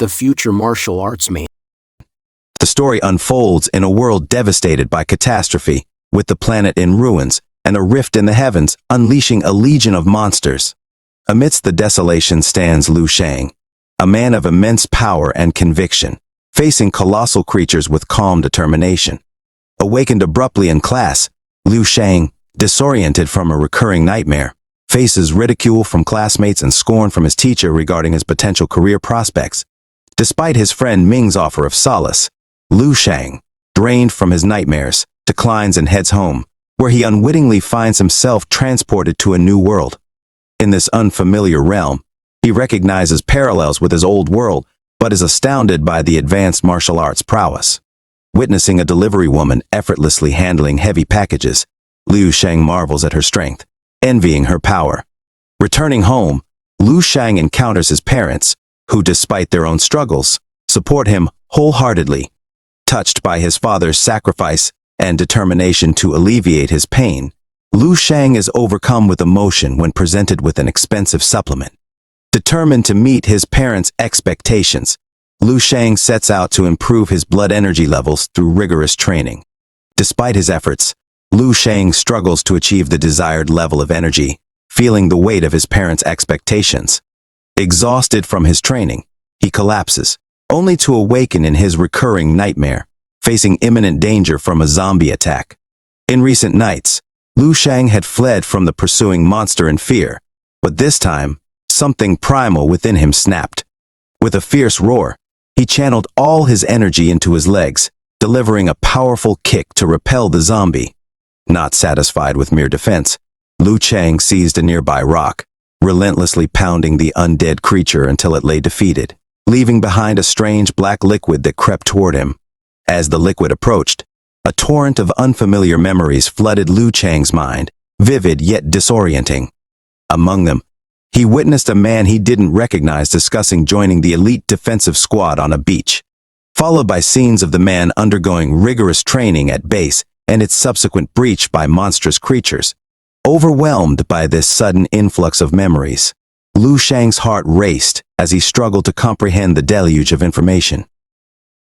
the future martial arts man. The story unfolds in a world devastated by catastrophe, with the planet in ruins and a rift in the heavens unleashing a legion of monsters. Amidst the desolation stands Lu Shang, a man of immense power and conviction, facing colossal creatures with calm determination. Awakened abruptly in class, Lu Shang, disoriented from a recurring nightmare, faces ridicule from classmates and scorn from his teacher regarding his potential career prospects. Despite his friend Ming's offer of solace, Lu Shang, drained from his nightmares, declines and heads home, where he unwittingly finds himself transported to a new world. In this unfamiliar realm, he recognizes parallels with his old world, but is astounded by the advanced martial arts prowess. Witnessing a delivery woman effortlessly handling heavy packages, Lu Shang marvels at her strength, envying her power. Returning home, Lu Shang encounters his parents, who, despite their own struggles, support him wholeheartedly. Touched by his father's sacrifice and determination to alleviate his pain, Lu Shang is overcome with emotion when presented with an expensive supplement. Determined to meet his parents' expectations, Lu Shang sets out to improve his blood energy levels through rigorous training. Despite his efforts, Lu Shang struggles to achieve the desired level of energy, feeling the weight of his parents' expectations. Exhausted from his training, he collapses, only to awaken in his recurring nightmare, facing imminent danger from a zombie attack. In recent nights, Lu Shang had fled from the pursuing monster in fear, but this time, something primal within him snapped. With a fierce roar, he channeled all his energy into his legs, delivering a powerful kick to repel the zombie. Not satisfied with mere defense, Lu Shang seized a nearby rock, relentlessly pounding the undead creature until it lay defeated, leaving behind a strange black liquid that crept toward him. As the liquid approached, a torrent of unfamiliar memories flooded Lu Shang's mind, vivid yet disorienting. Among them, he witnessed a man he didn't recognize discussing joining the elite defensive squad on a beach, followed by scenes of the man undergoing rigorous training at base and its subsequent breach by monstrous creatures. Overwhelmed by this sudden influx of memories, Lu Shang's heart raced as he struggled to comprehend the deluge of information.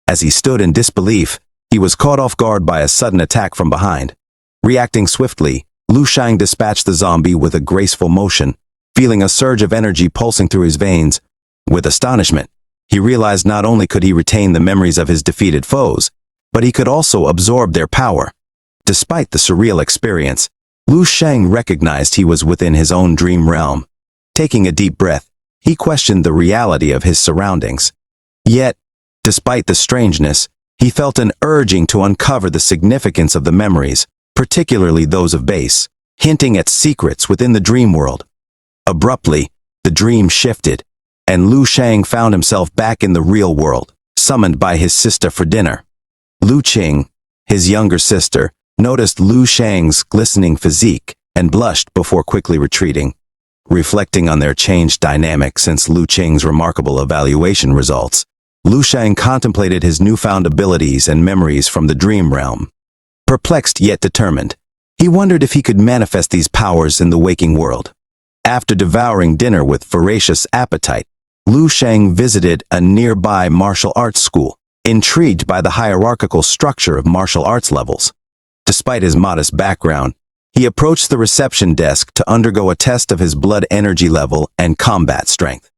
As he stood in disbelief, he was caught off guard by a sudden attack from behind. Reacting swiftly, Lu Shang dispatched the zombie with a graceful motion, feeling a surge of energy pulsing through his veins. With astonishment, he realized not only could he retain the memories of his defeated foes, but he could also absorb their power. Despite the surreal experience, Lu Shang recognized he was within his own dream realm. Taking a deep breath, he questioned the reality of his surroundings. Yet, despite the strangeness, he felt an urging to uncover the significance of the memories, particularly those of base, hinting at secrets within the dream world. Abruptly, the dream shifted, and Lu Shang found himself back in the real world, summoned by his sister for dinner. Lu Qing, his younger sister, noticed Lu Shang's glistening physique and blushed before quickly retreating. Reflecting on their changed dynamic since Lu Qing's remarkable evaluation results, Lu Shang contemplated his newfound abilities and memories from the dream realm. Perplexed yet determined, he wondered if he could manifest these powers in the waking world. After devouring dinner with voracious appetite, Lu Shang visited a nearby martial arts school, intrigued by the hierarchical structure of martial arts levels. Despite his modest background, he approached the reception desk to undergo a test of his blood energy level and combat strength.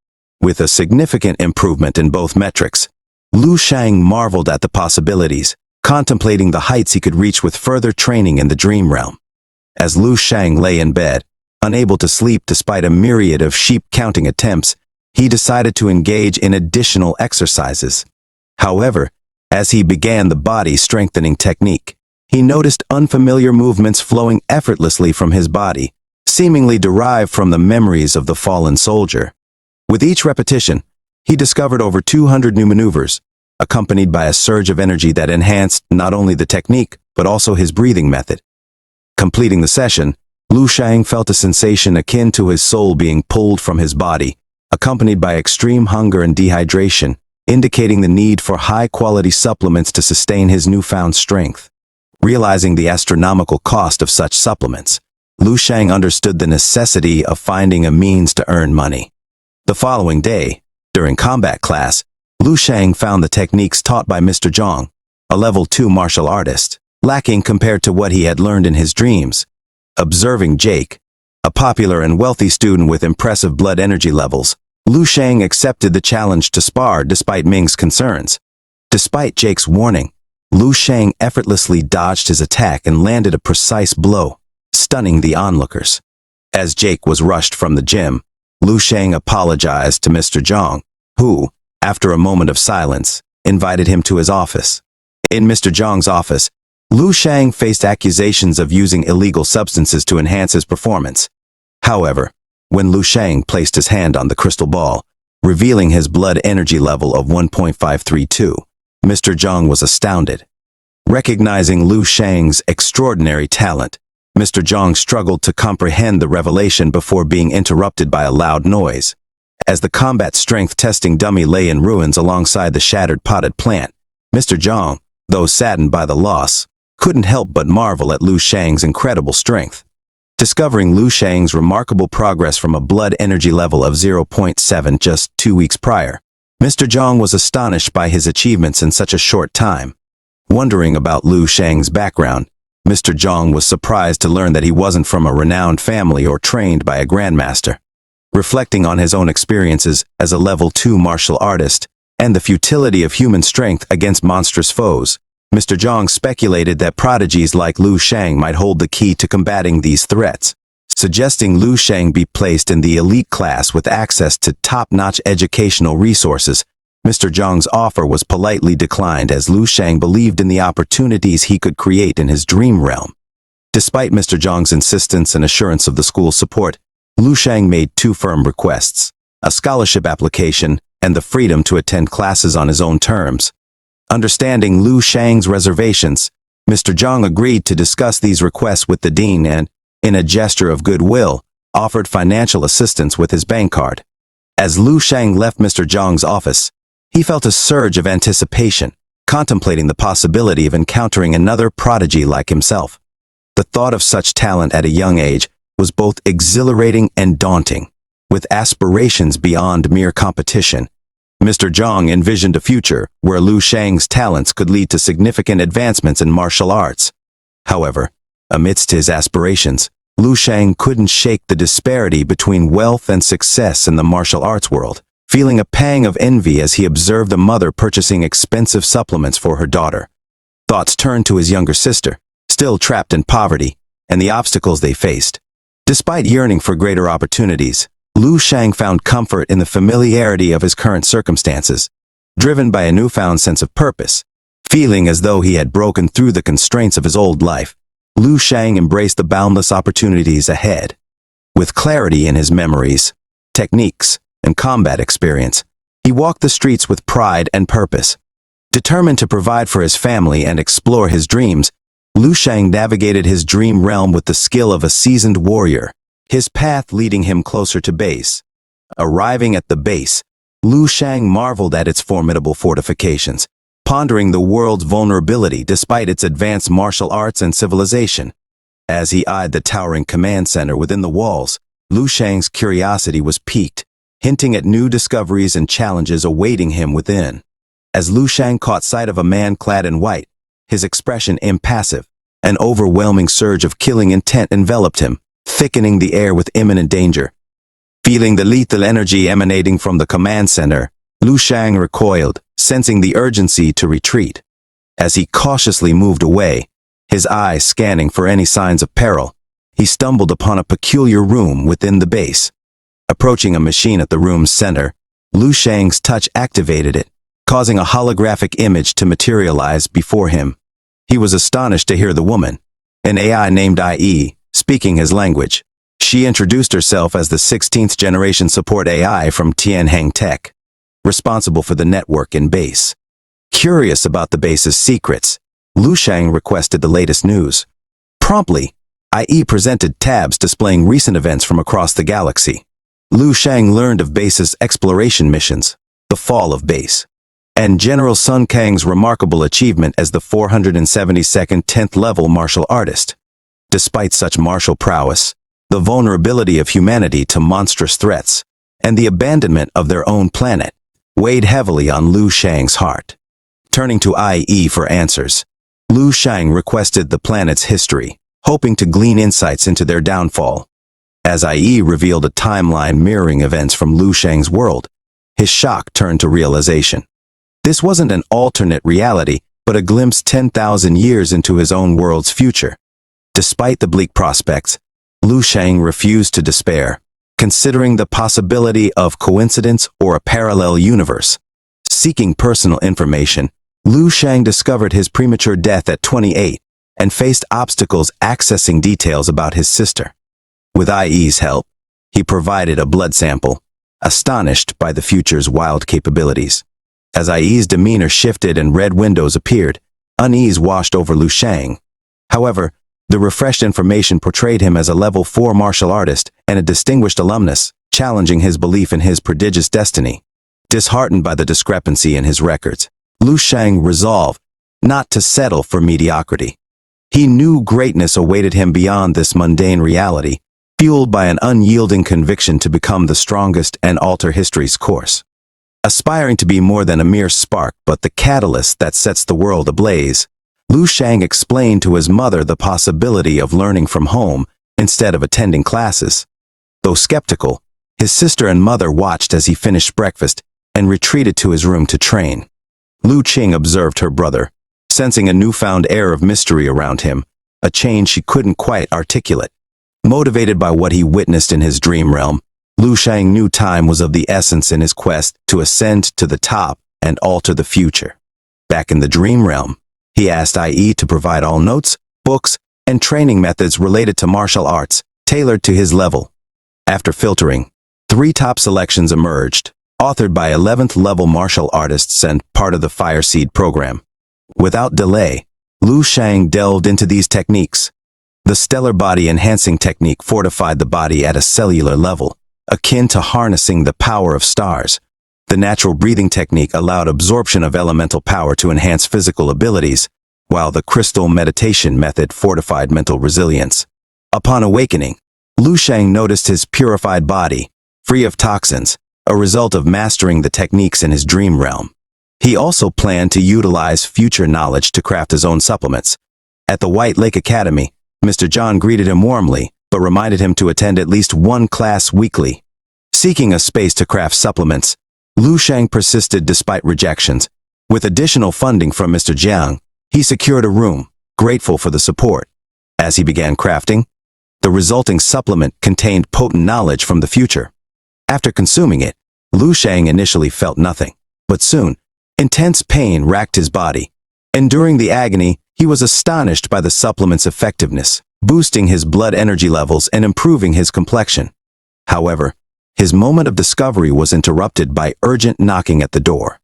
With a significant improvement in both metrics, Lu Shang marveled at the possibilities, contemplating the heights he could reach with further training in the dream realm. As Lu Shang lay in bed, unable to sleep despite a myriad of sheep-counting attempts, he decided to engage in additional exercises. However, as he began the body-strengthening technique, he noticed unfamiliar movements flowing effortlessly from his body, seemingly derived from the memories of the fallen soldier. With each repetition, he discovered over 200 new maneuvers, accompanied by a surge of energy that enhanced not only the technique, but also his breathing method. Completing the session, Lu Shang felt a sensation akin to his soul being pulled from his body, accompanied by extreme hunger and dehydration, indicating the need for high-quality supplements to sustain his newfound strength. Realizing the astronomical cost of such supplements, Lu Shang understood the necessity of finding a means to earn money. The following day, during combat class, Lu Shang found the techniques taught by Mr. Zhang, a level 2 martial artist, lacking compared to what he had learned in his dreams. Observing Jake, a popular and wealthy student with impressive blood energy levels, Lu Shang accepted the challenge to spar despite Ming's concerns. Despite Jake's warning, Lu Shang effortlessly dodged his attack and landed a precise blow, stunning the onlookers. As Jake was rushed from the gym, Lu Shang apologized to Mr. Zhang, who, after a moment of silence, invited him to his office. In Mr. Zhang's office, Lu Shang faced accusations of using illegal substances to enhance his performance. However, when Lu Shang placed his hand on the crystal ball, revealing his blood energy level of 1.532, Mr. Zhang was astounded. Recognizing Lu Shang's extraordinary talent, Mr. Zhang struggled to comprehend the revelation before being interrupted by a loud noise. As the combat strength testing dummy lay in ruins alongside the shattered potted plant, Mr. Zhang, though saddened by the loss, couldn't help but marvel at Lu Shang's incredible strength. Discovering Lu Shang's remarkable progress from a blood energy level of 0.7 just 2 weeks prior, Mr. Zhang was astonished by his achievements in such a short time. Wondering about Lu Shang's background, Mr. Zhang was surprised to learn that he wasn't from a renowned family or trained by a grandmaster. Reflecting on his own experiences as a level 2 martial artist and the futility of human strength against monstrous foes, Mr. Zhang speculated that prodigies like Lu Shang might hold the key to combating these threats. Suggesting Lu Shang be placed in the elite class with access to top-notch educational resources, Mr. Zhang's offer was politely declined as Lu Shang believed in the opportunities he could create in his dream realm. Despite Mr. Zhang's insistence and assurance of the school's support, Lu Shang made 2 firm requests: a scholarship application and the freedom to attend classes on his own terms. Understanding Lu Shang's reservations, Mr. Zhang agreed to discuss these requests with the dean and, in a gesture of goodwill, offered financial assistance with his bank card. As Lu Shang left Mr. Zhang's office, he felt a surge of anticipation, contemplating the possibility of encountering another prodigy like himself. The thought of such talent at a young age was both exhilarating and daunting. With aspirations beyond mere competition, Mr. Zhang envisioned a future where Lu Shang's talents could lead to significant advancements in martial arts. However, amidst his aspirations, Lu Shang couldn't shake the disparity between wealth and success in the martial arts world, feeling a pang of envy as he observed a mother purchasing expensive supplements for her daughter. Thoughts turned to his younger sister, still trapped in poverty, and the obstacles they faced. Despite yearning for greater opportunities, Lu Shang found comfort in the familiarity of his current circumstances. Driven by a newfound sense of purpose, feeling as though he had broken through the constraints of his old life, Lu Shang embraced the boundless opportunities ahead. With clarity in his memories, techniques, and combat experience, he walked the streets with pride and purpose. Determined to provide for his family and explore his dreams, Lu Shang navigated his dream realm with the skill of a seasoned warrior, his path leading him closer to base. Arriving at the base, Lu Shang marveled at its formidable fortifications, pondering the world's vulnerability despite its advanced martial arts and civilization. As he eyed the towering command center within the walls, Lu Shang's curiosity was piqued, hinting at new discoveries and challenges awaiting him within. As Lu Shang caught sight of a man clad in white, his expression impassive, an overwhelming surge of killing intent enveloped him, thickening the air with imminent danger. Feeling the lethal energy emanating from the command center, Lu Shang recoiled, sensing the urgency to retreat. As he cautiously moved away, his eyes scanning for any signs of peril, he stumbled upon a peculiar room within the base. Approaching a machine at the room's center, Lu Shang's touch activated it, causing a holographic image to materialize before him. He was astonished to hear the woman, an AI named IE, speaking his language. She introduced herself as the 16th generation support AI from Tianheng Tech, responsible for the network and base. Curious about the base's secrets, Lu Shang requested the latest news. Promptly, IE presented tabs displaying recent events from across the galaxy. Lu Shang learned of base's exploration missions, the fall of base, and General Sun Kang's remarkable achievement as the 472nd 10th level martial artist. Despite such martial prowess, the vulnerability of humanity to monstrous threats, and the abandonment of their own planet, weighed heavily on Lu Shang's heart. Turning to IE for answers, Lu Shang requested the planet's history, hoping to glean insights into their downfall. As IE revealed a timeline mirroring events from Lu Shang's world, his shock turned to realization. This wasn't an alternate reality, but a glimpse 10,000 years into his own world's future. Despite the bleak prospects, Lu Shang refused to despair, considering the possibility of coincidence or a parallel universe. Seeking personal information, Lu Shang discovered his premature death at 28 and faced obstacles accessing details about his sister. With IE's help, he provided a blood sample, astonished by the future's wild capabilities. As IE's demeanor shifted and red windows appeared, unease washed over Lu Shang. However, the refreshed information portrayed him as a level 4 martial artist and a distinguished alumnus, challenging his belief in his prodigious destiny. Disheartened by the discrepancy in his records, Lu Shang resolved not to settle for mediocrity. He knew greatness awaited him beyond this mundane reality, fueled by an unyielding conviction to become the strongest and alter history's course. Aspiring to be more than a mere spark but the catalyst that sets the world ablaze, Lu Shang explained to his mother the possibility of learning from home instead of attending classes. Though skeptical, his sister and mother watched as he finished breakfast and retreated to his room to train. Lu Qing observed her brother, sensing a newfound air of mystery around him, a change she couldn't quite articulate. Motivated by what he witnessed in his dream realm, Lu Shang knew time was of the essence in his quest to ascend to the top and alter the future. Back in the dream realm, he asked IE to provide all notes, books, and training methods related to martial arts, tailored to his level. After filtering, 3 top selections emerged, authored by 11th level martial artists and part of the Fire Seed program. Without delay, Lu Shang delved into these techniques. The stellar body enhancing technique fortified the body at a cellular level, akin to harnessing the power of stars. The natural breathing technique allowed absorption of elemental power to enhance physical abilities, while the crystal meditation method fortified mental resilience. Upon awakening, Lu Shang noticed his purified body, free of toxins, a result of mastering the techniques in his dream realm. He also planned to utilize future knowledge to craft his own supplements. At the White Lake Academy, Mr. John greeted him warmly, but reminded him to attend at least 1 class weekly. Seeking a space to craft supplements, Lu Shang persisted despite rejections. With additional funding from Mr. Jiang, he secured a room, grateful for the support. As he began crafting, the resulting supplement contained potent knowledge from the future. After consuming it, Lu Shang initially felt nothing, but soon, intense pain racked his body. Enduring the agony, he was astonished by the supplement's effectiveness, boosting his blood energy levels and improving his complexion. However, his moment of discovery was interrupted by urgent knocking at the door.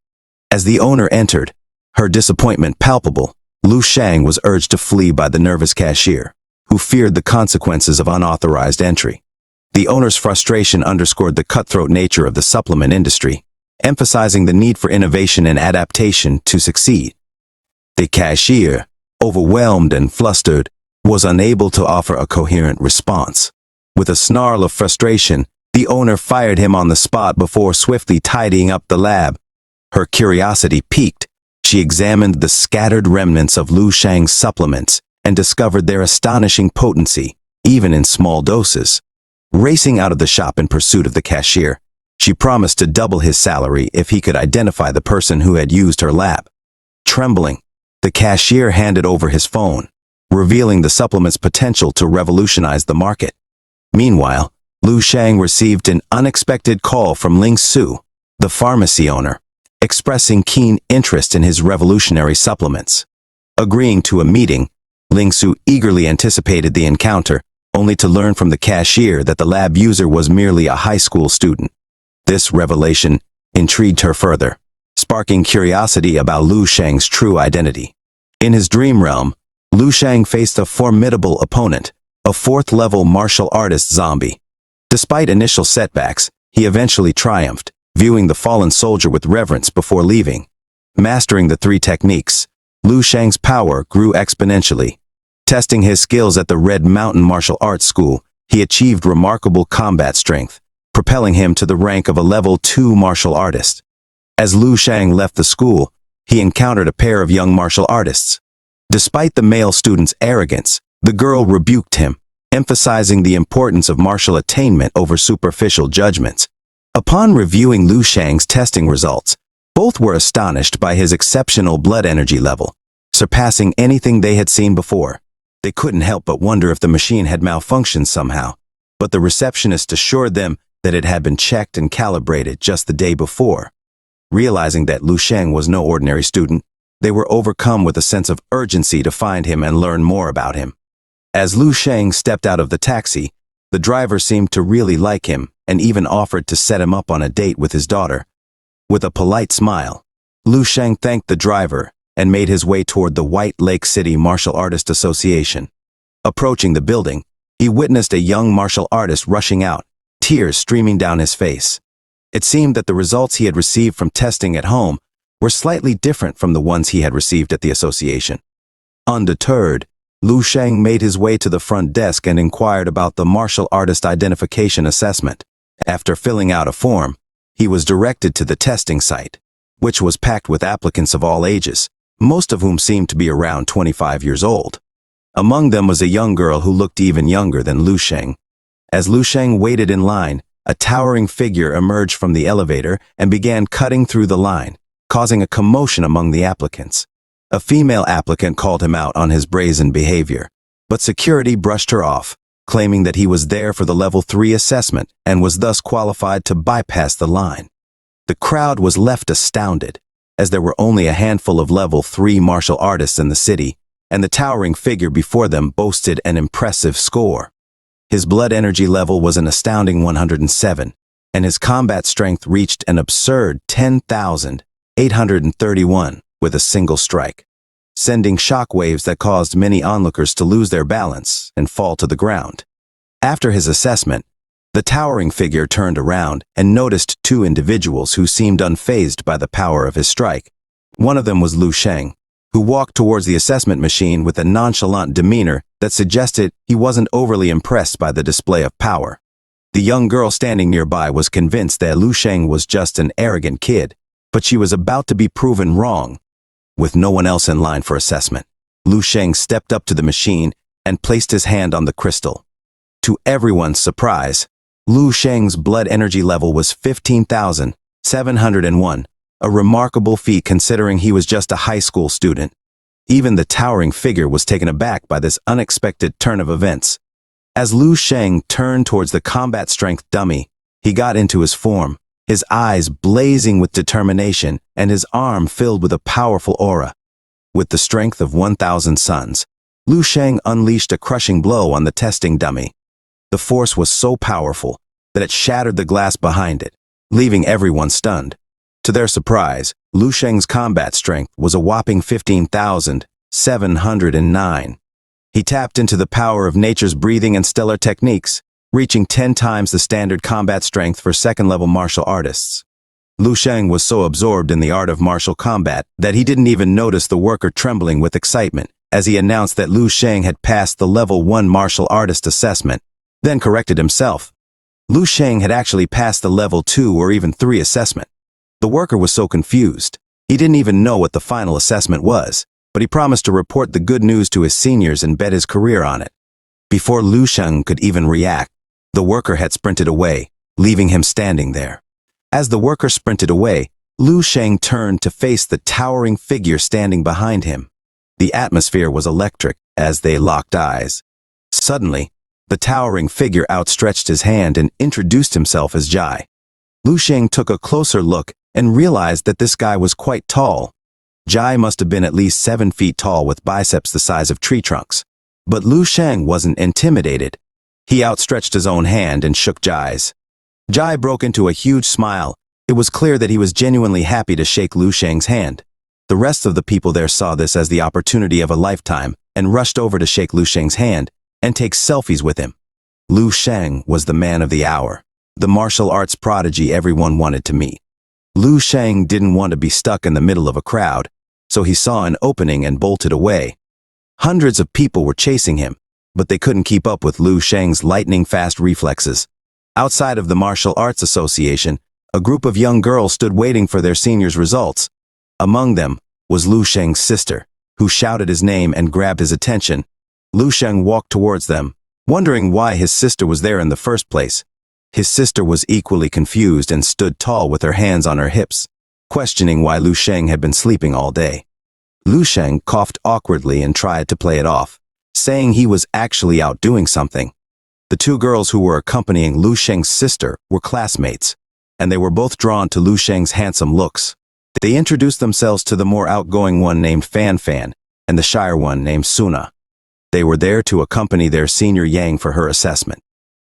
As the owner entered, her disappointment palpable, Lu Shang was urged to flee by the nervous cashier, who feared the consequences of unauthorized entry. The owner's frustration underscored the cutthroat nature of the supplement industry, emphasizing the need for innovation and adaptation to succeed. The cashier, overwhelmed and flustered, was unable to offer a coherent response. With a snarl of frustration, the owner fired him on the spot before swiftly tidying up the lab. Her curiosity piqued. She examined the scattered remnants of Lu Shang's supplements and discovered their astonishing potency, even in small doses. Racing out of the shop in pursuit of the cashier, she promised to double his salary if he could identify the person who had used her lab. Trembling, the cashier handed over his phone, revealing the supplement's potential to revolutionize the market. Meanwhile, Lu Shang received an unexpected call from Ling Su, the pharmacy owner, expressing keen interest in his revolutionary supplements. Agreeing to a meeting, Ling Su eagerly anticipated the encounter, only to learn from the cashier that the lab user was merely a high school student. This revelation intrigued her further, sparking curiosity about Lu Shang's true identity. In his dream realm, Lu Shang faced a formidable opponent, a 4th-level martial artist zombie. Despite initial setbacks, he eventually triumphed, viewing the fallen soldier with reverence before leaving. Mastering the 3 techniques, Lu Shang's power grew exponentially. Testing his skills at the Red Mountain Martial Arts School, he achieved remarkable combat strength, propelling him to the rank of a level 2 martial artist. As Lu Shang left the school, he encountered a pair of young martial artists. Despite the male student's arrogance, the girl rebuked him, emphasizing the importance of martial attainment over superficial judgments. Upon reviewing Lu Shang's testing results, both were astonished by his exceptional blood energy level, surpassing anything they had seen before. They couldn't help but wonder if the machine had malfunctioned somehow, but the receptionist assured them that it had been checked and calibrated just the day before. Realizing that Lu Shang was no ordinary student, they were overcome with a sense of urgency to find him and learn more about him. As Lu Shang stepped out of the taxi, the driver seemed to really like him and even offered to set him up on a date with his daughter. With a polite smile, Lu Shang thanked the driver and made his way toward the White Lake City Martial Artist Association. Approaching the building, he witnessed a young martial artist rushing out, tears streaming down his face. It seemed that the results he had received from testing at home were slightly different from the ones he had received at the association. Undeterred, Lu Shang made his way to the front desk and inquired about the martial artist identification assessment. After filling out a form, he was directed to the testing site, which was packed with applicants of all ages, most of whom seemed to be around 25 years old. Among them was a young girl who looked even younger than Lu Shang. As Lu Shang waited in line, a towering figure emerged from the elevator and began cutting through the line, causing a commotion among the applicants. A female applicant called him out on his brazen behavior, but security brushed her off, claiming that he was there for the level 3 assessment and was thus qualified to bypass the line. The crowd was left astounded, as there were only a handful of level 3 martial artists in the city, and the towering figure before them boasted an impressive score. His blood energy level was an astounding 107, and his combat strength reached an absurd 10,831 with a single strike, sending shockwaves that caused many onlookers to lose their balance and fall to the ground. After his assessment, the towering figure turned around and noticed two individuals who seemed unfazed by the power of his strike. One of them was Lu Shang, who walked towards the assessment machine with a nonchalant demeanor that suggested he wasn't overly impressed by the display of power. The young girl standing nearby was convinced that Lu Shang was just an arrogant kid, but she was about to be proven wrong. With no one else in line for assessment, Lu Shang stepped up to the machine and placed his hand on the crystal. To everyone's surprise, Lu Shang's blood energy level was 15,701, a remarkable feat considering he was just a high school student. Even the towering figure was taken aback by this unexpected turn of events. As Lu Shang turned towards the combat strength dummy, he got into his form, his eyes blazing with determination and his arm filled with a powerful aura. With the strength of 1,000 suns, Lu Shang unleashed a crushing blow on the testing dummy. The force was so powerful that it shattered the glass behind it, leaving everyone stunned. To their surprise, Lu Shang's combat strength was a whopping 15,709. He tapped into the power of nature's breathing and stellar techniques, reaching 10 times the standard combat strength for second-level martial artists. Lu Shang was so absorbed in the art of martial combat that he didn't even notice the worker trembling with excitement as he announced that Lu Shang had passed the level 1 martial artist assessment, then corrected himself. Lu Shang had actually passed the level 2 or even 3 assessment. The worker was so confused, he didn't even know what the final assessment was, but he promised to report the good news to his seniors and bet his career on it. Before Lu Shang could even react, the worker had sprinted away, leaving him standing there. As the worker sprinted away, Lu Shang turned to face the towering figure standing behind him. The atmosphere was electric as they locked eyes. Suddenly, the towering figure outstretched his hand and introduced himself as Jai. Lu Shang took a closer look and realized that this guy was quite tall. Jai must have been at least 7 feet tall with biceps the size of tree trunks. But Lu Shang wasn't intimidated. He outstretched his own hand and shook Jai's. Jai broke into a huge smile. It was clear that he was genuinely happy to shake Lu Shang's hand. The rest of the people there saw this as the opportunity of a lifetime and rushed over to shake Lu Shang's hand and take selfies with him. Lu Shang was the man of the hour, the martial arts prodigy everyone wanted to meet. Lu Shang didn't want to be stuck in the middle of a crowd, so he saw an opening and bolted away. Hundreds of people were chasing him, but they couldn't keep up with Lu Shang's lightning-fast reflexes. Outside of the Martial Arts Association, A group of young girls stood waiting for their seniors' results. Among them was Lu Sheng's sister, who shouted his name and grabbed his attention. Lu Sheng walked towards them, wondering why his sister was there in the first place. His sister was equally confused and stood tall with her hands on her hips, questioning why Lu Sheng had been sleeping all day. Lu Sheng coughed awkwardly and tried to play it off, saying he was actually out doing something. The two girls who were accompanying Lu Sheng's sister were classmates, and they were both drawn to Lu Sheng's handsome looks. They introduced themselves to the more outgoing one named Fan Fan and the shyer one named Suna. They were there to accompany their senior Yang for her assessment.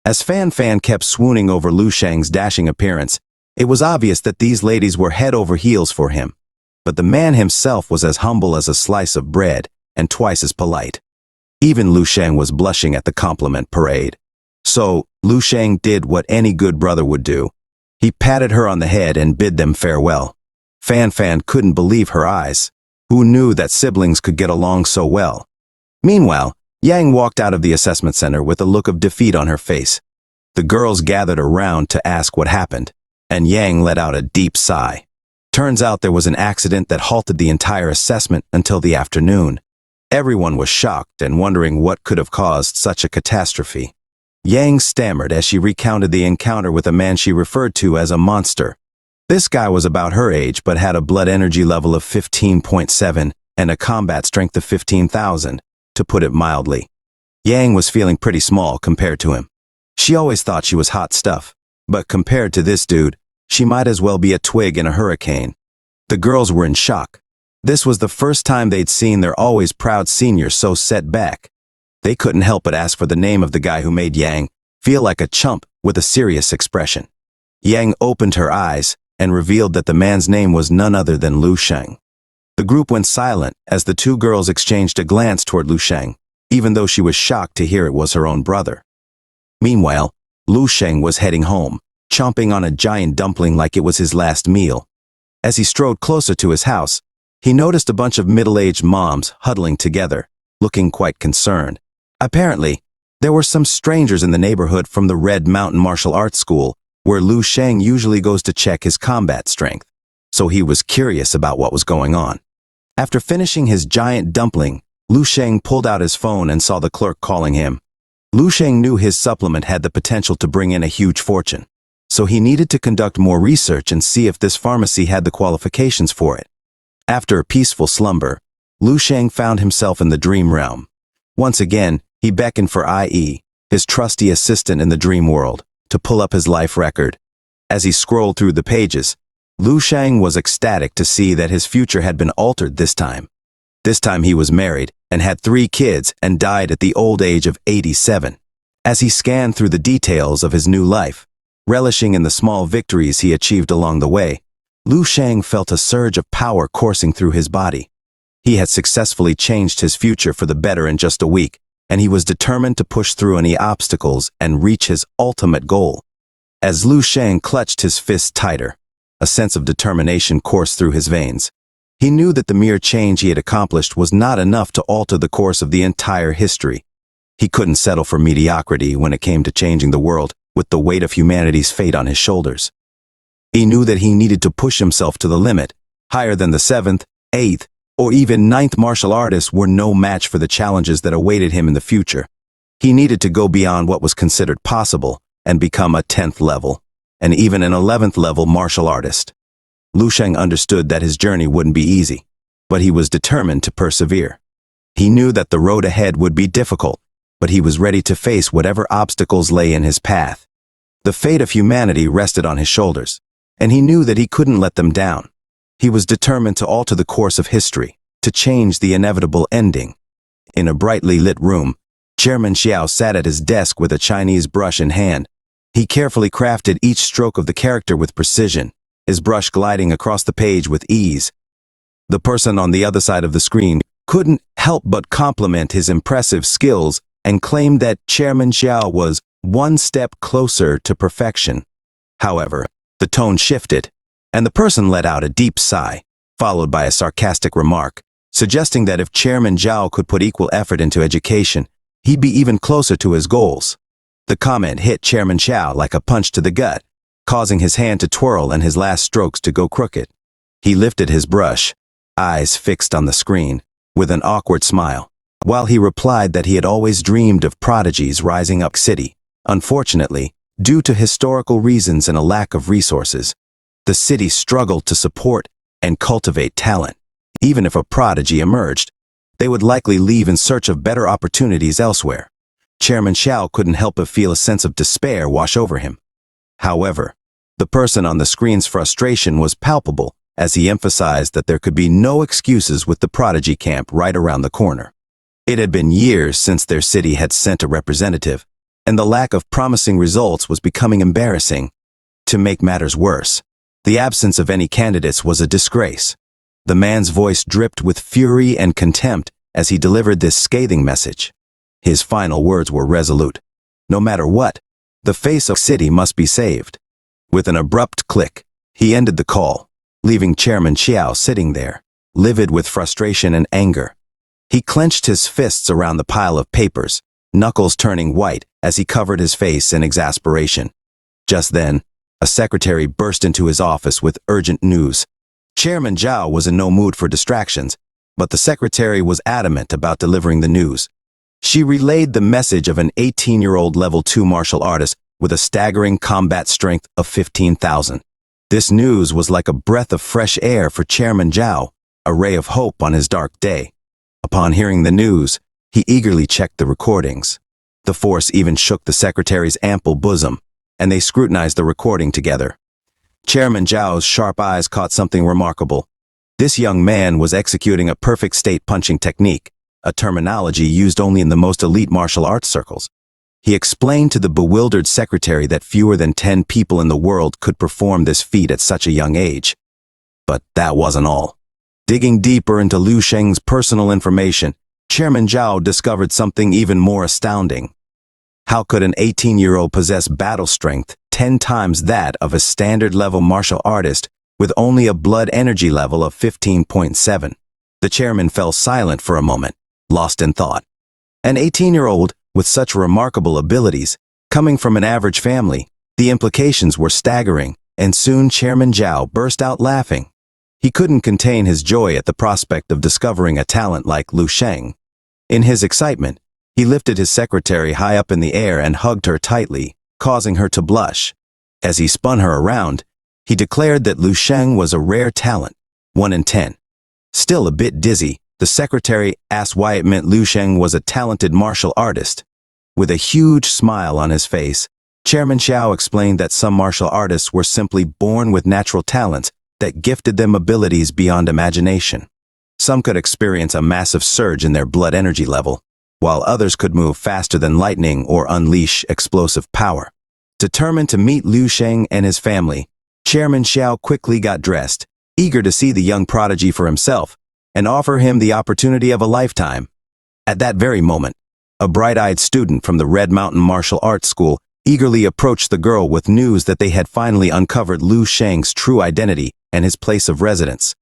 As Fan Fan kept swooning over Lu Sheng's dashing appearance, it was obvious that these ladies were head over heels for him. But the man himself was as humble as a slice of bread and twice as polite. Even Lu Sheng was blushing at the compliment parade. So, Lu Sheng did what any good brother would do. He patted her on the head and bid them farewell. Fan Fan couldn't believe her eyes. Who knew that siblings could get along so well? Meanwhile, Yang walked out of the assessment center with a look of defeat on her face. The girls gathered around to ask what happened, and Yang let out a deep sigh. Turns out there was an accident that halted the entire assessment until the afternoon. Everyone was shocked and wondering what could have caused such a catastrophe. Yang stammered as she recounted the encounter with a man she referred to as a monster. This guy was about her age but had a blood energy level of 15.7 and a combat strength of 15,000, to put it mildly. Yang was feeling pretty small compared to him. She always thought she was hot stuff, but compared to this dude, she might as well be a twig in a hurricane. The girls were in shock. This was the first time they'd seen their always proud senior so set back. They couldn't help but ask for the name of the guy who made Yang feel like a chump with a serious expression. Yang opened her eyes and revealed that the man's name was none other than Lu Sheng. The group went silent as the two girls exchanged a glance toward Lu Sheng, even though she was shocked to hear it was her own brother. Meanwhile, Lu Sheng was heading home, chomping on a giant dumpling like it was his last meal. As he strode closer to his house, he noticed a bunch of middle-aged moms huddling together, looking quite concerned. Apparently, there were some strangers in the neighborhood from the Red Mountain Martial Arts School, where Lu Sheng usually goes to check his combat strength, so he was curious about what was going on. After finishing his giant dumpling, Lu Sheng pulled out his phone and saw the clerk calling him. Lu Sheng knew his supplement had the potential to bring in a huge fortune, so he needed to conduct more research and see if this pharmacy had the qualifications for it. After a peaceful slumber, Lu Sheng found himself in the dream realm. Once again, he beckoned for IE, his trusty assistant in the dream world, to pull up his life record. As he scrolled through the pages, Lu Sheng was ecstatic to see that his future had been altered this time. This time he was married and had 3 kids and died at the old age of 87. As he scanned through the details of his new life, relishing in the small victories he achieved along the way, Lu Sheng felt a surge of power coursing through his body. He had successfully changed his future for the better in just a week, and he was determined to push through any obstacles and reach his ultimate goal. As Lu Sheng clutched his fists tighter, a sense of determination coursed through his veins. He knew that the mere change he had accomplished was not enough to alter the course of the entire history. He couldn't settle for mediocrity when it came to changing the world with the weight of humanity's fate on his shoulders. He knew that he needed to push himself to the limit. Higher than the 7th, 8th, or even 9th martial artists were no match for the challenges that awaited him in the future. He needed to go beyond what was considered possible and become a 10th level, and even an 11th level martial artist. Lu Sheng understood that his journey wouldn't be easy, but he was determined to persevere. He knew that the road ahead would be difficult, but he was ready to face whatever obstacles lay in his path. The fate of humanity rested on his shoulders, and he knew that he couldn't let them down. He was determined to alter the course of history, to change the inevitable ending. In a brightly lit room, Chairman Xiao sat at his desk with a Chinese brush in hand. He carefully crafted each stroke of the character with precision, his brush gliding across the page with ease. The person on the other side of the screen couldn't help but compliment his impressive skills and claimed that Chairman Xiao was one step closer to perfection. However, the tone shifted, and the person let out a deep sigh, followed by a sarcastic remark, suggesting that if Chairman Zhao could put equal effort into education, he'd be even closer to his goals. The comment hit Chairman Xiao like a punch to the gut. causing his hand to twirl and his last strokes to go crooked. He lifted his brush, eyes fixed on the screen, with an awkward smile, while he replied that he had always dreamed of prodigies rising up city. Unfortunately, due to historical reasons and a lack of resources, the city struggled to support and cultivate talent. Even if a prodigy emerged, they would likely leave in search of better opportunities elsewhere. Chairman Xiao couldn't help but feel a sense of despair wash over him. However, the person on the screen's frustration was palpable as he emphasized that there could be no excuses with the prodigy camp right around the corner. It had been years since their city had sent a representative, and the lack of promising results was becoming embarrassing. To make matters worse, the absence of any candidates was a disgrace. The man's voice dripped with fury and contempt as he delivered this scathing message. His final words were resolute. No matter what, the face of the city must be saved. With an abrupt click, he ended the call, leaving Chairman Xiao sitting there, livid with frustration and anger. He clenched his fists around the pile of papers, knuckles turning white as he covered his face in exasperation. Just then, a secretary burst into his office with urgent news. Chairman Zhao was in no mood for distractions, but the secretary was adamant about delivering the news. She relayed the message of an 18-year-old level 2 martial artist with a staggering combat strength of 15,000. This news was like a breath of fresh air for Chairman Zhao, a ray of hope on his dark day. Upon hearing the news, he eagerly checked the recordings. The force even shook the secretary's ample bosom, and they scrutinized the recording together. Chairman Zhao's sharp eyes caught something remarkable. This young man was executing a perfect state punching technique, a terminology used only in the most elite martial arts circles. He explained to the bewildered secretary that fewer than 10 people in the world could perform this feat at such a young age. But that wasn't all. Digging deeper into Lu Sheng's personal information, Chairman Zhao discovered something even more astounding. How could an 18-year-old possess battle strength 10 times that of a standard-level martial artist with only a blood energy level of 15.7? The chairman fell silent for a moment, lost in thought. An 18-year-old with such remarkable abilities, coming from an average family, the implications were staggering, and soon Chairman Zhao burst out laughing. He couldn't contain his joy at the prospect of discovering a talent like Lu Sheng. In his excitement, he lifted his secretary high up in the air and hugged her tightly, causing her to blush. As he spun her around, he declared that Lu Sheng was a rare talent, 1 in 10. Still a bit dizzy, the secretary asked why it meant Lu Sheng was a talented martial artist. With a huge smile on his face, Chairman Xiao explained that some martial artists were simply born with natural talents that gifted them abilities beyond imagination. Some could experience a massive surge in their blood energy level, while others could move faster than lightning or unleash explosive power. Determined to meet Lu Sheng and his family, Chairman Xiao quickly got dressed, eager to see the young prodigy for himself and offer him the opportunity of a lifetime. At that very moment, a bright-eyed student from the Red Mountain Martial Arts School eagerly approached the girl with news that they had finally uncovered Lu Sheng's true identity and his place of residence.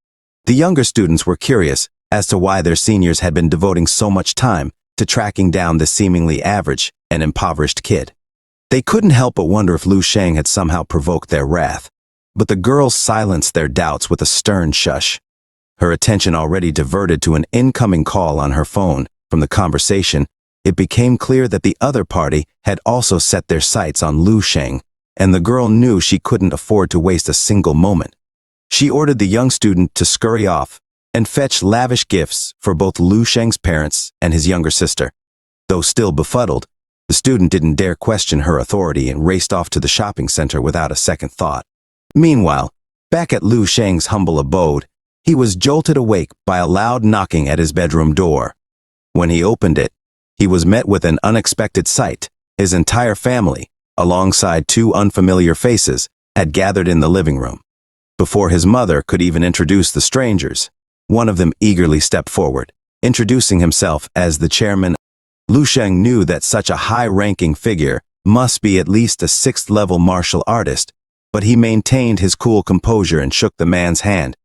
The younger students were curious as to why their seniors had been devoting so much time to tracking down the seemingly average and impoverished kid. They couldn't help but wonder if Lu Sheng had somehow provoked their wrath, but the girls silenced their doubts with a stern shush. Her attention already diverted to an incoming call on her phone. From the conversation, it became clear that the other party had also set their sights on Lu Sheng, and the girl knew she couldn't afford to waste a single moment. She ordered the young student to scurry off and fetch lavish gifts for both Lu Sheng's parents and his younger sister. Though still befuddled, the student didn't dare question her authority and raced off to the shopping center without a second thought. Meanwhile, back at Lu Sheng's humble abode, he was jolted awake by a loud knocking at his bedroom door. When he opened it, he was met with an unexpected sight. His entire family, alongside 2 unfamiliar faces, had gathered in the living room. Before his mother could even introduce the strangers, one of them eagerly stepped forward, introducing himself as the chairman. Lu Sheng knew that such a high-ranking figure must be at least a 6th-level martial artist, but he maintained his cool composure and shook the man's hand.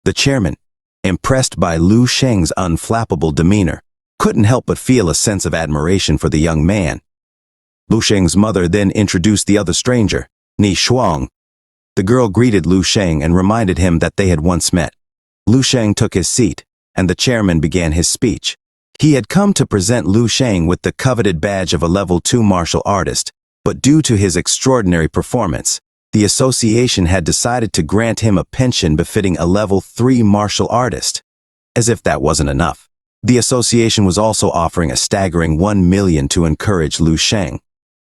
The chairman, impressed by Lu Sheng's unflappable demeanor, couldn't help but feel a sense of admiration for the young man. Lu Sheng's mother then introduced the other stranger, Ni Shuang, The girl greeted Lu Sheng and reminded him that they had once met. Lu Sheng took his seat, and the chairman began his speech. He had come to present Lu Sheng with the coveted badge of a level 2 martial artist, but due to his extraordinary performance, the association had decided to grant him a pension befitting a level 3 martial artist. As if that wasn't enough, the association was also offering a staggering 1 million to encourage Lu Sheng.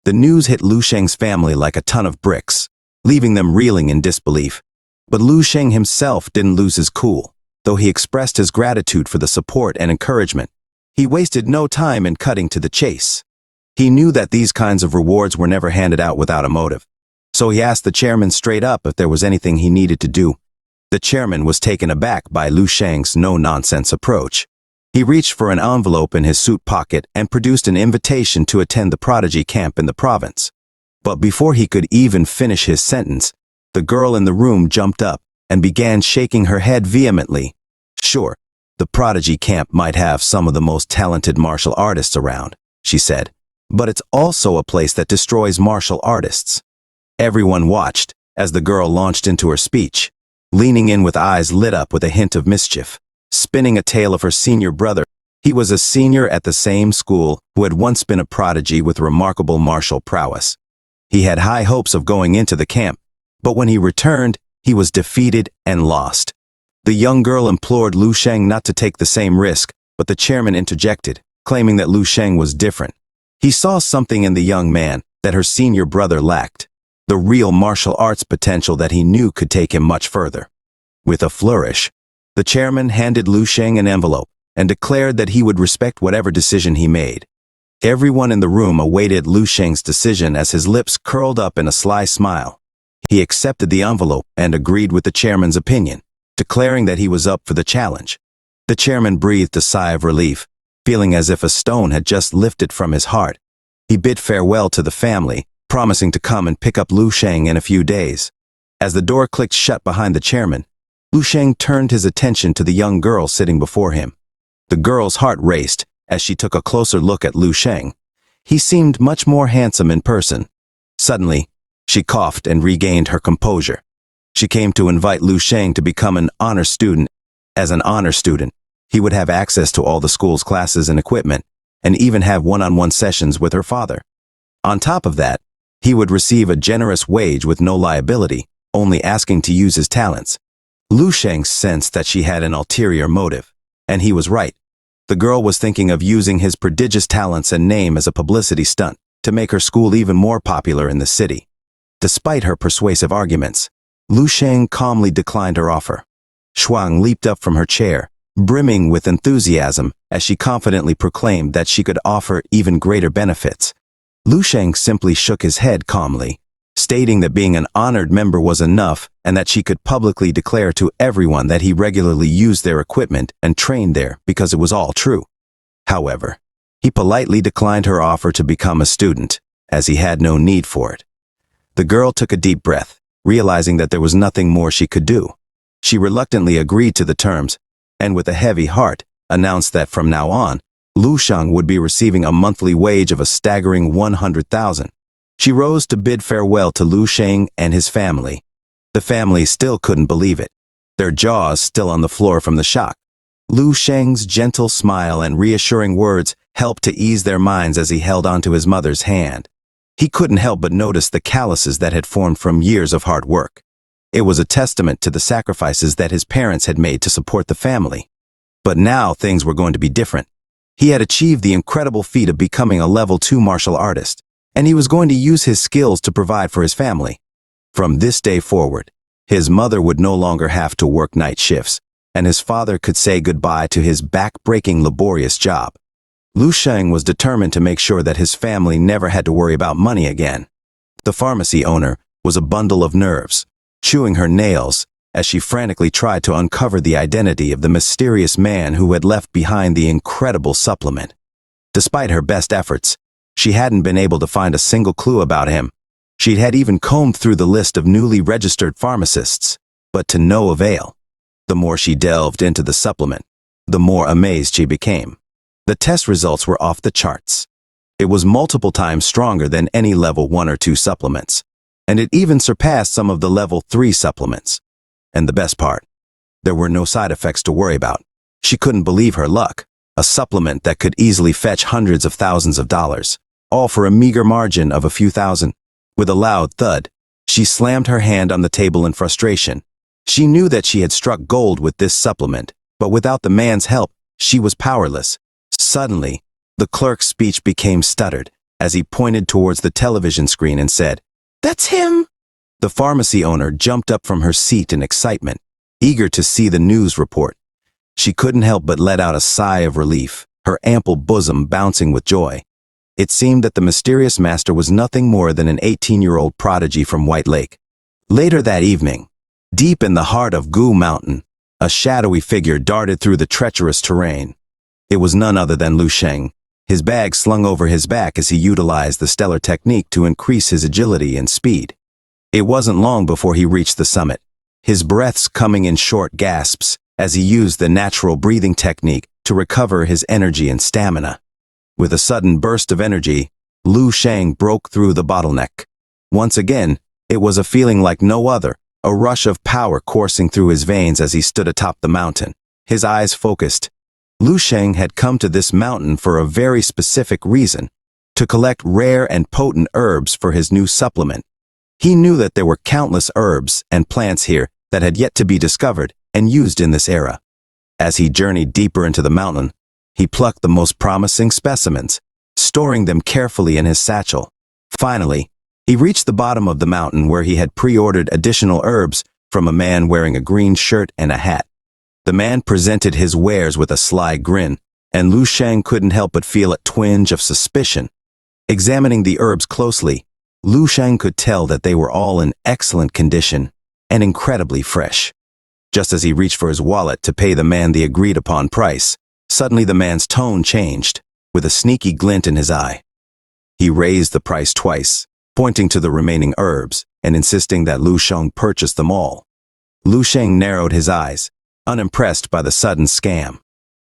The news hit Lu Sheng's family like a ton of bricks, leaving them reeling in disbelief. But Lu Sheng himself didn't lose his cool, though he expressed his gratitude for the support and encouragement. He wasted no time in cutting to the chase. He knew that these kinds of rewards were never handed out without a motive. So he asked the chairman straight up if there was anything he needed to do. The chairman was taken aback by Lu Sheng's no-nonsense approach. He reached for an envelope in his suit pocket and produced an invitation to attend the prodigy camp in the province. But before he could even finish his sentence, the girl in the room jumped up and began shaking her head vehemently. Sure, the prodigy camp might have some of the most talented martial artists around, she said, but it's also a place that destroys martial artists. Everyone watched as the girl launched into her speech, leaning in with eyes lit up with a hint of mischief, spinning a tale of her senior brother. He was a senior at the same school who had once been a prodigy with remarkable martial prowess. He had high hopes of going into the camp, but when he returned, he was defeated and lost. The young girl implored Lu Sheng not to take the same risk, but the chairman interjected, claiming that Lu Sheng was different. He saw something in the young man that her senior brother lacked, the real martial arts potential that he knew could take him much further. With a flourish, the chairman handed Lu Sheng an envelope and declared that he would respect whatever decision he made. Everyone in the room awaited Lu Sheng's decision as his lips curled up in a sly smile. He accepted the envelope and agreed with the chairman's opinion, declaring that he was up for the challenge. The chairman breathed a sigh of relief, feeling as if a stone had just lifted from his heart. He bid farewell to the family, promising to come and pick up Lu Sheng in a few days. As the door clicked shut behind the chairman, Lu Sheng turned his attention to the young girl sitting before him. The girl's heart raced as she took a closer look at Lu Sheng. He seemed much more handsome in person. Suddenly, she coughed and regained her composure. She came to invite Lu Sheng to become an honor student. As an honor student, he would have access to all the school's classes and equipment, and even have one-on-one sessions with her father. On top of that, he would receive a generous wage with no liability, only asking to use his talents. Lu Sheng sensed that she had an ulterior motive, and he was right. The girl was thinking of using his prodigious talents and name as a publicity stunt to make her school even more popular in the city. Despite her persuasive arguments, Lu Sheng calmly declined her offer. Shuang leaped up from her chair, brimming with enthusiasm as she confidently proclaimed that she could offer even greater benefits. Lu Sheng simply shook his head calmly, stating that being an honored member was enough and that she could publicly declare to everyone that he regularly used their equipment and trained there because it was all true. However, he politely declined her offer to become a student, as he had no need for it. The girl took a deep breath, realizing that there was nothing more she could do. She reluctantly agreed to the terms, and with a heavy heart, announced that from now on, Lu Sheng would be receiving a monthly wage of a staggering 100,000. She rose to bid farewell to Lu Sheng and his family. The family still couldn't believe it, their jaws still on the floor from the shock. Lu Sheng's gentle smile and reassuring words helped to ease their minds as he held onto his mother's hand. He couldn't help but notice the calluses that had formed from years of hard work. It was a testament to the sacrifices that his parents had made to support the family. But now things were going to be different. He had achieved the incredible feat of becoming a level 2 martial artist, and he was going to use his skills to provide for his family. From this day forward, his mother would no longer have to work night shifts, and his father could say goodbye to his back-breaking laborious job. Lu Sheng was determined to make sure that his family never had to worry about money again. The pharmacy owner was a bundle of nerves, chewing her nails as she frantically tried to uncover the identity of the mysterious man who had left behind the incredible supplement. Despite her best efforts, she hadn't been able to find a single clue about him. She had even combed through the list of newly registered pharmacists, but to no avail. The more she delved into the supplement, the more amazed she became. The test results were off the charts. It was multiple times stronger than any level 1 or 2 supplements. and it even surpassed some of the level 3 supplements. And the best part, there were no side effects to worry about. She couldn't believe her luck. A supplement that could easily fetch hundreds of thousands of dollars, all for a meager margin of a few thousand. With a loud thud, she slammed her hand on the table in frustration. She knew that she had struck gold with this supplement, but without the man's help, she was powerless. Suddenly, the clerk's speech became stuttered as he pointed towards the television screen and said, "That's him!" The pharmacy owner jumped up from her seat in excitement, eager to see the news report. She couldn't help but let out a sigh of relief, her ample bosom bouncing with joy. It seemed that the mysterious master was nothing more than an 18-year-old prodigy from White Lake. Later that evening, deep in the heart of Gu Mountain, a shadowy figure darted through the treacherous terrain. It was none other than Lu Sheng, his bag slung over his back as he utilized the stellar technique to increase his agility and speed. It wasn't long before he reached the summit, his breaths coming in short gasps as he used the natural breathing technique to recover his energy and stamina. With a sudden burst of energy, Lu Sheng broke through the bottleneck. Once again, it was a feeling like no other, a rush of power coursing through his veins as he stood atop the mountain, his eyes focused. Lu Sheng had come to this mountain for a very specific reason, to collect rare and potent herbs for his new supplement. He knew that there were countless herbs and plants here that had yet to be discovered and used in this era. As he journeyed deeper into the mountain, he plucked the most promising specimens, storing them carefully in his satchel. Finally, he reached the bottom of the mountain where he had pre-ordered additional herbs from a man wearing a green shirt and a hat. The man presented his wares with a sly grin, and Lu Sheng couldn't help but feel a twinge of suspicion. Examining the herbs closely, Lu Sheng could tell that they were all in excellent condition and incredibly fresh. Just as he reached for his wallet to pay the man the agreed-upon price, suddenly the man's tone changed, with a sneaky glint in his eye. He raised the price twice, pointing to the remaining herbs and insisting that Lu Sheng purchase them all. Lu Sheng narrowed his eyes, unimpressed by the sudden scam.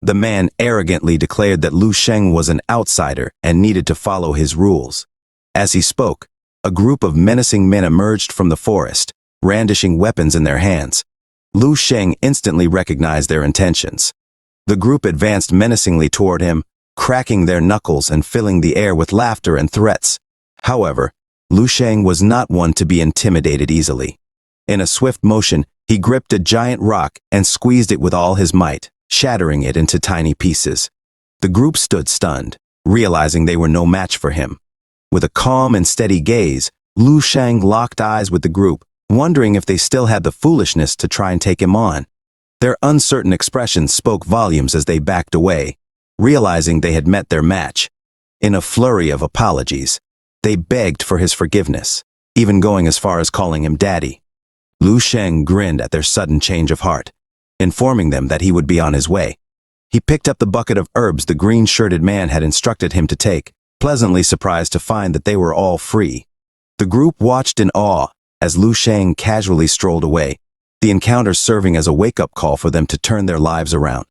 The man arrogantly declared that Lu Sheng was an outsider and needed to follow his rules. As he spoke, a group of menacing men emerged from the forest, brandishing weapons in their hands. Lu Sheng instantly recognized their intentions. The group advanced menacingly toward him, cracking their knuckles and filling the air with laughter and threats. However, Lu Sheng was not one to be intimidated easily. In a swift motion, he gripped a giant rock and squeezed it with all his might, shattering it into tiny pieces. The group stood stunned, realizing they were no match for him. With a calm and steady gaze, Lu Sheng locked eyes with the group, wondering if they still had the foolishness to try and take him on. Their uncertain expressions spoke volumes as they backed away, realizing they had met their match. In a flurry of apologies, they begged for his forgiveness, even going as far as calling him daddy. Lu Sheng grinned at their sudden change of heart, informing them that he would be on his way. He picked up the bucket of herbs the green-shirted man had instructed him to take, pleasantly surprised to find that they were all free. The group watched in awe as Lu Sheng casually strolled away, the encounter serving as a wake-up call for them to turn their lives around.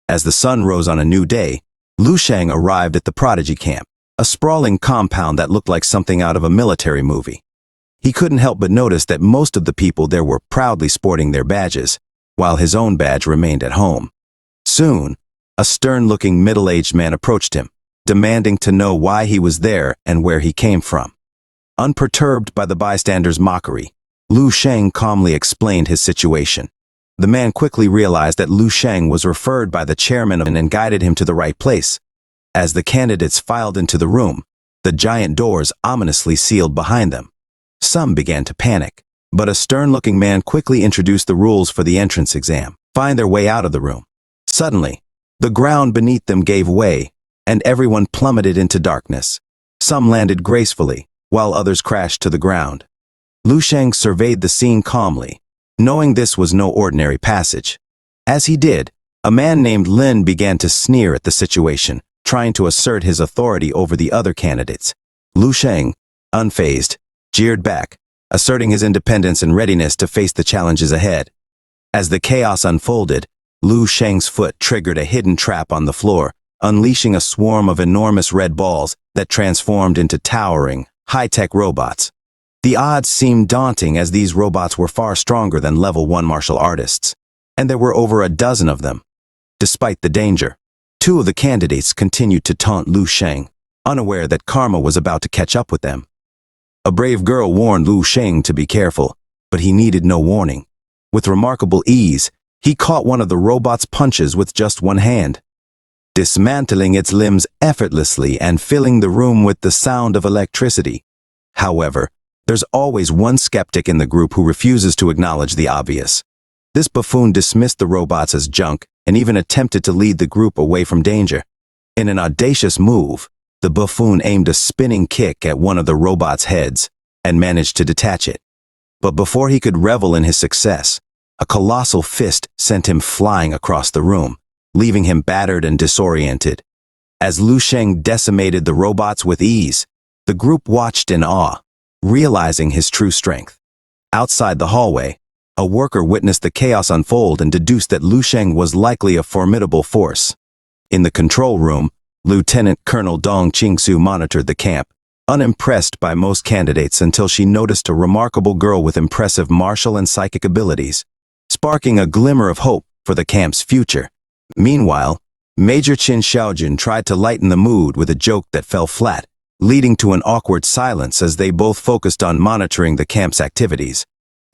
As the sun rose on a new day, Lu Sheng arrived at the prodigy camp, a sprawling compound that looked like something out of a military movie. He couldn't help but notice that most of the people there were proudly sporting their badges, while his own badge remained at home. Soon, a stern-looking middle-aged man approached him, demanding to know why he was there and where he came from. Unperturbed by the bystanders' mockery, Lu Sheng calmly explained his situation. The man quickly realized that Lu Sheng was referred by the chairman and guided him to the right place. As the candidates filed into the room, the giant doors ominously sealed behind them. Some began to panic, but a stern-looking man quickly introduced the rules for the entrance exam. Find their way out of the room. Suddenly, the ground beneath them gave way, and everyone plummeted into darkness. Some landed gracefully, while others crashed to the ground. Lu Sheng surveyed the scene calmly, knowing this was no ordinary passage. As he did, a man named Lin began to sneer at the situation, trying to assert his authority over the other candidates. Lu Sheng, unfazed, jeered back, asserting his independence and readiness to face the challenges ahead. As the chaos unfolded, Lu Sheng's foot triggered a hidden trap on the floor, unleashing a swarm of enormous red balls that transformed into towering, high-tech robots. The odds seemed daunting as these robots were far stronger than level 1 martial artists, and there were over a dozen of them. Despite the danger, 2 of the candidates continued to taunt Lu Sheng, unaware that karma was about to catch up with them. A brave girl warned Lu Sheng to be careful, but he needed no warning. With remarkable ease, he caught one of the robot's punches with just one hand, dismantling its limbs effortlessly and filling the room with the sound of electricity. However, there's always one skeptic in the group who refuses to acknowledge the obvious. This buffoon dismissed the robots as junk and even attempted to lead the group away from danger. In an audacious move, the buffoon aimed a spinning kick at one of the robots' heads and managed to detach it. But before he could revel in his success, a colossal fist sent him flying across the room, leaving him battered and disoriented. As Lu Sheng decimated the robots with ease, the group watched in awe, realizing his true strength. Outside the hallway, a worker witnessed the chaos unfold and deduced that Lu Sheng was likely a formidable force. In the control room, Lieutenant Colonel Dong Qingsu monitored the camp, unimpressed by most candidates until she noticed a remarkable girl with impressive martial and psychic abilities, sparking a glimmer of hope for the camp's future. Meanwhile, Major Qin Xiaojun tried to lighten the mood with a joke that fell flat, leading to an awkward silence as they both focused on monitoring the camp's activities.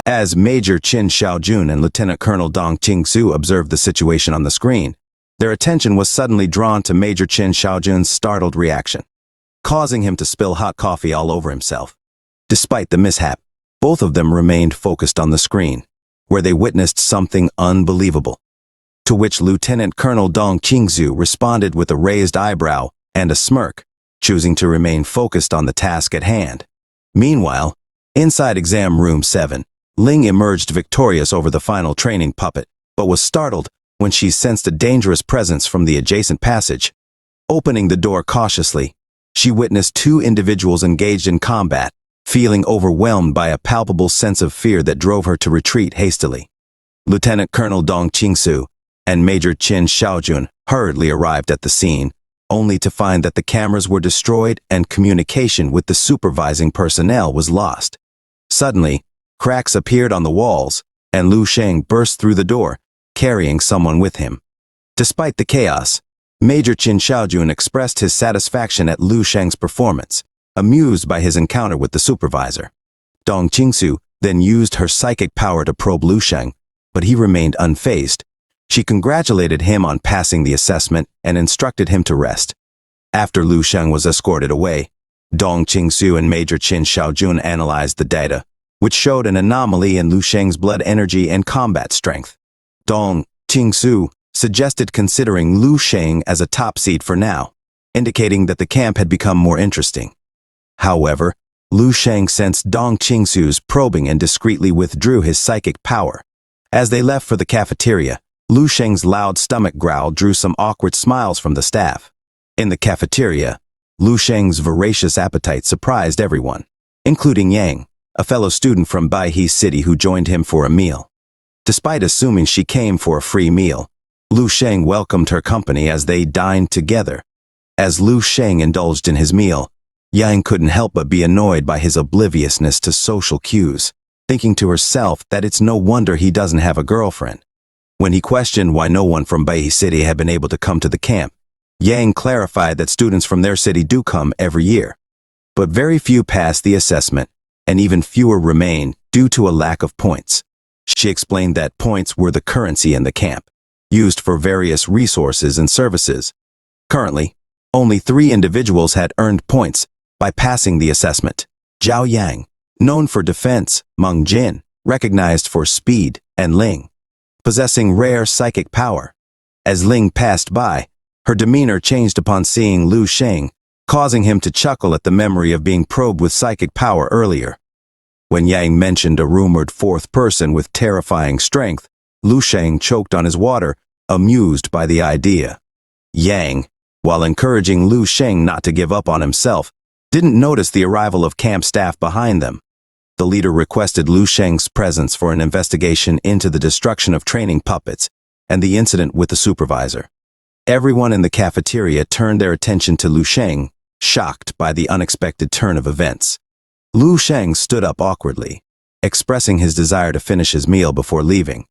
As Major Qin Xiaojun and Lieutenant Colonel Dong Qingsu observed the situation on the screen, their attention was suddenly drawn to Major Qin Xiaojun's startled reaction, causing him to spill hot coffee all over himself. Despite the mishap, both of them remained focused on the screen, where they witnessed something unbelievable. To which Lieutenant Colonel Dong Qingsu responded with a raised eyebrow and a smirk, choosing to remain focused on the task at hand. Meanwhile, inside exam room 7, Ling emerged victorious over the final training puppet, but was startled when she sensed a dangerous presence from the adjacent passage. Opening the door cautiously, she witnessed 2 individuals engaged in combat, feeling overwhelmed by a palpable sense of fear that drove her to retreat hastily. Lieutenant Colonel Dong Qingsu and Major Qin Xiaojun hurriedly arrived at the scene, only to find that the cameras were destroyed and communication with the supervising personnel was lost. Suddenly, cracks appeared on the walls, and Lu Sheng burst through the door, carrying someone with him. Despite the chaos, Major Qin Xiaojun expressed his satisfaction at Lu Sheng's performance, amused by his encounter with the supervisor. Dong Qingsu then used her psychic power to probe Lu Sheng, but he remained unfazed. She congratulated him on passing the assessment and instructed him to rest. After Lu Sheng was escorted away, Dong Qingsu and Major Qin Xiaojun analyzed the data, which showed an anomaly in Lu Sheng's blood energy and combat strength. Dong Qingsu suggested considering Lu Sheng as a top seed for now, indicating that the camp had become more interesting. However, Lu Sheng sensed Dong Qingsu's probing and discreetly withdrew his psychic power. As they left for the cafeteria, Lu Sheng's loud stomach growl drew some awkward smiles from the staff. In the cafeteria, Lu Sheng's voracious appetite surprised everyone, including Yang, a fellow student from Baihe City who joined him for a meal. Despite assuming she came for a free meal, Lu Sheng welcomed her company as they dined together. As Lu Sheng indulged in his meal, Yang couldn't help but be annoyed by his obliviousness to social cues, thinking to herself that it's no wonder he doesn't have a girlfriend. When he questioned why no one from Baihe City had been able to come to the camp, Yang clarified that students from their city do come every year. But very few passed the assessment, and even fewer remain due to a lack of points. She explained that points were the currency in the camp, used for various resources and services. Currently, only 3 individuals had earned points by passing the assessment. Zhao Yang, known for defense, Meng Jin, recognized for speed, and Ling, possessing rare psychic power. As Ling passed by, her demeanor changed upon seeing Lu Sheng, causing him to chuckle at the memory of being probed with psychic power earlier. When Yang mentioned a rumored 4th person with terrifying strength, Lu Sheng choked on his water, amused by the idea. Yang, while encouraging Lu Sheng not to give up on himself, didn't notice the arrival of camp staff behind them. The leader requested Lu Sheng's presence for an investigation into the destruction of training puppets and the incident with the supervisor. Everyone in the cafeteria turned their attention to Lu Sheng, shocked by the unexpected turn of events. Lu Sheng stood up awkwardly, expressing his desire to finish his meal before leaving.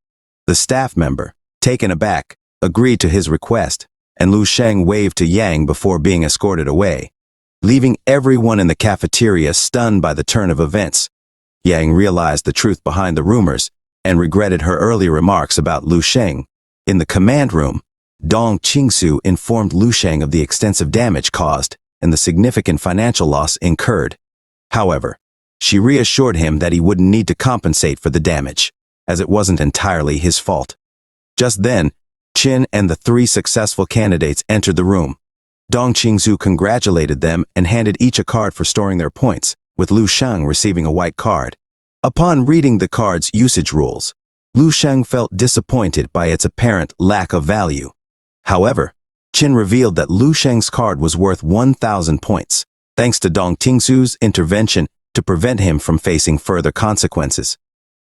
The staff member, taken aback, agreed to his request, and Lu Sheng waved to Yang before being escorted away, leaving everyone in the cafeteria stunned by the turn of events. Yang realized the truth behind the rumors and regretted her earlier remarks about Lu Sheng. In the command room, Dong Qingsu informed Lu Sheng of the extensive damage caused and the significant financial loss incurred. However, she reassured him that he wouldn't need to compensate for the damage, as it wasn't entirely his fault. Just then, Qin and the three successful candidates entered the room. Dong Qingsu congratulated them and handed each a card for storing their points, with Lu Sheng receiving a white card. Upon reading the card's usage rules, Lu Sheng felt disappointed by its apparent lack of value. However, Qin revealed that Lu Sheng's card was worth 1,000 points, thanks to Dong Qingsu's intervention to prevent him from facing further consequences.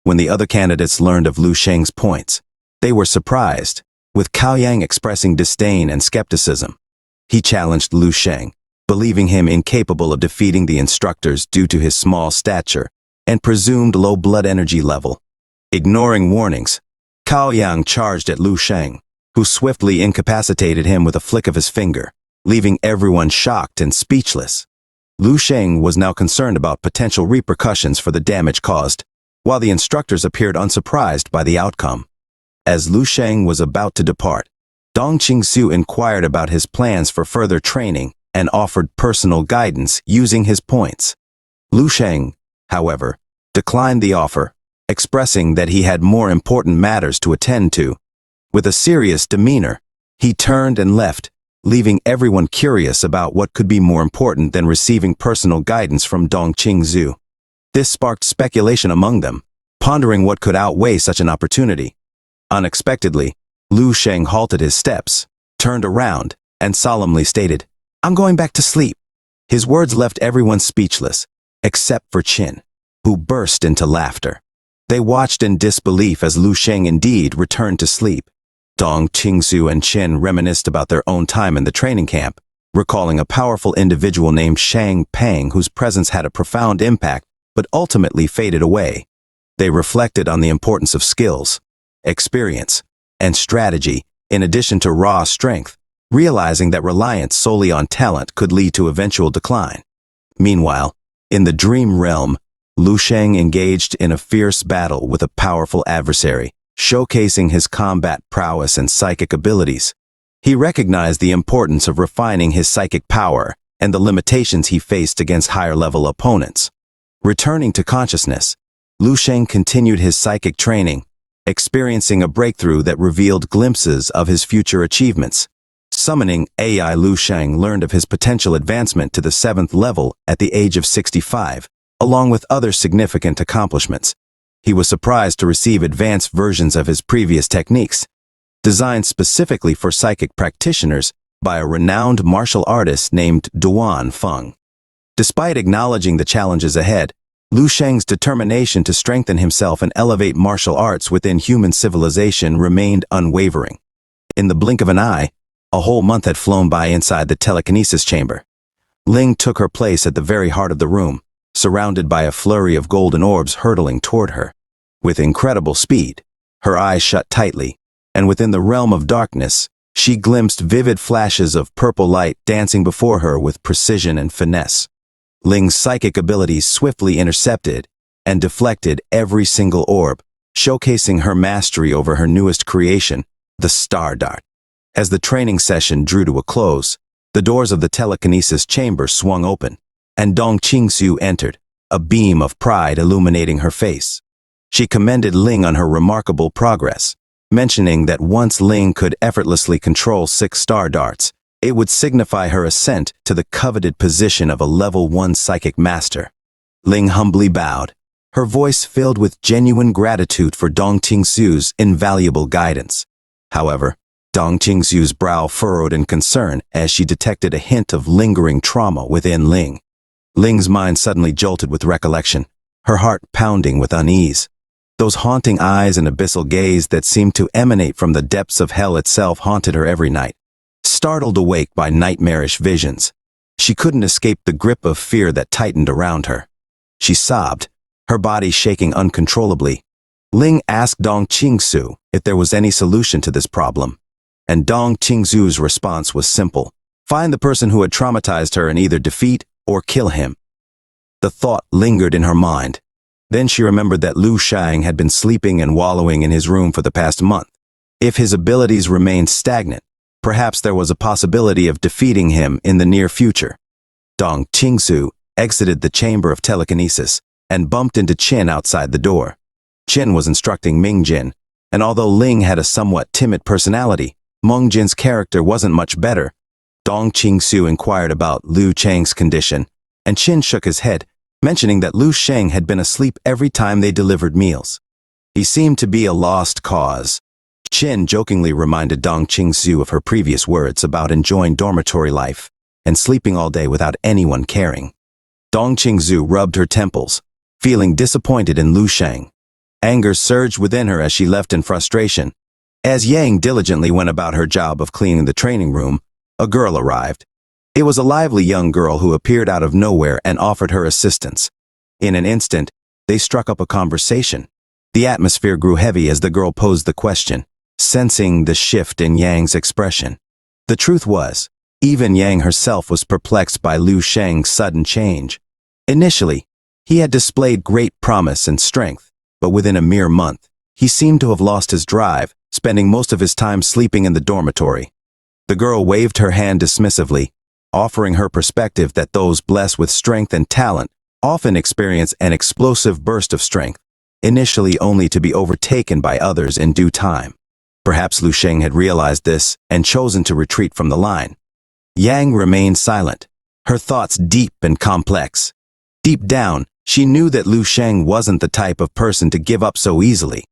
When the other candidates learned of Lu Sheng's points, they were surprised, with Cao Yang expressing disdain and skepticism. He challenged Lu Sheng, believing him incapable of defeating the instructors due to his small stature and presumed low blood energy level. Ignoring warnings, Cao Yang charged at Lu Sheng, who swiftly incapacitated him with a flick of his finger, leaving everyone shocked and speechless. Lu Sheng was now concerned about potential repercussions for the damage caused, while the instructors appeared unsurprised by the outcome. As Lu Sheng was about to depart, Dong Qingsu inquired about his plans for further training and offered personal guidance using his points. Lu Sheng, however, declined the offer, expressing that he had more important matters to attend to. With a serious demeanor, he turned and left, leaving everyone curious about what could be more important than receiving personal guidance from Dong Qingsu. This sparked speculation among them, pondering what could outweigh such an opportunity. Unexpectedly, Lu Sheng halted his steps, turned around, and solemnly stated, "I'm going back to sleep." His words left everyone speechless, except for Qin, who burst into laughter. They watched in disbelief as Lu Sheng indeed returned to sleep. Dong Qingsu and Qin reminisced about their own time in the training camp, recalling a powerful individual named Shang Pang whose presence had a profound impact but ultimately faded away. They reflected on the importance of skills, experience, and strategy, in addition to raw strength, realizing that reliance solely on talent could lead to eventual decline. Meanwhile, in the dream realm, Lu Sheng engaged in a fierce battle with a powerful adversary, showcasing his combat prowess and psychic abilities. He recognized the importance of refining his psychic power and the limitations he faced against higher-level opponents. Returning to consciousness, Lu Sheng continued his psychic training, experiencing a breakthrough that revealed glimpses of his future achievements. Summoning AI, Lu Sheng learned of his potential advancement to the 7th level at the age of 65, along with other significant accomplishments. He was surprised to receive advanced versions of his previous techniques, designed specifically for psychic practitioners by a renowned martial artist named Duan Feng. Despite acknowledging the challenges ahead, Lu Sheng's determination to strengthen himself and elevate martial arts within human civilization remained unwavering. In the blink of an eye, a whole month had flown by inside the telekinesis chamber. Ling took her place at the very heart of the room, surrounded by a flurry of golden orbs hurtling toward her. With incredible speed, her eyes shut tightly, and within the realm of darkness, she glimpsed vivid flashes of purple light dancing before her with precision and finesse. Ling's psychic abilities swiftly intercepted and deflected every single orb, showcasing her mastery over her newest creation, the Star Dart. As the training session drew to a close, the doors of the telekinesis chamber swung open, and Dong Qingsu entered, a beam of pride illuminating her face. She commended Ling on her remarkable progress, mentioning that once Ling could effortlessly control 6 star darts, it would signify her ascent to the coveted position of a level 1 psychic master. Ling humbly bowed, her voice filled with genuine gratitude for Dong Qingsu's invaluable guidance. However, Dong Qingsu's brow furrowed in concern as she detected a hint of lingering trauma within Ling. Ling's mind suddenly jolted with recollection, her heart pounding with unease. Those haunting eyes and abyssal gaze that seemed to emanate from the depths of hell itself haunted her every night. Startled awake by nightmarish visions, she couldn't escape the grip of fear that tightened around her. She sobbed, her body shaking uncontrollably. Ling asked Dong Qingsu if there was any solution to this problem, and Dong Qingsu's response was simple: find the person who had traumatized her and either defeat or kill him. The thought lingered in her mind. Then she remembered that Lu Shang had been sleeping and wallowing in his room for the past month. If his abilities remained stagnant, perhaps there was a possibility of defeating him in the near future. Dong Qingsu exited the chamber of telekinesis and bumped into Qin outside the door. Qin was instructing Mingjin, and although Ling had a somewhat timid personality, Mingjin's character wasn't much better. Dong Qingsu inquired about Lu Chang's condition, and Qin shook his head, mentioning that Lu Sheng had been asleep every time they delivered meals. He seemed to be a lost cause. Qin jokingly reminded Dong Qingsu of her previous words about enjoying dormitory life and sleeping all day without anyone caring. Dong Qingsu rubbed her temples, feeling disappointed in Lu Sheng. Anger surged within her as she left in frustration. As Yang diligently went about her job of cleaning the training room, a girl arrived. It was a lively young girl who appeared out of nowhere and offered her assistance. In an instant, they struck up a conversation. The atmosphere grew heavy as the girl posed the question, sensing the shift in Yang's expression. The truth was, even Yang herself was perplexed by Lu Sheng's sudden change. Initially, he had displayed great promise and strength, but within a mere month, he seemed to have lost his drive, spending most of his time sleeping in the dormitory. The girl waved her hand dismissively, offering her perspective that those blessed with strength and talent often experience an explosive burst of strength, initially only to be overtaken by others in due time. Perhaps Lu Sheng had realized this and chosen to retreat from the line. Yang remained silent, her thoughts deep and complex. Deep down, she knew that Lu Sheng wasn't the type of person to give up so easily.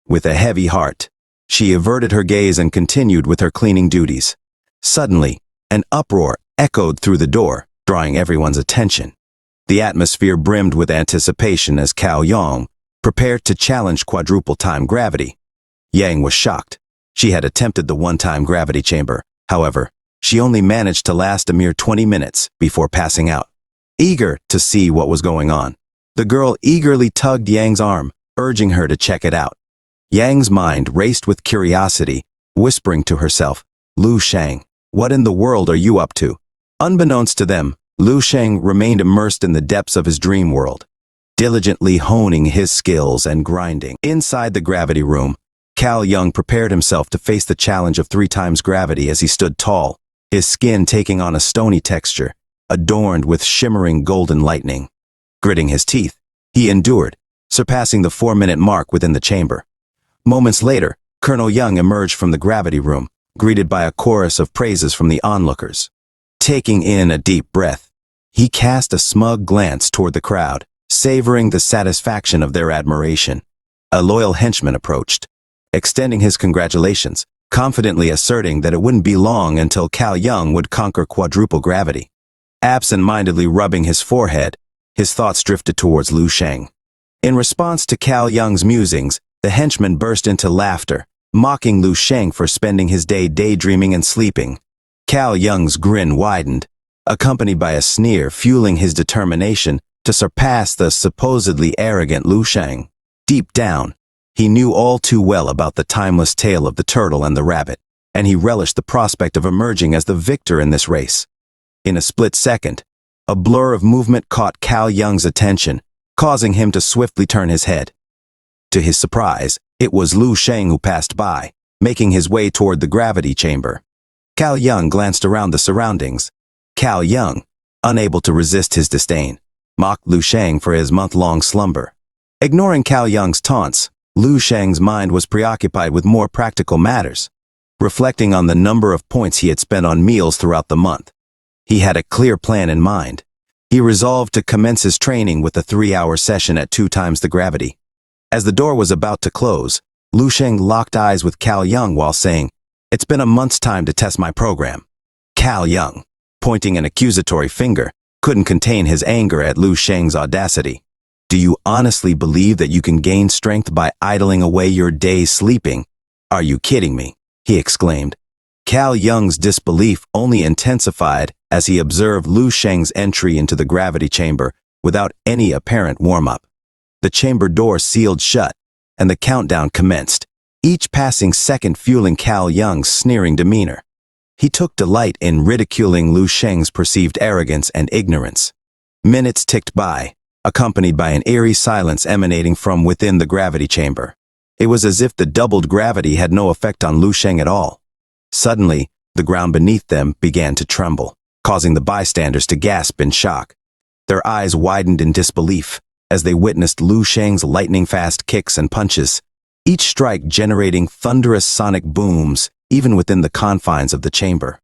With a heavy heart, she averted her gaze and continued with her cleaning duties. Suddenly, an uproar echoed through the door, drawing everyone's attention. The atmosphere brimmed with anticipation as Cao Yang prepared to challenge quadruple time gravity. Yang was shocked. She had attempted the one-time gravity chamber. However, she only managed to last a mere 20 minutes before passing out. Eager to see what was going on, the girl eagerly tugged Yang's arm, urging her to check it out. Yang's mind raced with curiosity, whispering to herself, Lu Sheng, what in the world are you up to? Unbeknownst to them, Lu Sheng remained immersed in the depths of his dream world, diligently honing his skills and grinding. Inside the gravity room, Cao Yang prepared himself to face the challenge of 3 times gravity as he stood tall, his skin taking on a stony texture, adorned with shimmering golden lightning. Gritting his teeth, he endured, surpassing the 4-minute mark within the chamber. Moments later, Colonel Young emerged from the gravity room, greeted by a chorus of praises from the onlookers. Taking in a deep breath, he cast a smug glance toward the crowd, savoring the satisfaction of their admiration. A loyal henchman approached, extending his congratulations, confidently asserting that it wouldn't be long until Cao Yang would conquer quadruple gravity. Absent-mindedly rubbing his forehead, his thoughts drifted towards Lu Sheng. In response to Cao Yang's musings, the henchman burst into laughter, mocking Lu Sheng for spending his day daydreaming and sleeping. Cao Yang's grin widened, accompanied by a sneer fueling his determination to surpass the supposedly arrogant Lu Sheng. Deep down, he knew all too well about the timeless tale of the turtle and the rabbit, and he relished the prospect of emerging as the victor in this race. In a split second, a blur of movement caught Cao Yang's attention, causing him to swiftly turn his head. To his surprise, it was Lu Sheng who passed by, making his way toward the gravity chamber. Cao Yang glanced around the surroundings. Cao Yang, unable to resist his disdain, mocked Lu Sheng for his month-long slumber. Ignoring Cao Yang's taunts, Lu Sheng's mind was preoccupied with more practical matters. Reflecting on the number of points he had spent on meals throughout the month, he had a clear plan in mind. He resolved to commence his training with a 3-hour session at 2 times the gravity. As the door was about to close, Lu Sheng locked eyes with Cao Yang while saying, "It's been a month's time to test my program." Cao Yang, pointing an accusatory finger, couldn't contain his anger at Lu Sheng's audacity. "Do you honestly believe that you can gain strength by idling away your days sleeping? Are you kidding me?" he exclaimed. Cao Yang's disbelief only intensified as he observed Lu Sheng's entry into the gravity chamber without any apparent warm-up. The chamber door sealed shut, and the countdown commenced, each passing second fueling Cal Young's sneering demeanor. He took delight in ridiculing Lu Sheng's perceived arrogance and ignorance. Minutes ticked by, accompanied by an eerie silence emanating from within the gravity chamber. It was as if the doubled gravity had no effect on Lu Sheng at all. Suddenly, the ground beneath them began to tremble, causing the bystanders to gasp in shock. Their eyes widened in disbelief as they witnessed Lu Sheng's lightning-fast kicks and punches, each strike generating thunderous sonic booms even within the confines of the chamber.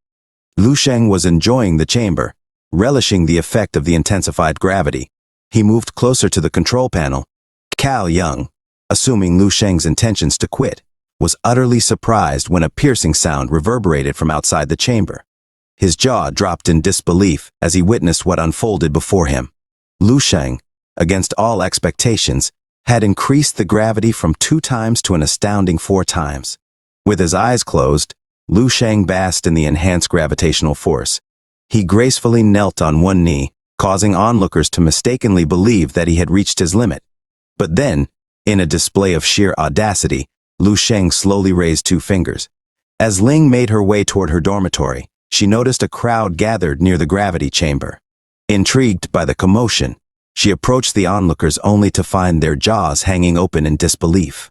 Lu Sheng was enjoying the chamber, relishing the effect of the intensified gravity. He moved closer to the control panel. Cal Young, assuming Lu Sheng's intentions to quit, was utterly surprised when a piercing sound reverberated from outside the chamber. His jaw dropped in disbelief as he witnessed what unfolded before him. Lu Sheng, against all expectations, had increased the gravity from 2 times to an astounding 4 times. With his eyes closed, Lu Sheng basked in the enhanced gravitational force. He gracefully knelt on one knee, causing onlookers to mistakenly believe that he had reached his limit. But then, in a display of sheer audacity, Lu Sheng slowly raised 2 fingers. As Ling made her way toward her dormitory, she noticed a crowd gathered near the gravity chamber. Intrigued by the commotion, she approached the onlookers only to find their jaws hanging open in disbelief.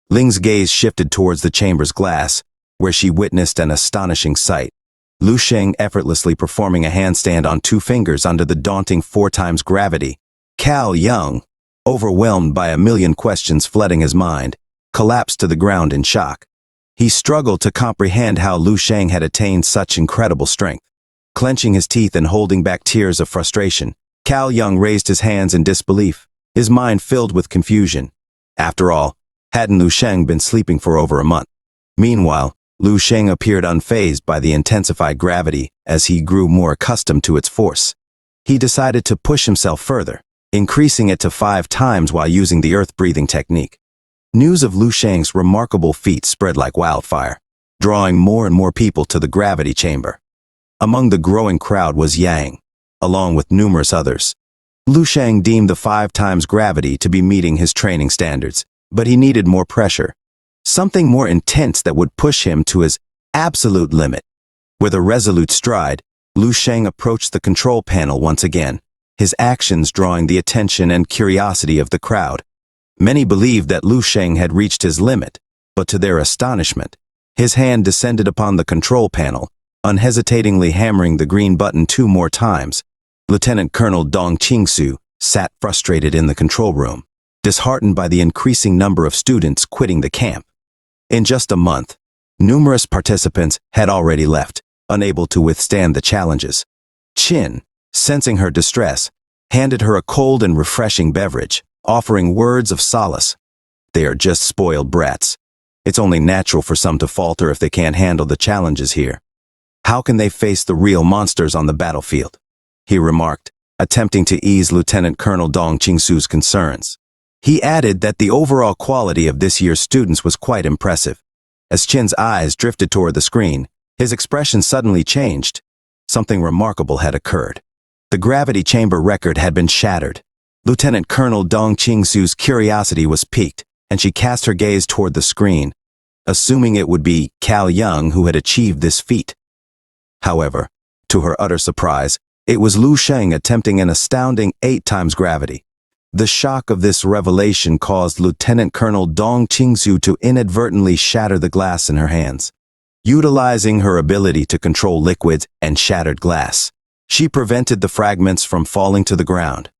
Ling's gaze shifted towards the chamber's glass, where she witnessed an astonishing sight. Lu Sheng effortlessly performing a handstand on 2 fingers under the daunting 4 times gravity. Cal Young, overwhelmed by a million questions flooding his mind, collapsed to the ground in shock. He struggled to comprehend how Lu Sheng had attained such incredible strength. Clenching his teeth and holding back tears of frustration, Cal Young raised his hands in disbelief, his mind filled with confusion. After all, hadn't Lu Sheng been sleeping for over a month? Meanwhile, Lu Sheng appeared unfazed by the intensified gravity as he grew more accustomed to its force. He decided to push himself further, increasing it to 5 times while using the earth-breathing technique. News of Lu Sheng's remarkable feat spread like wildfire, drawing more and more people to the gravity chamber. Among the growing crowd was Yang, along with numerous others. Lu Sheng deemed the 5 times gravity to be meeting his training standards, but he needed more pressure, something more intense that would push him to his absolute limit. With a resolute stride, Lu Sheng approached the control panel once again, his actions drawing the attention and curiosity of the crowd. Many believed that Lu Sheng had reached his limit, but to their astonishment, his hand descended upon the control panel, unhesitatingly hammering the green button 2 more times. Lieutenant Colonel Dong Qingsu sat frustrated in the control room, disheartened by the increasing number of students quitting the camp. In just a month, numerous participants had already left, unable to withstand the challenges. Qin, sensing her distress, handed her a cold and refreshing beverage, offering words of solace. They are just spoiled brats. It's only natural for some to falter if they can't handle the challenges here. How can they face the real monsters on the battlefield? He remarked, attempting to ease Lieutenant Colonel Dong Qingsu's concerns. He added that the overall quality of this year's students was quite impressive. As Qin's eyes drifted toward the screen, his expression suddenly changed. Something remarkable had occurred. The gravity chamber record had been shattered. Lieutenant Colonel Dong Qingsu's curiosity was piqued, and she cast her gaze toward the screen, assuming it would be Cal Young who had achieved this feat. However, to her utter surprise, it was Lu Sheng attempting an astounding 8 times gravity. The shock of this revelation caused Lieutenant Colonel Dong Qingsu to inadvertently shatter the glass in her hands. Utilizing her ability to control liquids and shattered glass, she prevented the fragments from falling to the ground.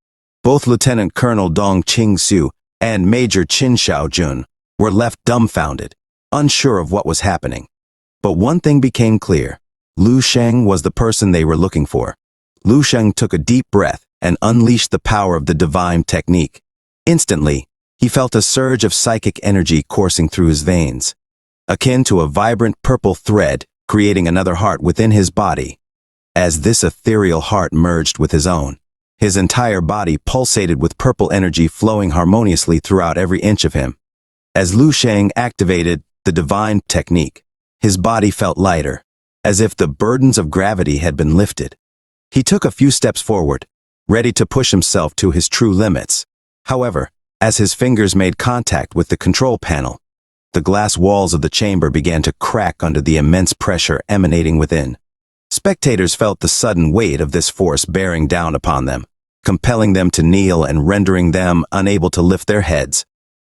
Both Lieutenant Colonel Dong Qingsu and Major Qin Xiaojun were left dumbfounded, unsure of what was happening. But one thing became clear. Lu Sheng was the person they were looking for. Lu Sheng took a deep breath and unleashed the power of the divine technique. Instantly, he felt a surge of psychic energy coursing through his veins, akin to a vibrant purple thread creating another heart within his body. As this ethereal heart merged with his own, his entire body pulsated with purple energy flowing harmoniously throughout every inch of him. As Lu Sheng activated the divine technique, his body felt lighter, as if the burdens of gravity had been lifted. He took a few steps forward, ready to push himself to his true limits. However, as his fingers made contact with the control panel, the glass walls of the chamber began to crack under the immense pressure emanating within. Spectators felt the sudden weight of this force bearing down upon them, compelling them to kneel and rendering them unable to lift their heads.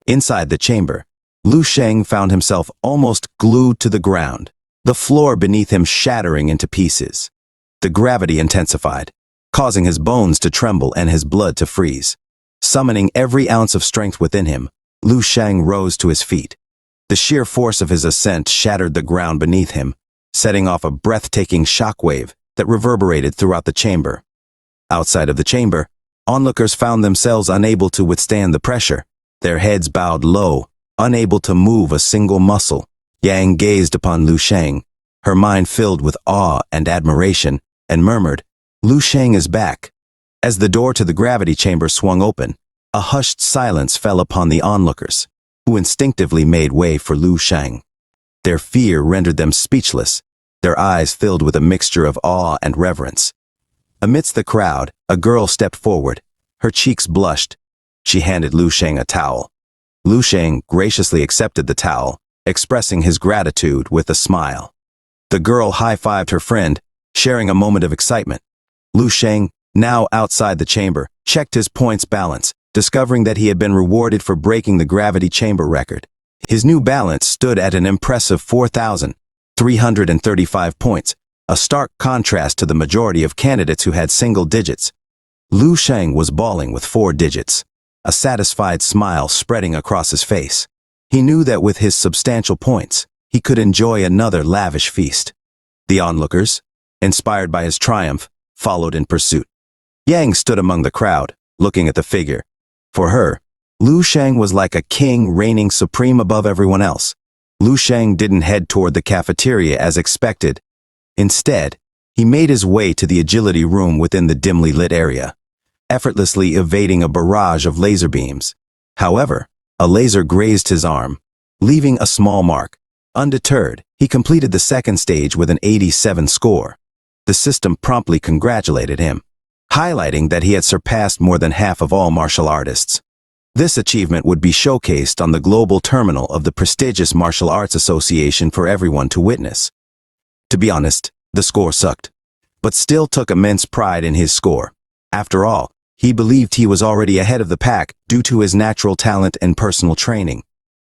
Inside the chamber, Lu Sheng found himself almost glued to the ground, the floor beneath him shattering into pieces. The gravity intensified, causing his bones to tremble and his blood to freeze. Summoning every ounce of strength within him, Lu Sheng rose to his feet. The sheer force of his ascent shattered the ground beneath him, setting off a breathtaking shockwave that reverberated throughout the chamber. Outside of the chamber, onlookers found themselves unable to withstand the pressure, their heads bowed low, unable to move a single muscle. Yang gazed upon Lu Sheng, her mind filled with awe and admiration, and murmured, "Lu Sheng is back." As the door to the gravity chamber swung open, a hushed silence fell upon the onlookers, who instinctively made way for Lu Sheng. Their fear rendered them speechless, their eyes filled with a mixture of awe and reverence. Amidst the crowd, a girl stepped forward. Her cheeks blushed. She handed Lu Sheng a towel. Lu Sheng graciously accepted the towel, expressing his gratitude with a smile. The girl high-fived her friend, sharing a moment of excitement. Lu Sheng, now outside the chamber, checked his points balance, discovering that he had been rewarded for breaking the gravity chamber record. His new balance stood at an impressive 4,335 points, a stark contrast to the majority of candidates who had single digits. Lu Sheng was bawling with 4 digits, a satisfied smile spreading across his face. He knew that with his substantial points, he could enjoy another lavish feast. The onlookers, inspired by his triumph, followed in pursuit. Yang stood among the crowd, looking at the figure. For her, Lu Sheng was like a king reigning supreme above everyone else. Lu Sheng didn't head toward the cafeteria as expected. Instead, he made his way to the agility room within the dimly lit area, effortlessly evading a barrage of laser beams. However, a laser grazed his arm, leaving a small mark. Undeterred, he completed the second stage with an 87 score. The system promptly congratulated him, highlighting that he had surpassed more than half of all martial artists. This achievement would be showcased on the global terminal of the prestigious Martial Arts Association for everyone to witness. To be honest, the score sucked, but still took immense pride in his score. After all, he believed he was already ahead of the pack due to his natural talent and personal training.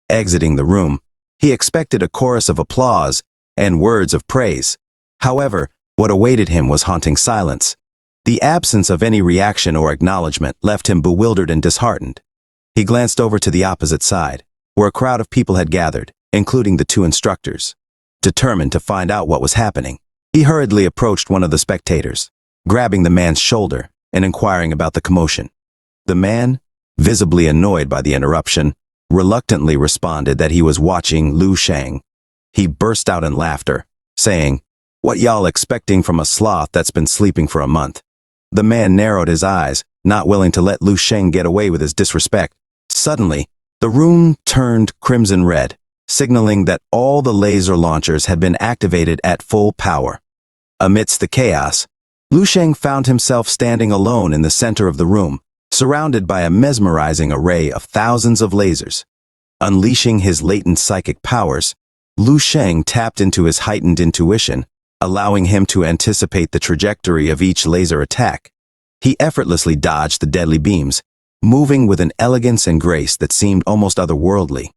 Exiting the room, he expected a chorus of applause and words of praise. However, what awaited him was haunting silence. The absence of any reaction or acknowledgement left him bewildered and disheartened. He glanced over to the opposite side, where a crowd of people had gathered, including the 2 instructors. Determined to find out what was happening, he hurriedly approached one of the spectators, grabbing the man's shoulder and inquiring about the commotion. The man, visibly annoyed by the interruption, reluctantly responded that he was watching Lu Sheng. He burst out in laughter, saying, "What y'all expecting from a sloth that's been sleeping for a month?" The man narrowed his eyes, not willing to let Lu Sheng get away with his disrespect. Suddenly, the room turned crimson red, signaling that all the laser launchers had been activated at full power. Amidst the chaos, Lu Sheng found himself standing alone in the center of the room, surrounded by a mesmerizing array of thousands of lasers. Unleashing his latent psychic powers, Lu Sheng tapped into his heightened intuition, allowing him to anticipate the trajectory of each laser attack. He effortlessly dodged the deadly beams, moving with an elegance and grace that seemed almost otherworldly.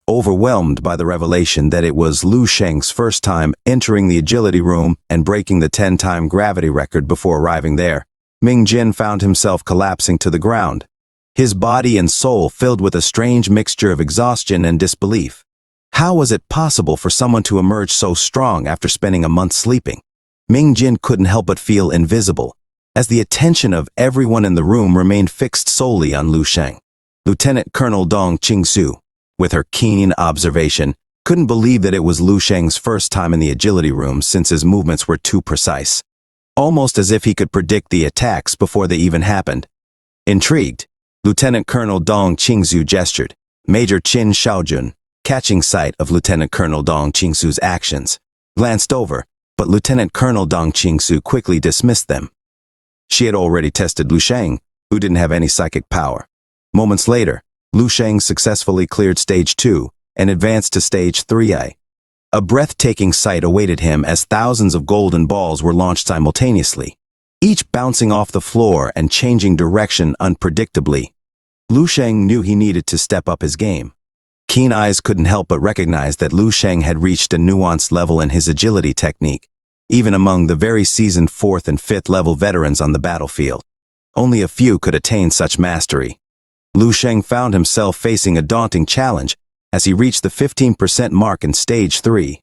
Overwhelmed by the revelation that it was Lu Sheng's first time entering the agility room and breaking the 10-time gravity record before arriving there, Ming Jin found himself collapsing to the ground, his body and soul filled with a strange mixture of exhaustion and disbelief. How was it possible for someone to emerge so strong after spending a month sleeping? Ming Jin couldn't help but feel invisible, as the attention of everyone in the room remained fixed solely on Lu Sheng. Lieutenant Colonel Dong Qingsu, with her keen observation, couldn't believe that it was Lu Sheng's first time in the agility room since his movements were too precise, almost as if he could predict the attacks before they even happened. Intrigued, Lieutenant Colonel Dong Qingsu gestured. Major Qin Shaojun, catching sight of Lieutenant Colonel Dong Qingsu's actions, glanced over, but Lieutenant Colonel Dong Qingsu quickly dismissed them. She had already tested Lu Sheng, who didn't have any psychic power. Moments later, Lu Sheng successfully cleared stage 2 and advanced to stage 3A. A breathtaking sight awaited him as thousands of golden balls were launched simultaneously, each bouncing off the floor and changing direction unpredictably. Lu Sheng knew he needed to step up his game. Keen eyes couldn't help but recognize that Lu Sheng had reached a nuanced level in his agility technique, even among the very seasoned 4th and 5th level veterans on the battlefield. Only a few could attain such mastery. Lu Sheng found himself facing a daunting challenge as he reached the 15% mark in stage 3.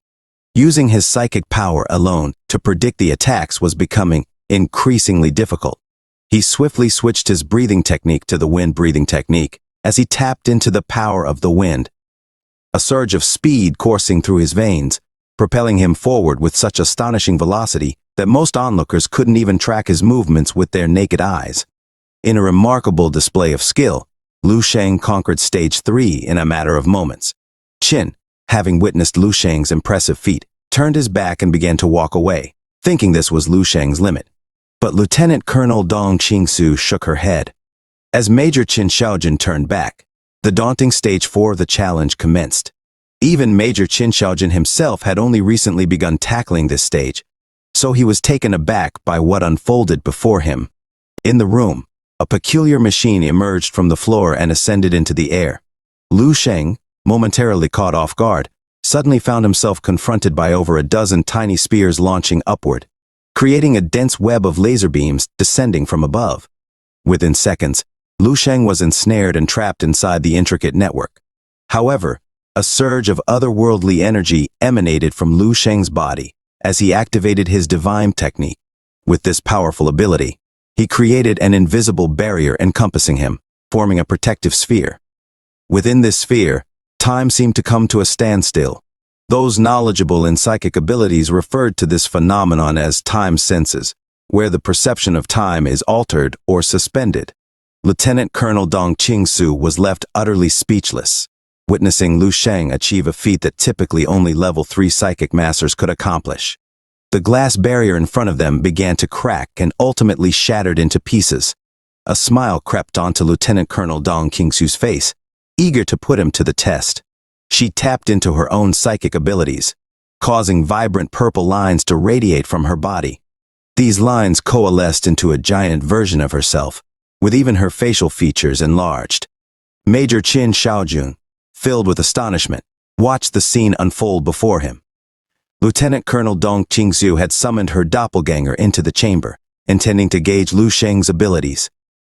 Using his psychic power alone to predict the attacks was becoming increasingly difficult. He swiftly switched his breathing technique to the wind breathing technique as he tapped into the power of the wind. A surge of speed coursing through his veins, propelling him forward with such astonishing velocity that most onlookers couldn't even track his movements with their naked eyes. In a remarkable display of skill, Lu Sheng conquered stage 3 in a matter of moments. Qin, having witnessed Lu Sheng's impressive feat, turned his back and began to walk away, thinking this was Lu Sheng's limit. But Lieutenant Colonel Dong Qingsu shook her head. As Major Qin Shaojun turned back, the daunting stage 4 of the challenge commenced. Even Major Qin Shaojun himself had only recently begun tackling this stage, so he was taken aback by what unfolded before him. In the room, a peculiar machine emerged from the floor and ascended into the air. Lu Sheng, momentarily caught off guard, suddenly found himself confronted by over a dozen tiny spears launching upward, creating a dense web of laser beams descending from above. Within seconds, Lu Sheng was ensnared and trapped inside the intricate network. However, a surge of otherworldly energy emanated from Lu Sheng's body as he activated his divine technique. With this powerful ability, he created an invisible barrier encompassing him, forming a protective sphere. Within this sphere, time seemed to come to a standstill. Those knowledgeable in psychic abilities referred to this phenomenon as time senses, where the perception of time is altered or suspended. Lieutenant Colonel Dong Qingsu was left utterly speechless, witnessing Lu Sheng achieve a feat that typically only level 3 psychic masters could accomplish. The glass barrier in front of them began to crack and ultimately shattered into pieces. A smile crept onto Lieutenant Colonel Dong Qingsu's face, eager to put him to the test. She tapped into her own psychic abilities, causing vibrant purple lines to radiate from her body. These lines coalesced into a giant version of herself, with even her facial features enlarged. Major Qin Shaojun, filled with astonishment, watched the scene unfold before him. Lieutenant Colonel Dong Qingsu had summoned her doppelganger into the chamber, intending to gauge Lu Sheng's abilities.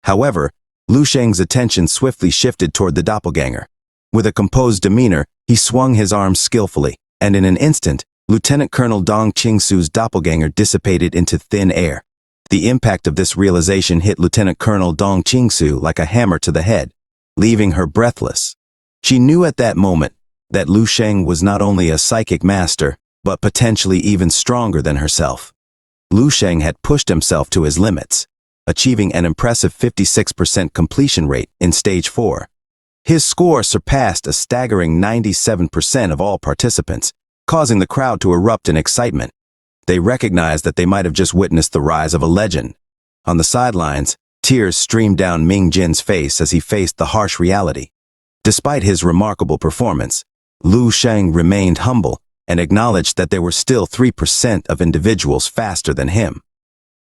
However, Lu Sheng's attention swiftly shifted toward the doppelganger. With a composed demeanor, he swung his arms skillfully, and in an instant, Lieutenant Colonel Dong Qingsu's doppelganger dissipated into thin air. The impact of this realization hit Lieutenant Colonel Dong Qingsu like a hammer to the head, leaving her breathless. She knew at that moment that Lu Sheng was not only a psychic master, but potentially even stronger than herself. Lu Sheng had pushed himself to his limits, achieving an impressive 56% completion rate in stage 4. His score surpassed a staggering 97% of all participants, causing the crowd to erupt in excitement. They recognized that they might have just witnessed the rise of a legend. On the sidelines, tears streamed down Ming Jin's face as he faced the harsh reality. Despite his remarkable performance, Lu Sheng remained humble and acknowledged that there were still 3% of individuals faster than him.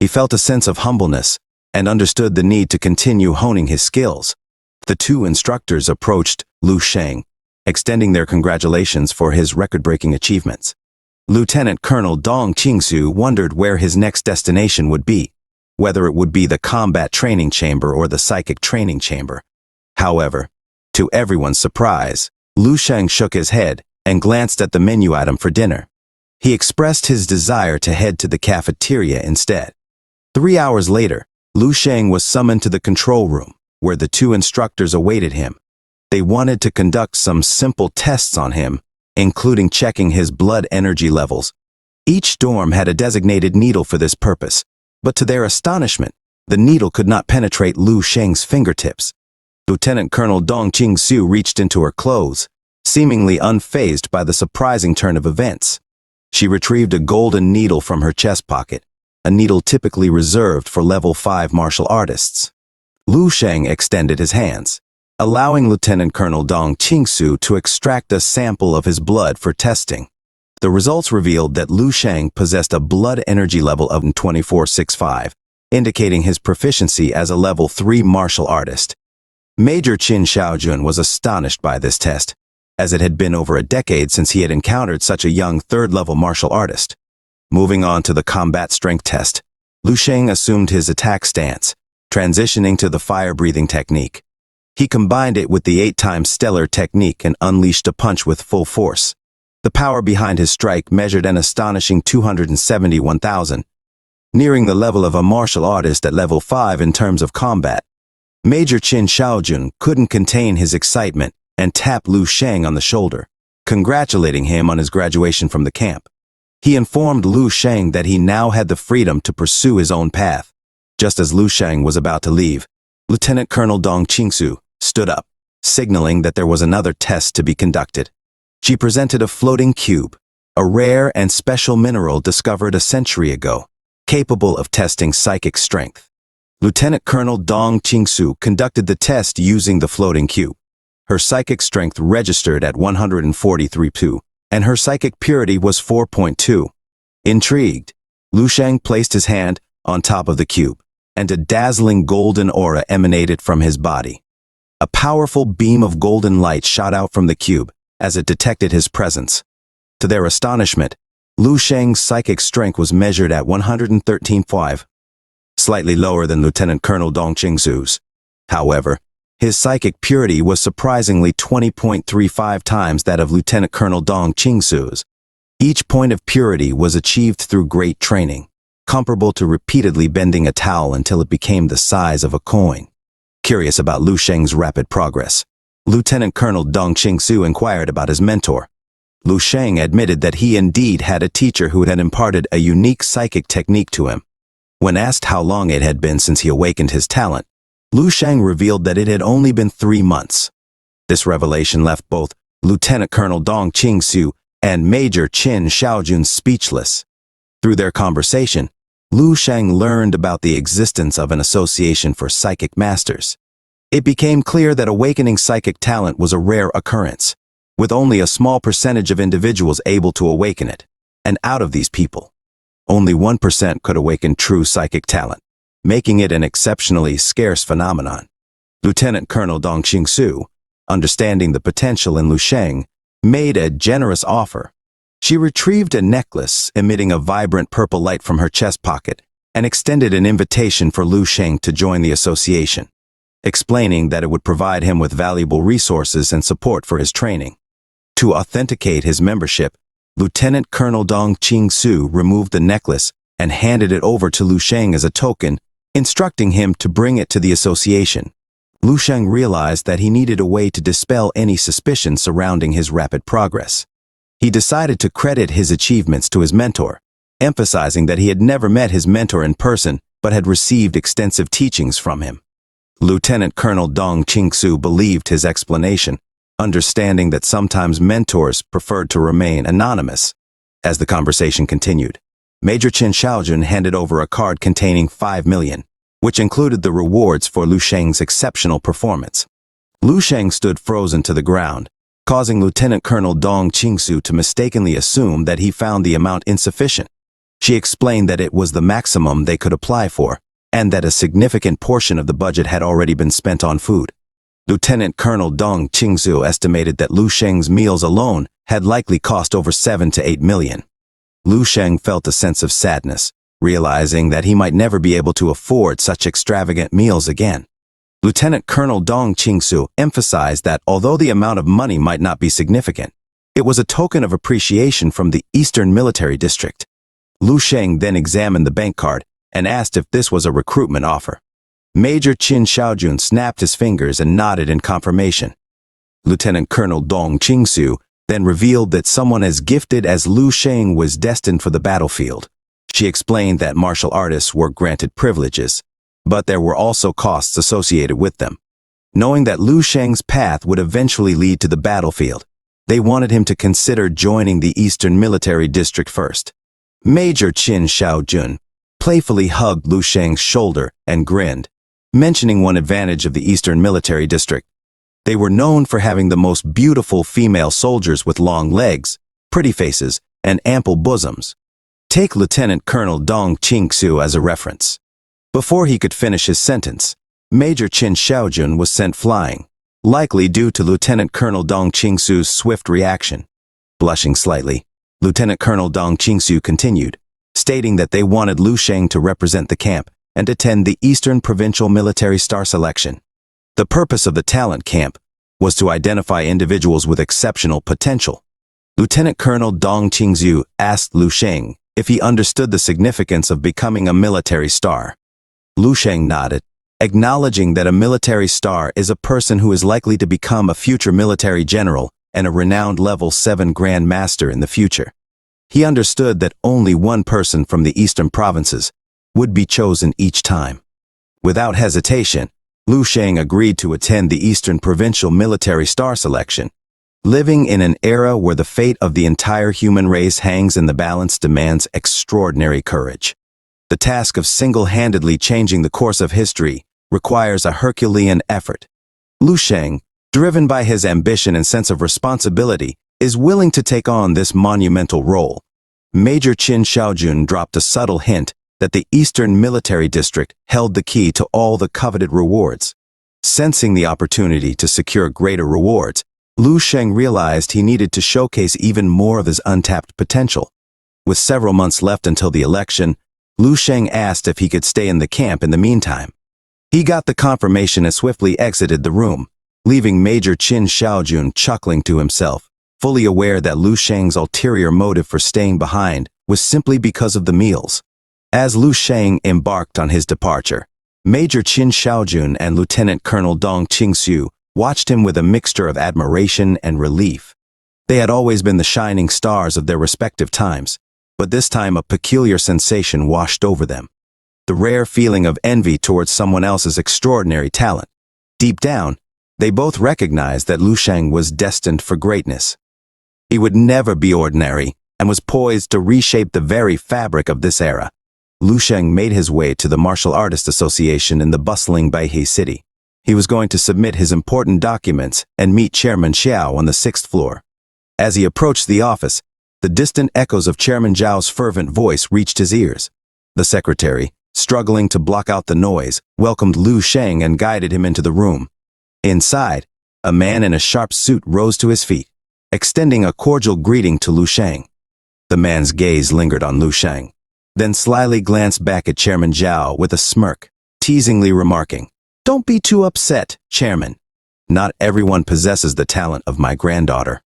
He felt a sense of humbleness and understood the need to continue honing his skills. The two instructors approached Lu Sheng, extending their congratulations for his record-breaking achievements. Lieutenant Colonel Dong Qingsu wondered where his next destination would be, whether it would be the combat training chamber or the psychic training chamber. However, to everyone's surprise, Lu Sheng shook his head and glanced at the menu item for dinner. He expressed his desire to head to the cafeteria instead. 3 hours later, Lu Sheng was summoned to the control room, where the two instructors awaited him. They wanted to conduct some simple tests on him, including checking his blood energy levels. Each dorm had a designated needle for this purpose, but to their astonishment, the needle could not penetrate Lu Sheng's fingertips. Lieutenant Colonel Dong Qingsu reached into her clothes, seemingly unfazed by the surprising turn of events. She retrieved a golden needle from her chest pocket, a needle typically reserved for level 5 martial artists. Lu Sheng extended his hands, allowing Lieutenant Colonel Dong Qingsu to extract a sample of his blood for testing. The results revealed that Lu Sheng possessed a blood energy level of 2465, indicating his proficiency as a level 3 martial artist. Major Qin Xiaojun was astonished by this test, as it had been over a decade since he had encountered such a young third-level martial artist. Moving on to the combat strength test, Lu Sheng assumed his attack stance, transitioning to the fire-breathing technique. He combined it with the 8-times stellar technique and unleashed a punch with full force. The power behind his strike measured an astonishing 271,000, nearing the level of a martial artist at level 5 in terms of combat. Major Qin Xiaojun couldn't contain his excitement and tapped Lu Sheng on the shoulder, congratulating him on his graduation from the camp. He informed Lu Sheng that he now had the freedom to pursue his own path. Just as Lu Sheng was about to leave, Lieutenant Colonel Dong Qingsu stood up, signaling that there was another test to be conducted. She presented a floating cube, a rare and special mineral discovered a century ago, capable of testing psychic strength. Lieutenant Colonel Dong Qingsu conducted the test using the floating cube. Her psychic strength registered at 143.2, and her psychic purity was 4.2. Intrigued, Lu Sheng placed his hand on top of the cube, and a dazzling golden aura emanated from his body. A powerful beam of golden light shot out from the cube as it detected his presence. To their astonishment, Lu Sheng's psychic strength was measured at 113.5, slightly lower than Lieutenant Colonel Dong Qingsu's. However, his psychic purity was surprisingly 20.35 times that of Lieutenant Colonel Dong Qingsu's. Each point of purity was achieved through great training, comparable to repeatedly bending a towel until it became the size of a coin. Curious about Lu Sheng's rapid progress, Lieutenant Colonel Dong Qingsu inquired about his mentor. Lu Sheng admitted that he indeed had a teacher who had imparted a unique psychic technique to him. When asked how long it had been since he awakened his talent, Lu Sheng revealed that it had only been 3 months. This revelation left both Lieutenant Colonel Dong Qingsu and Major Qin Xiaojun speechless. Through their conversation, Lu Sheng learned about the existence of an association for psychic masters. It became clear that awakening psychic talent was a rare occurrence, with only a small percentage of individuals able to awaken it, and out of these people, only 1% could awaken true psychic talent, making it an exceptionally scarce phenomenon. Lieutenant Colonel Dong Qingsu, understanding the potential in Lu Sheng, made a generous offer. She retrieved a necklace emitting a vibrant purple light from her chest pocket and extended an invitation for Lu Sheng to join the association, explaining that it would provide him with valuable resources and support for his training. To authenticate his membership, Lieutenant Colonel Dong Qingsu removed the necklace and handed it over to Lu Sheng as a token, instructing him to bring it to the association. Lu Sheng realized that he needed a way to dispel any suspicion surrounding his rapid progress. He decided to credit his achievements to his mentor, emphasizing that he had never met his mentor in person but had received extensive teachings from him. Lieutenant Colonel Dong Qingsu believed his explanation, understanding that sometimes mentors preferred to remain anonymous. As the conversation continued, Major Qin Xiaojun handed over a card containing 5 million, which included the rewards for Lu Sheng's exceptional performance. Lu Sheng stood frozen to the ground, causing Lieutenant Colonel Dong Qingsu to mistakenly assume that he found the amount insufficient. She explained that it was the maximum they could apply for, and that a significant portion of the budget had already been spent on food. Lieutenant Colonel Dong Qingsu estimated that Lu Sheng's meals alone had likely cost over 7 to 8 million. Lu Sheng felt a sense of sadness, realizing that he might never be able to afford such extravagant meals again. Lieutenant Colonel Dong Qingsu emphasized that although the amount of money might not be significant, it was a token of appreciation from the Eastern Military District. Lu Sheng then examined the bank card and asked if this was a recruitment offer. Major Qin Xiaojun snapped his fingers and nodded in confirmation. Lieutenant Colonel Dong Qingsu then revealed that someone as gifted as Lu Sheng was destined for the battlefield. She explained that martial artists were granted privileges, but there were also costs associated with them. Knowing that Lu Sheng's path would eventually lead to the battlefield, they wanted him to consider joining the Eastern Military District first. Major Qin Xiaojun playfully hugged Lu Sheng's shoulder and grinned, mentioning one advantage of the Eastern Military District. They were known for having the most beautiful female soldiers with long legs, pretty faces, and ample bosoms. Take Lieutenant Colonel Dong Qingsu as a reference. Before he could finish his sentence, Major Qin Xiaojun was sent flying, likely due to Lieutenant Colonel Dong Qingsu's swift reaction. Blushing slightly, Lieutenant Colonel Dong Qingsu continued, stating that they wanted Lu Sheng to represent the camp and attend the Eastern Provincial Military Star Selection. The purpose of the talent camp was to identify individuals with exceptional potential. Lieutenant Colonel Dong Qingsu asked Lu Sheng if he understood the significance of becoming a military star. Lu Sheng nodded, acknowledging that a military star is a person who is likely to become a future military general and a renowned level 7 Grand Master in the future. He understood that only one person from the eastern provinces would be chosen each time. Without hesitation, Lu Sheng agreed to attend the Eastern Provincial Military Star Selection. Living in an era where the fate of the entire human race hangs in the balance demands extraordinary courage. The task of single-handedly changing the course of history requires a Herculean effort. Lu Sheng, driven by his ambition and sense of responsibility, is willing to take on this monumental role. Major Qin Xiaojun dropped a subtle hint that the Eastern Military District held the key to all the coveted rewards. Sensing the opportunity to secure greater rewards, Lu Sheng realized he needed to showcase even more of his untapped potential. With several months left until the election, Lu Sheng asked if he could stay in the camp in the meantime. He got the confirmation and swiftly exited the room, leaving Major Qin Xiaojun chuckling to himself, fully aware that Lu Sheng's ulterior motive for staying behind was simply because of the meals. As Lu Sheng embarked on his departure, Major Qin Xiaojun and Lieutenant Colonel Dong Qingsu watched him with a mixture of admiration and relief. They had always been the shining stars of their respective times, but this time a peculiar sensation washed over them. The rare feeling of envy towards someone else's extraordinary talent. Deep down, they both recognized that Lu Sheng was destined for greatness. He would never be ordinary and was poised to reshape the very fabric of this era. Lu Sheng made his way to the Martial Artists Association in the bustling Baihe city. He was going to submit his important documents and meet Chairman Xiao on the 6th floor. As he approached the office, the distant echoes of Chairman Zhao's fervent voice reached his ears. The secretary, struggling to block out the noise, welcomed Lu Sheng and guided him into the room. Inside, a man in a sharp suit rose to his feet, extending a cordial greeting to Lu Sheng. The man's gaze lingered on Lu Sheng, then slyly glanced back at Chairman Zhao with a smirk, teasingly remarking, "Don't be too upset, Chairman. Not everyone possesses the talent of my granddaughter."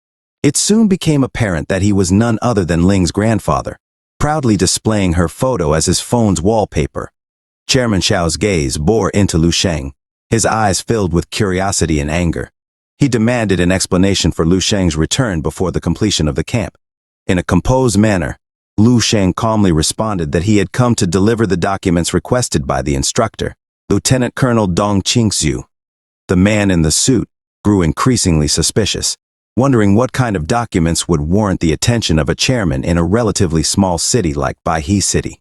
It soon became apparent that he was none other than Ling's grandfather, proudly displaying her photo as his phone's wallpaper. Chairman Xiao's gaze bore into Lu Sheng, his eyes filled with curiosity and anger. He demanded an explanation for Lu Sheng's return before the completion of the camp. In a composed manner, Lu Sheng calmly responded that he had come to deliver the documents requested by the instructor, Lieutenant Colonel Dong Qingsu. The man in the suit grew increasingly suspicious, wondering what kind of documents would warrant the attention of a chairman in a relatively small city like Baihe City.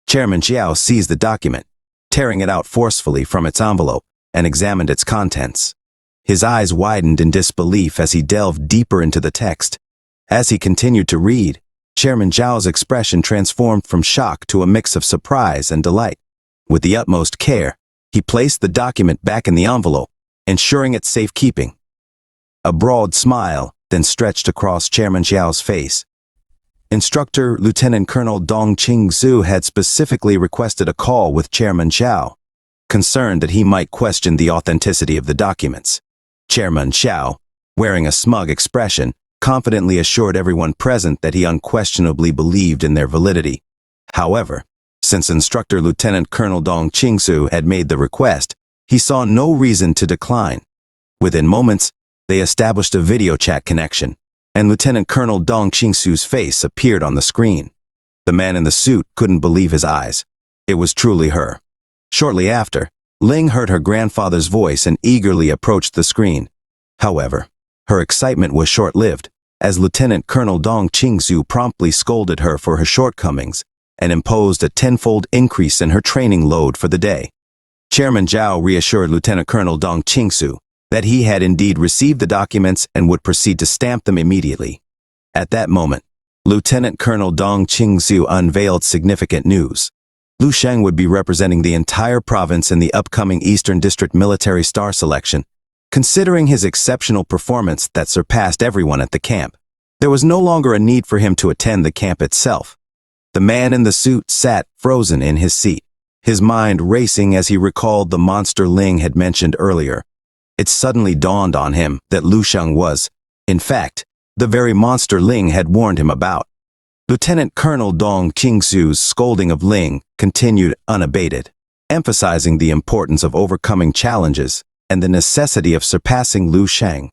Chairman Xiao seized the document, tearing it out forcefully from its envelope, and examined its contents. His eyes widened in disbelief as he delved deeper into the text. As he continued to read, Chairman Zhao's expression transformed from shock to a mix of surprise and delight. With the utmost care, he placed the document back in the envelope, ensuring its safekeeping. A broad smile then stretched across Chairman Zhao's face. Instructor Lieutenant Colonel Dong Qingsu had specifically requested a call with Chairman Zhao, concerned that he might question the authenticity of the documents. Chairman Zhao, wearing a smug expression, confidently assured everyone present that he unquestionably believed in their validity. However, since Instructor Lieutenant Colonel Dong Qingsu had made the request, he saw no reason to decline. Within moments, they established a video chat connection, and Lieutenant Colonel Dong Qingsu's face appeared on the screen. The man in the suit couldn't believe his eyes. It was truly her. Shortly after, Ling heard her grandfather's voice and eagerly approached the screen. However, her excitement was short-lived, as Lieutenant Colonel Dong Qingsu promptly scolded her for her shortcomings and imposed a tenfold increase in her training load for the day. Chairman Zhao reassured Lieutenant Colonel Dong Qingsu that he had indeed received the documents and would proceed to stamp them immediately. At that moment, Lieutenant Colonel Dong Qingsu unveiled significant news. Lu Sheng would be representing the entire province in the upcoming Eastern District Military Star Selection. Considering his exceptional performance that surpassed everyone at the camp, there was no longer a need for him to attend the camp itself. The man in the suit sat frozen in his seat, his mind racing as he recalled the monster Ling had mentioned earlier. It suddenly dawned on him that Lu Sheng was, in fact, the very monster Ling had warned him about. Lieutenant Colonel Dong Qingsu's scolding of Ling continued unabated, emphasizing the importance of overcoming challenges and the necessity of surpassing Lu Sheng.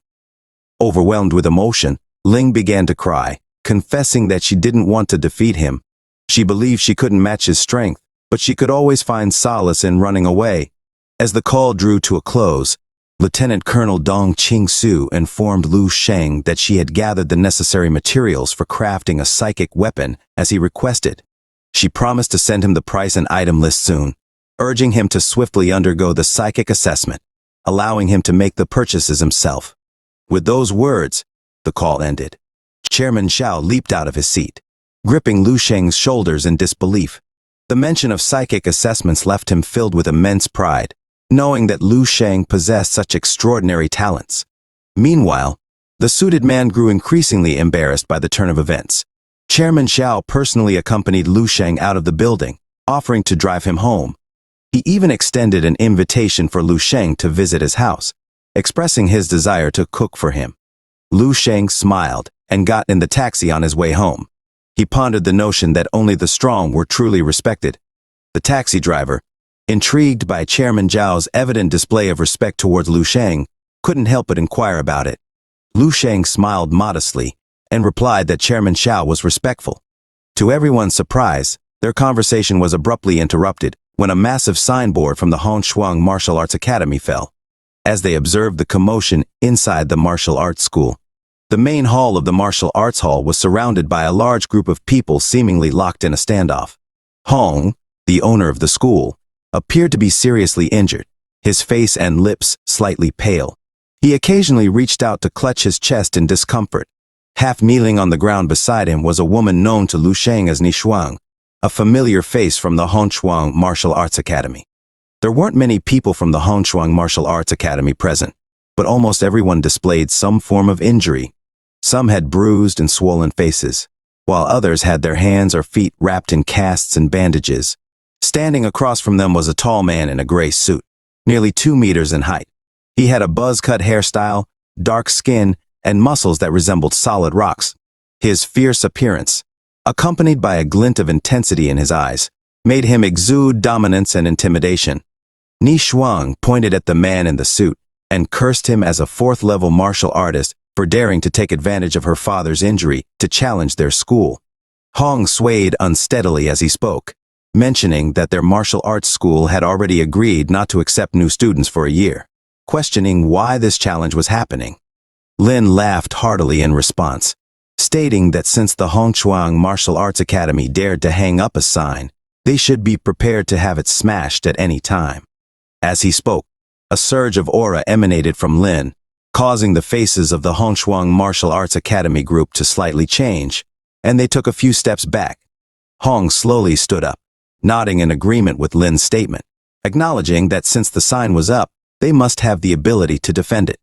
Overwhelmed with emotion, Ling began to cry, confessing that she didn't want to defeat him. She believed she couldn't match his strength, but she could always find solace in running away. As the call drew to a close, Lieutenant Colonel Dong Qingsu informed Lu Sheng that she had gathered the necessary materials for crafting a psychic weapon as he requested. She promised to send him the price and item list soon, urging him to swiftly undergo the psychic assessment, allowing him to make the purchases himself. With those words, the call ended. Chairman Zhao leaped out of his seat, gripping Lu Sheng's shoulders in disbelief. The mention of psychic assessments left him filled with immense pride, knowing that Lu Sheng possessed such extraordinary talents. Meanwhile, the suited man grew increasingly embarrassed by the turn of events. Chairman Zhao personally accompanied Lu Sheng out of the building, offering to drive him home. He even extended an invitation for Lu Sheng to visit his house, expressing his desire to cook for him. Lu Sheng smiled and got in the taxi on his way home. He pondered the notion that only the strong were truly respected. The taxi driver, intrigued by Chairman Zhao's evident display of respect towards Lu Sheng, couldn't help but inquire about it. Lu Sheng smiled modestly and replied that Chairman Zhao was respectful. To everyone's surprise, their conversation was abruptly interrupted when a massive signboard from the Hongshuang Martial Arts Academy fell. As they observed the commotion inside the martial arts school, the main hall of the martial arts hall was surrounded by a large group of people seemingly locked in a standoff. Hong, the owner of the school, appeared to be seriously injured, his face and lips slightly pale. He occasionally reached out to clutch his chest in discomfort. Half kneeling on the ground beside him was a woman known to Lu Sheng as Ni Shuang, a familiar face from the Hongshuang Martial Arts Academy. There weren't many people from the Hongshuang Martial Arts Academy present, but almost everyone displayed some form of injury. Some had bruised and swollen faces, while others had their hands or feet wrapped in casts and bandages. Standing across from them was a tall man in a gray suit, nearly 2 meters in height. He had a buzz-cut hairstyle, dark skin, and muscles that resembled solid rocks. His fierce appearance, accompanied by a glint of intensity in his eyes, made him exude dominance and intimidation. Ni Shuang pointed at the man in the suit and cursed him as a 4th-level martial artist for daring to take advantage of her father's injury to challenge their school. Hong swayed unsteadily as he spoke, mentioning that their martial arts school had already agreed not to accept new students for a year, questioning why this challenge was happening. Lin laughed heartily in response, stating that since the Hongshuang Martial Arts Academy dared to hang up a sign, they should be prepared to have it smashed at any time. As he spoke, a surge of aura emanated from Lin, causing the faces of the Hongshuang Martial Arts Academy group to slightly change, and they took a few steps back. Hong slowly stood up, nodding in agreement with Lin's statement, acknowledging that since the sign was up, they must have the ability to defend it.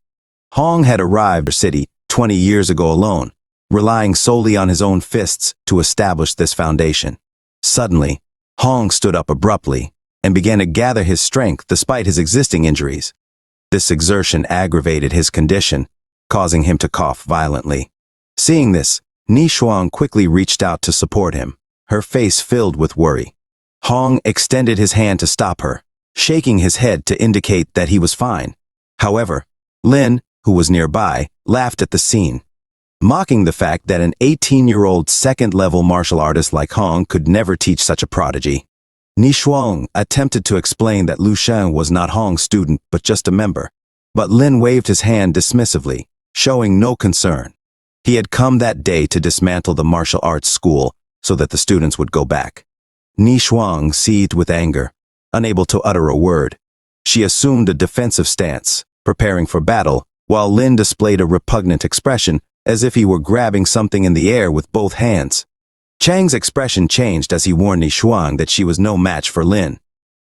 Hong had arrived in the city 20 years ago alone, relying solely on his own fists to establish this foundation. Suddenly, Hong stood up abruptly and began to gather his strength despite his existing injuries. This exertion aggravated his condition, causing him to cough violently. Seeing this, Ni Shuang quickly reached out to support him, her face filled with worry. Hong extended his hand to stop her, shaking his head to indicate that he was fine. However, Lin, who was nearby, laughed at the scene, mocking the fact that an 18-year-old 2nd-level martial artist like Hong could never teach such a prodigy. Ni Shuang attempted to explain that Lu Sheng was not Hong's student but just a member, but Lin waved his hand dismissively, showing no concern. He had come that day to dismantle the martial arts school so that the students would go back. Ni Shuang seethed with anger, unable to utter a word. She assumed a defensive stance, preparing for battle, while Lin displayed a repugnant expression as if he were grabbing something in the air with both hands. Chang's expression changed as he warned Ni Shuang that she was no match for Lin.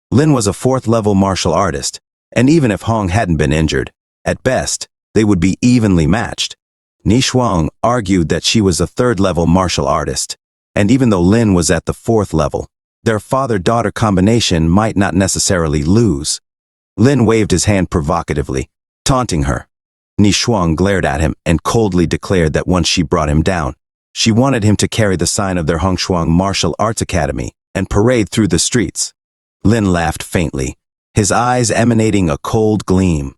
Lin was a fourth-level martial artist, and even if Hong hadn't been injured, at best, they would be evenly matched. Ni Shuang argued that she was a third-level martial artist, and even though Lin was at the fourth level, their father-daughter combination might not necessarily lose. Lin waved his hand provocatively, taunting her. Ni Shuang glared at him and coldly declared that once she brought him down, she wanted him to carry the sign of their Hongshuang Martial Arts Academy and parade through the streets. Lin laughed faintly, his eyes emanating a cold gleam.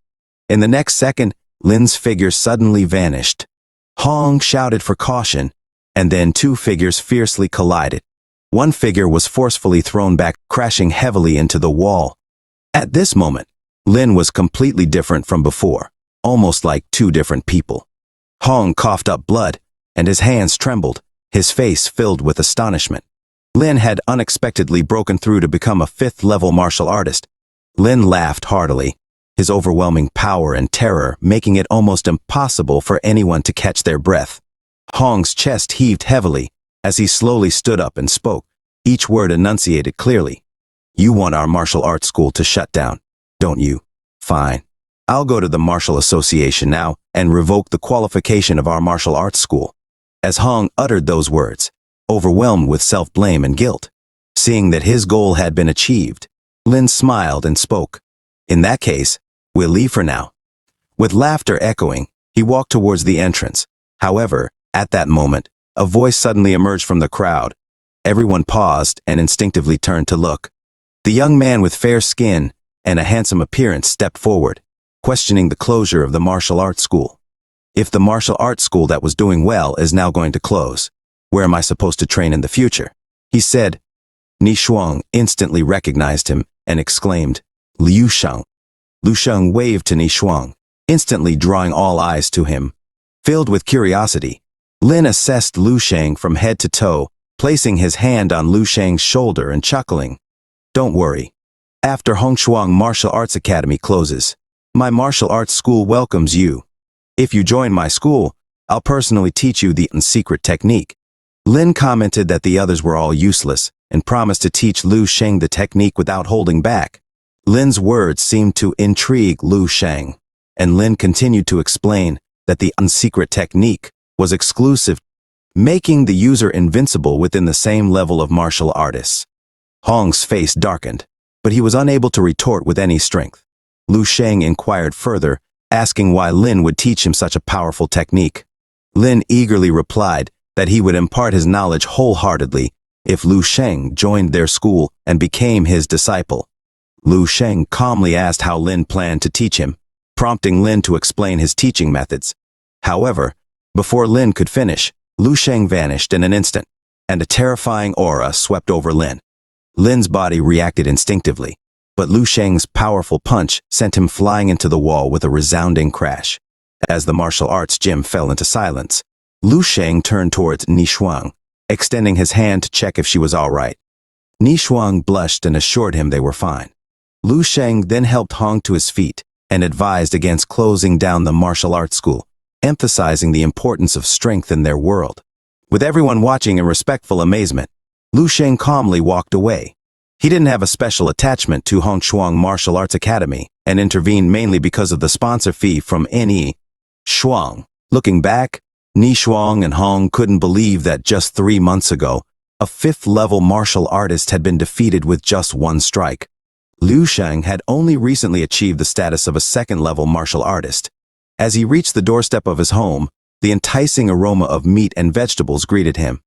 In the next second, Lin's figure suddenly vanished. Hong shouted for caution, and then two figures fiercely collided. One figure was forcefully thrown back, crashing heavily into the wall. At this moment, Lin was completely different from before, almost like two different people. Hong coughed up blood, and his hands trembled, his face filled with astonishment. Lin had unexpectedly broken through to become a fifth-level martial artist. Lin laughed heartily, his overwhelming power and terror making it almost impossible for anyone to catch their breath. Hong's chest heaved heavily as he slowly stood up and spoke, each word enunciated clearly. You want our martial arts school to shut down, don't you? Fine. I'll go to the Martial Association now and revoke the qualification of our martial arts school. As Hong uttered those words, overwhelmed with self-blame and guilt, seeing that his goal had been achieved, Lin smiled and spoke. In that case, we'll leave for now. With laughter echoing, he walked towards the entrance. However, at that moment, a voice suddenly emerged from the crowd. Everyone paused and instinctively turned to look. The young man with fair skin and a handsome appearance stepped forward, questioning the closure of the martial arts school. If the martial arts school that was doing well is now going to close, where am I supposed to train in the future? He said. Ni Shuang instantly recognized him and exclaimed, Liu Shang. Liu Shang waved to Ni Shuang, instantly drawing all eyes to him. Filled with curiosity, Lin assessed Liu Shang from head to toe, placing his hand on Liu Shang's shoulder and chuckling. Don't worry. After Hongshuang Martial Arts Academy closes, my martial arts school welcomes you. If you join my school, I'll personally teach you the secret technique. Lin commented that the others were all useless and promised to teach Liu Shang the technique without holding back. Lin's words seemed to intrigue Liu Shang, and Lin continued to explain that the secret technique was exclusive, making the user invincible within the same level of martial artists. Hong's face darkened, but he was unable to retort with any strength. Liu Shang inquired further, asking why Lin would teach him such a powerful technique. Lin eagerly replied that he would impart his knowledge wholeheartedly if Liu Shang joined their school and became his disciple. Liu Shang calmly asked how Lin planned to teach him, prompting Lin to explain his teaching methods. However, before Lin could finish, Liu Shang vanished in an instant, and a terrifying aura swept over Lin. Lin's body reacted instinctively, but Liu Shang's powerful punch sent him flying into the wall with a resounding crash. As the martial arts gym fell into silence, Liu Shang turned towards Ni Shuang, extending his hand to check if she was all right. Ni Shuang blushed and assured him they were fine. Liu Shang then helped Hong to his feet and advised against closing down the martial arts school, emphasizing the importance of strength in their world. With everyone watching in respectful amazement, Liu Shang calmly walked away. He didn't have a special attachment to Hongshuang Martial Arts Academy and intervened mainly because of the sponsor fee from Ni Shuang. Looking back, Ni Shuang and Hong couldn't believe that just 3 months ago, a fifth-level martial artist had been defeated with just one strike. Liu Shang had only recently achieved the status of a second-level martial artist. As he reached the doorstep of his home, the enticing aroma of meat and vegetables greeted him.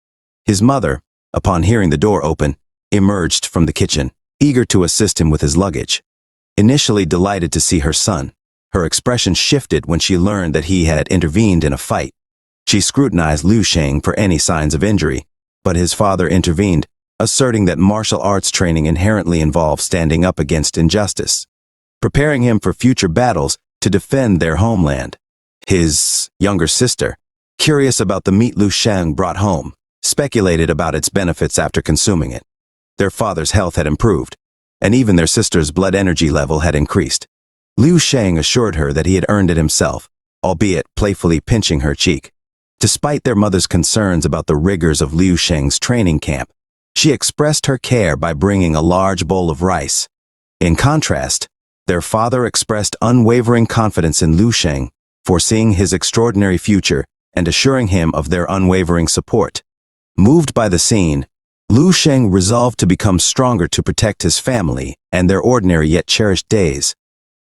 His mother, upon hearing the door open, emerged from the kitchen, eager to assist him with his luggage. Initially delighted to see her son, her expression shifted when she learned that he had intervened in a fight. She scrutinized Liu Shang for any signs of injury, but his father intervened, asserting that martial arts training inherently involves standing up against injustice, preparing him for future battles to defend their homeland. His younger sister, curious about the meat Liu Shang brought home, speculated about its benefits after consuming it. Their father's health had improved, and even their sister's blood energy level had increased. Liu Shang assured her that he had earned it himself, albeit playfully pinching her cheek. Despite their mother's concerns about the rigors of Liu Shang's training camp, she expressed her care by bringing a large bowl of rice. In contrast, their father expressed unwavering confidence in Liu Shang, foreseeing his extraordinary future and assuring him of their unwavering support. Moved by the scene, Liu Shang resolved to become stronger to protect his family and their ordinary yet cherished days.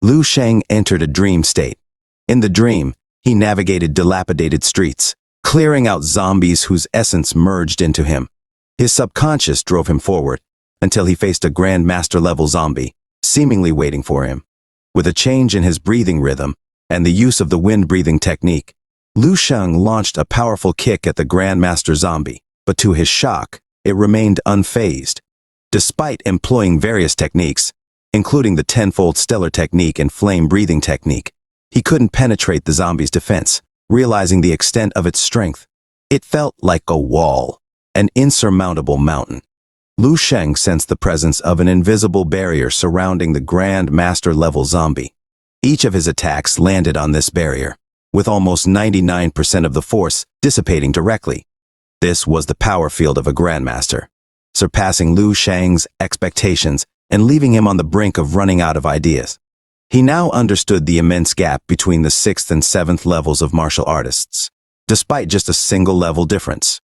Liu Shang entered a dream state. In the dream, he navigated dilapidated streets, clearing out zombies whose essence merged into him. His subconscious drove him forward until he faced a Grand Master level zombie, seemingly waiting for him. With a change in his breathing rhythm and the use of the wind breathing technique, Liu Shang launched a powerful kick at the Grand Master zombie, but to his shock, it remained unfazed. Despite employing various techniques, including the tenfold stellar technique and flame breathing technique, he couldn't penetrate the zombie's defense, realizing the extent of its strength. It felt like a wall, an insurmountable mountain. Liu Shang sensed the presence of an invisible barrier surrounding the Grand Master level zombie. Each of his attacks landed on this barrier, with almost 99% of the force dissipating directly. This was the power field of a Grandmaster, surpassing Liu Shang's expectations and leaving him on the brink of running out of ideas. He now understood the immense gap between the 6th and 7th levels of martial artists, despite just a single level difference.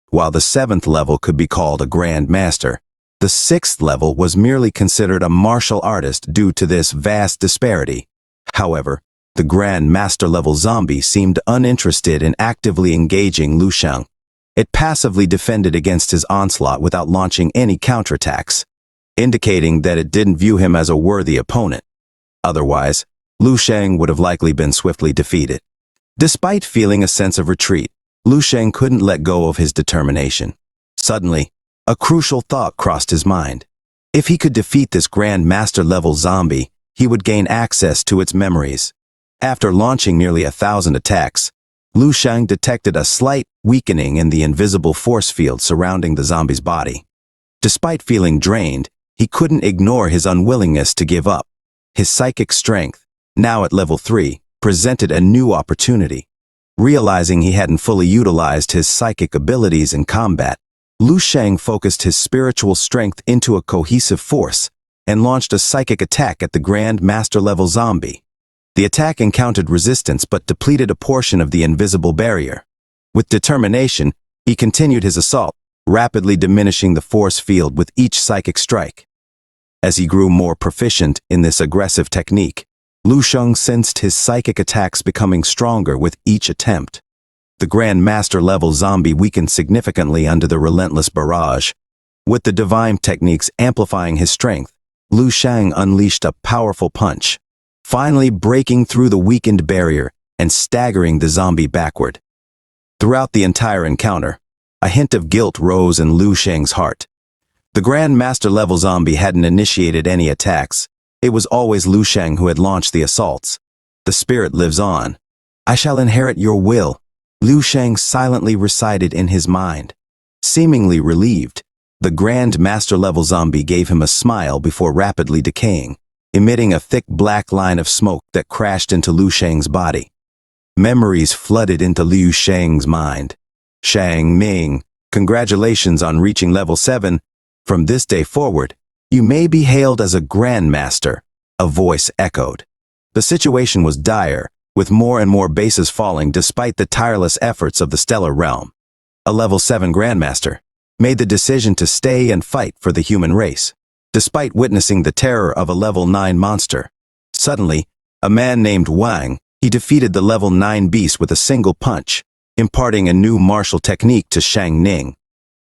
While the 7th level could be called a Grand Master, the 6th level was merely considered a martial artist due to this vast disparity. However, the Grand Master level zombie seemed uninterested in actively engaging Liu Shang. It passively defended against his onslaught without launching any counterattacks, indicating that it didn't view him as a worthy opponent. Otherwise, Liu Shang would have likely been swiftly defeated. Despite feeling a sense of retreat, Liu Shang couldn't let go of his determination. Suddenly, a crucial thought crossed his mind. If he could defeat this Grand Master level zombie, he would gain access to its memories. After launching nearly 1,000 attacks, Liu Shang detected a slight weakening in the invisible force field surrounding the zombie's body. Despite feeling drained, he couldn't ignore his unwillingness to give up. His psychic strength, now at level 3, presented a new opportunity. Realizing he hadn't fully utilized his psychic abilities in combat, Liu Shang focused his spiritual strength into a cohesive force and launched a psychic attack at the Grand Master level zombie. The attack encountered resistance but depleted a portion of the invisible barrier. With determination, he continued his assault, rapidly diminishing the force field with each psychic strike. As he grew more proficient in this aggressive technique, Liu Shang sensed his psychic attacks becoming stronger with each attempt. The Grand Master level zombie weakened significantly under the relentless barrage. With the divine techniques amplifying his strength, Liu Shang unleashed a powerful punch, finally breaking through the weakened barrier and staggering the zombie backward. Throughout the entire encounter, a hint of guilt rose in Liu Shang's heart. The Grand Master level zombie hadn't initiated any attacks. It was always Liu Shang who had launched the assaults. The spirit lives on. I shall inherit your will, Liu Shang silently recited in his mind. Seemingly relieved, the Grand Master level zombie gave him a smile before rapidly decaying, emitting a thick black line of smoke that crashed into Liu Shang's body. Memories flooded into Liu Shang's mind. Shang Ming, congratulations on reaching level 7. From this day forward, you may be hailed as a Grandmaster, a voice echoed. The situation was dire, with more and more bases falling despite the tireless efforts of the Stellar Realm. A level 7 Grandmaster made the decision to stay and fight for the human race, despite witnessing the terror of a level 9 monster. Suddenly, a man named Wang, he defeated the level 9 beast with a single punch, imparting a new martial technique to Shang Ning.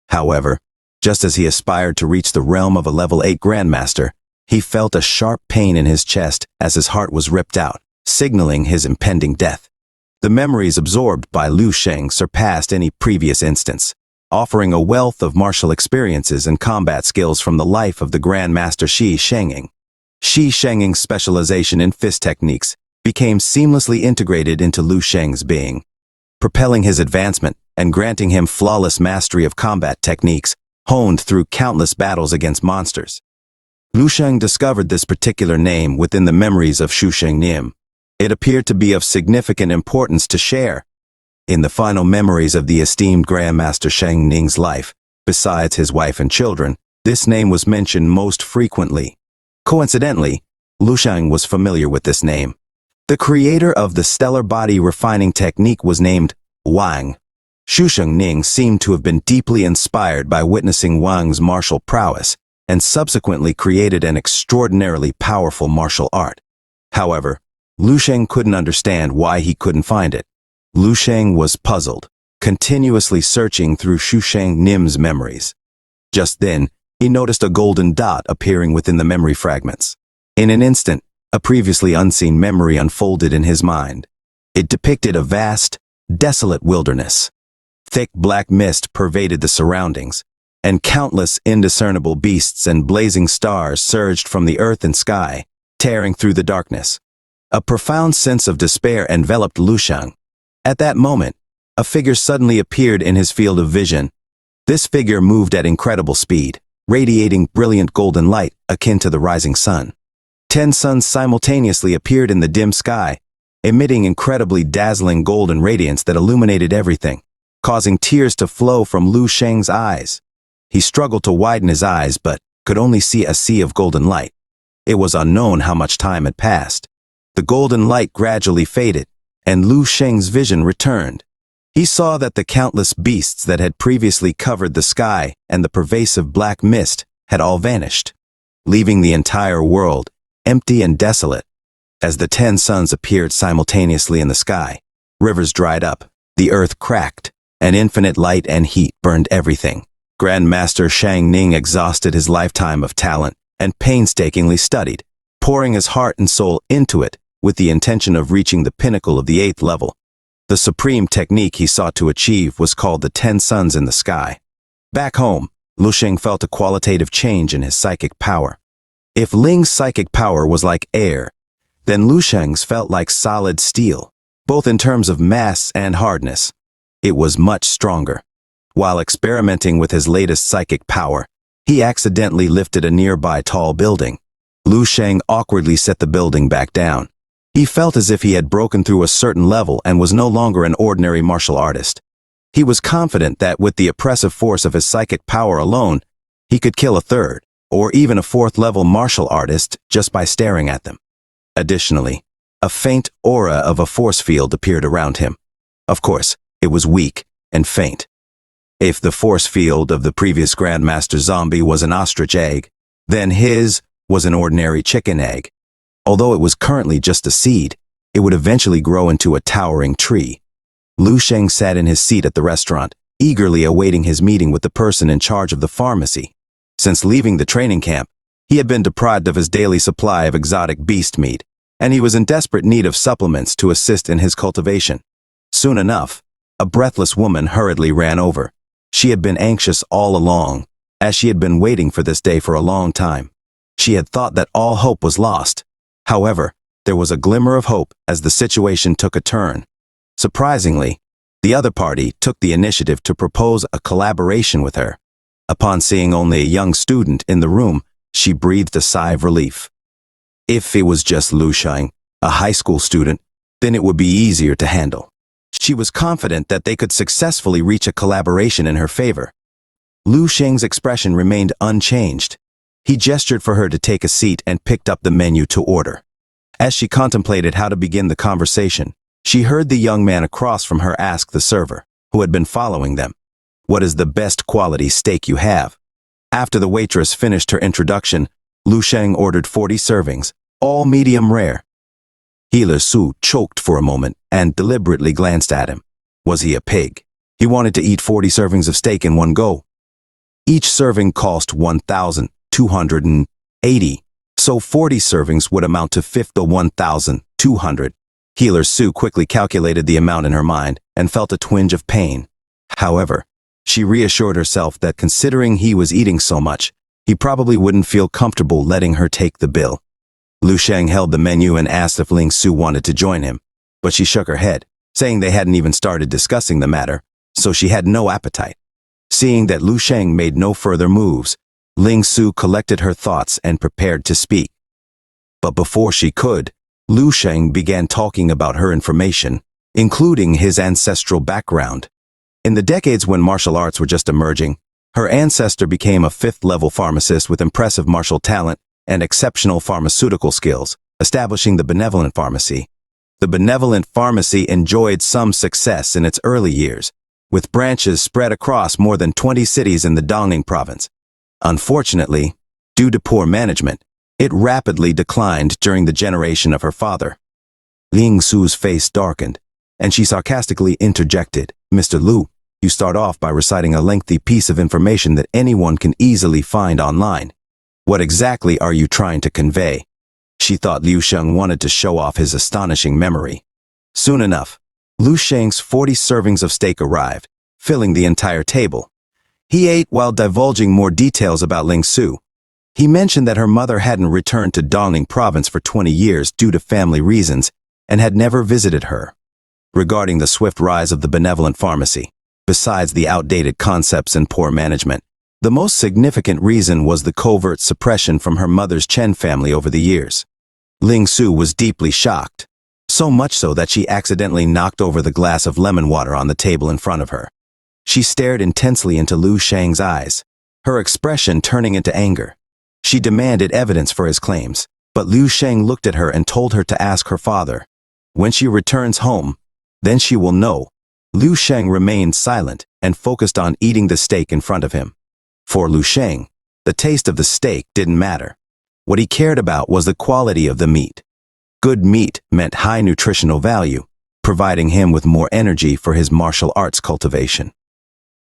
However, just as he aspired to reach the realm of a level 8 Grandmaster, he felt a sharp pain in his chest as his heart was ripped out, signaling his impending death. The memories absorbed by Liu Shang surpassed any previous instance, offering a wealth of martial experiences and combat skills from the life of the Grandmaster Shi Shanging. Shi Shanging's specialization in fist techniques became seamlessly integrated into Liu Shang's being, propelling his advancement and granting him flawless mastery of combat techniques honed through countless battles against monsters. Lu Sheng discovered this particular name within the memories of Shu Sheng Nim. It appeared to be of significant importance to share. In the final memories of the esteemed Grandmaster Sheng Ning's life, besides his wife and children, this name was mentioned most frequently. Coincidentally, Lu Sheng was familiar with this name. The creator of the stellar body refining technique was named Wang. Shu Sheng Ning seemed to have been deeply inspired by witnessing Wang's martial prowess and subsequently created an extraordinarily powerful martial art. However, Lu Sheng couldn't understand why he couldn't find it. Lu Sheng was puzzled, continuously searching through Shu Sheng Nim's memories. Just then, he noticed a golden dot appearing within the memory fragments. In an instant, a previously unseen memory unfolded in his mind. It depicted a vast, desolate wilderness. Thick black mist pervaded the surroundings, and countless indiscernible beasts and blazing stars surged from the earth and sky, tearing through the darkness. A profound sense of despair enveloped Lu Sheng. At that moment, a figure suddenly appeared in his field of vision. This figure moved at incredible speed, radiating brilliant golden light akin to the rising sun. 10 suns simultaneously appeared in the dim sky, emitting incredibly dazzling golden radiance that illuminated everything, causing tears to flow from Lu Sheng's eyes. He struggled to widen his eyes but could only see a sea of golden light. It was unknown how much time had passed. The golden light gradually faded, and Lu Sheng's vision returned. He saw that the countless beasts that had previously covered the sky and the pervasive black mist had all vanished, leaving the entire world empty and desolate. As the 10 suns appeared simultaneously in the sky, rivers dried up, the earth cracked, and infinite light and heat burned everything. Grandmaster Shang Ning exhausted his lifetime of talent and painstakingly studied, pouring his heart and soul into it with the intention of reaching the pinnacle of the 8th level. The supreme technique he sought to achieve was called the 10 suns in the sky. Back home, Lu Sheng felt a qualitative change in his psychic power. If Ling's psychic power was like air, then Lu Sheng's felt like solid steel, both in terms of mass and hardness. It was much stronger. While experimenting with his latest psychic power, he accidentally lifted a nearby tall building. Lu Sheng awkwardly set the building back down. He felt as if he had broken through a certain level and was no longer an ordinary martial artist. He was confident that with the oppressive force of his psychic power alone, he could kill a 3rd, or even a 4th-level martial artist just by staring at them. Additionally, a faint aura of a force field appeared around him. Of course, it was weak and faint. If the force field of the previous Grandmaster Zombie was an ostrich egg, then his was an ordinary chicken egg. Although it was currently just a seed, it would eventually grow into a towering tree. Lu Sheng sat in his seat at the restaurant, eagerly awaiting his meeting with the person in charge of the pharmacy. Since leaving the training camp, he had been deprived of his daily supply of exotic beast meat, and he was in desperate need of supplements to assist in his cultivation. Soon enough, a breathless woman hurriedly ran over. She had been anxious all along, as she had been waiting for this day for a long time. She had thought that all hope was lost. However, there was a glimmer of hope as the situation took a turn. Surprisingly, the other party took the initiative to propose a collaboration with her. Upon seeing only a young student in the room, she breathed a sigh of relief. If it was just Lu Sheng, a high school student, then it would be easier to handle. She was confident that they could successfully reach a collaboration in her favor. Lu Sheng's expression remained unchanged. He gestured for her to take a seat and picked up the menu to order. As she contemplated how to begin the conversation, she heard the young man across from her ask the server, who had been following them, "What is the best quality steak you have?" After the waitress finished her introduction, Lu Sheng ordered 40 servings, all medium rare. Healer Su choked for a moment and deliberately glanced at him. Was he a pig? He wanted to eat 40 servings of steak in one go. Each serving cost 1,280, so 40 servings would amount to 1,200. Healer Su quickly calculated the amount in her mind and felt a twinge of pain. However, she reassured herself that considering he was eating so much, he probably wouldn't feel comfortable letting her take the bill. Lu Sheng held the menu and asked if Ling Su wanted to join him, but she shook her head, saying they hadn't even started discussing the matter, so she had no appetite. Seeing that Lu Sheng made no further moves, Ling Su collected her thoughts and prepared to speak. But before she could, Lu Sheng began talking about her information, including his ancestral background. In the decades when martial arts were just emerging, her ancestor became a fifth-level pharmacist with impressive martial talent and exceptional pharmaceutical skills, establishing the benevolent pharmacy. The benevolent pharmacy enjoyed some success in its early years, with branches spread across more than 20 cities in the Dongning province. Unfortunately, due to poor management, it rapidly declined during the generation of her father. Ling Su's face darkened, and she sarcastically interjected, "Mr. Lu, you start off by reciting a lengthy piece of information that anyone can easily find online. What exactly are you trying to convey?" She thought Liu Sheng wanted to show off his astonishing memory. Soon enough, Lu Sheng's 40 servings of steak arrived, filling the entire table. He ate while divulging more details about Ling Su. He mentioned that her mother hadn't returned to Dongning province for 20 years due to family reasons and had never visited her. Regarding the swift rise of the benevolent pharmacy, besides the outdated concepts and poor management, the most significant reason was the covert suppression from her mother's Chen family over the years. Ling Su was deeply shocked, so much so that she accidentally knocked over the glass of lemon water on the table in front of her. She stared intensely into Lu Sheng's eyes, her expression turning into anger. She demanded evidence for his claims, but Liu Sheng looked at her and told her to ask her father. When she returns home, then she will know. Liu Sheng remained silent and focused on eating the steak in front of him. For Liu Sheng, the taste of the steak didn't matter. What he cared about was the quality of the meat. Good meat meant high nutritional value, providing him with more energy for his martial arts cultivation.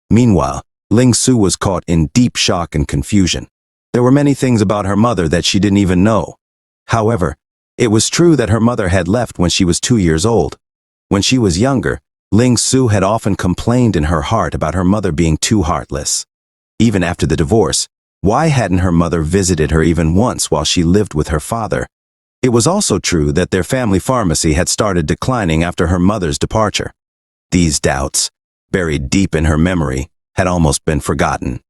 Meanwhile, Ling Su was caught in deep shock and confusion. There were many things about her mother that she didn't even know. However, it was true that her mother had left when she was 2 years old. When she was younger, Ling Su had often complained in her heart about her mother being too heartless. Even after the divorce, why hadn't her mother visited her even once while she lived with her father? It was also true that their family pharmacy had started declining after her mother's departure. These doubts, buried deep in her memory, had almost been forgotten.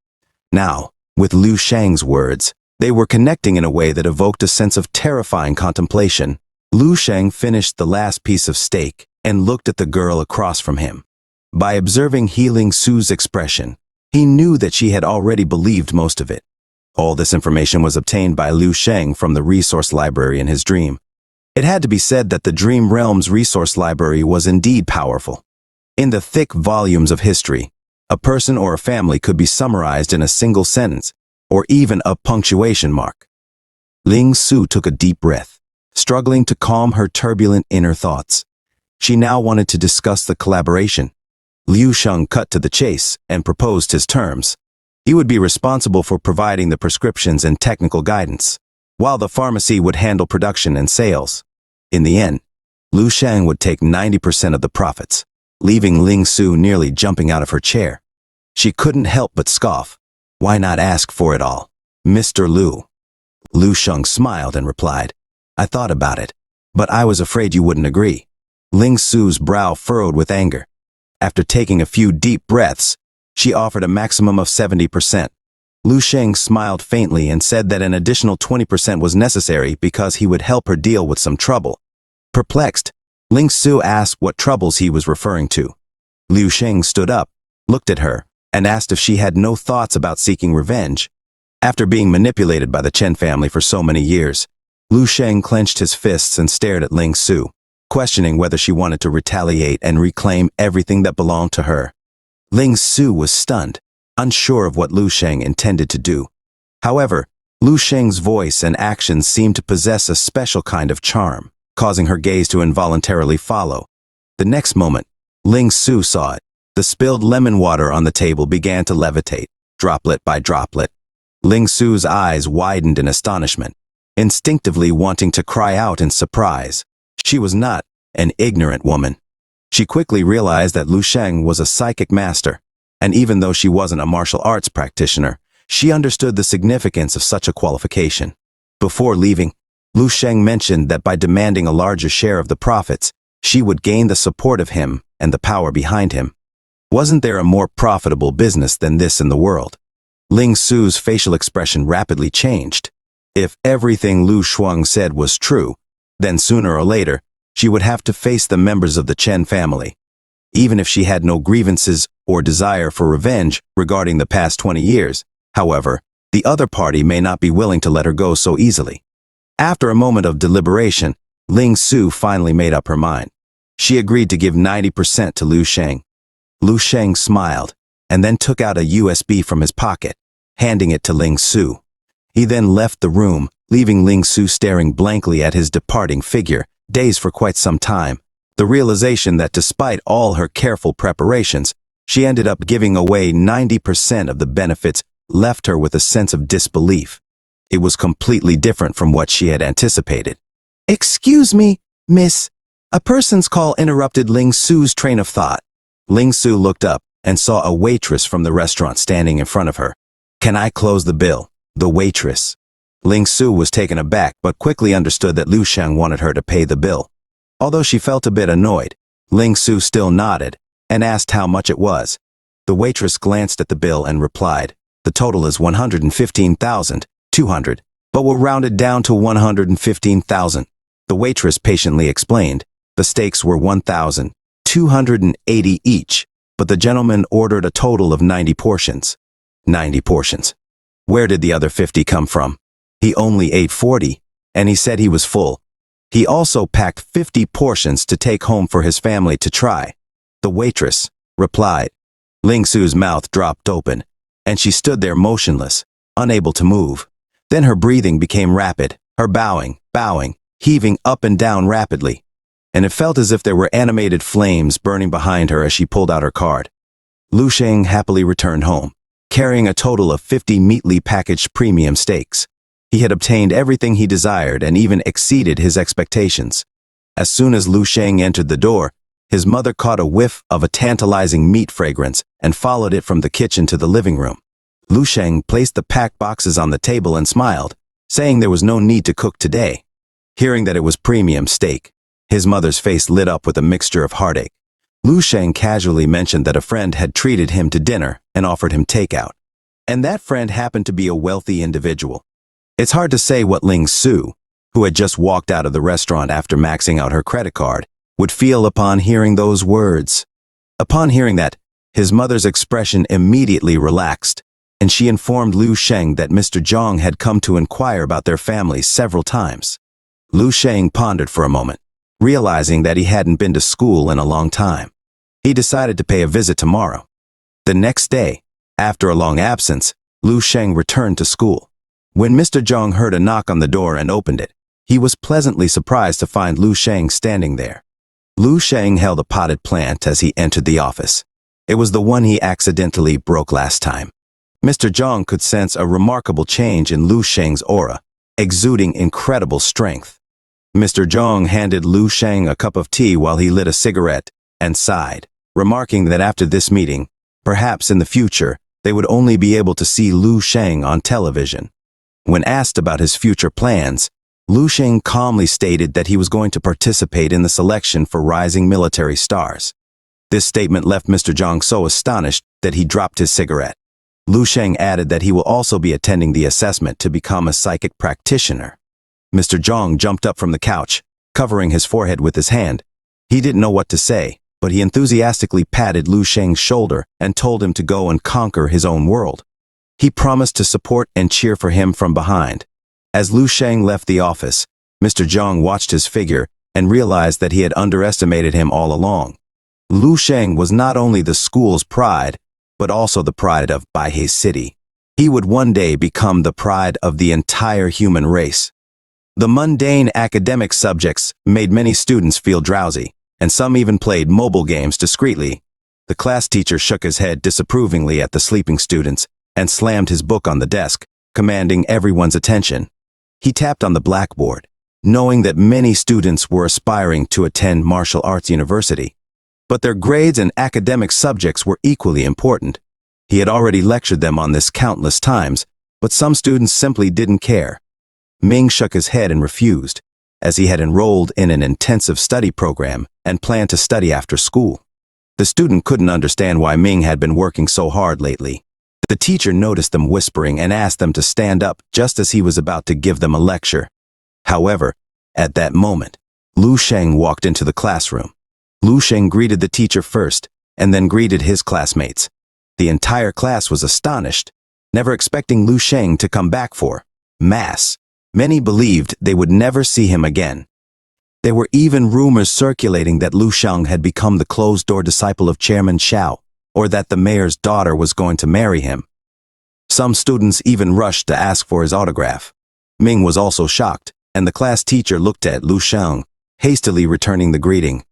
Now, with Liu Sheng's words, they were connecting in a way that evoked a sense of terrifying contemplation. Liu Sheng finished the last piece of steak and looked at the girl across from him. By observing Ling Su's expression, he knew that she had already believed most of it. All this information was obtained by Liu Sheng from the resource library in his dream. It had to be said that the Dream Realm's resource library was indeed powerful. In the thick volumes of history, a person or a family could be summarized in a single sentence, or even a punctuation mark. Ling Su took a deep breath, struggling to calm her turbulent inner thoughts. She now wanted to discuss the collaboration. Liu Sheng cut to the chase and proposed his terms. He would be responsible for providing the prescriptions and technical guidance, while the pharmacy would handle production and sales. In the end, Liu Sheng would take 90% of the profits, leaving Ling Su nearly jumping out of her chair. She couldn't help but scoff. Why not ask for it all, Mr. Lu? Liu Sheng smiled and replied, "I thought about it, but I was afraid you wouldn't agree." Ling Su's brow furrowed with anger. After taking a few deep breaths, she offered a maximum of 70%. Liu Sheng smiled faintly and said that an additional 20% was necessary because he would help her deal with some trouble. Perplexed, Ling Su asked what troubles he was referring to. Liu Sheng stood up, looked at her, and asked if she had no thoughts about seeking revenge. After being manipulated by the Chen family for so many years, Liu Sheng clenched his fists and stared at Ling Su, questioning whether she wanted to retaliate and reclaim everything that belonged to her. Ling Su was stunned, unsure of what Liu Sheng intended to do. However, Liu Sheng's voice and actions seemed to possess a special kind of charm, causing her gaze to involuntarily follow. The next moment, Ling Su saw it. The spilled lemon water on the table began to levitate, droplet by droplet. Ling Su's eyes widened in astonishment, instinctively wanting to cry out in surprise. She was not an ignorant woman. She quickly realized that Liu Sheng was a psychic master, and even though she wasn't a martial arts practitioner, she understood the significance of such a qualification. Before leaving, Liu Sheng mentioned that by demanding a larger share of the profits, she would gain the support of him and the power behind him. Wasn't there a more profitable business than this in the world? Ling Su's facial expression rapidly changed. If everything Lu Shuang said was true, then sooner or later, she would have to face the members of the Chen family. Even if she had no grievances or desire for revenge regarding the past 20 years, however, the other party may not be willing to let her go so easily. After a moment of deliberation, Ling Su finally made up her mind. She agreed to give 90% to Lu Sheng. Lu Sheng smiled, and then took out a USB from his pocket, handing it to Ling Su. He then left the room, leaving Ling Su staring blankly at his departing figure, dazed for quite some time. The realization that despite all her careful preparations, she ended up giving away 90% of the benefits left her with a sense of disbelief. It was completely different from what she had anticipated. "Excuse me, miss." A person's call interrupted Ling Su's train of thought. Ling Su looked up and saw a waitress from the restaurant standing in front of her. "Can I close the bill?" The waitress. Ling Su was taken aback but quickly understood that Lu Sheng wanted her to pay the bill. Although she felt a bit annoyed, Ling Su still nodded and asked how much it was. The waitress glanced at the bill and replied, "The total is 115,200, but we'll round it down to 115,000. The waitress patiently explained, the stakes were 1,280 each, but the gentleman ordered a total of 90 portions. 90 portions. Where did the other 50 come from? He only ate 40, and he said he was full. He also packed 50 portions to take home for his family to try." The waitress replied. Ling Su's mouth dropped open, and she stood there motionless, unable to move. Then her breathing became rapid, her bowing, heaving up and down rapidly, and it felt as if there were animated flames burning behind her as she pulled out her card. Lu Sheng happily returned home, carrying a total of 50 neatly packaged premium steaks. He had obtained everything he desired and even exceeded his expectations. As soon as Lu Sheng entered the door, his mother caught a whiff of a tantalizing meat fragrance and followed it from the kitchen to the living room. Lu Sheng placed the packed boxes on the table and smiled, saying there was no need to cook today. Hearing that it was premium steak, his mother's face lit up with a mixture of heartache. Lu Sheng casually mentioned that a friend had treated him to dinner and offered him takeout. And that friend happened to be a wealthy individual. It's hard to say what Ling Su, who had just walked out of the restaurant after maxing out her credit card, would feel upon hearing those words. Upon hearing that, his mother's expression immediately relaxed, and she informed Lu Sheng that Mr. Zhang had come to inquire about their family several times. Lu Sheng pondered for a moment, realizing that he hadn't been to school in a long time. He decided to pay a visit tomorrow. The next day, after a long absence, Lu Sheng returned to school. When Mr. Zhang heard a knock on the door and opened it, he was pleasantly surprised to find Lu Sheng standing there. Lu Sheng held a potted plant as he entered the office. It was the one he accidentally broke last time. Mr. Zhang could sense a remarkable change in Lu Sheng's aura, exuding incredible strength. Mr. Zhang handed Lu Sheng a cup of tea while he lit a cigarette and sighed, remarking that after this meeting, perhaps in the future, they would only be able to see Lu Sheng on television. When asked about his future plans, Lu Sheng calmly stated that he was going to participate in the selection for rising military stars. This statement left Mr. Zhang so astonished that he dropped his cigarette. Lu Sheng added that he will also be attending the assessment to become a psychic practitioner. Mr. Zhang jumped up from the couch, covering his forehead with his hand. He didn't know what to say, but he enthusiastically patted Lu Sheng's shoulder and told him to go and conquer his own world. He promised to support and cheer for him from behind. As Lu Sheng left the office, Mr. Zhang watched his figure and realized that he had underestimated him all along. Lu Sheng was not only the school's pride, but also the pride of Baihe City. He would one day become the pride of the entire human race. The mundane academic subjects made many students feel drowsy, and some even played mobile games discreetly. The class teacher shook his head disapprovingly at the sleeping students and slammed his book on the desk, commanding everyone's attention. He tapped on the blackboard, knowing that many students were aspiring to attend martial arts university. But their grades and academic subjects were equally important. He had already lectured them on this countless times, but some students simply didn't care. Ming shook his head and refused, as he had enrolled in an intensive study program and planned to study after school. The student couldn't understand why Ming had been working so hard lately. The teacher noticed them whispering and asked them to stand up just as he was about to give them a lecture. However, at that moment, Lu Sheng walked into the classroom. Lu Sheng greeted the teacher first, and then greeted his classmates. The entire class was astonished, never expecting Lu Sheng to come back for mass. Many believed they would never see him again. There were even rumors circulating that Lu Sheng had become the closed-door disciple of Chairman Xiao, or that the mayor's daughter was going to marry him. Some students even rushed to ask for his autograph. Ming was also shocked, and the class teacher looked at Lu Sheng, hastily returning the greeting.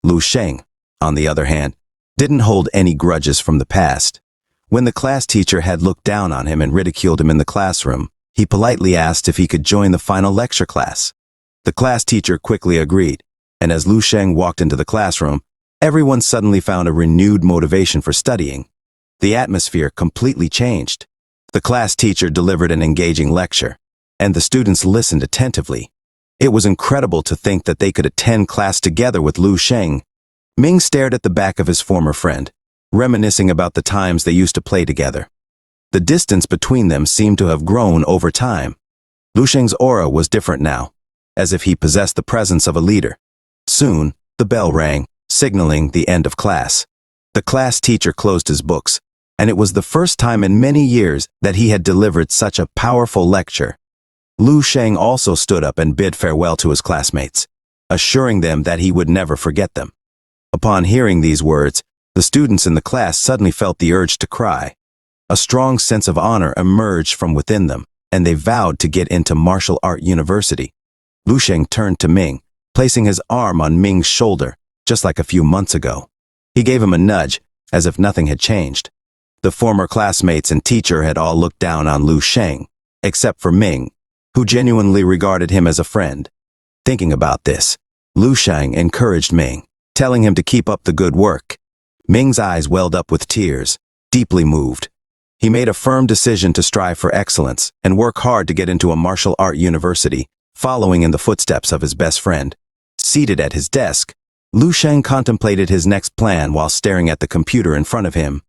Lu Sheng, on the other hand, didn't hold any grudges from the past. When the class teacher had looked down on him and ridiculed him in the classroom, he politely asked if he could join the final lecture class. The class teacher quickly agreed, and as Lu Sheng walked into the classroom, everyone suddenly found a renewed motivation for studying. The atmosphere completely changed. The class teacher delivered an engaging lecture, and the students listened attentively. It was incredible to think that they could attend class together with Lu Sheng. Ming stared at the back of his former friend, reminiscing about the times they used to play together. The distance between them seemed to have grown over time. Lu Sheng's aura was different now, as if he possessed the presence of a leader. Soon, the bell rang, signaling the end of class. The class teacher closed his books, and it was the first time in many years that he had delivered such a powerful lecture. Lu Sheng also stood up and bid farewell to his classmates, assuring them that he would never forget them. Upon hearing these words, the students in the class suddenly felt the urge to cry. A strong sense of honor emerged from within them, and they vowed to get into martial art university. Lu Sheng turned to Ming, placing his arm on Ming's shoulder, just like a few months ago. He gave him a nudge, as if nothing had changed. The former classmates and teacher had all looked down on Lu Sheng, except for Ming, who genuinely regarded him as a friend. Thinking about this, Lu Sheng encouraged Ming, telling him to keep up the good work. Ming's eyes welled up with tears, deeply moved. He made a firm decision to strive for excellence and work hard to get into a martial art university, following in the footsteps of his best friend. Seated at his desk, Lu Sheng contemplated his next plan while staring at the computer in front of him.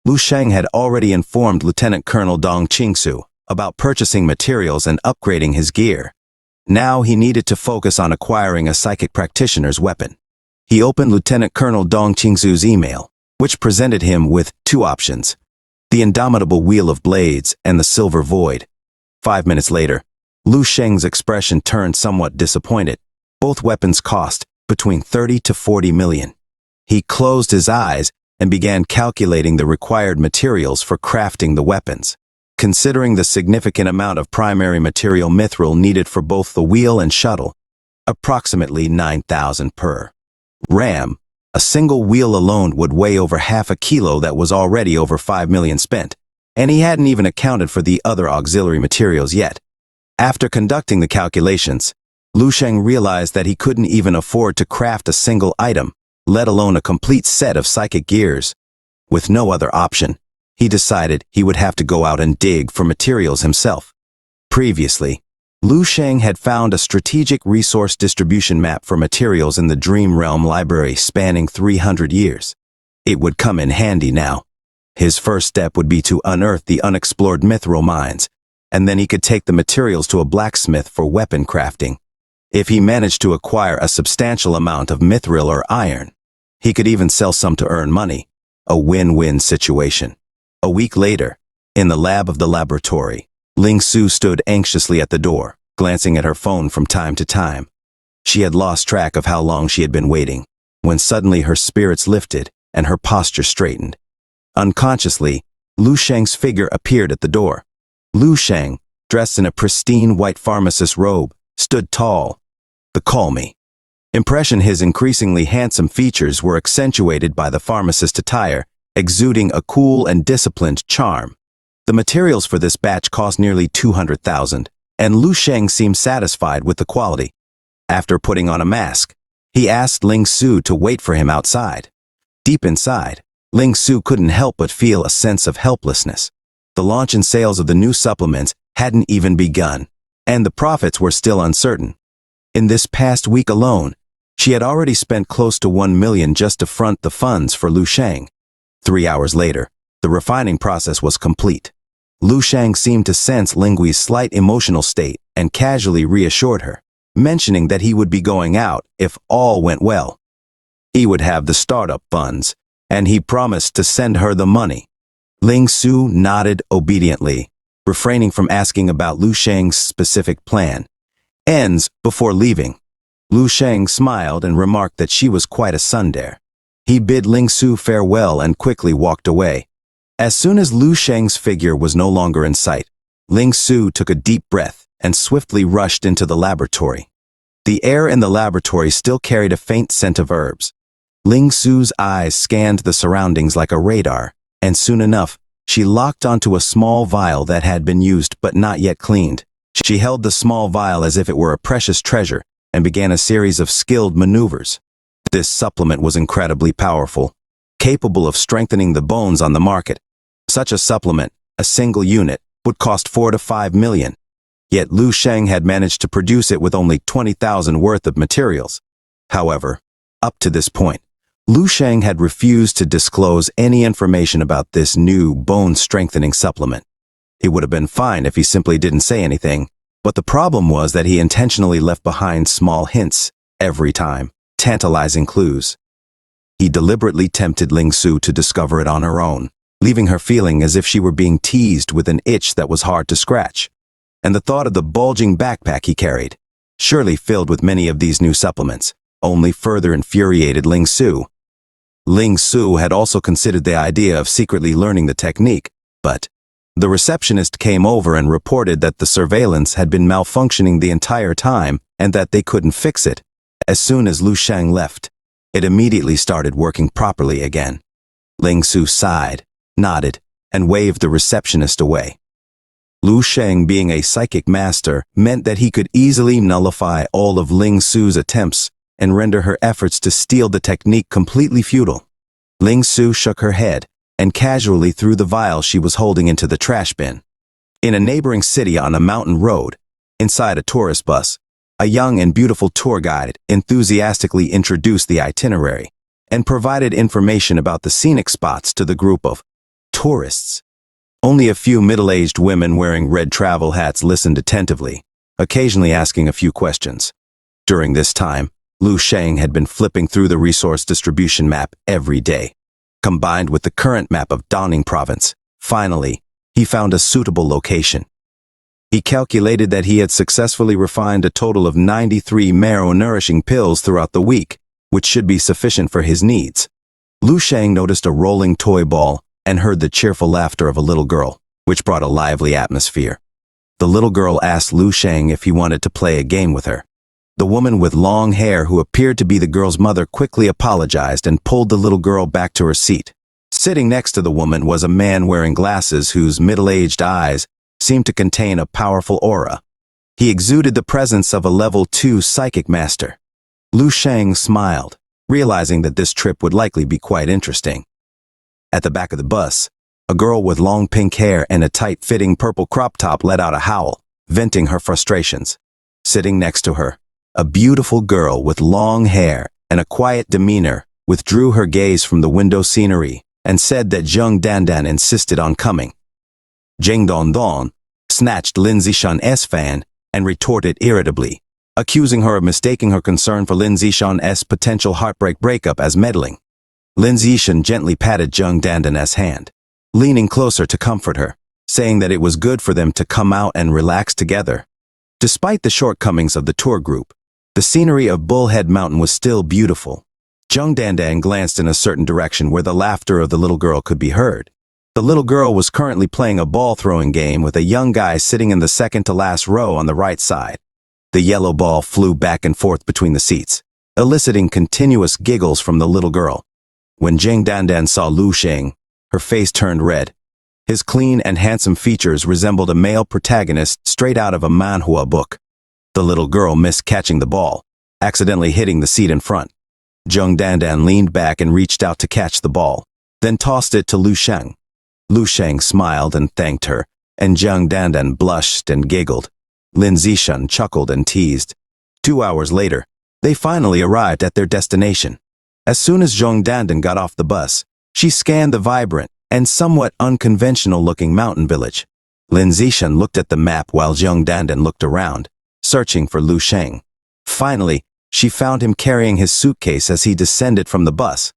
Lu Sheng had already informed Lieutenant Colonel Dong Qingsu about purchasing materials and upgrading his gear. Now he needed to focus on acquiring a psychic practitioner's weapon. He opened Lieutenant Colonel Dong Qingsu's email, which presented him with two options: the indomitable Wheel of Blades and the Silver Void. 5 minutes later, Lu Sheng's expression turned somewhat disappointed. Both weapons cost between 30 to 40 million. He closed his eyes and began calculating the required materials for crafting the weapons. Considering the significant amount of primary material mithril needed for both the wheel and shuttle, approximately 9,000 per ram, a single wheel alone would weigh over half a kilo. That was already over 5 million spent, and he hadn't even accounted for the other auxiliary materials yet. After conducting the calculations, Lu Sheng realized that he couldn't even afford to craft a single item, let alone a complete set of psychic gears. With no other option, he decided he would have to go out and dig for materials himself. Previously, Lu Sheng had found a strategic resource distribution map for materials in the Dream Realm library spanning 300 years. It would come in handy now. His first step would be to unearth the unexplored mithril mines, and then he could take the materials to a blacksmith for weapon crafting. If he managed to acquire a substantial amount of mithril or iron, he could even sell some to earn money. A win-win situation. A week later, in the lab of the laboratory, Ling Su stood anxiously at the door, glancing at her phone from time to time. She had lost track of how long she had been waiting, when suddenly her spirits lifted and her posture straightened. Unconsciously, Lu Sheng's figure appeared at the door. Lu Sheng, dressed in a pristine white pharmacist's robe, stood tall. The call me impression. His increasingly handsome features were accentuated by the pharmacist's attire, exuding a cool and disciplined charm. The materials for this batch cost nearly 200,000, and Lu Sheng seemed satisfied with the quality. After putting on a mask, he asked Ling Su to wait for him outside. Deep inside, Ling Su couldn't help but feel a sense of helplessness. The launch and sales of the new supplements hadn't even begun, and the profits were still uncertain. In this past week alone, She had already spent close to 1 million just to front the funds for Lu Shang. 3 hours later, the refining process was complete. Lu Shang seemed to sense Ling Gui's slight emotional state and casually reassured her, mentioning that he would be going out if all went well. He would have the startup funds, and he promised to send her the money. Ling Su nodded obediently, refraining from asking about Lu Shang's specific plan. Before leaving, Lu Shang smiled and remarked that she was quite a tsundere. He bid Ling Su farewell and quickly walked away. As soon as Lu Shang's figure was no longer in sight, Ling Su took a deep breath and swiftly rushed into the laboratory. The air in the laboratory still carried a faint scent of herbs. Ling Su's eyes scanned the surroundings like a radar, and soon enough, she locked onto a small vial that had been used but not yet cleaned. She held the small vial as if it were a precious treasure and began a series of skilled maneuvers. This supplement was incredibly powerful, capable of strengthening the bones on the market. Such a supplement, a single unit, would cost 4 to 5 million. Yet Lu Shang had managed to produce it with only 20,000 worth of materials. However, up to this point, Lu Shang had refused to disclose any information about this new bone-strengthening supplement. It would have been fine if he simply didn't say anything, but the problem was that he intentionally left behind small hints every time, tantalizing clues. He deliberately tempted Ling Su to discover it on her own, leaving her feeling as if she were being teased with an itch that was hard to scratch. And the thought of the bulging backpack he carried, surely filled with many of these new supplements, only further infuriated Ling Su. Ling Su had also considered the idea of secretly learning the technique, but the receptionist came over and reported that the surveillance had been malfunctioning the entire time and that they couldn't fix it. As soon as Lu Shang left, it immediately started working properly again. Ling Su sighed, nodded, and waved the receptionist away. Lu Shang being a psychic master meant that he could easily nullify all of Ling Su's attempts and render her efforts to steal the technique completely futile. Ling Su shook her head and casually threw the vial she was holding into the trash bin. In a neighboring city on a mountain road, inside a tourist bus, a young and beautiful tour guide enthusiastically introduced the itinerary and provided information about the scenic spots to the group of tourists. Only a few middle-aged women wearing red travel hats listened attentively, occasionally asking a few questions. During this time, Lu Shang had been flipping through the resource distribution map every day. Combined with the current map of Dawning Province, finally, he found a suitable location. He calculated that he had successfully refined a total of 93 marrow-nourishing pills throughout the week, which should be sufficient for his needs. Lu Shang noticed a rolling toy ball and heard the cheerful laughter of a little girl, which brought a lively atmosphere. The little girl asked Lu Shang if he wanted to play a game with her. The woman with long hair who appeared to be the girl's mother quickly apologized and pulled the little girl back to her seat. Sitting next to the woman was a man wearing glasses whose middle-aged eyes seemed to contain a powerful aura. He exuded the presence of a level 2 psychic master. Lu Shang smiled, realizing that this trip would likely be quite interesting. At the back of the bus, a girl with long pink hair and a tight-fitting purple crop top let out a howl, venting her frustrations. Sitting next to her, a beautiful girl with long hair and a quiet demeanor withdrew her gaze from the window scenery and said that Zheng Dandan insisted on coming. Zheng Dondon snatched Lin Zishan's fan and retorted irritably, accusing her of mistaking her concern for Lin Zishan's potential heartbreak breakup as meddling. Lin Zishan gently patted Zheng Dandan's hand, leaning closer to comfort her, saying that it was good for them to come out and relax together. Despite the shortcomings of the tour group, the scenery of Bullhead Mountain was still beautiful. Zheng Dandan glanced in a certain direction where the laughter of the little girl could be heard. The little girl was currently playing a ball-throwing game with a young guy sitting in the second-to-last row on the right side. The yellow ball flew back and forth between the seats, eliciting continuous giggles from the little girl. When Zheng Dandan saw Lu Shang, her face turned red. His clean and handsome features resembled a male protagonist straight out of a Manhwa book. The little girl missed catching the ball, accidentally hitting the seat in front. Zheng Dandan leaned back and reached out to catch the ball, then tossed it to Lu Shang. Lu Shang smiled and thanked her, and Zheng Dandan blushed and giggled. Lin Zishan chuckled and teased. 2 hours later, They finally arrived at their destination. As soon as Zhong Dandan got off the bus, she scanned the vibrant and somewhat unconventional-looking mountain village. Lin Zishan looked at the map while Zhong Dandan looked around, searching for Lu Sheng. Finally, she found him carrying his suitcase as he descended from the bus.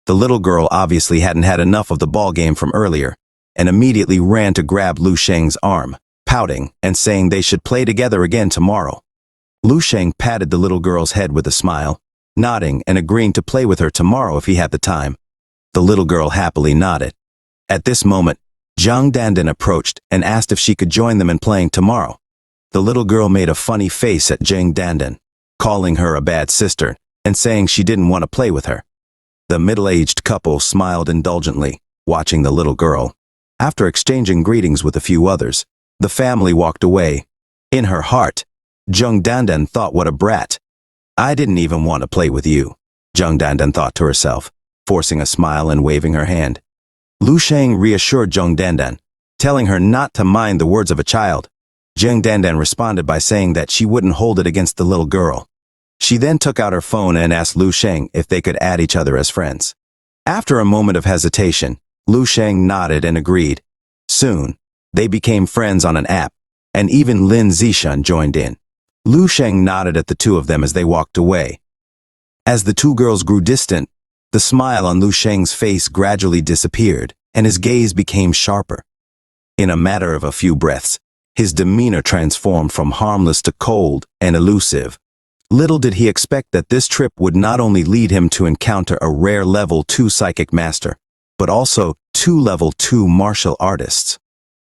The little girl obviously hadn't had enough of the ball game from earlier, and immediately ran to grab Lu Sheng's arm, pouting and saying they should play together again tomorrow. Lu Sheng patted the little girl's head with a smile, nodding and agreeing to play with her tomorrow if he had the time. The little girl happily nodded. At this moment, Zhang Dandan approached and asked if she could join them in playing tomorrow. The little girl made a funny face at Zhang Dandan, calling her a bad sister and saying she didn't want to play with her. The middle-aged couple smiled indulgently, watching the little girl. After exchanging greetings with a few others, the family walked away. In her heart, Zhang Dandan thought, what a brat. I didn't even want to play with you, Zhang Dandan thought to herself, forcing a smile and waving her hand. Lu Sheng reassured Zhang Dandan, telling her not to mind the words of a child. Zhang Dandan responded by saying that she wouldn't hold it against the little girl. She then took out her phone and asked Lu Sheng if they could add each other as friends. After a moment of hesitation, Lu Sheng nodded and agreed. Soon, they became friends on an app, and even Lin Zishan joined in. Lu Sheng nodded at the two of them as they walked away. As the two girls grew distant, the smile on Lu Sheng's face gradually disappeared, and his gaze became sharper. In a matter of a few breaths, his demeanor transformed from harmless to cold and elusive. Little did he expect that this trip would not only lead him to encounter a rare level 2 psychic master, but also 2 level 2 martial artists.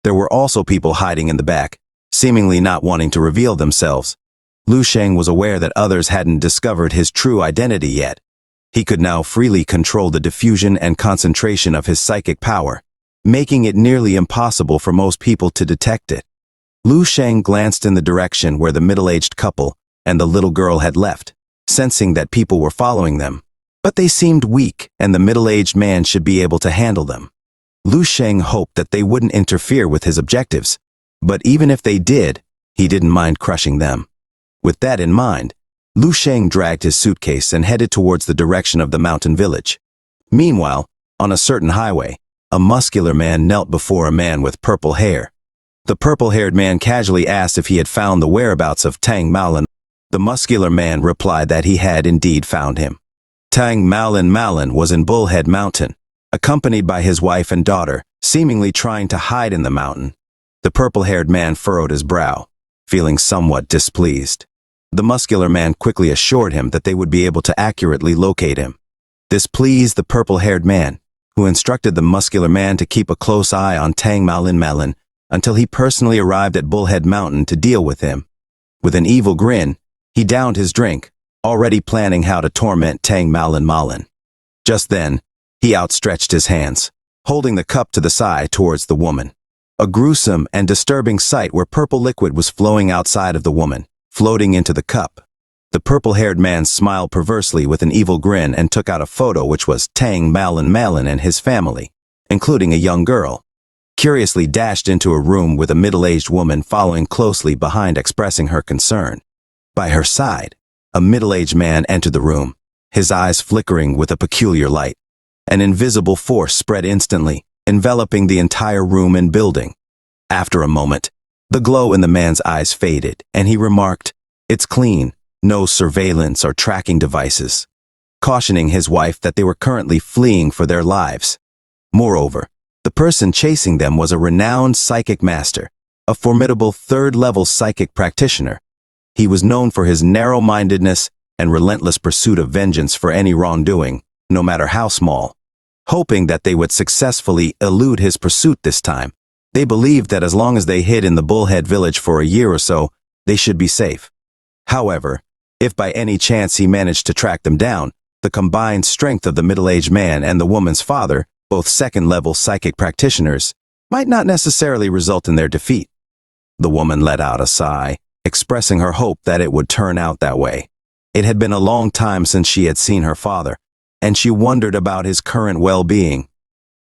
There were also people hiding in the back, seemingly not wanting to reveal themselves. Lu Sheng was aware that others hadn't discovered his true identity yet. He could now freely control the diffusion and concentration of his psychic power, making it nearly impossible for most people to detect it. Lu Sheng glanced in the direction where the middle-aged couple and the little girl had left, sensing that people were following them. But they seemed weak, and the middle-aged man should be able to handle them. Lu Sheng hoped that they wouldn't interfere with his objectives, but even if they did, he didn't mind crushing them. With that in mind, Lu Sheng dragged his suitcase and headed towards the direction of the mountain village. Meanwhile, on a certain highway, a muscular man knelt before a man with purple hair. The purple-haired man casually asked if he had found the whereabouts of Tang Maolin. The muscular man replied that he had indeed found him. Tang Maolin was in Bullhead Mountain, accompanied by his wife and daughter, seemingly trying to hide in the mountain. The purple-haired man furrowed his brow, feeling somewhat displeased. The muscular man quickly assured him that they would be able to accurately locate him. This pleased the purple-haired man, who instructed the muscular man to keep a close eye on Tang Maolin until he personally arrived at Bullhead Mountain to deal with him. With an evil grin, he downed his drink, already planning how to torment Tang Maolin. Just then, he outstretched his hands, holding the cup to the side towards the woman. A gruesome and disturbing sight where purple liquid was flowing outside of the woman, floating into the cup. The purple-haired man smiled perversely with an evil grin and took out a photo which was Tang Maolin and his family, including a young girl. Curiously dashed into a room with a middle-aged woman following closely behind, expressing her concern. By her side, a middle-aged man entered the room, his eyes flickering with a peculiar light. An invisible force spread instantly, enveloping the entire room and building. After a moment, the glow in the man's eyes faded, and he remarked, "It's clean, no surveillance or tracking devices," cautioning his wife that they were currently fleeing for their lives. Moreover, the person chasing them was a renowned psychic master, a formidable third-level psychic practitioner. He was known for his narrow-mindedness and relentless pursuit of vengeance for any wrongdoing, no matter how small. Hoping that they would successfully elude his pursuit this time, they believed that as long as they hid in the Bullhead village for a year or so, they should be safe. However, if by any chance he managed to track them down, the combined strength of the middle-aged man and the woman's father, both second-level psychic practitioners, might not necessarily result in their defeat. The woman let out a sigh, expressing her hope that it would turn out that way. It had been a long time since she had seen her father, and she wondered about his current well-being.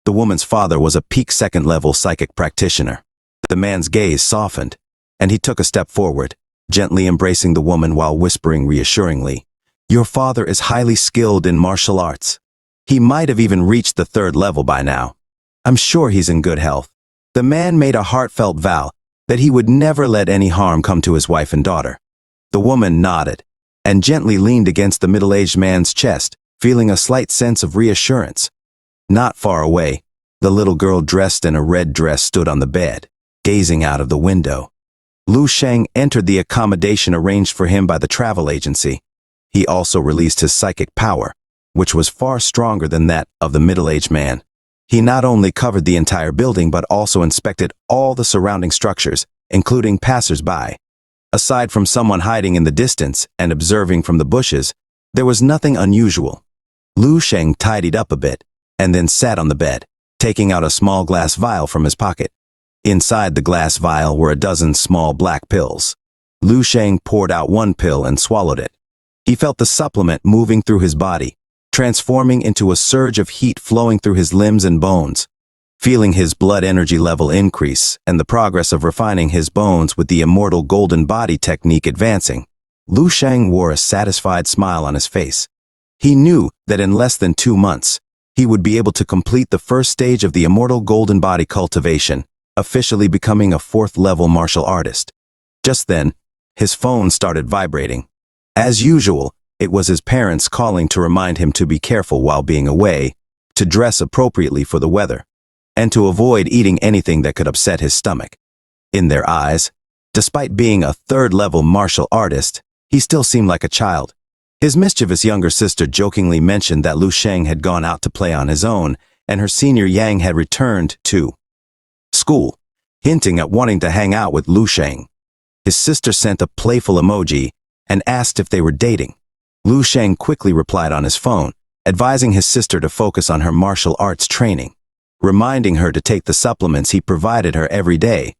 The woman's father was a peak second-level psychic practitioner. The man's gaze softened, and he took a step forward, gently embracing the woman while whispering reassuringly, Your father is highly skilled in martial arts. He might have even reached the 3rd level by now. I'm sure he's in good health." The man made a heartfelt vow that he would never let any harm come to his wife and daughter. The woman nodded and gently leaned against the middle-aged man's chest, feeling a slight sense of reassurance. Not far away, the little girl dressed in a red dress stood on the bed, gazing out of the window. Lu Sheng entered the accommodation arranged for him by the travel agency. He also released his psychic power, which was far stronger than that of the middle-aged man. He not only covered the entire building but also inspected all the surrounding structures, including passers-by. Aside from someone hiding in the distance and observing from the bushes, there was nothing unusual. Lu Sheng tidied up a bit and then sat on the bed, taking out a small glass vial from his pocket. Inside the glass vial were a dozen small black pills. Lu Sheng poured out one pill and swallowed it. He felt the supplement moving through his body, transforming into a surge of heat flowing through his limbs and bones. Feeling his blood energy level increase and the progress of refining his bones with the immortal golden body technique advancing, Lu Sheng wore a satisfied smile on his face. He knew that in less than 2 months, he would be able to complete the first stage of the immortal golden body cultivation, officially becoming a 4th-level martial artist. Just then, his phone started vibrating. As usual, it was his parents calling to remind him to be careful while being away, to dress appropriately for the weather, and to avoid eating anything that could upset his stomach. In their eyes, despite being a 3rd-level martial artist, he still seemed like a child. His mischievous younger sister jokingly mentioned that Lu Sheng had gone out to play on his own, and her senior Yang had returned to school, hinting at wanting to hang out with Lu Sheng. His sister sent a playful emoji and asked if they were dating. Lu Sheng quickly replied on his phone, advising his sister to focus on her martial arts training, reminding her to take the supplements he provided her every day.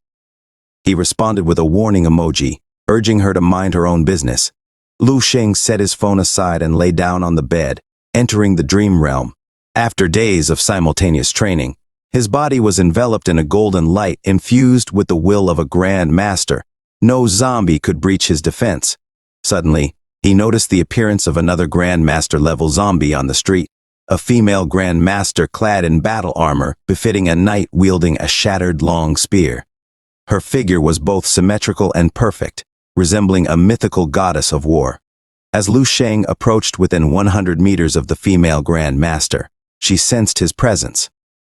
He responded with a warning emoji, urging her to mind her own business. Lu Sheng set his phone aside and lay down on the bed, entering the dream realm. After days of simultaneous training, his body was enveloped in a golden light infused with the will of a grand master. No zombie could breach his defense. Suddenly, he noticed the appearance of another Grand Master-level zombie on the street, a female Grand Master clad in battle armor befitting a knight wielding a shattered long spear. Her figure was both symmetrical and perfect, resembling a mythical goddess of war. As Lu Sheng approached within 100 meters of the female Grand Master, she sensed his presence.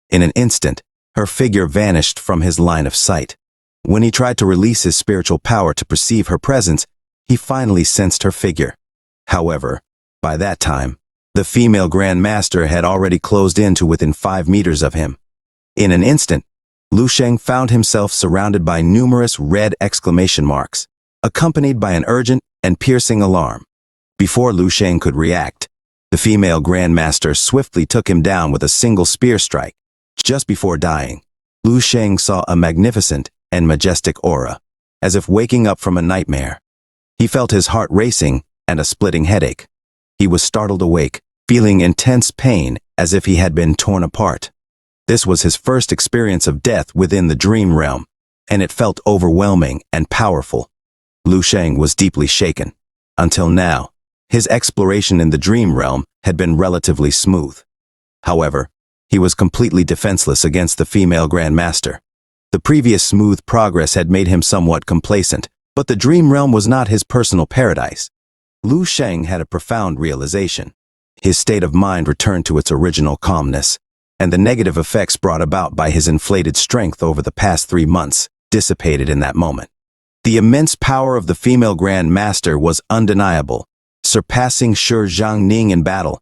In an instant, her figure vanished from his line of sight. When he tried to release his spiritual power to perceive her presence, he finally sensed her figure. However, by that time, the female Grand Master had already closed in to within 5 meters of him. In an instant, Lu Sheng found himself surrounded by numerous red exclamation marks, accompanied by an urgent and piercing alarm. Before Lu Sheng could react, the female Grand Master swiftly took him down with a single spear strike. Just before dying, Lu Sheng saw a magnificent and majestic aura, as if waking up from a nightmare. He felt his heart racing and a splitting headache. He was startled awake, feeling intense pain as if he had been torn apart. This was his first experience of death within the dream realm, and it felt overwhelming and powerful. Lu Sheng was deeply shaken. Until now, his exploration in the dream realm had been relatively smooth. However, he was completely defenseless against the female Grand Master. The previous smooth progress had made him somewhat complacent, but the dream realm was not his personal paradise. Lu Sheng had a profound realization. His state of mind returned to its original calmness, and the negative effects brought about by his inflated strength over the past 3 months dissipated in that moment. The immense power of the female Grand Master was undeniable, surpassing Shi Zhangning in battle.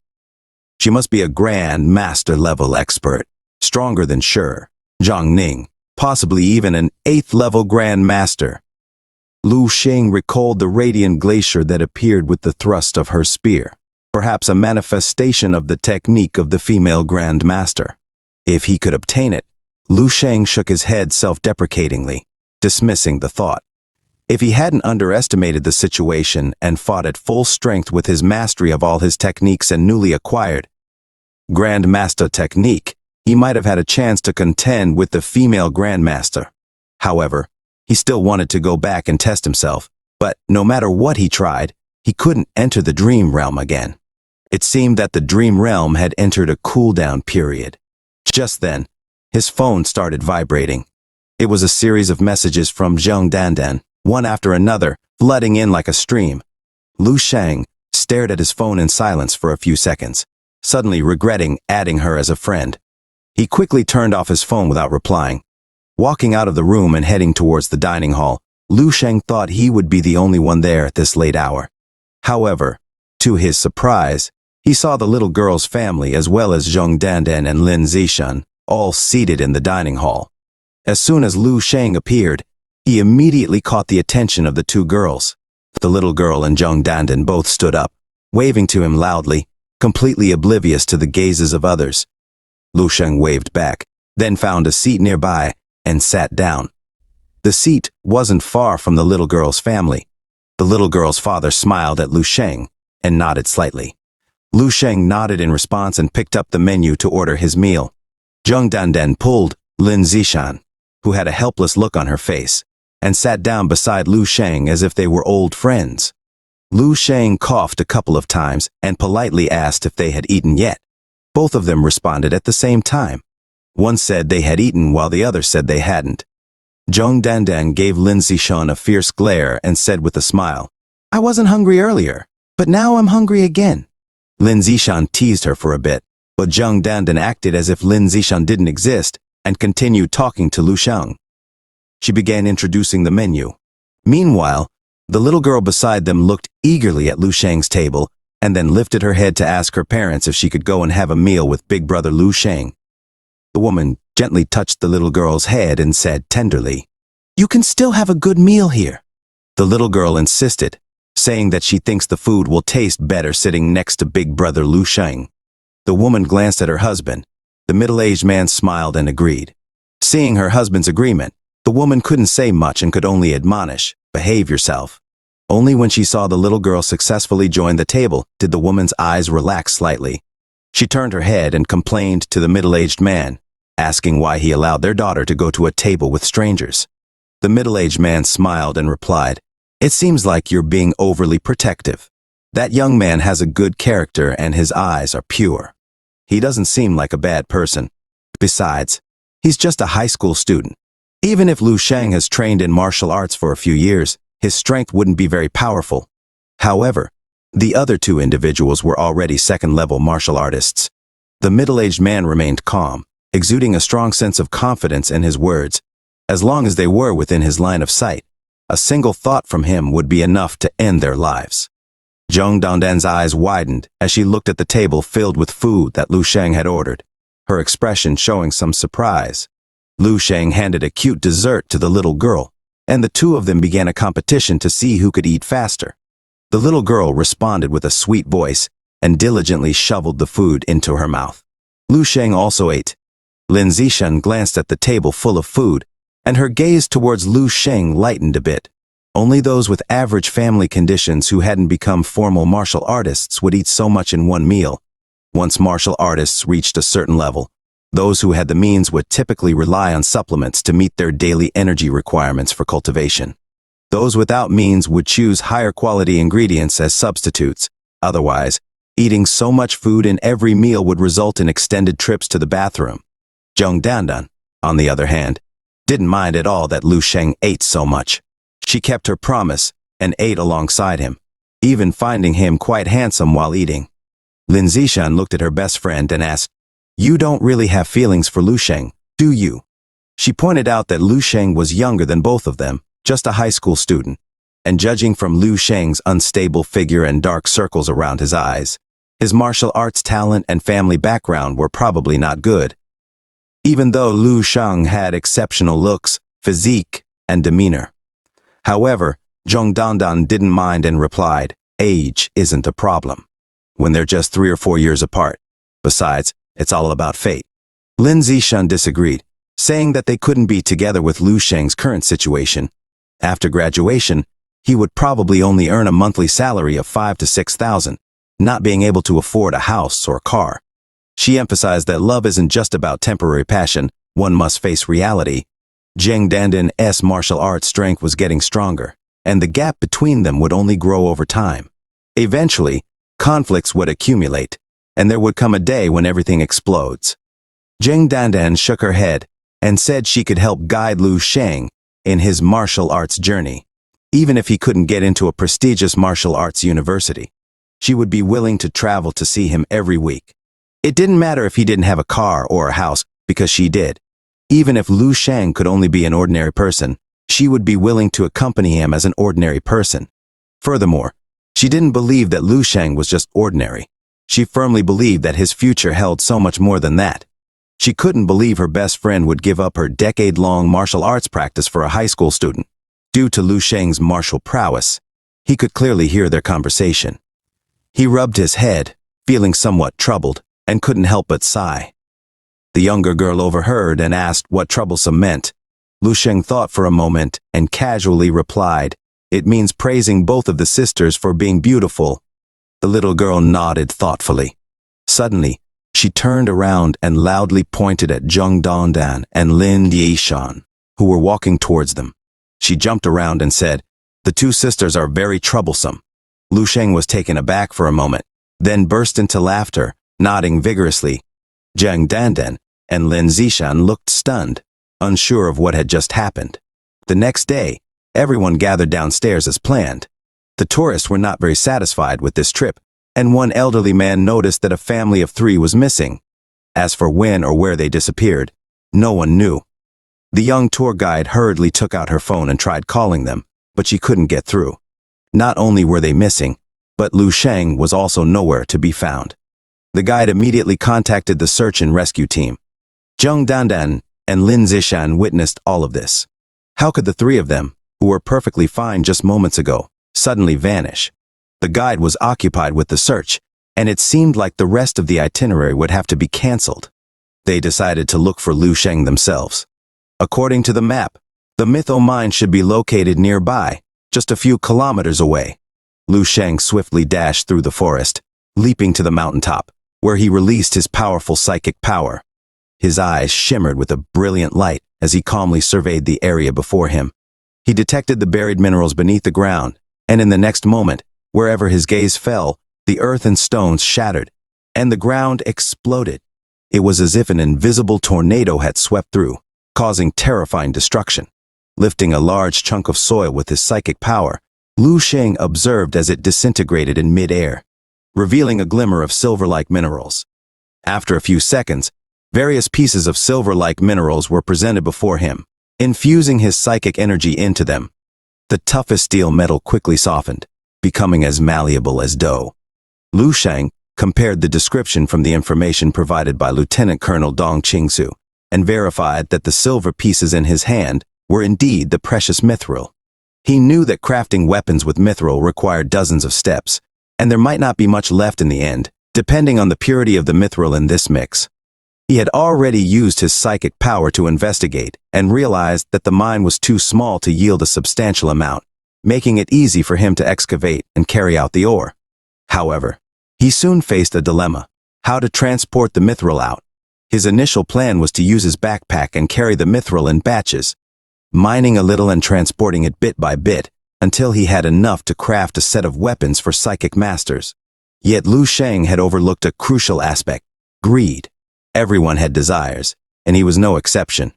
She must be a Grand Master-level expert, stronger than Shi Zhangning, possibly even an 8th-level Grand Master. Lu Sheng recalled the radiant glacier that appeared with the thrust of her spear, perhaps a manifestation of the technique of the female Grand Master. If he could obtain it, Lu Sheng shook his head self-deprecatingly, dismissing the thought. If he hadn't underestimated the situation and fought at full strength with his mastery of all his techniques and newly acquired Grand Master technique, he might have had a chance to contend with the female Grand Master. However, he still wanted to go back and test himself, but no matter what he tried, he couldn't enter the dream realm again. It seemed that the dream realm had entered a cool-down period. Just then, his phone started vibrating. It was a series of messages from Zhang Dandan, one after another, flooding in like a stream. Lu Sheng stared at his phone in silence for a few seconds, suddenly regretting adding her as a friend. He quickly turned off his phone without replying. Walking out of the room and heading towards the dining hall, Lu Sheng thought he would be the only one there at this late hour. However, to his surprise, he saw the little girl's family as well as Zhang Dandan and Lin Zishan, all seated in the dining hall. As soon as Lu Sheng appeared, he immediately caught the attention of the two girls. The little girl and Zhang Dandan both stood up, waving to him loudly, completely oblivious to the gazes of others. Lu Sheng waved back, then found a seat nearby and sat down. The seat wasn't far from the little girl's family. The little girl's father smiled at Lu Sheng and nodded slightly. Lu Sheng nodded in response and picked up the menu to order his meal. Zhang Dandan pulled Lin Zishan, who had a helpless look on her face, and sat down beside Lu Sheng as if they were old friends. Lu Sheng coughed a couple of times and politely asked if they had eaten yet. Both of them responded at the same time. One said they had eaten while the other said they hadn't. Zhang Dandan gave Lin Zishan a fierce glare and said with a smile, "I wasn't hungry earlier, but now I'm hungry again." Lin Zishan teased her for a bit, but Zhang Dandan acted as if Lin Zishan didn't exist and continued talking to Lu Sheng. She began introducing the menu. Meanwhile, the little girl beside them looked eagerly at Lu Sheng's table and then lifted her head to ask her parents if she could go and have a meal with big brother Lu Sheng. The woman gently touched the little girl's head and said tenderly, "You can still have a good meal here." The little girl insisted, saying that she thinks the food will taste better sitting next to big brother Lu Sheng. The woman glanced at her husband. The middle-aged man smiled and agreed. Seeing her husband's agreement, the woman couldn't say much and could only admonish, "Behave yourself." Only when she saw the little girl successfully join the table did the woman's eyes relax slightly. She turned her head and complained to the middle-aged man, asking why he allowed their daughter to go to a table with strangers. The middle-aged man smiled and replied, "It seems like you're being overly protective. That young man has a good character and his eyes are pure. He doesn't seem like a bad person. Besides, he's just a high school student. Even if Lu Sheng has trained in martial arts for a few years, his strength wouldn't be very powerful." However, the other two individuals were already second-level martial artists. The middle-aged man remained calm, exuding a strong sense of confidence in his words. As long as they were within his line of sight, a single thought from him would be enough to end their lives. Zhang Dandan's eyes widened as she looked at the table filled with food that Lu Sheng had ordered, her expression showing some surprise. Lu Sheng handed a cute dessert to the little girl, and the two of them began a competition to see who could eat faster. The little girl responded with a sweet voice and diligently shoveled the food into her mouth. Lu Sheng also ate. Lin Zishan glanced at the table full of food, and her gaze towards Lu Sheng lightened a bit. Only those with average family conditions who hadn't become formal martial artists would eat so much in one meal. Once martial artists reached a certain level, those who had the means would typically rely on supplements to meet their daily energy requirements for cultivation. Those without means would choose higher quality ingredients as substitutes. Otherwise, eating so much food in every meal would result in extended trips to the bathroom. Zhang Dandan, on the other hand, didn't mind at all that Lu Sheng ate so much. She kept her promise and ate alongside him, even finding him quite handsome while eating. Lin Zishan looked at her best friend and asked, "You don't really have feelings for Lu Sheng, do you?" She pointed out that Lu Sheng was younger than both of them, just a high school student, and judging from Lu Sheng's unstable figure and dark circles around his eyes, his martial arts talent and family background were probably not good. Even though Lu Sheng had exceptional looks, physique, and demeanor. However, Zhang Dandan didn't mind and replied, "Age isn't a problem when they're just 3 or 4 years apart. Besides, it's all about fate." Lin Zishan disagreed, saying that they couldn't be together with Lu Sheng's current situation. After graduation, he would probably only earn a monthly salary of 5,000 to 6,000, not being able to afford a house or car. She emphasized that love isn't just about temporary passion, one must face reality. Zhang Dandan's martial arts strength was getting stronger, and the gap between them would only grow over time. Eventually, conflicts would accumulate, and there would come a day when everything explodes. Jing Dandan shook her head and said she could help guide Lu Sheng in his martial arts journey. Even if he couldn't get into a prestigious martial arts university, she would be willing to travel to see him every week. It didn't matter if he didn't have a car or a house, because she did. Even if Lu Sheng could only be an ordinary person, she would be willing to accompany him as an ordinary person. Furthermore, she didn't believe that Lu Sheng was just ordinary. She firmly believed that his future held so much more than that. She couldn't believe her best friend would give up her decade-long martial arts practice for a high school student. Due to Lu Sheng's martial prowess, he could clearly hear their conversation. He rubbed his head, feeling somewhat troubled, and couldn't help but sigh. The younger girl overheard and asked what troublesome meant. Lu Sheng thought for a moment and casually replied, "It means praising both of the sisters for being beautiful." The little girl nodded thoughtfully. Suddenly, she turned around and loudly pointed at Zheng Dongdan and Lin Yishan, who were walking towards them. She jumped around and said, "The two sisters are very troublesome." Lu Sheng was taken aback for a moment, then burst into laughter, nodding vigorously. Zheng Dandan and Lin Zishan looked stunned, unsure of what had just happened. The next day, everyone gathered downstairs as planned. The tourists were not very satisfied with this trip, and one elderly man noticed that a family of 3 was missing. As for when or where they disappeared, no one knew. The young tour guide hurriedly took out her phone and tried calling them, but she couldn't get through. Not only were they missing, but Lu Sheng was also nowhere to be found. The guide immediately contacted the search and rescue team. Zheng Dandan and Lin Zishan witnessed all of this. How could the 3 of them, who were perfectly fine just moments ago, suddenly vanish? The guide was occupied with the search, and it seemed like the rest of the itinerary would have to be cancelled. They decided to look for Lu Sheng themselves. According to the map, the Mytho mine should be located nearby, just a few kilometers away. Lu Sheng swiftly dashed through the forest, leaping to the mountaintop, where he released his powerful psychic power. His eyes shimmered with a brilliant light as he calmly surveyed the area before him. He detected the buried minerals beneath the ground, and in the next moment, wherever his gaze fell, the earth and stones shattered, and the ground exploded. It was as if an invisible tornado had swept through, causing terrifying destruction. Lifting a large chunk of soil with his psychic power, Lu Sheng observed as it disintegrated in mid-air, revealing a glimmer of silver-like minerals. After a few seconds, various pieces of silver-like minerals were presented before him, infusing his psychic energy into them. The toughest steel metal quickly softened, becoming as malleable as dough. Lu Sheng compared the description from the information provided by Lieutenant Colonel Dong Qingsu and verified that the silver pieces in his hand were indeed the precious mithril. He knew that crafting weapons with mithril required dozens of steps, and there might not be much left in the end, depending on the purity of the mithril in this mix. He had already used his psychic power to investigate and realized that the mine was too small to yield a substantial amount, making it easy for him to excavate and carry out the ore. However, he soon faced a dilemma: how to transport the mithril out. His initial plan was to use his backpack and carry the mithril in batches, mining a little and transporting it bit by bit, until he had enough to craft a set of weapons for psychic masters. Yet Lu Sheng had overlooked a crucial aspect: greed. Everyone had desires, and he was no exception.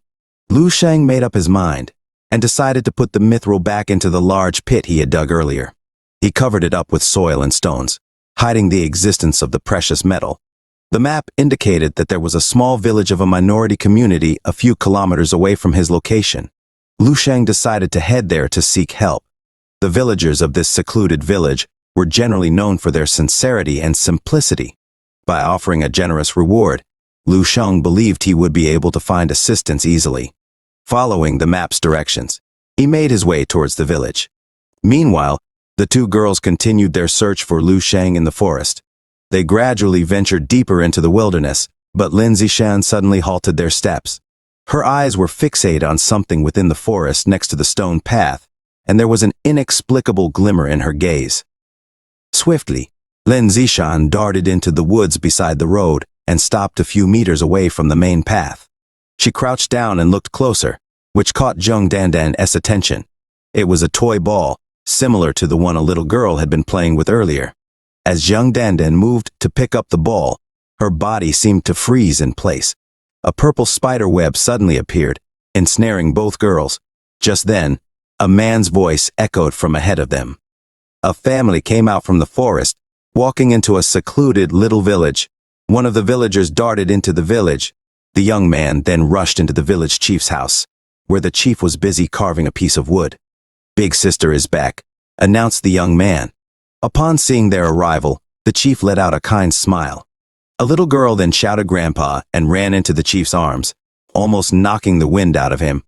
Lu Sheng made up his mind, and decided to put the mithril back into the large pit he had dug earlier. He covered it up with soil and stones, hiding the existence of the precious metal. The map indicated that there was a small village of a minority community a few kilometers away from his location. Lu Sheng decided to head there to seek help. The villagers of this secluded village were generally known for their sincerity and simplicity. By offering a generous reward, Lu Sheng believed he would be able to find assistance easily. Following the map's directions, he made his way towards the village. Meanwhile, the 2 girls continued their search for Lu Sheng in the forest. They gradually ventured deeper into the wilderness, but Lin Zishan suddenly halted their steps. Her eyes were fixated on something within the forest next to the stone path, and there was an inexplicable glimmer in her gaze. Swiftly, Lin Zishan darted into the woods beside the road and stopped a few meters away from the main path. She crouched down and looked closer, which caught Zheng Dandan's attention. It was a toy ball, similar to the one a little girl had been playing with earlier. As young Dandan moved to pick up the ball, her body seemed to freeze in place. A purple spider web suddenly appeared, ensnaring both girls. Just then, a man's voice echoed from ahead of them. A family came out from the forest, walking into a secluded little village. One of the villagers darted into the village. The young man then rushed into the village chief's house, where the chief was busy carving a piece of wood. "Big sister is back," announced the young man. Upon seeing their arrival, the chief let out a kind smile. A little girl then shouted "Grandpa" and ran into the chief's arms, almost knocking the wind out of him.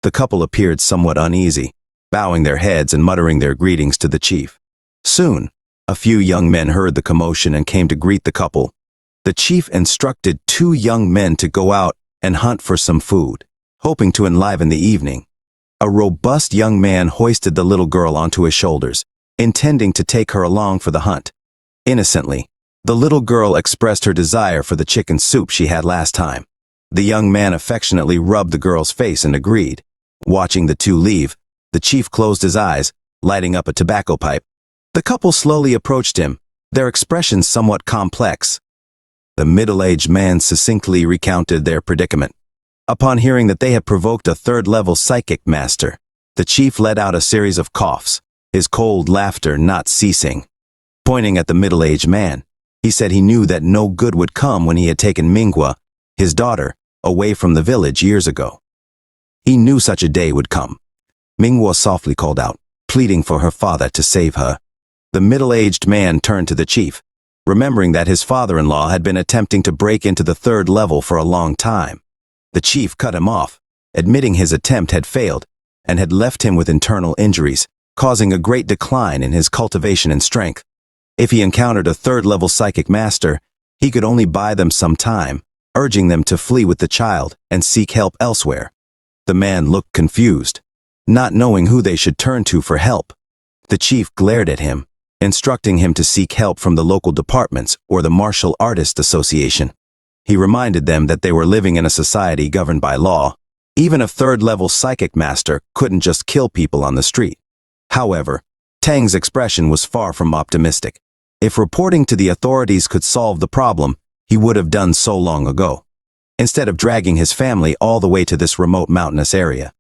The couple appeared somewhat uneasy, bowing their heads and muttering their greetings to the chief. Soon, a few young men heard the commotion and came to greet the couple. The chief instructed 2 young men to go out and hunt for some food, hoping to enliven the evening. A robust young man hoisted the little girl onto his shoulders, intending to take her along for the hunt. Innocently, the little girl expressed her desire for the chicken soup she had last time. The young man affectionately rubbed the girl's face and agreed. Watching the 2 leave, the chief closed his eyes, lighting up a tobacco pipe. The couple slowly approached him, their expressions somewhat complex. The middle-aged man succinctly recounted their predicament. Upon hearing that they had provoked a 3rd-level psychic master, the chief let out a series of coughs, his cold laughter not ceasing. Pointing at the middle-aged man, he said he knew that no good would come when he had taken Manhwa, his daughter, away from the village years ago. He knew such a day would come. Manhwa softly called out, pleading for her father to save her. The middle-aged man turned to the chief, remembering that his father-in-law had been attempting to break into the 3rd level for a long time. The chief cut him off, admitting his attempt had failed and had left him with internal injuries, causing a great decline in his cultivation and strength. If he encountered a 3rd-level psychic master, he could only buy them some time, urging them to flee with the child and seek help elsewhere. The man looked confused, not knowing who they should turn to for help. The chief glared at him, instructing him to seek help from the local departments or the Martial Artists Association. He reminded them that they were living in a society governed by law. Even a 3rd-level psychic master couldn't just kill people on the street. However, Tang's expression was far from optimistic. If reporting to the authorities could solve the problem, he would have done so long ago, instead of dragging his family all the way to this remote mountainous area.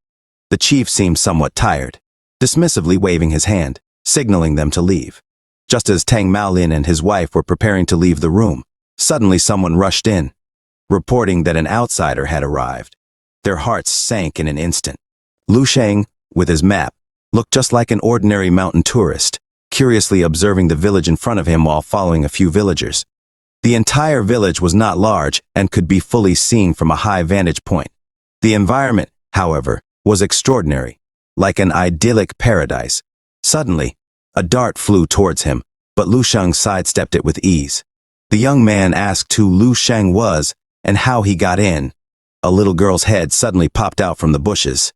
The chief seemed somewhat tired, dismissively waving his hand, signaling them to leave. Just as Tang Maolin and his wife were preparing to leave the room, suddenly someone rushed in, reporting that an outsider had arrived. Their hearts sank in an instant. Lu Sheng, with his map, looked just like an ordinary mountain tourist, curiously observing the village in front of him while following a few villagers. The entire village was not large and could be fully seen from a high vantage point. The environment, however, was extraordinary, like an idyllic paradise. Suddenly, a dart flew towards him, but Lu Sheng sidestepped it with ease. The young man asked who Lu Sheng was and how he got in. A little girl's head suddenly popped out from the bushes.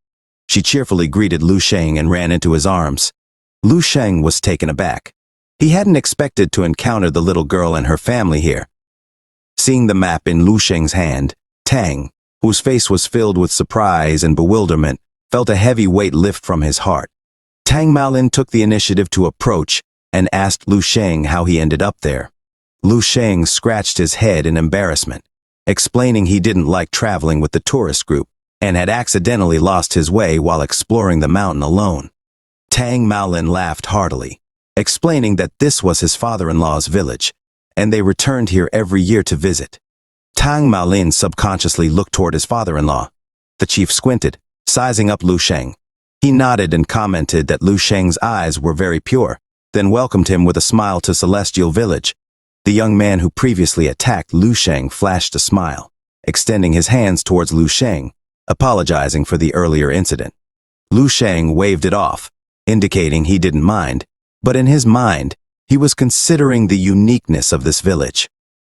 She cheerfully greeted Lu Sheng and ran into his arms. Lu Sheng was taken aback. He hadn't expected to encounter the little girl and her family here. Seeing the map in Lu Sheng's hand, Tang, whose face was filled with surprise and bewilderment, felt a heavy weight lift from his heart. Tang Maolin took the initiative to approach and asked Lu Sheng how he ended up there. Lu Sheng scratched his head in embarrassment, explaining he didn't like traveling with the tourist group and had accidentally lost his way while exploring the mountain alone. Tang Maolin laughed heartily, explaining that this was his father-in-law's village, and they returned here every year to visit. Tang Maolin subconsciously looked toward his father-in-law. The chief squinted, sizing up Lu Sheng. He nodded and commented that Lu Sheng's eyes were very pure, then welcomed him with a smile to Celestial Village. The young man who previously attacked Lu Sheng flashed a smile, extending his hands towards Lu Sheng, apologizing for the earlier incident. Lu Sheng waved it off, indicating he didn't mind, but in his mind, he was considering the uniqueness of this village.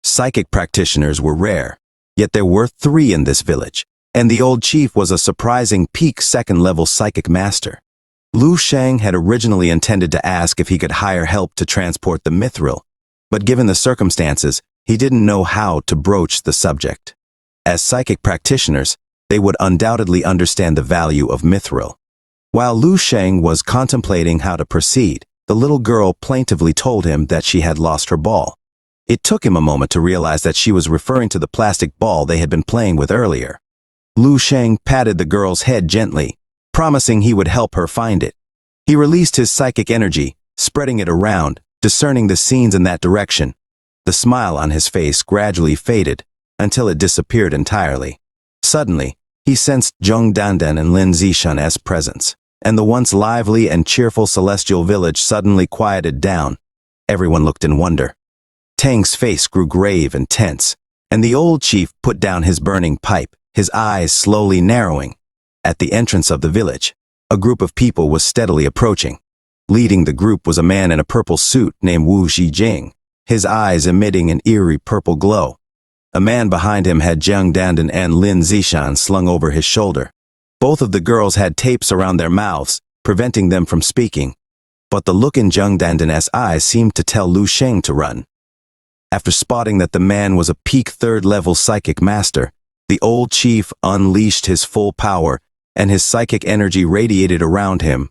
Psychic practitioners were rare, yet there were 3 in this village, and the old chief was a surprising peak 2nd-level psychic master. Lu Sheng had originally intended to ask if he could hire help to transport the mithril, but given the circumstances, he didn't know how to broach the subject. As psychic practitioners, they would undoubtedly understand the value of mithril. While Lu Sheng was contemplating how to proceed, the little girl plaintively told him that she had lost her ball. It took him a moment to realize that she was referring to the plastic ball they had been playing with earlier. Lu Sheng patted the girl's head gently, promising he would help her find it. He released his psychic energy, spreading it around, discerning the scenes in that direction. The smile on his face gradually faded, until it disappeared entirely. Suddenly, he sensed Zheng Dandan and Lin Zishan as presence, and the once lively and cheerful celestial village suddenly quieted down. Everyone looked in wonder. Tang's face grew grave and tense, and the old chief put down his burning pipe, his eyes slowly narrowing. At the entrance of the village, a group of people was steadily approaching. Leading the group was a man in a purple suit named Wu Xijing, his eyes emitting an eerie purple glow. A man behind him had Zheng Dandan and Lin Zishan slung over his shoulder. Both of the girls had tapes around their mouths, preventing them from speaking. But the look in Zheng Dandan's eyes seemed to tell Lu Sheng to run. After spotting that the man was a peak third-level psychic master, the old chief unleashed his full power, and his psychic energy radiated around him.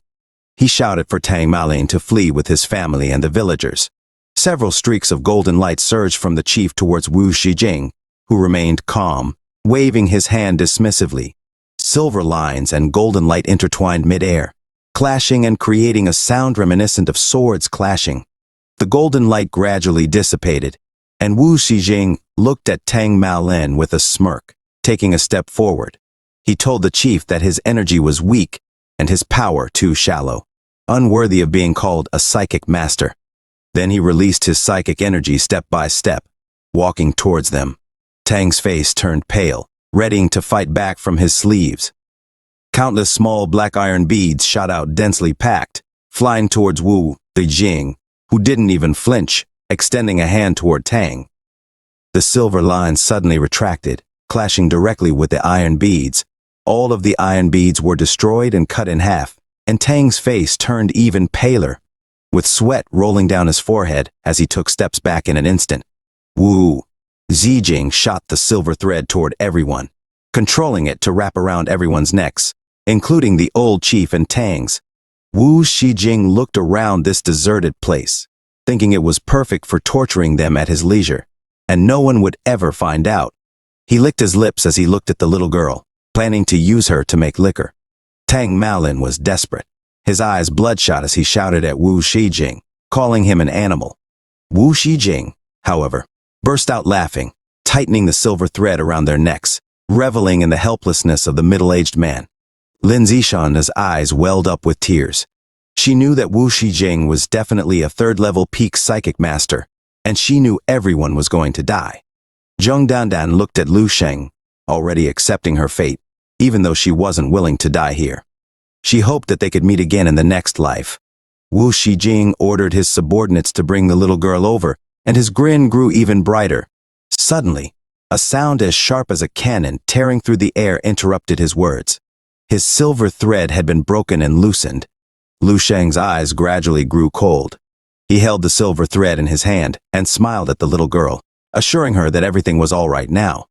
He shouted for Tang Malin to flee with his family and the villagers. Several streaks of golden light surged from the chief towards Wu Xijing, who remained calm, waving his hand dismissively. Silver lines and golden light intertwined mid-air, clashing and creating a sound reminiscent of swords clashing. The golden light gradually dissipated, and Wu Xijing looked at Tang Malin with a smirk, taking a step forward. He told the chief that his energy was weak and his power too shallow, unworthy of being called a psychic master. Then he released his psychic energy step by step, walking towards them. Tang's face turned pale, readying to fight back from his sleeves. Countless small black iron beads shot out densely packed, flying towards Wu Xijing, who didn't even flinch, extending a hand toward Tang. The silver line suddenly retracted, clashing directly with the iron beads. All of the iron beads were destroyed and cut in half, and Tang's face turned even paler, with sweat rolling down his forehead as he took steps back in an instant. Wu Xijing shot the silver thread toward everyone, controlling it to wrap around everyone's necks, including the old chief and Tang's. Wu Xijing looked around this deserted place, thinking it was perfect for torturing them at his leisure, and no one would ever find out. He licked his lips as he looked at the little girl, planning to use her to make liquor. Tang Malin was desperate, his eyes bloodshot as he shouted at Wu Xijing, calling him an animal. Wu Xijing, however, burst out laughing, tightening the silver thread around their necks, reveling in the helplessness of the middle-aged man. Lin Zishan's eyes welled up with tears. She knew that Wu Xijing was definitely a third-level peak psychic master, and she knew everyone was going to die. Zheng Dandan looked at Lu Sheng, already accepting her fate, even though she wasn't willing to die here. She hoped that they could meet again in the next life. Wu Xijing ordered his subordinates to bring the little girl over, and his grin grew even brighter. Suddenly, a sound as sharp as a cannon tearing through the air interrupted his words. His silver thread had been broken and loosened. Lu Sheng's eyes gradually grew cold. He held the silver thread in his hand and smiled at the little girl, assuring her that everything was all right now.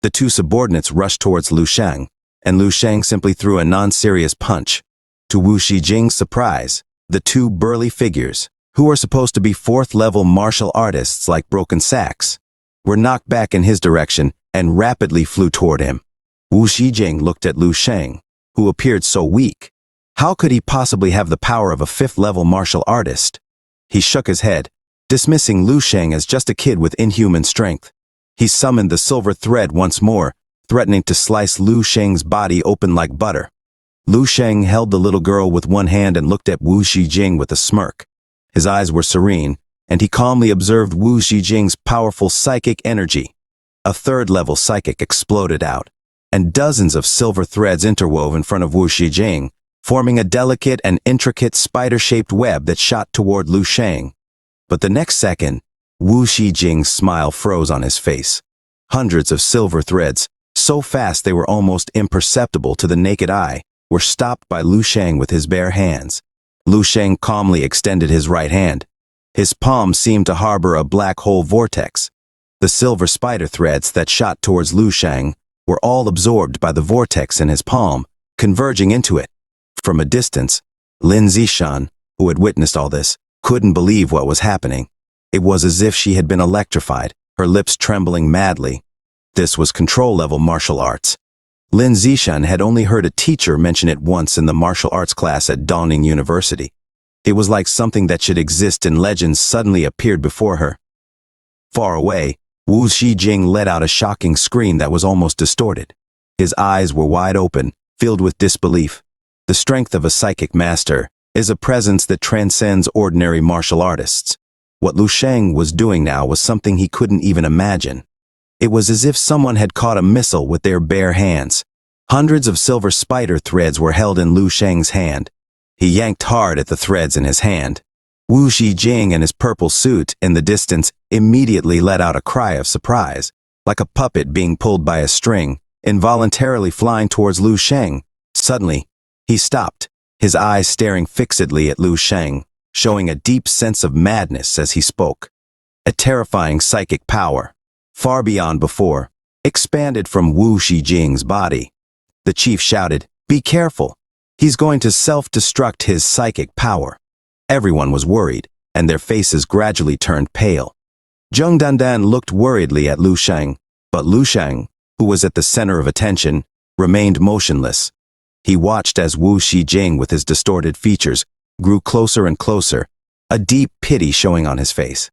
The two subordinates rushed towards Lu Sheng, and Lu Sheng simply threw a non-serious punch. To Wu Xijing's surprise, the two burly figures, who were supposed to be fourth-level martial artists like broken sacks, were knocked back in his direction and rapidly flew toward him. Wu Xijing looked at Lu Sheng, who appeared so weak. How could he possibly have the power of a fifth-level martial artist? He shook his head, dismissing Lu Sheng as just a kid with inhuman strength. He summoned the silver thread once more, threatening to slice Lu Sheng's body open like butter. Lu Sheng held the little girl with one hand and looked at Wu Xijing with a smirk. His eyes were serene, and he calmly observed Wu Xijing's powerful psychic energy. A third-level psychic exploded out, and dozens of silver threads interwove in front of Wu Xijing, forming a delicate and intricate spider-shaped web that shot toward Lu Sheng. But the next second, Wu Xijing's smile froze on his face. Hundreds of silver threads, so fast they were almost imperceptible to the naked eye, were stopped by Lu Sheng with his bare hands. Lu Sheng calmly extended his right hand. His palm seemed to harbor a black hole vortex. The silver spider threads that shot towards Lu Sheng were all absorbed by the vortex in his palm, converging into it. From a distance, Lin Zishan, who had witnessed all this, couldn't believe what was happening. It was as if she had been electrified, her lips trembling madly. This was control-level martial arts. Lin Zishan had only heard a teacher mention it once in the martial arts class at Dongning University. It was like something that should exist in legends suddenly appeared before her. Far away, Wu Shijing let out a shocking scream that was almost distorted. His eyes were wide open, filled with disbelief. The strength of a psychic master is a presence that transcends ordinary martial artists. What Lu Sheng was doing now was something he couldn't even imagine. It was as if someone had caught a missile with their bare hands. Hundreds of silver spider threads were held in Lu Sheng's hand. He yanked hard at the threads in his hand. Wu Shijing and his purple suit in the distance immediately let out a cry of surprise, like a puppet being pulled by a string, involuntarily flying towards Lu Sheng. Suddenly, he stopped, his eyes staring fixedly at Lu Sheng, showing a deep sense of madness as he spoke. A terrifying psychic power, far beyond before, expanded from Wu Shijing's body. The chief shouted, "Be careful! He's going to self-destruct his psychic power." Everyone was worried, and their faces gradually turned pale. Zheng Dandan looked worriedly at Lu Sheng, but Lu Sheng, who was at the center of attention, remained motionless. He watched as Wu Shijing, with his distorted features, grew closer and closer, a deep pity showing on his face.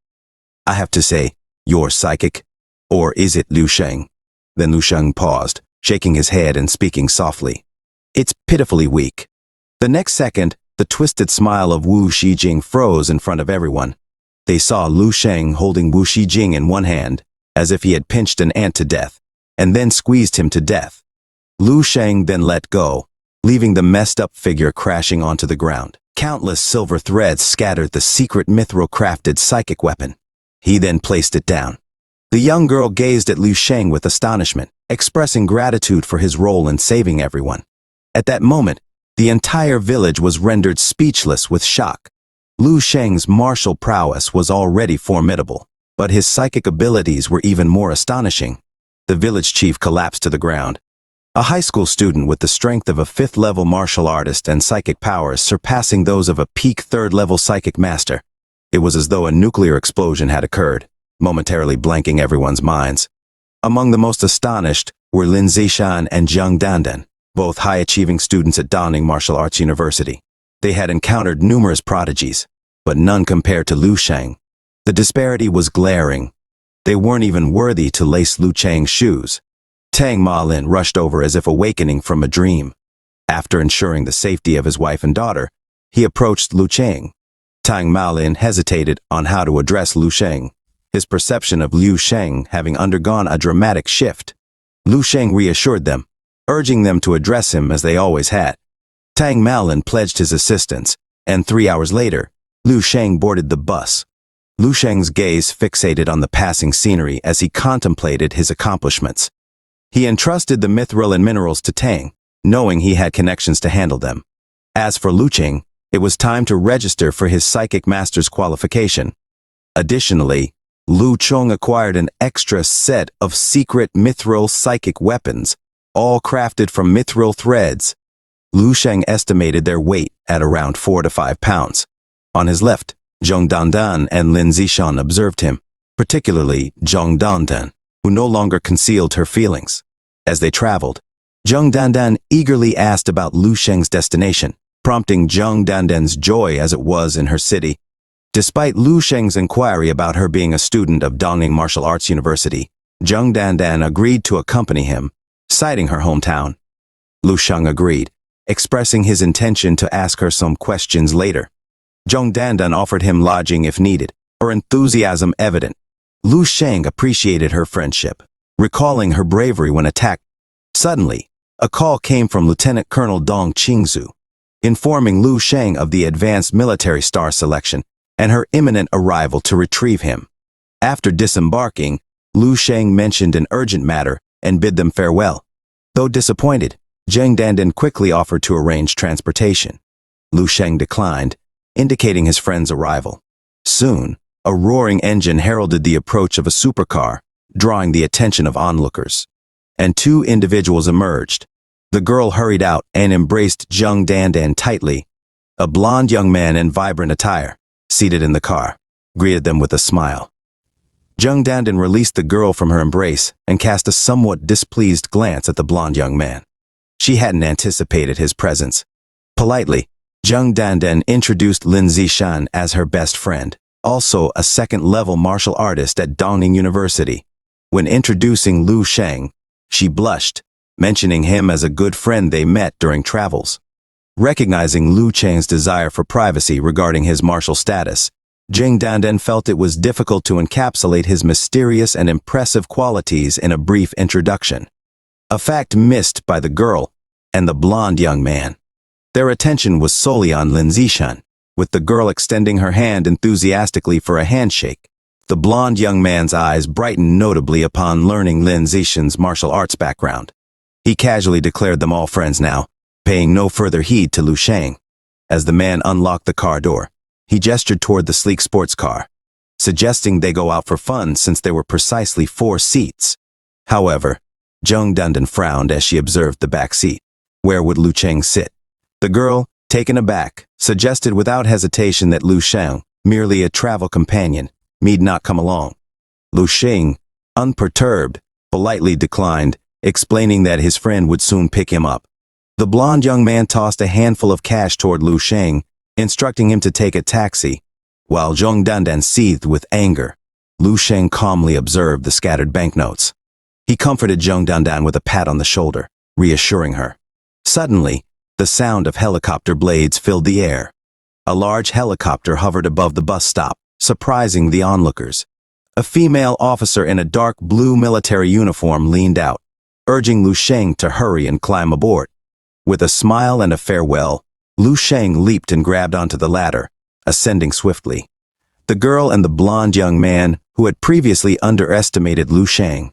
"I have to say, you're psychic? Or is it Lu Sheng?" Then Lu Sheng paused, shaking his head and speaking softly. "It's pitifully weak." The next second, the twisted smile of Wu Shijing froze in front of everyone. They saw Lu Sheng holding Wu Shijing in one hand, as if he had pinched an ant to death, and then squeezed him to death. Lu Sheng then let go, leaving the messed-up figure crashing onto the ground. Countless silver threads scattered the secret mithril-crafted psychic weapon. He then placed it down. The young girl gazed at Lu Sheng with astonishment, expressing gratitude for his role in saving everyone. At that moment, the entire village was rendered speechless with shock. Lu Sheng's martial prowess was already formidable, but his psychic abilities were even more astonishing. The village chief collapsed to the ground. A high school student with the strength of a fifth-level martial artist and psychic powers surpassing those of a peak third-level psychic master. It was as though a nuclear explosion had occurred, momentarily blanking everyone's minds. Among the most astonished were Lin Zishan and Zheng Dandan, both high-achieving students at Dongning Martial Arts University. They had encountered numerous prodigies, but none compared to Lu Sheng. The disparity was glaring. They weren't even worthy to lace Lu Sheng's shoes. Tang Malin rushed over as if awakening from a dream. After ensuring the safety of his wife and daughter, he approached Lu Sheng. Tang Malin hesitated on how to address Lu Sheng, his perception of Lu Sheng having undergone a dramatic shift. Lu Sheng reassured them, urging them to address him as they always had. Tang Malin pledged his assistance, and 3 hours later, Lu Sheng boarded the bus. Lu Sheng's gaze fixated on the passing scenery as he contemplated his accomplishments. He entrusted the mithril and minerals to Tang, knowing he had connections to handle them. As for Lu Sheng, it was time to register for his psychic master's qualification. Additionally, Lu Sheng acquired an extra set of secret mithril psychic weapons, all crafted from mithril threads. Lu Sheng estimated their weight at around 4 to 5 pounds. On his left, Zheng Dandan and Lin Zishan observed him, particularly Zheng Dandan, who no longer concealed her feelings. As they traveled, Zheng Dandan eagerly asked about Lu Sheng's destination, prompting Zheng Dandan's joy as it was in her city. Despite Lu Sheng's inquiry about her being a student of Dongning Martial Arts University, Zheng Dandan agreed to accompany him, citing her hometown. Lu Sheng agreed, expressing his intention to ask her some questions later. Zheng Dandan offered him lodging if needed, her enthusiasm evident. Lu Sheng appreciated her friendship, recalling her bravery when attacked. Suddenly, a call came from Lieutenant Colonel Dong Qingzu, informing Lu Sheng of the advanced military star selection and her imminent arrival to retrieve him. After disembarking, Lu Sheng mentioned an urgent matter and bid them farewell. Though disappointed, Zheng Dandan quickly offered to arrange transportation. Lu Sheng declined, indicating his friend's arrival. Soon, a roaring engine heralded the approach of a supercar, drawing the attention of onlookers. And 2 individuals emerged. The girl hurried out and embraced Zheng Dandan tightly, a blond young man in vibrant attire. seated in the car, greeted them with a smile. Jung Dandan released the girl from her embrace and cast a somewhat displeased glance at the blonde young man. She hadn't anticipated his presence. Politely, Jung Dandan introduced Lin Zishan as her best friend, also a second-level martial artist at Dongning University. When introducing Lu Sheng, she blushed, mentioning him as a good friend they met during travels. Recognizing Lu Cheng's desire for privacy regarding his martial status, Jung Dandan felt it was difficult to encapsulate his mysterious and impressive qualities in a brief introduction. A fact missed by the girl and the blonde young man. Their attention was solely on Lin Zishan, with the girl extending her hand enthusiastically for a handshake. The blonde young man's eyes brightened notably upon learning Lin Zishan's martial arts background. He casually declared them all friends now, paying no further heed to Lu Sheng. As the man unlocked the car door, he gestured toward the sleek sports car, suggesting they go out for fun since there were precisely 4 seats. However, Jung Dandan frowned as she observed the back seat. Where would Lu Sheng sit? The girl, taken aback, suggested without hesitation that Lu Sheng, merely a travel companion, need not come along. Lu Sheng, unperturbed, politely declined, explaining that his friend would soon pick him up. The blonde young man tossed a handful of cash toward Lu Sheng, instructing him to take a taxi. While Jung Dandan seethed with anger, Lu Sheng calmly observed the scattered banknotes. He comforted Jung Dandan with a pat on the shoulder, reassuring her. Suddenly, the sound of helicopter blades filled the air. A large helicopter hovered above the bus stop, surprising the onlookers. A female officer in a dark blue military uniform leaned out, urging Lu Sheng to hurry and climb aboard. With a smile and a farewell, Lu Sheng leaped and grabbed onto the ladder, ascending swiftly. The girl and the blonde young man, who had previously underestimated Lu Sheng,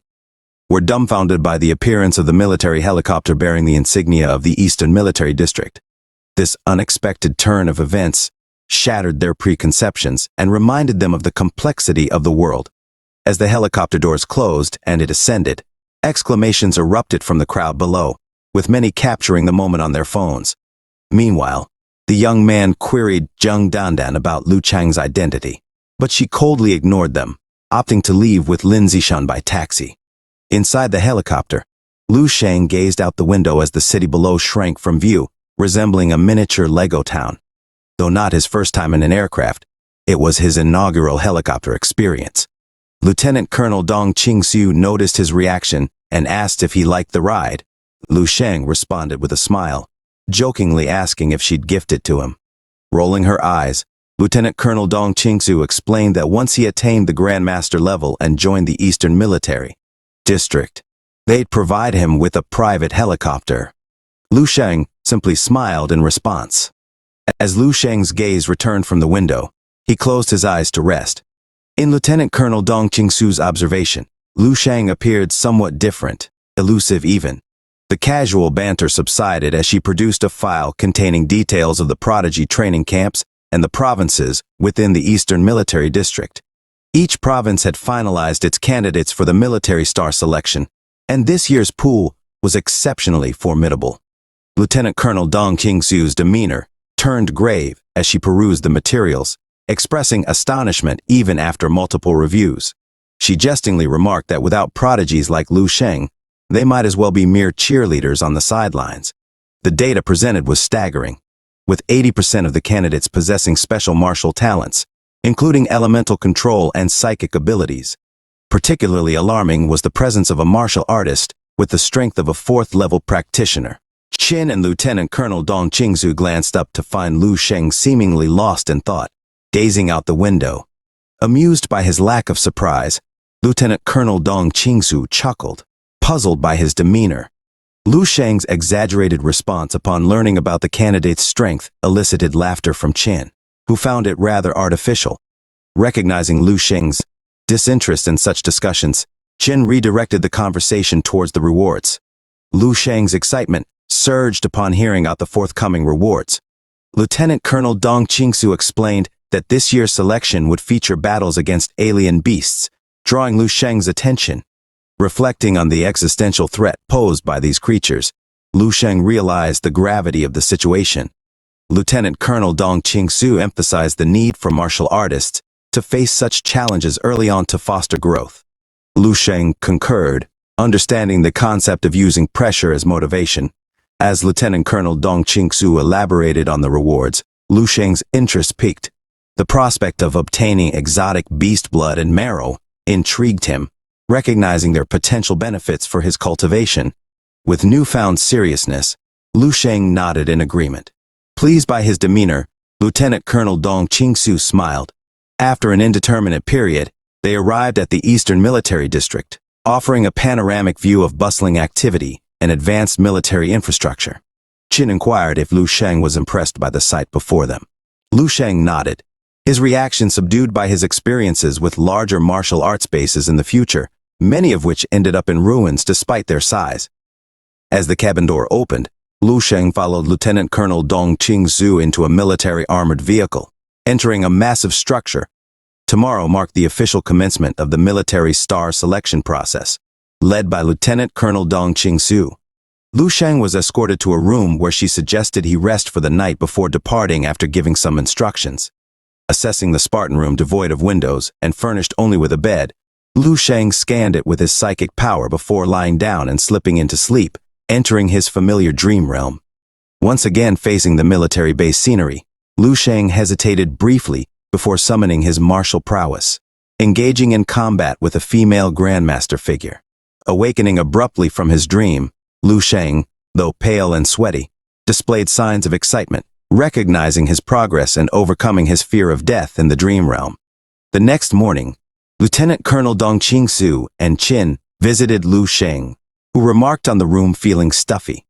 were dumbfounded by the appearance of the military helicopter bearing the insignia of the Eastern Military District. This unexpected turn of events shattered their preconceptions and reminded them of the complexity of the world. As the helicopter doors closed and it ascended, exclamations erupted from the crowd below, with many capturing the moment on their phones. Meanwhile, the young man queried Jung Dandan about Lu Cheng's identity, but she coldly ignored them, opting to leave with Lin Zishan by taxi. Inside the helicopter, Lu Sheng gazed out the window as the city below shrank from view, resembling a miniature Lego town. Though not his first time in an aircraft, it was his inaugural helicopter experience. Lieutenant Colonel Dong Qingsu noticed his reaction and asked if he liked the ride. Lu Sheng responded with a smile, jokingly asking if she'd gift it to him. Rolling her eyes, Lieutenant Colonel Dong Qingsu explained that once he attained the Grand Master level and joined the Eastern Military District, they'd provide him with a private helicopter. Lu Sheng simply smiled in response. As Lu Sheng's gaze returned from the window, he closed his eyes to rest. In Lieutenant Colonel Dong Qingsu's observation, Lu Sheng appeared somewhat different, elusive even. The casual banter subsided as she produced a file containing details of the prodigy training camps and the provinces within the Eastern Military District. Each province had finalized its candidates for the military star selection, and this year's pool was exceptionally formidable. Lieutenant Colonel Dong Qingsu's demeanor turned grave as she perused the materials, expressing astonishment even after multiple reviews. She jestingly remarked that without prodigies like Lu Sheng, they might as well be mere cheerleaders on the sidelines. The data presented was staggering, with 80% of the candidates possessing special martial talents, including elemental control and psychic abilities. Particularly alarming was the presence of a martial artist with the strength of a 4th-level practitioner. Qin and Lieutenant Colonel Dong Qingsu glanced up to find Lu Sheng seemingly lost in thought, gazing out the window. Amused by his lack of surprise, Lieutenant Colonel Dong Qingsu chuckled, puzzled by his demeanor. Lu Sheng's exaggerated response upon learning about the candidate's strength elicited laughter from Qin, who found it rather artificial. Recognizing Lu Sheng's disinterest in such discussions, Qin redirected the conversation towards the rewards. Lu Sheng's excitement surged upon hearing out the forthcoming rewards. Lieutenant Colonel Dong Qingsu explained that this year's selection would feature battles against alien beasts, drawing Lu Sheng's attention. Reflecting on the existential threat posed by these creatures, Lu Sheng realized the gravity of the situation. Lieutenant Colonel Dong Qing-su emphasized the need for martial artists to face such challenges early on to foster growth. Lu Sheng concurred, understanding the concept of using pressure as motivation. As Lieutenant Colonel Dong Qing-su elaborated on the rewards, Lu Sheng's interest piqued. The prospect of obtaining exotic beast blood and marrow intrigued him, recognizing their potential benefits for his cultivation. With newfound seriousness, Lu Sheng nodded in agreement. Pleased by his demeanor, Lieutenant Colonel Dong Qing-su smiled. After an indeterminate period, they arrived at the Eastern Military District, offering a panoramic view of bustling activity and advanced military infrastructure. Qin inquired if Lu Sheng was impressed by the sight before them. Lu Sheng nodded, his reaction subdued by his experiences with larger martial arts bases in the future, many of which ended up in ruins despite their size. As the cabin door opened, Lu Sheng followed Lieutenant Colonel Dong Qing-su into a military armored vehicle, entering a massive structure. Tomorrow marked the official commencement of the military star selection process, led by Lieutenant Colonel Dong Qing-su. Lu Sheng was escorted to a room where she suggested he rest for the night before departing after giving some instructions. Assessing the Spartan room devoid of windows and furnished only with a bed, Lu Sheng scanned it with his psychic power before lying down and slipping into sleep, entering his familiar dream realm. Once again facing the military base scenery, Lu Sheng hesitated briefly before summoning his martial prowess, engaging in combat with a female grandmaster figure. Awakening abruptly from his dream, Lu Sheng, though pale and sweaty, displayed signs of excitement, recognizing his progress and overcoming his fear of death in the dream realm. The next morning, Lieutenant Colonel Dong Qing-su and Qin visited Lu Sheng, who remarked on the room feeling stuffy.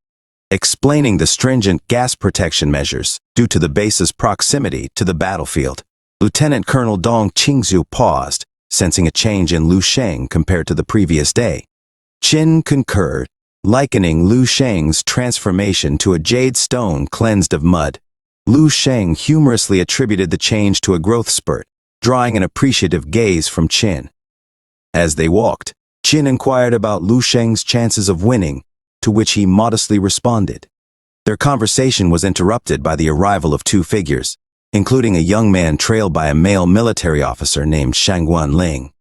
Explaining the stringent gas protection measures due to the base's proximity to the battlefield, Lieutenant Colonel Dong Qing-su paused, sensing a change in Lu Sheng compared to the previous day. Qin concurred, likening Lu Sheng's transformation to a jade stone cleansed of mud. Lu Sheng humorously attributed the change to a growth spurt, drawing an appreciative gaze from Qin. As they walked, Qin inquired about Lu Sheng's chances of winning, to which he modestly responded. Their conversation was interrupted by the arrival of two figures, including a young man trailed by a male military officer named Shangguan Ling.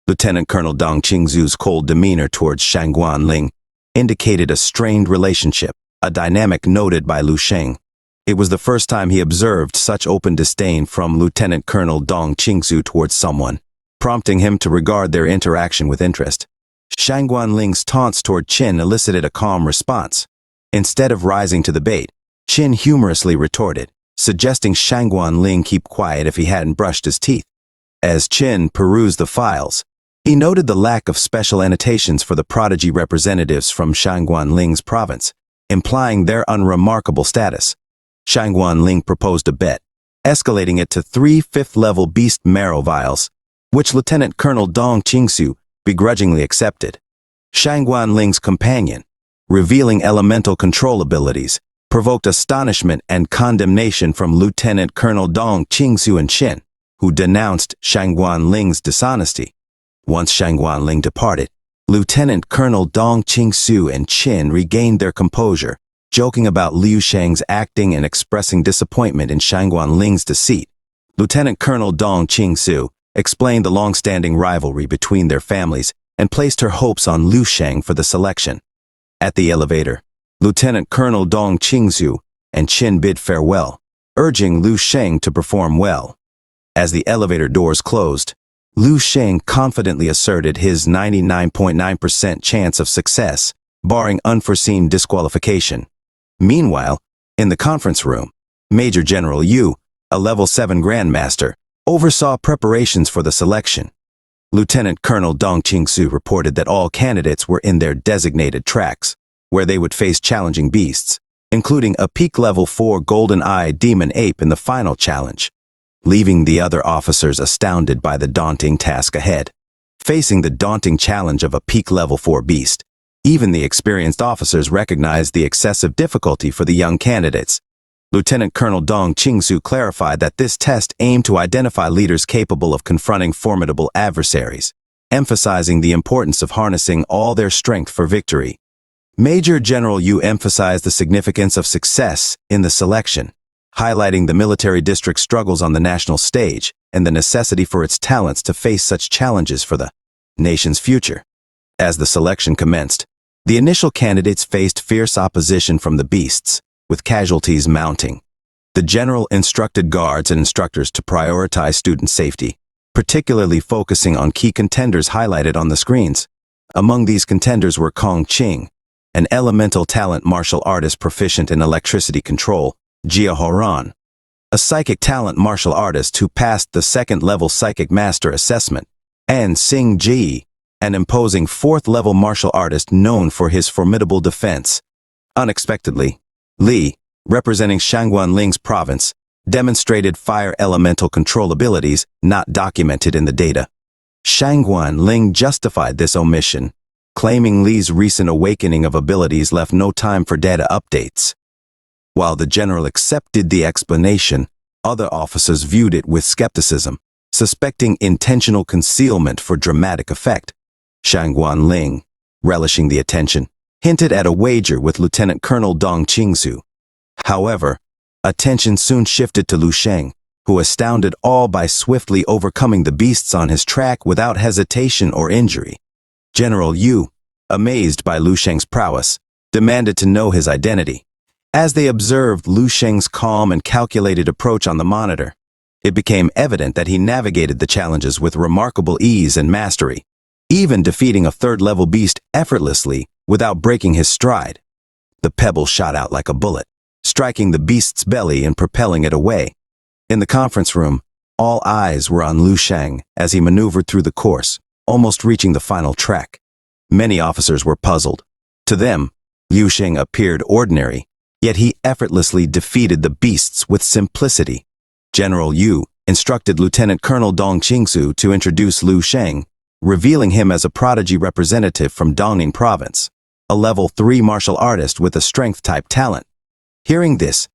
Lieutenant Colonel Dong Qing-su's cold demeanor towards Shangguan Ling indicated a strained relationship, a dynamic noted by Lu Sheng. It was the first time he observed such open disdain from Lieutenant Colonel Dong Qing-su towards someone, prompting him to regard their interaction with interest. Shangguan Ling's taunts toward Qin elicited a calm response. Instead of rising to the bait, Qin humorously retorted, suggesting Shangguan Ling keep quiet if he hadn't brushed his teeth. As Qin perused the files, he noted the lack of special annotations for the prodigy representatives from Shangguan Ling's province, implying their unremarkable status. Shangguan Ling proposed a bet, escalating it to 3 fifth-level beast marrow vials, which Lieutenant Colonel Dong Qing-su begrudgingly accepted. Shangguan Ling's companion, revealing elemental control abilities, provoked astonishment and condemnation from Lieutenant Colonel Dong Qing-su and Qin, who denounced Shangguan Ling's dishonesty. Once Shangguan Ling departed, Lieutenant Colonel Dong Qing-su and Qin regained their composure, joking about Lu Sheng's acting and expressing disappointment in Shangguan Ling's deceit. Lieutenant Colonel Dong Qing-su explained the long-standing rivalry between their families and placed her hopes on Lu Sheng for the selection. At the elevator, Lieutenant Colonel Dong Qing-su and Qin bid farewell, urging Lu Sheng to perform well. As the elevator doors closed, Lu Sheng confidently asserted his 99.9% chance of success, barring unforeseen disqualification. Meanwhile, in the conference room, Major General Yu, a level 7 Grandmaster, oversaw preparations for the selection. Lieutenant Colonel Dong Qing-su reported that all candidates were in their designated tracks, where they would face challenging beasts, including a peak level 4 golden-eyed demon ape in the final challenge, leaving the other officers astounded by the daunting task ahead. Facing the daunting challenge of a peak level 4 beast, even the experienced officers recognized the excessive difficulty for the young candidates. Lieutenant Colonel Dong Qing-su clarified that this test aimed to identify leaders capable of confronting formidable adversaries, emphasizing the importance of harnessing all their strength for victory. Major General Yu emphasized the significance of success in the selection, highlighting the military district's struggles on the national stage and the necessity for its talents to face such challenges for the nation's future. As the selection commenced, the initial candidates faced fierce opposition from the beasts, with casualties mounting. The general instructed guards and instructors to prioritize student safety, particularly focusing on key contenders highlighted on the screens. Among these contenders were Kong Qing, an elemental talent martial artist proficient in electricity control, Jia Horan, a psychic talent martial artist who passed the second-level psychic master assessment, and Xing Ji, an imposing fourth-level martial artist known for his formidable defense. Unexpectedly, Li, representing Shangguan Ling's province, demonstrated fire elemental control abilities not documented in the data. Shangguan Ling justified this omission, claiming Li's recent awakening of abilities left no time for data updates. While the general accepted the explanation, other officers viewed it with skepticism, suspecting intentional concealment for dramatic effect. Shangguan Ling, relishing the attention, hinted at a wager with Lieutenant Colonel Dong Qingsu. However, attention soon shifted to Lu Sheng, who astounded all by swiftly overcoming the beasts on his track without hesitation or injury. General Yu, amazed by Lu Sheng's prowess, demanded to know his identity. As they observed Lu Sheng's calm and calculated approach on the monitor, it became evident that he navigated the challenges with remarkable ease and mastery, even defeating a third-level beast effortlessly without breaking his stride. The pebble shot out like a bullet, striking the beast's belly and propelling it away. In the conference room, all eyes were on Lu Sheng as he maneuvered through the course, almost reaching the final track. Many officers were puzzled. To them, Lu Sheng appeared ordinary, yet he effortlessly defeated the beasts with simplicity. General Yu instructed Lieutenant Colonel Dong Qingsu to introduce Lu Sheng, revealing him as a prodigy representative from Dongning Province, a level 3 martial artist with a strength-type talent. Hearing this,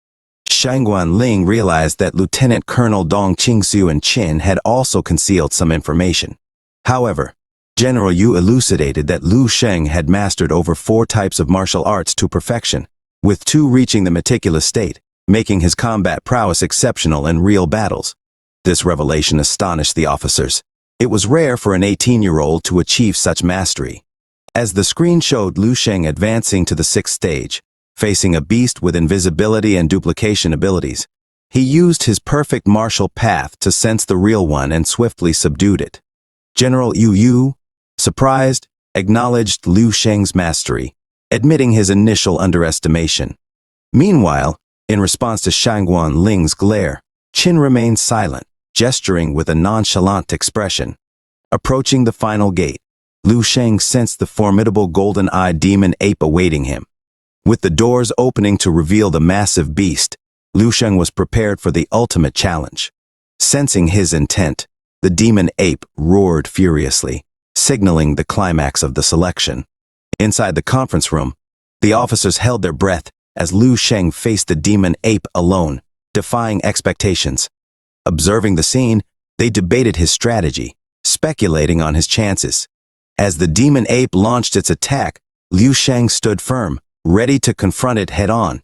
Shangguan Ling realized that Lieutenant Colonel Dong Qingsu and Qin had also concealed some information. However, General Yu elucidated that Lu Sheng had mastered over 4 types of martial arts to perfection, with 2 reaching the meticulous state, making his combat prowess exceptional in real battles. This revelation astonished the officers. It was rare for an 18-year-old to achieve such mastery. As the screen showed Lu Sheng advancing to the 6th stage, facing a beast with invisibility and duplication abilities, he used his perfect martial path to sense the real one and swiftly subdued it. General Yu, surprised, acknowledged Lu Sheng's mastery, admitting his initial underestimation. Meanwhile, in response to Shangguan Ling's glare, Qin remained silent, gesturing with a nonchalant expression. Approaching the final gate, Lu Sheng sensed the formidable golden-eyed demon ape awaiting him. With the doors opening to reveal the massive beast, Lu Sheng was prepared for the ultimate challenge. Sensing his intent, the demon ape roared furiously, signaling the climax of the selection. Inside the conference room, the officers held their breath as Lu Sheng faced the demon ape alone, defying expectations. Observing the scene, they debated his strategy, speculating on his chances. As the demon ape launched its attack, Lu Sheng stood firm, ready to confront it head-on,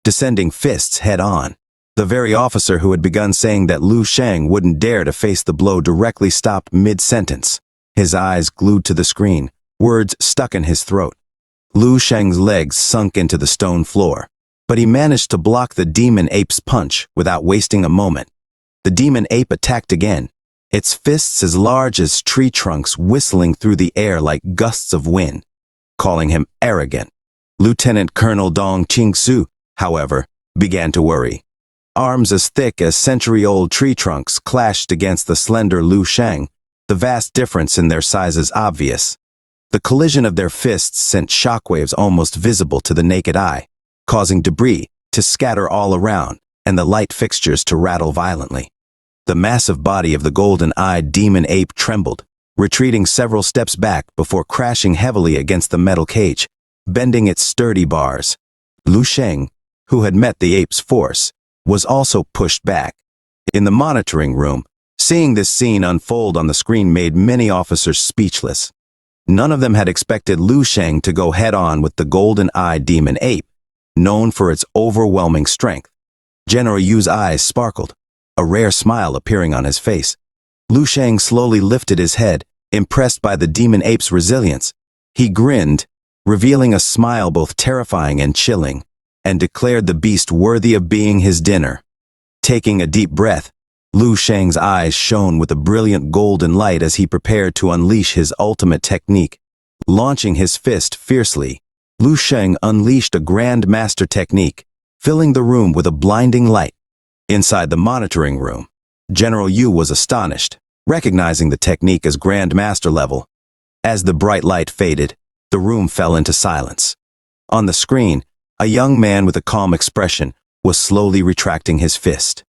descending fists head-on. The very officer who had begun saying that Lu Sheng wouldn't dare to face the blow directly stopped mid-sentence, his eyes glued to the screen, words stuck in his throat. Lu Sheng's legs sunk into the stone floor, but he managed to block the demon ape's punch without wasting a moment. The demon ape attacked again, its fists as large as tree trunks whistling through the air like gusts of wind, calling him arrogant. Lieutenant Colonel Dong Qingsu, however, began to worry. Arms as thick as century-old tree trunks clashed against the slender Lu Sheng, the vast difference in their sizes obvious. The collision of their fists sent shockwaves almost visible to the naked eye, causing debris to scatter all around and the light fixtures to rattle violently. The massive body of the golden-eyed demon ape trembled, retreating several steps back before crashing heavily against the metal cage, bending its sturdy bars. Lu Sheng, who had met the ape's force, was also pushed back. In the monitoring room, seeing this scene unfold on the screen made many officers speechless. None of them had expected Lu Sheng to go head-on with the golden-eyed demon ape, known for its overwhelming strength. General Yu's eyes sparkled, a rare smile appearing on his face. Lu Sheng slowly lifted his head, impressed by the demon ape's resilience. He grinned, revealing a smile both terrifying and chilling, and declared the beast worthy of being his dinner. Taking a deep breath, Lu Sheng's eyes shone with a brilliant golden light as he prepared to unleash his ultimate technique. Launching his fist fiercely, Lu Sheng unleashed a Grand Master technique, filling the room with a blinding light. Inside the monitoring room, General Yu was astonished, recognizing the technique as Grand Master level. As the bright light faded, the room fell into silence. On the screen, a young man with a calm expression was slowly retracting his fist.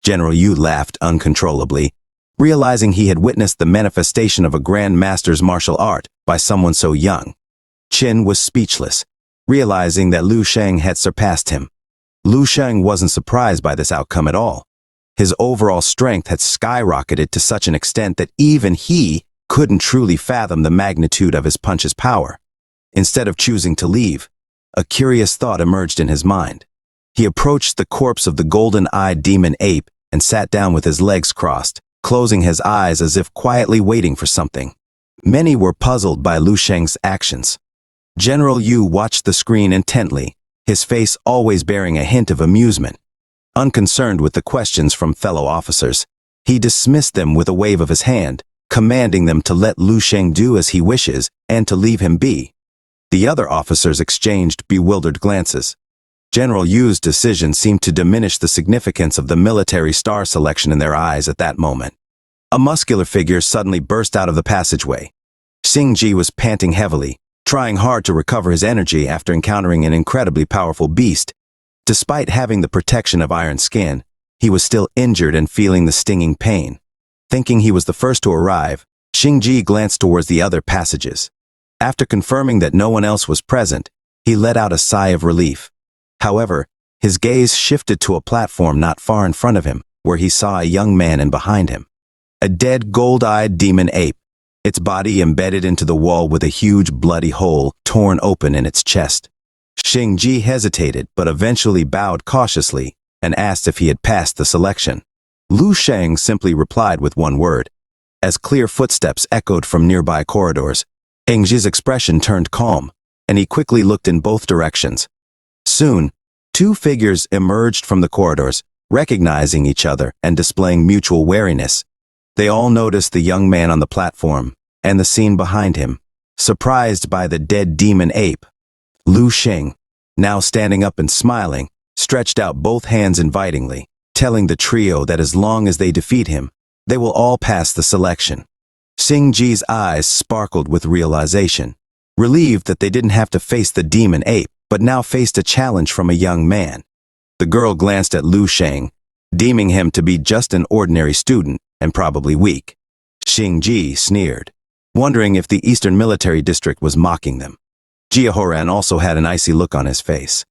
General Yu laughed uncontrollably, realizing he had witnessed the manifestation of a Grand Master's martial art by someone so young. Qin was speechless, realizing that Lu Sheng had surpassed him. Lu Sheng wasn't surprised by this outcome at all. His overall strength had skyrocketed to such an extent that even he couldn't truly fathom the magnitude of his punch's power. Instead of choosing to leave, a curious thought emerged in his mind. He approached the corpse of the golden-eyed demon ape and sat down with his legs crossed, closing his eyes as if quietly waiting for something. Many were puzzled by Lu Sheng's actions. General Yu watched the screen intently, his face always bearing a hint of amusement. Unconcerned with the questions from fellow officers, he dismissed them with a wave of his hand, commanding them to let Lu Sheng do as he wishes and to leave him be. The other officers exchanged bewildered glances. General Yu's decision seemed to diminish the significance of the military star selection in their eyes at that moment. A muscular figure suddenly burst out of the passageway. Xingji was panting heavily, trying hard to recover his energy after encountering an incredibly powerful beast. Despite having the protection of iron skin, he was still injured and feeling the stinging pain. Thinking he was the first to arrive, Xingji glanced towards the other passages. After confirming that no one else was present, he let out a sigh of relief. However, his gaze shifted to a platform not far in front of him, where he saw a young man and behind him. A dead gold-eyed demon ape, its body embedded into the wall with a huge bloody hole torn open in its chest. Xingji hesitated but eventually bowed cautiously and asked if he had passed the selection. Lu Sheng simply replied with one word. As clear footsteps echoed from nearby corridors, Xingji's expression turned calm, and he quickly looked in both directions. Soon, two figures emerged from the corridors, recognizing each other and displaying mutual wariness. They all noticed the young man on the platform and the scene behind him, surprised by the dead demon ape. Lu Sheng, now standing up and smiling, stretched out both hands invitingly, telling the trio that as long as they defeat him, they will all pass the selection. Xingji's eyes sparkled with realization, relieved that they didn't have to face the demon ape, but now faced a challenge from a young man. The girl glanced at Lu Sheng, deeming him to be just an ordinary student and probably weak. Xingji sneered, wondering if the Eastern Military District was mocking them. Jiahoran also had an icy look on his face.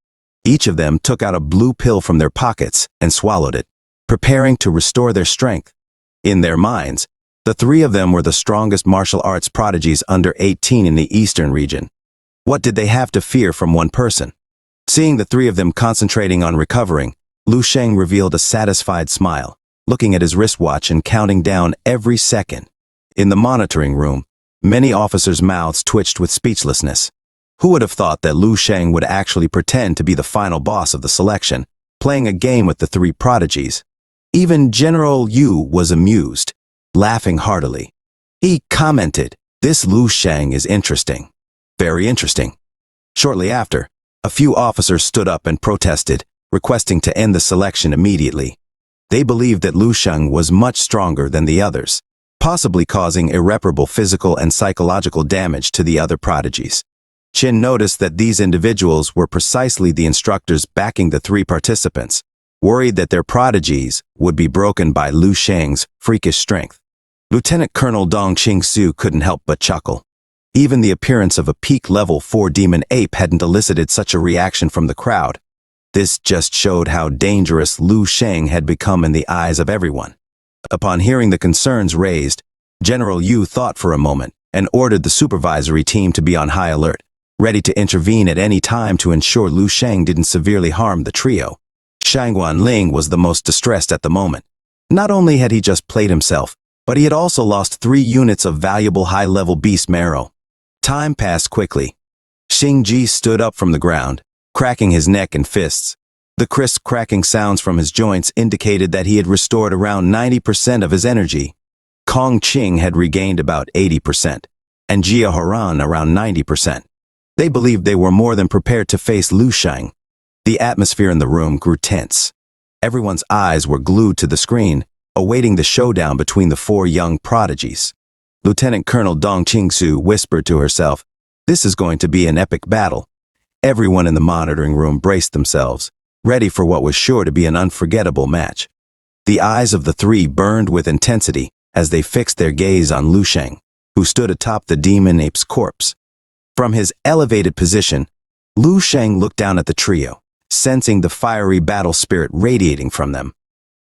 Each of them took out a blue pill from their pockets and swallowed it, preparing to restore their strength. In their minds, the three of them were the strongest martial arts prodigies under 18 in the Eastern region. What did they have to fear from one person? Seeing the three of them concentrating on recovering, Lu Sheng revealed a satisfied smile, looking at his wristwatch and counting down every second. In the monitoring room, many officers' mouths twitched with speechlessness. Who would have thought that Lu Sheng would actually pretend to be the final boss of the selection, playing a game with the three prodigies? Even General Yu was amused, laughing heartily. He commented, "This Lu Sheng is interesting. Very interesting." Shortly after, a few officers stood up and protested, requesting to end the selection immediately. They believed that Lu Sheng was much stronger than the others, possibly causing irreparable physical and psychological damage to the other prodigies. Qin noticed that these individuals were precisely the instructors backing the three participants, worried that their prodigies would be broken by Lu Sheng's freakish strength. Lieutenant Colonel Dong Qingsu couldn't help but chuckle. Even the appearance of a peak level 4 demon ape hadn't elicited such a reaction from the crowd. This just showed how dangerous Lu Sheng had become in the eyes of everyone. Upon hearing the concerns raised, General Yu thought for a moment and ordered the supervisory team to be on high alert, ready to intervene at any time to ensure Lu Sheng didn't severely harm the trio. Shangguan Ling was the most distressed at the moment. Not only had he just played himself, but he had also lost 3 units of valuable high-level beast marrow. Time passed quickly. Xingji stood up from the ground, cracking his neck and fists. The crisp cracking sounds from his joints indicated that he had restored around 90% of his energy. Kong Qing had regained about 80%, and Jia Horan around 90%. They believed they were more than prepared to face Lu Shang. The atmosphere in the room grew tense. Everyone's eyes were glued to the screen, awaiting the showdown between the 4 young prodigies. Lieutenant Colonel Dong Qingsu whispered to herself, "This is going to be an epic battle." Everyone in the monitoring room braced themselves, ready for what was sure to be an unforgettable match. The eyes of the 3 burned with intensity as they fixed their gaze on Lu Shang, who stood atop the demon ape's corpse. From his elevated position, Lu Shang looked down at the trio, sensing the fiery battle spirit radiating from them.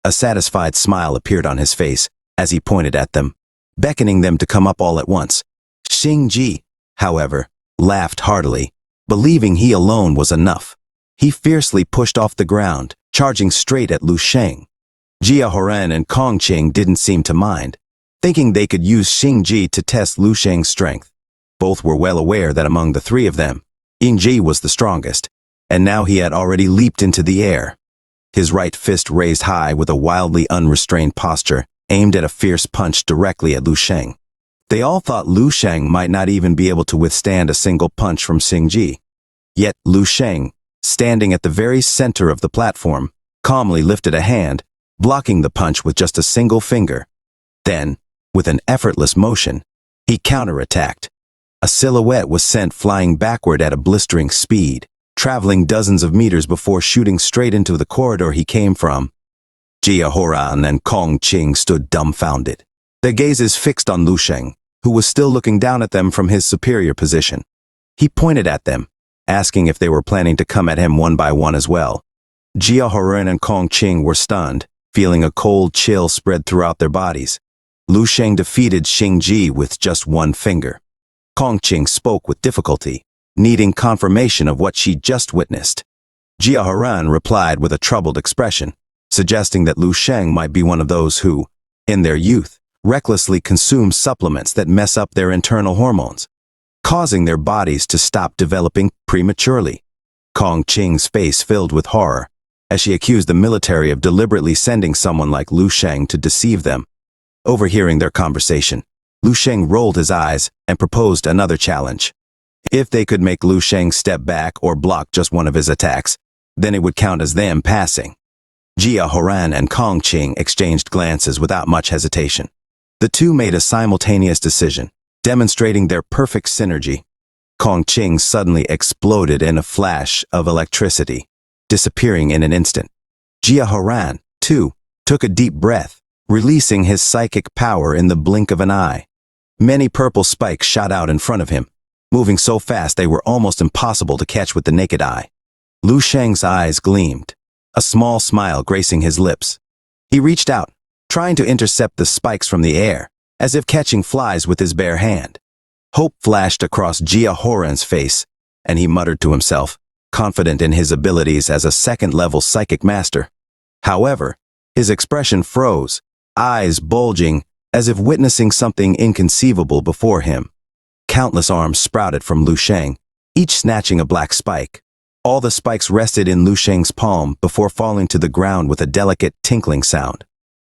A satisfied smile appeared on his face as he pointed at them, beckoning them to come up all at once. Xingji, however, laughed heartily, believing he alone was enough. He fiercely pushed off the ground, charging straight at Lu Shang. Jia Horan and Kong Qing didn't seem to mind, thinking they could use Xingji to test Lu Shang's strength. Both were well aware that among the 3 of them, Yingji was the strongest, and now he had already leaped into the air. His right fist raised high with a wildly unrestrained posture, aimed at a fierce punch directly at Lu Shang. They all thought Lu Shang might not even be able to withstand a single punch from Xingji. Yet Lu Shang, standing at the very center of the platform, calmly lifted a hand, blocking the punch with just a single finger. Then, with an effortless motion, he counterattacked. A silhouette was sent flying backward at a blistering speed, traveling dozens of meters before shooting straight into the corridor he came from. Jia Horan and Kong Qing stood dumbfounded, their gazes fixed on Lu Shang, who was still looking down at them from his superior position. He pointed at them, asking if they were planning to come at him one by one as well. Jia Horan and Kong Qing were stunned, feeling a cold chill spread throughout their bodies. Lu Shang defeated Xingji with just 1 finger. Kong Qing spoke with difficulty, needing confirmation of what she'd just witnessed. Jia Horan replied with a troubled expression, suggesting that Lu Shang might be one of those who, in their youth, recklessly consume supplements that mess up their internal hormones, causing their bodies to stop developing prematurely. Kong Qing's face filled with horror, as she accused the military of deliberately sending someone like Lu Shang to deceive them. Overhearing their conversation, Lu Shang rolled his eyes and proposed another challenge. If they could make Lu Shang step back or block just one of his attacks, then it would count as them passing. Jia Horan and Kong Qing exchanged glances without much hesitation. The 2 made a simultaneous decision, demonstrating their perfect synergy. Kong Qing suddenly exploded in a flash of electricity, disappearing in an instant. Jia Horan, too, took a deep breath, releasing his psychic power in the blink of an eye. Many purple spikes shot out in front of him, moving so fast they were almost impossible to catch with the naked eye. Lu Shang's eyes gleamed, a small smile gracing his lips. He reached out, trying to intercept the spikes from the air, as if catching flies with his bare hand. Hope flashed across Jia Horan's face, and he muttered to himself, confident in his abilities as a second-level psychic master. However, his expression froze, eyes bulging, as if witnessing something inconceivable before him. Countless arms sprouted from Lu Shang, each snatching a black spike. All the spikes rested in Lu Shang's palm before falling to the ground with a delicate tinkling sound.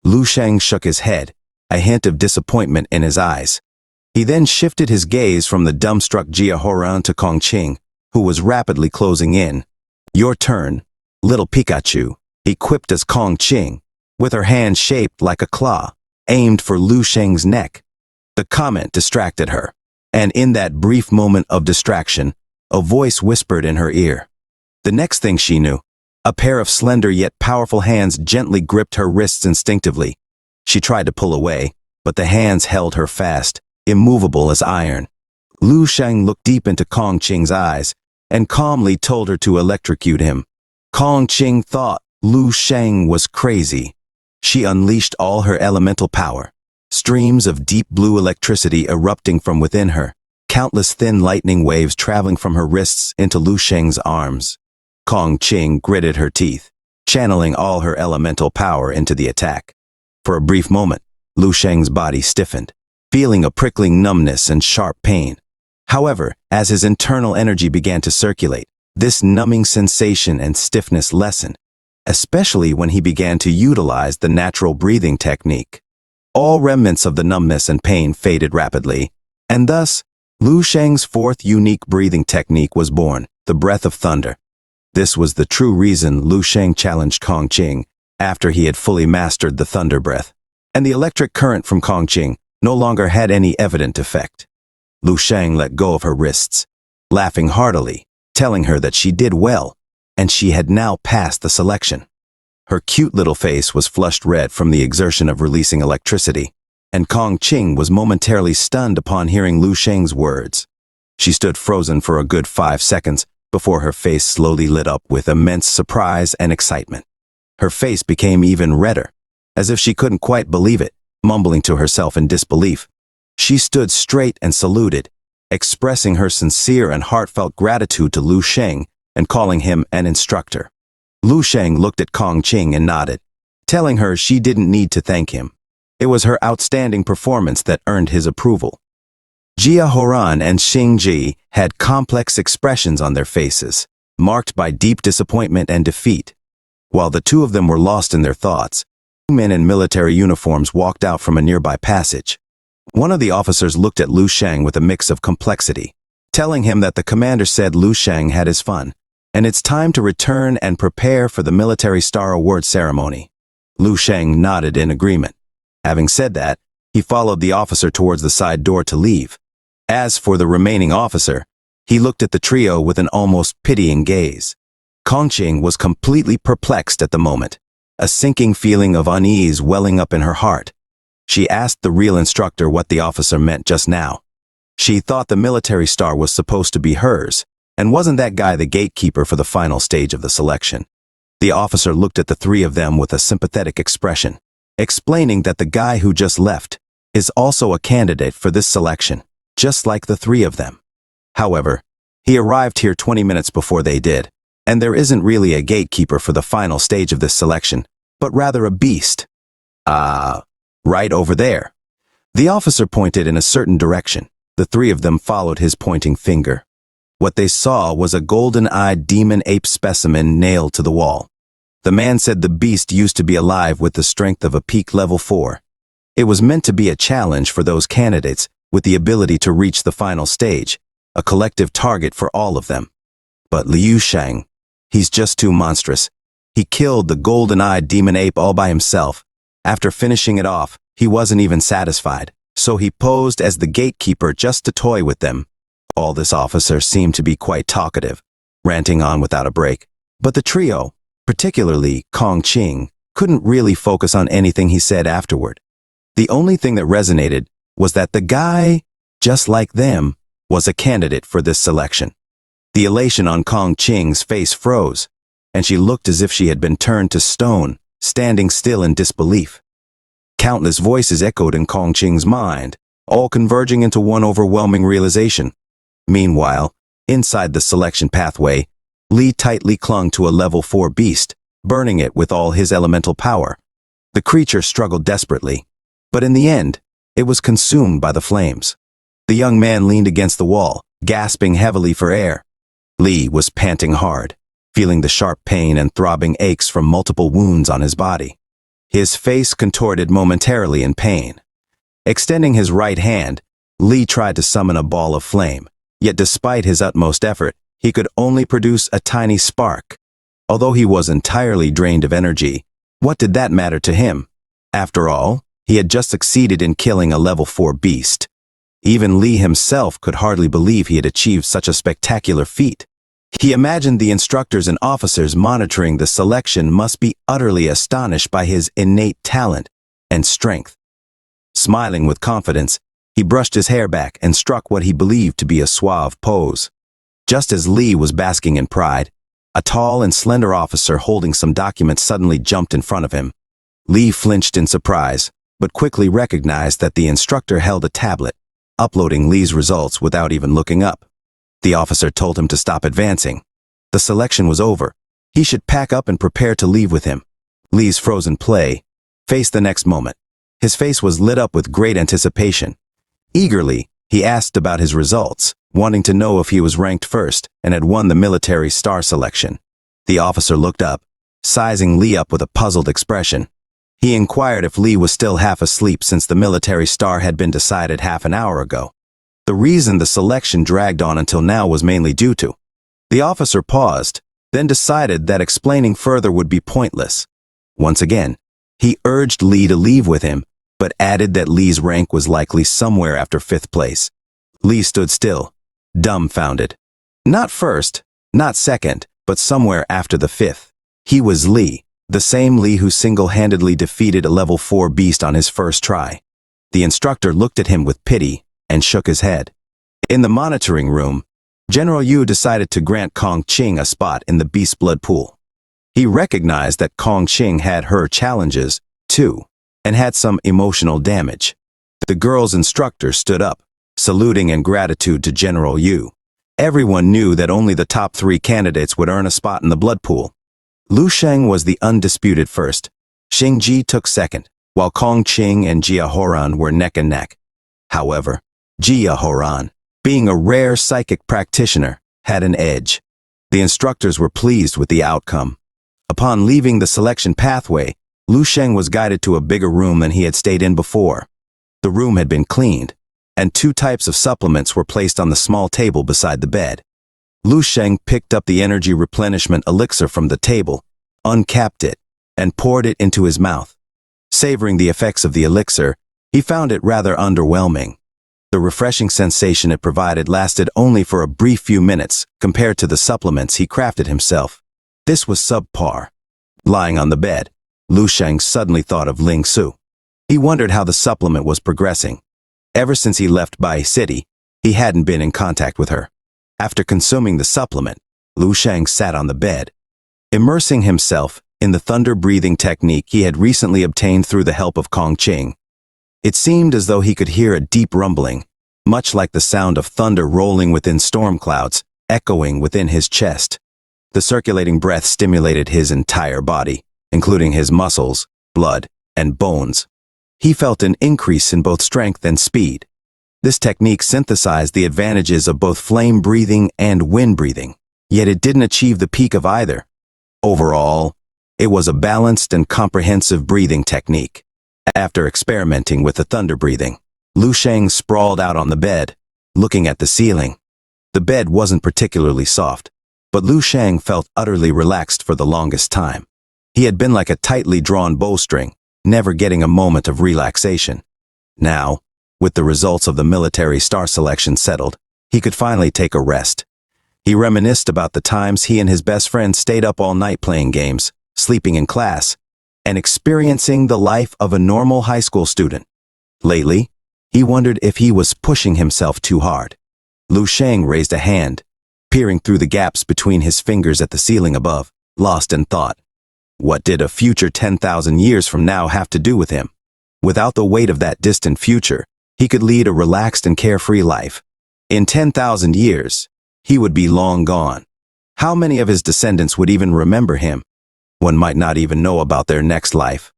Lu Shang shook his head, a hint of disappointment in his eyes. He then shifted his gaze from the dumbstruck Jia Horan to Kong Qing, who was rapidly closing in. "Your turn, little Pikachu," he quipped as Kong Qing, with her hand shaped like a claw, aimed for Lu Shang's neck. The comment distracted her, and in that brief moment of distraction, a voice whispered in her ear. The next thing she knew, a pair of slender yet powerful hands gently gripped her wrists instinctively. She tried to pull away, but the hands held her fast, immovable as iron. Lu Shang looked deep into Kong Qing's eyes and calmly told her to electrocute him. Kong Qing thought Lu Shang was crazy. She unleashed all her elemental power, streams of deep blue electricity erupting from within her, countless thin lightning waves traveling from her wrists into Lu Shang's arms. Kong Qing gritted her teeth, channeling all her elemental power into the attack. For a brief moment, Lu Sheng's body stiffened, feeling a prickling numbness and sharp pain. However, as his internal energy began to circulate, this numbing sensation and stiffness lessened, especially when he began to utilize the natural breathing technique. All remnants of the numbness and pain faded rapidly, and thus, Lu Sheng's fourth unique breathing technique was born, the breath of thunder. This was the true reason Lu Sheng challenged Kong Qing after he had fully mastered the thunder breath, and the electric current from Kong Qing no longer had any evident effect. Lu Sheng let go of her wrists, laughing heartily, telling her that she did well, and she had now passed the selection. Her cute little face was flushed red from the exertion of releasing electricity, and Kong Qing was momentarily stunned upon hearing Lu Sheng's words. She stood frozen for a good 5 seconds before her face slowly lit up with immense surprise and excitement. Her face became even redder, as if she couldn't quite believe it, mumbling to herself in disbelief. She stood straight and saluted, expressing her sincere and heartfelt gratitude to Lu Sheng and calling him an instructor. Lu Sheng looked at Kong Qing and nodded, telling her she didn't need to thank him. It was her outstanding performance that earned his approval. Jia Horan and Xing Ji had complex expressions on their faces, marked by deep disappointment and defeat. While the two of them were lost in their thoughts, two men in military uniforms walked out from a nearby passage. One of the officers looked at Lu Sheng with a mix of complexity, telling him that the commander said Lu Sheng had his fun, and it's time to return and prepare for the Military Star Award ceremony. Lu Sheng nodded in agreement. Having said that, he followed the officer towards the side door to leave. As for the remaining officer, he looked at the trio with an almost pitying gaze. Kong Qing was completely perplexed at the moment, a sinking feeling of unease welling up in her heart. She asked the real instructor what the officer meant just now. She thought the military star was supposed to be hers, and wasn't that guy the gatekeeper for the final stage of the selection? The officer looked at the three of them with a sympathetic expression, explaining that the guy who just left is also a candidate for this selection, just like the three of them. However, he arrived here 20 minutes before they did, and there isn't really a gatekeeper for the final stage of this selection, but rather a beast. Right over there. The officer pointed in a certain direction. The three of them followed his pointing finger. What they saw was a golden-eyed demon ape specimen nailed to the wall. The man said the beast used to be alive with the strength of a peak level 4. It was meant to be a challenge for those candidates with the ability to reach the final stage, a collective target for all of them. But Liu Shang, he's just too monstrous. He killed the golden-eyed demon ape all by himself. After finishing it off, he wasn't even satisfied, so he posed as the gatekeeper just to toy with them. All this officer seemed to be quite talkative, ranting on without a break. But the trio, particularly Kong Qing, couldn't really focus on anything he said afterward. The only thing that resonated was that the guy, just like them, was a candidate for this selection. The elation on Kong Qing's face froze, and she looked as if she had been turned to stone, standing still in disbelief. Countless voices echoed in Kong Qing's mind, all converging into one overwhelming realization. Meanwhile, inside the selection pathway, Li tightly clung to a level 4 beast, burning it with all his elemental power. The creature struggled desperately, but in the end, it was consumed by the flames. The young man leaned against the wall, gasping heavily for air. Li was panting hard, feeling the sharp pain and throbbing aches from multiple wounds on his body. His face contorted momentarily in pain. Extending his right hand, Li tried to summon a ball of flame, yet despite his utmost effort, he could only produce a tiny spark. Although he was entirely drained of energy, what did that matter to him? After all, he had just succeeded in killing a level 4 beast. Even Li himself could hardly believe he had achieved such a spectacular feat. He imagined the instructors and officers monitoring the selection must be utterly astonished by his innate talent and strength. Smiling with confidence, he brushed his hair back and struck what he believed to be a suave pose. Just as Li was basking in pride, a tall and slender officer holding some documents suddenly jumped in front of him. Li flinched in surprise, but quickly recognized that the instructor held a tablet, uploading Li's results without even looking up. The officer told him to stop advancing. The selection was over, He should pack up and prepare to leave with him. Li's frozen play faced the next moment. His face was lit up with great anticipation. Eagerly, he asked about his results, wanting to know if he was ranked first and had won the military star selection. The officer looked up, sizing Li up with a puzzled expression. He inquired if Li was still half asleep since the military star had been decided half an hour ago. The reason the selection dragged on until now was mainly due to. The officer paused, then decided that explaining further would be pointless. Once again, he urged Li to leave with him, but added that Li's rank was likely somewhere after 5th place. Li stood still, dumbfounded. Not first, not second, but somewhere after the 5th. He was Li, the same Li who single-handedly defeated a level 4 beast on his first try. The instructor looked at him with pity and shook his head. In the monitoring room, General Yu decided to grant Kong Qing a spot in the beast blood pool. He recognized that Kong Qing had her challenges, too, and had some emotional damage. The girl's instructor stood up, saluting in gratitude to General Yu. Everyone knew that only the top 3 candidates would earn a spot in the blood pool. Lu Sheng was the undisputed first. Xing Ji took second, while Kong Qing and Jia Horan were neck and neck. However, Jia Horan, being a rare psychic practitioner, had an edge. The instructors were pleased with the outcome. Upon leaving the selection pathway, Lu Sheng was guided to a bigger room than he had stayed in before. The room had been cleaned, and 2 types of supplements were placed on the small table beside the bed. Lu Sheng picked up the energy replenishment elixir from the table, uncapped it, and poured it into his mouth. Savoring the effects of the elixir, he found it rather underwhelming. The refreshing sensation it provided lasted only for a brief few minutes compared to the supplements he crafted himself. This was subpar. Lying on the bed, Lu Sheng suddenly thought of Ling Su. He wondered how the supplement was progressing. Ever since he left Bai City, he hadn't been in contact with her. After consuming the supplement, Lu Sheng sat on the bed, immersing himself in the thunder-breathing technique he had recently obtained through the help of Kong Qing. It seemed as though he could hear a deep rumbling, much like the sound of thunder rolling within storm clouds, echoing within his chest. The circulating breath stimulated his entire body, including his muscles, blood, and bones. He felt an increase in both strength and speed. This technique synthesized the advantages of both flame breathing and wind breathing, yet it didn't achieve the peak of either. Overall, it was a balanced and comprehensive breathing technique. After experimenting with the thunder breathing, Lu Sheng sprawled out on the bed, looking at the ceiling. The bed wasn't particularly soft, but Lu Sheng felt utterly relaxed for the longest time. He had been like a tightly drawn bowstring, never getting a moment of relaxation. Now, with the results of the military star selection settled, he could finally take a rest. He reminisced about the times he and his best friend stayed up all night playing games, sleeping in class, and experiencing the life of a normal high school student. Lately, he wondered if he was pushing himself too hard. Lu Sheng raised a hand, peering through the gaps between his fingers at the ceiling above, lost in thought. What did a future 10,000 years from now have to do with him? Without the weight of that distant future, he could lead a relaxed and carefree life. In 10,000 years, he would be long gone. How many of his descendants would even remember him? One might not even know about their next life.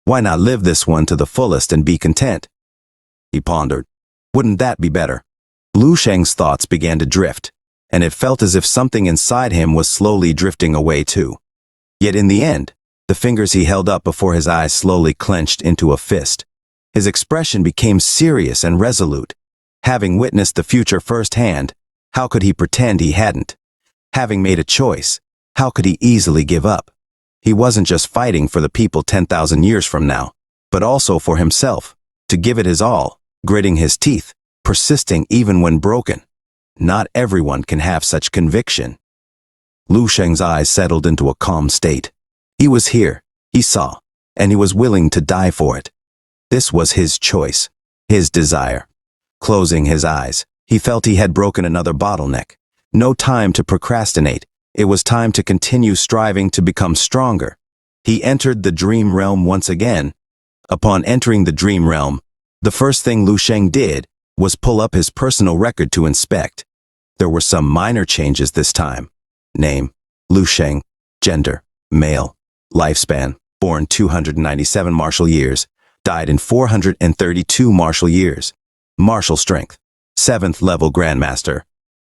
Why not live this one to the fullest and be content? He pondered. Wouldn't that be better? Lu Sheng's thoughts began to drift, and it felt as if something inside him was slowly drifting away too. Yet in the end, the fingers he held up before his eyes slowly clenched into a fist. His expression became serious and resolute. Having witnessed the future firsthand, how could he pretend he hadn't? Having made a choice, how could he easily give up? He wasn't just fighting for the people 10,000 years from now, but also for himself, to give it his all, gritting his teeth, persisting even when broken. Not everyone can have such conviction. Lu Sheng's eyes settled into a calm state. He was here, he saw, and he was willing to die for it. This was his choice, his desire. Closing his eyes, he felt he had broken another bottleneck. No time to procrastinate. It was time to continue striving to become stronger. He entered the dream realm once again. Upon entering the dream realm, the first thing Lu Sheng did was pull up his personal record to inspect. There were some minor changes this time. Name, Lu Sheng. Gender, male. Lifespan, born 297 martial years, died in 432 martial years. Martial strength, 7th level Grandmaster.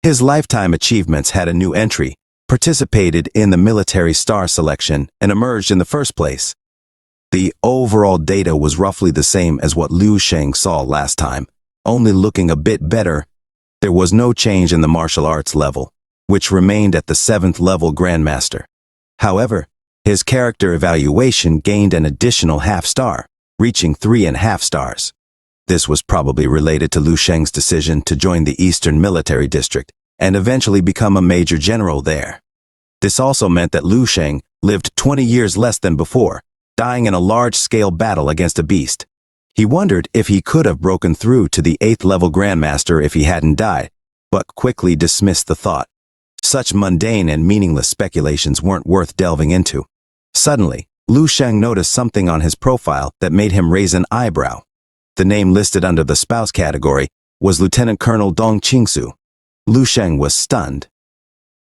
His lifetime achievements had a new entry, participated in the military star selection, and emerged in the first place. The overall data was roughly the same as what Liu Sheng saw last time, only looking a bit better. There was no change in the martial arts level, which remained at the 7th level Grandmaster. However, his character evaluation gained an additional half star, reaching 3.5 stars. This was probably related to Liu Sheng's decision to join the Eastern Military District and eventually become a major general there. This also meant that Liu Sheng lived 20 years less than before, dying in a large-scale battle against a beast. He wondered if he could have broken through to the 8th level Grandmaster if he hadn't died, but quickly dismissed the thought. Such mundane and meaningless speculations weren't worth delving into. Suddenly, Liu Sheng noticed something on his profile that made him raise an eyebrow. The name listed under the spouse category was Lieutenant Colonel Dong Qingsu. Liu Sheng was stunned.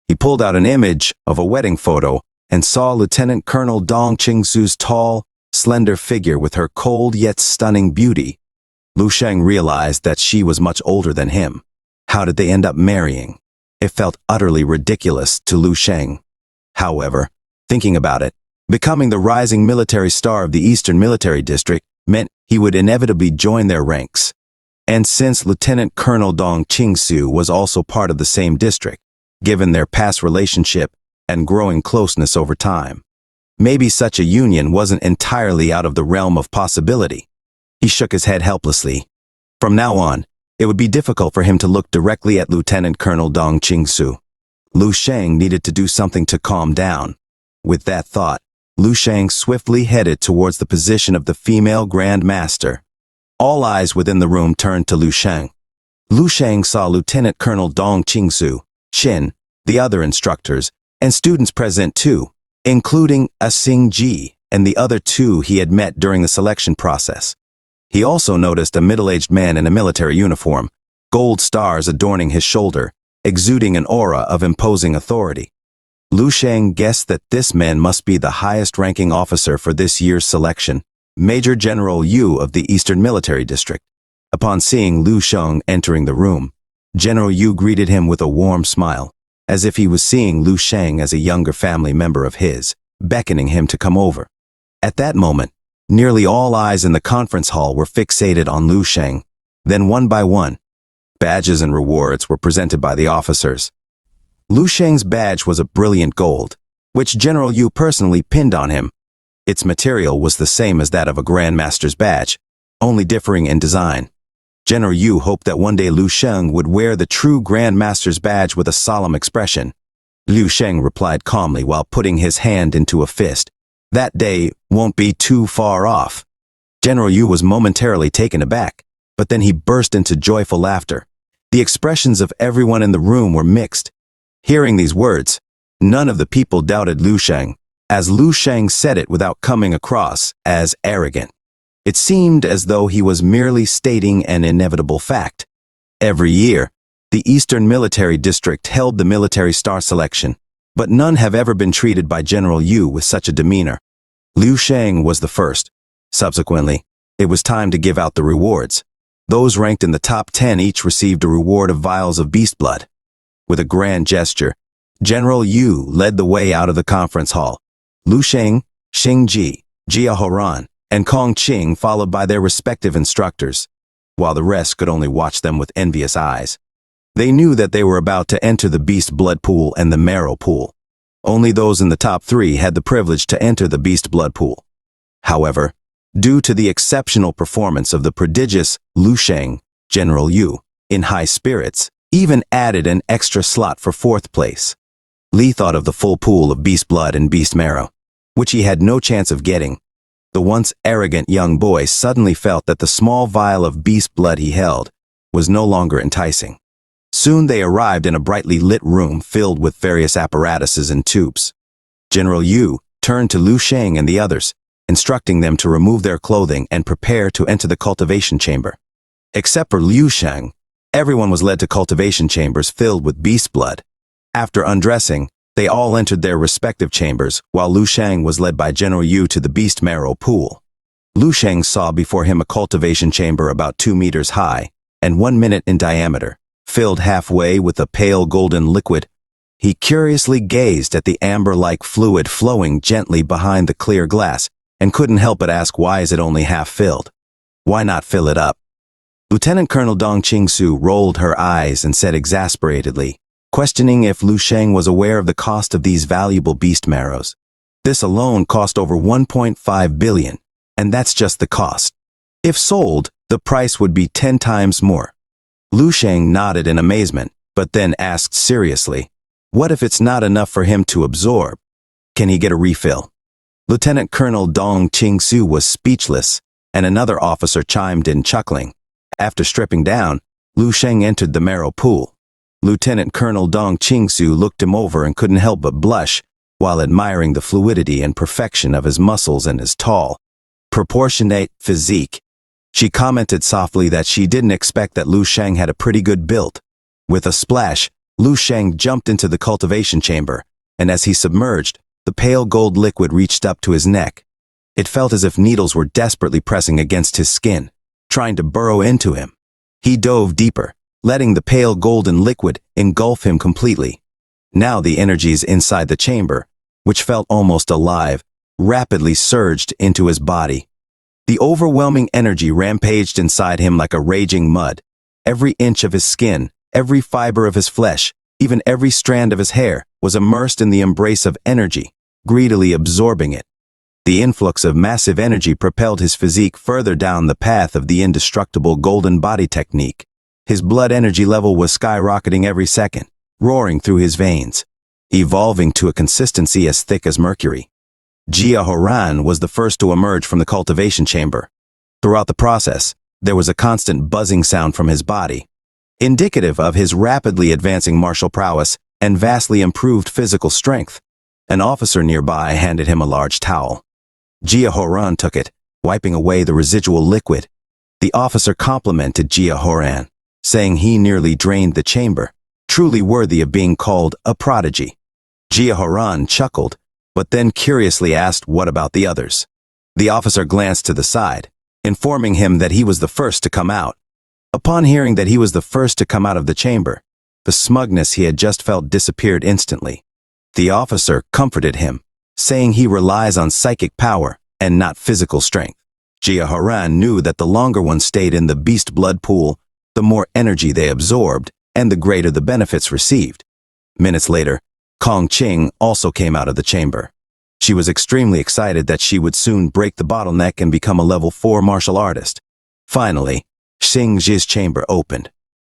He pulled out an image of a wedding photo and saw Lieutenant Colonel Dong Qingsu's tall, slender figure with her cold yet stunning beauty. Liu Sheng realized that she was much older than him. How did they end up marrying? It felt utterly ridiculous to Liu Sheng. However, thinking about it, becoming the rising military star of the Eastern Military District meant he would inevitably join their ranks. And since Lieutenant Colonel Dong Qingsu was also part of the same district, given their past relationship and growing closeness over time, maybe such a union wasn't entirely out of the realm of possibility. He shook his head helplessly. From now on, it would be difficult for him to look directly at Lieutenant Colonel Dong Qingsu. Liu Sheng needed to do something to calm down. With that thought, Liu Sheng swiftly headed towards the position of the female Grand Master. All eyes within the room turned to Liu Sheng. Liu Sheng saw Lieutenant Colonel Dong Qingsu, Qin, the other instructors, and students present too, including Asing Ji and the other two he had met during the selection process. He also noticed a middle-aged man in a military uniform, gold stars adorning his shoulder, exuding an aura of imposing authority. Liu Sheng guessed that this man must be the highest-ranking officer for this year's selection, Major General Yu of the Eastern Military District. Upon seeing Liu Sheng entering the room, General Yu greeted him with a warm smile, as if he was seeing Liu Sheng as a younger family member of his, beckoning him to come over. At that moment, nearly all eyes in the conference hall were fixated on Liu Sheng. Then one by one, badges and rewards were presented by the officers. Liu Sheng's badge was a brilliant gold, which General Yu personally pinned on him. Its material was the same as that of a Grandmaster's badge, only differing in design. General Yu hoped that one day Liu Sheng would wear the true Grandmaster's badge with a solemn expression. Liu Sheng replied calmly while putting his hand into a fist. That day won't be too far off. General Yu was momentarily taken aback, but then he burst into joyful laughter. The expressions of everyone in the room were mixed. Hearing these words, none of the people doubted Liu Sheng, as Liu Sheng said it without coming across as arrogant. It seemed as though he was merely stating an inevitable fact. Every year, the Eastern Military District held the military star selection, but none have ever been treated by General Yu with such a demeanor. Liu Sheng was the first. Subsequently, it was time to give out the rewards. Those ranked in the top 10 each received a reward of vials of beast blood. With a grand gesture, General Yu led the way out of the conference hall. Liu Sheng, Xing Ji, Jia Horan, and Kong Qing followed by their respective instructors, while the rest could only watch them with envious eyes. They knew that they were about to enter the beast blood pool and the marrow pool. Only those in the top 3 had the privilege to enter the beast blood pool. However, due to the exceptional performance of the prodigious Liu Sheng, General Yu, in high spirits, even added an extra slot for 4th place. Li thought of the full pool of beast blood and beast marrow, which he had no chance of getting. The once arrogant young boy suddenly felt that the small vial of beast blood he held was no longer enticing. Soon they arrived in a brightly lit room filled with various apparatuses and tubes. General Yu turned to Liu Sheng and the others, instructing them to remove their clothing and prepare to enter the cultivation chamber. Except for Liu Sheng, everyone was led to cultivation chambers filled with beast blood. After undressing, They all entered their respective chambers, while Lu Shang was led by General Yu to the beast marrow pool. Lu Shang saw before him a cultivation chamber about 2 meters high and 1 minute in diameter, filled halfway with a pale golden liquid. He curiously gazed at the amber-like fluid flowing gently behind the clear glass and couldn't help but ask, why is it only half filled? Why not fill it up? Lieutenant Colonel Dong Qingsu rolled her eyes and said exasperatedly, questioning if Lu Shang was aware of the cost of these valuable beast marrows. This alone cost over 1.5 billion, and that's just the cost. If sold, the price would be 10 times more. Lu Shang nodded in amazement, but then asked seriously, what if it's not enough for him to absorb? Can he get a refill? Lieutenant Colonel Dong Qingsu was speechless, and another officer chimed in chuckling. After stripping down, Lu Shang entered the marrow pool. Lieutenant Colonel Dong Qingsu looked him over and couldn't help but blush, while admiring the fluidity and perfection of his muscles and his tall, proportionate physique. She commented softly that she didn't expect that Lu Shang had a pretty good build. With a splash, Lu Shang jumped into the cultivation chamber, and as he submerged, the pale gold liquid reached up to his neck. It felt as if needles were desperately pressing against his skin, trying to burrow into him. He dove deeper, letting the pale golden liquid engulf him completely. Now the energies inside the chamber, which felt almost alive, rapidly surged into his body. The overwhelming energy rampaged inside him like a raging mud. Every inch of his skin, every fiber of his flesh, even every strand of his hair, was immersed in the embrace of energy, greedily absorbing it. The influx of massive energy propelled his physique further down the path of the indestructible golden body technique. His blood energy level was skyrocketing every second, roaring through his veins, evolving to a consistency as thick as mercury. Jia Horan was the first to emerge from the cultivation chamber. Throughout the process, there was a constant buzzing sound from his body, indicative of his rapidly advancing martial prowess and vastly improved physical strength. An officer nearby handed him a large towel. Jia Horan took it, wiping away the residual liquid. The officer complimented Jia Horan, saying he nearly drained the chamber, truly worthy of being called a prodigy. Jia Horan chuckled, but then curiously asked what about the others. The officer glanced to the side, informing him that he was the first to come out. Upon hearing that he was the first to come out of the chamber, the smugness he had just felt disappeared instantly. The officer comforted him, saying he relies on psychic power and not physical strength. Jia Horan knew that the longer one stayed in the beast blood pool, the more energy they absorbed and the greater the benefits received. Minutes later, Kong Qing also came out of the chamber. She was extremely excited that she would soon break the bottleneck and become a level 4 martial artist. Finally, Xing Ji's chamber opened.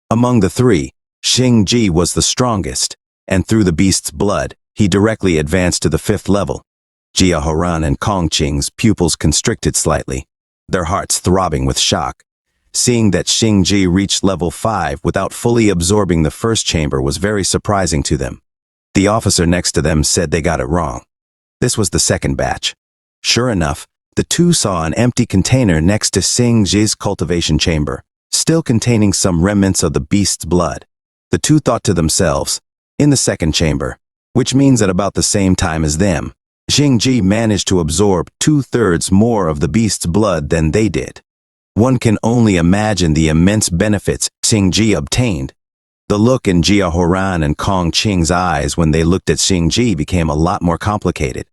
Among the three, Xing Ji was the strongest, and through the beast's blood, he directly advanced to the 5th level. Jia Horan and Kong Qing's pupils constricted slightly, their hearts throbbing with shock. Seeing that Xing Ji reached level 5 without fully absorbing the first chamber was very surprising to them. The officer next to them said they got it wrong. This was the second batch. Sure enough, the two saw an empty container next to Xing Ji's cultivation chamber, still containing some remnants of the beast's blood. The two thought to themselves, in the second chamber, which means at about the same time as them, Xing Ji managed to absorb 2/3 more of the beast's blood than they did. One can only imagine the immense benefits Xing Ji obtained. The look in Jia Horan and Kong Qing's eyes when they looked at Xing Ji became a lot more complicated.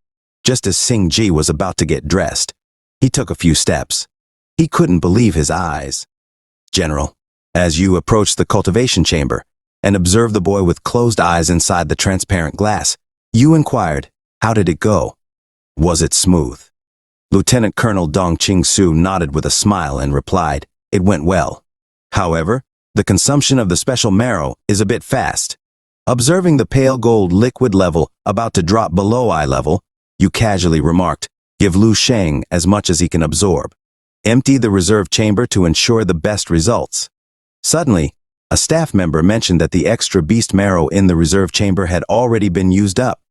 Just as Xing Ji was about to get dressed, he took a few steps. He couldn't believe his eyes. General, as you approached the cultivation chamber and observed the boy with closed eyes inside the transparent glass, you inquired, how did it go? Was it smooth? Lieutenant Colonel Dong Qingsu nodded with a smile and replied, it went well. However, the consumption of the special marrow is a bit fast. Observing the pale gold liquid level about to drop below eye level, you casually remarked, give Lu Shang as much as he can absorb. Empty the reserve chamber to ensure the best results. Suddenly, a staff member mentioned that the extra beast marrow in the reserve chamber had already been used up.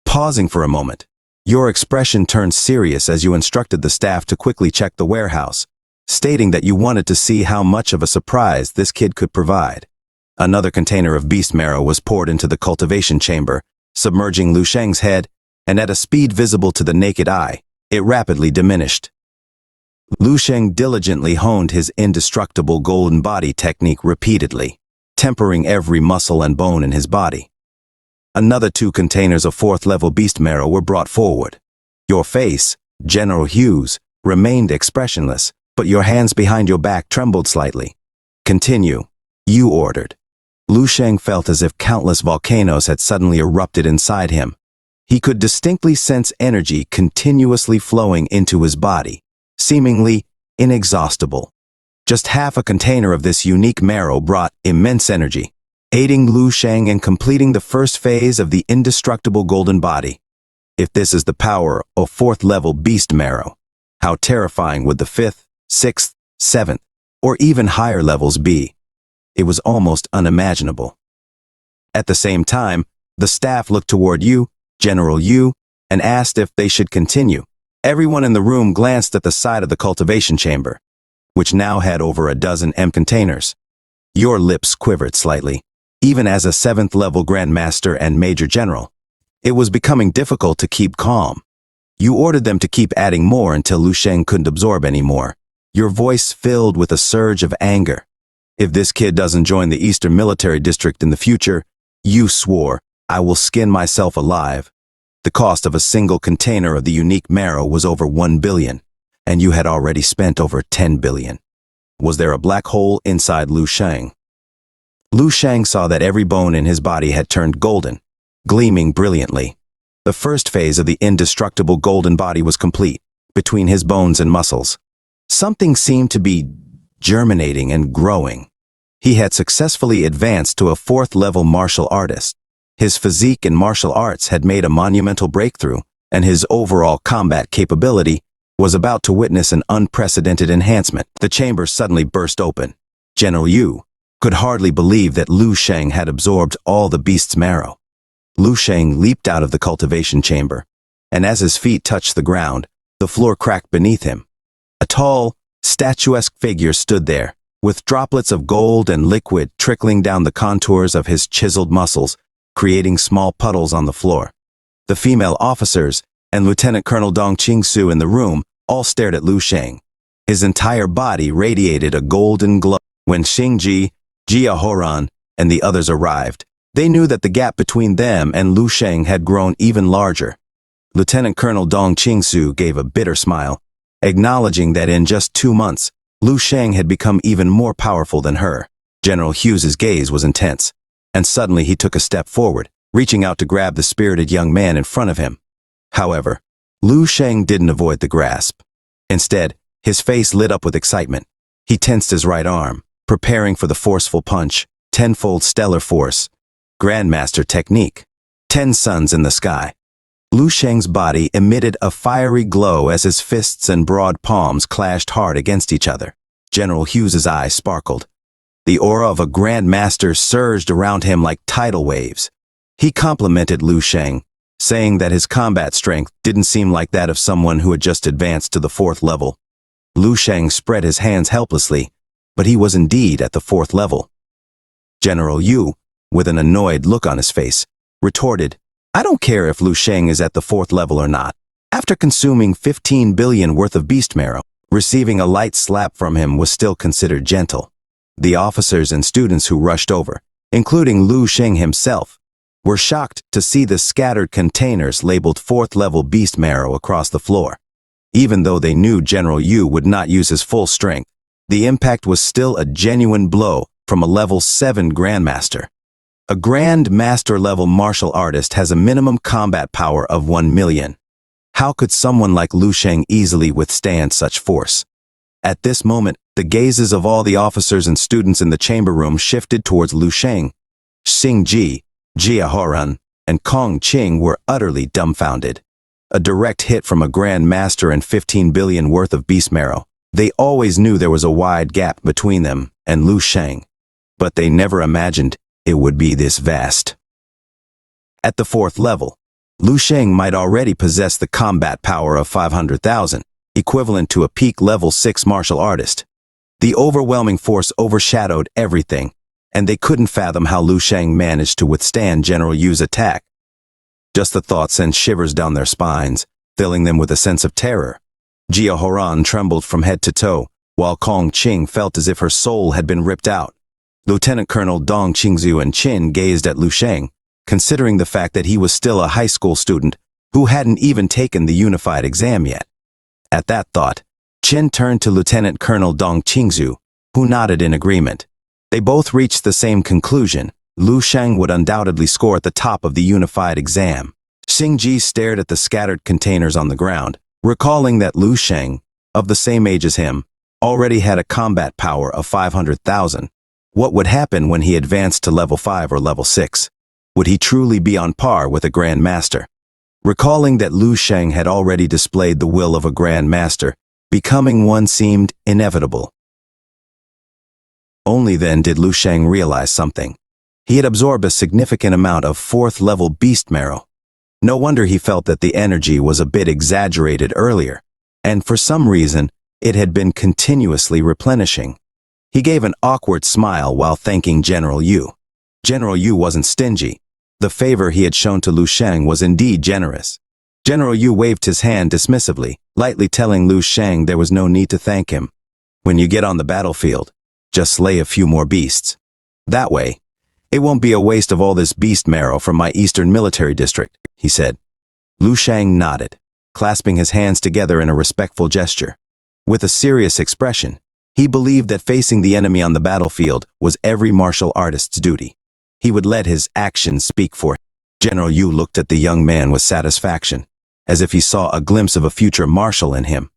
Pausing for a moment, your expression turned serious as you instructed the staff to quickly check the warehouse, stating that you wanted to see how much of a surprise this kid could provide. Another container of beast marrow was poured into the cultivation chamber, submerging Lu Sheng's head, and at a speed visible to the naked eye, it rapidly diminished. Lu Sheng diligently honed his indestructible golden body technique repeatedly, tempering every muscle and bone in his body. Another 2 containers of 4th-level beast marrow were brought forward. Your face, General Hughes, remained expressionless, but your hands behind your back trembled slightly. Continue, you ordered. Lu Sheng felt as if countless volcanoes had suddenly erupted inside him. He could distinctly sense energy continuously flowing into his body, seemingly inexhaustible. Just half a container of this unique marrow brought immense energy, aiding Lu Sheng in completing the first phase of the indestructible golden body. If this is the power of 4th-level beast marrow, how terrifying would the 5th, 6th, 7th, or even higher levels be? It was almost unimaginable. At the same time, the staff looked toward you, General Yu, and asked if they should continue. Everyone in the room glanced at the side of the cultivation chamber, which now had over a dozen containers. Your lips quivered slightly, even as a 7th-level Grandmaster and Major General. It was becoming difficult to keep calm. You ordered them to keep adding more until Lu Sheng couldn't absorb any more. Your voice filled with a surge of anger. If this kid doesn't join the Eastern Military District in the future, you swore, I will skin myself alive. The cost of a single container of the unique marrow was over 1 billion, and you had already spent over 10 billion. Was there a black hole inside Lu Sheng? Lu Sheng saw that every bone in his body had turned golden, gleaming brilliantly. The first phase of the indestructible golden body was complete, between his bones and muscles. Something seemed to be germinating and growing. He had successfully advanced to a 4th-level martial artist. His physique in martial arts had made a monumental breakthrough, and his overall combat capability was about to witness an unprecedented enhancement. The chamber suddenly burst open. General Yu could hardly believe that Lu Sheng had absorbed all the beast's marrow. Lu Sheng leaped out of the cultivation chamber, and as his feet touched the ground, the floor cracked beneath him. A tall, statuesque figure stood there, with droplets of gold and liquid trickling down the contours of his chiseled muscles, creating small puddles on the floor. The female officers and Lieutenant Colonel Dong Qingsu in the room all stared at Lu Sheng. His entire body radiated a golden glow. When Xingji, Jia Horan, and the others arrived, they knew that the gap between them and Lu Sheng had grown even larger. Lieutenant Colonel Dong Qingsu gave a bitter smile, acknowledging that in just 2 months, Lu Sheng had become even more powerful than her. General Hughes's gaze was intense, and suddenly he took a step forward, reaching out to grab the spirited young man in front of him. However, Lu Sheng didn't avoid the grasp. Instead, his face lit up with excitement. He tensed his right arm, preparing for the forceful punch. 10-fold stellar force. Grandmaster technique. 10 suns in the sky. Lu Sheng's body emitted a fiery glow as his fists and broad palms clashed hard against each other. General Hughes's eyes sparkled. The aura of a Grandmaster surged around him like tidal waves. He complimented Lu Sheng, saying that his combat strength didn't seem like that of someone who had just advanced to the 4th level. Lu Sheng spread his hands helplessly, but he was indeed at the 4th level. General Yu, with an annoyed look on his face, retorted, I don't care if Lu Sheng is at the 4th level or not. After consuming 15 billion worth of beast marrow, receiving a light slap from him was still considered gentle. The officers and students who rushed over, including Lu Sheng himself, were shocked to see the scattered containers labeled 4th level beast marrow across the floor. Even though they knew General Yu would not use his full strength, the impact was still a genuine blow from a level 7 Grandmaster. A Grandmaster level martial artist has a minimum combat power of 1 million. How could someone like Lu Sheng easily withstand such force? At this moment, the gazes of all the officers and students in the chamber room shifted towards Lu Sheng. Xingji, Jia Horan, and Kong Qing were utterly dumbfounded. A direct hit from a Grandmaster and 15 billion worth of beast marrow. They always knew there was a wide gap between them and Lu Sheng, but they never imagined it would be this vast. At the 4th level, Lu Sheng might already possess the combat power of 500,000, equivalent to a peak level 6 martial artist. The overwhelming force overshadowed everything, and they couldn't fathom how Lu Sheng managed to withstand General Yu's attack. Just the thought sent shivers down their spines, filling them with a sense of terror. Jia Horan trembled from head to toe, while Kong Qing felt as if her soul had been ripped out. Lieutenant Colonel Dong Qingzhu and Qin gazed at Lu Sheng, considering the fact that he was still a high school student who hadn't even taken the unified exam yet. At that thought, Qin turned to Lieutenant Colonel Dong Qingzhu, who nodded in agreement. They both reached the same conclusion. Lu Sheng would undoubtedly score at the top of the unified exam. Xing Ji stared at the scattered containers on the ground, recalling that Lu Sheng, of the same age as him, already had a combat power of 500,000. What would happen when he advanced to level 5 or level 6? Would he truly be on par with a Grand Master? Recalling that Lu Sheng had already displayed the will of a Grand Master, becoming one seemed inevitable. Only then did Lu Sheng realize something. He had absorbed a significant amount of 4th-level beast marrow. No wonder he felt that the energy was a bit exaggerated earlier, and for some reason, it had been continuously replenishing. He gave an awkward smile while thanking General Yu. General Yu wasn't stingy. The favor he had shown to Lu Sheng was indeed generous. General Yu waved his hand dismissively, lightly telling Lu Sheng there was no need to thank him. When you get on the battlefield, just slay a few more beasts. That way, it won't be a waste of all this beast marrow from my Eastern Military District, he said. Lu Sheng nodded, clasping his hands together in a respectful gesture. With a serious expression, he believed that facing the enemy on the battlefield was every martial artist's duty. He would let his actions speak for him. General Yu looked at the young man with satisfaction, as if he saw a glimpse of a future marshal in him.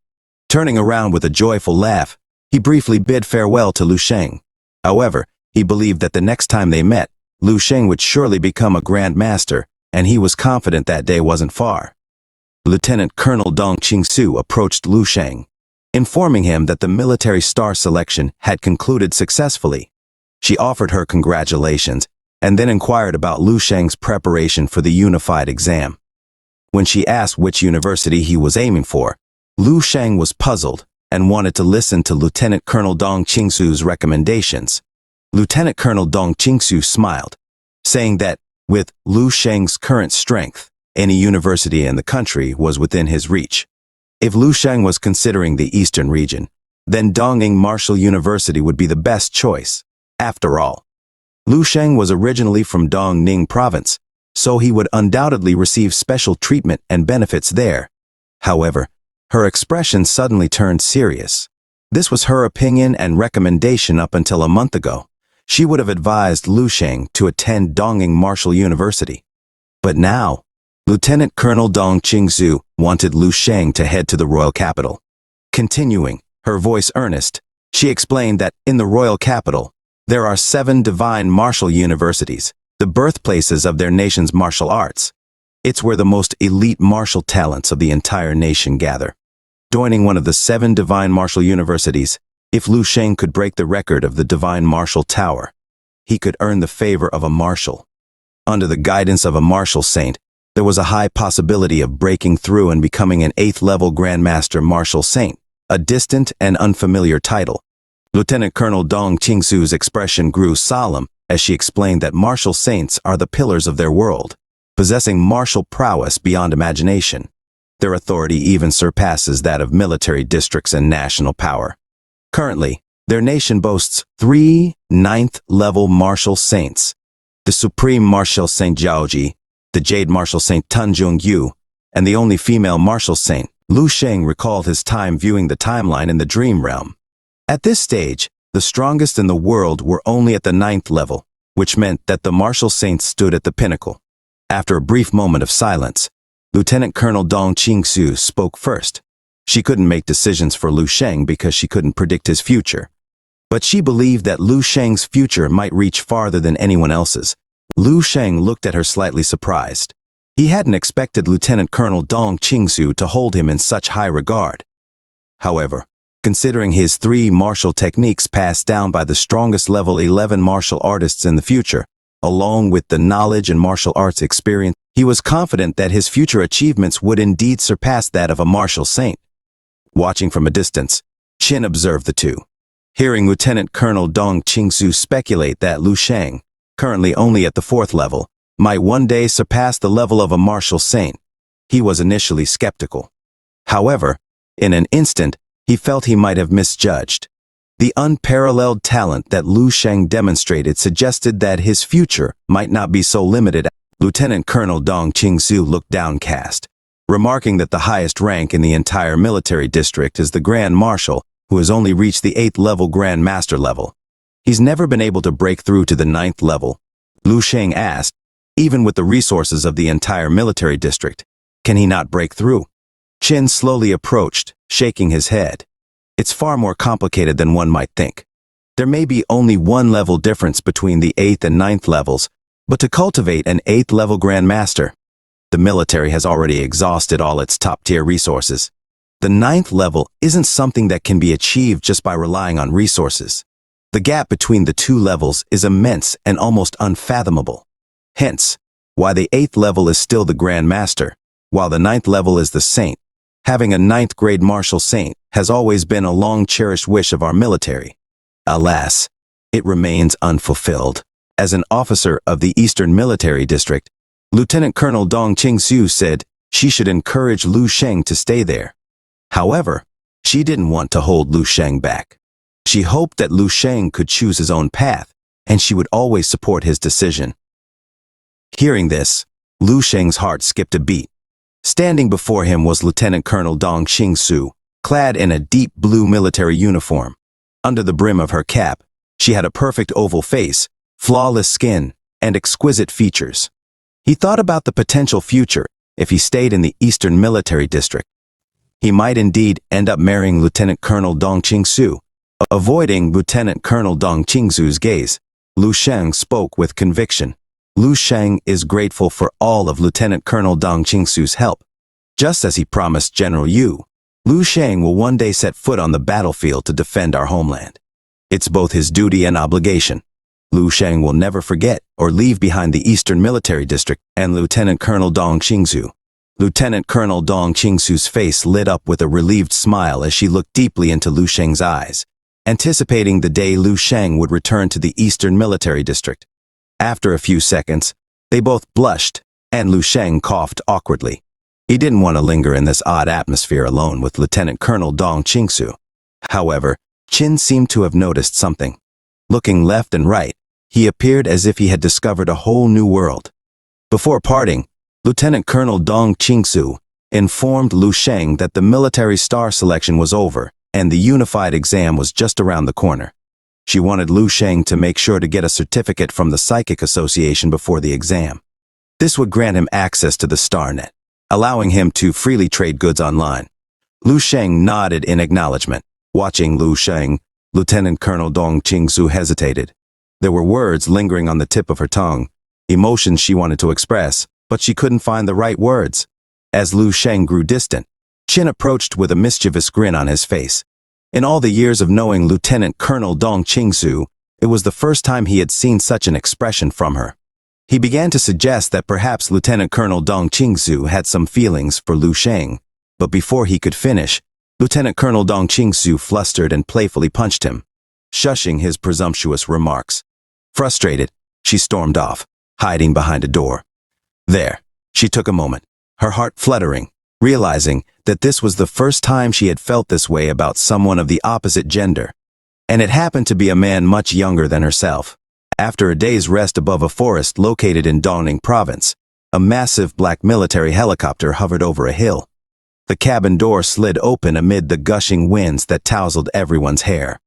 Turning around with a joyful laugh, he briefly bid farewell to Lu Sheng. However, he believed that the next time they met, Lu Sheng would surely become a Grand Master, and he was confident that day wasn't far. Lieutenant Colonel Dong Qingsu approached Lu Sheng, informing him that the military star selection had concluded successfully. She offered her congratulations, and then inquired about Lu Sheng's preparation for the unified exam. When she asked which university he was aiming for, Lu Sheng was puzzled and wanted to listen to Lieutenant Colonel Dong Qingsu's recommendations. Lieutenant Colonel Dong Qingsu smiled, saying that, with Lu Sheng's current strength, any university in the country was within his reach. If Lu Sheng was considering the eastern region, then Donging Martial University would be the best choice. After all, Lu Sheng was originally from Dongning Province, so he would undoubtedly receive special treatment and benefits there. However, her expression suddenly turned serious. This was her opinion and recommendation up until a month ago. She would have advised Lu Sheng to attend Donging Martial University. But now, Lieutenant Colonel Dong Qingzhu wanted Lu Sheng to head to the royal capital. Continuing, her voice earnest, she explained that in the royal capital, there are 7 divine martial universities, the birthplaces of their nation's martial arts. It's where the most elite martial talents of the entire nation gather. Joining one of the 7 divine martial universities, if Lu Sheng could break the record of the divine martial tower, he could earn the favor of a marshal. Under the guidance of a martial saint, there was a high possibility of breaking through and becoming an 8th-level Grandmaster Martial Saint, a distant and unfamiliar title. Lieutenant Colonel Dong Qingsu's expression grew solemn as she explained that martial saints are the pillars of their world, possessing martial prowess beyond imagination. Their authority even surpasses that of military districts and national power. Currently, their nation boasts 3 9th-level martial saints: the Supreme Martial Saint Jiaoji, the Jade Martial Saint Tanjung Yu, and the only female martial saint. Lu Sheng recalled his time viewing the timeline in the dream realm. At this stage, the strongest in the world were only at the 9th level, which meant that the martial saints stood at the pinnacle. After a brief moment of silence, Lieutenant Colonel Dong Qingsu spoke first. She couldn't make decisions for Lu Sheng because she couldn't predict his future. But she believed that Lu Sheng's future might reach farther than anyone else's. Lu Sheng looked at her slightly surprised. He hadn't expected Lieutenant Colonel Dong Qingsu to hold him in such high regard. However, considering his 3 martial techniques passed down by the strongest level 11 martial artists in the future, along with the knowledge and martial arts experience, he was confident that his future achievements would indeed surpass that of a martial saint. Watching from a distance, Qin observed the two. Hearing Lieutenant Colonel Dong Qingsu speculate that Lu Sheng, currently only at the 4th level, might one day surpass the level of a martial saint. He was initially skeptical. However, in an instant, he felt he might have misjudged. The unparalleled talent that Lu Sheng demonstrated suggested that his future might not be so limited. Lieutenant Colonel Dong Qingsu looked downcast, remarking that the highest rank in the entire military district is the Grand Marshal, who has only reached the 8th level Grand Master level. He's never been able to break through to the 9th level. Lu Sheng asked, even with the resources of the entire military district, can he not break through? Qin slowly approached, shaking his head. It's far more complicated than one might think. There may be only one level difference between the 8th and 9th levels, but to cultivate an 8th level Grand Master, the military has already exhausted all its top-tier resources. The 9th level isn't something that can be achieved just by relying on resources. The gap between the two levels is immense and almost unfathomable. Hence, why the 8th level is still the Grand Master, while the 9th level is the Saint. Having a 9th grade martial saint has always been a long-cherished wish of our military. Alas, it remains unfulfilled. As an officer of the Eastern Military District, Lieutenant Colonel Dong Qingsu said she should encourage Lu Sheng to stay there. However, she didn't want to hold Lu Sheng back. She hoped that Lu Sheng could choose his own path, and she would always support his decision. Hearing this, Lu Sheng's heart skipped a beat. Standing before him was Lieutenant Colonel Dong Qingsu, clad in a deep blue military uniform. Under the brim of her cap, she had a perfect oval face, flawless skin, and exquisite features. He thought about the potential future if he stayed in the Eastern Military District. He might indeed end up marrying Lieutenant Colonel Dong Qingsu. Avoiding Lieutenant Colonel Dong Qingsu's gaze, Lu Sheng spoke with conviction. Lu Sheng is grateful for all of Lieutenant Colonel Dong Qingsu's help. Just as he promised General Yu, Lu Sheng will one day set foot on the battlefield to defend our homeland. It's both his duty and obligation. Lu Sheng will never forget or leave behind the Eastern Military District and Lieutenant Colonel Dong Qingsu. Lieutenant Colonel Dong Qingsu's face lit up with a relieved smile as she looked deeply into Lu Sheng's eyes, anticipating the day Lu Sheng would return to the Eastern Military District. After a few seconds, they both blushed, and Lu Sheng coughed awkwardly. He didn't want to linger in this odd atmosphere alone with Lieutenant Colonel Dong Qingsu. However, Qin seemed to have noticed something. Looking left and right, he appeared as if he had discovered a whole new world. Before parting, Lieutenant Colonel Dong Qingsu informed Lu Sheng that the military star selection was over and the unified exam was just around the corner. She wanted Lu Sheng to make sure to get a certificate from the Psychic Association before the exam. This would grant him access to the StarNet, allowing him to freely trade goods online. Lu Sheng nodded in acknowledgement. Watching Lu Sheng, Lieutenant Colonel Dong Qingsu hesitated. There were words lingering on the tip of her tongue, emotions she wanted to express, but she couldn't find the right words. As Lu Sheng grew distant, Qin approached with a mischievous grin on his face. In all the years of knowing Lieutenant Colonel Dong Qingsu, it was the first time he had seen such an expression from her. He began to suggest that perhaps Lieutenant Colonel Dong Qingsu had some feelings for Lu Sheng, but before he could finish, Lieutenant Colonel Dong Qingsu flustered and playfully punched him, shushing his presumptuous remarks. Frustrated, she stormed off, hiding behind a door. There, she took a moment, her heart fluttering, realizing that this was the first time she had felt this way about someone of the opposite gender. And it happened to be a man much younger than herself. After a day's rest above a forest located in Dongning Province, a massive black military helicopter hovered over a hill. The cabin door slid open amid the gushing winds that tousled everyone's hair.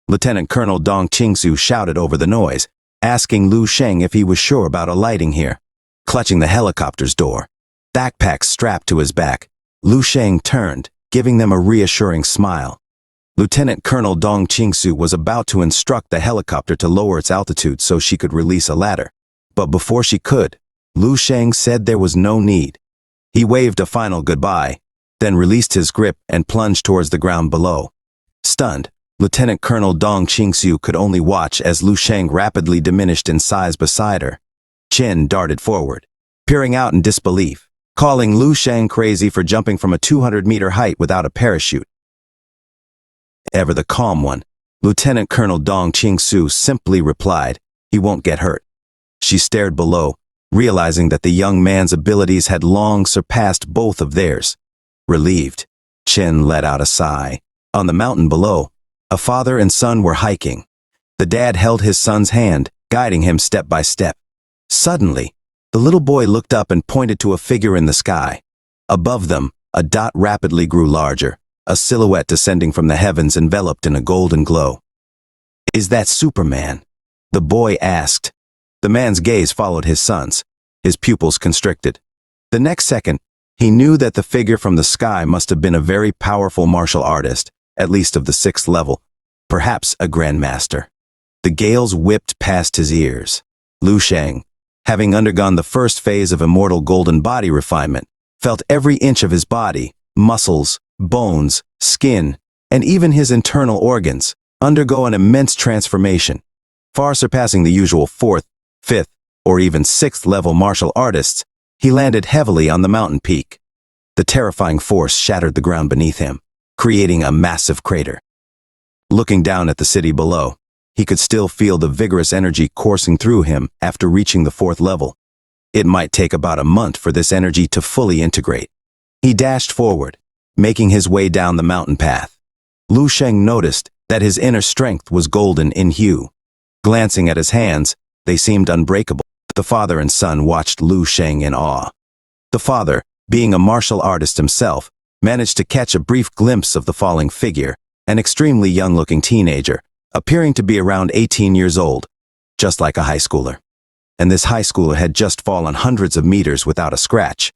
Lieutenant Colonel Dong Qingsu shouted over the noise, asking Lu Sheng if he was sure about alighting here. Clutching the helicopter's door, backpack strapped to his back, Lu Sheng turned, giving them a reassuring smile. Lieutenant Colonel Dong Qingsu was about to instruct the helicopter to lower its altitude so she could release a ladder. But before she could, Lu Sheng said there was no need. He waved a final goodbye, then released his grip and plunged towards the ground below. Stunned, Lieutenant Colonel Dong Qingsu could only watch as Lu Sheng rapidly diminished in size beside her. Qin darted forward, peering out in disbelief, calling Lu Sheng crazy for jumping from a 200-meter height without a parachute. Ever the calm one, Lieutenant Colonel Dong Qingsu simply replied, "He won't get hurt." She stared below, realizing that the young man's abilities had long surpassed both of theirs. Relieved, Chen let out a sigh. On the mountain below, a father and son were hiking. The dad held his son's hand, guiding him step by step. Suddenly, the little boy looked up and pointed to a figure in the sky. Above them, a dot rapidly grew larger, a silhouette descending from the heavens enveloped in a golden glow. "Is that Superman?" the boy asked. The man's gaze followed his son's, his pupils constricted. The next second, he knew that the figure from the sky must have been a very powerful martial artist, at least of the 6th level, perhaps a grandmaster. The gales whipped past his ears. Lu Sheng, having undergone the first phase of immortal golden body refinement, felt every inch of his body, muscles, bones, skin, and even his internal organs undergo an immense transformation, far surpassing the usual 4th, 5th, or even 6th level martial artists. He landed heavily on the mountain peak. The terrifying force shattered the ground beneath him, creating a massive crater. Looking down at the city below, he could still feel the vigorous energy coursing through him after reaching the 4th level. It might take about a month for this energy to fully integrate. He dashed forward, making his way down the mountain path. Lu Sheng noticed that his inner strength was golden in hue. Glancing at his hands, they seemed unbreakable. The father and son watched Lu Sheng in awe. The father, being a martial artist himself, managed to catch a brief glimpse of the falling figure, an extremely young-looking teenager, appearing to be around 18 years old, just like a high schooler. And this high schooler had just fallen hundreds of meters without a scratch.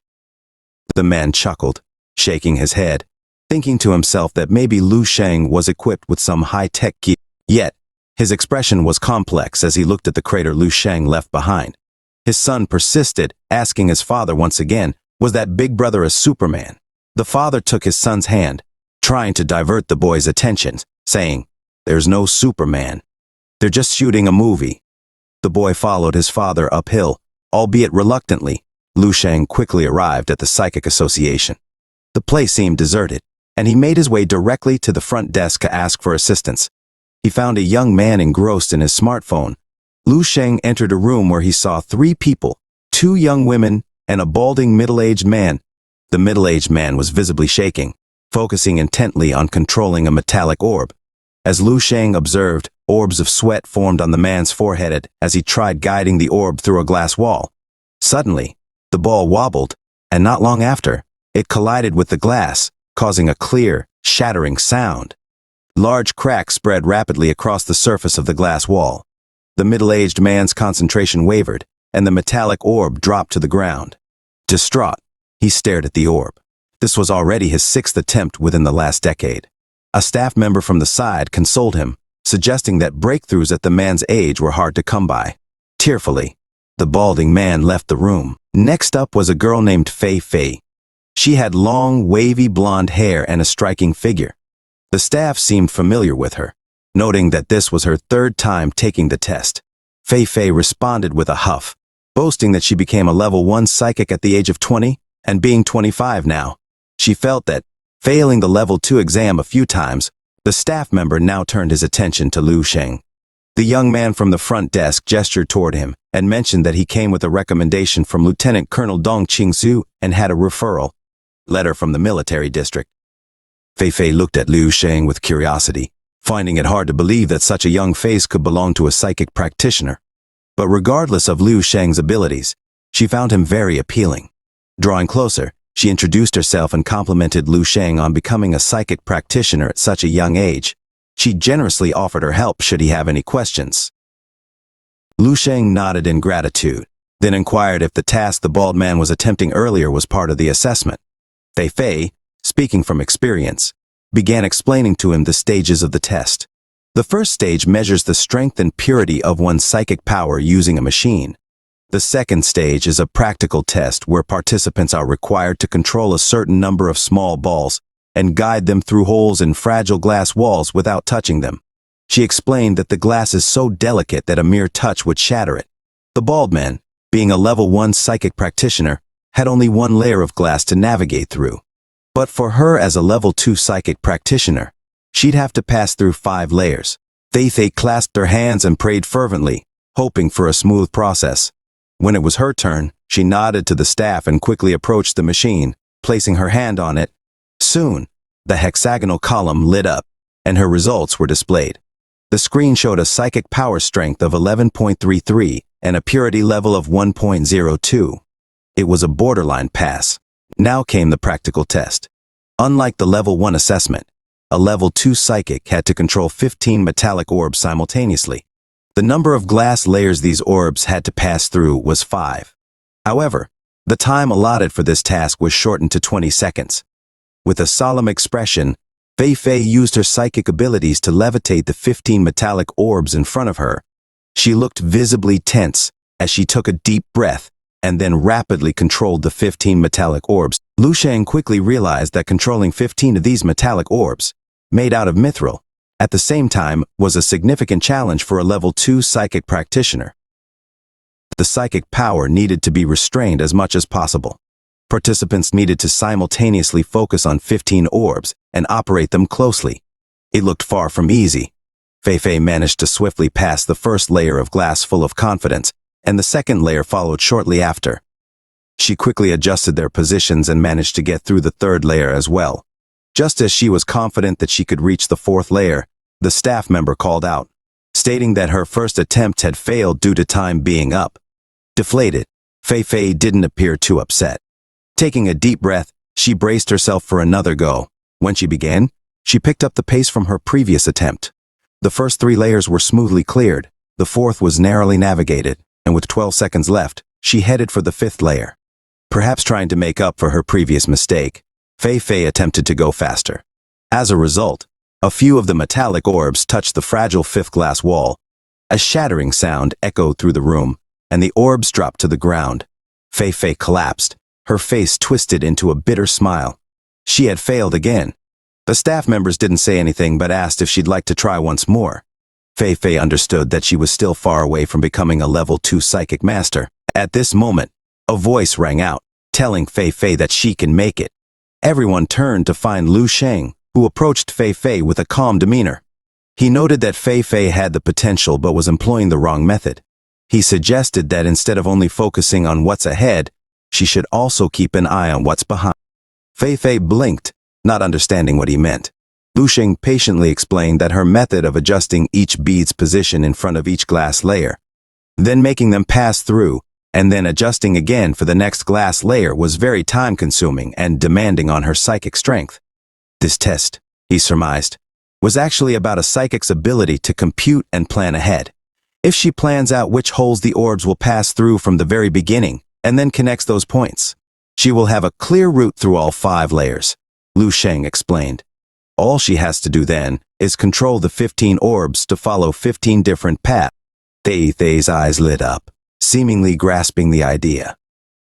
The man chuckled, shaking his head, thinking to himself that maybe Lu Sheng was equipped with some high-tech gear. Yet, his expression was complex as he looked at the crater Lu Sheng left behind. His son persisted, asking his father once again, was that big brother a Superman? The father took his son's hand, trying to divert the boy's attention, saying, "There's no Superman. They're just shooting a movie." The boy followed his father uphill, albeit reluctantly. Lu Sheng quickly arrived at the Psychic Association. The place seemed deserted, and he made his way directly to the front desk to ask for assistance. He found a young man engrossed in his smartphone. Lu Sheng entered a room where he saw 3 people, 2 young women, and a balding middle-aged man. The middle-aged man was visibly shaking, focusing intently on controlling a metallic orb. As Lu Sheng observed, orbs of sweat formed on the man's forehead as he tried guiding the orb through a glass wall. Suddenly, the ball wobbled, and not long after, it collided with the glass, causing a clear, shattering sound. Large cracks spread rapidly across the surface of the glass wall. The middle-aged man's concentration wavered, and the metallic orb dropped to the ground. Distraught, he stared at the orb. This was already his 6th attempt within the last decade. A staff member from the side consoled him, suggesting that breakthroughs at the man's age were hard to come by. Tearfully, the balding man left the room. Next up was a girl named Fei Fei. She had long, wavy blonde hair and a striking figure. The staff seemed familiar with her, noting that this was her 3rd time taking the test. Fei Fei responded with a huff, boasting that she became a level 1 psychic at the age of 20, and being 25 now. She felt that, failing the level 2 exam a few times, the staff member now turned his attention to Lu Sheng. The young man from the front desk gestured toward him and mentioned that he came with a recommendation from Lieutenant Colonel Dong Qingsu and had a referral letter from the military district. Fei Fei looked at Lu Sheng with curiosity, finding it hard to believe that such a young face could belong to a psychic practitioner. But regardless of Lu Sheng's abilities, she found him very appealing. Drawing closer, she introduced herself and complimented Lu Sheng on becoming a psychic practitioner at such a young age. She generously offered her help should he have any questions. Lu Sheng nodded in gratitude, then inquired if the task the bald man was attempting earlier was part of the assessment. Fei Fei, speaking from experience, began explaining to him the stages of the test. The first stage measures the strength and purity of one's psychic power using a machine. The second stage is a practical test where participants are required to control a certain number of small balls and guide them through holes in fragile glass walls without touching them. She explained that the glass is so delicate that a mere touch would shatter it. The bald man, being a level 1 psychic practitioner, had only 1 layer of glass to navigate through. But for her as a level 2 psychic practitioner, she'd have to pass through 5 layers. Fei Fei clasped her hands and prayed fervently, hoping for a smooth process. When it was her turn, she nodded to the staff and quickly approached the machine, placing her hand on it. Soon, the hexagonal column lit up, and her results were displayed. The screen showed a psychic power strength of 11.33 and a purity level of 1.02. It was a borderline pass. Now came the practical test. Unlike the level 1 assessment, a level 2 psychic had to control 15 metallic orbs simultaneously. The number of glass layers these orbs had to pass through was 5. However, the time allotted for this task was shortened to 20 seconds. With a solemn expression, Fei used her psychic abilities to levitate the 15 metallic orbs in front of her. She looked visibly tense as she took a deep breath and then rapidly controlled the 15 metallic orbs. Lu Sheng quickly realized that controlling 15 of these metallic orbs, made out of mithril, at the same time was a significant challenge for a level 2 psychic practitioner. The psychic power needed to be restrained as much as possible. Participants needed to simultaneously focus on 15 orbs and operate them closely. It looked far from easy. Fei managed to swiftly pass the first layer of glass full of confidence, and the second layer followed shortly after. She quickly adjusted their positions and managed to get through the third layer as well. Just as she was confident that she could reach the fourth layer, the staff member called out, stating that her first attempt had failed due to time being up. Deflated, Fei didn't appear too upset. Taking a deep breath, she braced herself for another go. When she began, she picked up the pace from her previous attempt. The first 3 layers were smoothly cleared, the fourth was narrowly navigated, and with 12 seconds left, she headed for the 5th layer. Perhaps trying to make up for her previous mistake, Fei attempted to go faster. As a result, a few of the metallic orbs touched the fragile 5th glass wall. A shattering sound echoed through the room, and the orbs dropped to the ground. Fei collapsed, her face twisted into a bitter smile. She had failed again. The staff members didn't say anything but asked if she'd like to try once more. Fei understood that she was still far away from becoming a level 2 psychic master. At this moment, a voice rang out, telling Fei that she can make it. Everyone turned to find Lu Sheng, who approached Fei with a calm demeanor. He noted that Fei had the potential but was employing the wrong method. He suggested that instead of only focusing on what's ahead, she should also keep an eye on what's behind. Fei blinked, not understanding what he meant. Lu Sheng patiently explained that her method of adjusting each bead's position in front of each glass layer, then making them pass through, and then adjusting again for the next glass layer was very time-consuming and demanding on her psychic strength. This test, he surmised, was actually about a psychic's ability to compute and plan ahead. If she plans out which holes the orbs will pass through from the very beginning, and then connects those points, she will have a clear route through all 5 layers, Lu Sheng explained. All she has to do then is control the 15 orbs to follow 15 different paths. Fei's eyes lit up, seemingly grasping the idea.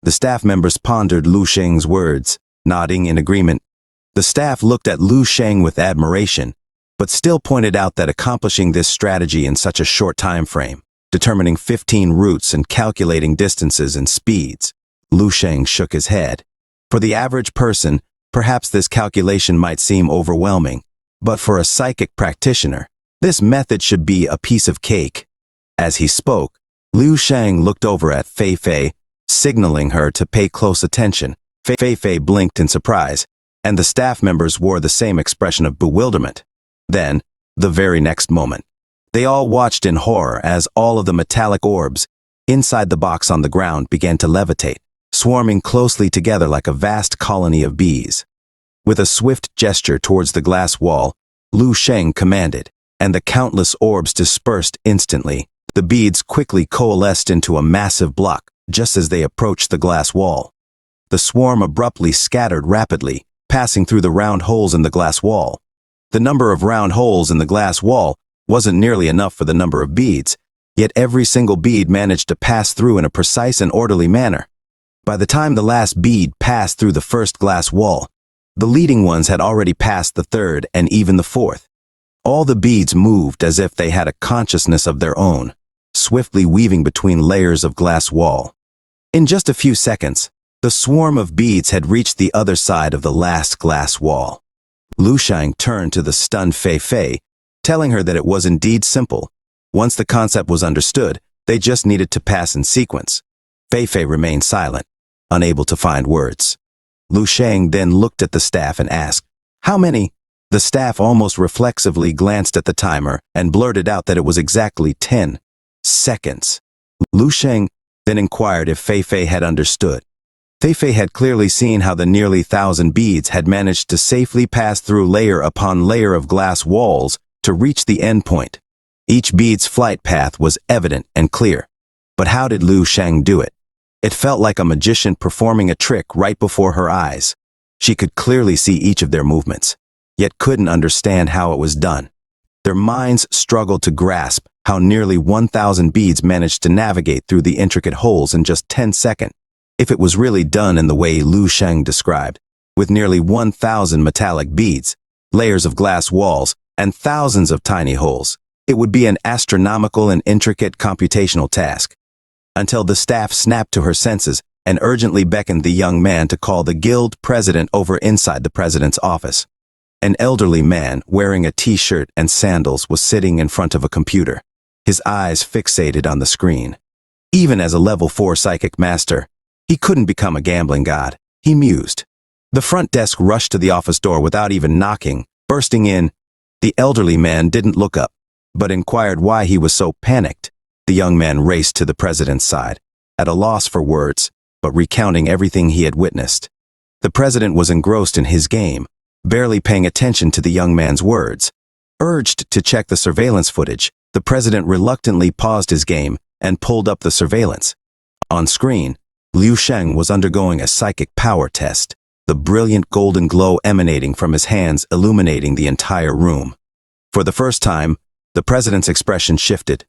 The staff members pondered Lu Sheng's words, nodding in agreement. The staff looked at Lu Sheng with admiration, but still pointed out that accomplishing this strategy in such a short time frame, determining 15 routes and calculating distances and speeds, Lu Sheng shook his head. For the average person, perhaps this calculation might seem overwhelming, but for a psychic practitioner, this method should be a piece of cake. As he spoke, Lu Sheng looked over at Fei, signaling her to pay close attention. Fei blinked in surprise, and the staff members wore the same expression of bewilderment. Then, the very next moment, they all watched in horror as all of the metallic orbs inside the box on the ground began to levitate, swarming closely together like a vast colony of bees. With a swift gesture towards the glass wall, Lu Sheng commanded, and the countless orbs dispersed instantly. The beads quickly coalesced into a massive block just as they approached the glass wall. The swarm abruptly scattered rapidly, passing through the round holes in the glass wall. The number of round holes in the glass wall wasn't nearly enough for the number of beads, yet every single bead managed to pass through in a precise and orderly manner. By the time the last bead passed through the first glass wall, the leading ones had already passed the third and even the fourth. All the beads moved as if they had a consciousness of their own, swiftly weaving between layers of glass wall. In just a few seconds, the swarm of beads had reached the other side of the last glass wall. Lu Sheng turned to the stunned Fei, telling her that it was indeed simple. Once the concept was understood, they just needed to pass in sequence. Fei Fei remained silent, unable to find words. Lu Sheng then looked at the staff and asked, "How many?" The staff almost reflexively glanced at the timer and blurted out that it was exactly 10 seconds. Lu Sheng then inquired if Fei Fei had understood. Fei Fei had clearly seen how the nearly 1,000 beads had managed to safely pass through layer upon layer of glass walls to reach the endpoint. Each bead's flight path was evident and clear. But how did Lu Sheng do it? It felt like a magician performing a trick right before her eyes. She could clearly see each of their movements, yet couldn't understand how it was done. Their minds struggled to grasp how nearly 1,000 beads managed to navigate through the intricate holes in just 10 seconds. If it was really done in the way Lu Sheng described, with nearly 1,000 metallic beads, layers of glass walls, and thousands of tiny holes, it would be an astronomical and intricate computational task. Until the staff snapped to her senses and urgently beckoned the young man to call the guild president over inside the president's office. An elderly man wearing a t-shirt and sandals was sitting in front of a computer, his eyes fixated on the screen. Even as a level 4 psychic master, he couldn't become a gambling god, he mused. The front desk rushed to the office door without even knocking, bursting in. The elderly man didn't look up, but inquired why he was so panicked. The young man raced to the president's side, at a loss for words, but recounting everything he had witnessed. The president was engrossed in his game, barely paying attention to the young man's words. Urged to check the surveillance footage, the president reluctantly paused his game and pulled up the surveillance. On screen, Lu Sheng was undergoing a psychic power test, the brilliant golden glow emanating from his hands illuminating the entire room. For the first time, the president's expression shifted.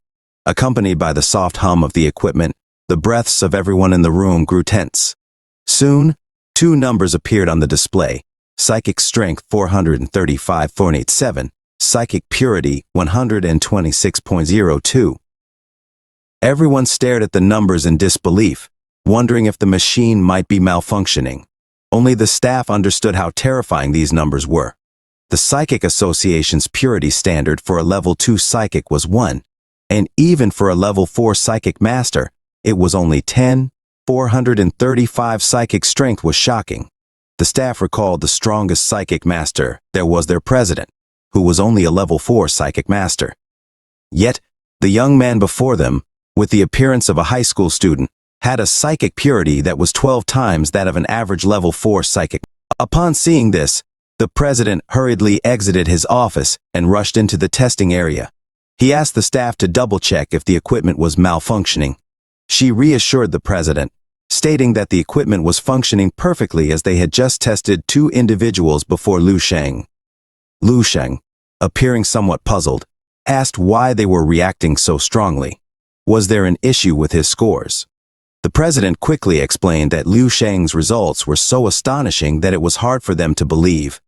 Accompanied by the soft hum of the equipment, the breaths of everyone in the room grew tense. Soon, 2 numbers appeared on the display: psychic strength 435.87, psychic purity 126.02. Everyone stared at the numbers in disbelief, wondering if the machine might be malfunctioning. Only the staff understood how terrifying these numbers were. The Psychic Association's purity standard for a level 2 psychic was 1, and even for a level 4 psychic master, it was only 10. 435 psychic strength was shocking. The staff recalled the strongest psychic master there was, their president, who was only a level 4 psychic master. Yet, the young man before them, with the appearance of a high school student, had a psychic purity that was 12 times that of an average level 4 psychic. Upon seeing this, the president hurriedly exited his office and rushed into the testing area. He asked the staff to double-check if the equipment was malfunctioning. She reassured the president, stating that the equipment was functioning perfectly as they had just tested 2 individuals before Lu Sheng. Lu Sheng, appearing somewhat puzzled, asked why they were reacting so strongly. Was there an issue with his scores? The president quickly explained that Lu Sheng's results were so astonishing that it was hard for them to believe.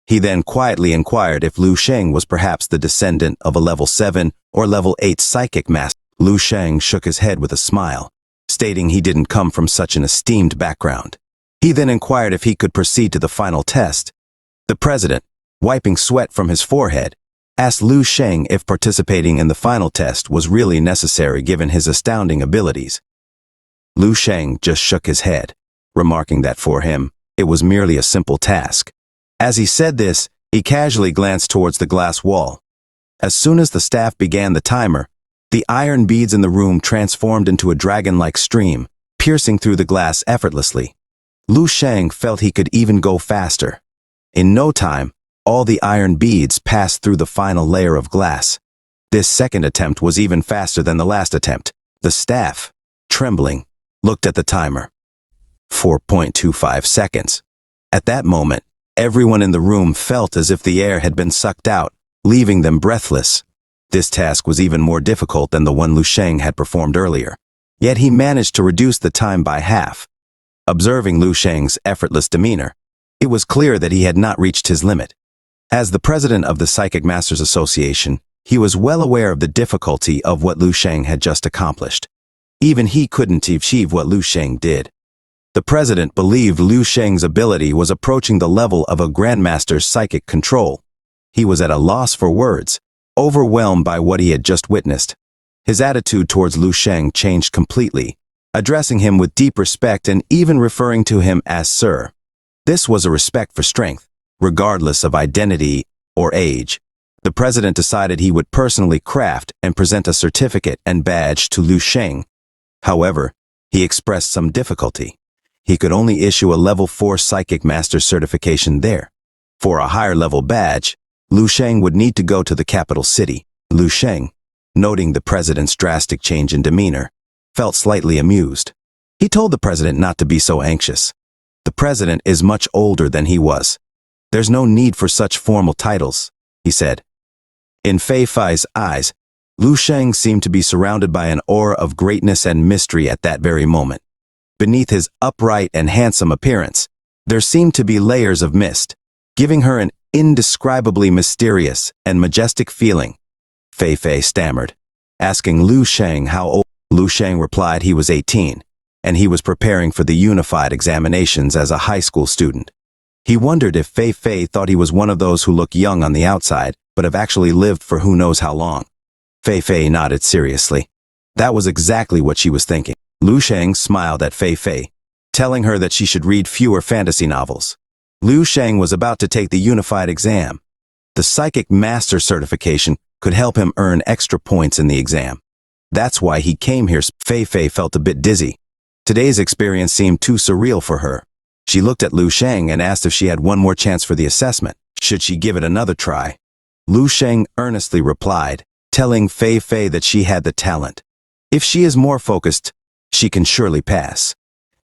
He then quietly inquired if Lu Sheng was perhaps the descendant of a level 7 or level 8 psychic master. Lu Sheng shook his head with a smile, stating he didn't come from such an esteemed background. He then inquired if he could proceed to the final test. The president, wiping sweat from his forehead, asked Lu Sheng if participating in the final test was really necessary given his astounding abilities. Lu Sheng just shook his head, remarking that for him, it was merely a simple task. As he said this, he casually glanced towards the glass wall. As soon as the staff began the timer, the iron beads in the room transformed into a dragon-like stream, piercing through the glass effortlessly. Lu Sheng felt he could even go faster. In no time, all the iron beads passed through the final layer of glass. This second attempt was even faster than the last attempt. The staff, trembling, looked at the timer. 4.25 seconds. At that moment, everyone in the room felt as if the air had been sucked out, leaving them breathless. This task was even more difficult than the one Lu Sheng had performed earlier. Yet he managed to reduce the time by half. Observing Lu Sheng's effortless demeanor, it was clear that he had not reached his limit. As the president of the Psychic Masters Association, he was well aware of the difficulty of what Lu Sheng had just accomplished. Even he couldn't achieve what Lu Sheng did. The president believed Lu Sheng's ability was approaching the level of a grandmaster's psychic control. He was at a loss for words, overwhelmed by what he had just witnessed. His attitude towards Lu Sheng changed completely, addressing him with deep respect and even referring to him as sir. This was a respect for strength, regardless of identity or age. The president decided he would personally craft and present a certificate and badge to Lu Sheng. However, he expressed some difficulty. He could only issue a level 4 psychic master certification there. For a higher level badge, Lu Sheng would need to go to the capital city. Lu Sheng, noting the president's drastic change in demeanor, felt slightly amused. He told the president not to be so anxious. The president is much older than he was. There's no need for such formal titles, he said. In Fei Fei's eyes, Lu Sheng seemed to be surrounded by an aura of greatness and mystery at that very moment. Beneath his upright and handsome appearance, there seemed to be layers of mist, giving her an indescribably mysterious and majestic feeling. Fei Fei stammered, asking Lu Sheng how old. Lu Sheng replied he was 18, and he was preparing for the unified examinations as a high school student. He wondered if Fei Fei thought he was one of those who look young on the outside, but have actually lived for who knows how long. Fei Fei nodded seriously. That was exactly what she was thinking. Lu Sheng smiled at Fei Fei, telling her that she should read fewer fantasy novels. Lu Sheng was about to take the unified exam. The psychic master certification could help him earn extra points in the exam. That's why he came here. Fei Fei felt a bit dizzy. Today's experience seemed too surreal for her. She looked at Lu Sheng and asked if she had one more chance for the assessment. Should she give it another try? Lu Sheng earnestly replied, telling Fei Fei that she had the talent. If she is more focused, she can surely pass.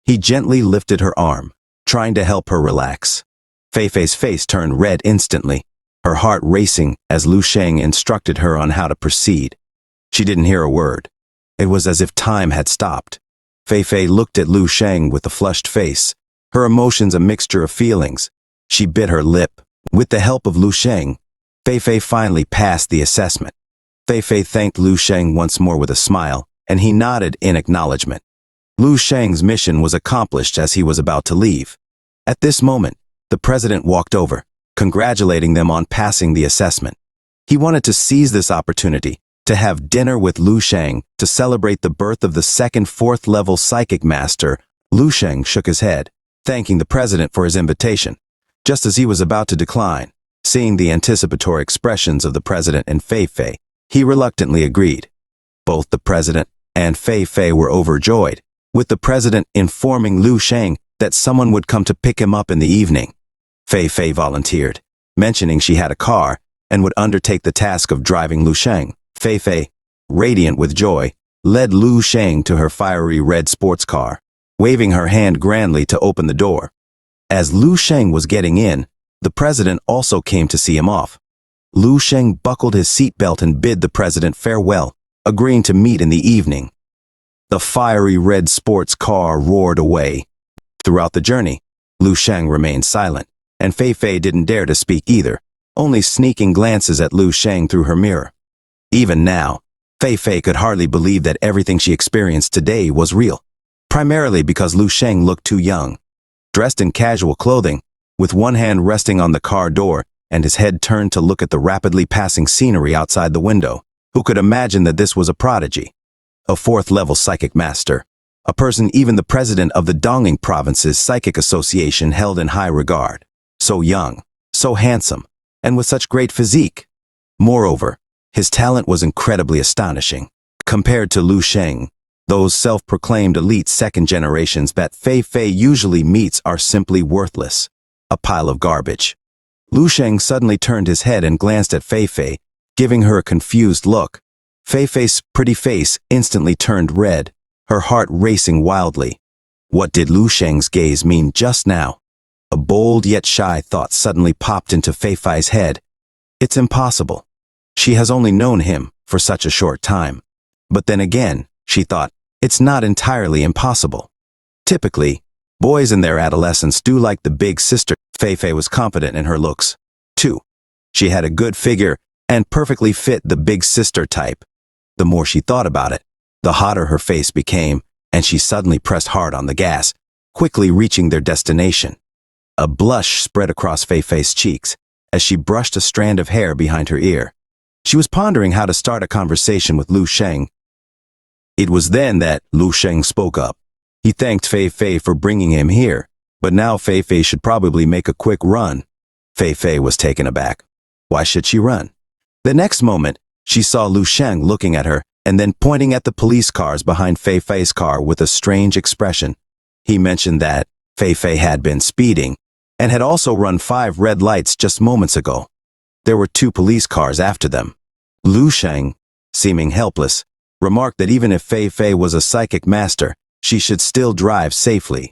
He gently lifted her arm, trying to help her relax. Fei Fei's face turned red instantly, her heart racing as Lu Sheng instructed her on how to proceed. She didn't hear a word. It was as if time had stopped. Fei Fei looked at Lu Sheng with a flushed face, her emotions a mixture of feelings. She bit her lip. With the help of Lu Sheng, Fei Fei finally passed the assessment. Fei Fei thanked Lu Sheng once more with a smile, and he nodded in acknowledgement. Lu Sheng's mission was accomplished as he was about to leave. At this moment, the president walked over, congratulating them on passing the assessment. He wanted to seize this opportunity to have dinner with Lu Sheng to celebrate the birth of the second 4th level psychic master. Lu Sheng shook his head, thanking the president for his invitation. Just as he was about to decline, seeing the anticipatory expressions of the president and Fei Fei, he reluctantly agreed. Both the president and Fei Fei were overjoyed, with the president informing Lu Sheng that someone would come to pick him up in the evening. Fei Fei volunteered, mentioning she had a car and would undertake the task of driving Lu Sheng. Fei Fei, radiant with joy, led Lu Sheng to her fiery red sports car, waving her hand grandly to open the door. As Lu Sheng was getting in, the president also came to see him off. Lu Sheng buckled his seatbelt and bid the president farewell, agreeing to meet in the evening. The fiery red sports car roared away. Throughout the journey, Lu Sheng remained silent, and Fei Fei didn't dare to speak either, only sneaking glances at Lu Sheng through her mirror. Even now, Fei Fei could hardly believe that everything she experienced today was real, primarily because Lu Sheng looked too young. Dressed in casual clothing, with one hand resting on the car door and his head turned to look at the rapidly passing scenery outside the window, who could imagine that this was a prodigy? A 4th level psychic master, a person even the president of the Dongling Province's Psychic Association held in high regard. So young, so handsome, and with such great physique. Moreover, his talent was incredibly astonishing. Compared to Lu Sheng, those self-proclaimed elite second generations that Fei Fei usually meets are simply worthless. A pile of garbage. Lu Sheng suddenly turned his head and glanced at Fei Fei, giving her a confused look. Fei Fei's pretty face instantly turned red, her heart racing wildly. What did Lu Sheng's gaze mean just now? A bold yet shy thought suddenly popped into Fei Fei's head. It's impossible. She has only known him for such a short time. But then again, she thought, it's not entirely impossible. Typically, boys in their adolescence do like the big sister. Fei Fei was confident in her looks, too. She had a good figure and perfectly fit the big sister type. The more she thought about it, the hotter her face became, and she suddenly pressed hard on the gas, quickly reaching their destination. A blush spread across Fei Fei's cheeks as she brushed a strand of hair behind her ear. She was pondering how to start a conversation with Lu Sheng. It was then that Lu Sheng spoke up. He thanked Fei Fei for bringing him here, but now Fei Fei should probably make a quick run. Fei Fei was taken aback. Why should she run? The next moment, she saw Lu Sheng looking at her and then pointing at the police cars behind Fei Fei's car with a strange expression. He mentioned that Fei Fei had been speeding and had also run 5 red lights just moments ago. There were 2 police cars after them. Lu Sheng, seeming helpless, remarked that even if Fei Fei was a psychic master, she should still drive safely.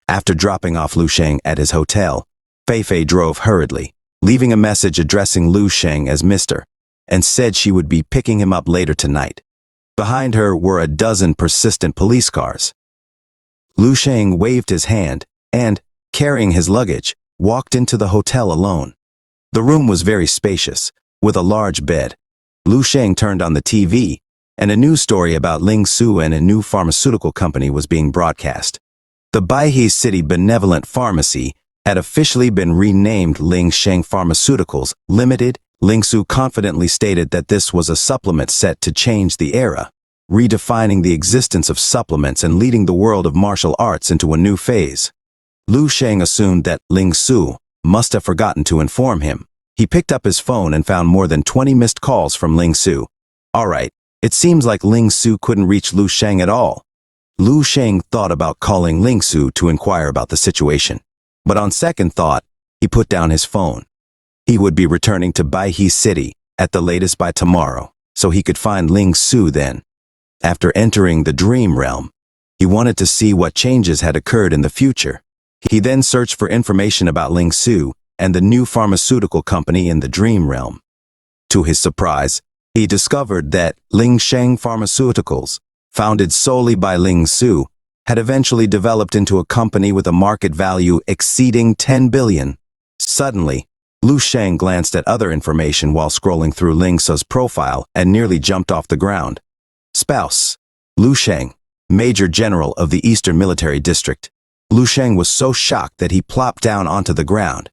After dropping off Lu Sheng at his hotel, Fei Fei drove hurriedly, leaving a message addressing Lu Sheng as Mr., and said she would be picking him up later tonight. Behind her were a dozen persistent police cars. Lu Sheng waved his hand and, carrying his luggage, walked into the hotel alone. The room was very spacious, with a large bed. Lu Sheng turned on the TV, and a news story about Ling Su and a new pharmaceutical company was being broadcast. The Baihe City Benevolent Pharmacy had officially been renamed Ling Sheng Pharmaceuticals Limited. Ling Su confidently stated that this was a supplement set to change the era, redefining the existence of supplements and leading the world of martial arts into a new phase. Lu Sheng assumed that Ling Su must have forgotten to inform him. He picked up his phone and found more than 20 missed calls from Ling Su. Alright, it seems like Ling Su couldn't reach Lu Sheng at all. Lu Sheng thought about calling Ling Su to inquire about the situation, but on second thought, he put down his phone. He would be returning to Baihe City at the latest by tomorrow, so he could find Ling Su then. After entering the dream realm, he wanted to see what changes had occurred in the future. He then searched for information about Ling Su and the new pharmaceutical company in the dream realm. To his surprise, he discovered that Ling Sheng Pharmaceuticals, founded solely by Ling Su, had eventually developed into a company with a market value exceeding 10 billion. Suddenly, Lu Sheng glanced at other information while scrolling through Ling Su's profile and nearly jumped off the ground. Spouse: Lu Sheng, Major General of the Eastern Military District. Lu Sheng was so shocked that he plopped down onto the ground.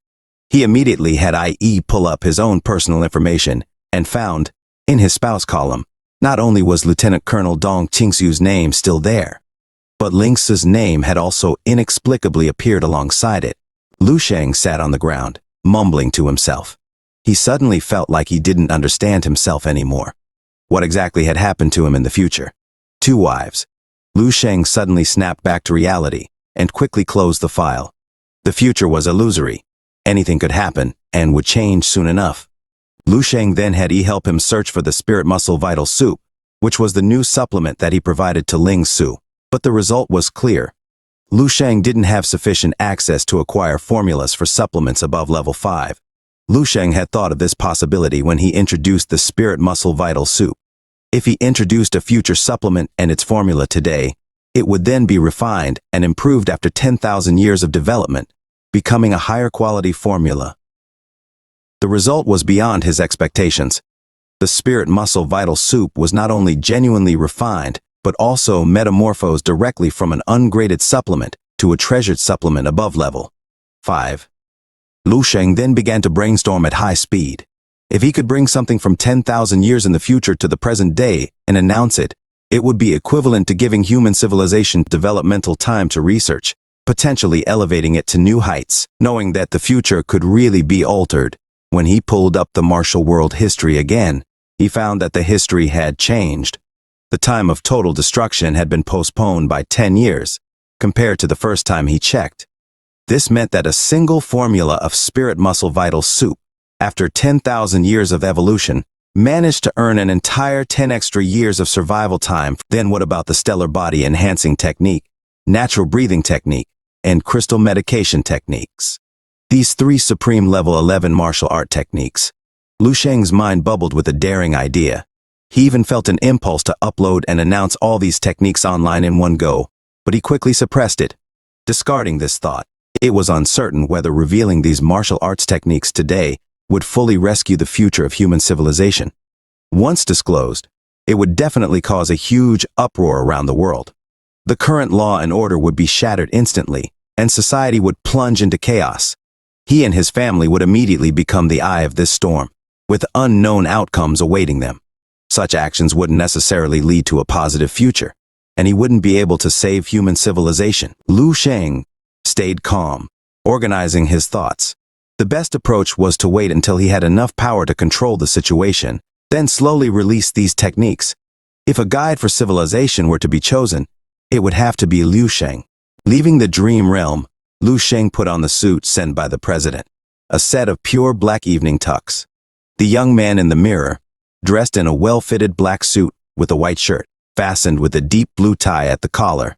He immediately had IE pull up his own personal information and found, in his spouse column, not only was Lieutenant Colonel Dong Qingxu's name still there, but Ling Su's name had also inexplicably appeared alongside it. Lu Sheng sat on the ground, mumbling to himself. He suddenly felt like he didn't understand himself anymore. What exactly had happened to him in the future? 2 wives. Lu Sheng suddenly snapped back to reality and quickly closed the file. The future was illusory. Anything could happen and would change soon enough. Lu Sheng then had E help him search for the Spirit Muscle Vital Soup, which was the new supplement that he provided to Ling Su, but the result was clear. Lu Sheng didn't have sufficient access to acquire formulas for supplements above level 5. Lu Sheng had thought of this possibility when he introduced the Spirit Muscle Vital Soup. If he introduced a future supplement and its formula today, it would then be refined and improved after 10,000 years of development, becoming a higher quality formula. The result was beyond his expectations. The Spirit Muscle Vital Soup was not only genuinely refined, but also metamorphosed directly from an ungraded supplement to a treasured supplement above level 5. Lu Sheng then began to brainstorm at high speed. If he could bring something from 10,000 years in the future to the present day and announce it, it would be equivalent to giving human civilization developmental time to research, potentially elevating it to new heights. Knowing that the future could really be altered, when he pulled up the martial world history again, he found that the history had changed. The time of total destruction had been postponed by 10 years, compared to the first time he checked. This meant that a single formula of Spirit Muscle Vital Soup, after 10,000 years of evolution, managed to earn an entire 10 extra years of survival time. Then what about the stellar body enhancing technique, natural breathing technique, and crystal medication techniques? These 3 supreme level 11 martial art techniques. Lu Sheng's mind bubbled with a daring idea. He even felt an impulse to upload and announce all these techniques online in one go, but he quickly suppressed it, discarding this thought. It was uncertain whether revealing these martial arts techniques today would fully rescue the future of human civilization. Once disclosed, it would definitely cause a huge uproar around the world. The current law and order would be shattered instantly, and society would plunge into chaos. He and his family would immediately become the eye of this storm, with unknown outcomes awaiting them. Such actions wouldn't necessarily lead to a positive future, and he wouldn't be able to save human civilization. Lu Sheng stayed calm, organizing his thoughts. The best approach was to wait until he had enough power to control the situation, then slowly release these techniques. If a guide for civilization were to be chosen, it would have to be Liu Sheng. Leaving the dream realm, Liu Sheng put on the suit sent by the president, a set of pure black evening tux. The young man in the mirror, dressed in a well-fitted black suit with a white shirt, fastened with a deep blue tie at the collar.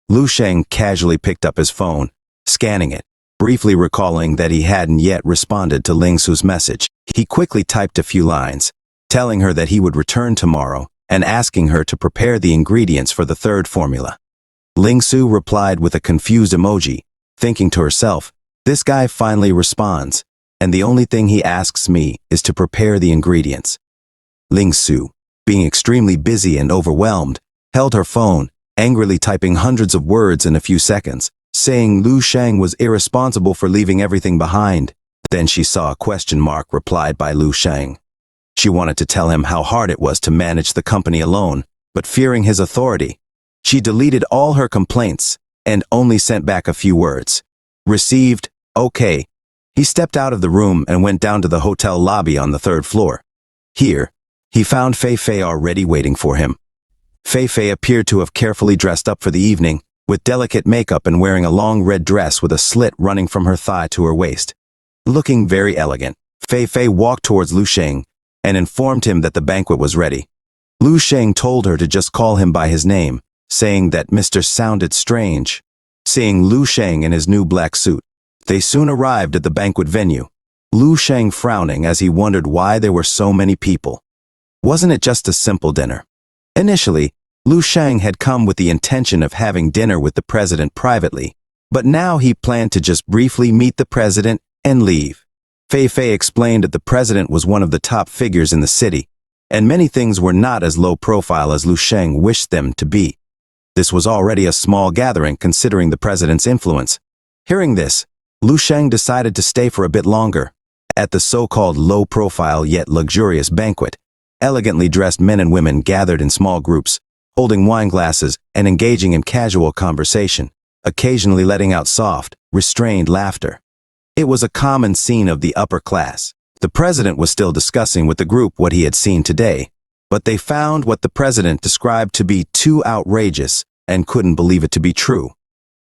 Liu Sheng casually picked up his phone, scanning it, briefly recalling that he hadn't yet responded to Ling Su's message. He quickly typed a few lines, telling her that he would return tomorrow and asking her to prepare the ingredients for the third formula. Ling Su replied with a confused emoji, thinking to herself, this guy finally responds, and the only thing he asks me is to prepare the ingredients. Ling Su, being extremely busy and overwhelmed, held her phone, angrily typing hundreds of words in a few seconds, saying Liu Sheng was irresponsible for leaving everything behind. Then she saw a question mark replied by Liu Sheng. She wanted to tell him how hard it was to manage the company alone, but fearing his authority, she deleted all her complaints and only sent back a few words. Received, okay. He stepped out of the room and went down to the hotel lobby on the third floor. Here, he found Fei Fei already waiting for him. Fei Fei appeared to have carefully dressed up for the evening, with delicate makeup and wearing a long red dress with a slit running from her thigh to her waist. Looking very elegant, Fei Fei walked towards Liu Sheng and informed him that the banquet was ready. Liu Sheng told her to just call him by his name, saying that Mr. sounded strange. Seeing Liu Sheng in his new black suit, they soon arrived at the banquet venue, Liu Sheng frowning as he wondered why there were so many people. Wasn't it just a simple dinner? Initially, Liu Sheng had come with the intention of having dinner with the president privately, but now he planned to just briefly meet the president and leave. Fei Fei explained that the president was one of the top figures in the city, and many things were not as low profile as Liu Sheng wished them to be. This was already a small gathering considering the president's influence. Hearing this, Liu Sheng decided to stay for a bit longer. At the so-called low-profile yet luxurious banquet, elegantly dressed men and women gathered in small groups, holding wine glasses and engaging in casual conversation, occasionally letting out soft, restrained laughter. It was a common scene of the upper class. The president was still discussing with the group what he had seen today, but they found what the president described to be too outrageous and couldn't believe it to be true.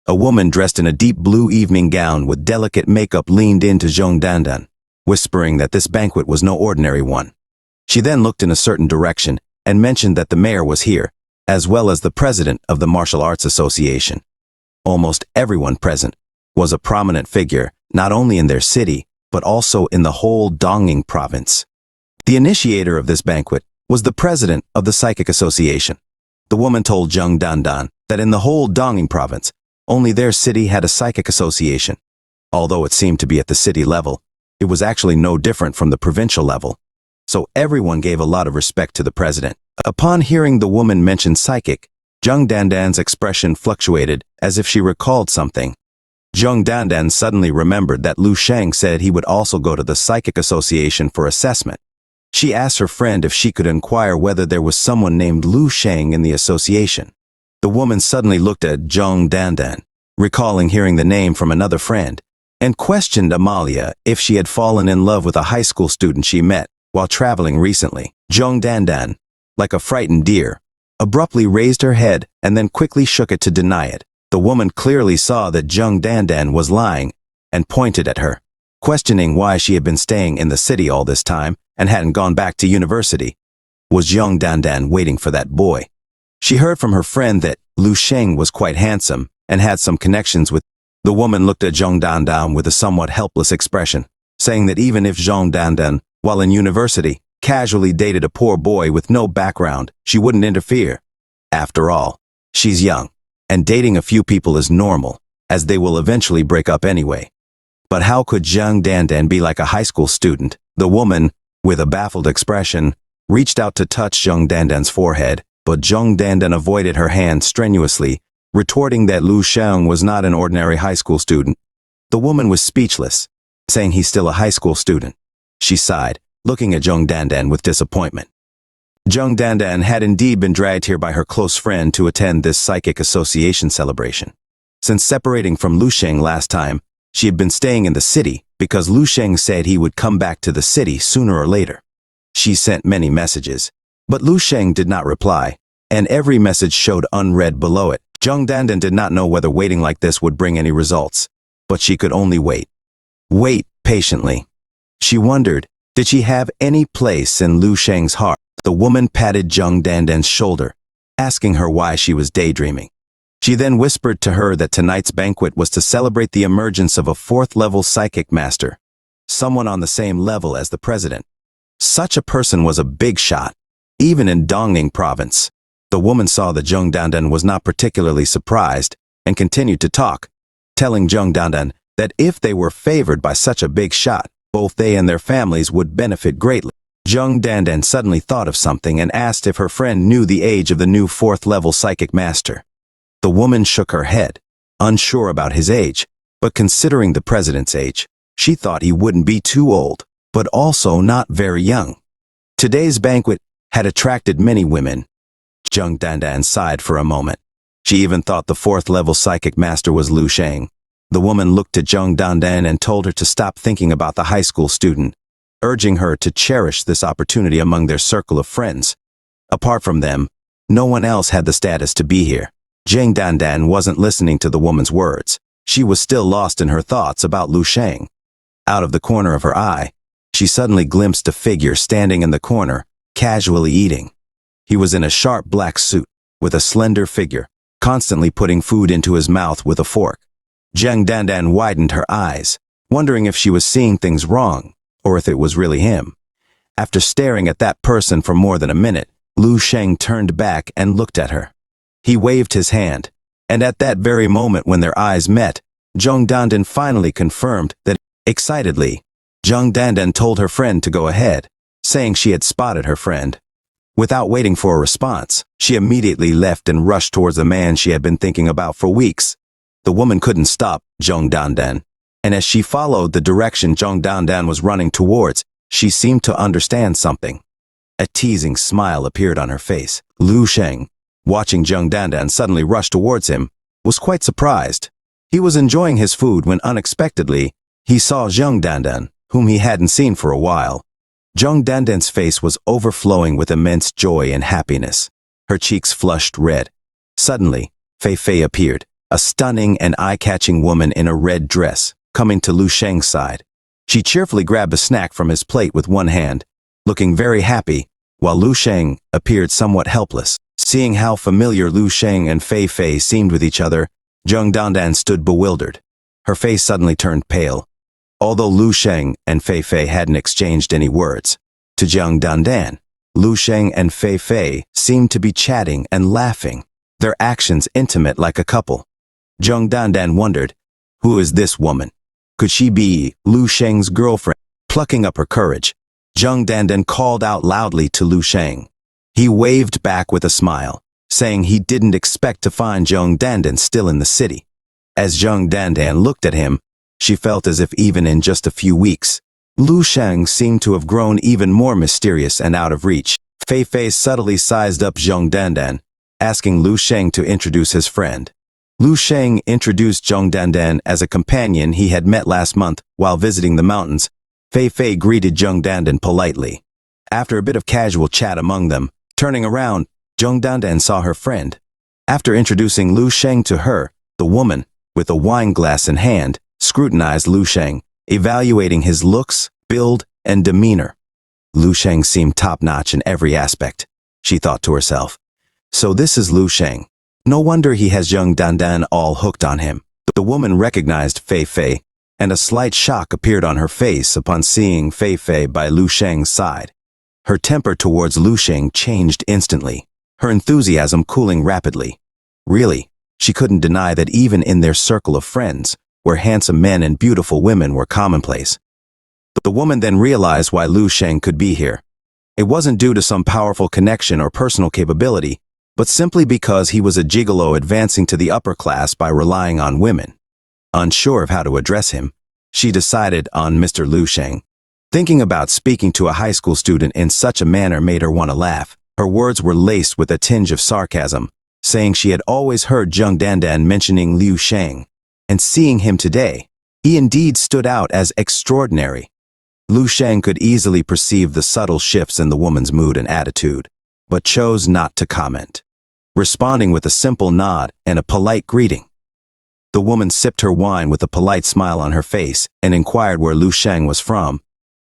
A woman dressed in a deep blue evening gown with delicate makeup leaned into Zhong Dandan, whispering that this banquet was no ordinary one. She then looked in a certain direction and mentioned that the mayor was here, as well as the president of the Martial Arts Association. Almost everyone present was a prominent figure, not only in their city, but also in the whole Dongning province. The initiator of this banquet was the president of the Psychic Association. The woman told Zhong Dandan that in the whole Dongning province, only their city had a psychic association. Although it seemed to be at the city level, it was actually no different from the provincial level. So everyone gave a lot of respect to the president. Upon hearing the woman mention psychic, Zhong Dandan's expression fluctuated as if she recalled something. Zhong Dandan suddenly remembered that Liu Sheng said he would also go to the Psychic Association for assessment. She asked her friend if she could inquire whether there was someone named Liu Sheng in the association. The woman suddenly looked at Zhong Dandan, recalling hearing the name from another friend, and questioned Amalia if she had fallen in love with a high school student she met while traveling recently. Zhong Dandan, like a frightened deer, abruptly raised her head and then quickly shook it to deny it. The woman clearly saw that Zhong Dandan was lying and pointed at her, questioning why she had been staying in the city all this time and hadn't gone back to university. Was Zhong Dandan waiting for that boy? She heard from her friend that Liu Sheng was quite handsome and had some connections with. The woman looked at Zhong Dandan with a somewhat helpless expression, saying that even if Zhong Dandan, while in university, casually dated a poor boy with no background, she wouldn't interfere. After all, she's young, and dating a few people is normal, as they will eventually break up anyway. But how could Zhong Dandan be like a high school student? The woman, with a baffled expression, reached out to touch Zhong Dandan's forehead, but Zhong Dandan avoided her hand strenuously, retorting that Liu Sheng was not an ordinary high school student. The woman was speechless, saying he's still a high school student. She sighed, looking at Zhong Dandan with disappointment. Jung Dandan had indeed been dragged here by her close friend to attend this psychic association celebration. Since separating from Lu Sheng last time, she had been staying in the city because Lu Sheng said he would come back to the city sooner or later. She sent many messages, but Lu Sheng did not reply, and every message showed unread below it. Jung Dandan did not know whether waiting like this would bring any results, but she could only wait. Wait patiently. She wondered, did she have any place in Lu Sheng's heart? The woman patted Jung Dandan's shoulder, asking her why she was daydreaming. She then whispered to her that tonight's banquet was to celebrate the emergence of a fourth-level psychic master, someone on the same level as the president. Such a person was a big shot, even in Dongning province. The woman saw that Jung Dandan was not particularly surprised and continued to talk, telling Jung Dandan that if they were favored by such a big shot, both they and their families would benefit greatly. Jung Dandan suddenly thought of something and asked if her friend knew the age of the new fourth-level psychic master. The woman shook her head, unsure about his age, but considering the president's age, she thought he wouldn't be too old, but also not very young. Today's banquet had attracted many women. Jung Dandan sighed for a moment. She even thought the fourth-level psychic master was Lu Sheng. The woman looked at Jung Dandan and told her to stop thinking about the high school student, urging her to cherish this opportunity among their circle of friends. Apart from them, no one else had the status to be here. Jung Dandan wasn't listening to the woman's words. She was still lost in her thoughts about Lu Sheng. Out of the corner of her eye, she suddenly glimpsed a figure standing in the corner, casually eating. He was in a sharp black suit, with a slender figure, constantly putting food into his mouth with a fork. Jung Dandan widened her eyes, wondering if she was seeing things wrong, or if it was really him. After staring at that person for more than a minute, Lu Sheng turned back and looked at her. He waved his hand, and at that very moment when their eyes met, Jung Dandan finally confirmed that. Excitedly, Jung Dandan told her friend to go ahead, saying she had spotted her friend. Without waiting for a response, she immediately left and rushed towards the man she had been thinking about for weeks. The woman couldn't stop Jung Dandan, and as she followed the direction Jung Dandan was running towards, she seemed to understand something. A teasing smile appeared on her face. Lu Sheng, watching Jung Dandan suddenly rush towards him, was quite surprised. He was enjoying his food when unexpectedly, he saw Jung Dandan, whom he hadn't seen for a while. Jung Dandan's face was overflowing with immense joy and happiness. Her cheeks flushed red. Suddenly, Fei Fei appeared, a stunning and eye-catching woman in a red dress, coming to Lu Sheng's side. She cheerfully grabbed a snack from his plate with one hand, looking very happy, while Lu Sheng appeared somewhat helpless. Seeing how familiar Lu Sheng and Fei Fei seemed with each other, Jung Dandan stood bewildered. Her face suddenly turned pale. Although Lu Sheng and Fei Fei hadn't exchanged any words, to Jung Dandan, Lu Sheng and Fei Fei seemed to be chatting and laughing, their actions intimate like a couple. Jung Dandan wondered, who is this woman? Could she be Lu Sheng's girlfriend? Plucking up her courage, Jung Dandan called out loudly to Lu Sheng. He waved back with a smile, saying he didn't expect to find Jung Dandan still in the city. As Jung Dandan looked at him, she felt as if even in just a few weeks, Lu Sheng seemed to have grown even more mysterious and out of reach. Fei Fei subtly sized up Jung Dandan, asking Lu Sheng to introduce his friend. Lu Sheng introduced Jung Dandan as a companion he had met last month while visiting the mountains. Fei Fei greeted Jung Dandan politely. After a bit of casual chat among them, turning around, Jung Dandan saw her friend. After introducing Lu Sheng to her, the woman, with a wine glass in hand, scrutinized Lu Sheng, evaluating his looks, build, and demeanor. Lu Sheng seemed top-notch in every aspect, she thought to herself. So this is Lu Sheng. No wonder he has Jung Dandan all hooked on him. The woman recognized Fei Fei, and a slight shock appeared on her face upon seeing Fei Fei by Lu Sheng's side. Her temper towards Lu Sheng changed instantly, her enthusiasm cooling rapidly. Really, she couldn't deny that even in their circle of friends, where handsome men and beautiful women were commonplace. The woman then realized why Lu Sheng could be here. It wasn't due to some powerful connection or personal capability, but simply because he was a gigolo advancing to the upper class by relying on women. Unsure of how to address him, she decided on Mr. Lu Sheng. Thinking about speaking to a high school student in such a manner made her want to laugh. Her words were laced with a tinge of sarcasm, saying she had always heard Jung Dandan mentioning Liu Shang, and seeing him today, he indeed stood out as extraordinary. Liu Shang could easily perceive the subtle shifts in the woman's mood and attitude, but chose not to comment, responding with a simple nod and a polite greeting. The woman sipped her wine with a polite smile on her face and inquired where Liu Shang was from.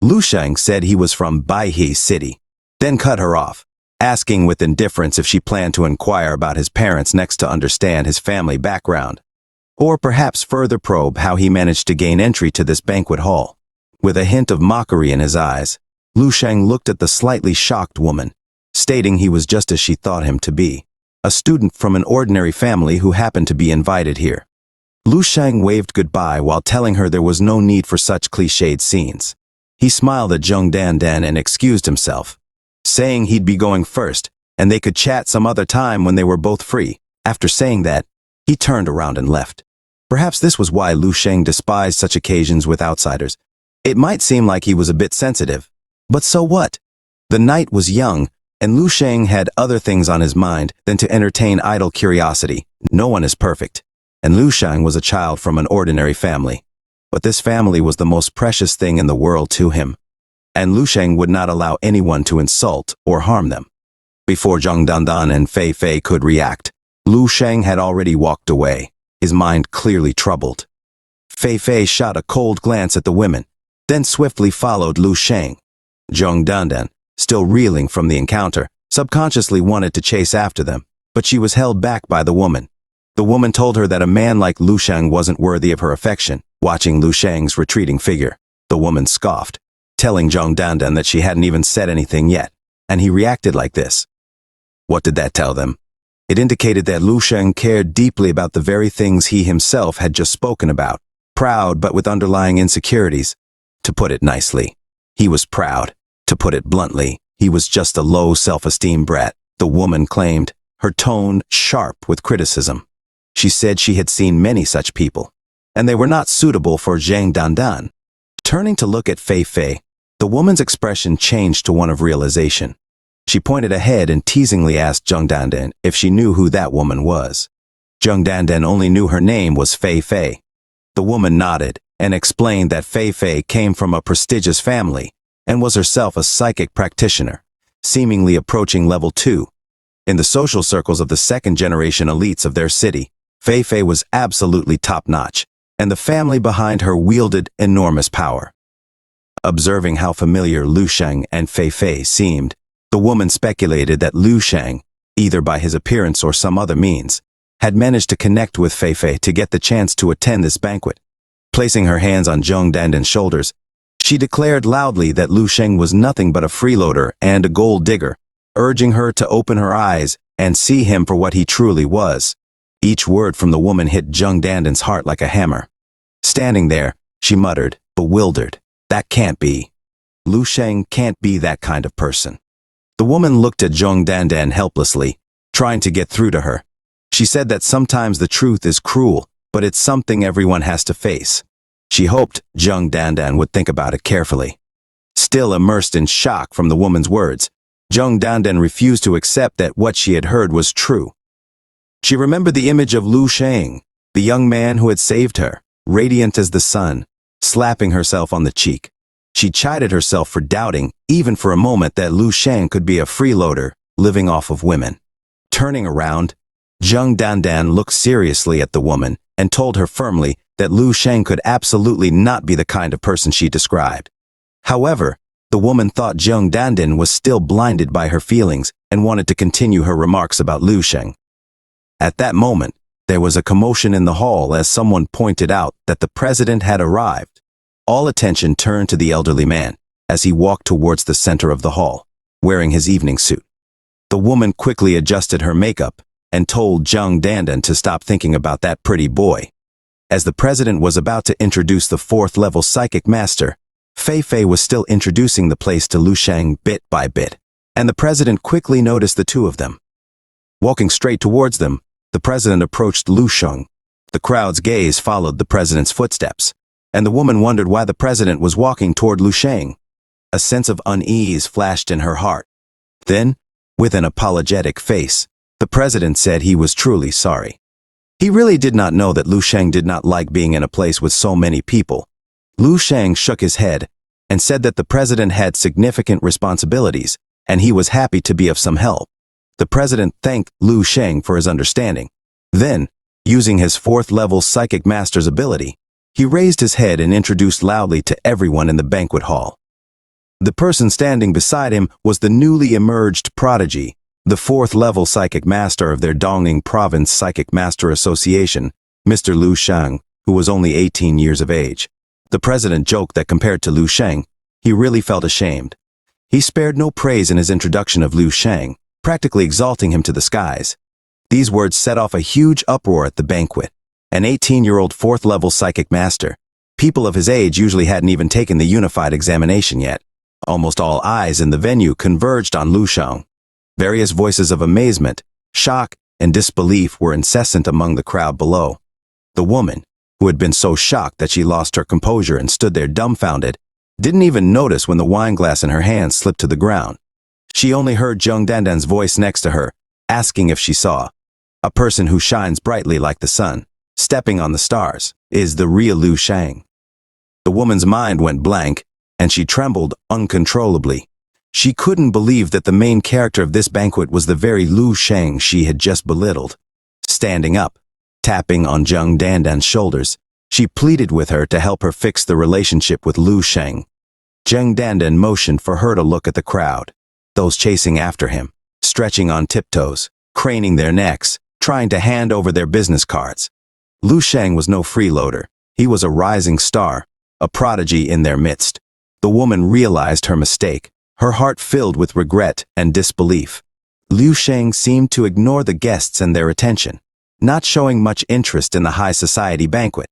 Liu Shang said he was from Baihe City, then cut her off, asking with indifference if she planned to inquire about his parents next to understand his family background, or perhaps further probe how he managed to gain entry to this banquet hall. With a hint of mockery in his eyes, Liu Shang looked at the slightly shocked woman, stating he was just as she thought him to be, a student from an ordinary family who happened to be invited here. Liu Shang waved goodbye while telling her there was no need for such cliched scenes. He smiled at Jung Dandan and excused himself, saying he'd be going first and they could chat some other time when they were both free. After saying that, he turned around and left. Perhaps this was why Liu Shang despised such occasions with outsiders. It might seem like he was a bit sensitive, but so what? The night was young, and Liu Shang had other things on his mind than to entertain idle curiosity. No one is perfect, and Liu Shang was a child from an ordinary family. But this family was the most precious thing in the world to him, and Liu Shang would not allow anyone to insult or harm them. Before Zhang Dandan and Fei Fei could react, Liu Shang had already walked away, his mind clearly troubled. Fei Fei shot a cold glance at the women, then swiftly followed Liu Shang. Zhang Dandan, still reeling from the encounter, subconsciously wanted to chase after them, but she was held back by the woman. The woman told her that a man like Liu Shang wasn't worthy of her affection. Watching Liu Shang's retreating figure, the woman scoffed, telling Zhang Dandan that she hadn't even said anything yet, and he reacted like this. What did that tell them? It indicated that Liu Shang cared deeply about the very things he himself had just spoken about, proud but with underlying insecurities. To put it nicely, he was proud. To put it bluntly, he was just a low self-esteem brat, the woman claimed, her tone sharp with criticism. She said she had seen many such people, and they were not suitable for Zhang Dandan. Turning to look at Fei Fei, the woman's expression changed to one of realization. She pointed ahead and teasingly asked Zhang Dandan if she knew who that woman was. Zhang Dandan only knew her name was Fei Fei. The woman nodded and explained that Fei Fei came from a prestigious family and was herself a psychic practitioner, seemingly approaching level 2. In the social circles of the second-generation elites of their city, Fei Fei was absolutely top-notch, and the family behind her wielded enormous power. Observing how familiar Liu Shang and Fei Fei seemed, the woman speculated that Liu Shang, either by his appearance or some other means, had managed to connect with Fei Fei to get the chance to attend this banquet. Placing her hands on Zhang Dandan's shoulders, she declared loudly that Liu Shang was nothing but a freeloader and a gold digger, urging her to open her eyes and see him for what he truly was. Each word from the woman hit Zhang Dandan's heart like a hammer. Standing there, she muttered, bewildered, "That can't be. Liu Shang can't be that kind of person." The woman looked at Zhang Dandan helplessly, trying to get through to her. She said that sometimes the truth is cruel, but it's something everyone has to face. She hoped Zhang Dandan would think about it carefully. Still immersed in shock from the woman's words, Zhang Dandan refused to accept that what she had heard was true. She remembered the image of Liu Shang, the young man who had saved her, radiant as the sun, slapping herself on the cheek. She chided herself for doubting, even for a moment, that Liu Shang could be a freeloader, living off of women. Turning around, Zhang Dandan looked seriously at the woman and told her firmly that Liu Shang could absolutely not be the kind of person she described. However, the woman thought Zhang Dandan was still blinded by her feelings and wanted to continue her remarks about Liu Shang. At that moment, there was a commotion in the hall as someone pointed out that the president had arrived. All attention turned to the elderly man as he walked towards the center of the hall, wearing his evening suit. The woman quickly adjusted her makeup and told Zhang Dandan to stop thinking about that pretty boy. As the president was about to introduce the 4th-level psychic master, Fei Fei was still introducing the place to Liu Shang bit by bit, and the president quickly noticed the two of them. Walking straight towards them, the president approached Liu Shang. The crowd's gaze followed the president's footsteps, and the woman wondered why the president was walking toward Liu Shang. A sense of unease flashed in her heart. Then, With an apologetic face, the president said he was truly sorry. He really did not know that Lu Sheng did not like being in a place with so many people. Lu Sheng shook his head and said that the president had significant responsibilities and he was happy to be of some help. The president thanked Lu Sheng for his understanding. Then, using his 4th-level psychic master's ability, he raised his head and introduced loudly to everyone in the banquet hall. The person standing beside him was the newly emerged prodigy, the 4th-level psychic master of their Dongning Province Psychic Master Association, Mr. Lu Sheng, who was only 18 years of age. The president joked that compared to Lu Sheng, he really felt ashamed. He spared no praise in his introduction of Lu Sheng, practically exalting him to the skies. These words set off a huge uproar at the banquet. An 18-year-old 4th-level psychic master. People of his age usually hadn't even taken the unified examination yet. Almost all eyes in the venue converged on Lu Sheng. Various voices of amazement, shock, and disbelief were incessant among the crowd below. The woman, who had been so shocked that she lost her composure and stood there dumbfounded, didn't even notice when the wineglass in her hand slipped to the ground. She only heard Zheng Dandan's voice next to her, asking if she saw. A person who shines brightly like the sun, stepping on the stars, is the real Lu Sheng. The woman's mind went blank, and she trembled uncontrollably. She couldn't believe that the main character of this banquet was the very Lu Sheng she had just belittled. Standing up, tapping on Zheng Dandan's shoulders, she pleaded with her to help her fix the relationship with Lu Sheng. Zheng Dandan motioned for her to look at the crowd, those chasing after him, stretching on tiptoes, craning their necks, trying to hand over their business cards. Lu Sheng was no freeloader. He was a rising star, a prodigy in their midst. The woman realized her mistake, her heart filled with regret and disbelief. Lu Sheng seemed to ignore the guests and their attention, not showing much interest in the high society banquet.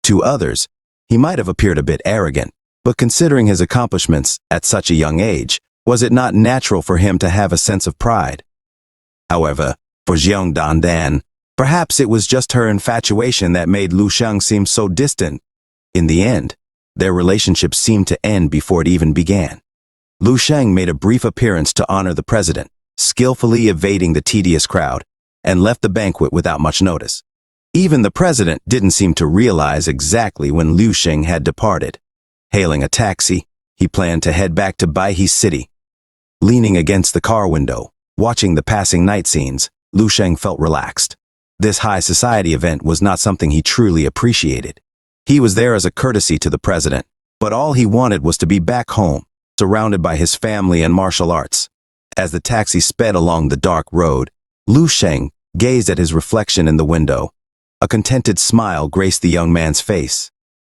To others, he might have appeared a bit arrogant, but considering his accomplishments at such a young age, was it not natural for him to have a sense of pride? However, for Zheng Dandan, perhaps it was just her infatuation that made Lu Sheng seem so distant. In the end, their relationship seemed to end before it even began. Lu Sheng made a brief appearance to honor the president, skillfully evading the tedious crowd, and left the banquet without much notice. Even the president didn't seem to realize exactly when Lu Sheng had departed. Hailing a taxi, he planned to head back to Baihe City. Leaning against the car window, watching the passing night scenes, Lu Sheng felt relaxed. This high society event was not something he truly appreciated. He was there as a courtesy to the president, but all he wanted was to be back home, surrounded by his family and martial arts. As the taxi sped along the dark road, Lu Sheng gazed at his reflection in the window. A contented smile graced the young man's face.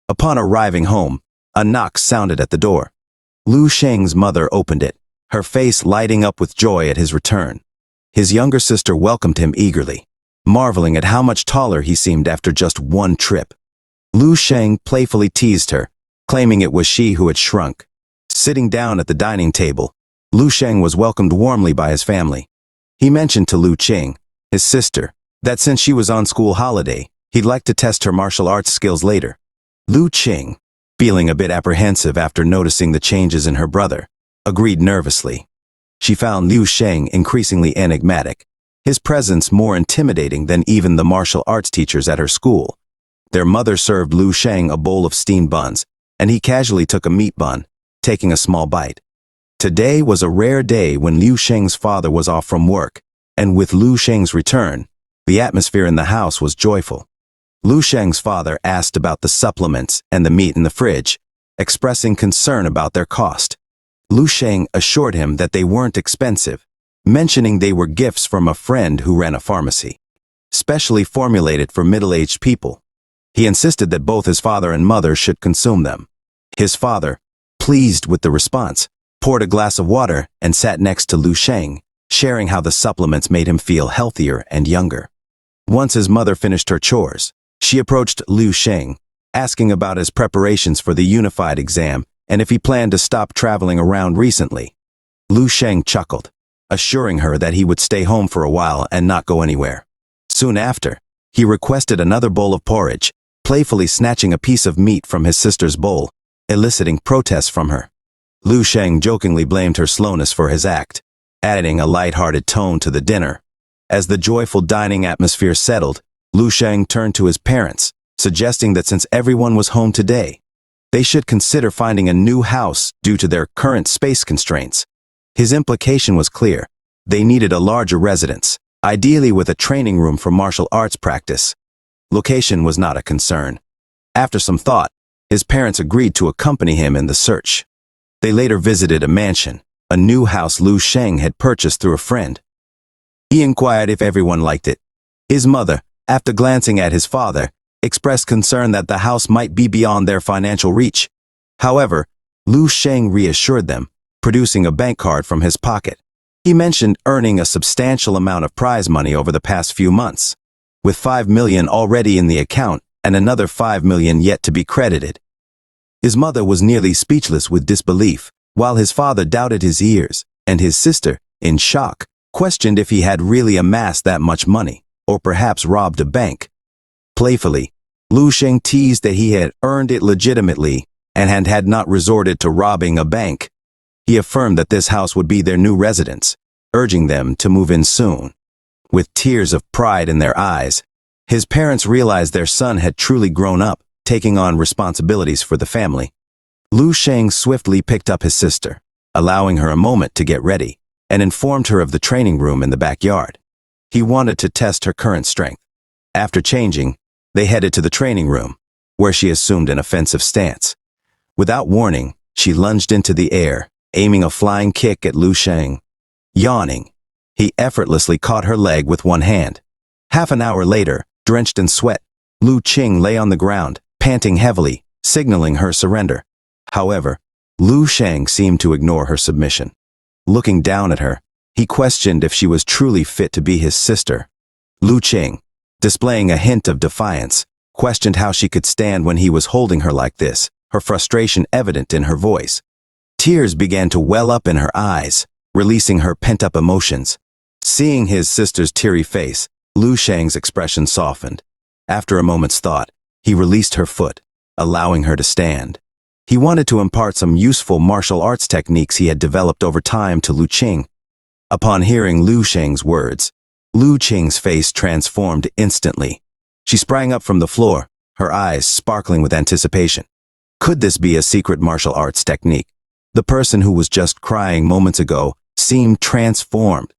Upon arriving home, a knock sounded at the door. Lu Sheng's mother opened it, her face lighting up with joy at his return. His younger sister welcomed him eagerly, marveling at how much taller he seemed after just one trip. Lu Sheng playfully teased her, claiming it was she who had shrunk. Sitting down at the dining table, Lu Sheng was welcomed warmly by his family. He mentioned to Lu Qing, his sister, that since she was on school holiday, he'd like to test her martial arts skills later. Lu Qing, feeling a bit apprehensive after noticing the changes in her brother, agreed nervously. She found Lu Sheng increasingly enigmatic, his presence more intimidating than even the martial arts teachers at her school. Their mother served Lu Sheng a bowl of steamed buns, and he casually took a meat bun, taking a small bite. Today was a rare day when Lu Sheng's father was off from work, and with Lu Sheng's return, the atmosphere in the house was joyful. Lu Sheng's father asked about the supplements and the meat in the fridge, expressing concern about their cost. Lu Sheng assured him that they weren't expensive, mentioning they were gifts from a friend who ran a pharmacy, specially formulated for middle-aged people. He insisted that both his father and mother should consume them. His father, pleased with the response, poured a glass of water and sat next to Lu Sheng, sharing how the supplements made him feel healthier and younger. Once his mother finished her chores, she approached Lu Sheng, asking about his preparations for the unified exam and if he planned to stop traveling around recently. Lu Sheng chuckled, assuring her that he would stay home for a while and not go anywhere. Soon after, he requested another bowl of porridge, playfully snatching a piece of meat from his sister's bowl, eliciting protests from her. Lu Sheng jokingly blamed her slowness for his act, adding a lighthearted tone to the dinner. As the joyful dining atmosphere settled, Lu Sheng turned to his parents, suggesting that since everyone was home today, they should consider finding a new house due to their current space constraints. His implication was clear. They needed a larger residence, ideally with a training room for martial arts practice. Location was not a concern. After some thought, his parents agreed to accompany him in the search. They later visited a mansion, a new house Lu Sheng had purchased through a friend. He inquired if everyone liked it. His mother, after glancing at his father, expressed concern that the house might be beyond their financial reach. However, Lu Sheng reassured them, producing a bank card from his pocket. He mentioned earning a substantial amount of prize money over the past few months, with 5 million already in the account and another 5 million yet to be credited. His mother was nearly speechless with disbelief, while his father doubted his ears, and his sister, in shock, questioned if he had really amassed that much money, or perhaps robbed a bank. Playfully, Lu Sheng teased that he had earned it legitimately and had not resorted to robbing a bank. He affirmed that this house would be their new residence, urging them to move in soon. With tears of pride in their eyes, his parents realized their son had truly grown up, taking on responsibilities for the family. Lu Sheng swiftly picked up his sister, allowing her a moment to get ready, and informed her of the training room in the backyard. He wanted to test her current strength. After changing, they headed to the training room, where she assumed an offensive stance. Without warning, she lunged into the air, aiming a flying kick at Lu Sheng. Yawning, he effortlessly caught her leg with one hand. Half an hour later, drenched in sweat, Lu Sheng lay on the ground, panting heavily, signaling her surrender. However, Lu Sheng seemed to ignore her submission. Looking down at her, he questioned if she was truly fit to be his sister. Lu Sheng, displaying a hint of defiance, questioned how she could stand when he was holding her like this, her frustration evident in her voice. Tears began to well up in her eyes, releasing her pent-up emotions. Seeing his sister's teary face, Lu Sheng's expression softened. After a moment's thought, he released her foot, allowing her to stand. He wanted to impart some useful martial arts techniques he had developed over time to Lu Sheng. Upon hearing Lu Sheng's words, Lu Sheng's face transformed instantly. She sprang up from the floor, her eyes sparkling with anticipation. Could this be a secret martial arts technique? The person who was just crying moments ago seemed transformed.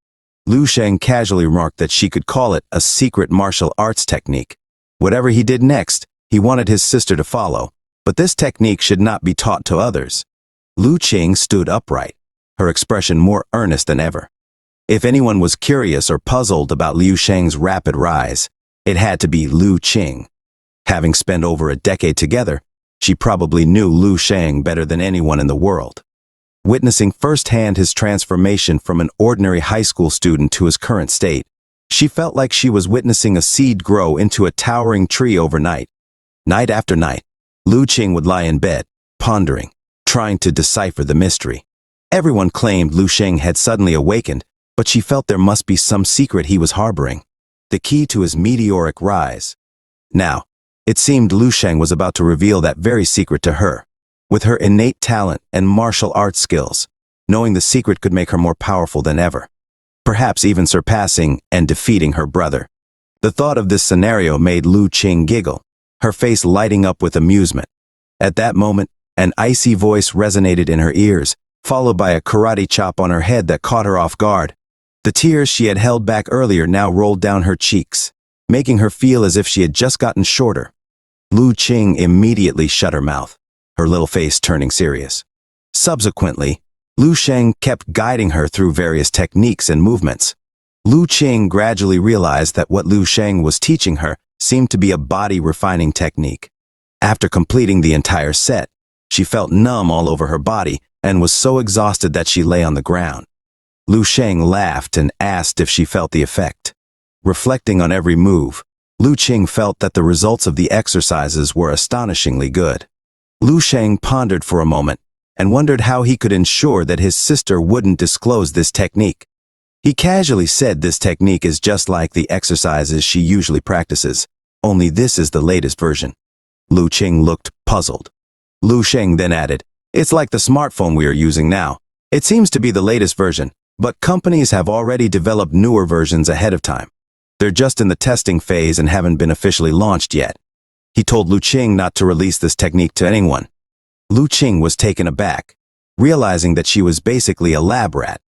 Lu Sheng casually remarked that she could call it a secret martial arts technique. Whatever he did next, he wanted his sister to follow, but this technique should not be taught to others. Lu Sheng stood upright, her expression more earnest than ever. If anyone was curious or puzzled about Lu Sheng's rapid rise, it had to be Lu Sheng. Having spent over a decade together, she probably knew Lu Sheng better than anyone in the world. Witnessing firsthand his transformation from an ordinary high school student to his current state, she felt like she was witnessing a seed grow into a towering tree overnight. Night after night, Lu Sheng would lie in bed, pondering, trying to decipher the mystery. Everyone claimed Lu Sheng had suddenly awakened, but she felt there must be some secret he was harboring, the key to his meteoric rise. Now, it seemed Lu Sheng was about to reveal that very secret to her. With her innate talent and martial arts skills, knowing the secret could make her more powerful than ever, perhaps even surpassing and defeating her brother. The thought of this scenario made Lu Sheng giggle, her face lighting up with amusement. At that moment, an icy voice resonated in her ears, followed by a karate chop on her head that caught her off guard. The tears she had held back earlier now rolled down her cheeks, making her feel as if she had just gotten shorter. Lu Sheng immediately shut her mouth, her little face turning serious. Subsequently, Lu Sheng kept guiding her through various techniques and movements. Lu Sheng gradually realized that what Lu Sheng was teaching her seemed to be a body-refining technique. After completing the entire set, she felt numb all over her body and was so exhausted that she lay on the ground. Lu Sheng laughed and asked if she felt the effect. Reflecting on every move, Lu Sheng felt that the results of the exercises were astonishingly good. Lu Sheng pondered for a moment and wondered how he could ensure that his sister wouldn't disclose this technique. He casually said this technique is just like the exercises she usually practices, only this is the latest version. Lu Sheng looked puzzled. Lu Sheng then added, "It's like the smartphone we are using now. It seems to be the latest version, But companies have already developed newer versions ahead of time. They're just in the testing phase and haven't been officially launched yet. He told Lu Qing not to release this technique to anyone. Lu Qing was taken aback, realizing that she was basically a lab rat.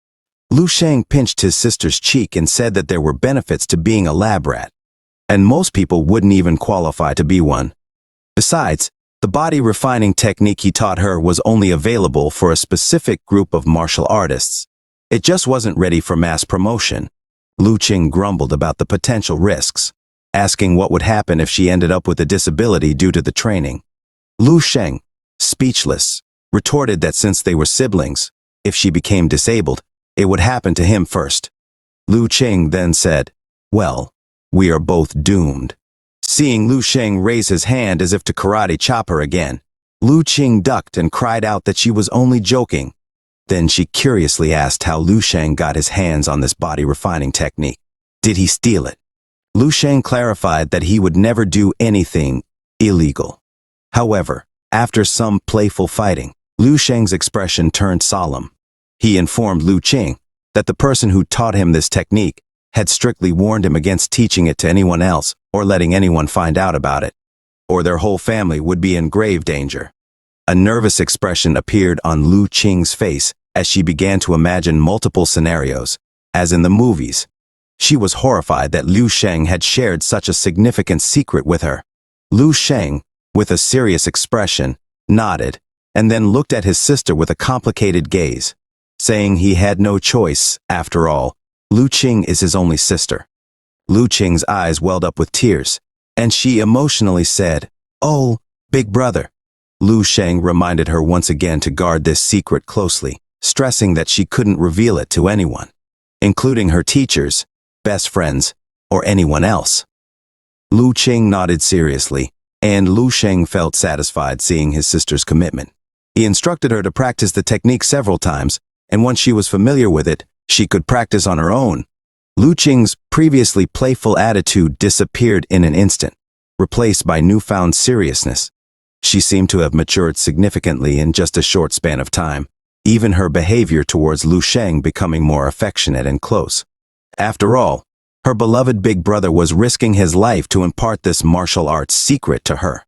Lu Sheng pinched his sister's cheek and said that there were benefits to being a lab rat, and most people wouldn't even qualify to be one. Besides, the body refining technique he taught her was only available for a specific group of martial artists. It just wasn't ready for mass promotion. Lu Qing grumbled about the potential risks, asking what would happen if she ended up with a disability due to the training. Lu Sheng, speechless, retorted that since they were siblings, if she became disabled, it would happen to him first. Lu Qing then said, "Well, we are both doomed." Seeing Lu Sheng raise his hand as if to karate chop her again, Lu Qing ducked and cried out that she was only joking. Then she curiously asked how Lu Sheng got his hands on this body refining technique. Did he steal it? Lu Sheng clarified that he would never do anything illegal. However, after some playful fighting, Lu Sheng's expression turned solemn. He informed Lu Qing that the person who taught him this technique had strictly warned him against teaching it to anyone else or letting anyone find out about it, or their whole family would be in grave danger. A nervous expression appeared on Lu Qing's face as she began to imagine multiple scenarios, as in the movies. She was horrified that Lu Sheng had shared such a significant secret with her. Lu Sheng, with a serious expression, nodded, and then looked at his sister with a complicated gaze, saying he had no choice. After all, Lu Qing is his only sister. Lu Qing's eyes welled up with tears, and she emotionally said, "Oh, big brother." Lu Sheng reminded her once again to guard this secret closely, stressing that she couldn't reveal it to anyone, including her teachers, best friends, or anyone else. Lu Qing nodded seriously, and Lu Sheng felt satisfied seeing his sister's commitment. He instructed her to practice the technique several times, and once she was familiar with it, she could practice on her own. Lu Qing's previously playful attitude disappeared in an instant, replaced by newfound seriousness. She seemed to have matured significantly in just a short span of time, even her behavior towards Lu Sheng becoming more affectionate and close. After all, her beloved big brother was risking his life to impart this martial arts secret to her.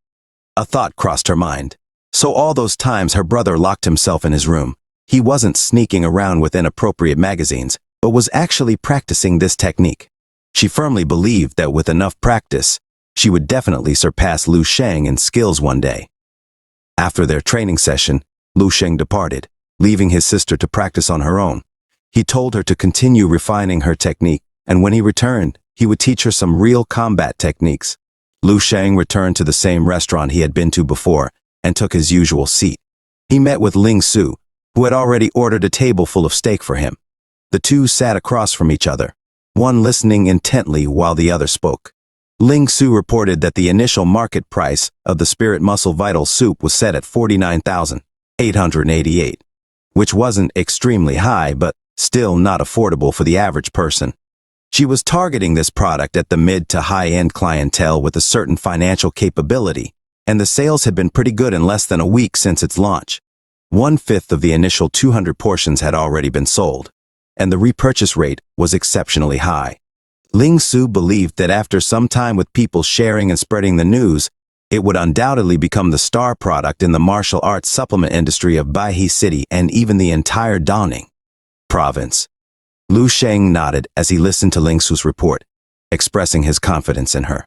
A thought crossed her mind. So all those times her brother locked himself in his room, he wasn't sneaking around with inappropriate magazines, but was actually practicing this technique. She firmly believed that with enough practice, she would definitely surpass Lu Sheng in skills one day. After their training session, Lu Sheng departed, leaving his sister to practice on her own. He told her to continue refining her technique, and when he returned, he would teach her some real combat techniques. Lu Sheng returned to the same restaurant he had been to before and took his usual seat. He met with Ling Su, who had already ordered a table full of steak for him. The two sat across from each other, one listening intently while the other spoke. Ling Su reported that the initial market price of the Spirit Muscle Vital soup was set at $49,888, which wasn't extremely high, but still not affordable for the average person. She was targeting this product at the mid to high-end clientele with a certain financial capability, and the sales had been pretty good in less than a week since its launch. 1/5 of the initial 200 portions had already been sold, and the repurchase rate was exceptionally high. Ling Su believed that after some time with people sharing and spreading the news, it would undoubtedly become the star product in the martial arts supplement industry of Baihe City and even the entire Dawning province. Lu Sheng nodded as he listened to Ling Su's report, expressing his confidence in her.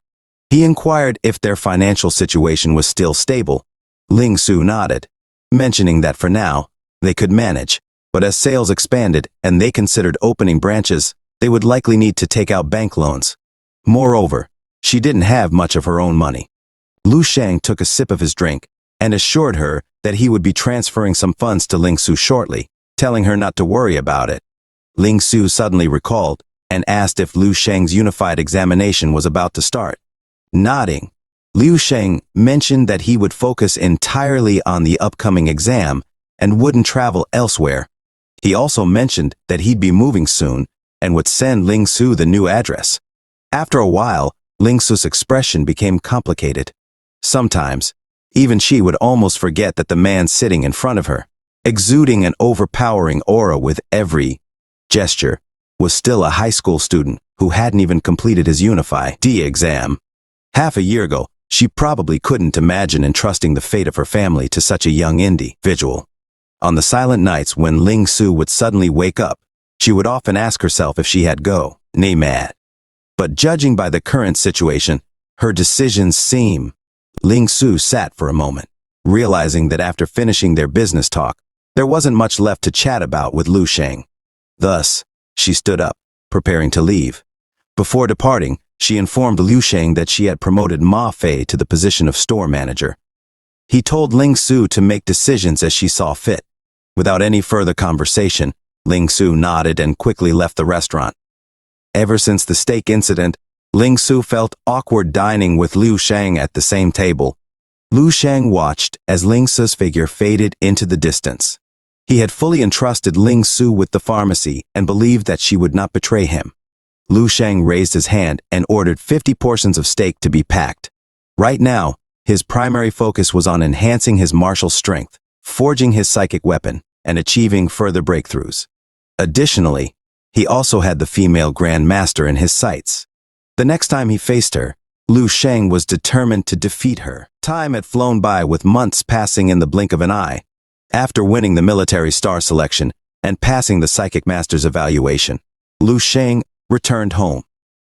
He inquired if their financial situation was still stable. Ling Su nodded, mentioning that for now, they could manage, but as sales expanded and they considered opening branches, they would likely need to take out bank loans. Moreover, she didn't have much of her own money. Lu Sheng took a sip of his drink and assured her that he would be transferring some funds to Ling Su shortly, telling her not to worry about it. Ling Su suddenly recalled and asked if Lu Sheng's unified examination was about to start. Nodding, Lu Sheng mentioned that he would focus entirely on the upcoming exam and wouldn't travel elsewhere. He also mentioned that he'd be moving soon and would send Ling Su the new address. After a while, Ling Su's expression became complicated. Sometimes, even she would almost forget that the man sitting in front of her, exuding an overpowering aura with every gesture, was still a high school student who hadn't even completed his Unify D exam. Half a year ago, she probably couldn't imagine entrusting the fate of her family to such a young individual. On the silent nights when Ling Su would suddenly wake up, she would often ask herself if she had go, nay mad. But judging by the current situation, her decisions seem. Ling Su sat for a moment, realizing that after finishing their business talk, there wasn't much left to chat about with Lu Sheng. Thus, she stood up, preparing to leave. Before departing, she informed Lu Sheng that she had promoted Ma Fei to the position of store manager. He told Ling Su to make decisions as she saw fit. Without any further conversation, Ling Su nodded and quickly left the restaurant. Ever since the steak incident, Ling Su felt awkward dining with Lu Sheng at the same table. Lu Sheng watched as Ling Su's figure faded into the distance. He had fully entrusted Ling Su with the pharmacy and believed that she would not betray him. Lu Sheng raised his hand and ordered 50 portions of steak to be packed. Right now, his primary focus was on enhancing his martial strength, forging his psychic weapon, and achieving further breakthroughs. Additionally, he also had the female Grand Master in his sights. The next time he faced her, Lu Sheng was determined to defeat her. Time had flown by with months passing in the blink of an eye. After winning the military star selection and passing the Psychic Master's evaluation, Lu Sheng returned home.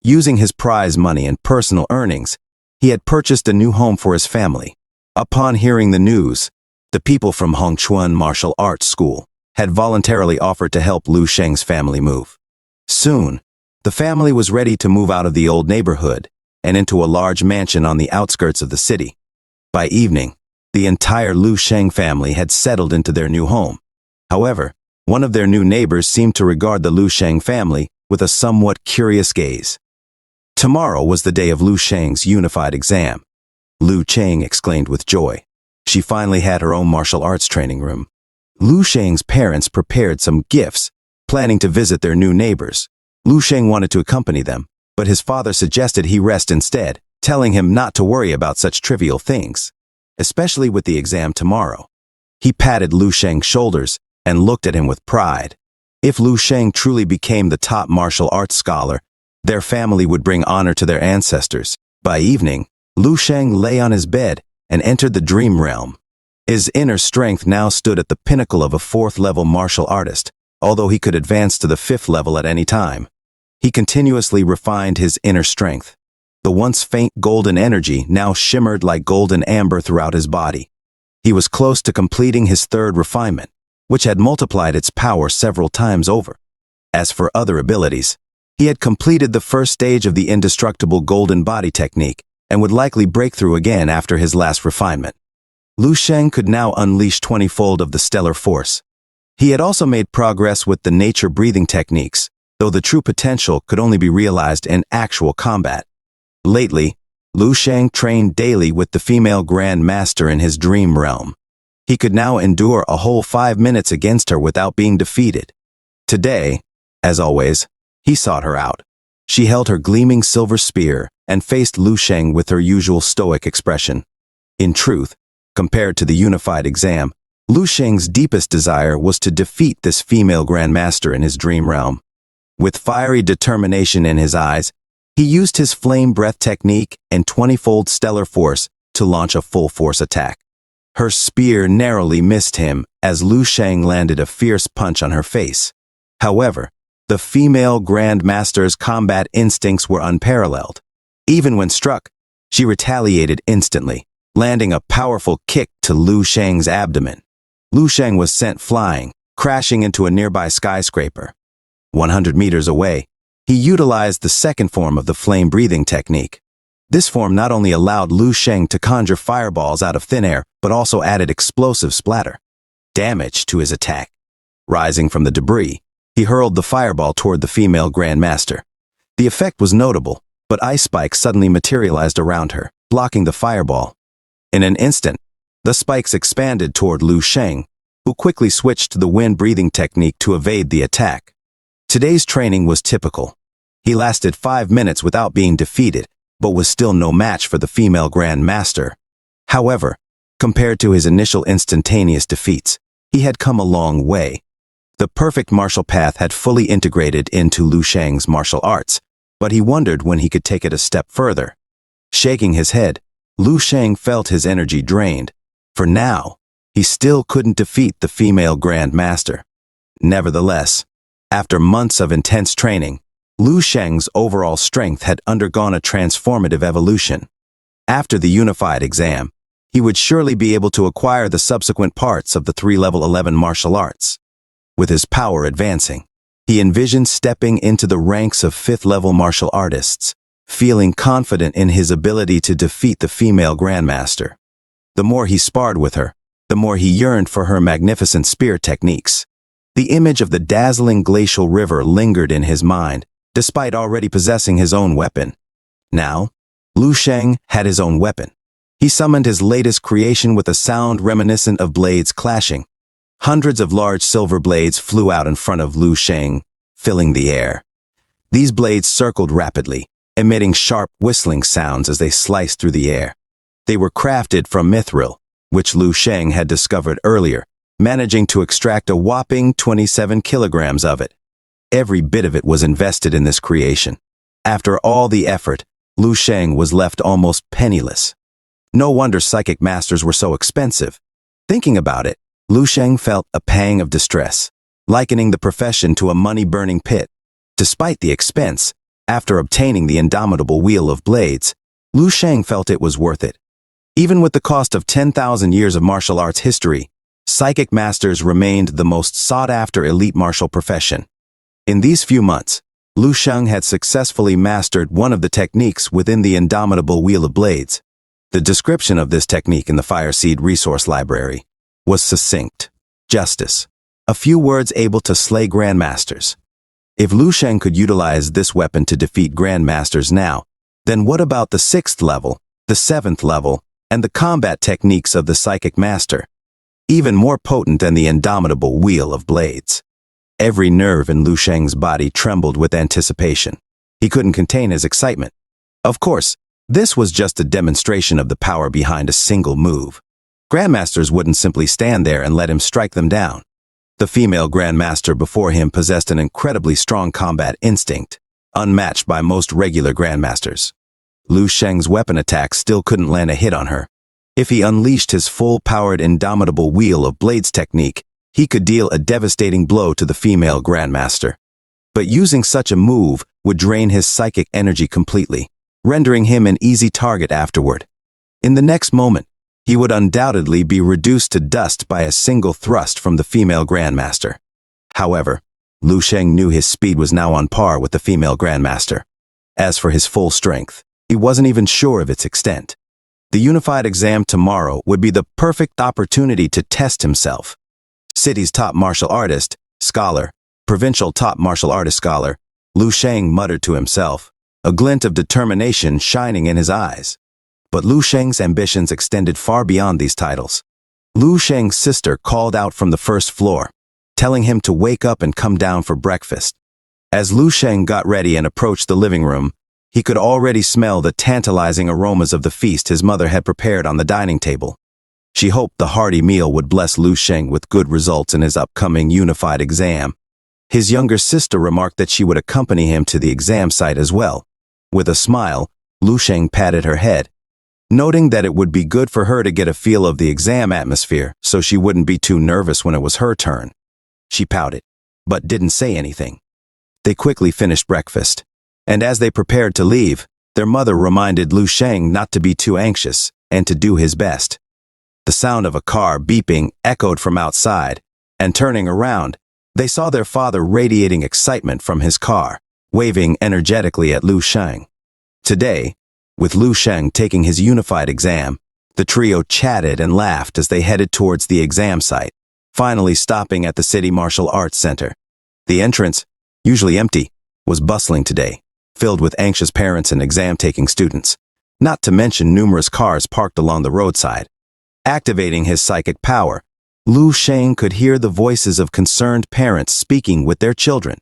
Using his prize money and personal earnings, he had purchased a new home for his family. Upon hearing the news, the people from Hongchuan Martial Arts School had voluntarily offered to help Lu Sheng's family move. Soon, the family was ready to move out of the old neighborhood and into a large mansion on the outskirts of the city. By evening, the entire Lu Sheng family had settled into their new home. However, one of their new neighbors seemed to regard the Lu Sheng family with a somewhat curious gaze. Tomorrow was the day of Lu Sheng's unified exam. Lu Sheng exclaimed with joy. She finally had her own martial arts training room. Lu Sheng's parents prepared some gifts, planning to visit their new neighbors. Lu Sheng wanted to accompany them, but his father suggested he rest instead, telling him not to worry about such trivial things, especially with the exam tomorrow. He patted Lu Sheng's shoulders and looked at him with pride. If Lu Sheng truly became the top martial arts scholar, their family would bring honor to their ancestors. By evening, Lu Sheng lay on his bed and entered the dream realm. His inner strength now stood at the pinnacle of a 4th-level martial artist, although he could advance to the 5th level at any time. He continuously refined his inner strength. The once faint golden energy now shimmered like golden amber throughout his body. He was close to completing his 3rd refinement, which had multiplied its power several times over. As for other abilities, he had completed the 1st stage of the indestructible golden body technique and would likely break through again after his last refinement. Lu Sheng could now unleash 20-fold of the stellar force. He had also made progress with the nature breathing techniques, though the true potential could only be realized in actual combat. Lately, Lu Sheng trained daily with the female Grand Master in his dream realm. He could now endure a whole 5 minutes against her without being defeated. Today, as always, he sought her out. She held her gleaming silver spear and faced Lu Sheng with her usual stoic expression. In truth, compared to the unified exam, Lu Sheng's deepest desire was to defeat this female Grand Master in his dream realm. With fiery determination in his eyes, he used his flame breath technique and 20-fold stellar force to launch a full-force attack. Her spear narrowly missed him as Lu Sheng landed a fierce punch on her face. However, the female Grand Master's combat instincts were unparalleled. Even when struck, she retaliated instantly, landing a powerful kick to Lu Sheng's abdomen. Lu Sheng was sent flying, crashing into a nearby skyscraper. 100 meters away, he utilized the 2nd form of the flame-breathing technique. This form not only allowed Lu Sheng to conjure fireballs out of thin air, but also added explosive splatter damage to his attack. Rising from the debris, he hurled the fireball toward the female Grand Master. The effect was notable, but ice spikes suddenly materialized around her, blocking the fireball. In an instant, the spikes expanded toward Lu Sheng, who quickly switched to the wind-breathing technique to evade the attack. Today's training was typical. He lasted 5 minutes without being defeated, but was still no match for the female Grand Master. However, compared to his initial instantaneous defeats, he had come a long way. The perfect martial path had fully integrated into Lu Shang's martial arts, but he wondered when he could take it a step further. Shaking his head, Lu Shang felt his energy drained. For now, he still couldn't defeat the female Grand Master. Nevertheless, after months of intense training, Lu Shang's overall strength had undergone a transformative evolution. After the unified exam, he would surely be able to acquire the subsequent parts of the 3-level 11 martial arts. With his power advancing, he envisioned stepping into the ranks of 5th-level martial artists, feeling confident in his ability to defeat the female Grandmaster. The more he sparred with her, the more he yearned for her magnificent spear techniques. The image of the dazzling glacial river lingered in his mind, despite already possessing his own weapon. Now, Lu Shang had his own weapon. He summoned his latest creation with a sound reminiscent of blades clashing. Hundreds of large silver blades flew out in front of Lu Shang, filling the air. These blades circled rapidly, emitting sharp whistling sounds as they sliced through the air. They were crafted from mithril, which Lu Shang had discovered earlier, managing to extract a whopping 27 kilograms of it. Every bit of it was invested in this creation. After all the effort, Lu Shang was left almost penniless. No wonder psychic masters were so expensive. Thinking about it, Lu Shang felt a pang of distress, likening the profession to a money-burning pit. Despite the expense, after obtaining the indomitable wheel of blades, Lu Shang felt it was worth it. Even with the cost of 10,000 years of martial arts history, psychic masters remained the most sought-after elite martial profession. In these few months, Lu Shang had successfully mastered one of the techniques within the indomitable wheel of blades. The description of this technique in the Fireseed Resource Library was succinct. Justice. A few words able to slay grandmasters. If Lu Shang could utilize this weapon to defeat grandmasters now, then what about the 6th level, the 7th level, and the combat techniques of the psychic master? Even more potent than the indomitable wheel of blades. Every nerve in Lu Shang's body trembled with anticipation. He couldn't contain his excitement. Of course, this was just a demonstration of the power behind a single move. Grandmasters wouldn't simply stand there and let him strike them down. The female Grandmaster before him possessed an incredibly strong combat instinct, unmatched by most regular Grandmasters. Lu Shang's weapon attack still couldn't land a hit on her. If he unleashed his full-powered indomitable wheel of blades technique, he could deal a devastating blow to the female Grandmaster. But using such a move would drain his psychic energy completely, rendering him an easy target afterward. In the next moment, he would undoubtedly be reduced to dust by a single thrust from the female Grandmaster. However, Lu Shang knew his speed was now on par with the female Grandmaster. As for his full strength, he wasn't even sure of its extent. The unified exam tomorrow would be the perfect opportunity to test himself. City's top martial artist, scholar, provincial top martial artist scholar, Lu Shang muttered to himself, a glint of determination shining in his eyes. But Lu Shang's ambitions extended far beyond these titles. Lu Shang's sister called out from the first floor, telling him to wake up and come down for breakfast. As Lu Shang got ready and approached the living room, he could already smell the tantalizing aromas of the feast his mother had prepared on the dining table. She hoped the hearty meal would bless Lu Shang with good results in his upcoming unified exam. His younger sister remarked that she would accompany him to the exam site as well. With a smile, Lu Shang patted her head, noting that it would be good for her to get a feel of the exam atmosphere so she wouldn't be too nervous when it was her turn. She pouted, but didn't say anything. They quickly finished breakfast, and as they prepared to leave, their mother reminded Lu Shang not to be too anxious and to do his best. The sound of a car beeping echoed from outside, and turning around, they saw their father radiating excitement from his car, waving energetically at Lu Shang. Today, with Lu Shang taking his unified exam, the trio chatted and laughed as they headed towards the exam site, finally stopping at the City Martial Arts Center. The entrance, usually empty, was bustling today, filled with anxious parents and exam-taking students, not to mention numerous cars parked along the roadside. Activating his psychic power, Lu Shang could hear the voices of concerned parents speaking with their children.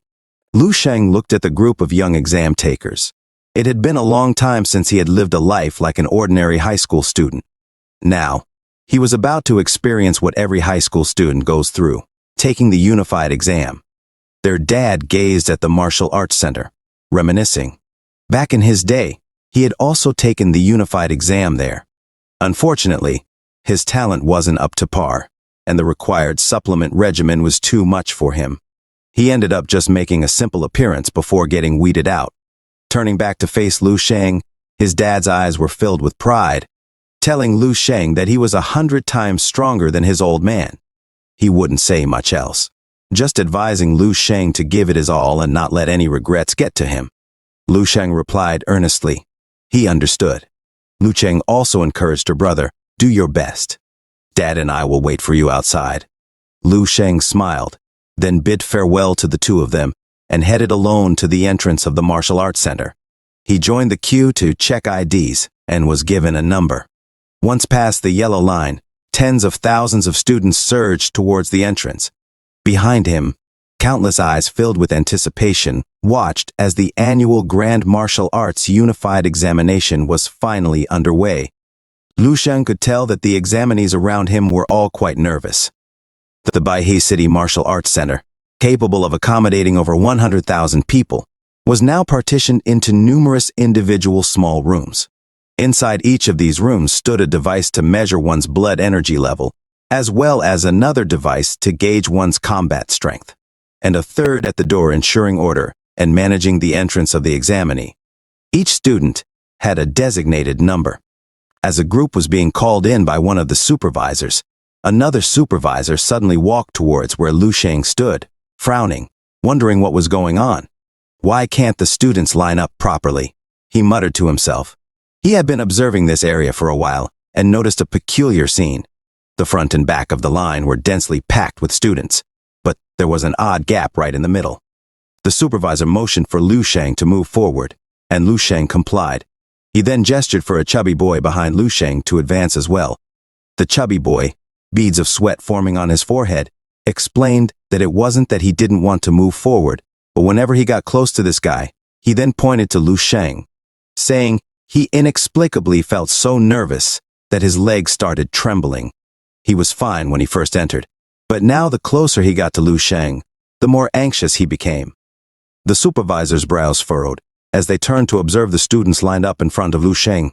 Lu Shang looked at the group of young exam takers. It had been a long time since he had lived a life like an ordinary high school student. Now, he was about to experience what every high school student goes through, taking the unified exam. Their dad gazed at the martial arts center, reminiscing. Back in his day, he had also taken the unified exam there. Unfortunately, his talent wasn't up to par, and the required supplement regimen was too much for him. He ended up just making a simple appearance before getting weeded out. Turning back to face Lu Sheng, his dad's eyes were filled with pride, telling Lu Sheng that he was 100 times stronger than his old man. He wouldn't say much else, just advising Lu Sheng to give it his all and not let any regrets get to him. Lu Sheng replied earnestly. He understood. Lu Sheng also encouraged her brother, "Do your best. Dad and I will wait for you outside." Lu Sheng smiled, then bid farewell to the two of them and headed alone to the entrance of the martial arts center. He joined the queue to check IDs and was given a number. Once past the yellow line, tens of thousands of students surged towards the entrance. Behind him, countless eyes filled with anticipation watched as the annual Grand Martial Arts Unified Examination was finally underway. Lu Sheng could tell that the examinees around him were all quite nervous. The Baihe City Martial Arts Center, capable of accommodating over 100,000 people, was now partitioned into numerous individual small rooms. Inside each of these rooms stood a device to measure one's blood energy level, as well as another device to gauge one's combat strength, and a third at the door ensuring order and managing the entrance of the examinee. Each student had a designated number. As a group was being called in by one of the supervisors, another supervisor suddenly walked towards where Lu Sheng stood, frowning, wondering what was going on. "Why can't the students line up properly?" he muttered to himself. He had been observing this area for a while and noticed a peculiar scene. The front and back of the line were densely packed with students, but there was an odd gap right in the middle. The supervisor motioned for Lu Sheng to move forward, and Lu Sheng complied. He then gestured for a chubby boy behind Lu Sheng to advance as well. The chubby boy, beads of sweat forming on his forehead, explained that it wasn't that he didn't want to move forward, but whenever he got close to this guy, he then pointed to Lu Sheng, saying he inexplicably felt so nervous that his legs started trembling. He was fine when he first entered, but now the closer he got to Lu Sheng, the more anxious he became. The supervisor's brows furrowed as they turned to observe the students lined up in front of Lu Sheng.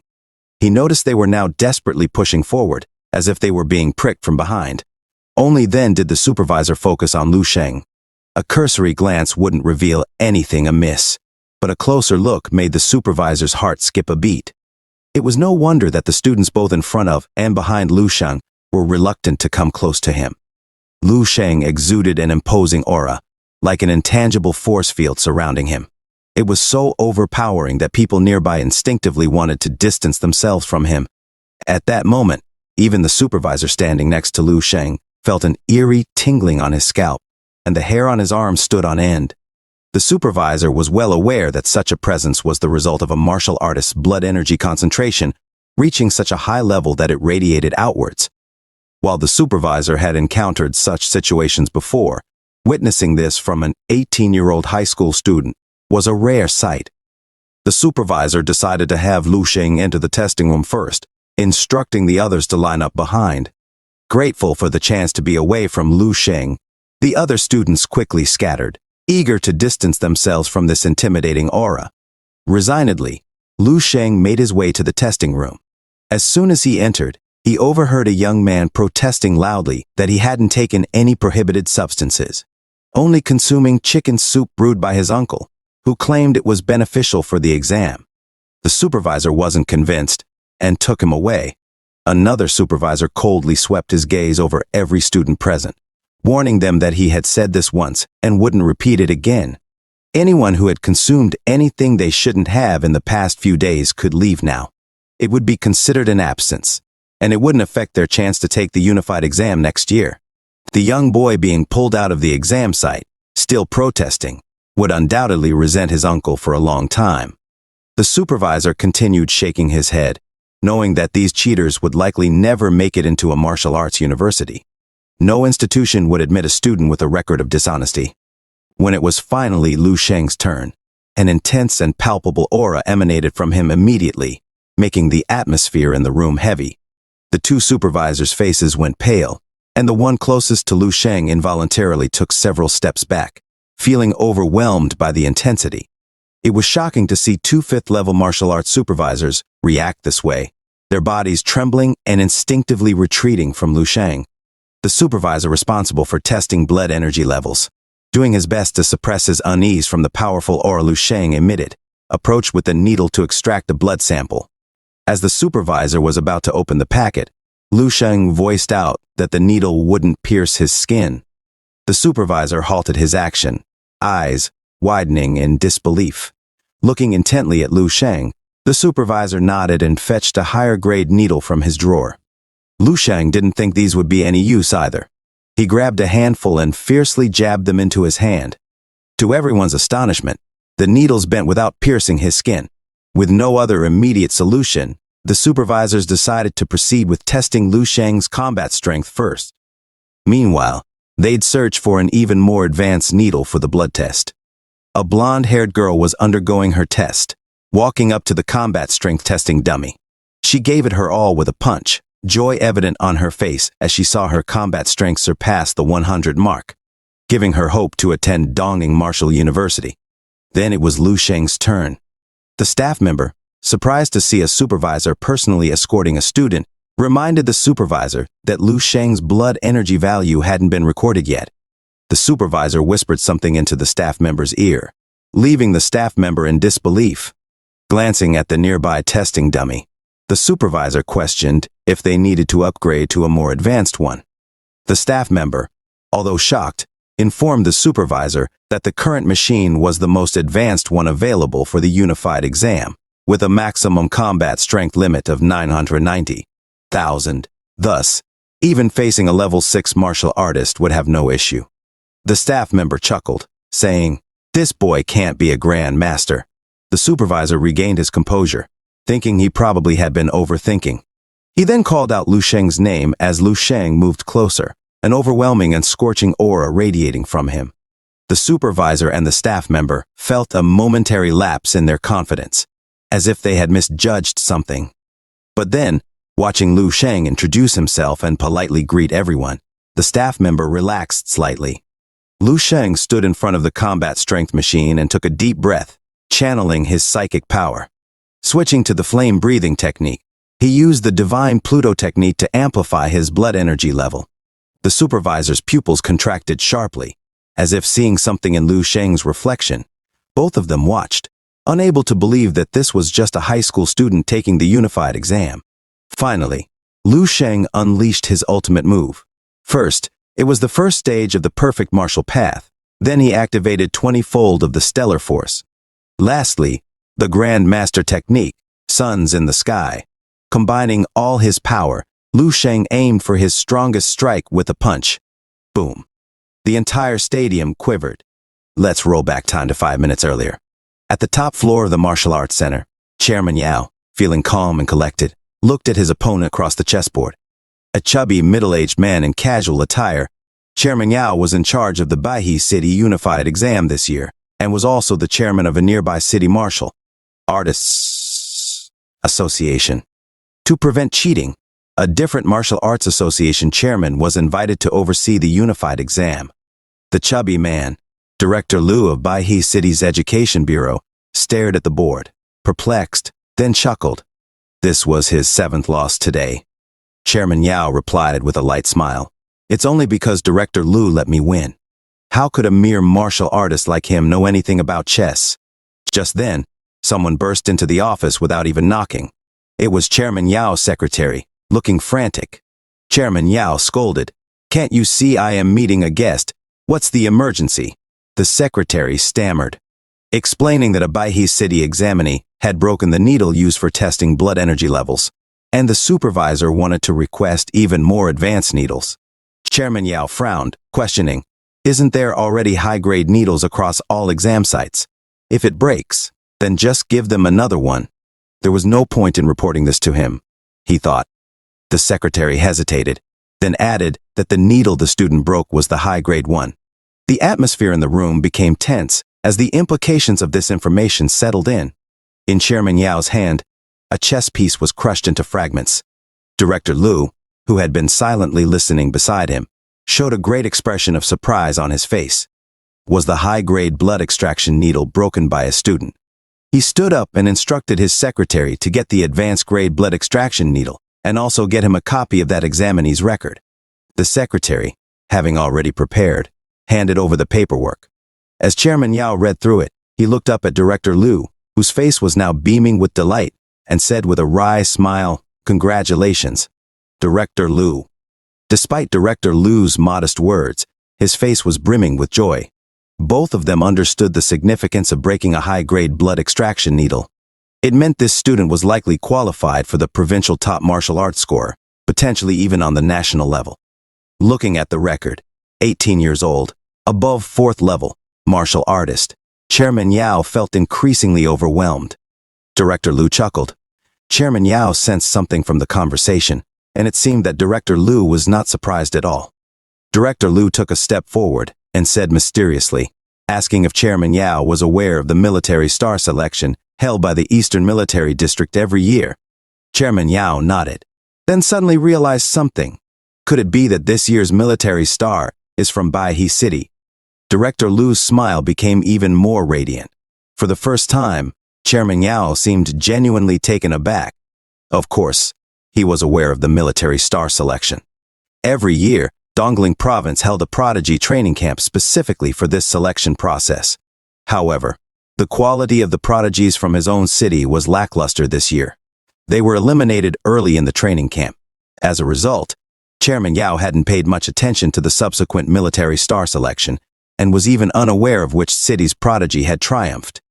He noticed they were now desperately pushing forward, as if they were being pricked from behind. Only then did the supervisor focus on Lu Sheng. A cursory glance wouldn't reveal anything amiss, but a closer look made the supervisor's heart skip a beat. It was no wonder that the students both in front of and behind Lu Sheng were reluctant to come close to him. Lu Sheng exuded an imposing aura, like an intangible force field surrounding him. It was so overpowering that people nearby instinctively wanted to distance themselves from him. At that moment, even the supervisor standing next to Lu Sheng felt an eerie tingling on his scalp, and the hair on his arm stood on end. The supervisor was well aware that such a presence was the result of a martial artist's blood energy concentration reaching such a high level that it radiated outwards. While the supervisor had encountered such situations before, witnessing this from an 18-year-old high school student was a rare sight. The supervisor decided to have Lu Sheng enter the testing room first, instructing the others to line up behind. Grateful for the chance to be away from Lu Sheng, the other students quickly scattered, eager to distance themselves from this intimidating aura. Resignedly, Lu Sheng made his way to the testing room. As soon as he entered, he overheard a young man protesting loudly that he hadn't taken any prohibited substances, only consuming chicken soup brewed by his uncle, who claimed it was beneficial for the exam. The supervisor wasn't convinced and took him away. Another supervisor coldly swept his gaze over every student present, warning them that he had said this once and wouldn't repeat it again. Anyone who had consumed anything they shouldn't have in the past few days could leave now. It would be considered an absence, and it wouldn't affect their chance to take the unified exam next year. The young boy being pulled out of the exam site, still protesting, would undoubtedly resent his uncle for a long time. The supervisor continued shaking his head, knowing that these cheaters would likely never make it into a martial arts university. No institution would admit a student with a record of dishonesty. When it was finally Lu Sheng's turn, an intense and palpable aura emanated from him immediately, making the atmosphere in the room heavy. The two supervisors' faces went pale, and the one closest to Lu Sheng involuntarily took several steps back, feeling overwhelmed by the intensity. It was shocking to see two fifth-level martial arts supervisors react this way, their bodies trembling and instinctively retreating from Lu Sheng, the supervisor responsible for testing blood energy levels. Doing his best to suppress his unease from the powerful aura Lu Sheng emitted, approached with a needle to extract a blood sample. As the supervisor was about to open the packet, Lu Sheng voiced out that the needle wouldn't pierce his skin. The supervisor halted his action, eyes widening in disbelief. Looking intently at Lu Sheng, the supervisor nodded and fetched a higher-grade needle from his drawer. Lu Sheng didn't think these would be any use either. He grabbed a handful and fiercely jabbed them into his hand. To everyone's astonishment, the needles bent without piercing his skin. With no other immediate solution, the supervisors decided to proceed with testing Lu Sheng's combat strength first. Meanwhile, they'd search for an even more advanced needle for the blood test. A blonde-haired girl was undergoing her test, walking up to the combat strength testing dummy. She gave it her all with a punch, joy evident on her face as she saw her combat strength surpass the 100 mark, giving her hope to attend Dongning Martial University. Then it was Lu Sheng's turn. The staff member, surprised to see a supervisor personally escorting a student, reminded the supervisor that Lu Sheng's blood energy value hadn't been recorded yet. The supervisor whispered something into the staff member's ear, leaving the staff member in disbelief. Glancing at the nearby testing dummy, the supervisor questioned if they needed to upgrade to a more advanced one. The staff member, although shocked, informed the supervisor that the current machine was the most advanced one available for the unified exam, with a maximum combat strength limit of 990,000. Thus, even facing a level 6 martial artist would have no issue. The staff member chuckled, saying, "This boy can't be a grand master." The supervisor regained his composure, thinking he probably had been overthinking. He then called out Lu Sheng's name as Lu Sheng moved closer, an overwhelming and scorching aura radiating from him. The supervisor and the staff member felt a momentary lapse in their confidence, as if they had misjudged something. But then, watching Lu Sheng introduce himself and politely greet everyone, the staff member relaxed slightly. Lu Sheng stood in front of the combat strength machine and took a deep breath, channeling his psychic power. Switching to the flame breathing technique, he used the divine Pluto technique to amplify his blood energy level. The supervisor's pupils contracted sharply, as if seeing something in Lu Sheng's reflection. Both of them watched, unable to believe that this was just a high school student taking the unified exam. Finally, Lu Sheng unleashed his ultimate move. First, it was the first stage of the perfect martial path. Then he activated 20-fold of the stellar force. Lastly, the Grand Master technique, Suns in the Sky. Combining all his power, Lu Sheng aimed for his strongest strike with a punch. Boom. The entire stadium quivered. Let's roll back time to 5 minutes earlier. At the top floor of the martial arts center, Chairman Yao, feeling calm and collected, looked at his opponent across the chessboard. A chubby, middle-aged man in casual attire, Chairman Yao was in charge of the Baihe City Unified Exam this year, and was also the chairman of a nearby city martial artists association. To prevent cheating, a different martial arts association chairman was invited to oversee the unified exam. The chubby man, Director Lu of Baihe City's Education Bureau, stared at the board, perplexed, then chuckled. This was his 7th loss today. Chairman Yao replied with a light smile. "It's only because Director Lu let me win. How could a mere martial artist like him know anything about chess?" Just then, someone burst into the office without even knocking. It was Chairman Yao's secretary, looking frantic. Chairman Yao scolded, "Can't you see I am meeting a guest? What's the emergency?" The secretary stammered, explaining that a Baihe City examinee had broken the needle used for testing blood energy levels, and the supervisor wanted to request even more advanced needles. Chairman Yao frowned, questioning, "Isn't there already high-grade needles across all exam sites? If it breaks, then just give them another one." There was no point in reporting this to him, he thought. The secretary hesitated, then added that the needle the student broke was the high-grade one. The atmosphere in the room became tense as the implications of this information settled in. In Chairman Yao's hand, a chess piece was crushed into fragments. Director Lu, who had been silently listening beside him, showed a great expression of surprise on his face. Was the high-grade blood extraction needle broken by a student? He stood up and instructed his secretary to get the advanced-grade blood extraction needle and also get him a copy of that examinee's record. The secretary, having already prepared, handed over the paperwork. As Chairman Yao read through it, he looked up at Director Liu, whose face was now beaming with delight, and said with a wry smile, "Congratulations, Director Liu." Despite Director Liu's modest words, his face was brimming with joy. Both of them understood the significance of breaking a high-grade blood extraction needle. It meant this student was likely qualified for the provincial top martial arts score, potentially even on the national level. Looking at the record, 18 years old, above 4th level, martial artist, Chairman Yao felt increasingly overwhelmed. Director Liu chuckled. Chairman Yao sensed something from the conversation, and it seemed that Director Liu was not surprised at all. Director Liu took a step forward and said mysteriously, asking if Chairman Yao was aware of the military star selection held by the Eastern Military District every year. Chairman Yao nodded, then suddenly realized something. Could it be that this year's military star is from Baihe City? Director Liu's smile became even more radiant. For the first time, Chairman Yao seemed genuinely taken aback. Of course, he was aware of the military star selection. Every year, Dongling Province held a prodigy training camp specifically for this selection process. However, the quality of the prodigies from his own city was lackluster this year. They were eliminated early in the training camp. As a result, Chairman Yao hadn't paid much attention to the subsequent military star selection and was even unaware of which city's prodigy had triumphed.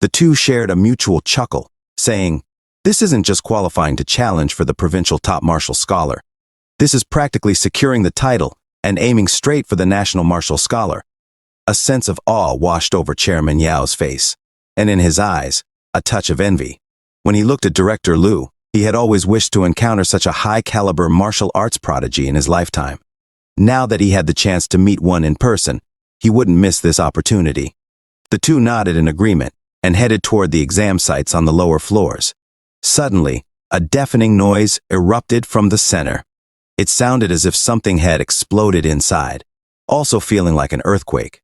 The two shared a mutual chuckle, saying, "This isn't just qualifying to challenge for the provincial top martial scholar. This is practically securing the title and aiming straight for the national martial scholar." A sense of awe washed over Chairman Yao's face, and in his eyes, a touch of envy. When he looked at Director Liu, he had always wished to encounter such a high-caliber martial arts prodigy in his lifetime. Now that he had the chance to meet one in person, he wouldn't miss this opportunity. The two nodded in agreement and headed toward the exam sites on the lower floors. Suddenly, a deafening noise erupted from the center. It sounded as if something had exploded inside, also feeling like an earthquake.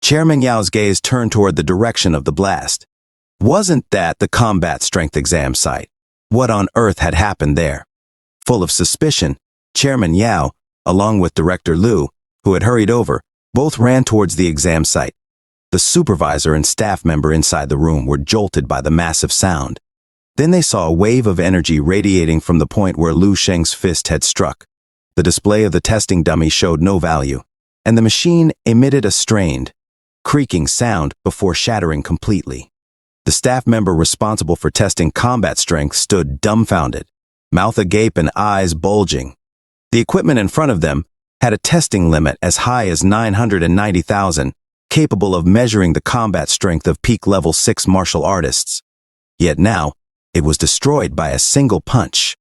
Chairman Yao's gaze turned toward the direction of the blast. Wasn't that the combat strength exam site? What on earth had happened there? Full of suspicion, Chairman Yao, along with Director Liu, who had hurried over, both ran towards the exam site. The supervisor and staff member inside the room were jolted by the massive sound. Then they saw a wave of energy radiating from the point where Lu Sheng's fist had struck. The display of the testing dummy showed no value, and the machine emitted a strained, creaking sound before shattering completely. The staff member responsible for testing combat strength stood dumbfounded, mouth agape and eyes bulging. The equipment in front of them had a testing limit as high as 990,000, capable of measuring the combat strength of peak level 6 martial artists. Yet now, it was destroyed by a single punch.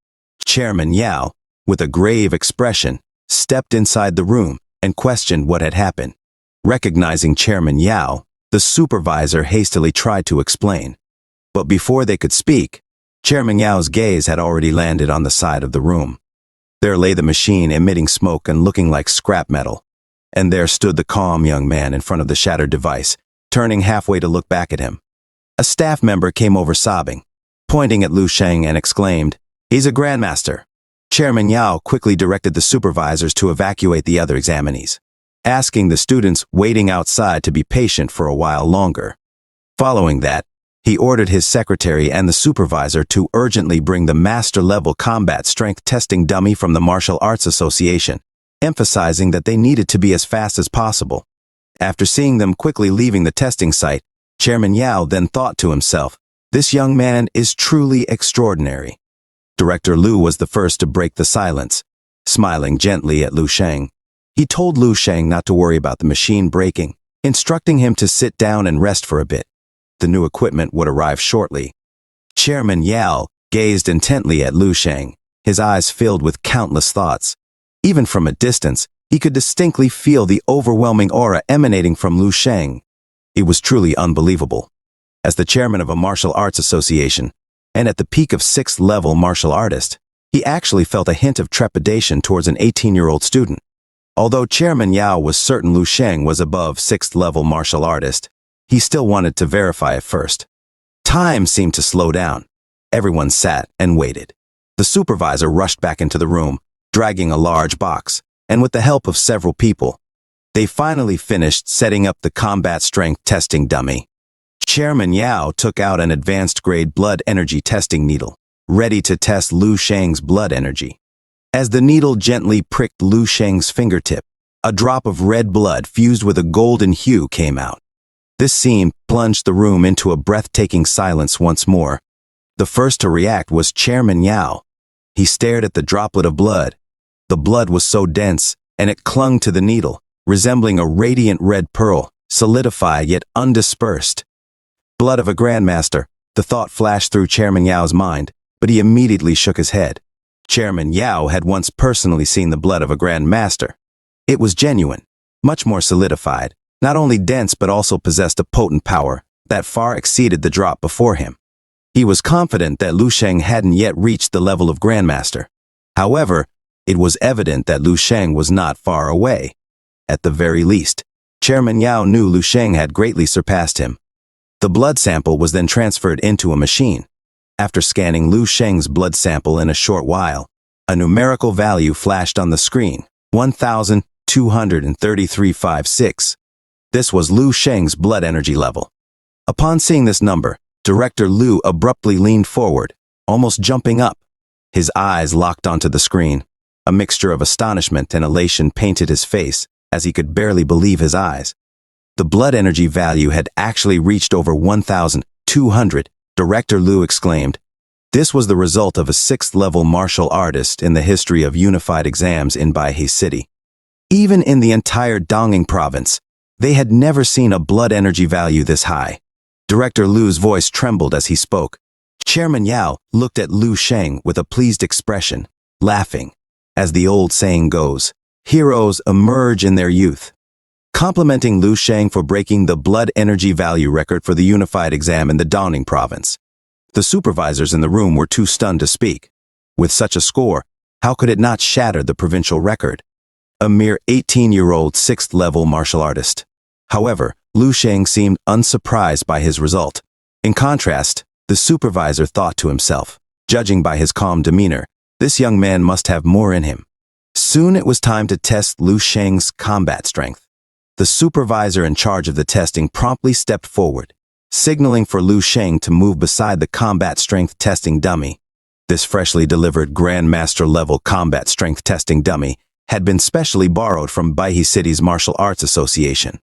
Chairman Yao, with a grave expression, stepped inside the room and questioned what had happened. Recognizing Chairman Yao, the supervisor hastily tried to explain. But before they could speak, Chairman Yao's gaze had already landed on the side of the room. There lay the machine emitting smoke and looking like scrap metal. And there stood the calm young man in front of the shattered device, turning halfway to look back at him. A staff member came over sobbing, pointing at Lu Sheng and exclaimed, "He's a grandmaster." Chairman Yao quickly directed the supervisors to evacuate the other examinees, asking the students waiting outside to be patient for a while longer. Following that, he ordered his secretary and the supervisor to urgently bring the master-level combat strength testing dummy from the Martial Arts Association, emphasizing that they needed to be as fast as possible. After seeing them quickly leaving the testing site, Chairman Yao then thought to himself, "This young man is truly extraordinary." Director Liu was the first to break the silence, smiling gently at Lu Sheng. He told Lu Sheng not to worry about the machine breaking, instructing him to sit down and rest for a bit. The new equipment would arrive shortly. Chairman Yao gazed intently at Lu Sheng, his eyes filled with countless thoughts. Even from a distance, he could distinctly feel the overwhelming aura emanating from Lu Sheng. It was truly unbelievable. As the chairman of a martial arts association, and at the peak of 6th level martial artist, He actually felt a hint of trepidation towards an 18-year-old student. Although Chairman Yao was certain Lu Sheng was above 6th-level martial artist, he still wanted to verify it first. Time seemed to slow down. Everyone sat and waited. The supervisor rushed back into the room, dragging a large box, and with the help of several people, they finally finished setting up the combat strength testing dummy. Chairman Yao took out an advanced-grade blood energy testing needle, ready to test Lu Sheng's blood energy. As the needle gently pricked Lu Sheng's fingertip, a drop of red blood fused with a golden hue came out. This scene plunged the room into a breathtaking silence once more. The first to react was Chairman Yao. He stared at the droplet of blood. The blood was so dense, and it clung to the needle, resembling a radiant red pearl, solidified yet undispersed. Blood of a grandmaster, the thought flashed through Chairman Yao's mind, but he immediately shook his head. Chairman Yao had once personally seen the blood of a grandmaster. It was genuine, much more solidified, not only dense but also possessed a potent power that far exceeded the drop before him. He was confident that Lu Sheng hadn't yet reached the level of grandmaster. However, it was evident that Lu Sheng was not far away. At the very least, Chairman Yao knew Lu Sheng had greatly surpassed him. The blood sample was then transferred into a machine. After scanning Lu Sheng's blood sample in a short while, a numerical value flashed on the screen, 1,233.56. This was Lu Sheng's blood energy level. Upon seeing this number, Director Lu abruptly leaned forward, almost jumping up. His eyes locked onto the screen. A mixture of astonishment and elation painted his face, as he could barely believe his eyes. The blood energy value had actually reached over 1,200. Director Lu exclaimed. This was the result of a 6th-level martial artist in the history of unified exams in Baihe City. Even in the entire Donging province, they had never seen a blood energy value this high. Director Lu's voice trembled as he spoke. Chairman Yao looked at Lu Sheng with a pleased expression, laughing. As the old saying goes, heroes emerge in their youth. Complimenting Lu Sheng for breaking the blood energy value record for the unified exam in the Dongning province. The supervisors in the room were too stunned to speak. With such a score, how could it not shatter the provincial record? A mere 18-year-old 6th-level martial artist. However, Lu Sheng seemed unsurprised by his result. In contrast, the supervisor thought to himself, judging by his calm demeanor, this young man must have more in him. Soon it was time to test Lu Sheng's combat strength. The supervisor in charge of the testing promptly stepped forward, signaling for Lu Sheng to move beside the combat strength testing dummy. This freshly delivered Grandmaster-level combat strength testing dummy had been specially borrowed from Baihe City's Martial Arts Association.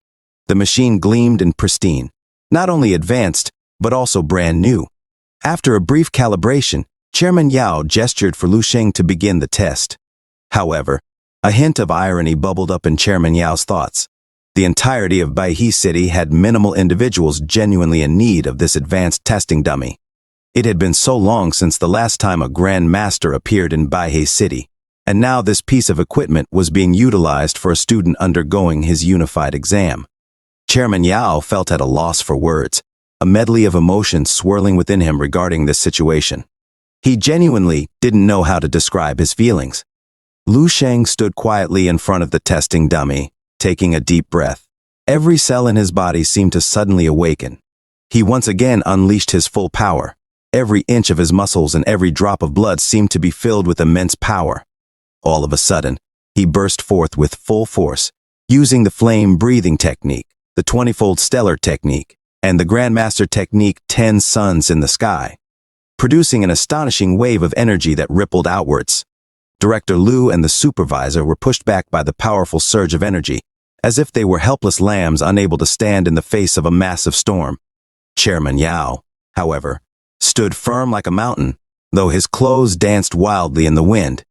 The machine gleamed and pristine, not only advanced, but also brand new. After a brief calibration, Chairman Yao gestured for Lu Sheng to begin the test. However, a hint of irony bubbled up in Chairman Yao's thoughts. The entirety of Baihe City had minimal individuals genuinely in need of this advanced testing dummy. It had been so long since the last time a Grand Master appeared in Baihe City, and now this piece of equipment was being utilized for a student undergoing his unified exam. Chairman Yao felt at a loss for words, a medley of emotions swirling within him regarding this situation. He genuinely didn't know how to describe his feelings. Lu Sheng stood quietly in front of the testing dummy, taking a deep breath. Every cell in his body seemed to suddenly awaken. He once again unleashed his full power. Every inch of his muscles and every drop of blood seemed to be filled with immense power. All of a sudden, he burst forth with full force, using the flame breathing technique, the 20-fold stellar technique, and the Grandmaster technique 10 suns in the sky, producing an astonishing wave of energy that rippled outwards. Director Lu and the supervisor were pushed back by the powerful surge of energy, as if they were helpless lambs unable to stand in the face of a massive storm. Chairman Yao, however, stood firm like a mountain, though his clothes danced wildly in the wind.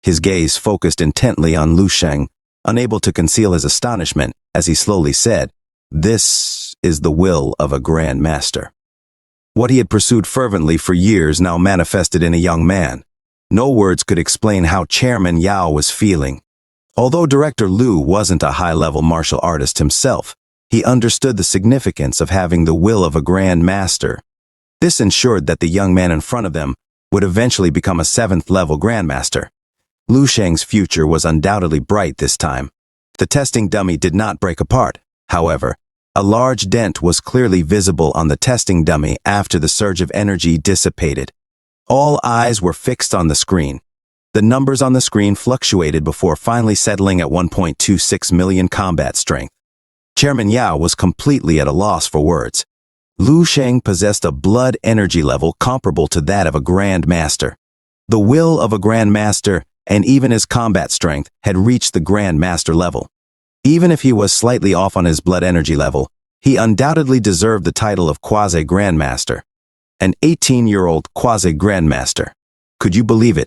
His gaze focused intently on Lu Sheng, unable to conceal his astonishment as he slowly said, "This is the will of a Grand Master." What he had pursued fervently for years now manifested in a young man. No words could explain how Chairman Yao was feeling. Although Director Lu wasn't a high-level martial artist himself, he understood the significance of having the will of a Grand Master. This ensured that the young man in front of them would eventually become a 7th-level grandmaster. Lu Sheng's future was undoubtedly bright this time. The testing dummy did not break apart. However, a large dent was clearly visible on the testing dummy after the surge of energy dissipated. All eyes were fixed on the screen. The numbers on the screen fluctuated before finally settling at 1.26 million combat strength. Chairman Yao was completely at a loss for words. Lu Sheng possessed a blood energy level comparable to that of a Grand Master. The will of a Grand Master, and even his combat strength, had reached the Grand Master level. Even if he was slightly off on his blood energy level, he undoubtedly deserved the title of Quasi-Grandmaster. An 18-year-old Quasi-Grandmaster. Could you believe it?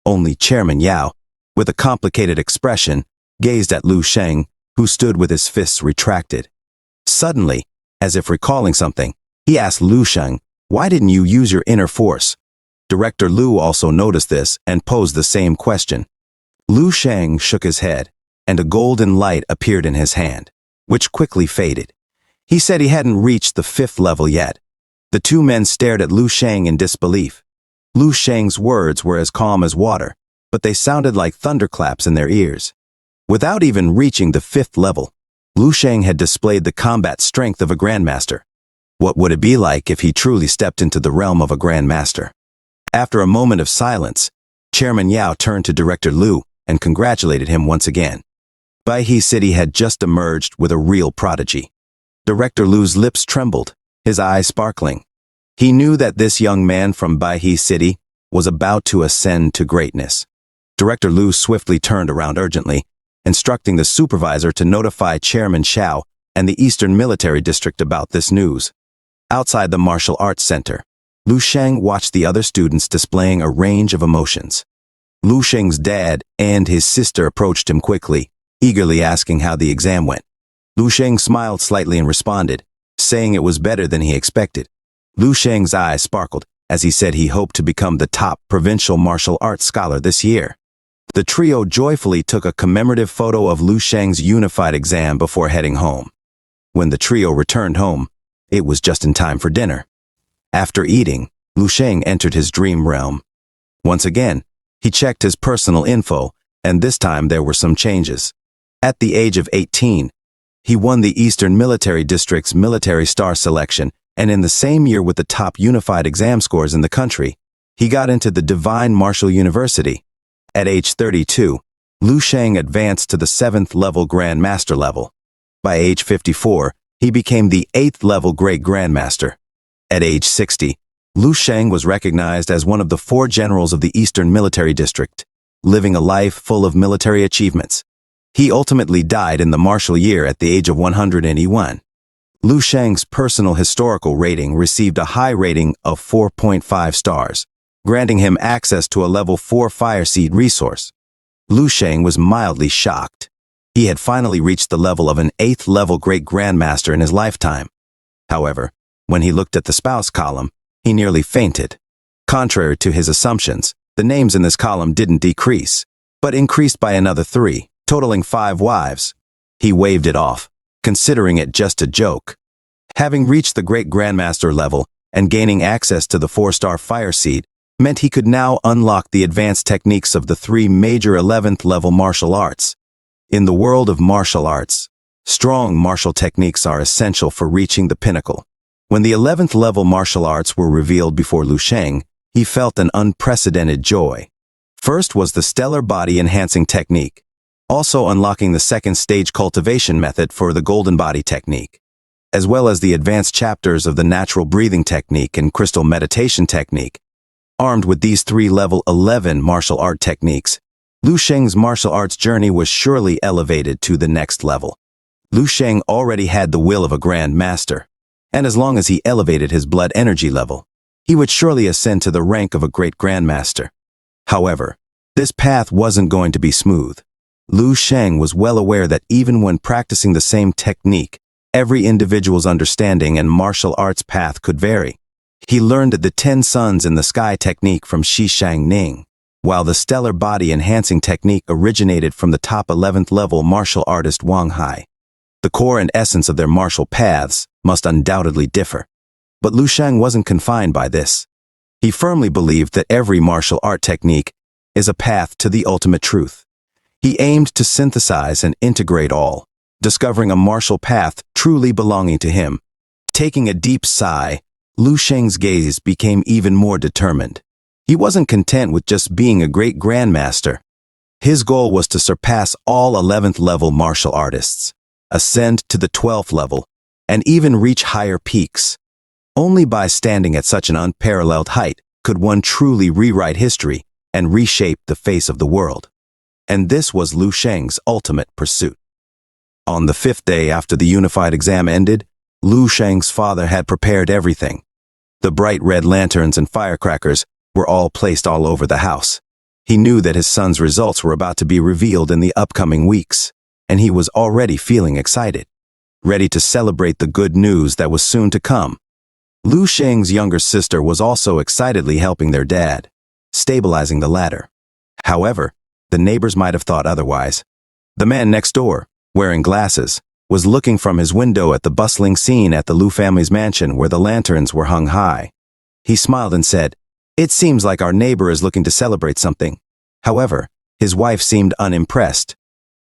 Only Chairman Yao, with a complicated expression, gazed at Lu Sheng, who stood with his fists retracted. Suddenly, as if recalling something, he asked Lu Sheng, "Why didn't you use your inner force?" Director Lu also noticed this and posed the same question. Lu Sheng shook his head, and a golden light appeared in his hand, which quickly faded. He said he hadn't reached the 5th level yet. The two men stared at Lu Sheng in disbelief. Lu Sheng's words were as calm as water, but they sounded like thunderclaps in their ears. Without even reaching the 5th level, Lu Sheng had displayed the combat strength of a Grandmaster. What would it be like if he truly stepped into the realm of a Grandmaster? After a moment of silence, Chairman Yao turned to Director Lu and congratulated him once again. Baihe City had just emerged with a real prodigy. Director Lu's lips trembled, his eyes sparkling. He knew that this young man from Baihe City was about to ascend to greatness. Director Lu swiftly turned around urgently, instructing the supervisor to notify Chairman Xiao and the Eastern Military District about this news. Outside the martial arts center, Lu Sheng watched the other students displaying a range of emotions. Lu Sheng's dad and his sister approached him quickly, eagerly asking how the exam went. Lu Sheng smiled slightly and responded, saying it was better than he expected. Lu Sheng's eyes sparkled as he said he hoped to become the top provincial martial arts scholar this year. The trio joyfully took a commemorative photo of Lu Sheng's unified exam before heading home. When the trio returned home, it was just in time for dinner. After eating, Lu Sheng entered his dream realm. Once again, he checked his personal info, and this time there were some changes. At the age of 18, he won the Eastern Military District's Military Star Selection, and in the same year with the top unified exam scores in the country, he got into the Divine Martial University. At age 32, Lu Sheng advanced to the 7th-level Grand Master level. By age 54, he became the 8th-level Great Grandmaster. At age 60, Lu Sheng was recognized as one of the 4 generals of the Eastern Military District, living a life full of military achievements. He ultimately died in the martial year at the age of 181. Lu Sheng's personal historical rating received a high rating of 4.5 stars, granting him access to a level 4 fire seed resource. Lu Sheng was mildly shocked. He had finally reached the level of an 8th-level Great Grandmaster in his lifetime. However, when he looked at the spouse column, he nearly fainted. Contrary to his assumptions, the names in this column didn't decrease, but increased by another 3, totaling 5 wives. He waved it off, considering it just a joke. Having reached the Great Grandmaster level and gaining access to the 4-star fire seed meant he could now unlock the advanced techniques of the 3 major 11th-level martial arts. In the world of martial arts, strong martial techniques are essential for reaching the pinnacle. When the 11th-level martial arts were revealed before Lu Sheng, he felt an unprecedented joy. First was the stellar body enhancing technique, also unlocking the 2nd stage cultivation method for the golden body technique, as well as the advanced chapters of the natural breathing technique and crystal meditation technique. Armed with these 3 level 11 martial art techniques, Lu Sheng's martial arts journey was surely elevated to the next level. Lu Sheng already had the will of a Grand Master, and as long as he elevated his blood energy level, he would surely ascend to the rank of a Great Grandmaster. However, this path wasn't going to be smooth. Lu Sheng was well aware that even when practicing the same technique, every individual's understanding and martial arts path could vary. He learned the 10 suns in the sky technique from Shi Shang Ning, while the stellar body enhancing technique originated from the top 11th level martial artist Wang Hai. The core and essence of their martial paths must undoubtedly differ. But Lu Sheng wasn't confined by this. He firmly believed that every martial art technique is a path to the ultimate truth. He aimed to synthesize and integrate all, discovering a martial path truly belonging to him. Taking a deep sigh, Lu Sheng's gaze became even more determined. He wasn't content with just being a great grandmaster. His goal was to surpass all 11th level martial artists, ascend to the 12th level, and even reach higher peaks. Only by standing at such an unparalleled height could one truly rewrite history and reshape the face of the world. And this was Lu Sheng's ultimate pursuit. On the 5th day after the unified exam ended, Lu Sheng's father had prepared everything. The bright red lanterns and firecrackers were all placed all over the house. He knew that his son's results were about to be revealed in the upcoming weeks, and he was already feeling excited, ready to celebrate the good news that was soon to come. Lu Sheng's younger sister was also excitedly helping their dad, stabilizing the latter. However, the neighbors might have thought otherwise. The man next door, wearing glasses, was looking from his window at the bustling scene at the Lu family's mansion where the lanterns were hung high. He smiled and said, "It seems like our neighbor is looking to celebrate something." However, his wife seemed unimpressed.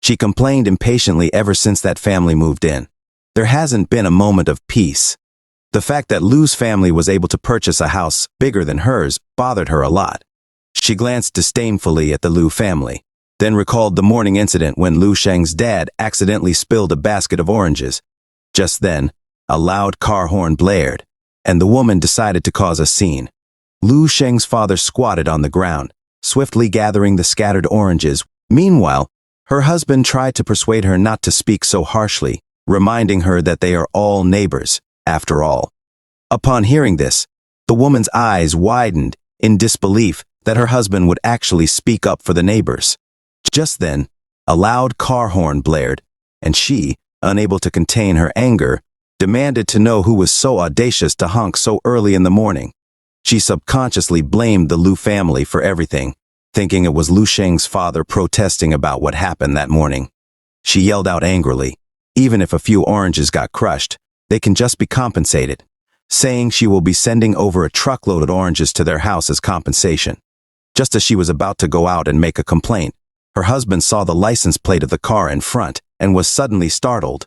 She complained impatiently ever since that family moved in. There hasn't been a moment of peace. The fact that Lu's family was able to purchase a house bigger than hers bothered her a lot. She glanced disdainfully at the Lu family, then recalled the morning incident when Lu Sheng's dad accidentally spilled a basket of oranges. Just then, a loud car horn blared, and the woman decided to cause a scene. Lu Sheng's father squatted on the ground, swiftly gathering the scattered oranges. Meanwhile, her husband tried to persuade her not to speak so harshly, reminding her that they are all neighbors, after all. Upon hearing this, the woman's eyes widened in disbelief that her husband would actually speak up for the neighbors. Just then, a loud car horn blared, and she, unable to contain her anger, demanded to know who was so audacious to honk so early in the morning. She subconsciously blamed the Lu family for everything, thinking it was Lu Sheng's father protesting about what happened that morning. She yelled out angrily, "Even if a few oranges got crushed, they can just be compensated," saying she will be sending over a truckload of oranges to their house as compensation. Just as she was about to go out and make a complaint, her husband saw the license plate of the car in front and was suddenly startled.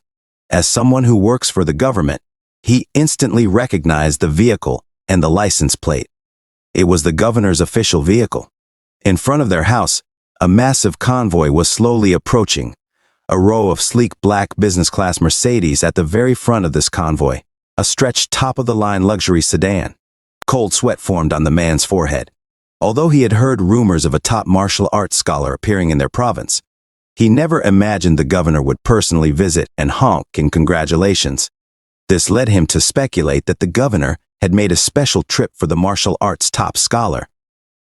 As someone who works for the government, he instantly recognized the vehicle and the license plate. It was the governor's official vehicle. In front of their house, a massive convoy was slowly approaching. A row of sleek black business-class Mercedes at the very front of this convoy, a stretched top-of-the-line luxury sedan. Cold sweat formed on the man's forehead. Although he had heard rumors of a top martial arts scholar appearing in their province, he never imagined the governor would personally visit and honk in congratulations. This led him to speculate that the governor had made a special trip for the martial arts top scholar.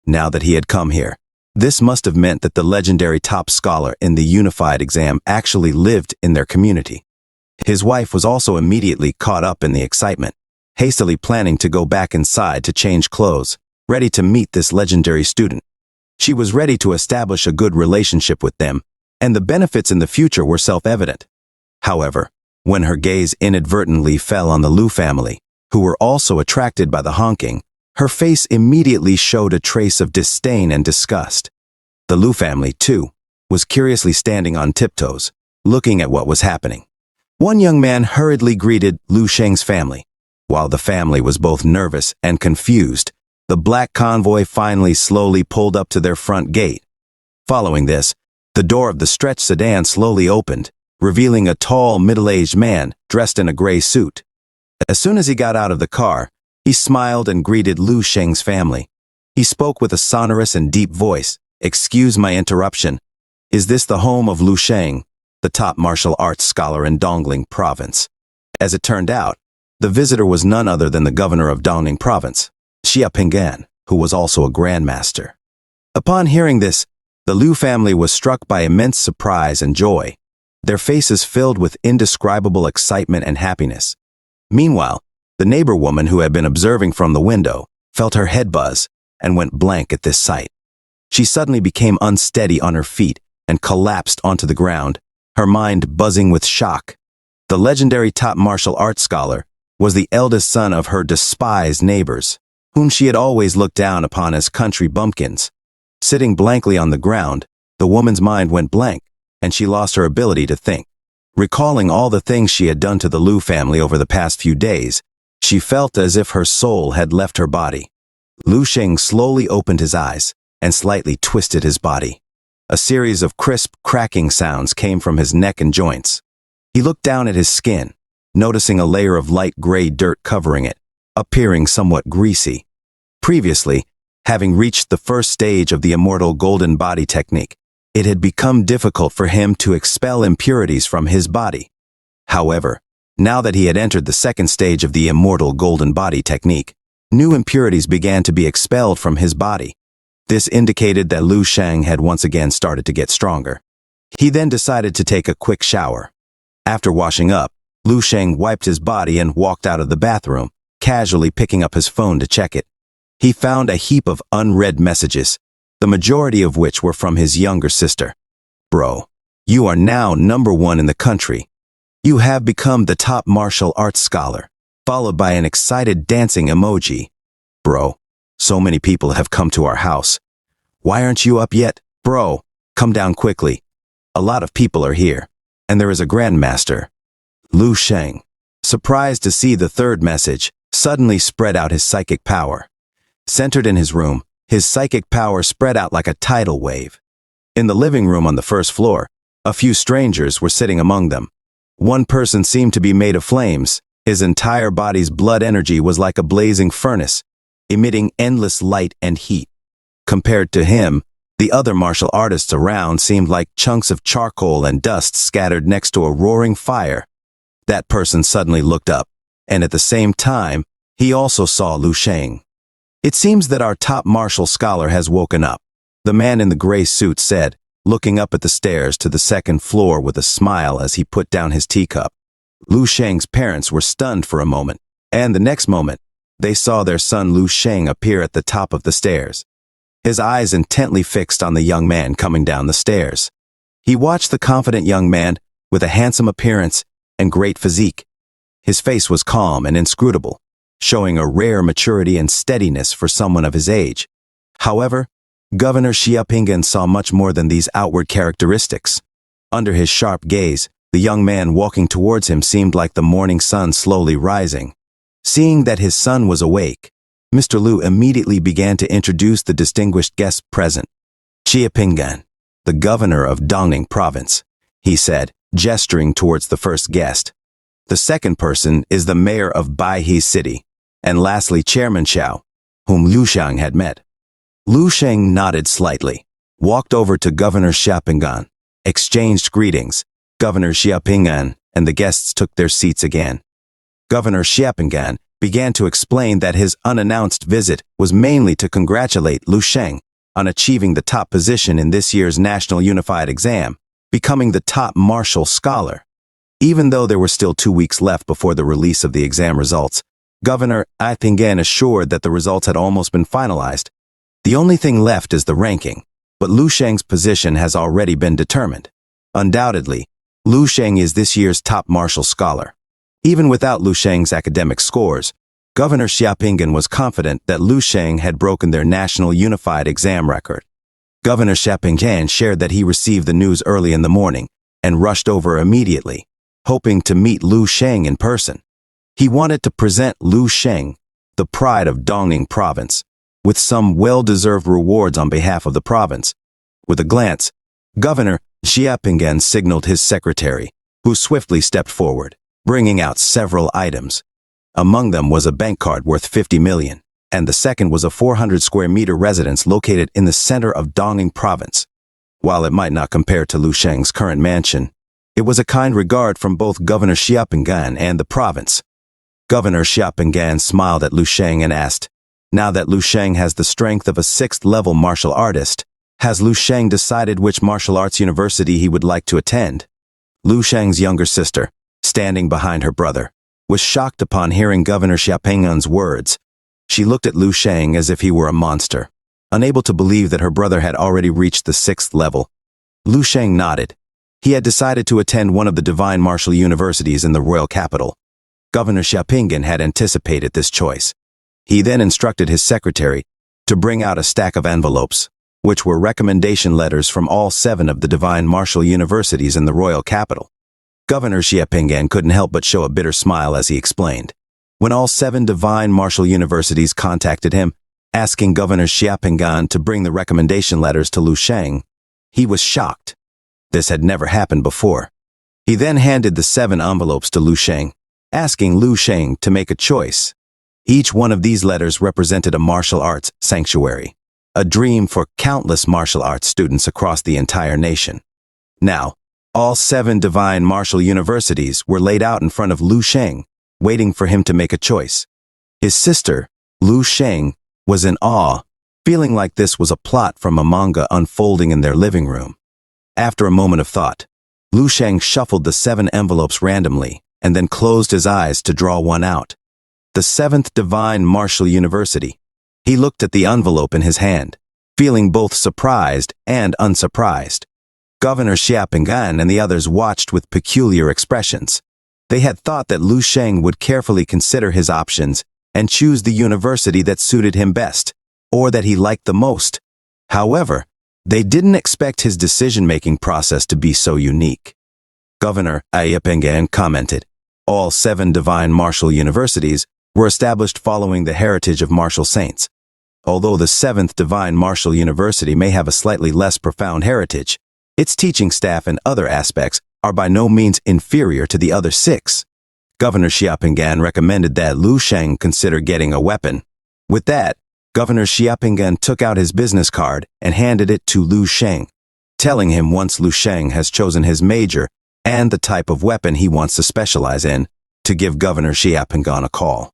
Now that he had come here, this must have meant that the legendary top scholar in the unified exam actually lived in their community. His wife was also immediately caught up in the excitement, hastily planning to go back inside to change clothes, ready to meet this legendary student. She was ready to establish a good relationship with them, and the benefits in the future were self-evident. However, when her gaze inadvertently fell on the Lu family, who were also attracted by the honking, her face immediately showed a trace of disdain and disgust. The Lu family, too, was curiously standing on tiptoes, looking at what was happening. One young man hurriedly greeted Lu Sheng's family. While the family was both nervous and confused, the black convoy finally slowly pulled up to their front gate. Following this, the door of the stretched sedan slowly opened, revealing a tall, middle-aged man dressed in a gray suit. As soon as he got out of the car, he smiled and greeted Lu Sheng's family. He spoke with a sonorous and deep voice. "Excuse my interruption. Is this the home of Lu Sheng, the top martial arts scholar in Dongling Province?" As it turned out, the visitor was none other than the governor of Dongling Province, Xia Pinggan, who was also a grandmaster. Upon hearing this, the Lu family was struck by immense surprise and joy, their faces filled with indescribable excitement and happiness. Meanwhile, the neighbor woman who had been observing from the window felt her head buzz and went blank at this sight. She suddenly became unsteady on her feet and collapsed onto the ground, her mind buzzing with shock. The legendary top martial arts scholar was the eldest son of her despised neighbors. whom she had always looked down upon as country bumpkins. Sitting blankly on the ground, the woman's mind went blank, and she lost her ability to think. Recalling all the things she had done to the Liu family over the past few days, she felt as if her soul had left her body. Lu Sheng slowly opened his eyes and slightly twisted his body. A series of crisp, cracking sounds came from his neck and joints. He looked down at his skin, noticing a layer of light gray dirt covering it, appearing somewhat greasy. Previously, having reached the first stage of the immortal golden body technique, it had become difficult for him to expel impurities from his body. However, now that he had entered the second stage of the immortal golden body technique, new impurities began to be expelled from his body. This indicated that Lu Sheng had once again started to get stronger. He then decided to take a quick shower. After washing up, Lu Sheng wiped his body and walked out of the bathroom, casually picking up his phone to check it. He found a heap of unread messages, the majority of which were from his younger sister. "Bro, you are now #1 in the country. You have become the top martial arts scholar," followed by an excited dancing emoji. "Bro, so many people have come to our house. Why aren't you up yet? Bro, come down quickly. A lot of people are here, and there is a grandmaster." Lu Sheng, surprised to see the third message, suddenly spread out his psychic power. Centered in his room, his psychic power spread out like a tidal wave. In the living room on the first floor, a few strangers were sitting among them. One person seemed to be made of flames. His entire body's blood energy was like a blazing furnace, emitting endless light and heat. Compared to him, the other martial artists around seemed like chunks of charcoal and dust scattered next to a roaring fire. That person suddenly looked up, and at the same time, he also saw Lu Sheng. "It seems that our top martial scholar has woken up," the man in the gray suit said, looking up at the stairs to the second floor with a smile as he put down his teacup. Lu Sheng's parents were stunned for a moment, and the next moment, they saw their son Lu Sheng appear at the top of the stairs. His eyes intently fixed on the young man coming down the stairs. He watched the confident young man with a handsome appearance and great physique. His face was calm and inscrutable, showing a rare maturity and steadiness for someone of his age. However, Governor Xiapinggan saw much more than these outward characteristics. Under his sharp gaze, the young man walking towards him seemed like the morning sun slowly rising. Seeing that his son was awake, Mr. Liu immediately began to introduce the distinguished guests present. "Xiapinggan, the governor of Dongning province," he said, gesturing towards the first guest. "The second person is the mayor of Baihe City, and lastly Chairman Xiao, whom Lu Sheng had met." Lu Sheng nodded slightly, walked over to Governor Xiapinggan, exchanged greetings. Governor Xiapinggan and the guests took their seats again. Governor Xiapinggan began to explain that his unannounced visit was mainly to congratulate Lu Sheng on achieving the top position in this year's National Unified Exam, becoming the top martial scholar. Even though there were still 2 weeks left before the release of the exam results, Governor Xiapinggan assured that the results had almost been finalized. The only thing left is the ranking, but Lu Sheng's position has already been determined. Undoubtedly, Lu Sheng is this year's top martial scholar. Even without Lu Sheng's academic scores, Governor Xiapinggan was confident that Lu Sheng had broken their National Unified Exam record. Governor Xiapinggan shared that he received the news early in the morning and rushed over immediately, hoping to meet Lu Sheng in person. He wanted to present Lu Sheng, the pride of Dongning province, with some well-deserved rewards on behalf of the province. With a glance, Governor Xiapinggan signaled his secretary, who swiftly stepped forward, bringing out several items. Among them was a bank card worth 50 million, and the second was a 400 square meter residence located in the center of Dongning province. While it might not compare to Lu Sheng's current mansion, it was a kind regard from both Governor Xiapinggan and the province. Governor Xiapinggan smiled at Lu Sheng and asked, "Now that Lu Sheng has the strength of a 6th-level martial artist, has Lu Sheng decided which martial arts university he would like to attend?" Lu Sheng's younger sister, standing behind her brother, was shocked upon hearing Governor Xiapinggan's words. She looked at Lu Sheng as if he were a monster, unable to believe that her brother had already reached the 6th level. Lu Sheng nodded. He had decided to attend one of the divine martial universities in the royal capital. Governor Xiapinggan had anticipated this choice. He then instructed his secretary to bring out a stack of envelopes, which were recommendation letters from all 7 of the divine martial universities in the royal capital. Governor Xiapinggan couldn't help but show a bitter smile as he explained. When all 7 divine martial universities contacted him, asking Governor Xiapinggan to bring the recommendation letters to Lu Sheng, he was shocked. This had never happened before. He then handed the 7 envelopes to Lu Sheng, asking Lu Sheng to make a choice. Each one of these letters represented a martial arts sanctuary, a dream for countless martial arts students across the entire nation. Now, all 7 divine martial universities were laid out in front of Lu Sheng, waiting for him to make a choice. His sister, Lu Sheng, was in awe, feeling like this was a plot from a manga unfolding in their living room. After a moment of thought, Lu Sheng shuffled the 7 envelopes randomly and then closed his eyes to draw one out. The 7th Divine Martial University. He looked at the envelope in his hand, feeling both surprised and unsurprised. Governor Xiapinggan and the others watched with peculiar expressions. They had thought that Lu Sheng would carefully consider his options and choose the university that suited him best, or that he liked the most. However, they didn't expect his decision-making process to be so unique. Governor Xiapinggan commented, all 7 divine martial universities were established following the heritage of martial saints. Although the 7th Divine Martial University may have a slightly less profound heritage, its teaching staff and other aspects are by no means inferior to the other 6. Governor Xiapinggan recommended that Lu Sheng consider getting a weapon. With that, Governor Xiapinggan took out his business card and handed it to Lu Sheng, telling him once Lu Sheng has chosen his major and the type of weapon he wants to specialize in, to give Governor Xiapinggan a call.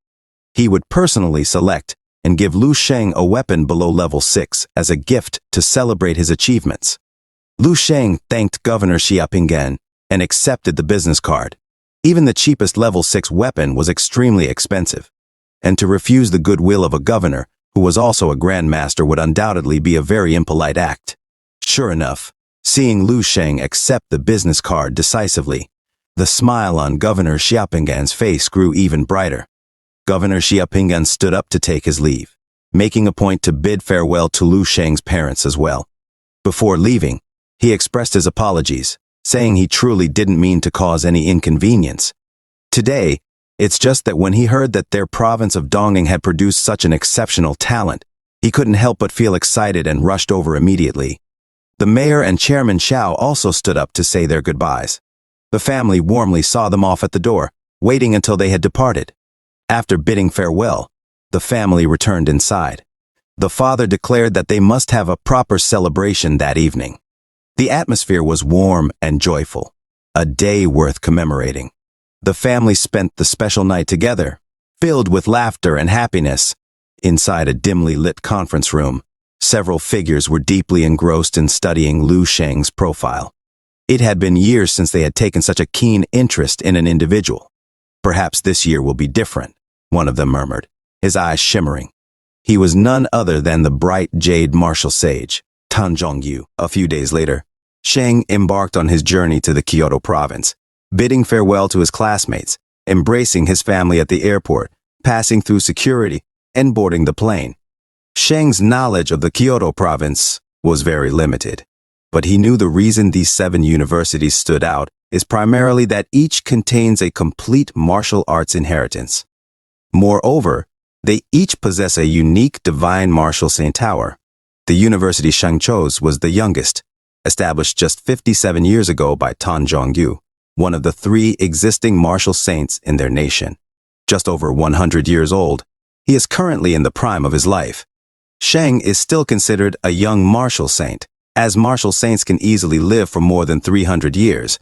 He would personally select and give Lu Sheng a weapon below level 6 as a gift to celebrate his achievements. Lu Sheng thanked Governor Xiapinggan and accepted the business card. Even the cheapest level 6 weapon was extremely expensive, and to refuse the goodwill of a governor who was also a grandmaster would undoubtedly be a very impolite act. Sure enough, seeing Lu Sheng accept the business card decisively, the smile on Governor Xiapinggan's face grew even brighter. Governor Xiapinggan stood up to take his leave, making a point to bid farewell to Lu Sheng's parents as well. Before leaving, he expressed his apologies, saying he truly didn't mean to cause any inconvenience. Today, it's just that when he heard that their province of Dongning had produced such an exceptional talent, he couldn't help but feel excited and rushed over immediately. The mayor and Chairman Xiao also stood up to say their goodbyes. The family warmly saw them off at the door, waiting until they had departed. After bidding farewell, the family returned inside. The father declared that they must have a proper celebration that evening. The atmosphere was warm and joyful, a day worth commemorating. The family spent the special night together, filled with laughter and happiness. Inside a dimly lit conference room, several figures were deeply engrossed in studying Lu Sheng's profile. It had been years since they had taken such a keen interest in an individual. Perhaps this year will be different, one of them murmured, his eyes shimmering. He was none other than the bright jade martial sage, Tan Zhongyu. A few days later, Sheng embarked on his journey to the Kyoto province, bidding farewell to his classmates, embracing his family at the airport, passing through security, and boarding the plane. Sheng's knowledge of the Kyoto province was very limited, but he knew the reason these 7 universities stood out is primarily that each contains a complete martial arts inheritance. Moreover, they each possess a unique divine martial saint tower. The University Shangzhou's was the youngest, established just 57 years ago by Tan Zhongyu, one of the 3 existing martial saints in their nation. Just over 100 years old, he is currently in the prime of his life. Sheng is still considered a young martial saint, as martial saints can easily live for more than 300 years,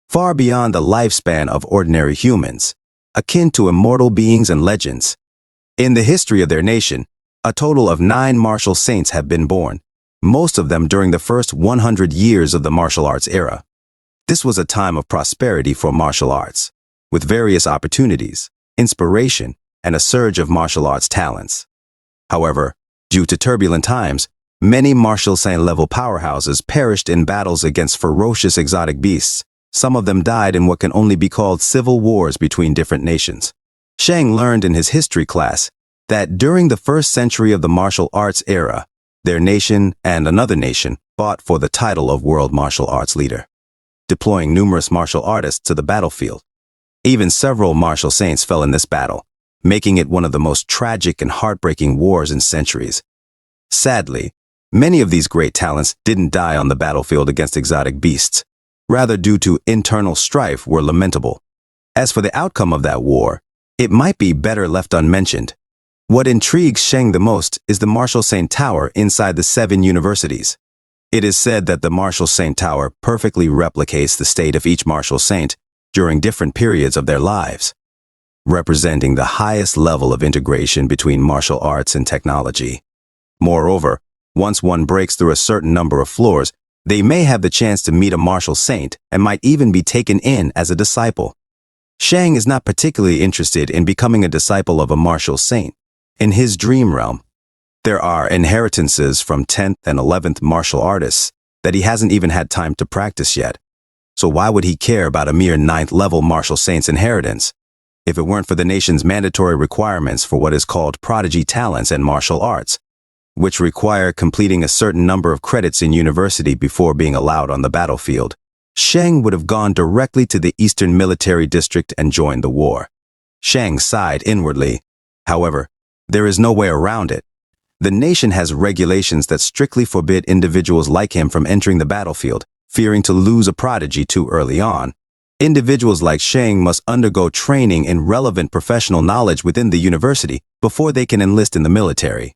far beyond the lifespan of ordinary humans, akin to immortal beings and legends. In the history of their nation, a total of 9 martial saints have been born, most of them during the first 100 years of the martial arts era. This was a time of prosperity for martial arts, with various opportunities, inspiration, and a surge of martial arts talents. However, due to turbulent times, many martial saint-level powerhouses perished in battles against ferocious exotic beasts. Some of them died in what can only be called civil wars between different nations. Sheng learned in his history class that during the first century of the martial arts era, their nation and another nation fought for the title of world martial arts leader, deploying numerous martial artists to the battlefield. Even several martial saints fell in this battle, making it one of the most tragic and heartbreaking wars in centuries. Sadly, many of these great talents didn't die on the battlefield against exotic beasts. Rather, due to internal strife, were lamentable. As for the outcome of that war, it might be better left unmentioned. What intrigues Sheng the most is the Martial Saint Tower inside the 7 universities. It is said that the Martial Saint Tower perfectly replicates the state of each martial saint during different periods of their lives, representing the highest level of integration between martial arts and technology. Moreover, once one breaks through a certain number of floors, they may have the chance to meet a martial saint and might even be taken in as a disciple. Sheng is not particularly interested in becoming a disciple of a martial saint. In his dream realm, there are inheritances from 10th and 11th martial artists that he hasn't even had time to practice yet. So why would he care about a mere 9th level martial saint's inheritance? If it weren't for the nation's mandatory requirements for what is called prodigy talents and martial arts, which require completing a certain number of credits in university before being allowed on the battlefield, Sheng would have gone directly to the Eastern Military District and joined the war. Sheng sighed inwardly. However, there is no way around it. The nation has regulations that strictly forbid individuals like him from entering the battlefield, fearing to lose a prodigy too early on. Individuals like Sheng must undergo training in relevant professional knowledge within the university before they can enlist in the military.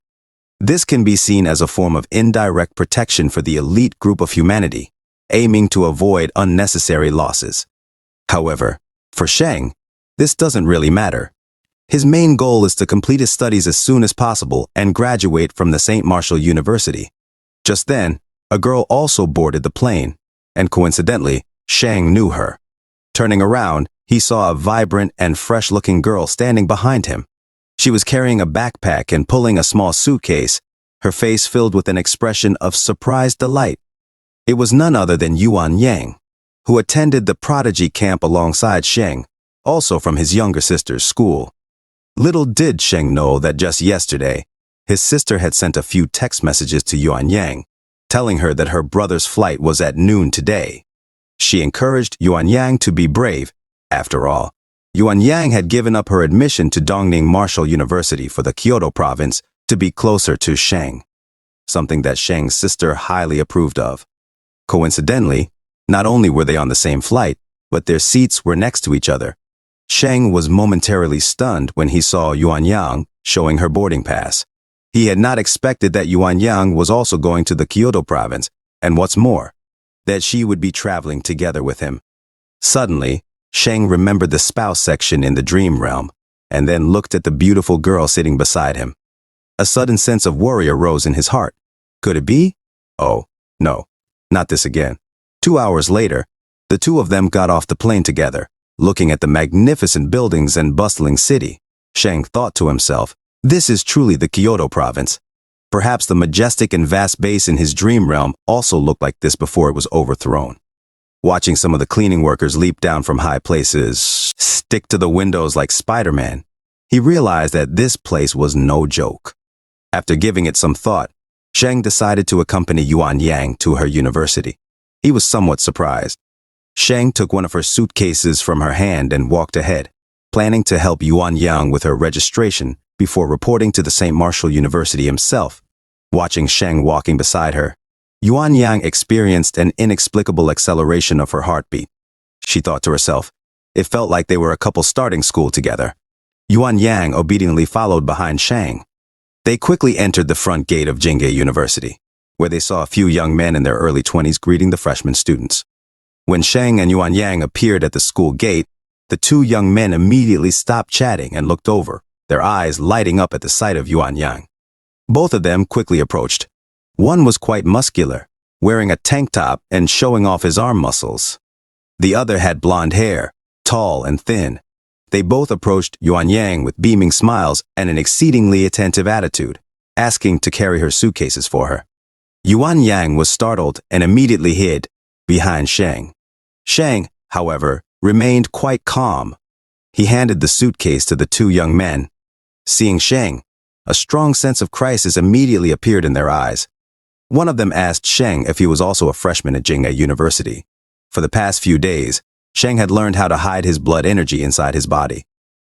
This can be seen as a form of indirect protection for the elite group of humanity, aiming to avoid unnecessary losses. However, for Sheng, this doesn't really matter. His main goal is to complete his studies as soon as possible and graduate from the St. Martial University. Just then, a girl also boarded the plane, and coincidentally, Sheng knew her. Turning around, he saw a vibrant and fresh-looking girl standing behind him. She was carrying a backpack and pulling a small suitcase, her face filled with an expression of surprised delight. It was none other than Yuan Yang, who attended the prodigy camp alongside Sheng, also from his younger sister's school. Little did Sheng know that just yesterday, his sister had sent a few text messages to Yuan Yang, telling her that her brother's flight was at noon today. She encouraged Yuan Yang to be brave. After all, Yuan Yang had given up her admission to Dongning Martial University for the Kyoto province to be closer to Sheng, something that Sheng's sister highly approved of. Coincidentally, not only were they on the same flight, but their seats were next to each other. Sheng was momentarily stunned when he saw Yuan Yang showing her boarding pass. He had not expected that Yuan Yang was also going to the Kyoto province, and what's more, that she would be traveling together with him. Suddenly, Sheng remembered the spouse section in the dream realm, and then looked at the beautiful girl sitting beside him. A sudden sense of worry arose in his heart. Could it be? Oh, no, not this again. 2 hours later, the two of them got off the plane together. Looking at the magnificent buildings and bustling city, Sheng thought to himself, this is truly the Kyoto province. Perhaps the majestic and vast base in his dream realm also looked like this before it was overthrown. Watching some of the cleaning workers leap down from high places, stick to the windows like Spider-Man, he realized that this place was no joke. After giving it some thought, Sheng decided to accompany Yuan Yang to her university. He was somewhat surprised. Sheng took one of her suitcases from her hand and walked ahead, planning to help Yuan Yang with her registration before reporting to the St. Martial University himself. Watching Sheng walking beside her, Yuan Yang experienced an inexplicable acceleration of her heartbeat. She thought to herself, it felt like they were a couple starting school together. Yuan Yang obediently followed behind Sheng. They quickly entered the front gate of Jingge University, where they saw a few young men in their early 20s greeting the freshman students. When Sheng and Yuan Yang appeared at the school gate, the two young men immediately stopped chatting and looked over, their eyes lighting up at the sight of Yuan Yang. Both of them quickly approached. One was quite muscular, wearing a tank top and showing off his arm muscles. The other had blonde hair, tall and thin. They both approached Yuan Yang with beaming smiles and an exceedingly attentive attitude, asking to carry her suitcases for her. Yuan Yang was startled and immediately hid behind Sheng. Sheng, however, remained quite calm. He handed the suitcase to the two young men. Seeing Sheng, A strong sense of crisis immediately appeared in their eyes. One of them asked Sheng if he was also a freshman at Jing'e University. For the past few days, Sheng had learned how to hide his blood energy inside his body.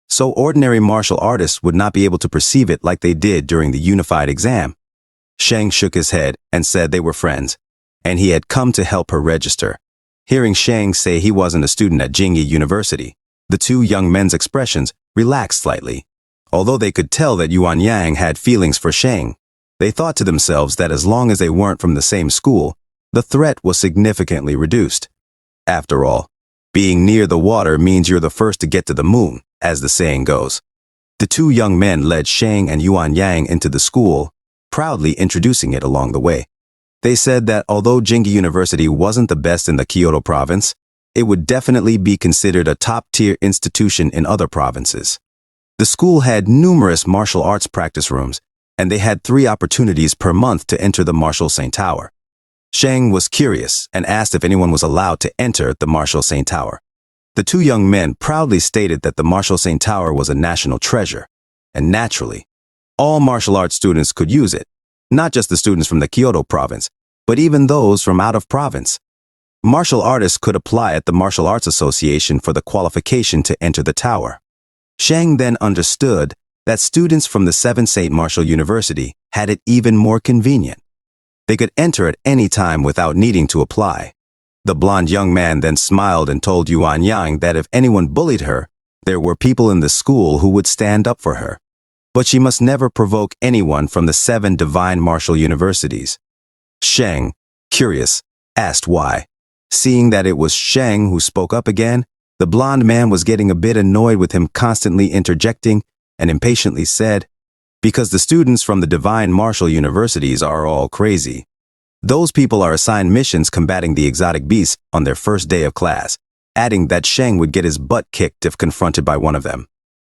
So ordinary martial artists would not be able to perceive it like they did during the unified exam. Sheng shook his head and said they were friends, and he had come to help her register. Hearing Sheng say he wasn't a student at Jing'e University, the two young men's expressions relaxed slightly. Although they could tell that Yuan Yang had feelings for Sheng, they thought to themselves that as long as they weren't from the same school, the threat was significantly reduced. After all, being near the water means you're the first to get to the moon, as the saying goes. The two young men led Sheng and Yuan Yang into the school, proudly introducing it along the way. They said that although Jing'e University wasn't the best in the Kyoto province, it would definitely be considered a top-tier institution in other provinces. The school had numerous martial arts practice rooms, and they had 3 opportunities per month to enter the Martial Saint Tower. Sheng was curious and asked if anyone was allowed to enter the Martial Saint Tower. The two young men proudly stated that the Martial Saint Tower was a national treasure, and naturally, all martial arts students could use it, not just the students from the Kyoto province, but even those from out of province. Martial artists could apply at the Martial Arts Association for the qualification to enter the tower. Sheng then understood that students from the 7th St. Martial University had it even more convenient. They could enter at any time without needing to apply. The blonde young man then smiled and told Yuan Yang that if anyone bullied her, there were people in the school who would stand up for her. But she must never provoke anyone from the 7 divine martial universities. Sheng, curious, asked why. Seeing that it was Sheng who spoke up again, the blonde man was getting a bit annoyed with him constantly interjecting and impatiently said, "Because the students from the divine martial universities are all crazy. Those people are assigned missions combating the exotic beasts on their first day of class," adding that Sheng would get his butt kicked if confronted by one of them.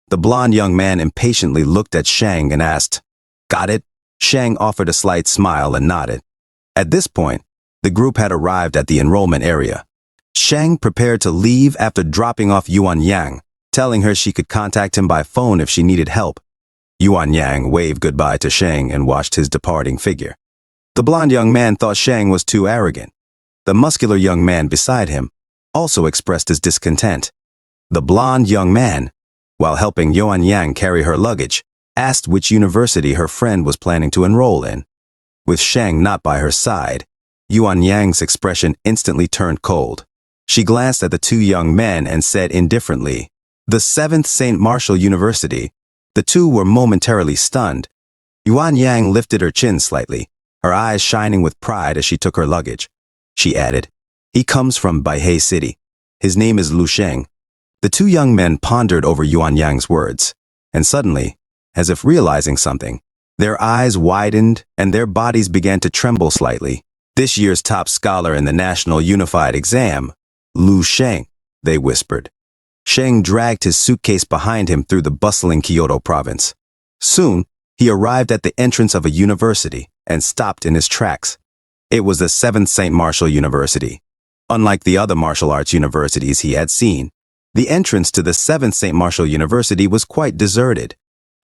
The blonde young man impatiently looked at Sheng and asked, "Got it?" Sheng offered a slight smile and nodded. At this point, the group had arrived at the enrollment area. Sheng prepared to leave after dropping off Yuan Yang, telling her she could contact him by phone if she needed help. Yuan Yang waved goodbye to Sheng and watched his departing figure. The blonde young man thought Sheng was too arrogant. The muscular young man beside him also expressed his discontent. The blonde young man, while helping Yuan Yang carry her luggage, asked which university her friend was planning to enroll in. With Sheng not by her side, Yuan Yang's expression instantly turned cold. She glanced at the two young men and said indifferently, "The 7th St. Martial University." The two were momentarily stunned. Yuan Yang lifted her chin slightly, her eyes shining with pride as she took her luggage. She added, "He comes from Baihei City. His name is Lu Sheng." The two young men pondered over Yuan Yang's words, and suddenly, as if realizing something, their eyes widened and their bodies began to tremble slightly. "This year's top scholar in the National Unified Exam, Lu Sheng," they whispered. Sheng dragged his suitcase behind him through the bustling Kyoto province. Soon, he arrived at the entrance of a university and stopped in his tracks. It was the 7th St. Martial University. Unlike the other martial arts universities he had seen, the entrance to the 7th St. Martial University was quite deserted.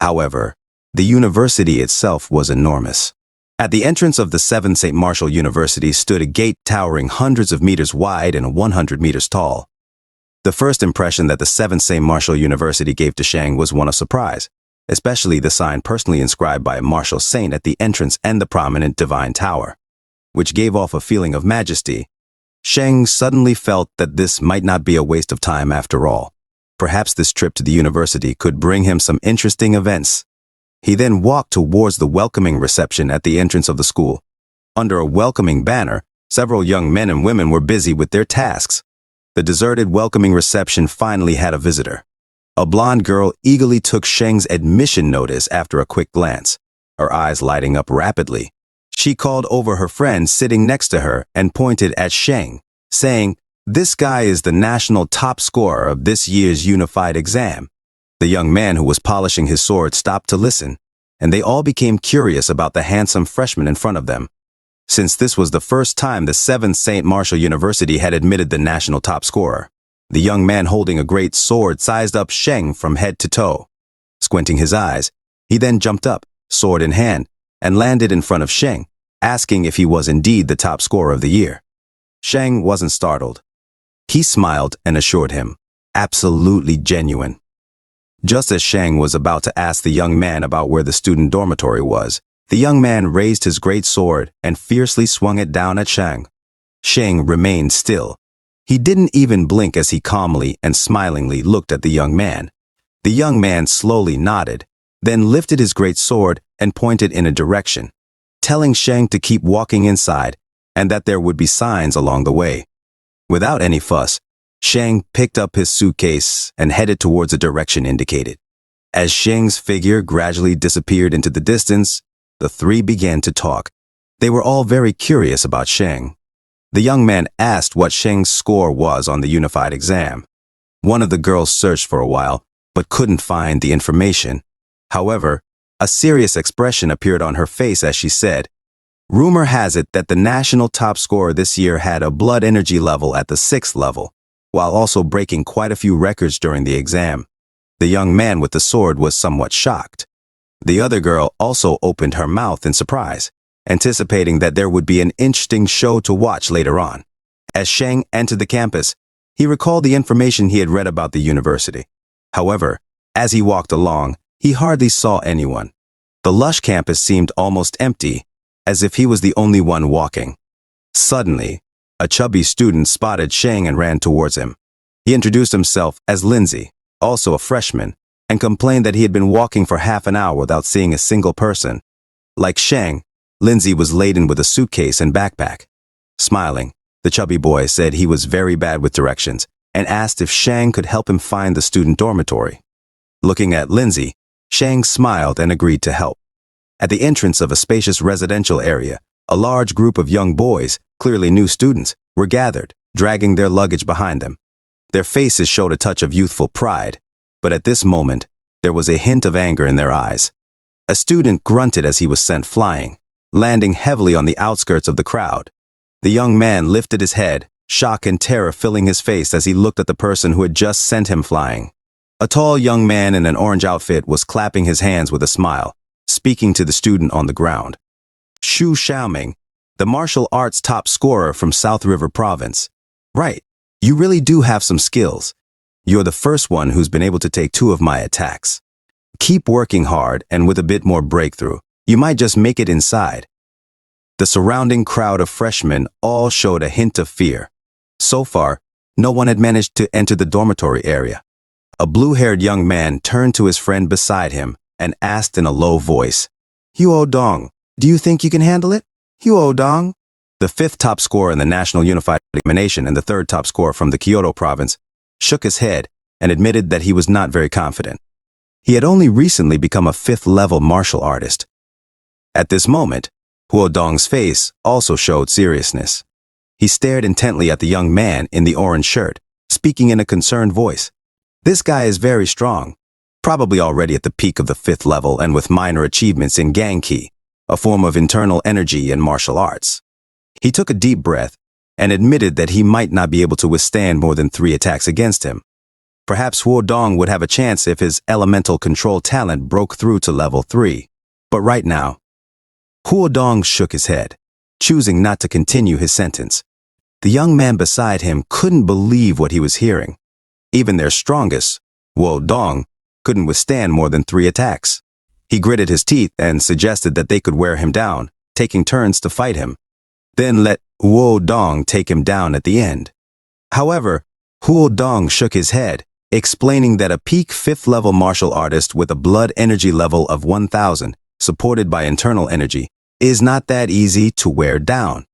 However, the university itself was enormous. At the entrance of the 7th St. Martial University stood a gate towering hundreds of meters wide and 100 meters tall. The first impression that the 7th St. Martial University gave to Sheng was one of surprise, especially the sign personally inscribed by a martial saint at the entrance and the prominent divine tower, which gave off a feeling of majesty. Sheng suddenly felt that this might not be a waste of time after all. Perhaps this trip to the university could bring him some interesting events. He then walked towards the welcoming reception at the entrance of the school. Under a welcoming banner, several young men and women were busy with their tasks. The deserted welcoming reception finally had a visitor. A blonde girl eagerly took Sheng's admission notice after a quick glance, her eyes lighting up rapidly. She called over her friend sitting next to her and pointed at Sheng, saying, "This guy is the national top scorer of this year's unified exam." The young man who was polishing his sword stopped to listen, and they all became curious about the handsome freshman in front of them. Since this was the first time the 7th St. Martial University had admitted the national top scorer, the young man holding a great sword sized up Sheng from head to toe. Squinting his eyes, he then jumped up sword in hand, and landed in front of Sheng, asking if he was indeed the top scorer of the year. Sheng wasn't startled. He smiled and assured him, absolutely genuine. Just as Sheng was about to ask the young man about where the student dormitory was, the young man raised his great sword and fiercely swung it down at Sheng. Sheng remained still. He didn't even blink as he calmly and smilingly looked at the young man. The young man slowly nodded, then lifted his great sword and pointed in a direction, telling Sheng to keep walking inside and that there would be signs along the way. Without any fuss, Sheng picked up his suitcase and headed towards the direction indicated. As Sheng's figure gradually disappeared into the distance, the three began to talk. They were all very curious about Sheng. The young man asked what Sheng's score was on the unified exam. One of the girls searched for a while, but couldn't find the information. However, a serious expression appeared on her face as she said, "Rumor has it that the national top scorer this year had a blood energy level at the 6th level, while also breaking quite a few records during the exam." The young man with the sword was somewhat shocked. The other girl also opened her mouth in surprise, anticipating that there would be an interesting show to watch later on. As Sheng entered the campus, he recalled the information he had read about the university. However, as he walked along, he hardly saw anyone. The lush campus seemed almost empty, as if he was the only one walking. Suddenly, a chubby student spotted Sheng and ran towards him. He introduced himself as Lindsay, also a freshman, and complained that he had been walking for half an hour without seeing a single person. Like Sheng, Lindsay was laden with a suitcase and backpack. Smiling, the chubby boy said he was very bad with directions and asked if Sheng could help him find the student dormitory. Looking at Lindsay, Sheng smiled and agreed to help. At the entrance of a spacious residential area, a large group of young boys, clearly new students, were gathered, dragging their luggage behind them. Their faces showed a touch of youthful pride, but at this moment, there was a hint of anger in their eyes. A student grunted as he was sent flying, landing heavily on the outskirts of the crowd. The young man lifted his head, shock and terror filling his face as he looked at the person who had just sent him flying. A tall young man in an orange outfit was clapping his hands with a smile, speaking to the student on the ground. Xu Xiaoming, the martial arts top scorer from South River Province. Right, you really do have some skills. You're the first one who's been able to take 2 of my attacks. Keep working hard, and with a bit more breakthrough, you might just make it inside. The surrounding crowd of freshmen all showed a hint of fear. So far, no one had managed to enter the dormitory area. A blue-haired young man turned to his friend beside him and asked in a low voice, "Huo Dong, do you think you can handle it? Huo Dong?" The 5th top scorer in the National Unified Examination and the 3rd top scorer from the Kyoto province shook his head and admitted that he was not very confident. He had only recently become a 5th-level martial artist. At this moment, Huo Dong's face also showed seriousness. He stared intently at the young man in the orange shirt, speaking in a concerned voice. "This guy is very strong, probably already at the peak of the 5th level and with minor achievements in Gangki, a form of internal energy in martial arts." He took a deep breath and admitted that he might not be able to withstand more than 3 attacks against him. Perhaps Huo Dong would have a chance if his elemental control talent broke through to level 3. But right now, Huo Dong shook his head, choosing not to continue his sentence. The young man beside him couldn't believe what he was hearing. Even their strongest, Huo Dong, couldn't withstand more than 3 attacks. He gritted his teeth and suggested that they could wear him down, taking turns to fight him. Then let Huo Dong take him down at the end. However, Huo Dong shook his head, explaining that a peak 5th-level martial artist with a blood energy level of 1,000, supported by internal energy, is not that easy to wear down.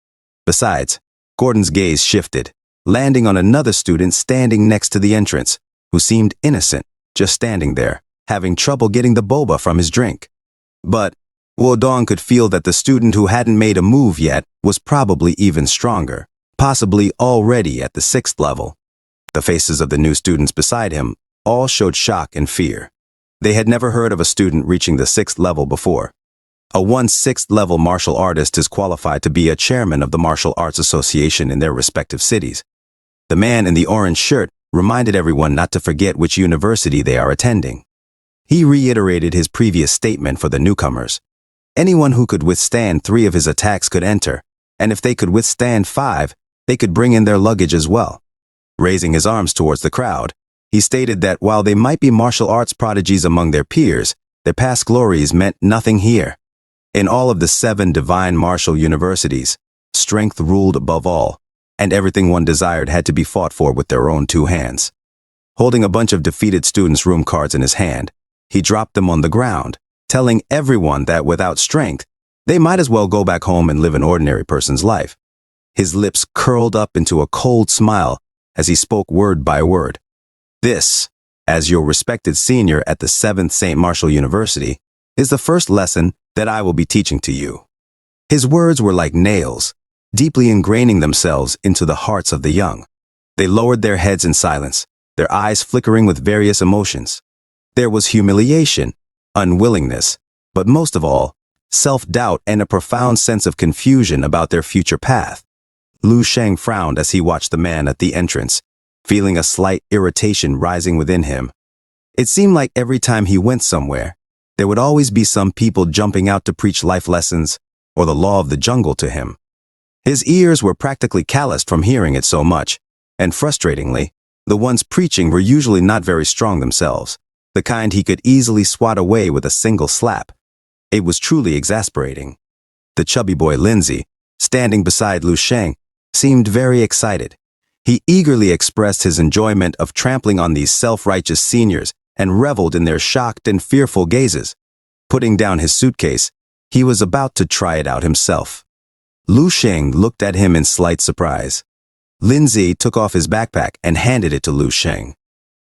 Besides, Gordon's gaze shifted, landing on another student standing next to the entrance, who seemed innocent, just standing there, having trouble getting the boba from his drink. But Huo Dong could feel that the student who hadn't made a move yet was probably even stronger, possibly already at the 6th level. The faces of the new students beside him all showed shock and fear. They had never heard of a student reaching the 6th level before. A 1/6th level martial artist is qualified to be a chairman of the Martial Arts Association in their respective cities. The man in the orange shirt reminded everyone not to forget which university they are attending. He reiterated his previous statement for the newcomers, Anyone who could withstand 3 of his attacks could enter, and if they could withstand 5, they could bring in their luggage as well. Raising his arms towards the crowd, he stated that while they might be martial arts prodigies among their peers, their past glories meant nothing here. In all of the 7 divine martial universities, strength ruled above all, and everything one desired had to be fought for with their own 2 hands. Holding a bunch of defeated students' room cards in his hand, he dropped them on the ground, telling everyone that without strength, they might as well go back home and live an ordinary person's life. His lips curled up into a cold smile as he spoke word by word. This, as your respected senior at the 7th St. Martial University, is the first lesson that I will be teaching to you. His words were like nails, deeply ingraining themselves into the hearts of the young. They lowered their heads in silence, their eyes flickering with various emotions. There was humiliation, unwillingness, but most of all, self-doubt and a profound sense of confusion about their future path. Lu Sheng frowned as he watched the man at the entrance, feeling a slight irritation rising within him. It seemed like every time he went somewhere, there would always be some people jumping out to preach life lessons or the law of the jungle to him. His ears were practically calloused from hearing it so much, and frustratingly, the ones preaching were usually not very strong themselves, the kind he could easily swat away with a single slap. It was truly exasperating. The chubby boy Lindsay, standing beside Lu Sheng, seemed very excited. He eagerly expressed his enjoyment of trampling on these self-righteous seniors and reveled in their shocked and fearful gazes. Putting down his suitcase, he was about to try it out himself. Lu Sheng looked at him in slight surprise. Lindsay took off his backpack and handed it to Lu Sheng.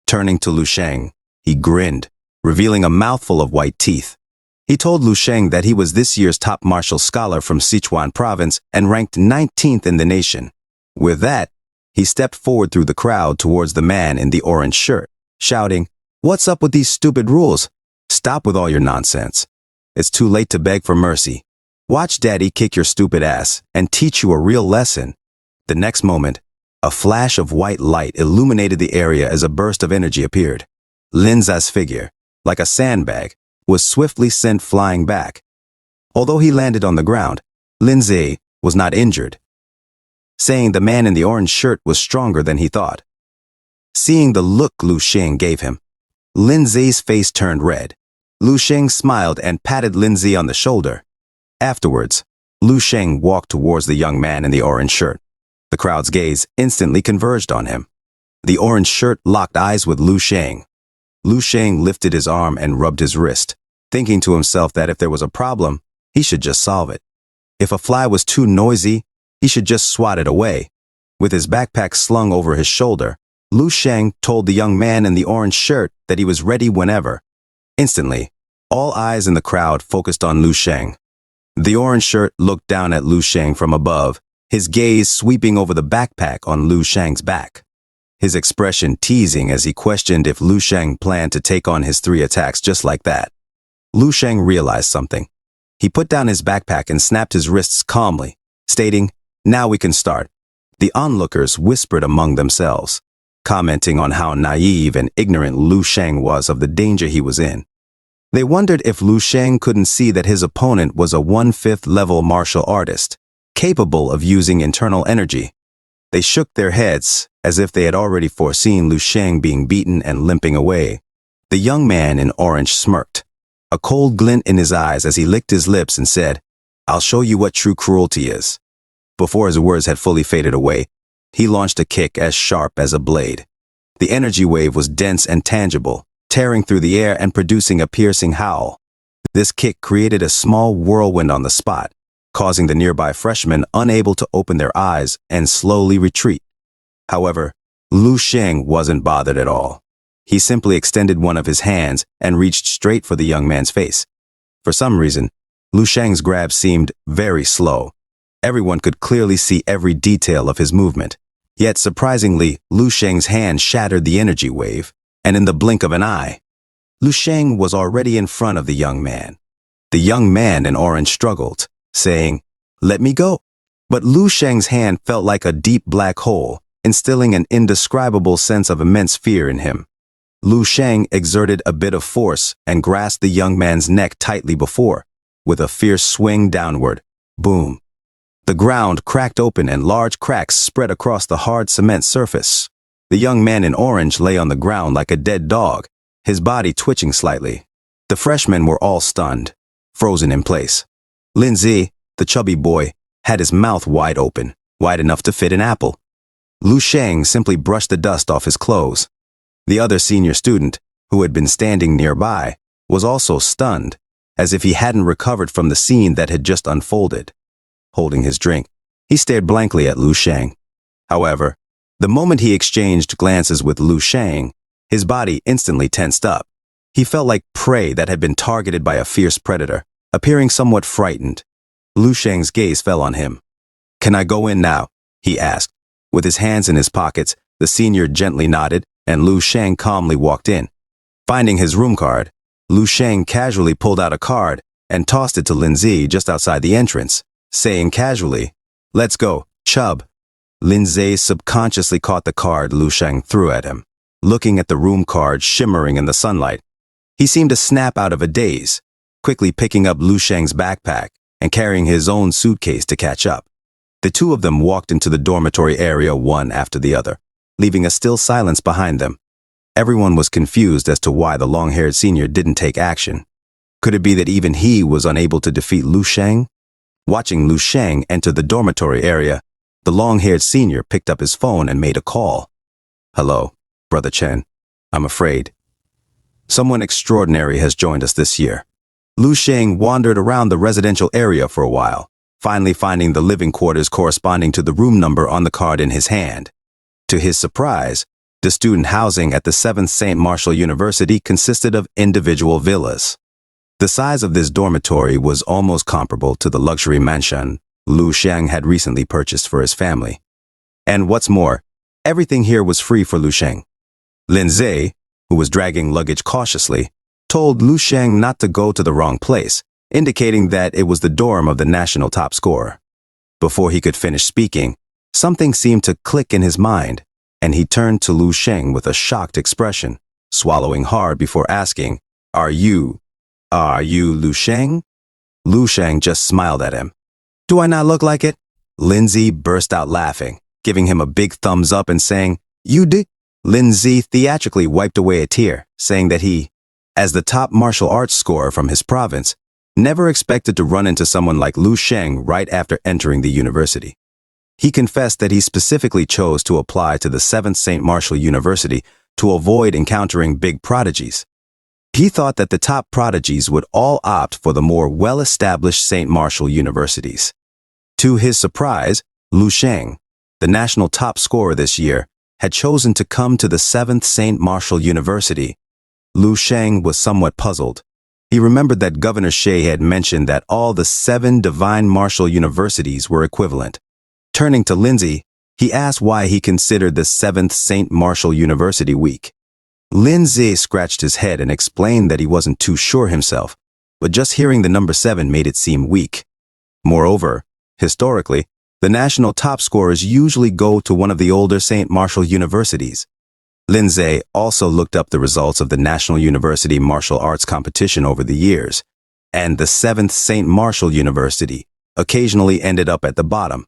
Turning to Lu Sheng, he grinned, revealing a mouthful of white teeth. He told Lu Sheng that he was this year's top martial scholar from Sichuan province and ranked 19th in the nation. With that, he stepped forward through the crowd towards the man in the orange shirt, shouting, "What's up with these stupid rules? Stop with all your nonsense. It's too late to beg for mercy. Watch Daddy kick your stupid ass and teach you a real lesson." The next moment, a flash of white light illuminated the area as a burst of energy appeared. Linza's figure, like a sandbag, was swiftly sent flying back. Although he landed on the ground, Lindsay was not injured, saying the man in the orange shirt was stronger than he thought. Seeing the look Lu Sheng gave him, Lindsay's face turned red. Lu Sheng smiled and patted Lindsay on the shoulder. Afterwards, Lu Sheng walked towards the young man in the orange shirt. The crowd's gaze instantly converged on him. The orange shirt locked eyes with Lu Sheng. Lu Sheng lifted his arm and rubbed his wrist, thinking to himself that if there was a problem, he should just solve it. If a fly was too noisy, he should just swat it away. With his backpack slung over his shoulder, Lu Sheng told the young man in the orange shirt that he was ready whenever. Instantly, all eyes in the crowd focused on Lu Sheng. The orange shirt looked down at Lu Sheng from above, his gaze sweeping over the backpack on Lu Sheng's back. His expression teasing as he questioned if Lu Sheng planned to take on his 3 attacks just like that. Lu Sheng realized something. He put down his backpack and snapped his wrists calmly, stating, "Now we can start." The onlookers whispered among themselves, commenting on how naive and ignorant Lu Sheng was of the danger he was in. They wondered if Lu Sheng couldn't see that his opponent was a 1/5 level martial artist, capable of using internal energy. They shook their heads, as if they had already foreseen Lu Sheng being beaten and limping away. The young man in orange smirked, a cold glint in his eyes as he licked his lips and said, "I'll show you what true cruelty is." Before his words had fully faded away, he launched a kick as sharp as a blade. The energy wave was dense and tangible, tearing through the air and producing a piercing howl. This kick created a small whirlwind on the spot, causing the nearby freshmen unable to open their eyes and slowly retreat. However, Lu Sheng wasn't bothered at all. He simply extended one of his hands and reached straight for the young man's face. For some reason, Lu Sheng's grab seemed very slow. Everyone could clearly see every detail of his movement. Yet surprisingly, Lu Sheng's hand shattered the energy wave, and in the blink of an eye, Lu Sheng was already in front of the young man. The young man in orange struggled, saying, "Let me go." But Lu Sheng's hand felt like a deep black hole, instilling an indescribable sense of immense fear in him. Lu Sheng exerted a bit of force and grasped the young man's neck tightly before, with a fierce swing downward. Boom. The ground cracked open and large cracks spread across the hard cement surface. The young man in orange lay on the ground like a dead dog, his body twitching slightly. The freshmen were all stunned, frozen in place. Lindsay, the chubby boy, had his mouth wide open, wide enough to fit an apple. Lu Sheng simply brushed the dust off his clothes. The other senior student, who had been standing nearby, was also stunned, as if he hadn't recovered from the scene that had just unfolded. Holding his drink, he stared blankly at Lu Sheng. However, the moment he exchanged glances with Lu Sheng, his body instantly tensed up. He felt like prey that had been targeted by a fierce predator, appearing somewhat frightened. Lu Sheng's gaze fell on him. "Can I go in now?" he asked. With his hands in his pockets, the senior gently nodded, and Lu Sheng calmly walked in. Finding his room card, Lu Sheng casually pulled out a card and tossed it to Lindsay just outside the entrance, saying casually, "Let's go, chub." Lindsay subconsciously caught the card Lu Sheng threw at him, looking at the room card shimmering in the sunlight. He seemed to snap out of a daze, quickly picking up Lu Sheng's backpack and carrying his own suitcase to catch up. The two of them walked into the dormitory area one after the other, leaving a still silence behind them. Everyone was confused as to why the long-haired senior didn't take action. Could it be that even he was unable to defeat Lu Sheng? Watching Lu Sheng enter the dormitory area, the long-haired senior picked up his phone and made a call. "Hello, Brother Chen. I'm afraid someone extraordinary has joined us this year." Lu Sheng wandered around the residential area for a while, finally finding the living quarters corresponding to the room number on the card in his hand. To his surprise, the student housing at the 7th St. Martial University consisted of individual villas. The size of this dormitory was almost comparable to the luxury mansion Lu Sheng had recently purchased for his family. And what's more, everything here was free for Lu Sheng. Lindsay, who was dragging luggage cautiously, told Lu Sheng not to go to the wrong place, indicating that it was the dorm of the national top scorer. Before he could finish speaking, something seemed to click in his mind, and he turned to Lu Sheng with a shocked expression, swallowing hard before asking, Are you Lu Sheng?" Lu Sheng just smiled at him. "Do I not look like it?" Lindsay burst out laughing, giving him a big thumbs up and saying, "You do?" Lindsay theatrically wiped away a tear, saying that he, as the top martial arts scorer from his province, never expected to run into someone like Lu Sheng right after entering the university. He confessed that he specifically chose to apply to the 7th St. Martial University to avoid encountering big prodigies. He thought that the top prodigies would all opt for the more well-established St. Martial universities. To his surprise, Lu Sheng, the national top scorer this year, had chosen to come to the 7th St. Martial University. Lu Sheng was somewhat puzzled. He remembered that Governor Shea had mentioned that all the 7 divine martial universities were equivalent. Turning to Lindsay, he asked why he considered the 7th St. Martial University weak. Lindsay scratched his head and explained that he wasn't too sure himself, but just hearing the number 7 made it seem weak. Moreover, historically, the national top scorers usually go to one of the older St. Martial universities. Lindsay also looked up the results of the National University Martial Arts competition over the years, and the 7th St. Martial University occasionally ended up at the bottom.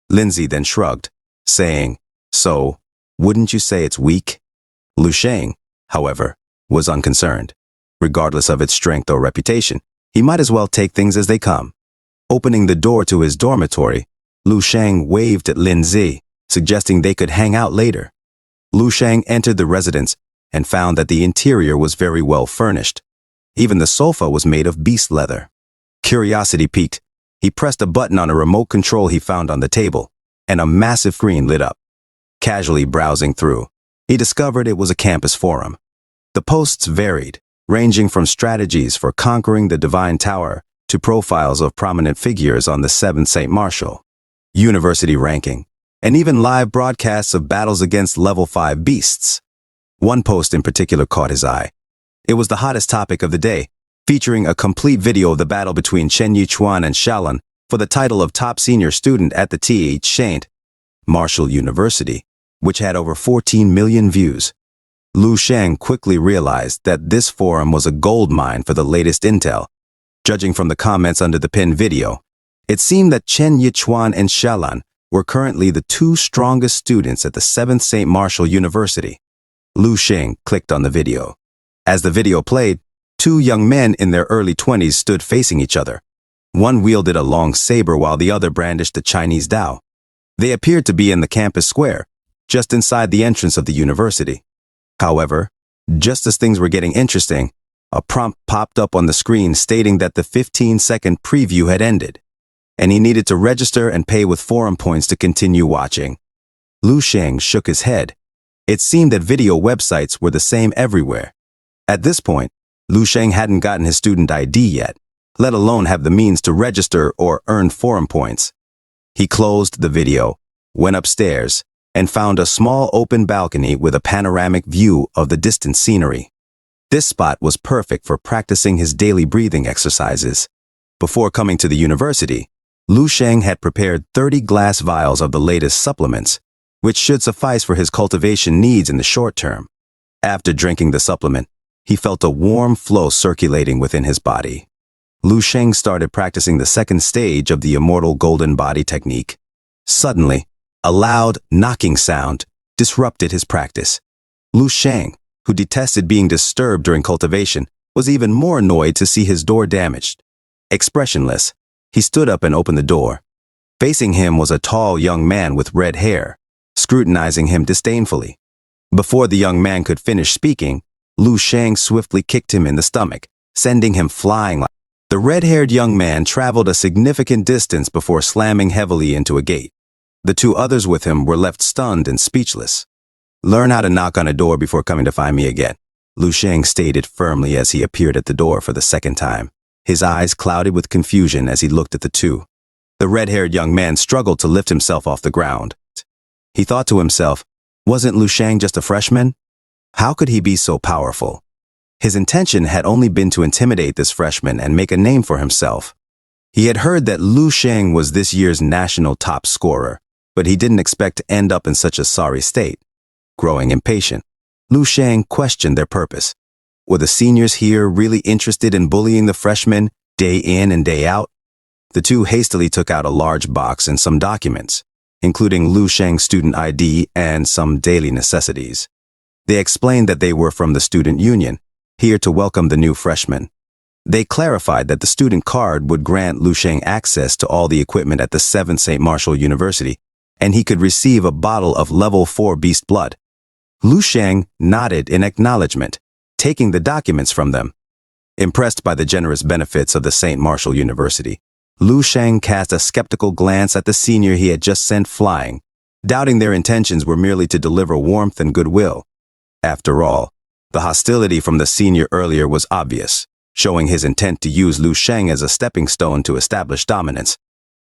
Lindsay then shrugged, saying, "So, wouldn't you say it's weak?" Lu Sheng, however, was unconcerned. Regardless of its strength or reputation, he might as well take things as they come. Opening the door to his dormitory, Lu Sheng waved at Lindsay, suggesting they could hang out later. Lu Sheng entered the residence and found that the interior was very well furnished. Even the sofa was made of beast leather. Curiosity piqued. He pressed a button on a remote control he found on the table, and a massive screen lit up. Casually browsing through, he discovered it was a campus forum. The posts varied, ranging from strategies for conquering the Divine Tower to profiles of prominent figures on the 7th St. Martial University ranking, and even live broadcasts of battles against level 5 beasts. One post in particular caught his eye. It was the hottest topic of the day, featuring a complete video of the battle between Chen Yichuan and Shaolin for the title of top senior student at the St. Martial University, which had over 14 million views. Lu Sheng quickly realized that this forum was a goldmine for the latest intel. Judging from the comments under the pinned video, it seemed that Chen Yichuan and Shalan were currently the two strongest students at the 7th St. Martial University. Lu Sheng clicked on the video. As the video played, two young men in their early 20s stood facing each other. One wielded a long saber while the other brandished a Chinese dao. They appeared to be in the campus square, just inside the entrance of the university. However, just as things were getting interesting, a prompt popped up on the screen stating that the 15-second preview had ended, and he needed to register and pay with forum points to continue watching. Lu Sheng shook his head. It seemed that video websites were the same everywhere. At this point, Lu Sheng hadn't gotten his student ID yet, let alone have the means to register or earn forum points. He closed the video, went upstairs, and found a small open balcony with a panoramic view of the distant scenery. This spot was perfect for practicing his daily breathing exercises. Before coming to the university, Lu Sheng had prepared 30 glass vials of the latest supplements, which should suffice for his cultivation needs in the short term. After drinking the supplement, he felt a warm flow circulating within his body. Lu Sheng started practicing the second stage of the immortal golden body technique. Suddenly, a loud, knocking sound disrupted his practice. Lu Sheng, who detested being disturbed during cultivation, was even more annoyed to see his door damaged. Expressionless, he stood up and opened the door. Facing him was a tall young man with red hair, scrutinizing him disdainfully. Before the young man could finish speaking, Lu Sheng swiftly kicked him in the stomach, sending him flying. The red-haired young man traveled a significant distance before slamming heavily into a gate. The two others with him were left stunned and speechless. "Learn how to knock on a door before coming to find me again," Lu Sheng stated firmly as he appeared at the door for the second time. His eyes clouded with confusion as he looked at the two. The red-haired young man struggled to lift himself off the ground. He thought to himself, wasn't Lu Sheng just a freshman? How could he be so powerful? His intention had only been to intimidate this freshman and make a name for himself. He had heard that Lu Sheng was this year's national top scorer, but he didn't expect to end up in such a sorry state. Growing impatient, Lu Sheng questioned their purpose. Were the seniors here really interested in bullying the freshmen day in and day out? The two hastily took out a large box and some documents, including Lu Sheng's student ID and some daily necessities. They explained that they were from the student union, here to welcome the new freshmen. They clarified that the student card would grant Lu Sheng access to all the equipment at the 7th St. Martial University, and he could receive a bottle of level 4 beast blood. Lu Sheng nodded in acknowledgement, taking the documents from them. Impressed by the generous benefits of the St. Martial University, Lu Sheng cast a skeptical glance at the senior he had just sent flying, doubting their intentions were merely to deliver warmth and goodwill. After all, the hostility from the senior earlier was obvious, showing his intent to use Lu Sheng as a stepping stone to establish dominance.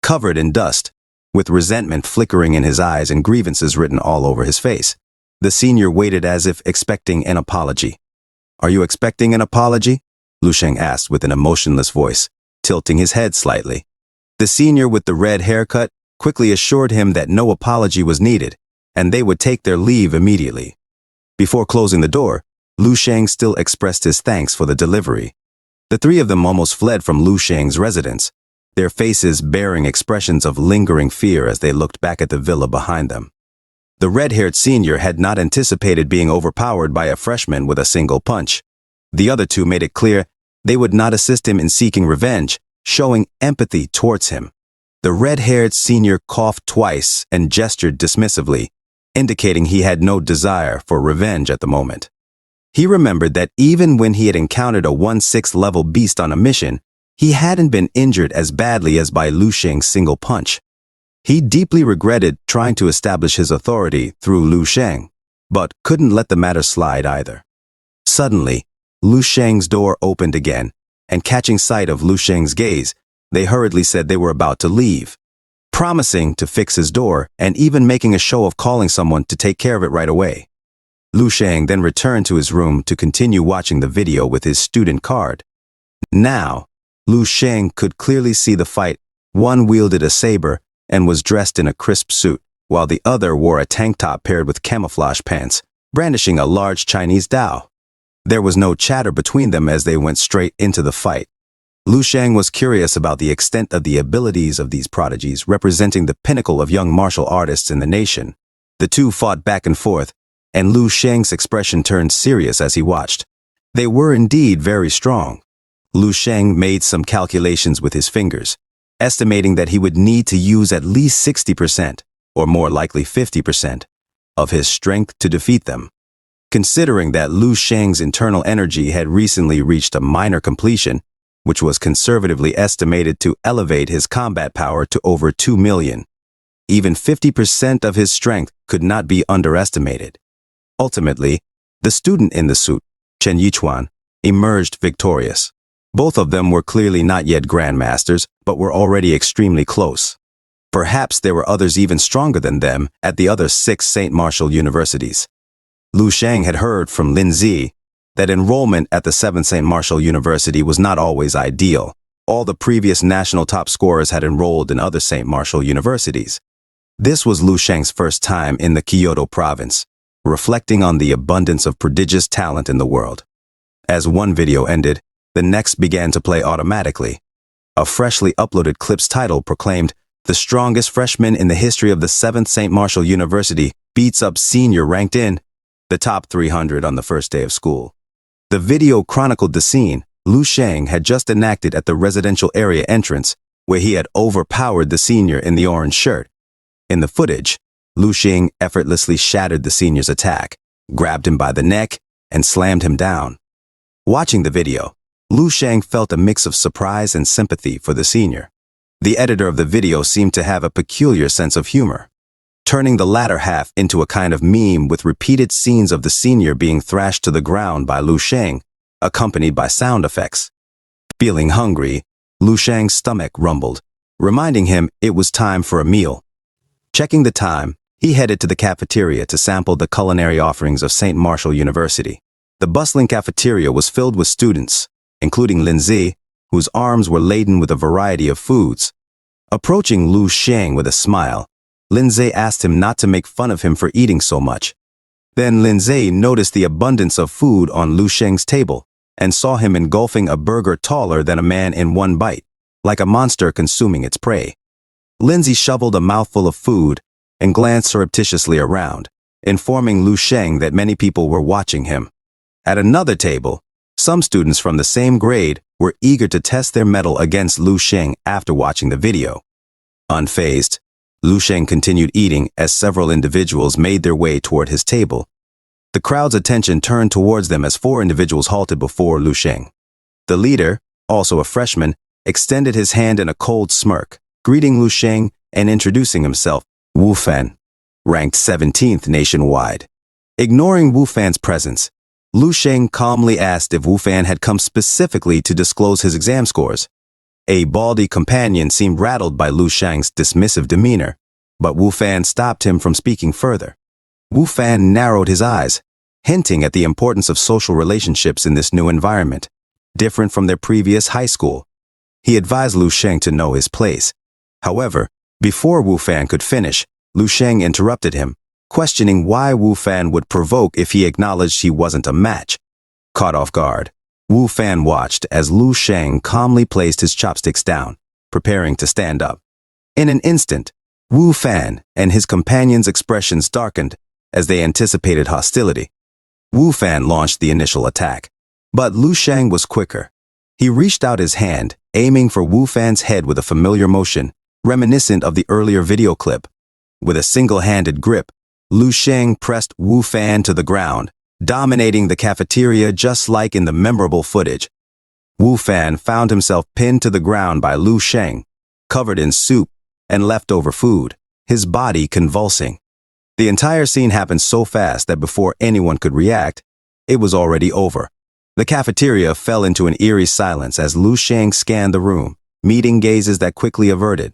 Covered in dust, with resentment flickering in his eyes and grievances written all over his face, the senior waited as if expecting an apology. "Are you expecting an apology?" Lu Sheng asked with an emotionless voice, tilting his head slightly. The senior with the red haircut quickly assured him that no apology was needed, and they would take their leave immediately. Before closing the door, Lu Sheng still expressed his thanks for the delivery. The three of them almost fled from Lu Sheng's residence, their faces bearing expressions of lingering fear as they looked back at the villa behind them. The red-haired senior had not anticipated being overpowered by a freshman with a single punch. The other two made it clear they would not assist him in seeking revenge, showing empathy towards him. The red-haired senior coughed twice and gestured dismissively, indicating he had no desire for revenge at the moment. He remembered that even when he had encountered a 1/6 level beast on a mission, he hadn't been injured as badly as by Lu Sheng's single punch. He deeply regretted trying to establish his authority through Lu Sheng, but couldn't let the matter slide either. Suddenly, Lu Sheng's door opened again, and catching sight of Lu Sheng's gaze, they hurriedly said they were about to leave, promising to fix his door and even making a show of calling someone to take care of it right away. Lu Sheng then returned to his room to continue watching the video with his student card. Now, Lu Sheng could clearly see the fight. One wielded a saber and was dressed in a crisp suit, while the other wore a tank top paired with camouflage pants, brandishing a large Chinese dao. There was no chatter between them as they went straight into the fight. Lu Shang was curious about the extent of the abilities of these prodigies representing the pinnacle of young martial artists in the nation. The two fought back and forth, and Lu Shang's expression turned serious as he watched. They were indeed very strong. Lu Shang made some calculations with his fingers, estimating that he would need to use at least 60%, or more likely 50%, of his strength to defeat them. Considering that Lu Shang's internal energy had recently reached a minor completion, which was conservatively estimated to elevate his combat power to over 2 million. Even 50% of his strength could not be underestimated. Ultimately, the student in the suit, Chen Yichuan, emerged victorious. Both of them were clearly not yet grandmasters, but were already extremely close. Perhaps there were others even stronger than them at the other 6 St. Martial universities. Lu Shang had heard from Lin Zi that enrollment at the 7th St. Martial University was not always ideal. All the previous national top scorers had enrolled in other St. Martial universities. This was Lu Shang's first time in the Kyoto province, reflecting on the abundance of prodigious talent in the world. As one video ended, the next began to play automatically. A freshly uploaded clip's title proclaimed, "The strongest freshman in the history of the 7th St. Martial University beats up senior ranked in the top 300 on the first day of school." The video chronicled the scene Lu Shang had just enacted at the residential area entrance, where he had overpowered the senior in the orange shirt. In the footage, Lu Shang effortlessly shattered the senior's attack, grabbed him by the neck, and slammed him down. Watching the video, Lu Shang felt a mix of surprise and sympathy for the senior. The editor of the video seemed to have a peculiar sense of humor, turning the latter half into a kind of meme with repeated scenes of the senior being thrashed to the ground by Lu Shang, accompanied by sound effects. Feeling hungry, Lu Shang's stomach rumbled, reminding him it was time for a meal. Checking the time, he headed to the cafeteria to sample the culinary offerings of St. Martial University. The bustling cafeteria was filled with students, including Lin Zi, whose arms were laden with a variety of foods. Approaching Lu Shang with a smile, Lin Zi asked him not to make fun of him for eating so much. Then Lin Zi noticed the abundance of food on Lu Shang's table and saw him engulfing a burger taller than a man in one bite, like a monster consuming its prey. Lin Zi shoveled a mouthful of food and glanced surreptitiously around, informing Lu Shang that many people were watching him. At another table, some students from the same grade were eager to test their mettle against Lu Shang after watching the video. Unfazed, Lu Shang continued eating as several individuals made their way toward his table. The crowd's attention turned towards them as 4 individuals halted before Lu Shang. The leader, also a freshman, extended his hand in a cold smirk, greeting Lu Shang and introducing himself, Wu Fan, ranked 17th nationwide. Ignoring Wu Fan's presence, Lu Shang calmly asked if Wu Fan had come specifically to disclose his exam scores. A baldy companion seemed rattled by Lu Shang's dismissive demeanor, but Wu Fan stopped him from speaking further. Wu Fan narrowed his eyes, hinting at the importance of social relationships in this new environment, different from their previous high school. He advised Lu Shang to know his place. However, before Wu Fan could finish, Lu Shang interrupted him, questioning why Wu Fan would provoke if he acknowledged he wasn't a match. Caught off guard, Wu Fan watched as Lu Shang calmly placed his chopsticks down, preparing to stand up. In an instant, Wu Fan and his companions' expressions darkened as they anticipated hostility. Wu Fan launched the initial attack, but Lu Shang was quicker. He reached out his hand, aiming for Wu Fan's head with a familiar motion, reminiscent of the earlier video clip. With a single-handed grip, Lu Shang pressed Wu Fan to the ground, dominating the cafeteria just like in the memorable footage. Wu Fan found himself pinned to the ground by Lu Shang, covered in soup and leftover food, his body convulsing. The entire scene happened so fast that before anyone could react, it was already over. The cafeteria fell into an eerie silence as Lu Shang scanned the room, meeting gazes that quickly averted.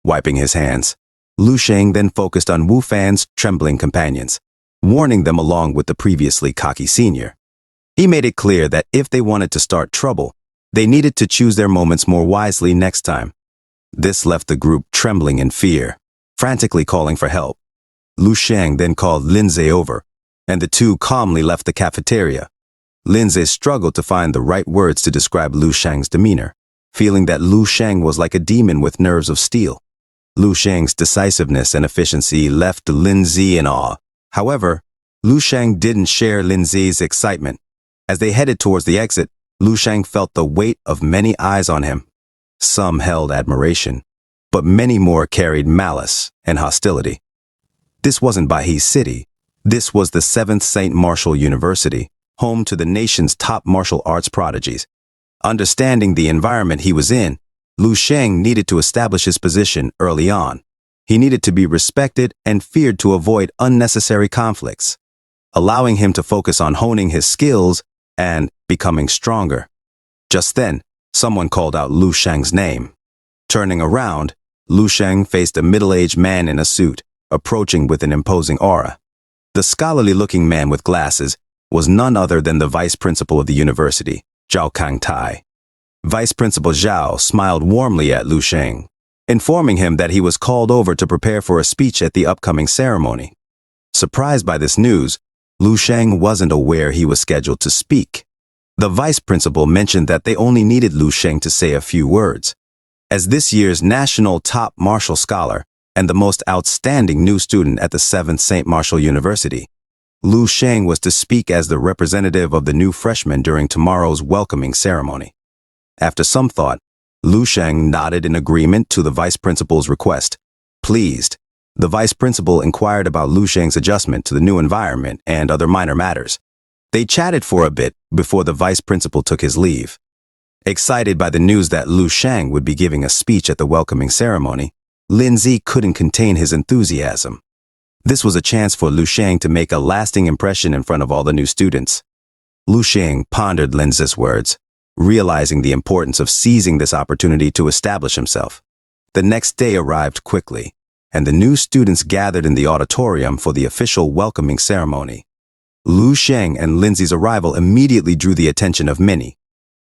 Wiping his hands, Lu Shang then focused on Wu Fan's trembling companions, warning them along with the previously cocky senior. He made it clear that if they wanted to start trouble, they needed to choose their moments more wisely next time. This left the group trembling in fear, frantically calling for help. Lu Shang then called Lin Zi over, and the two calmly left the cafeteria. Lin Zi struggled to find the right words to describe Lu Shang's demeanor. feeling that Lu Sheng was like a demon with nerves of steel. Lu Sheng's decisiveness and efficiency left Lin Zi in awe. However, Lu Sheng didn't share Lin Zi's excitement. As they headed towards the exit, Lu Sheng felt the weight of many eyes on him. Some held admiration, but many more carried malice and hostility. This wasn't Bahi's city. This was the 7th St. Martial University, home to the nation's top martial arts prodigies. Understanding the environment he was in, Lu Sheng needed to establish his position early on. He needed to be respected and feared to avoid unnecessary conflicts, allowing him to focus on honing his skills and becoming stronger. Just then, someone called out Lu Sheng's name. Turning around, Lu Sheng faced a middle-aged man in a suit, approaching with an imposing aura. The scholarly-looking man with glasses was none other than the vice principal of the university, Zhao Kangtai. Vice Principal Zhao smiled warmly at Lu Sheng, informing him that he was called over to prepare for a speech at the upcoming ceremony. Surprised by this news, Lu Sheng wasn't aware he was scheduled to speak. The vice principal mentioned that they only needed Lu Sheng to say a few words. As this year's national top martial scholar and the most outstanding new student at the 7th St. Martial University, Lu Sheng was to speak as the representative of the new freshmen during tomorrow's welcoming ceremony. After some thought, Lu Sheng nodded in agreement to the vice principal's request. Pleased, the vice principal inquired about Lu Sheng's adjustment to the new environment and other minor matters. They chatted for a bit before the vice principal took his leave. Excited by the news that Lu Sheng would be giving a speech at the welcoming ceremony, Lin Zi couldn't contain his enthusiasm. This was a chance for Lu Sheng to make a lasting impression in front of all the new students. Lu Sheng pondered Lin Zi's words, realizing the importance of seizing this opportunity to establish himself. The next day arrived quickly, and the new students gathered in the auditorium for the official welcoming ceremony. Lu Sheng and Lin Zi's arrival immediately drew the attention of many.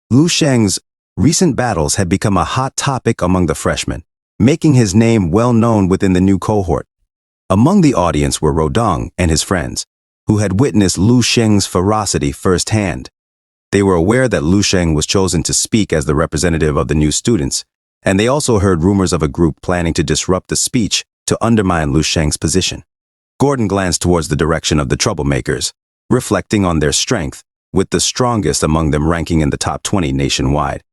Lu Sheng's recent battles had become a hot topic among the freshmen, making his name well known within the new cohort. Among the audience were Rodong and his friends, who had witnessed Lu Sheng's ferocity firsthand. They were aware that Lu Sheng was chosen to speak as the representative of the new students, and they also heard rumors of a group planning to disrupt the speech to undermine Lu Sheng's position. Gordon glanced towards the direction of the troublemakers, reflecting on their strength, with the strongest among them ranking in the top 20 nationwide.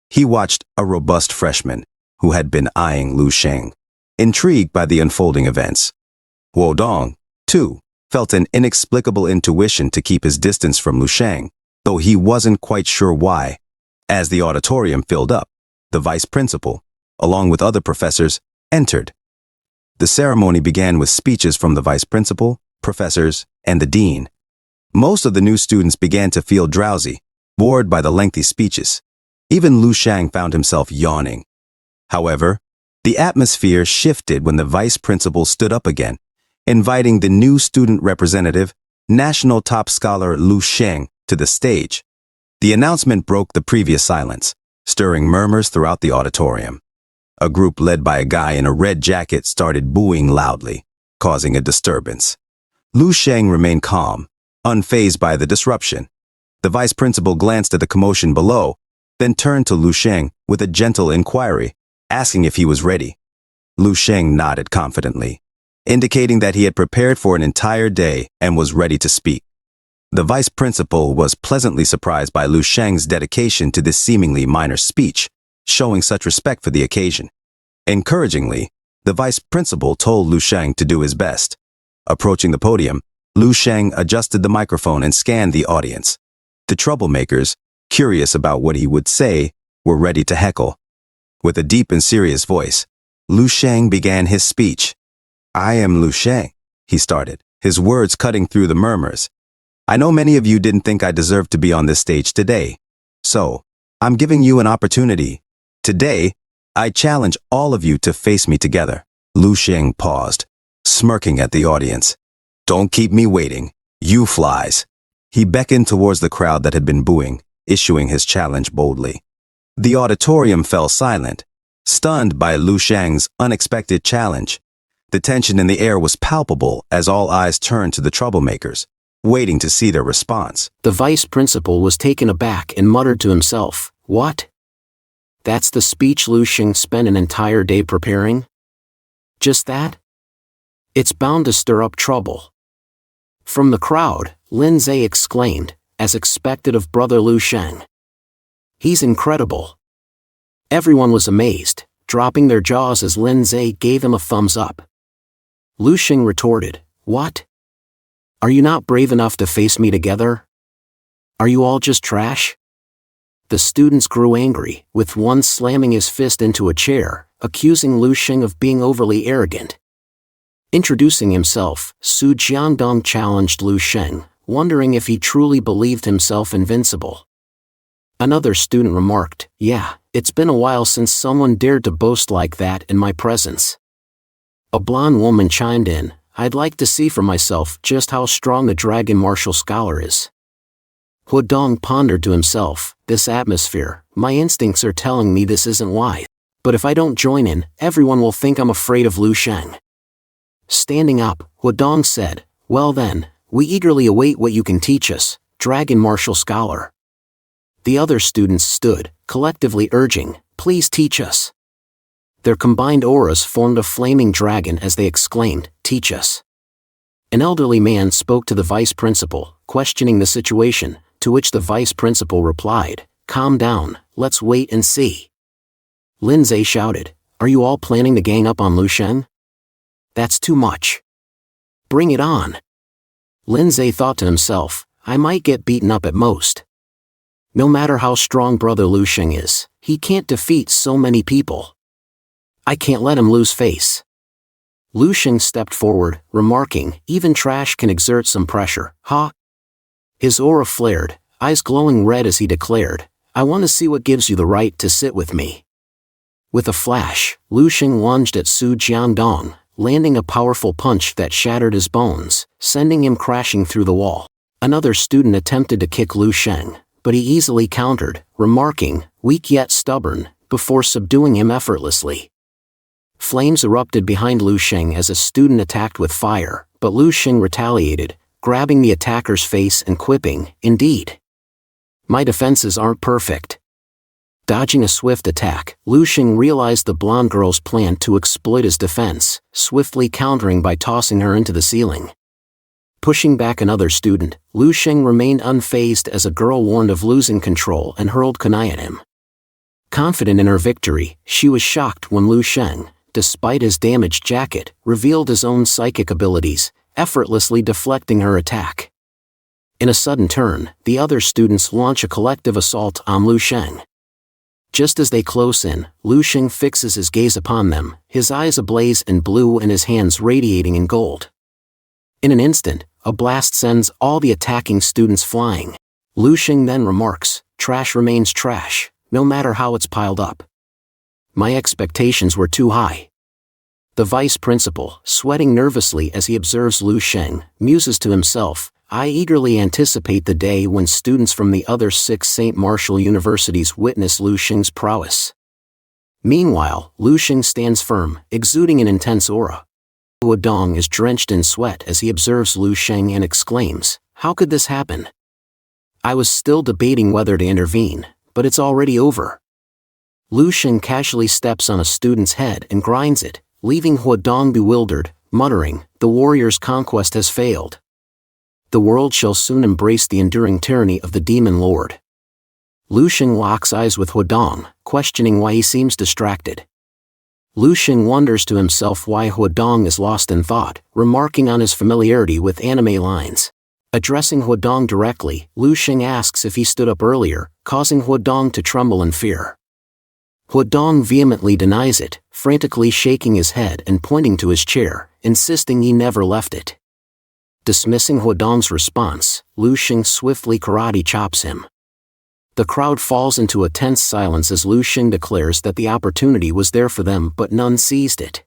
He watched a robust freshman who had been eyeing Lu Sheng, intrigued by the unfolding events. Wodong, too, felt an inexplicable intuition to keep his distance from Lu Sheng, though he wasn't quite sure why. As the auditorium filled up, the vice principal, along with other professors, entered. The ceremony began with speeches from the vice principal, professors, and the dean. Most of the new students began to feel drowsy, bored by the lengthy speeches. Even Lu Sheng found himself yawning. However, the atmosphere shifted when the vice principal stood up again, inviting the new student representative, national top scholar Lu Sheng, to the stage. The announcement broke the previous silence, stirring murmurs throughout the auditorium. A group led by a guy in a red jacket started booing loudly, causing a disturbance. Lu Sheng remained calm, unfazed by the disruption. The vice principal glanced at the commotion below, then turned to Lu Sheng with a gentle inquiry, asking if he was ready. Lu Sheng nodded confidently, indicating that he had prepared for an entire day and was ready to speak. The vice principal was pleasantly surprised by Lu Sheng's dedication to this seemingly minor speech, showing such respect for the occasion. Encouragingly, the vice principal told Lu Sheng to do his best. Approaching the podium, Lu Sheng adjusted the microphone and scanned the audience. The troublemakers, curious about what he would say, were ready to heckle. With a deep and serious voice, Lu Sheng began his speech. "I am Lu Sheng," he started, his words cutting through the murmurs. "I know many of you didn't think I deserved to be on this stage today. So, I'm giving you an opportunity. Today, I challenge all of you to face me together." Lu Sheng paused, smirking at the audience. "Don't keep me waiting, you flies." He beckoned towards the crowd that had been booing, issuing his challenge boldly. The auditorium fell silent, stunned by Lu Sheng's unexpected challenge. The tension in the air was palpable as all eyes turned to the troublemakers, waiting to see their response. The vice principal was taken aback and muttered to himself, "What? That's the speech Lu Xing spent an entire day preparing? Just that? It's bound to stir up trouble. From the crowd, Lin Zhe exclaimed, as expected of brother Lu Xing. He's incredible. Everyone was amazed, dropping their jaws as Lin Zhe gave him a thumbs up. Lu Xing retorted, "What? Are you not brave enough to face me together? Are you all just trash?" The students grew angry, with one slamming his fist into a chair, accusing Lu Xing of being overly arrogant. Introducing himself, Su Jiangdong challenged Lu Xing, wondering if he truly believed himself invincible. Another student remarked, "Yeah, it's been a while since someone dared to boast like that in my presence." A blonde woman chimed in, "I'd like to see for myself just how strong the dragon martial scholar is." Huadong pondered to himself, "This atmosphere, my instincts are telling me this isn't wise. But if I don't join in, everyone will think I'm afraid of Lu Xing." Standing up, Huadong said, "Well then, we eagerly await what you can teach us, dragon martial scholar." The other students stood, collectively urging, "Please teach us." Their combined auras formed a flaming dragon as they exclaimed, "Teach us." An elderly man spoke to the vice principal, questioning the situation, to which the vice principal replied, "Calm down, let's wait and see." Lin Zhe shouted, "Are you all planning to gang up on Lu Xing? That's too much. Bring it on." Lin Zhe thought to himself, "I might get beaten up at most. No matter how strong brother Lu Xing is, he can't defeat so many people. I can't let him lose face." Lu Xing stepped forward, remarking, "Even trash can exert some pressure, huh?" His aura flared, eyes glowing red as he declared, "I want to see what gives you the right to sit with me." With a flash, Lu Xing lunged at Su Jiangdong, landing a powerful punch that shattered his bones, sending him crashing through the wall. Another student attempted to kick Lu Xing, but he easily countered, remarking, "Weak yet stubborn," before subduing him effortlessly. Flames erupted behind Lu Xing as a student attacked with fire, but Lu Xing retaliated, grabbing the attacker's face and quipping, "Indeed. My defenses aren't perfect." Dodging a swift attack, Lu Xing realized the blonde girl's plan to exploit his defense, swiftly countering by tossing her into the ceiling. Pushing back another student, Lu Xing remained unfazed as a girl warned of losing control and hurled kunai at him. Confident in her victory, she was shocked when Lu Xing, despite his damaged jacket, revealed his own psychic abilities, effortlessly deflecting her attack. In a sudden turn, the other students launch a collective assault on Lu Xing. Just as they close in, Lu Xing fixes his gaze upon them, his eyes ablaze in blue and his hands radiating in gold. In an instant, a blast sends all the attacking students flying. Lu Xing then remarks, "Trash remains trash, no matter how it's piled up. My expectations were too high." The vice principal, sweating nervously as he observes Lu Xing, muses to himself, "I eagerly anticipate the day when students from the other 6 St. Martial universities witness Lu Xing's prowess." Meanwhile, Lu Xing stands firm, exuding an intense aura. Huadong is drenched in sweat as he observes Lu Xing and exclaims, "How could this happen? I was still debating whether to intervene, but it's already over." Lu Xing casually steps on a student's head and grinds it, leaving Huadong bewildered, muttering, "The warrior's conquest has failed. The world shall soon embrace the enduring tyranny of the demon lord." Lu Xing locks eyes with Huadong, questioning why he seems distracted. Lu Xing wonders to himself why Huadong is lost in thought, remarking on his familiarity with anime lines. Addressing Huadong directly, Lu Xing asks if he stood up earlier, causing Huadong to tremble in fear. Huadong vehemently denies it, frantically shaking his head and pointing to his chair, insisting he never left it. Dismissing Huadong's response, Lu Xing swiftly karate chops him. The crowd falls into a tense silence as Lu Xing declares that the opportunity was there for them but none seized it.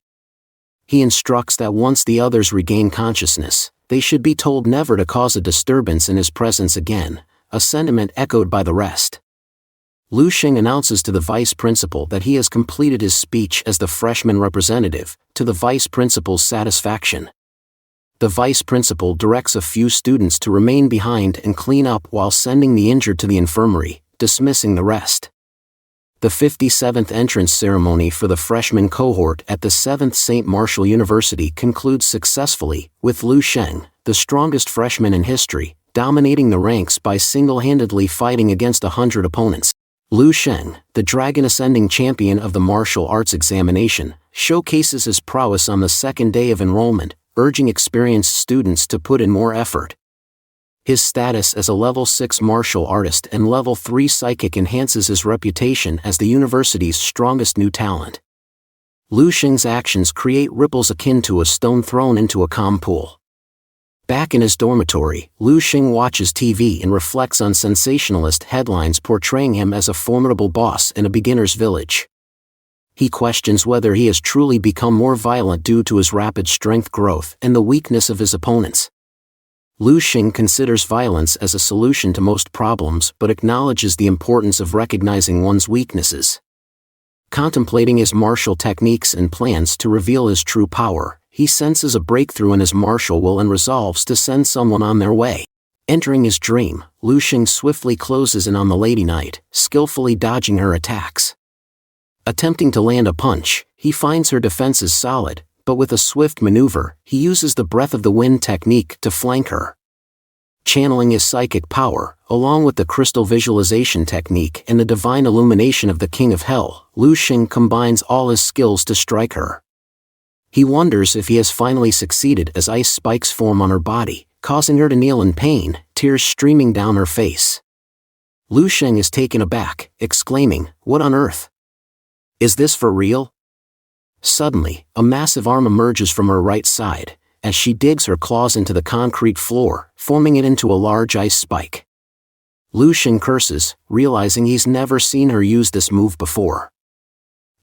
He instructs that once the others regain consciousness, they should be told never to cause a disturbance in his presence again, a sentiment echoed by the rest. Lu Xing announces to the vice principal that he has completed his speech as the freshman representative, to the vice principal's satisfaction. The vice principal directs a few students to remain behind and clean up while sending the injured to the infirmary, dismissing the rest. The 57th entrance ceremony for the freshman cohort at the 7th St. Martial University concludes successfully, with Lu Sheng, the strongest freshman in history, dominating the ranks by single-handedly fighting against 100 opponents. Lu Sheng, the Dragon Ascending champion of the martial arts examination, showcases his prowess on the second day of enrollment, urging experienced students to put in more effort. His status as a level 6 martial artist and level 3 psychic enhances his reputation as the university's strongest new talent. Lu Sheng's actions create ripples akin to a stone thrown into a calm pool. Back in his dormitory, Lu Sheng watches TV and reflects on sensationalist headlines portraying him as a formidable boss in a beginner's village. He questions whether he has truly become more violent due to his rapid strength growth and the weakness of his opponents. Lu Sheng considers violence as a solution to most problems but acknowledges the importance of recognizing one's weaknesses. Contemplating his martial techniques and plans to reveal his true power, he senses a breakthrough in his martial will and resolves to send someone on their way. Entering his dream, Lu Sheng swiftly closes in on the Lady Knight, skillfully dodging her attacks. Attempting to land a punch, he finds her defenses solid, but with a swift maneuver, he uses the Breath of the Wind technique to flank her. Channeling his psychic power, along with the crystal visualization technique and the divine illumination of the King of Hell, Lu Sheng combines all his skills to strike her. He wonders if he has finally succeeded as ice spikes form on her body, causing her to kneel in pain, tears streaming down her face. Lu Sheng is taken aback, exclaiming, "What on earth? Is this for real?" Suddenly, a massive arm emerges from her right side, as she digs her claws into the concrete floor, forming it into a large ice spike. Lu Sheng curses, realizing he's never seen her use this move before.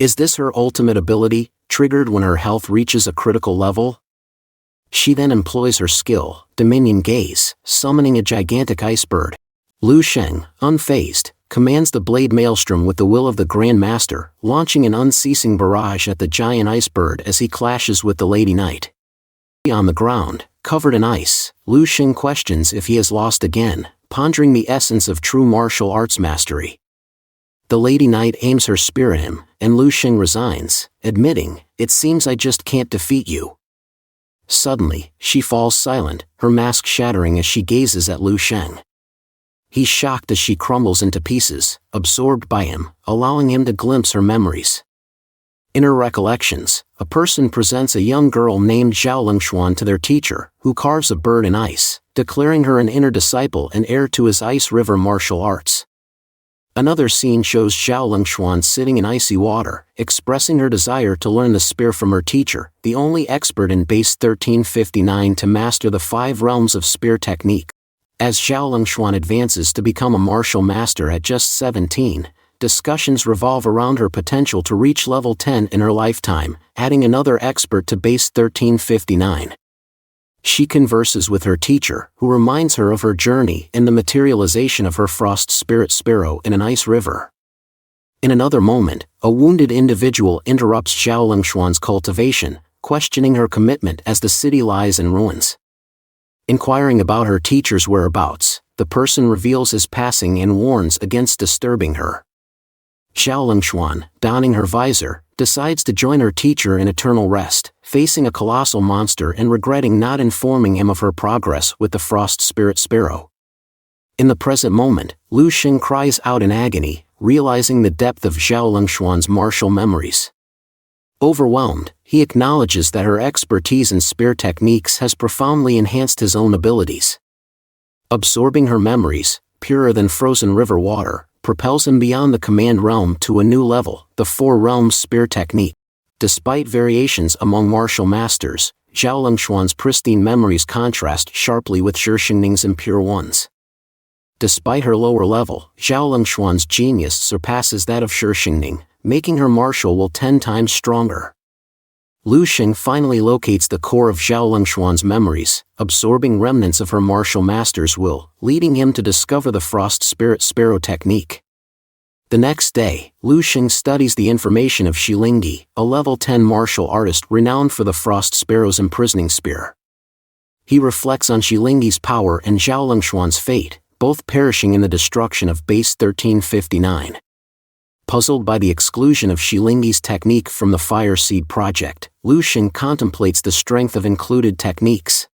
Is this her ultimate ability, triggered when her health reaches a critical level? She then employs her skill, Dominion Gaze, summoning a gigantic ice bird. Lu Sheng, unfazed, commands the blade maelstrom with the will of the Grand Master, launching an unceasing barrage at the giant ice bird as he clashes with the Lady Knight. On the ground, covered in ice, Lu Sheng questions if he has lost again, pondering the essence of true martial arts mastery. The Lady Knight aims her spear at him, and Lu Sheng resigns, admitting, "It seems I just can't defeat you." Suddenly, she falls silent, her mask shattering as she gazes at Lu Sheng. He's shocked as she crumbles into pieces, absorbed by him, allowing him to glimpse her memories. In her recollections, a person presents a young girl named Zhao Lingxuan to their teacher, who carves a bird in ice, declaring her an inner disciple and heir to his Ice River martial arts. Another scene shows Zhao Lingxuan sitting in icy water, expressing her desire to learn the spear from her teacher, the only expert in base 1359 to master the 5 realms of spear technique. As Zhao Lingxuan advances to become a martial master at just 17, discussions revolve around her potential to reach level 10 in her lifetime, adding another expert to base 1359. She converses with her teacher, who reminds her of her journey and the materialization of her frost spirit sparrow in an ice river. In another moment, a wounded individual interrupts Zhao Lingxuan's cultivation, questioning her commitment as the city lies in ruins. Inquiring about her teacher's whereabouts, the person reveals his passing and warns against disturbing her. Zhao Lingxuan, donning her visor, decides to join her teacher in eternal rest, facing a colossal monster and regretting not informing him of her progress with the frost spirit sparrow. In the present moment, Lu Sheng cries out in agony, realizing the depth of Zhao Lingxuan's martial memories. Overwhelmed, he acknowledges that her expertise in spear techniques has profoundly enhanced his own abilities. Absorbing her memories, purer than frozen river water, propels him beyond the command realm to a new level, the 4-realm spear technique. Despite variations among martial masters, Zhao Lingxuan's pristine memories contrast sharply with Shi Xingning's impure ones. Despite her lower level, Zhao Lingxuan's genius surpasses that of Shi Xingning, making her martial will 10 times stronger. Lu Sheng finally locates the core of Zhao Lingxuan's memories, absorbing remnants of her martial master's will, leading him to discover the frost spirit sparrow technique. The next day, Lu Sheng studies the information of Shilingyi, a level 10 martial artist renowned for the frost sparrow's imprisoning spear. He reflects on Shilingyi's power and Zhao Lingxuan's fate, both perishing in the destruction of base 1359. Puzzled by the exclusion of Shilinggi's technique from the Fire Seed project, Lu Xing contemplates the strength of included techniques.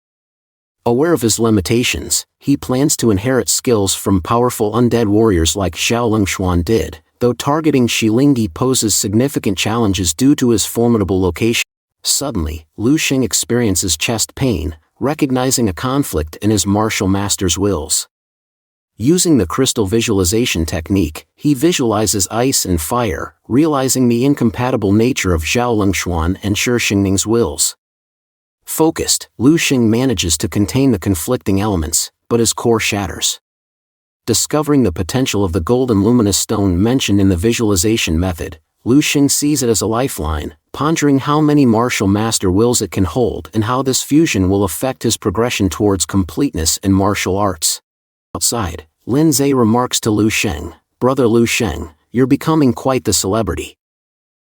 Aware of his limitations, he plans to inherit skills from powerful undead warriors like Xiao Lingxuan did, though targeting Shilinggi poses significant challenges due to his formidable location. Suddenly, Lu Xing experiences chest pain, recognizing a conflict in his martial master's wills. Using the crystal visualization technique, he visualizes ice and fire, realizing the incompatible nature of Zhao Lingxuan and Shi Xingning's wills. Focused, Lu Xing manages to contain the conflicting elements, but his core shatters. Discovering the potential of the golden luminous stone mentioned in the visualization method, Lu Xing sees it as a lifeline, pondering how many martial master wills it can hold and how this fusion will affect his progression towards completeness in martial arts. Outside, Lin Zhe remarks to Lu Xing, "Brother Lu Xing, you're becoming quite the celebrity.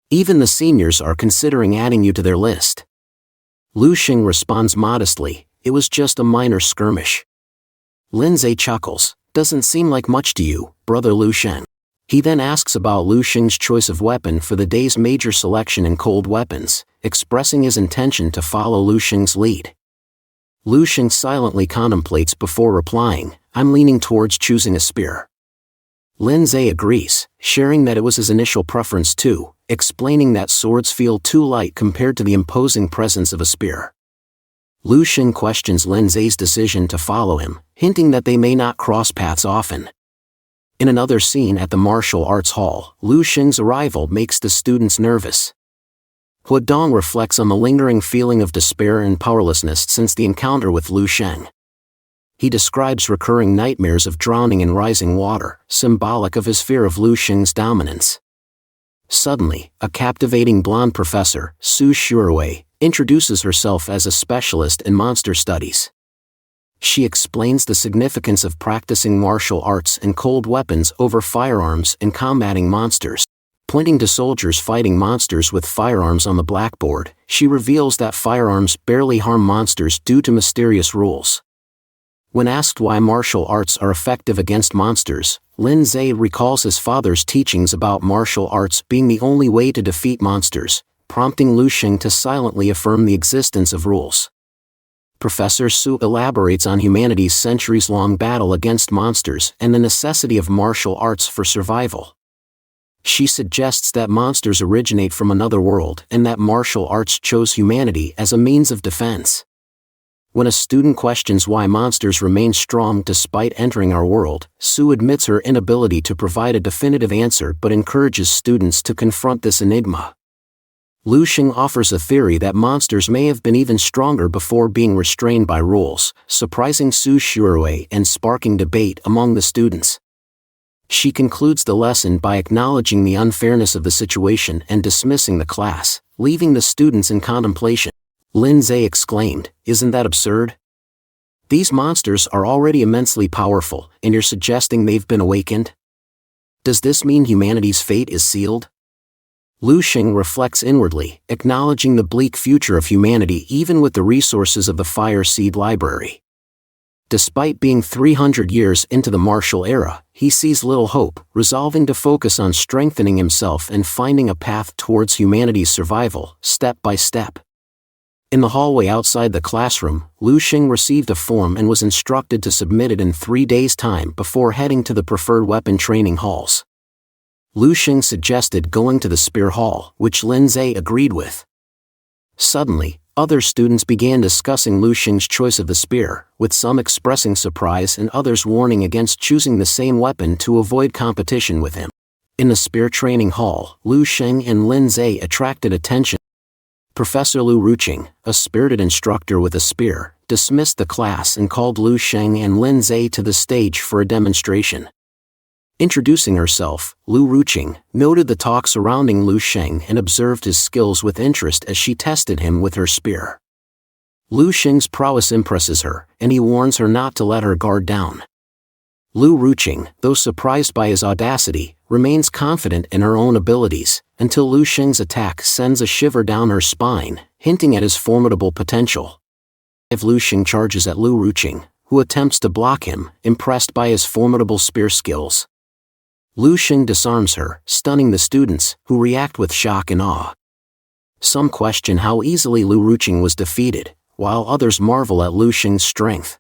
Even the seniors are considering adding you to their list." Lu Xing responds modestly, "It was just a minor skirmish." Lin Zhe chuckles, "Doesn't seem like much to you, Brother Lu Xing." He then asks about Lu Xing's choice of weapon for the day's major selection in cold weapons, expressing his intention to follow Lu Xing's lead. Lu Xing silently contemplates before replying, "I'm leaning towards choosing a spear." Lin Zhe agrees, sharing that it was his initial preference too, explaining that swords feel too light compared to the imposing presence of a spear. Lu Xing questions Lin Zhe's decision to follow him, hinting that they may not cross paths often. In another scene at the martial arts hall, Lu Xing's arrival makes the students nervous. Huadong reflects on the lingering feeling of despair and powerlessness since the encounter with Lu Xing. He describes recurring nightmares of drowning in rising water, symbolic of his fear of Lu Xing's dominance. Suddenly, a captivating blonde professor, Su Shuruei, introduces herself as a specialist in monster studies. She explains the significance of practicing martial arts and cold weapons over firearms in combating monsters. Pointing to soldiers fighting monsters with firearms on the blackboard, she reveals that firearms barely harm monsters due to mysterious rules. When asked why martial arts are effective against monsters, Lin Zhe recalls his father's teachings about martial arts being the only way to defeat monsters, prompting Lu Xing to silently affirm the existence of rules. Professor Su elaborates on humanity's centuries-long battle against monsters and the necessity of martial arts for survival. She suggests that monsters originate from another world and that martial arts chose humanity as a means of defense. When a student questions why monsters remain strong despite entering our world, Su admits her inability to provide a definitive answer but encourages students to confront this enigma. Lu Xing offers a theory that monsters may have been even stronger before being restrained by rules, surprising Su Shuruei and sparking debate among the students. She concludes the lesson by acknowledging the unfairness of the situation and dismissing the class, leaving the students in contemplation. Lin Zhe exclaimed, "Isn't that absurd? These monsters are already immensely powerful, and you're suggesting they've been awakened? Does this mean humanity's fate is sealed?" Lu Xing reflects inwardly, acknowledging the bleak future of humanity even with the resources of the Fire Seed Library. Despite being 300 years into the martial era, he sees little hope, resolving to focus on strengthening himself and finding a path towards humanity's survival, step by step. In the hallway outside the classroom, Lu Xing received a form and was instructed to submit it in 3 days' time before heading to the preferred weapon training halls. Lu Xing suggested going to the spear hall, which Lin Zhe agreed with. Suddenly, other students began discussing Lu Xing's choice of the spear, with some expressing surprise and others warning against choosing the same weapon to avoid competition with him. In the spear training hall, Lu Xing and Lin Zhe attracted attention. Professor Lu Ruqing, a spirited instructor with a spear, dismissed the class and called Lu Xing and Lin Zhe to the stage for a demonstration. Introducing herself, Lu Ruqing noted the talk surrounding Lu Xing and observed his skills with interest as she tested him with her spear. Lu Xing's prowess impresses her, and he warns her not to let her guard down. Lu Ruqing, though surprised by his audacity, remains confident in her own abilities, until Lu Xing's attack sends a shiver down her spine, hinting at his formidable potential. If Lu Xing charges at Lu Ruqing, who attempts to block him, impressed by his formidable spear skills. Lu Xing disarms her, stunning the students, who react with shock and awe. Some question how easily Lu Ruqing was defeated, while others marvel at Lu Xing's strength.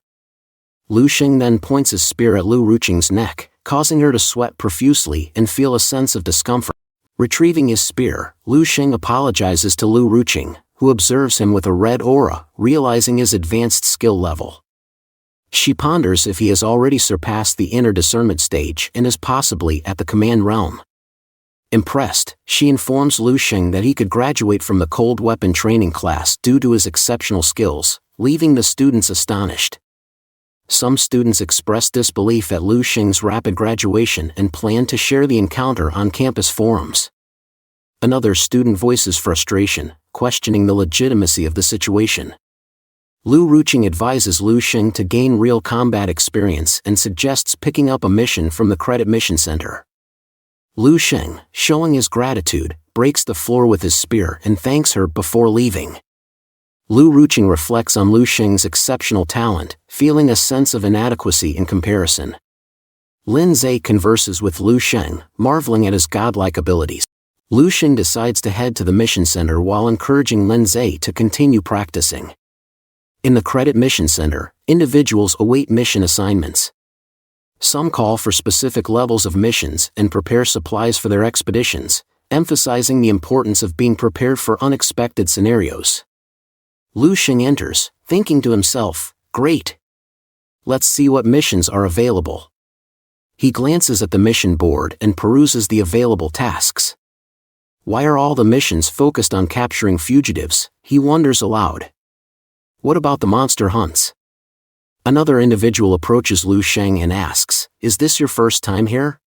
Lu Xing then points his spear at Lu Ruqing's neck, causing her to sweat profusely and feel a sense of discomfort. Retrieving his spear, Lu Xing apologizes to Lu Ruqing, who observes him with a red aura, realizing his advanced skill level. She ponders if he has already surpassed the inner discernment stage and is possibly at the command realm. Impressed, she informs Lu Xing that he could graduate from the cold weapon training class due to his exceptional skills, leaving the students astonished. Some students express disbelief at Lu Xing's rapid graduation and plan to share the encounter on campus forums. Another student voices frustration, questioning the legitimacy of the situation. Lu Ruqing advises Lu Xing to gain real combat experience and suggests picking up a mission from the Credit Mission Center. Lu Xing, showing his gratitude, breaks the floor with his spear and thanks her before leaving. Lu Ruqing reflects on Lu Xing's exceptional talent, feeling a sense of inadequacy in comparison. Lin Zhe converses with Lu Xing, marveling at his godlike abilities. Lu Xing decides to head to the mission center while encouraging Lin Zhe to continue practicing. In the Credit Mission Center, individuals await mission assignments. Some call for specific levels of missions and prepare supplies for their expeditions, emphasizing the importance of being prepared for unexpected scenarios. Lu Xing enters, thinking to himself, "Great! Let's see what missions are available." He glances at the mission board and peruses the available tasks. Why are all the missions focused on capturing fugitives? He wonders aloud. What about the monster hunts? Another individual approaches Lu Xing and asks, "Is this your first time here?"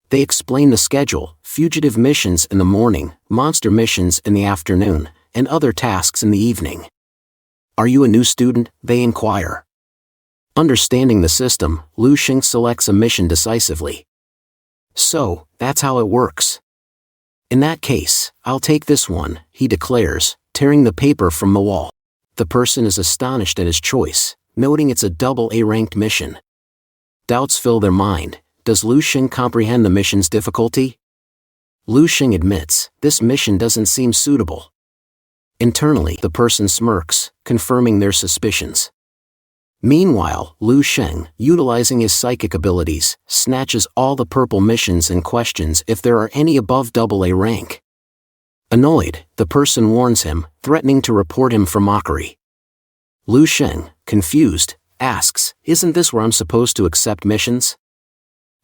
They explain the schedule: fugitive missions in the morning, monster missions in the afternoon, and other tasks in the evening. "Are you a new student?" they inquire. Understanding the system, Lu Xing selects a mission decisively. "So, that's how it works. In that case, I'll take this one," he declares, tearing the paper from the wall. The person is astonished at his choice, noting it's a double A-ranked mission. Doubts fill their mind. Does Lu Xing comprehend the mission's difficulty? Lu Xing admits, this mission doesn't seem suitable. Internally, the person smirks, confirming their suspicions. Meanwhile, Lu Xing, utilizing his psychic abilities, snatches all the purple missions and questions if there are any above AA rank. Annoyed, the person warns him, threatening to report him for mockery. Lu Xing, confused, asks, "Isn't this where I'm supposed to accept missions?"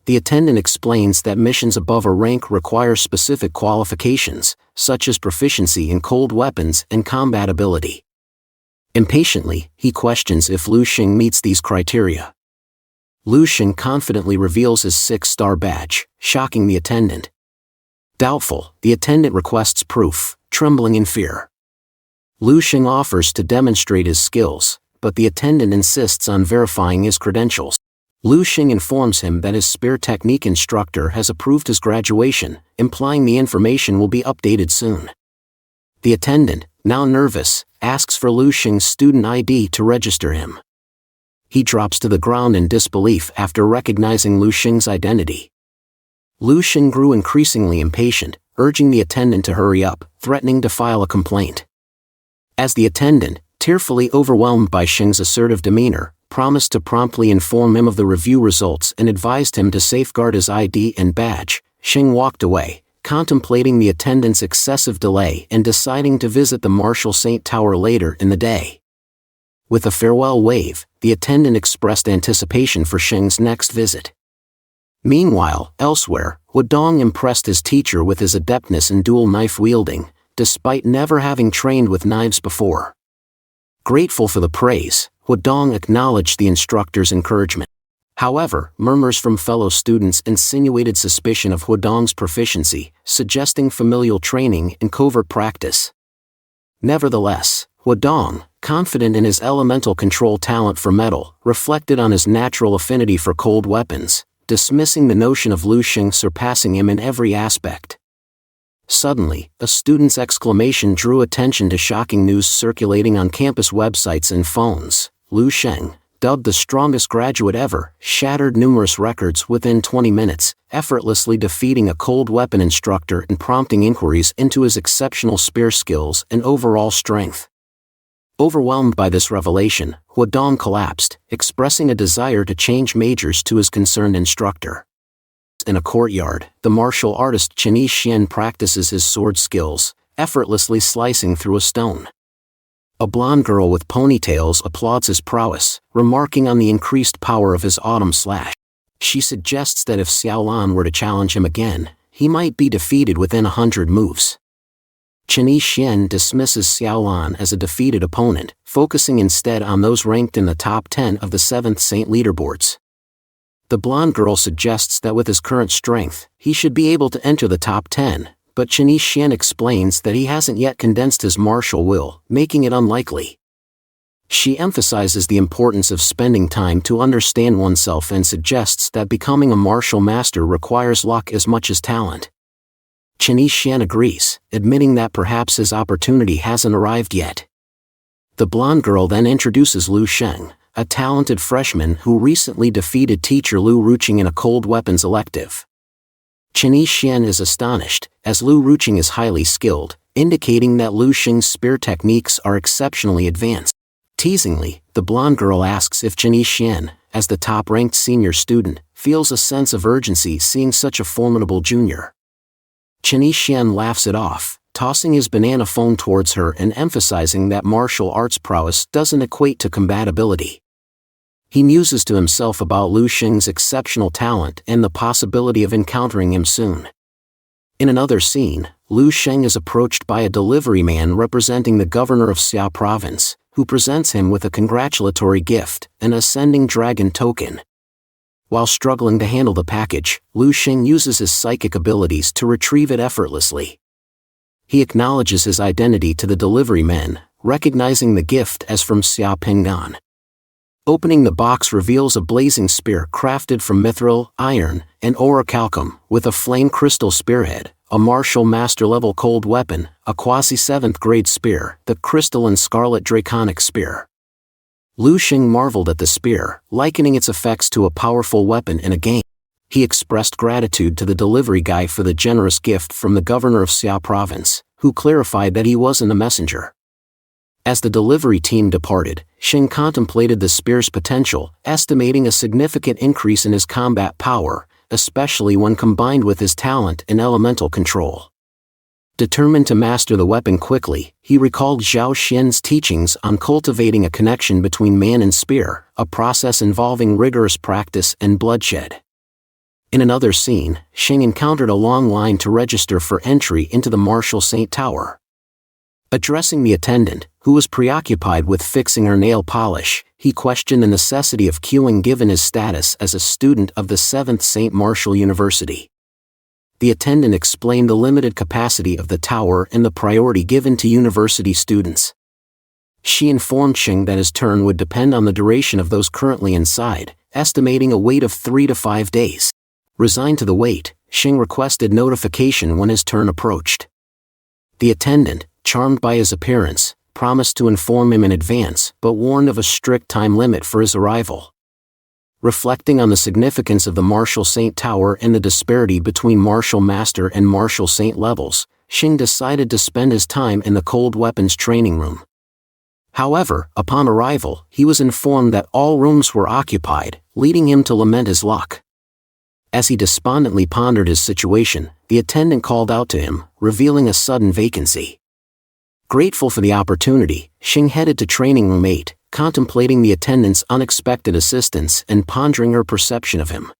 The attendant explains that missions above a rank require specific qualifications, such as proficiency in cold weapons and combat ability. Impatiently, he questions if Lu Xing meets these criteria. Lu Xing confidently reveals his 6-star badge, shocking the attendant. Doubtful, the attendant requests proof, trembling in fear. Lu Xing offers to demonstrate his skills, but the attendant insists on verifying his credentials. Lu Xing informs him that his spear technique instructor has approved his graduation, implying the information will be updated soon. The attendant, now nervous, asks for Lu Xing's student ID to register him. He drops to the ground in disbelief after recognizing Lu Xing's identity. Lu Xing grew increasingly impatient, urging the attendant to hurry up, threatening to file a complaint. As the attendant, tearfully overwhelmed by Xing's assertive demeanor, promised to promptly inform him of the review results and advised him to safeguard his ID and badge, Xing walked away, contemplating the attendant's excessive delay and deciding to visit the Marshall Saint Tower later in the day. With a farewell wave, the attendant expressed anticipation for Xing's next visit. Meanwhile, elsewhere, Huadong impressed his teacher with his adeptness in dual knife wielding, despite never having trained with knives before. Grateful for the praise, Huadong acknowledged the instructor's encouragement. However, murmurs from fellow students insinuated suspicion of Huadong's proficiency, suggesting familial training and covert practice. Nevertheless, Huadong, confident in his elemental control talent for metal, reflected on his natural affinity for cold weapons, dismissing the notion of Lu Xing surpassing him in every aspect. Suddenly, a student's exclamation drew attention to shocking news circulating on campus websites and phones. Lu Xing, dubbed the strongest graduate ever, shattered numerous records within 20 minutes, effortlessly defeating a cold weapon instructor and prompting inquiries into his exceptional spear skills and overall strength. Overwhelmed by this revelation, Huadong collapsed, expressing a desire to change majors to his concerned instructor. In a courtyard, the martial artist Chinese Xian practices his sword skills, effortlessly slicing through a stone. A blonde girl with ponytails applauds his prowess, remarking on the increased power of his autumn slash. She suggests that if Xiaolan were to challenge him again, he might be defeated within 100 moves. Chinese Xian dismisses Xiaolan as a defeated opponent, focusing instead on those ranked in the top 10 of the 7th Saint leaderboards. The blonde girl suggests that with his current strength, he should be able to enter the top 10, but Chinese Xian explains that he hasn't yet condensed his martial will, making it unlikely. She emphasizes the importance of spending time to understand oneself and suggests that becoming a martial master requires luck as much as talent. Chinese Xian agrees, admitting that perhaps his opportunity hasn't arrived yet. The blonde girl then introduces Lu Sheng, a talented freshman who recently defeated teacher Lu Ruqing in a cold weapons elective. Chinese Xian is astonished, as Lu Ruqing is highly skilled, indicating that Lu Sheng's spear techniques are exceptionally advanced. Teasingly, the blonde girl asks if Chinese Xian, as the top-ranked senior student, feels a sense of urgency seeing such a formidable junior. Chinese Xian laughs it off, tossing his banana phone towards her and emphasizing that martial arts prowess doesn't equate to combatability. He muses to himself about Lu Sheng's exceptional talent and the possibility of encountering him soon. In another scene, Lu Sheng is approached by a delivery man representing the governor of Xia province, who presents him with a congratulatory gift, an ascending dragon token. While struggling to handle the package, Lu Sheng uses his psychic abilities to retrieve it effortlessly. He acknowledges his identity to the delivery man, recognizing the gift as from Xia Pinggan. Opening the box reveals a blazing spear crafted from mithril, iron, and orichalcum, with a flame crystal spearhead, a martial master-level cold weapon, a quasi-7th grade spear, the crystalline scarlet draconic spear. Lu Sheng marveled at the spear, likening its effects to a powerful weapon in a game. He expressed gratitude to the delivery guy for the generous gift from the governor of Xia province, who clarified that he wasn't a messenger. As the delivery team departed, Sheng contemplated the spear's potential, estimating a significant increase in his combat power, especially when combined with his talent in elemental control. Determined to master the weapon quickly, he recalled Zhao Xian's teachings on cultivating a connection between man and spear, a process involving rigorous practice and bloodshed. In another scene, Sheng encountered a long line to register for entry into the Martial Saint Tower. Addressing the attendant, who was preoccupied with fixing her nail polish, he questioned the necessity of queuing given his status as a student of the 7th St. Martial University. The attendant explained the limited capacity of the tower and the priority given to university students. She informed Sheng that his turn would depend on the duration of those currently inside, estimating a wait of 3 to 5 days. Resigned to the wait, Sheng requested notification when his turn approached. The attendant, charmed by his appearance, promised to inform him in advance, but warned of a strict time limit for his arrival. Reflecting on the significance of the Martial Saint Tower and the disparity between Martial Master and Martial Saint levels, Sheng decided to spend his time in the cold weapons training room. However, upon arrival, he was informed that all rooms were occupied, leading him to lament his luck. As he despondently pondered his situation, the attendant called out to him, revealing a sudden vacancy. Grateful for the opportunity, Sheng headed to Training Room 8, contemplating the attendant's unexpected assistance and pondering her perception of him.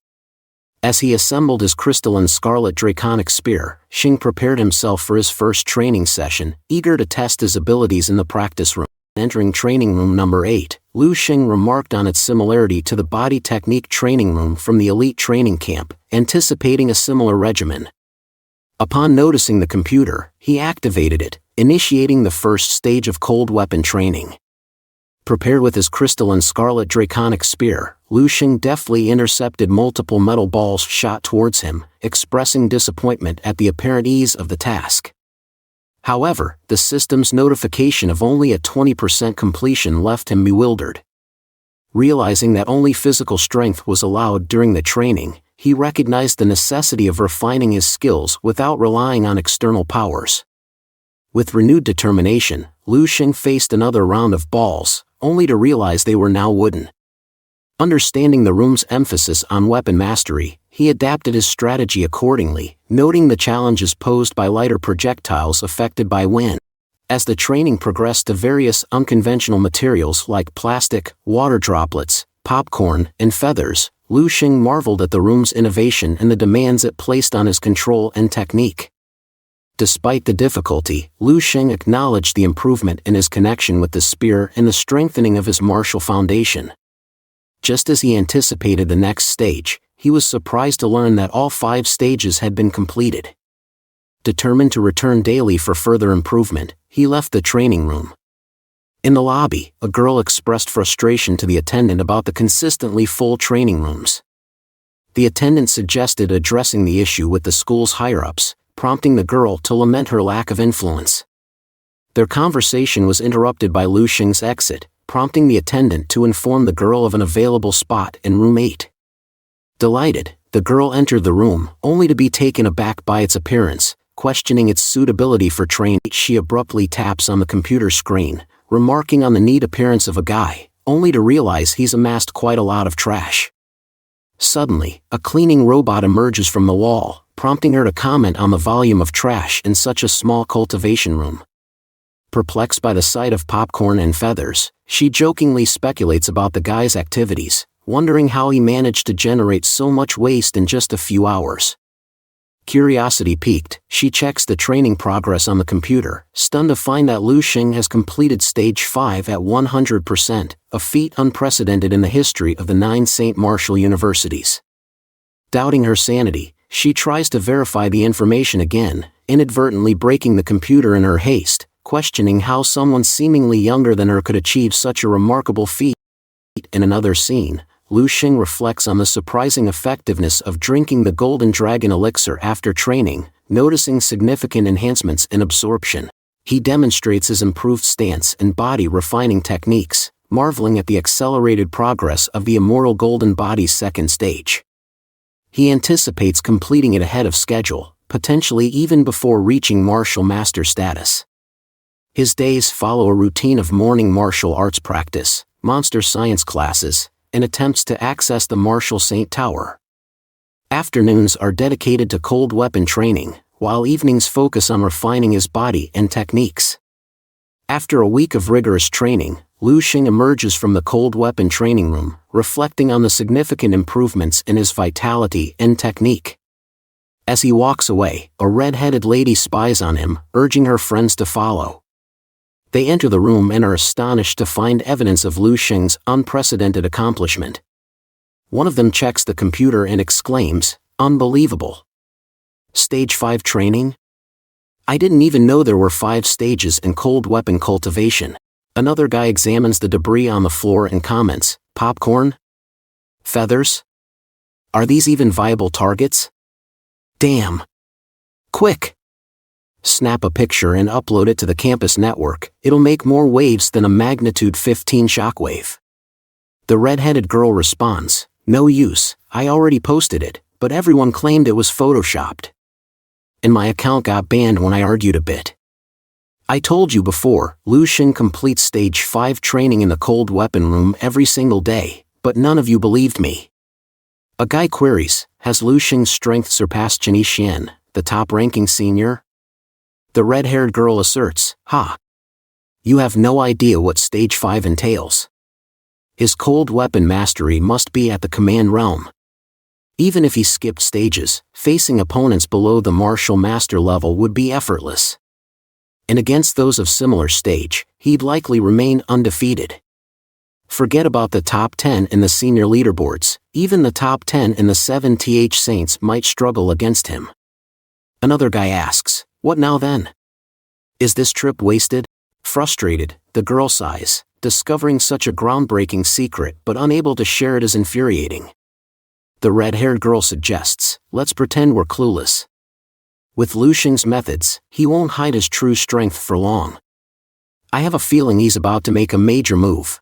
As he assembled his crystalline scarlet draconic spear, Sheng prepared himself for his first training session, eager to test his abilities in the practice room. Entering Training Room number 8, Lu Sheng remarked on its similarity to the body technique training room from the elite training camp, anticipating a similar regimen. Upon noticing the computer, he activated it, initiating the first stage of cold weapon training. Prepared with his crystalline scarlet draconic spear, Lu Sheng deftly intercepted multiple metal balls shot towards him, expressing disappointment at the apparent ease of the task. However, the system's notification of only a 20% completion left him bewildered. Realizing that only physical strength was allowed during the training, he recognized the necessity of refining his skills without relying on external powers. With renewed determination, Lu Xing faced another round of balls, only to realize they were now wooden. Understanding the room's emphasis on weapon mastery, he adapted his strategy accordingly, noting the challenges posed by lighter projectiles affected by wind. As the training progressed to various unconventional materials like plastic, water droplets, popcorn, and feathers, Lu Xing marveled at the room's innovation and the demands it placed on his control and technique. Despite the difficulty, Lu Xing acknowledged the improvement in his connection with the spear and the strengthening of his martial foundation. Just as he anticipated the next stage, he was surprised to learn that all 5 stages had been completed. Determined to return daily for further improvement, he left the training room. In the lobby, a girl expressed frustration to the attendant about the consistently full training rooms. The attendant suggested addressing the issue with the school's higher-ups, prompting the girl to lament her lack of influence. Their conversation was interrupted by Lu Xing's exit, prompting the attendant to inform the girl of an available spot in room 8. Delighted, the girl entered the room, only to be taken aback by its appearance. Questioning its suitability for training, she abruptly taps on the computer screen, remarking on the neat appearance of a guy, only to realize he's amassed quite a lot of trash. Suddenly, a cleaning robot emerges from the wall, prompting her to comment on the volume of trash in such a small cultivation room. Perplexed by the sight of popcorn and feathers, she jokingly speculates about the guy's activities, wondering how he managed to generate so much waste in just a few hours. Curiosity piqued, she checks the training progress on the computer, stunned to find that Lu Xing has completed Stage 5 at 100%, a feat unprecedented in the history of the 9 St. Martial universities. Doubting her sanity, she tries to verify the information again, inadvertently breaking the computer in her haste, questioning how someone seemingly younger than her could achieve such a remarkable feat. In another scene, Lu Xing reflects on the surprising effectiveness of drinking the Golden Dragon Elixir after training, noticing significant enhancements in absorption. He demonstrates his improved stance and body refining techniques, marveling at the accelerated progress of the Immortal Golden Body's 2nd stage. He anticipates completing it ahead of schedule, potentially even before reaching martial master status. His days follow a routine of morning martial arts practice, monster science classes, and attempts to access the Martial Saint Tower. Afternoons are dedicated to cold weapon training, while evenings focus on refining his body and techniques. After a week of rigorous training, Lu Xing emerges from the cold weapon training room, reflecting on the significant improvements in his vitality and technique. As he walks away, a red-headed lady spies on him, urging her friends to follow. They enter the room and are astonished to find evidence of Lu Xing's unprecedented accomplishment. One of them checks the computer and exclaims, "Unbelievable! Stage 5 training? I didn't even know there were 5 stages in cold weapon cultivation." Another guy examines the debris on the floor and comments, "Popcorn? Feathers? Are these even viable targets? Damn! Quick! Snap a picture and upload it to the campus network, it'll make more waves than a magnitude 15 shockwave." The red-headed girl responds, "No use, I already posted it, but everyone claimed it was photoshopped. And my account got banned when I argued a bit. I told you before, Lu Xing completes Stage 5 training in the cold weapon room every single day, but none of you believed me." A guy queries, "Has Lu Xing's strength surpassed Chen Yixian, the top-ranking senior?" The red-haired girl asserts, "Ha! You have no idea what Stage 5 entails. His cold weapon mastery must be at the command realm. Even if he skipped stages, facing opponents below the martial master level would be effortless. And against those of similar stage, he'd likely remain undefeated. Forget about the top 10 in the senior leaderboards, even the top 10 in the 7th Saints might struggle against him." Another guy asks, "What now then? Is this trip wasted?" Frustrated, the girl sighs, discovering such a groundbreaking secret but unable to share it is infuriating. The red-haired girl suggests, "Let's pretend we're clueless. With Lu Xing's methods, he won't hide his true strength for long. I have a feeling he's about to make a major move."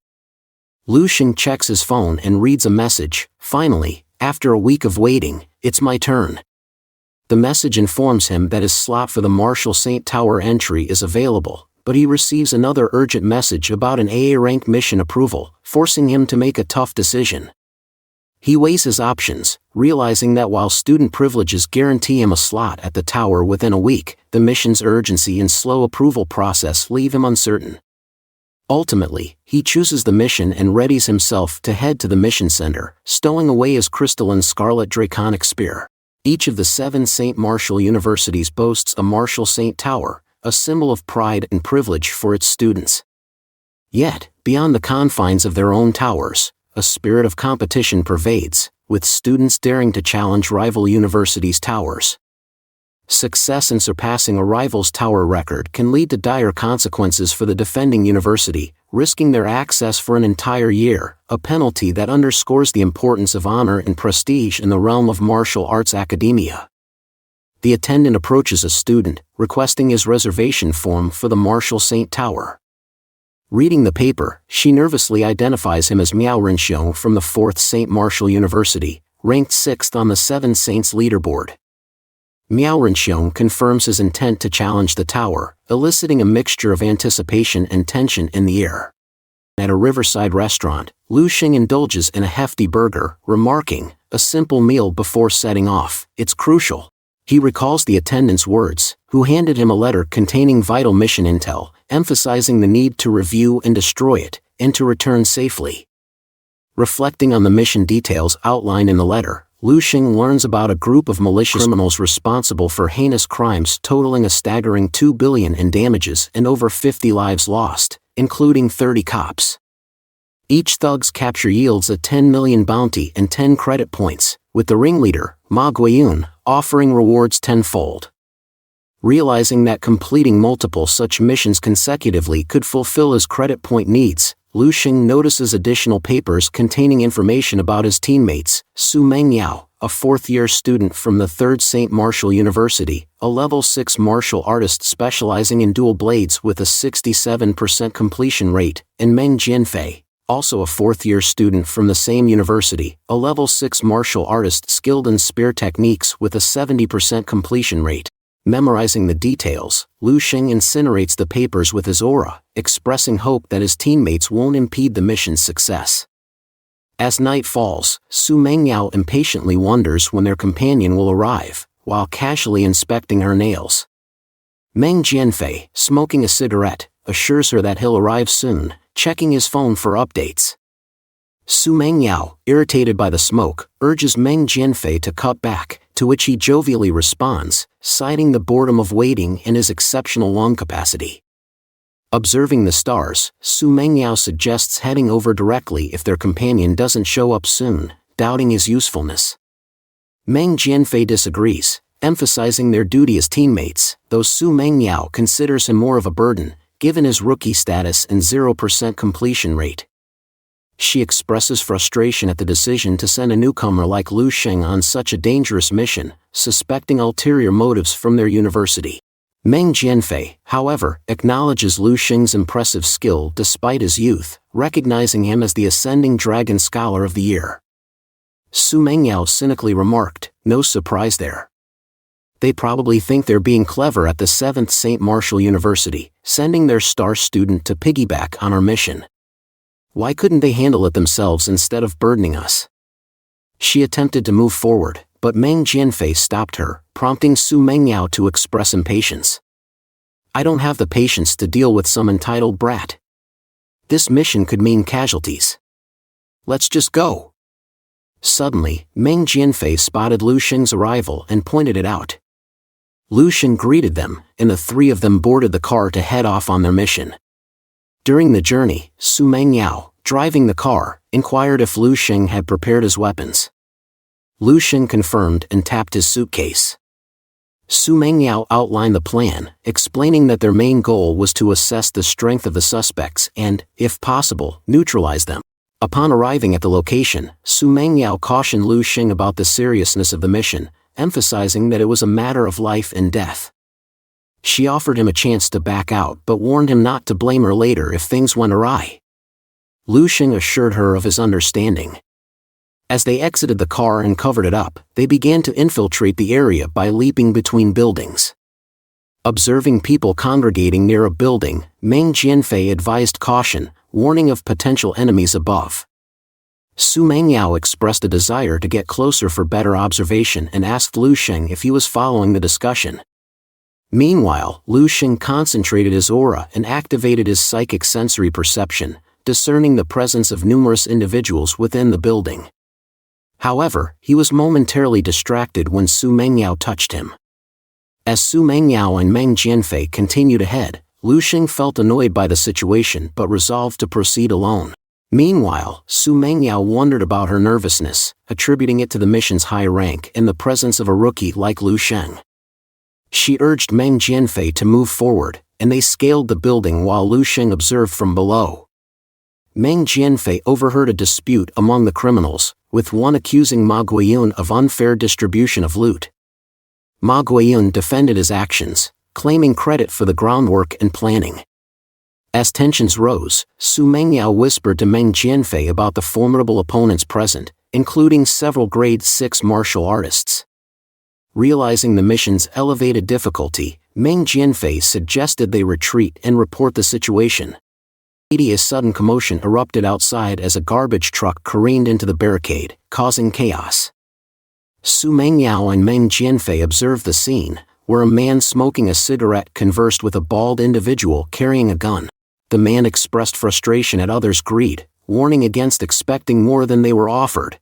Lu Xing checks his phone and reads a message. Finally, after a week of waiting, it's my turn. The message informs him that his slot for the Marshall St. Tower entry is available, but he receives another urgent message about an AA rank mission approval, forcing him to make a tough decision. He weighs his options, realizing that while student privileges guarantee him a slot at the tower within a week, the mission's urgency and slow approval process leave him uncertain. Ultimately, he chooses the mission and readies himself to head to the mission center, stowing away his crystalline scarlet draconic spear. Each of the 7 St. Marshall universities boasts a Marshall St. Tower, a symbol of pride and privilege for its students. Yet, beyond the confines of their own towers, a spirit of competition pervades, with students daring to challenge rival universities' towers. Success in surpassing a rival's tower record can lead to dire consequences for the defending university, risking their access for an entire year, a penalty that underscores the importance of honor and prestige in the realm of martial arts academia. The attendant approaches a student, requesting his reservation form for the Marshall St. Tower. Reading the paper, she nervously identifies him as Miao Renxiong from the 4th St. Marshall University, ranked 6th on the 7 Saints leaderboard. Miao Renxiong confirms his intent to challenge the tower, eliciting a mixture of anticipation and tension in the air. At a riverside restaurant, Lu Xing indulges in a hefty burger, remarking, "A simple meal before setting off, it's crucial." He recalls the attendant's words, who handed him a letter containing vital mission intel, emphasizing the need to review and destroy it, and to return safely. Reflecting on the mission details outlined in the letter, Lu Xing learns about a group of malicious criminals responsible for heinous crimes totaling a staggering $2 billion in damages and over 50 lives lost, including 30 cops. Each thug's capture yields a 10 million bounty and 10 credit points, with the ringleader, Ma Guiyun, offering rewards tenfold. Realizing that completing multiple such missions consecutively could fulfill his credit point needs, Lu Xing notices additional papers containing information about his teammates, Su Mengyao, a 4th-year student from the 3rd St. Marshall University, a level 6 martial artist specializing in dual blades with a 67% completion rate, and Meng Jianfei, also a 4th-year student from the same university, a level 6 martial artist skilled in spear techniques with a 70% completion rate. Memorizing the details, Lu Xing incinerates the papers with his aura, expressing hope that his teammates won't impede the mission's success. As night falls, Su Mengyao impatiently wonders when their companion will arrive, while casually inspecting her nails. Meng Jianfei, smoking a cigarette, assures her that he'll arrive soon, checking his phone for updates. Su Mengyao, irritated by the smoke, urges Meng Jianfei to cut back, to which he jovially responds, citing the boredom of waiting and his exceptional lung capacity. Observing the stars, Su Mengyao suggests heading over directly if their companion doesn't show up soon, doubting his usefulness. Meng Jianfei disagrees, emphasizing their duty as teammates, though Su Mengyao considers him more of a burden, given his rookie status and 0% completion rate. She expresses frustration at the decision to send a newcomer like Lu Xing on such a dangerous mission, suspecting ulterior motives from their university. Meng Jianfei, however, acknowledges Lu Xing's impressive skill despite his youth, recognizing him as the ascending dragon scholar of the year. Su Mengyao cynically remarked, "No surprise there. They probably think they're being clever at the 7th St. Marshall University, sending their star student to piggyback on our mission. Why couldn't they handle it themselves instead of burdening us?" She attempted to move forward, but Meng Jianfei stopped her, prompting Su Mengyao to express impatience. "I don't have the patience to deal with some entitled brat. This mission could mean casualties. Let's just go." Suddenly, Meng Jianfei spotted Lu Xing's arrival and pointed it out. Lu Xing greeted them, and the 3 of them boarded the car to head off on their mission. During the journey, Su Mengyao, driving the car, inquired if Lu Xing had prepared his weapons. Lu Xing confirmed and tapped his suitcase. Su Mengyao outlined the plan, explaining that their main goal was to assess the strength of the suspects and, if possible, neutralize them. Upon arriving at the location, Su Mengyao cautioned Lu Xing about the seriousness of the mission, emphasizing that it was a matter of life and death. She offered him a chance to back out but warned him not to blame her later if things went awry. Lu Xing assured her of his understanding. As they exited the car and covered it up, they began to infiltrate the area by leaping between buildings. Observing people congregating near a building, Meng Jianfei advised caution, warning of potential enemies above. Su Mengyao expressed a desire to get closer for better observation and asked Lu Xing if he was following the discussion. Meanwhile, Lu Xing concentrated his aura and activated his psychic sensory perception, discerning the presence of numerous individuals within the building. However, he was momentarily distracted when Su Mengyao touched him. As Su Mengyao and Meng Jianfei continued ahead, Lu Xing felt annoyed by the situation but resolved to proceed alone. Meanwhile, Su Mengyao wondered about her nervousness, attributing it to the mission's high rank and the presence of a rookie like Lu Xing. She urged Meng Jianfei to move forward, and they scaled the building while Lu Xing observed from below. Meng Jianfei overheard a dispute among the criminals, with one accusing Ma Guiyun of unfair distribution of loot. Ma Guiyun defended his actions, claiming credit for the groundwork and planning. As tensions rose, Su Mengyao whispered to Meng Jianfei about the formidable opponents present, including several grade 6 martial artists. Realizing the mission's elevated difficulty, Meng Jianfei suggested they retreat and report the situation. A sudden commotion erupted outside as a garbage truck careened into the barricade, causing chaos. Su Mengyao and Meng Jianfei observed the scene, where a man smoking a cigarette conversed with a bald individual carrying a gun. The man expressed frustration at others' greed, warning against expecting more than they were offered.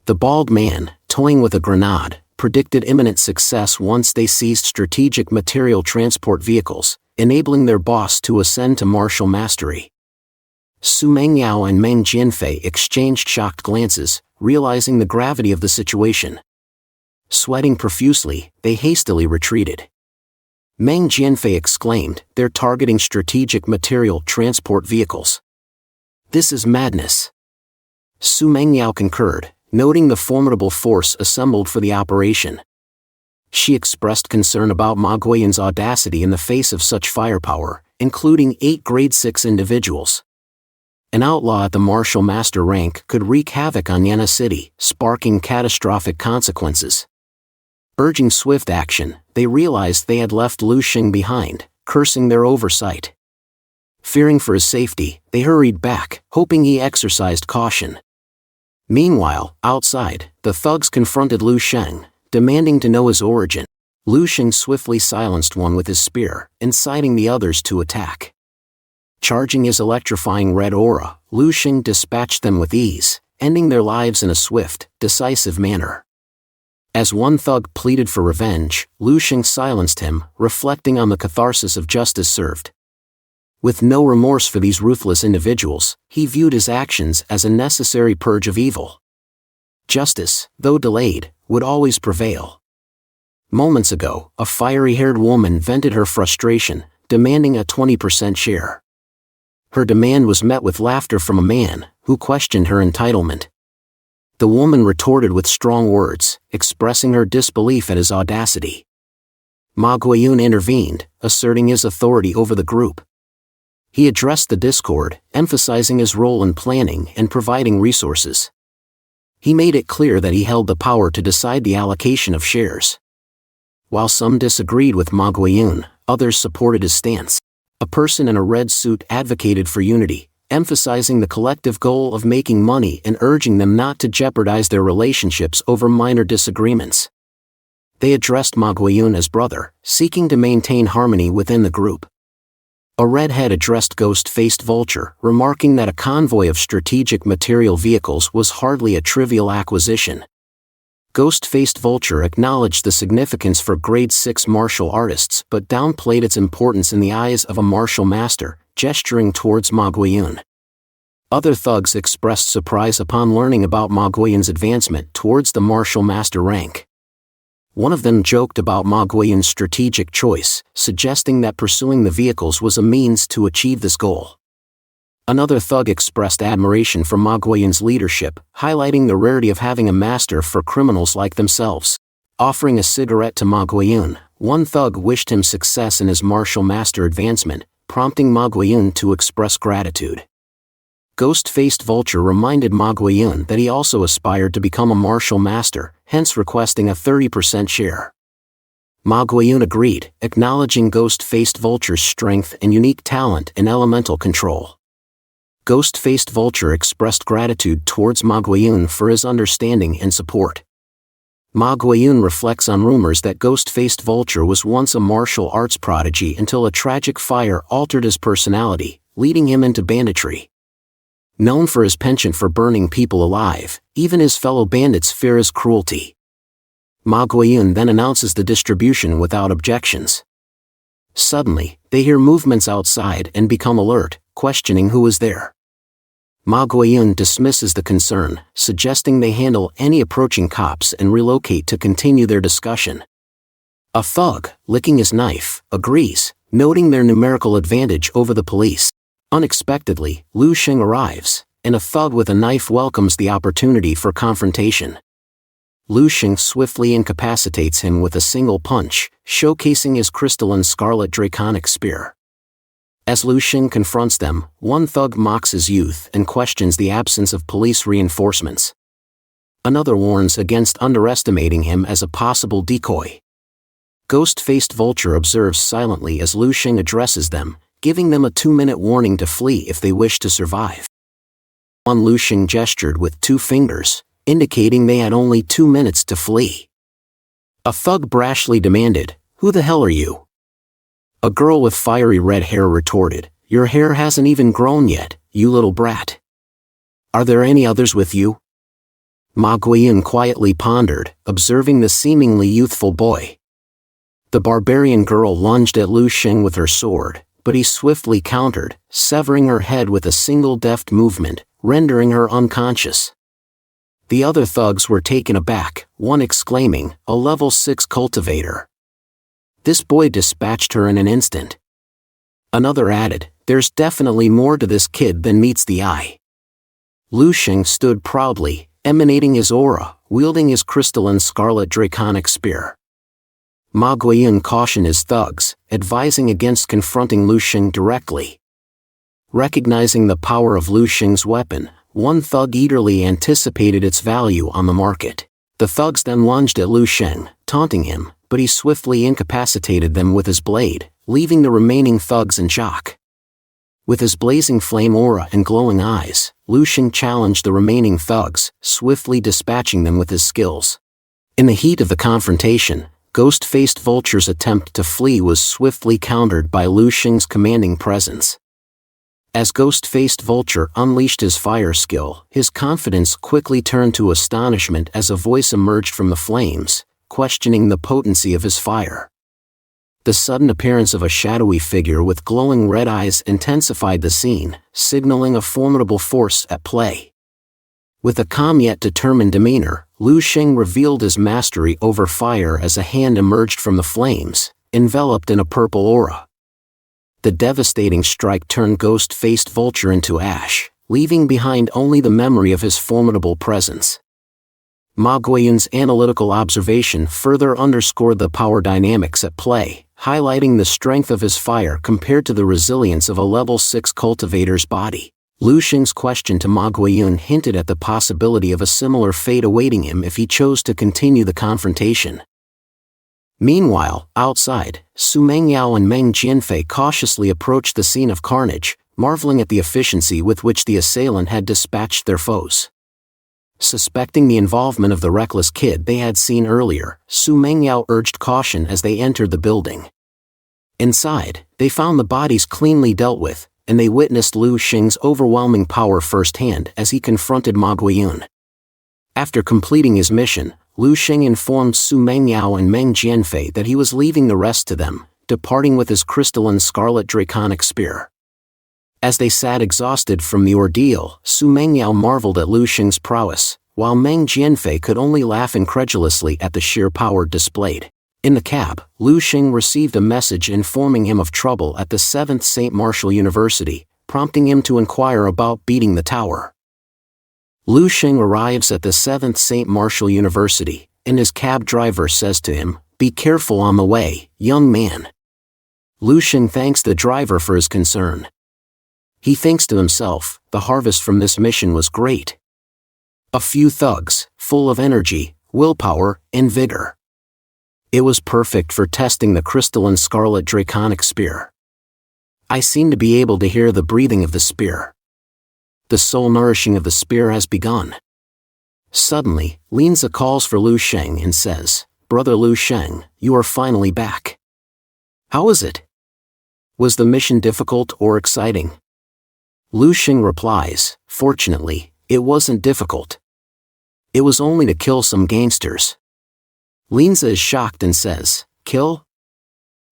The bald man, toying with a grenade, predicted imminent success once they seized strategic material transport vehicles, enabling their boss to ascend to martial mastery. Su Mengyao and Meng Jianfei exchanged shocked glances, realizing the gravity of the situation. Sweating profusely, they hastily retreated. Meng Jianfei exclaimed, "They're targeting strategic material transport vehicles. This is madness." Su Mengyao concurred, noting the formidable force assembled for the operation. She expressed concern about Ma Guiyun's audacity in the face of such firepower, including 8 grade 6 individuals. An outlaw at the martial master rank could wreak havoc on Yana City, sparking catastrophic consequences. Urging swift action, they realized they had left Lu Xing behind, cursing their oversight. Fearing for his safety, they hurried back, hoping he exercised caution. Meanwhile, outside, the thugs confronted Lu Xing, demanding to know his origin. Lu Xing swiftly silenced one with his spear, inciting the others to attack. Charging his electrifying red aura, Lu Xing dispatched them with ease, ending their lives in a swift, decisive manner. As one thug pleaded for revenge, Lu Xing silenced him, reflecting on the catharsis of justice served. With no remorse for these ruthless individuals, he viewed his actions as a necessary purge of evil. Justice, though delayed, would always prevail. Moments ago, a fiery-haired woman vented her frustration, demanding a 20% share. Her demand was met with laughter from a man, who questioned her entitlement. The woman retorted with strong words, expressing her disbelief at his audacity. Ma Guiyun intervened, asserting his authority over the group. He addressed the discord, emphasizing his role in planning and providing resources. He made it clear that he held the power to decide the allocation of shares. While some disagreed with Ma Guiyun, others supported his stance. A person in a red suit advocated for unity, emphasizing the collective goal of making money and urging them not to jeopardize their relationships over minor disagreements. They addressed Ma Guiyun as brother, seeking to maintain harmony within the group. A redhead addressed Ghost-Faced Vulture, remarking that a convoy of strategic material vehicles was hardly a trivial acquisition. Ghost-Faced Vulture acknowledged the significance for grade 6 martial artists but downplayed its importance in the eyes of a martial master, gesturing towards Ma Guiyun. Other thugs expressed surprise upon learning about Ma Guiyun's advancement towards the martial master rank. One of them joked about Ma Guiyun's strategic choice, suggesting that pursuing the vehicles was a means to achieve this goal. Another thug expressed admiration for Ma Guiyun's leadership, highlighting the rarity of having a master for criminals like themselves. Offering a cigarette to Ma Guiyun, one thug wished him success in his martial master advancement, prompting Ma Guiyun to express gratitude. Ghost-faced Vulture reminded Ma Guiyun that he also aspired to become a martial master, hence requesting a 30% share. Ma Guiyun agreed, acknowledging Ghost-faced Vulture's strength and unique talent in elemental control. Ghost-faced Vulture expressed gratitude towards Ma Guiyun for his understanding and support. Ma Guiyun reflects on rumors that Ghost-faced Vulture was once a martial arts prodigy until a tragic fire altered his personality, leading him into banditry. Known for his penchant for burning people alive, even his fellow bandits fear his cruelty. Ma Guiyun then announces the distribution without objections. Suddenly, they hear movements outside and become alert, questioning who is there. Ma Guiyun dismisses the concern, suggesting they handle any approaching cops and relocate to continue their discussion. A thug, licking his knife, agrees, noting their numerical advantage over the police. Unexpectedly, Lu Xing arrives, and a thug with a knife welcomes the opportunity for confrontation. Lu Xing swiftly incapacitates him with a single punch, showcasing his crystalline scarlet draconic spear. As Lu Xing confronts them, one thug mocks his youth and questions the absence of police reinforcements. Another warns against underestimating him as a possible decoy. Ghost-faced Vulture observes silently as Lu Xing addresses them, giving them a 2-minute warning to flee if they wish to survive. Lu Xing gestured with 2 fingers, indicating they had only 2 minutes to flee. A thug brashly demanded, "Who the hell are you?" A girl with fiery red hair retorted, "Your hair hasn't even grown yet, you little brat. Are there any others with you?" Ma Guiyun quietly pondered, observing the seemingly youthful boy. The barbarian girl lunged at Lu Xing with her sword, but he swiftly countered, severing her head with a single deft movement, rendering her unconscious. The other thugs were taken aback, one exclaiming, "A level 6 cultivator. This boy dispatched her in an instant." Another added, "There's definitely more to this kid than meets the eye." Lu Xing stood proudly, emanating his aura, wielding his crystalline scarlet draconic spear. Ma Guiyun cautioned his thugs, advising against confronting Lu Xing directly. Recognizing the power of Lu Xing's weapon, one thug eagerly anticipated its value on the market. The thugs then lunged at Lu Xing, taunting him, but he swiftly incapacitated them with his blade, leaving the remaining thugs in shock. With his blazing flame aura and glowing eyes, Lu Xing challenged the remaining thugs, swiftly dispatching them with his skills. In the heat of the confrontation, Ghost-faced Vulture's attempt to flee was swiftly countered by Lu Xing's commanding presence. As Ghost-faced Vulture unleashed his fire skill, his confidence quickly turned to astonishment as a voice emerged from the flames, questioning the potency of his fire. The sudden appearance of a shadowy figure with glowing red eyes intensified the scene, signaling a formidable force at play. With a calm yet determined demeanor, Lu Xing revealed his mastery over fire as a hand emerged from the flames, enveloped in a purple aura. The devastating strike turned Ghost-faced Vulture into ash, leaving behind only the memory of his formidable presence. Ma Guiyun's analytical observation further underscored the power dynamics at play, highlighting the strength of his fire compared to the resilience of a level 6 cultivator's body. Lu Xing's question to Ma Guiyun hinted at the possibility of a similar fate awaiting him if he chose to continue the confrontation. Meanwhile, outside, Su Mengyao and Meng Jianfei cautiously approached the scene of carnage, marveling at the efficiency with which the assailant had dispatched their foes. Suspecting the involvement of the reckless kid they had seen earlier, Su Mengyao urged caution as they entered the building. Inside, they found the bodies cleanly dealt with, and they witnessed Lu Xing's overwhelming power firsthand as he confronted Ma Guiyun. After completing his mission, Lu Xing informed Su Mengyao and Meng Jianfei that he was leaving the rest to them, departing with his crystalline scarlet draconic spear. As they sat exhausted from the ordeal, Su Mengyao marveled at Lu Xing's prowess, while Meng Jianfei could only laugh incredulously at the sheer power displayed. In the cab, Lu Xing received a message informing him of trouble at the 7th St. Martial University, prompting him to inquire about beating the tower. Lu Xing arrives at the 7th St. Martial University, and his cab driver says to him, "Be careful on the way, young man." Lu Xing thanks the driver for his concern. He thinks to himself, the harvest from this mission was great. A few thugs, full of energy, willpower, and vigor. It was perfect for testing the crystalline scarlet draconic spear. I seem to be able to hear the breathing of the spear. The soul nourishing of the spear has begun. Suddenly, Linza calls for Lu Sheng and says, "Brother Lu Sheng, you are finally back. How is it? Was the mission difficult or exciting?" Lu Sheng replies, "Fortunately, it wasn't difficult. It was only to kill some gangsters." Linza is shocked and says, "Kill?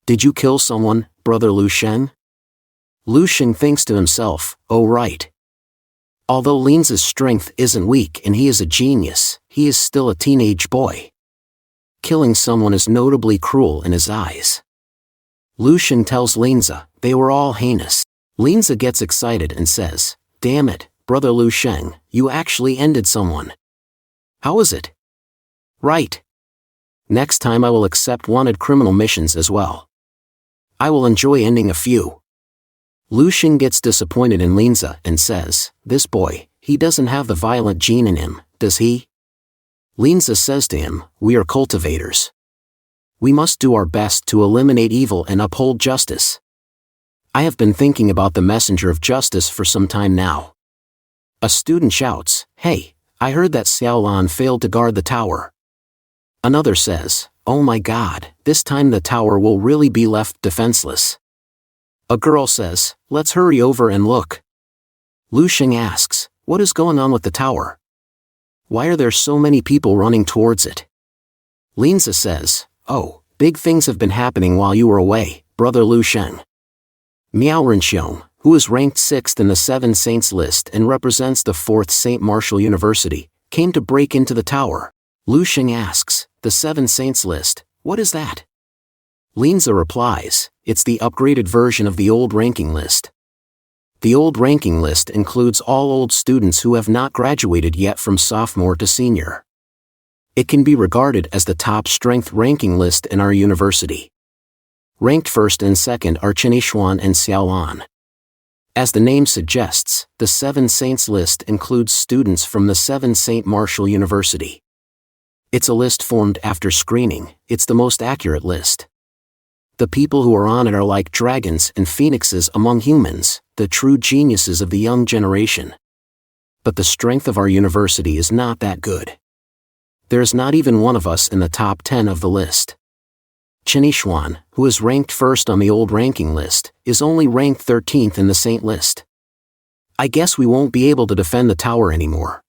Did you kill someone, Brother Lu Sheng?" Lu Sheng thinks to himself, "Oh right. Although Linza's strength isn't weak and he is a genius, he is still a teenage boy. Killing someone is notably cruel in his eyes." Lu Sheng tells Linza, they were all heinous. Linza gets excited and says, "Damn it, Brother Lu Sheng, you actually ended someone. How is it?" "Right. Next time I will accept wanted criminal missions as well. I will enjoy ending a few." Lu Sheng gets disappointed in Linza and says, "This boy, he doesn't have the violent gene in him, does he?" Linza says to him, "We are cultivators. We must do our best to eliminate evil and uphold justice. I have been thinking about the messenger of justice for some time now." A student shouts, "Hey, I heard that Xiaolan failed to guard the tower." Another says, "Oh my god, this time the tower will really be left defenseless." A girl says, "Let's hurry over and look." Lu Sheng asks, "What is going on with the tower? Why are there so many people running towards it?" Linza says, "Oh, big things have been happening while you were away, Brother Lu Sheng. Miao Renxiong, who is ranked 6th in the Seven Saints list and represents the 4th St. Martial University, came to break into the tower." Lu Sheng asks, "The Seven Saints list, what is that?" Linza replies, "It's the upgraded version of the old ranking list. The old ranking list includes all old students who have not graduated yet from sophomore to senior. It can be regarded as the top strength ranking list in our university. Ranked first and second are Chenixuan and Xiaolan. As the name suggests, the Seven Saints list includes students from the Seven Saint Martial University. It's a list formed after screening, it's the most accurate list. The people who are on it are like dragons and phoenixes among humans, the true geniuses of the young generation. But the strength of our university is not that good. There's not even one of us in the top 10 of the list. Chenixuan, who is ranked first on the old ranking list, is only ranked 13th in the Saint list. I guess we won't be able to defend the tower anymore.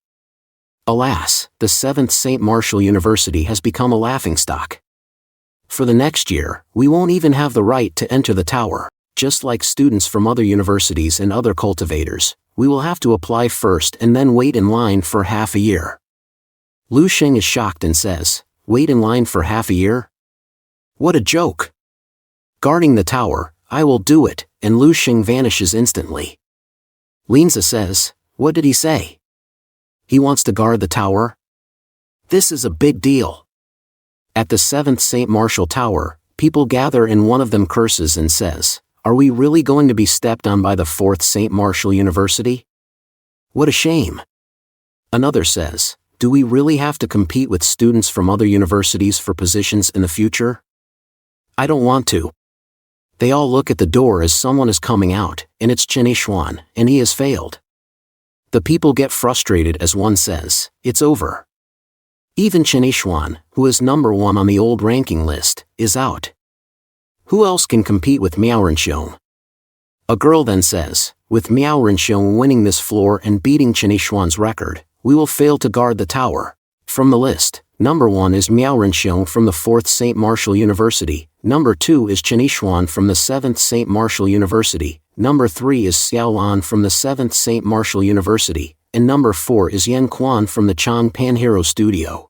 Alas, the 7th St. Martial University has become a laughingstock. For the next year, we won't even have the right to enter the tower. Just like students from other universities and other cultivators, we will have to apply first and then wait in line for half a year." Lu Sheng is shocked and says, "Wait in line for half a year? What a joke! Guarding the tower, I will do it," and Lu Sheng vanishes instantly. Linza says, "What did he say? He wants to guard the tower? This is a big deal." At the 7th St. Martial Tower, people gather and one of them curses and says, "Are we really going to be stepped on by the 4th St. Martial University? What a shame." Another says, "Do we really have to compete with students from other universities for positions in the future? I don't want to." They all look at the door as someone is coming out, and it's Chenixuan, and he has failed. The people get frustrated as one says, "It's over." Even Chenixuan, who is number 1 on the old ranking list, is out. Who else can compete with Miao Renxiong? A girl then says, "With Miao Renxiong winning this floor and beating Chenixuan's record, we will fail to guard the tower." From the list, number 1 is Miao Renxiong from the 4th St. Martial University, number 2 is Chenixuan from the 7th St. Martial University, number 3 is Xiaolan from the 7th St. Martial University, and number 4 is Yan Quan from the Chang Panhero Studio.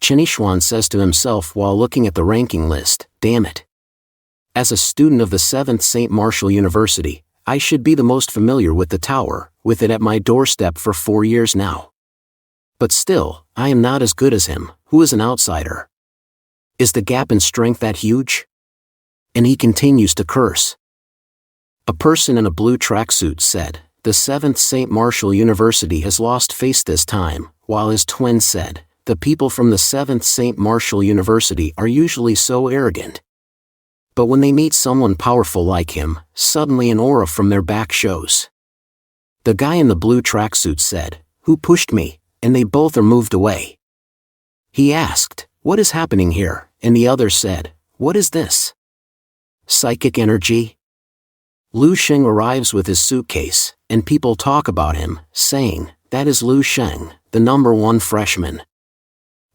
Chenixuan says to himself while looking at the ranking list, "Damn it. As a student of the 7th St. Martial University, I should be the most familiar with the tower, with it at my doorstep for 4 years now. But still, I am not as good as him, who is an outsider. Is the gap in strength that huge?" And he continues to curse. A person in a blue tracksuit said, the 7th St. Martial University has lost face this time, while his twin said, the people from the 7th St. Martial University are usually so arrogant. But when they meet someone powerful like him, suddenly an aura from their back shows. The guy in the blue tracksuit said, who pushed me, and they both are moved away. He asked, what is happening here, and the other said, what is this? Psychic energy? Lu Sheng arrives with his suitcase, and people talk about him, saying, that is Lu Sheng, the #1 freshman.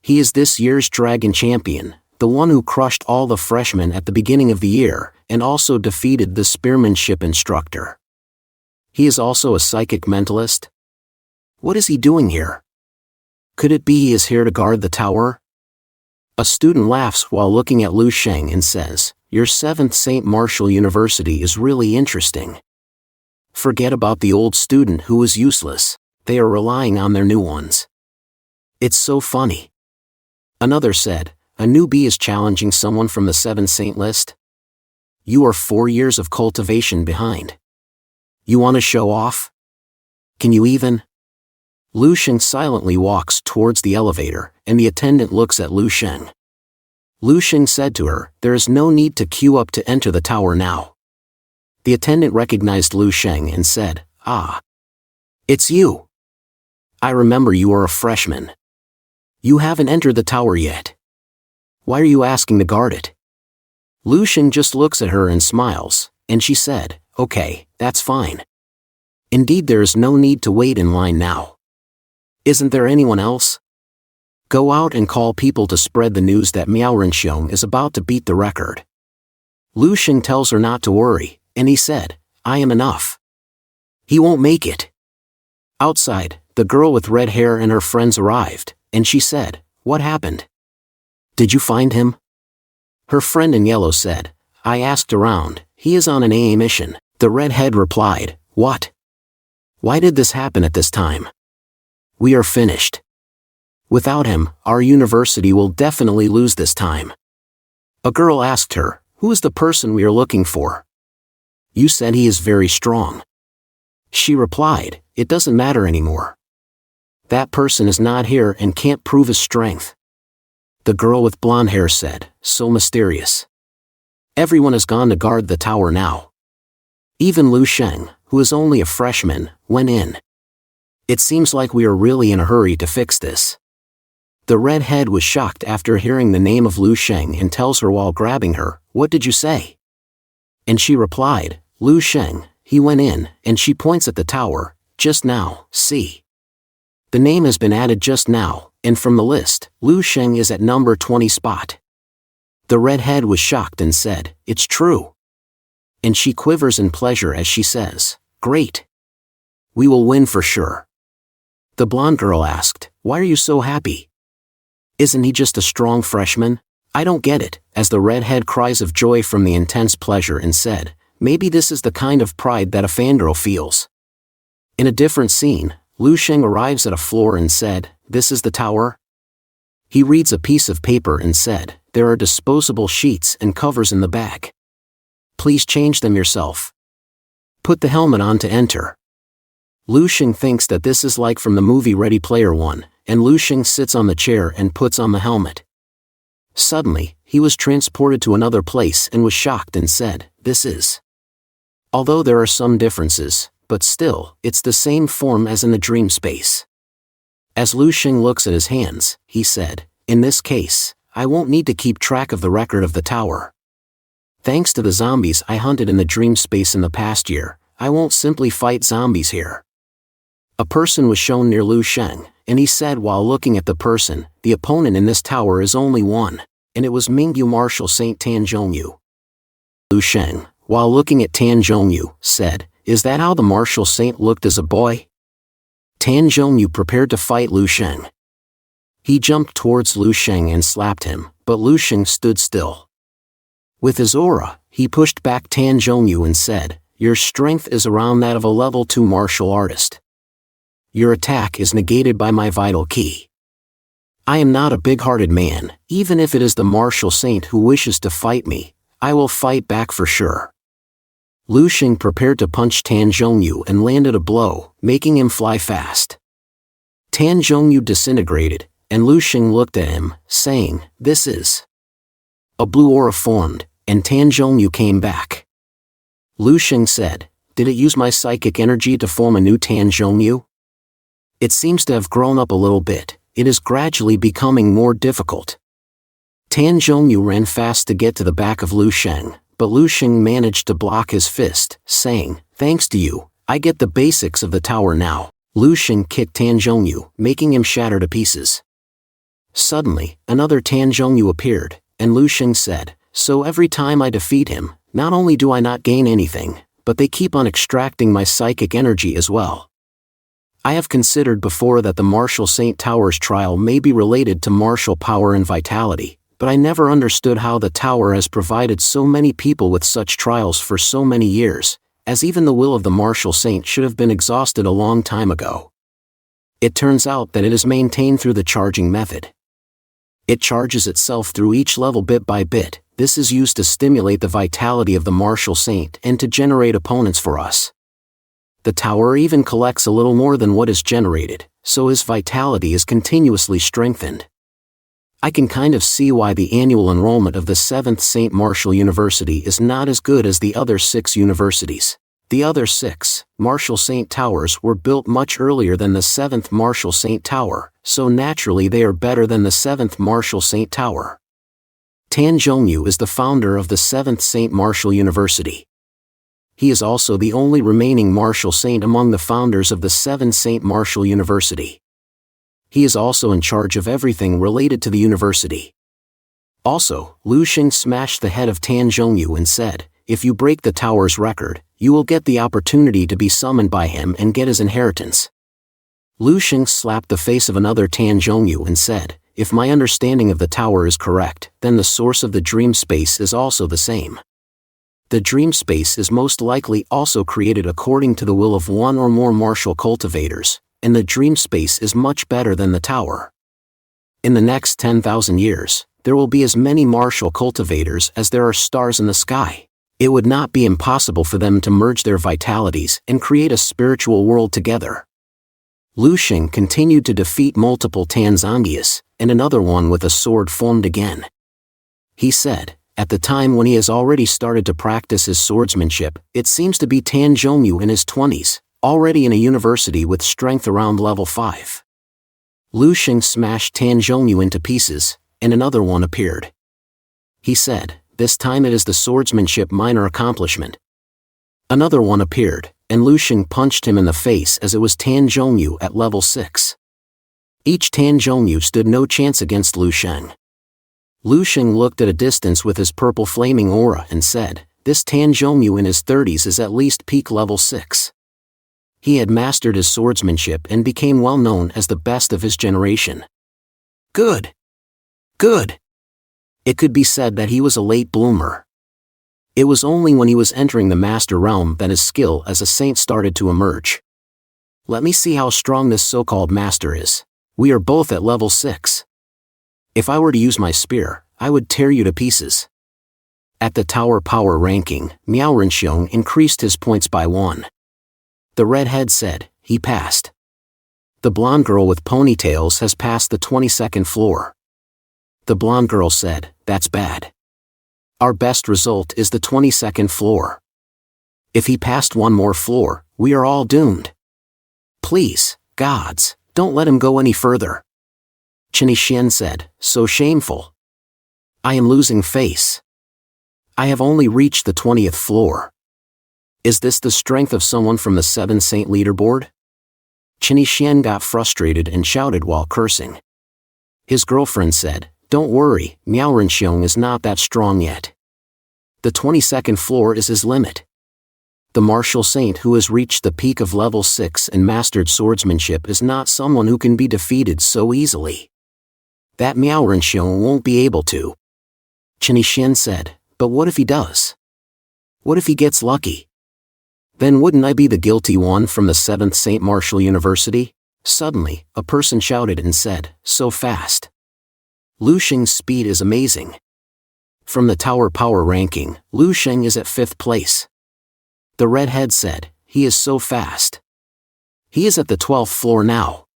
He is this year's Dragon Champion, the one who crushed all the freshmen at the beginning of the year, and also defeated the spearmanship instructor. He is also a psychic mentalist. What is he doing here? Could it be he is here to guard the tower? A student laughs while looking at Lu Sheng and says, your 7th St. Martial University is really interesting. Forget about the old student who was useless, they are relying on their new ones. It's so funny. Another said, a newbie is challenging someone from the 7 Saint list? You are 4 years of cultivation behind. You want to show off? Can you even? Lu Sheng silently walks towards the elevator, and the attendant looks at Lu Sheng. Lu Sheng said to her, there is no need to queue up to enter the tower now. The attendant recognized Lu Sheng and said, ah. It's you. I remember you are a freshman. You haven't entered the tower yet. Why are you asking to guard it? Lu Sheng just looks at her and smiles, and she said, okay, that's fine. Indeed, there is no need to wait in line now. Isn't there anyone else? Go out and call people to spread the news that Miao Renxiong is about to beat the record. Lu Sheng tells her not to worry, and he said, I am enough. He won't make it. Outside, the girl with red hair and her friends arrived, and she said, what happened? Did you find him? Her friend in yellow said, I asked around, he is on an AA mission. The redhead replied, what? Why did this happen at this time? We are finished. Without him, our university will definitely lose this time. A girl asked her, who is the person we are looking for? You said he is very strong. She replied, it doesn't matter anymore. That person is not here and can't prove his strength. The girl with blonde hair said, so mysterious. Everyone has gone to guard the tower now. Even Lu Sheng, who is only a freshman, went in. It seems like we are really in a hurry to fix this. The redhead was shocked after hearing the name of Lu Sheng and tells her while grabbing her, what did you say? And she replied, Lu Sheng, he went in, and she points at the tower, just now, see. The name has been added just now, and from the list, Lu Sheng is at number 20 spot. The redhead was shocked and said, it's true. And she quivers in pleasure as she says, great. We will win for sure. The blonde girl asked, why are you so happy? Isn't he just a strong freshman? I don't get it, as the redhead cries of joy from the intense pleasure and said, maybe this is the kind of pride that a fangirl feels. In a different scene, Lu Sheng arrives at a floor and said, this is the tower? He reads a piece of paper and said, there are disposable sheets and covers in the bag. Please change them yourself. Put the helmet on to enter. Lu Sheng thinks that this is like from the movie Ready Player One, and Lu Sheng sits on the chair and puts on the helmet. Suddenly, he was transported to another place and was shocked and said, this is. Although there are some differences, but still, it's the same form as in the dream space. As Lu Sheng looks at his hands, he said, in this case, I won't need to keep track of the record of the tower. Thanks to the zombies I hunted in the dream space in the past year, I won't simply fight zombies here. A person was shown near Lu Sheng, and he said while looking at the person, the opponent in this tower is only one, and it was Mingyu Martial Saint Tan Zhongyu. Lu Sheng, while looking at Tan Zhongyu, said, is that how the martial saint looked as a boy? Tan Zhongyu prepared to fight Lu Sheng. He jumped towards Lu Sheng and slapped him, but Lu Sheng stood still. With his aura, he pushed back Tan Zhongyu and said, your strength is around that of a level 2 martial artist. Your attack is negated by my vital key. I am not a big-hearted man, even if it is the martial saint who wishes to fight me, I will fight back for sure. Lu Xing prepared to punch Tan Zhongyu and landed a blow, making him fly fast. Tan Zhongyu disintegrated, and Lu Xing looked at him, saying, "This is." A blue aura formed, and Tan Zhongyu came back. Lu Xing said, "Did it use my psychic energy to form a new Tan Zhongyu? It seems to have grown up a little bit. It is gradually becoming more difficult." Tan Zhongyu ran fast to get to the back of Lu Xing, but Lu Xing managed to block his fist, saying, "Thanks to you, I get the basics of the tower now." Lu Xing kicked Tan Zhongyu, making him shatter to pieces. Suddenly, another Tan Zhongyu appeared, and Lu Xing said, "So every time I defeat him, not only do I not gain anything, but they keep on extracting my psychic energy as well. I have considered before that the Martial Saint Tower's trial may be related to martial power and vitality, but I never understood how the tower has provided so many people with such trials for so many years, as even the will of the Martial Saint should have been exhausted a long time ago. It turns out that it is maintained through the charging method. It charges itself through each level bit by bit. This is used to stimulate the vitality of the Martial Saint and to generate opponents for us. The tower even collects a little more than what is generated, so his vitality is continuously strengthened. I can kind of see why the annual enrollment of the 7th St. Martial University is not as good as the other 6 universities. The other 6 Martial Saint Towers were built much earlier than the 7th Martial Saint Tower, so naturally they are better than the 7th Martial Saint Tower. Tan Zhongyu is the founder of the 7th St. Martial University. He is also the only remaining martial saint among the founders of the 7th St. Martial University. He is also in charge of everything related to the university. Also, Lu Xing smashed the head of Tan Zhongyu and said, "If you break the tower's record, you will get the opportunity to be summoned by him and get his inheritance." Lu Xing slapped the face of another Tan Zhongyu and said, "If my understanding of the tower is correct, then the source of the dream space is also the same. The dream space is most likely also created according to the will of one or more martial cultivators, and the dream space is much better than the tower. In the next 10,000 years, there will be as many martial cultivators as there are stars in the sky. It would not be impossible for them to merge their vitalities and create a spiritual world together." Lu Xing continued to defeat multiple Tan Zhongyus, and another one with a sword formed again. He said, "At the time when he has already started to practice his swordsmanship, it seems to be Tan Zhongyu in his 20s, already in a university with strength around level 5. Lu Xing smashed Tan Zhongyu into pieces, and another one appeared. He said, "This time it is the swordsmanship minor accomplishment." Another one appeared, and Lu Xing punched him in the face as it was Tan Zhongyu at level 6. Each Tan Zhongyu stood no chance against Lu Xing. Lu Xing looked at a distance with his purple flaming aura and said, "This Tan Zhongyu in his 30s is at least peak level 6. He had mastered his swordsmanship and became well known as the best of his generation. Good. Good." It could be said that he was a late bloomer. It was only when he was entering the master realm that his skill as a saint started to emerge. Let me see how strong this so-called master is. We are both at level 6. If I were to use my spear, I would tear you to pieces. At the tower power ranking, Miao Renxiong increased his points by 1. The redhead said, "He passed." The blonde girl with ponytails has passed the 22nd floor. The blonde girl said, "That's bad. Our best result is the 22nd floor. If he passed one more floor, we are all doomed. Please, gods, don't let him go any further." Qin Xian said, "So shameful. I am losing face. I have only reached the 20th floor. Is this the strength of someone from the 7 Saint leaderboard?" Qin Xian got frustrated and shouted while cursing. His girlfriend said, "Don't worry, Miao Renxiong is not that strong yet. The 22nd floor is his limit. The martial saint who has reached the peak of level 6 and mastered swordsmanship is not someone who can be defeated so easily. That Miao Renxiong won't be able to." Qin Xian said, "But what if he does? What if he gets lucky? Then wouldn't I be the guilty one from the 7th St. Martial University?" Suddenly, a person shouted and said, "So fast. Lu Xing's speed is amazing." From the tower power ranking, Lu Xing is at 5th place. The redhead said, "He is so fast. He is at the 12th floor now.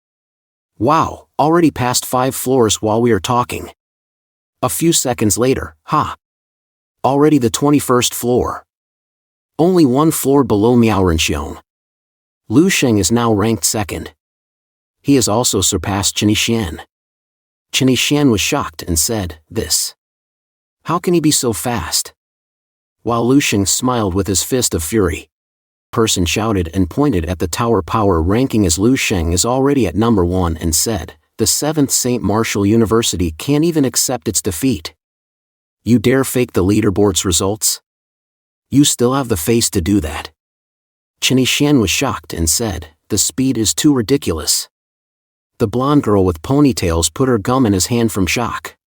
Wow, already past 5 floors while we are talking." A few seconds later, already the 21st floor. Only 1 floor below Miaorenxiong. Lu Sheng is now ranked 2nd. He has also surpassed Chen Yixian. Chen Yixian was shocked and said, "This. How can he be so fast?" While Lu Sheng smiled with his fist of fury. Person shouted and pointed at the tower power ranking as Lu Sheng is already at number 1 and said, "The 7th St. Martial University can't even accept its defeat. You dare fake the leaderboard's results? You still have the face to do that?" Chen Yixian was shocked and said, "The speed is too ridiculous." The blonde girl with ponytails put her gum in his hand from shock.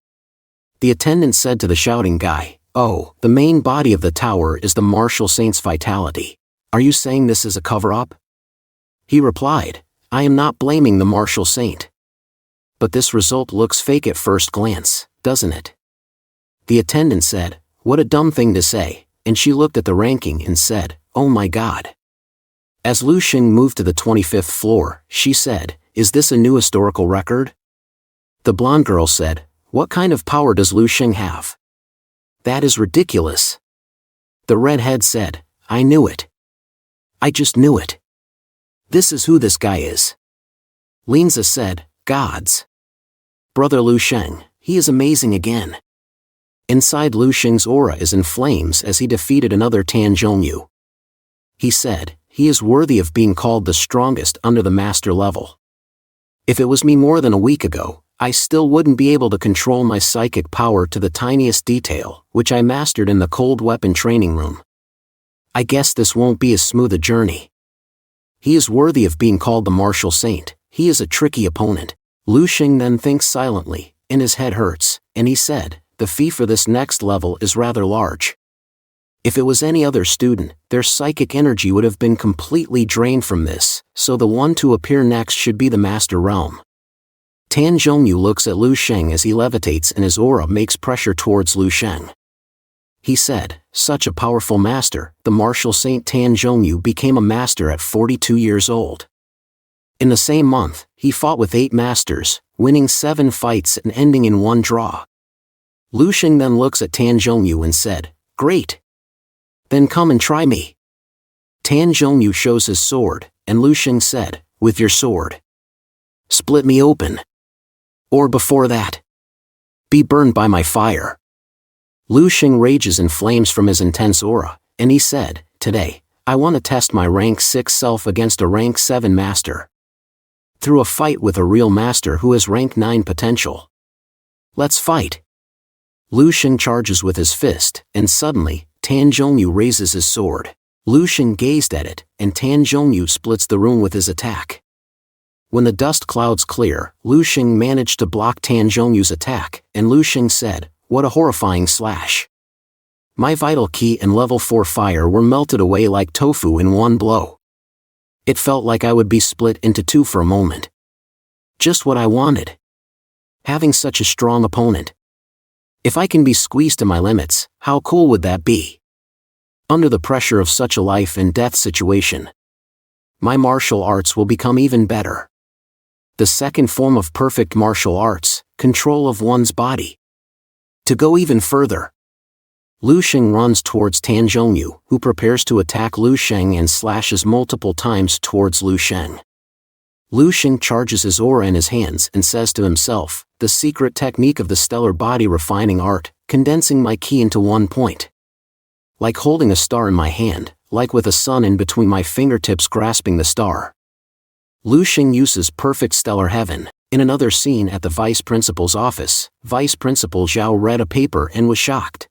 The attendant said to the shouting guy, "Oh, the main body of the tower is the martial saint's vitality. Are you saying this is a cover-up?" He replied, "I am not blaming the martial saint. But this result looks fake at first glance, doesn't it?" The attendant said, "What a dumb thing to say," and she looked at the ranking and said, "Oh my god." As Lu Sheng moved to the 25th floor, she said, "Is this a new historical record?" The blonde girl said, "What kind of power does Lu Sheng have? That is ridiculous." The redhead said, "I knew it. I just knew it. This is who this guy is." Linza said, "Gods. Brother Lu Sheng, he is amazing again." Inside Lu Sheng's aura is in flames as he defeated another Tan Zhongyu. He said, "He is worthy of being called the strongest under the master level. If it was me more than a week ago, I still wouldn't be able to control my psychic power to the tiniest detail, which I mastered in the cold weapon training room. I guess this won't be as smooth a journey. He is worthy of being called the martial saint. He is a tricky opponent." Lu Sheng then thinks silently, and his head hurts, and he said, "The fee for this next level is rather large. If it was any other student, their psychic energy would have been completely drained from this, so the one to appear next should be the master realm." Tan Zhongyu looks at Lu Sheng as he levitates and his aura makes pressure towards Lu Sheng. He said, "Such a powerful master." The martial saint Tan Zhongyu became a master at 42 years old. In the same month, he fought with 8 masters, winning 7 fights and ending in 1 draw. Lu Sheng then looks at Tan Zhongyu and said, "Great. Then come and try me." Tan Zhongyu shows his sword, and Lu Sheng said, "With your sword. Split me open. Or before that, be burned by my fire." Lu Sheng rages in flames from his intense aura, and he said, "Today, I want to test my rank 6 self against a rank 7 master. Through a fight with a real master who has rank 9 potential. Let's fight." Lu Sheng charges with his fist, and suddenly, Tan Zhongyu raises his sword. Lu Sheng gazed at it, and Tan Zhongyu splits the room with his attack. When the dust clouds clear, Lu Sheng managed to block Tan Zhongyu's attack, and Lu Sheng said, "What a horrifying slash. My vital key and level 4 fire were melted away like tofu in 1 blow. It felt like I would be split into 2 for a moment. Just what I wanted. Having such a strong opponent. If I can be squeezed to my limits, how cool would that be? Under the pressure of such a life and death situation, my martial arts will become even better. The second form of perfect martial arts, control of one's body. To go even further." Lu Sheng runs towards Tan Zhongyu, who prepares to attack Lu Sheng and slashes multiple times towards Lu Sheng. Lu Sheng charges his aura in his hands and says to himself, "The secret technique of the stellar body refining art, condensing my ki into 1 point. Like holding a star in my hand, like with a sun in between my fingertips grasping the star." Lu Sheng uses perfect stellar heaven. In another scene at the vice principal's office, Vice Principal Zhao read a paper and was shocked.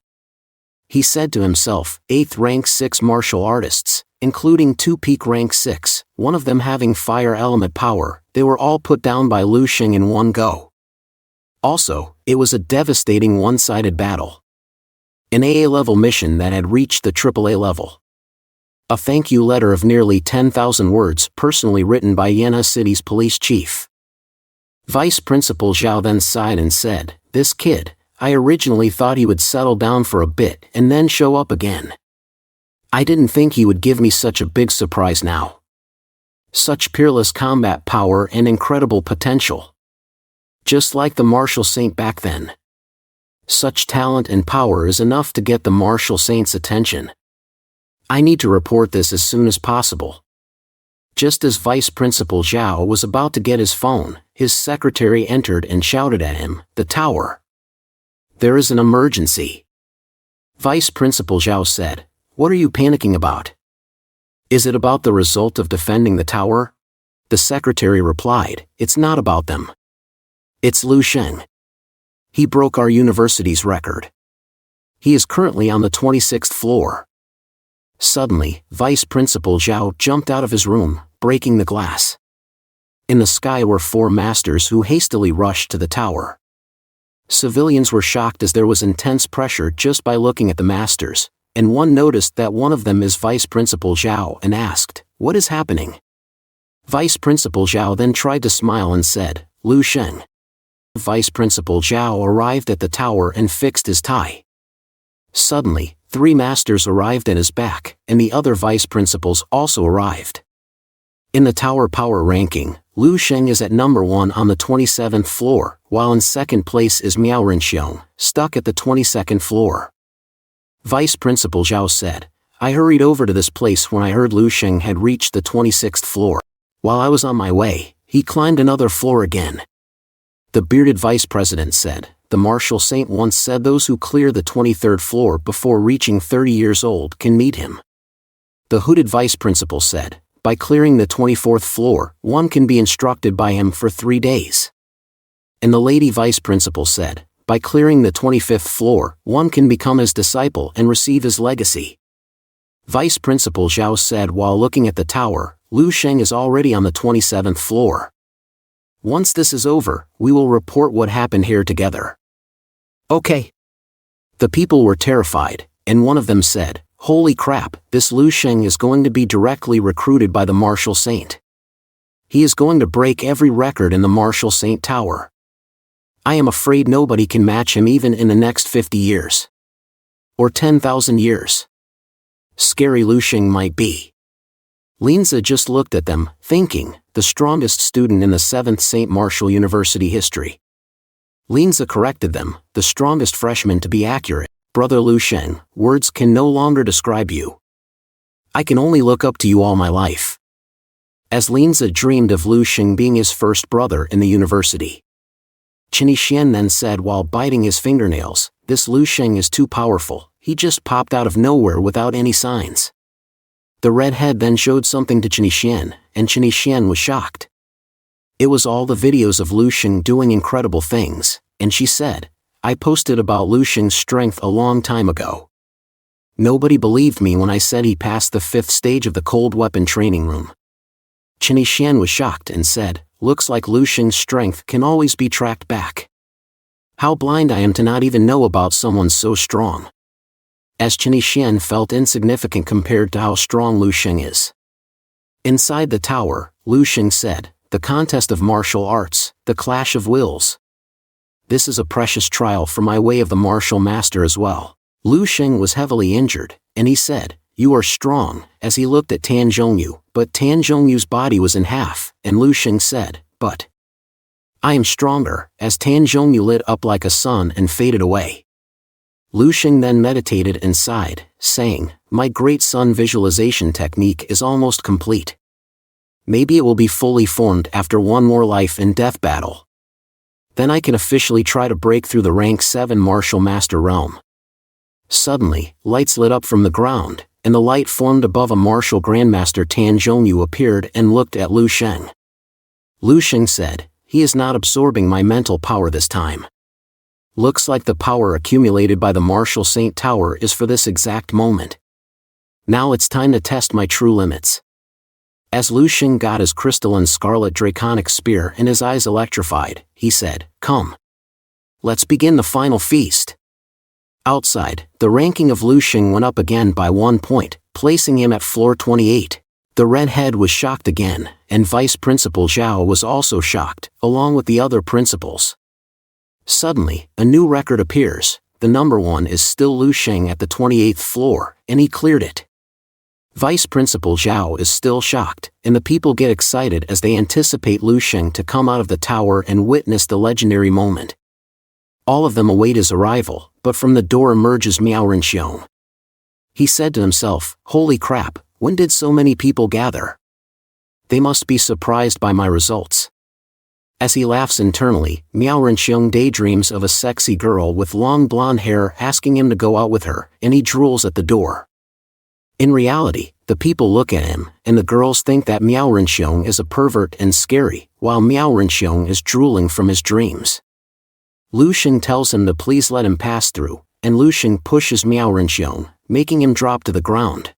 He said to himself, 8th rank 6 martial artists, including 2 peak rank 6, one of them having fire element power, they were all put down by Lu Sheng in 1 go. Also, it was a devastating one-sided battle. An AA level mission that had reached the AAA level. A thank you letter of nearly 10,000 words personally written by Yena City's police chief. Vice Principal Zhao then sighed and said, "This kid, I originally thought he would settle down for a bit and then show up again. I didn't think he would give me such a big surprise now. Such peerless combat power and incredible potential. Just like the martial saint back then. Such talent and power is enough to get the martial saint's attention. I need to report this as soon as possible. Just as Vice Principal Zhao was about to get his phone, his secretary entered and shouted at him, "The tower. There is an emergency." Vice Principal Zhao said, "What are you panicking about? Is it about the result of defending the tower?" The secretary replied, "It's not about them. It's Lu Sheng. He broke our university's record. He is currently on the 26th floor." Suddenly, Vice Principal Zhao jumped out of his room, breaking the glass. In the sky were 4 masters who hastily rushed to the tower. Civilians were shocked as there was intense pressure just by looking at the masters, and one noticed that one of them is Vice Principal Zhao and asked, "What is happening?" Vice Principal Zhao then tried to smile and said, "Lu Sheng." Vice Principal Zhao arrived at the tower and fixed his tie. Suddenly, 3 masters arrived at his back, and the other vice principals also arrived. In the tower power ranking, Lu Sheng is at number 1 on the 27th floor, while in second place is Miao Rinxiong, stuck at the 22nd floor. Vice Principal Zhao said, "I hurried over to this place when I heard Lu Sheng had reached the 26th floor. While I was on my way, he climbed another floor again." The bearded vice president said, "The martial saint once said those who clear the 23rd floor before reaching 30 years old can meet him." The hooded vice principal said, "By clearing the 24th floor, one can be instructed by him for 3 days." And the lady vice principal said, "By clearing the 25th floor, one can become his disciple and receive his legacy." Vice Principal Zhao said while looking at the tower, "Lu Sheng is already on the 27th floor. Once this is over, we will report what happened here together." "Okay." The people were terrified, and one of them said, "Holy crap, this Lu Sheng is going to be directly recruited by the martial saint. He is going to break every record in the martial saint tower. I am afraid nobody can match him even in the next 50 years. Or 10,000 years. Scary Lu Sheng might be." Linza just looked at them, thinking, the strongest student in the 7th St. Martial University history. Linza corrected them, "The strongest freshman to be accurate. Brother Lu Sheng, words can no longer describe you. I can only look up to you all my life." As Linza dreamed of Lu Sheng being his first brother in the university. Qin Xian then said while biting his fingernails, "This Lu Sheng is too powerful, he just popped out of nowhere without any signs." The redhead then showed something to Qin Xian, and Qin Xian was shocked. It was all the videos of Lu Sheng doing incredible things, and she said, "I posted about Lu Sheng's strength a long time ago. Nobody believed me when I said he passed the 5th stage of the cold weapon training room." Qin Xian was shocked and said, "Looks like Lu Sheng's strength can always be tracked back. How blind I am to not even know about someone so strong." As Qin Xian felt insignificant compared to how strong Lu Sheng is. Inside the tower, Lu Sheng said, "The contest of martial arts, the clash of wills. This is a precious trial for my way of the martial master as well." Lu Sheng was heavily injured, and he said, "You are strong," as he looked at Tan Zhongyu, but Tan Zhongyu's body was in half, and Lu Sheng said, "But I am stronger," as Tan Zhongyu lit up like a sun and faded away. Lu Sheng then meditated and sighed, saying, "My great sun visualization technique is almost complete. Maybe it will be fully formed after one more life and death battle. Then I can officially try to break through the rank 7 martial master realm." Suddenly, lights lit up from the ground, and the light formed above a martial grandmaster. Tan Zhongyu appeared and looked at Lu Sheng. Lu Sheng said, "He is not absorbing my mental power this time. Looks like the power accumulated by the martial saint tower is for this exact moment. Now it's time to test my true limits." As Lu Sheng got his crystalline scarlet draconic spear and his eyes electrified, he said, "Come. Let's begin the final feast." Outside, the ranking of Lu Sheng went up again by 1 point, placing him at floor 28. The redhead was shocked again, and Vice Principal Zhao was also shocked, along with the other principals. Suddenly, a new record appears. The number 1 is still Lu Sheng at the 28th floor, and he cleared it. Vice Principal Zhao is still shocked, and the people get excited as they anticipate Lu Sheng to come out of the tower and witness the legendary moment. All of them await his arrival, but from the door emerges Miao Renxiong. He said to himself, "Holy crap, when did so many people gather? They must be surprised by my results." As he laughs internally, Miao Renxiong daydreams of a sexy girl with long blonde hair asking him to go out with her, and he drools at the door. In reality, the people look at him, and the girls think that Miao Renxiong is a pervert and scary, while Miao Renxiong is drooling from his dreams. Lu Sheng tells him to please let him pass through, and Lu Sheng pushes Miao Renxiong, making him drop to the ground.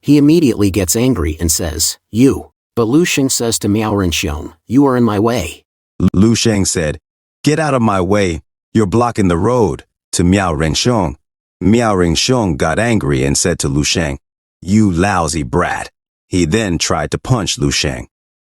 He immediately gets angry and says, "You." But Lu Sheng says to Miao Renxiong, "You are in my way." Lu Sheng said, "Get out of my way, you're blocking the road," to Miao Renxiong. Miao Renxiong got angry and said to Lu Sheng, "You lousy brat." He then tried to punch Lu Sheng.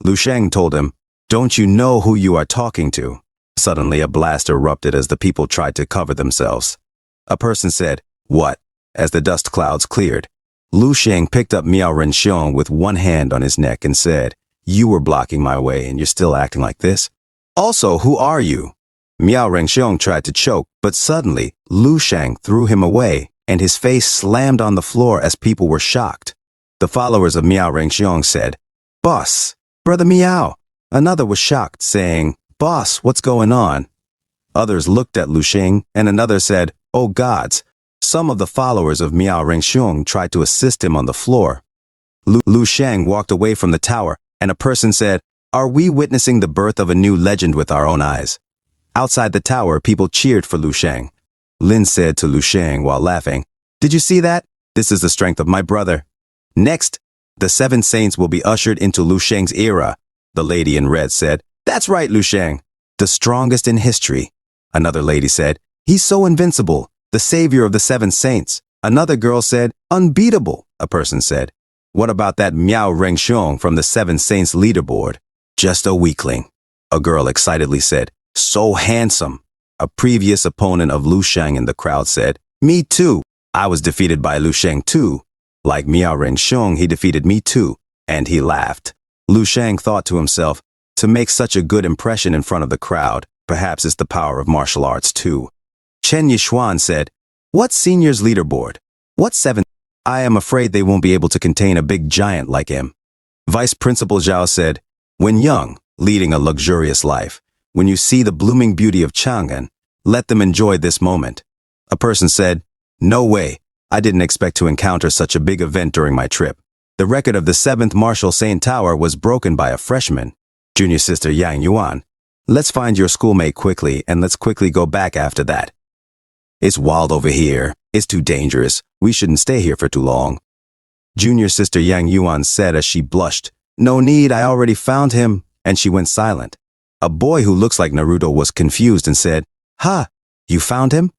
Lu Sheng told him, "Don't you know who you are talking to?" Suddenly a blast erupted as the people tried to cover themselves. A person said, "What?" as the dust clouds cleared. Lu Sheng picked up Miao Renxiong with one hand on his neck and said, "You were blocking my way and you're still acting like this? Also, who are you?" Miao Renxiong tried to choke, but suddenly Lu Sheng threw him away and his face slammed on the floor as people were shocked. The followers of Miao Renxiong said, "Boss, Brother Miao." Another was shocked, saying, "Boss, what's going on?" Others looked at Lu Sheng and another said, "Oh gods." Some of the followers of Miao Renxiong tried to assist him on the floor. Lu Sheng walked away from the tower, and a person said, "Are we witnessing the birth of a new legend with our own eyes?" Outside the tower, people cheered for Lu Sheng. Lin said to Lu Sheng while laughing, "Did you see that? This is the strength of my brother." Next, the 7 saints will be ushered into Lu Sheng's era. The lady in red said, "That's right, Lu Sheng, the strongest in history." Another lady said, "He's so invincible, the savior of the 7 saints." Another girl said, "Unbeatable." A person said, "What about that Miao Renxiong from the 7 saints leaderboard?" "Just a weakling." A girl excitedly said, "So handsome." A previous opponent of Lu Sheng in the crowd said, "Me too. I was defeated by Lu Sheng too. Like Miao Renxiong, he defeated me too." And he laughed. Lu Sheng thought to himself, to make such a good impression in front of the crowd, perhaps it's the power of martial arts too. Chen Yishuan said, "What seniors leaderboard? What 7? I am afraid they won't be able to contain a big giant like him." Vice Principal Zhao said, "When young, leading a luxurious life, when you see the blooming beauty of Chang'an, let them enjoy this moment." A person said, "No way, I didn't expect to encounter such a big event during my trip. The record of the 7th Martial Saint Tower was broken by a freshman, junior sister Yang Yuan. Let's find your schoolmate quickly and let's quickly go back after that. It's wild over here. It's too dangerous. We shouldn't stay here for too long." Junior sister Yang Yuan said as she blushed, "No need, I already found him," and she went silent. A boy who looks like Naruto was confused and said, "Ha, you found him?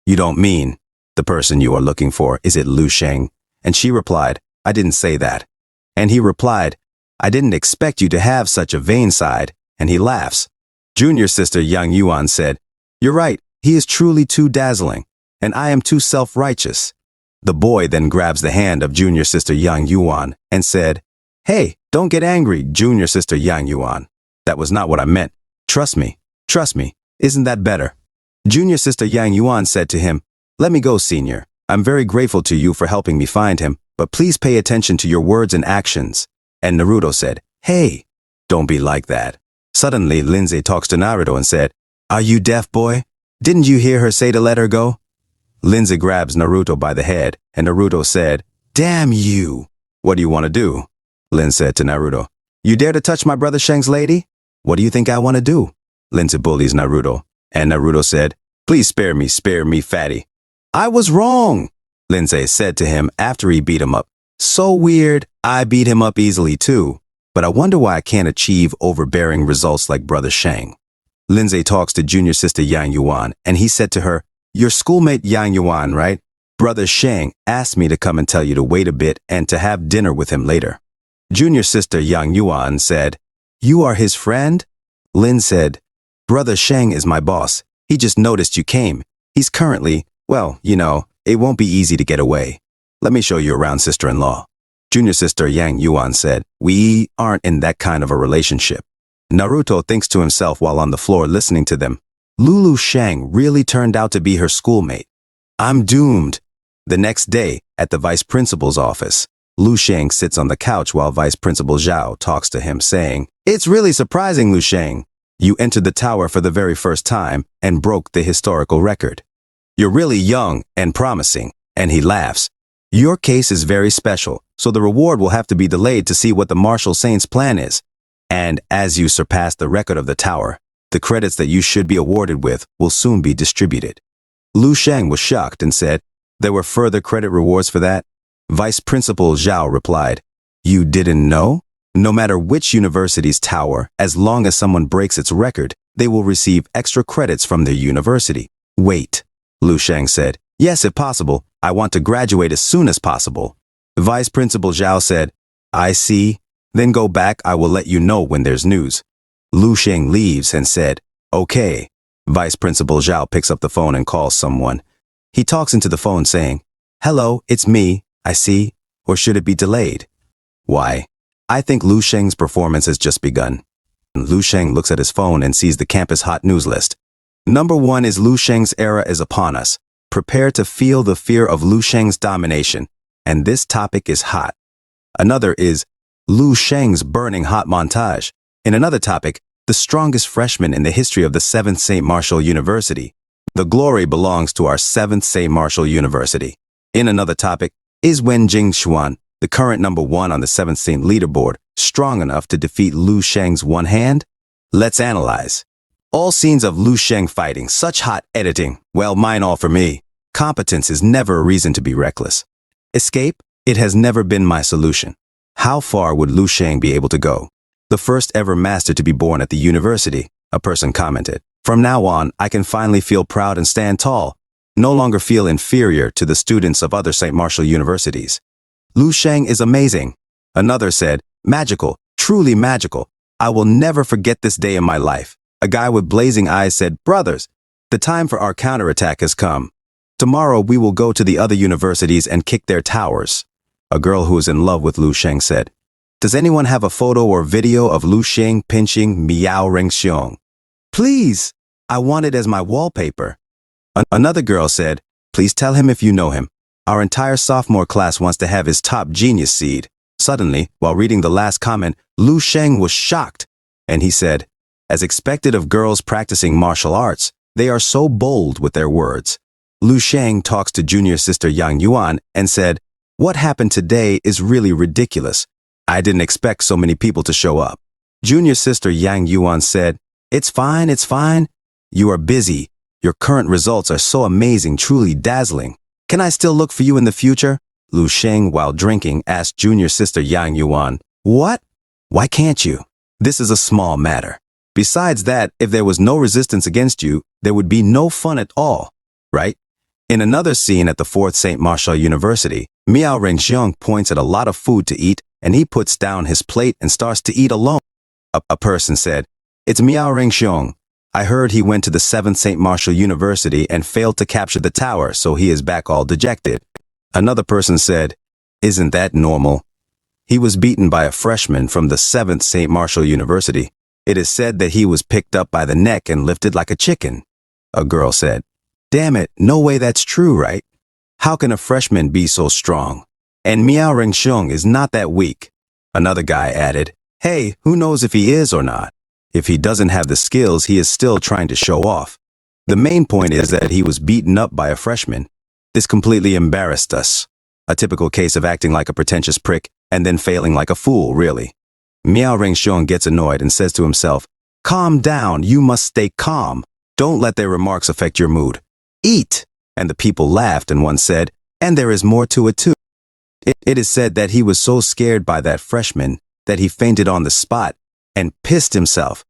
You don't mean the person you are looking for, is it Lu Sheng?" And she replied, "I didn't say that." And he replied, "I didn't expect you to have such a vain side," and he laughs. Junior sister Yang Yuan said, "You're right, he is truly too dazzling, and I am too self-righteous." The boy then grabs the hand of junior sister Yang Yuan and said, "Hey, don't get angry, junior sister Yang Yuan. That was not what I meant. Trust me, isn't that better?" Junior sister Yang Yuan said to him, "Let me go, senior. I'm very grateful to you for helping me find him, but please pay attention to your words and actions." And Naruto said, "Hey, don't be like that." Suddenly, Lindsay talks to Naruto and said, "Are you deaf, boy? Didn't you hear her say to let her go?" Lindsay grabs Naruto by the head, and Naruto said, "Damn you! What do you want to do?" Lin said to Naruto, "You dare to touch my brother Sheng's lady? What do you think I want to do?" Lindsay bullies Naruto, and Naruto said, "Please spare me, fatty." "I was wrong," Lindsay said to him after he beat him up. "So weird, I beat him up easily too, but I wonder why I can't achieve overbearing results like brother Sheng." Lindsay talks to junior sister Yang Yuan, and he said to her, "Your schoolmate Yang Yuan, right? Brother Sheng asked me to come and tell you to wait a bit and to have dinner with him later." Junior sister Yang Yuan said, "You are his friend?" Lin said, "Brother Sheng is my boss. He just noticed you came. He's currently, well, you know, it won't be easy to get away. Let me show you around, sister-in-law." Junior sister Yang Yuan said, "We aren't in that kind of a relationship." Naruto thinks to himself while on the floor listening to them. Lulu Shang really turned out to be her schoolmate. I'm doomed. The next day, at the vice principal's office, Lu Shang sits on the couch while Vice Principal Zhao talks to him, saying, "It's really surprising, Lu Shang. You entered the tower for the very first time and broke the historical record. You're really young and promising." And he laughs. "Your case is very special, so the reward will have to be delayed to see what the Martial Saint's plan is. And as you surpass the record of the tower, the credits that you should be awarded with will soon be distributed." Lu Shang was shocked and said, "There were further credit rewards for that?" Vice Principal Zhao replied, "You didn't know? No matter which university's tower, as long as someone breaks its record, they will receive extra credits from their university." "Wait," Lu Shang said. "Yes, if possible. I want to graduate as soon as possible." Vice Principal Zhao said, "I see. Then go back. I will let you know when there's news." Lu Shang leaves and said, "Okay." Vice Principal Zhao picks up the phone and calls someone. He talks into the phone saying, "Hello, it's me. I see. Or should it be delayed?" "Why? I think Lu Shang's performance has just begun." Lu Shang looks at his phone and sees the campus hot news list. Number 1 is Lu Shang's era is upon us. Prepare to feel the fear of Lu Shang's domination. And this topic is hot. Another is Lu Shang's burning hot montage. In another topic, the strongest freshman in the history of the 7th St. Martial University. The glory belongs to our 7th St. Martial University. In another topic, is Wen Jingxuan, the current number 1 on the 7th Saint leaderboard, strong enough to defeat Lu Shang's one hand? Let's analyze. All scenes of Lu Shang fighting, such hot editing. Well, mine all for me. Competence is never a reason to be reckless. Escape? It has never been my solution. How far would Lu Shang be able to go? The first ever master to be born at the university, a person commented. From now on, I can finally feel proud and stand tall. No longer feel inferior to the students of other St. Martial universities. Lu Shang is amazing. Another said, magical, truly magical. I will never forget this day in my life. A guy with blazing eyes said, brothers, the time for our counterattack has come. Tomorrow we will go to the other universities and kick their towers. A girl who is in love with Lu Shang said, does anyone have a photo or video of Lu Shang pinching Miao Rengxiong? Please, I want it as my wallpaper. Another girl said, please tell him if you know him. Our entire sophomore class wants to have his top genius seed. Suddenly, while reading the last comment, Lu Shang was shocked, and he said, as expected of girls practicing martial arts, they are so bold with their words. Lu Shang talks to junior sister Yang Yuan and said, what happened today is really ridiculous. I didn't expect so many people to show up. Junior sister Yang Yuan said, it's fine, it's fine. You are busy. Your current results are so amazing, truly dazzling. Can I still look for you in the future? Lu Shang, while drinking, asked junior sister Yang Yuan, what? Why can't you? This is a small matter. Besides that, if there was no resistance against you, there would be no fun at all, right? In another scene at the 4th St. Martial University, Miao Rengxiong points at a lot of food to eat, and he puts down his plate and starts to eat alone. A person said, it's Miao Rengxiong. I heard he went to the 7th St. Martial University and failed to capture the tower, so he is back all dejected. Another person said, isn't that normal? He was beaten by a freshman from the 7th St. Martial University. It is said that he was picked up by the neck and lifted like a chicken. A girl said, damn it, no way that's true, right? How can a freshman be so strong? And Miao Rengxiong is not that weak. Another guy added, hey, who knows if he is or not? If he doesn't have the skills, he is still trying to show off. The main point is that he was beaten up by a freshman. This completely embarrassed us. A typical case of acting like a pretentious prick and then failing like a fool, really. Miao Rengxiong gets annoyed and says to himself, calm down, you must stay calm. Don't let their remarks affect your mood. Eat! And the people laughed and one said, and there is more to it too. It is said that he was so scared by that freshman that he fainted on the spot and pissed himself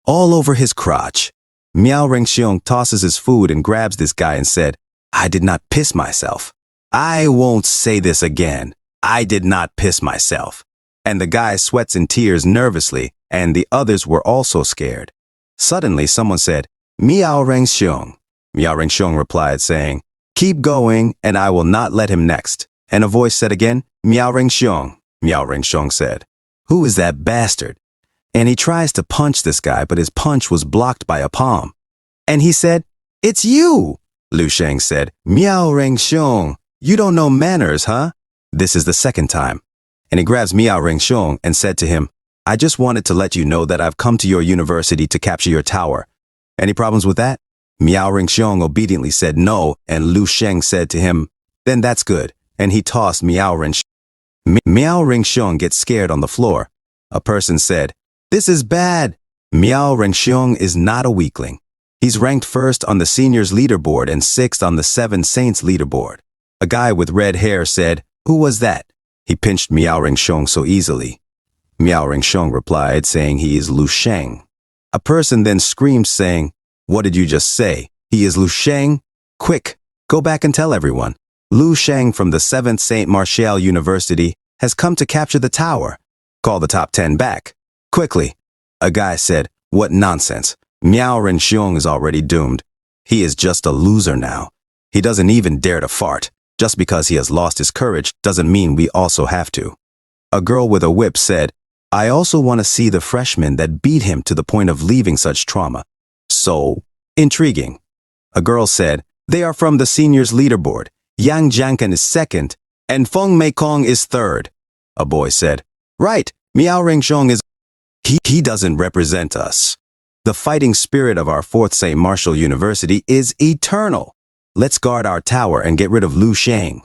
all over his crotch. Miao Rengxiong tosses his food and grabs this guy and said, I did not piss myself. I won't say this again. I did not piss myself. And the guy sweats in tears nervously, and the others were also scared. Suddenly someone said, Miao Rengxiong. Miao Rengxiong replied saying, keep going and I will not let him next. And a voice said again, Miao Rengxiong. Miao Rengsheng said. Who is that bastard? And he tries to punch this guy, but his punch was blocked by a palm. And he said, It's you! Lu Sheng said, Miao Rengsheng, you don't know manners, huh? This is the second time. And he grabs Miao Rengsheng and said to him, I just wanted to let you know that I've come to your university to capture your tower. Any problems with that? Miao Rengsheng obediently said no, and Lu Sheng said to him, Then that's good, and he tossed Miao Rengsheng. Miao Rengsheng gets scared on the floor. A person said, This is bad. Miao Rengsheng is not a weakling. He's ranked first on the seniors leaderboard and sixth on the Seven Saints leaderboard. A guy with red hair said, Who was that? He pinched Miao Rengsheng so easily. Miao Rengsheng replied, saying he is Lu Sheng. A person then screamed, saying, What did you just say? He is Lu Sheng? Quick, go back and tell everyone. Lu Sheng from the 7th Saint Martial University has come to capture the tower. Call the top 10 back. Quickly. A guy said, What nonsense. Miao Rengsheng is already doomed. He is just a loser now. He doesn't even dare to fart. Just because he has lost his courage doesn't mean we also have to. A girl with a whip said, I also want to see the freshmen that beat him to the point of leaving such trauma. So intriguing. A girl said, They are from the seniors leaderboard. Yang Jianken is second, and Feng Meikong is third. A boy said, Right, Miao Rengsheng is... He doesn't represent us. The fighting spirit of our 4th St. Martial University is eternal. Let's guard our tower and get rid of Lu Sheng.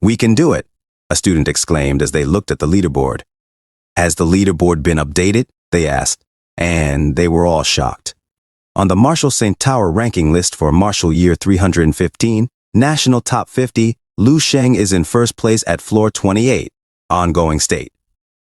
We can do it, a student exclaimed as they looked at the leaderboard. Has the leaderboard been updated? They asked, and they were all shocked. On the Martial St. Tower ranking list for Martial Year 315, National Top 50, Lu Sheng is in first place at floor 28, ongoing state.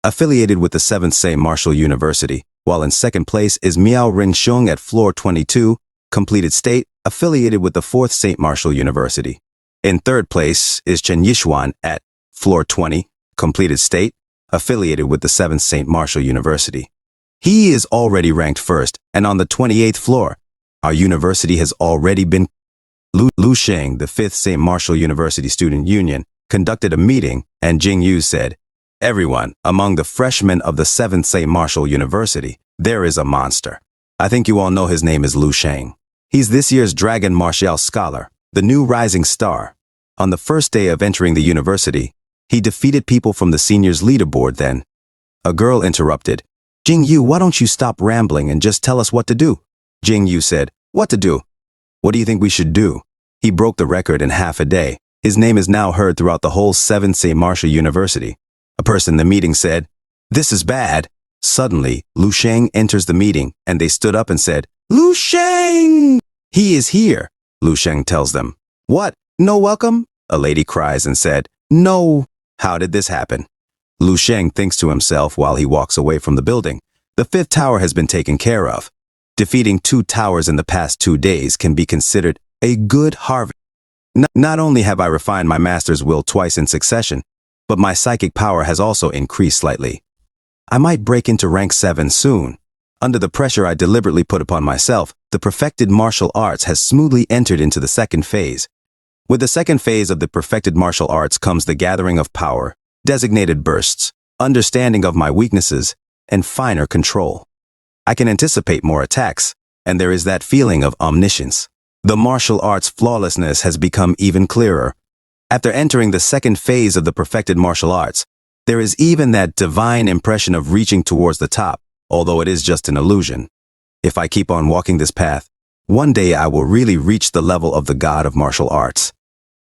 Affiliated with the 7th St. Martial University, while in second place is Miao Rengsheng at floor 22, completed state, affiliated with the 4th St. Martial University. In third place is Chen Yixuan at floor 20, completed state, affiliated with the 7th St. Martial University. He is already ranked first and on the 28th floor. Our university has already been... Lu Sheng, the 5th St. Martial University Student Union, conducted a meeting, and Jing Yu said, Everyone, among the freshmen of the 7th St. Martial University, there is a monster. I think you all know his name is Lu Sheng. He's this year's Dragon Martial Scholar, the new rising star. On the first day of entering the university, he defeated people from the seniors leaderboard then. A girl interrupted, Jing Yu, why don't you stop rambling and just tell us what to do? Jing Yu said, What to do? What do you think we should do? He broke the record in half a day. His name is now heard throughout the whole 7th St. Martial University. A person in the meeting said, This is bad. Suddenly, Lu Sheng enters the meeting, and they stood up and said, Lu Sheng! He is here, Lu Sheng tells them. What? No welcome? A lady cries and said, No. How did this happen? Lu Sheng thinks to himself while he walks away from the building. The 5th tower has been taken care of. Defeating 2 towers in the past 2 days can be considered a good harvest. Not only have I refined my master's will twice in succession, but my psychic power has also increased slightly. I might break into rank 7 soon. Under the pressure I deliberately put upon myself, the perfected martial arts has smoothly entered into the second phase. With the second phase of the perfected martial arts comes the gathering of power, designated bursts, understanding of my weaknesses, and finer control. I can anticipate more attacks, and there is that feeling of omniscience. The martial arts flawlessness has become even clearer. After entering the second phase of the perfected martial arts, there is even that divine impression of reaching towards the top, although it is just an illusion. If I keep on walking this path, one day I will really reach the level of the god of martial arts.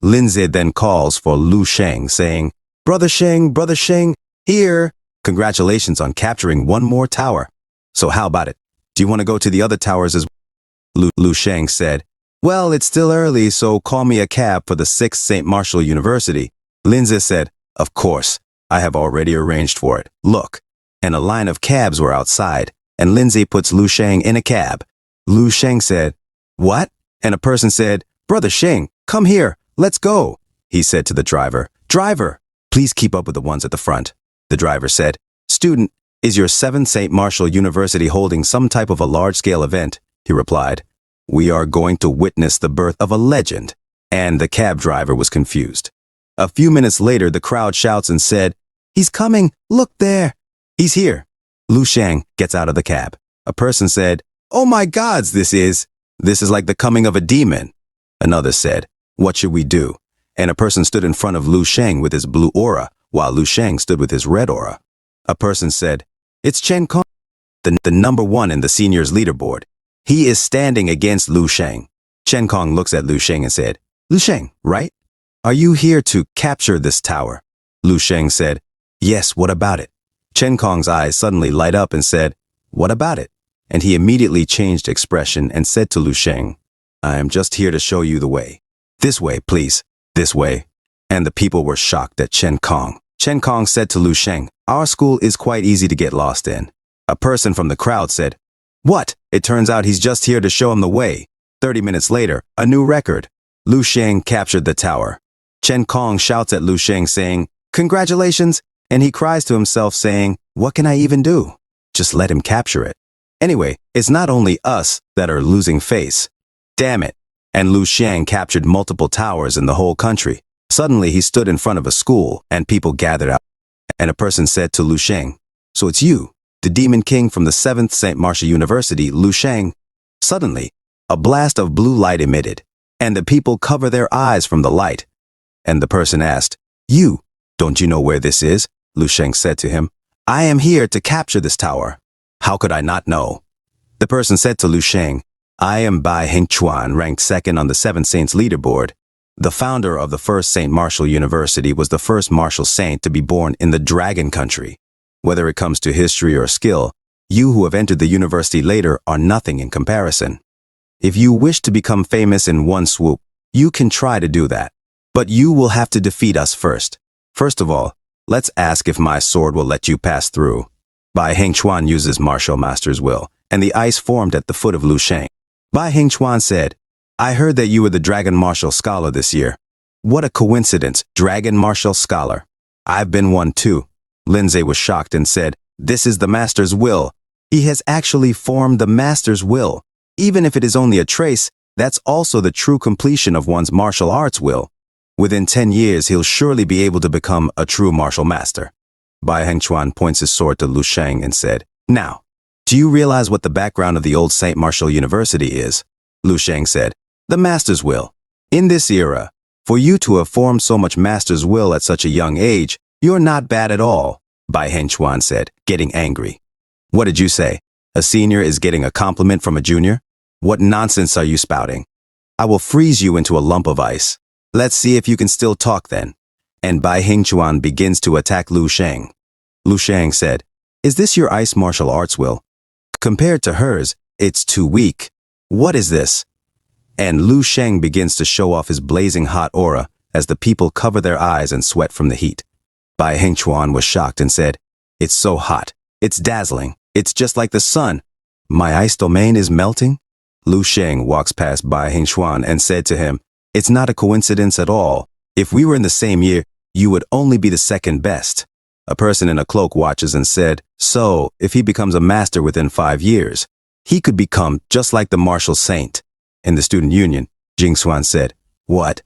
Lindsay then calls for Lu Sheng, saying, Brother Sheng, here! Congratulations on capturing 1 more tower. So how about it? Do you want to go to the other towers as well? Lu Sheng said, Well, it's still early, so call me a cab for the 6th St. Martial University. Lindsay said, Of course, I have already arranged for it. Look. And a line of cabs were outside, and Lindsay puts Lu Sheng in a cab. Lu Sheng said, What? And a person said, Brother Sheng, come here, let's go. He said to the driver, Driver, please keep up with the ones at the front. The driver said, Student, is your 7th St. Martial University holding some type of a large-scale event? He replied, We are going to witness the birth of a legend. And the cab driver was confused. A few minutes later, the crowd shouts and said, He's coming! Look there! He's here! Lu Shang gets out of the cab. A person said, "Oh my gods, this is like the coming of a demon." Another said, "What should we do?" And a person stood in front of Lu Shang with his blue aura, while Lu Shang stood with his red aura. A person said, "It's Chen Kong, the number one in the seniors leaderboard. He is standing against Lu Shang." Chen Kong looks at Lu Shang and said, "Lu Shang, right? Are you here to capture this tower?" Lu Shang said, "Yes, what about it?" Chen Kong's eyes suddenly light up and said, "What about it?" And he immediately changed expression and said to Lu Shang, "I am just here to show you the way. This way, please. This way." And the people were shocked at Chen Kong. Chen Kong said to Lu Shang, "Our school is quite easy to get lost in." A person from the crowd said, "What? It turns out he's just here to show him the way." 30 minutes later, a new record. Lu Shang captured the tower. Chen Kong shouts at Lu Shang saying, "Congratulations," and he cries to himself saying, "What can I even do? Just let him capture it." Anyway, it's not only us that are losing face. Damn it. And Lu Shang captured multiple towers in the whole country. Suddenly he stood in front of a school and people gathered out. And a person said to Lu Shang, "So it's you, the Demon King from the 7th St. Marcia University, Lu Shang." Suddenly, a blast of blue light emitted, and the people cover their eyes from the light. And the person asked, "You, don't you know where this is?" Lu Shang said to him, "I am here to capture this tower. How could I not know?" The person said to Lu Shang, "I am Bai Hengchuan, ranked 2nd on the 7 Saints leaderboard. The founder of the 1st St. Martial University was the first martial saint to be born in the Dragon Country. Whether it comes to history or skill, you who have entered the university later are nothing in comparison. If you wish to become famous in one swoop, you can try to do that. But you will have to defeat us first. First of all, let's ask if my sword will let you pass through." Bai Hengchuan uses martial master's will, and the ice formed at the foot of Lu Shang. Bai Hengchuan said, "I heard that you were the Dragon Martial Scholar this year." "What a coincidence, Dragon Martial Scholar. I've been one too." Lindsay was shocked and said, "This is the Master's will. He has actually formed the Master's will. Even if it is only a trace, that's also the true completion of one's martial arts will. Within 10 years, he'll surely be able to become a true martial master." Bai Hengchuan points his sword to Lu Shang and said, "Now, do you realize what the background of the old St. Martial University is?" Lu Shang said, "The Master's will. In this era, for you to have formed so much Master's will at such a young age, you're not bad at all," Bai Hengchuan said, getting angry. "What did you say? A senior is getting a compliment from a junior? What nonsense are you spouting? I will freeze you into a lump of ice. Let's see if you can still talk then." And Bai Hengchuan begins to attack Lu Shang. Lu Shang said, "Is this your ice martial arts will? Compared to hers, it's too weak. What is this?" And Lu Shang begins to show off his blazing hot aura as the people cover their eyes and sweat from the heat. Bai Hengchuan was shocked and said, "It's so hot. It's dazzling. It's just like the sun. My ice domain is melting?" Lu Shang walks past Bai Hengchuan and said to him, "It's not a coincidence at all. If we were in the same year, you would only be the second best." A person in a cloak watches and said, "So, if he becomes a master within 5 years, he could become just like the martial saint." In the student union, Jing Xuan said, "What?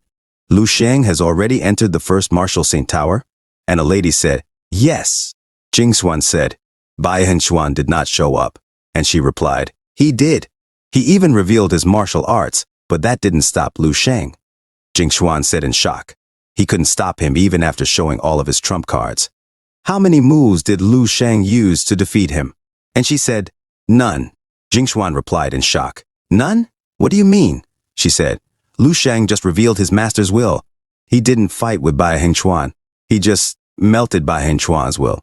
Lu Shang has already entered the first martial saint tower?" And a lady said, "Yes." Jing Xuan said, "Bai Hengchuan did not show up." And she replied, "He did. He even revealed his martial arts, but that didn't stop Lu Shang." Jing Xuan said in shock. He couldn't stop him even after showing all of his trump cards. "How many moves did Lu Shang use to defeat him?" And she said, "None." Jing Xuan replied in shock. "None? What do you mean?" She said, "Lu Shang just revealed his master's will. He didn't fight with Bai Hengchuan. He just melted Bai Hengchuan's will."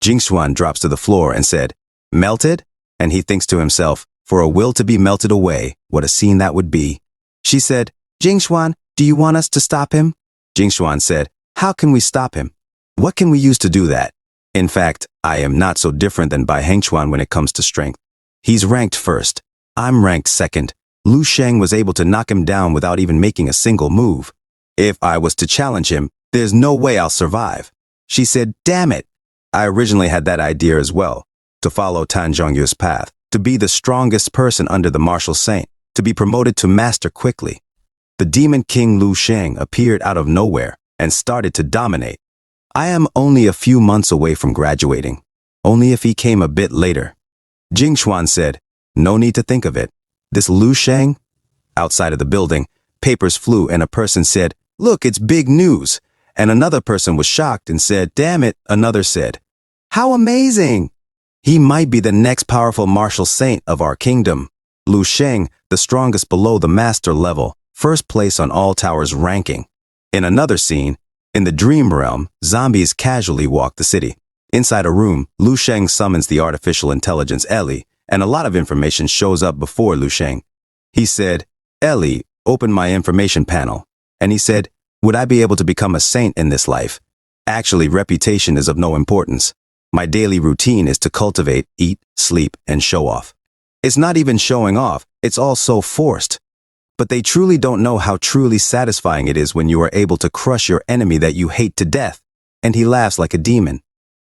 Jing Xuan drops to the floor and said, "Melted?" And he thinks to himself, for a will to be melted away, what a scene that would be. She said, "Jing Xuan, do you want us to stop him?" Jing Xuan said, "How can we stop him? What can we use to do that? In fact, I am not so different than Bai Hengchuan when it comes to strength. He's ranked 1st. I'm ranked 2nd. Lu Shang was able to knock him down without even making a single move. If I was to challenge him, there's no way I'll survive." She said, "Damn it. I originally had that idea as well, to follow Tan Zhongyu's path, to be the strongest person under the martial saint, to be promoted to master quickly." The Demon King Lu Shang appeared out of nowhere and started to dominate. I am only a few months away from graduating. Only if he came a bit later. Jing Xuan said, no need to think of it. This Lu Sheng? Outside of the building, papers flew and a person said, look, it's big news. And another person was shocked and said, damn it. Another said, how amazing! He might be the next powerful martial saint of our kingdom. Lu Sheng, the strongest below the master level, first place on all towers ranking. In another scene, in the dream realm, zombies casually walk the city. Inside a room, Lu Sheng summons the artificial intelligence Ellie, and a lot of information shows up before Lu Sheng. He said, Ellie, open my information panel. And he said, would I be able to become a saint in this life? Actually, reputation is of no importance. My daily routine is to cultivate, eat, sleep, and show off. It's not even showing off, it's all so forced. But they truly don't know how truly satisfying it is when you are able to crush your enemy that you hate to death. And he laughs like a demon.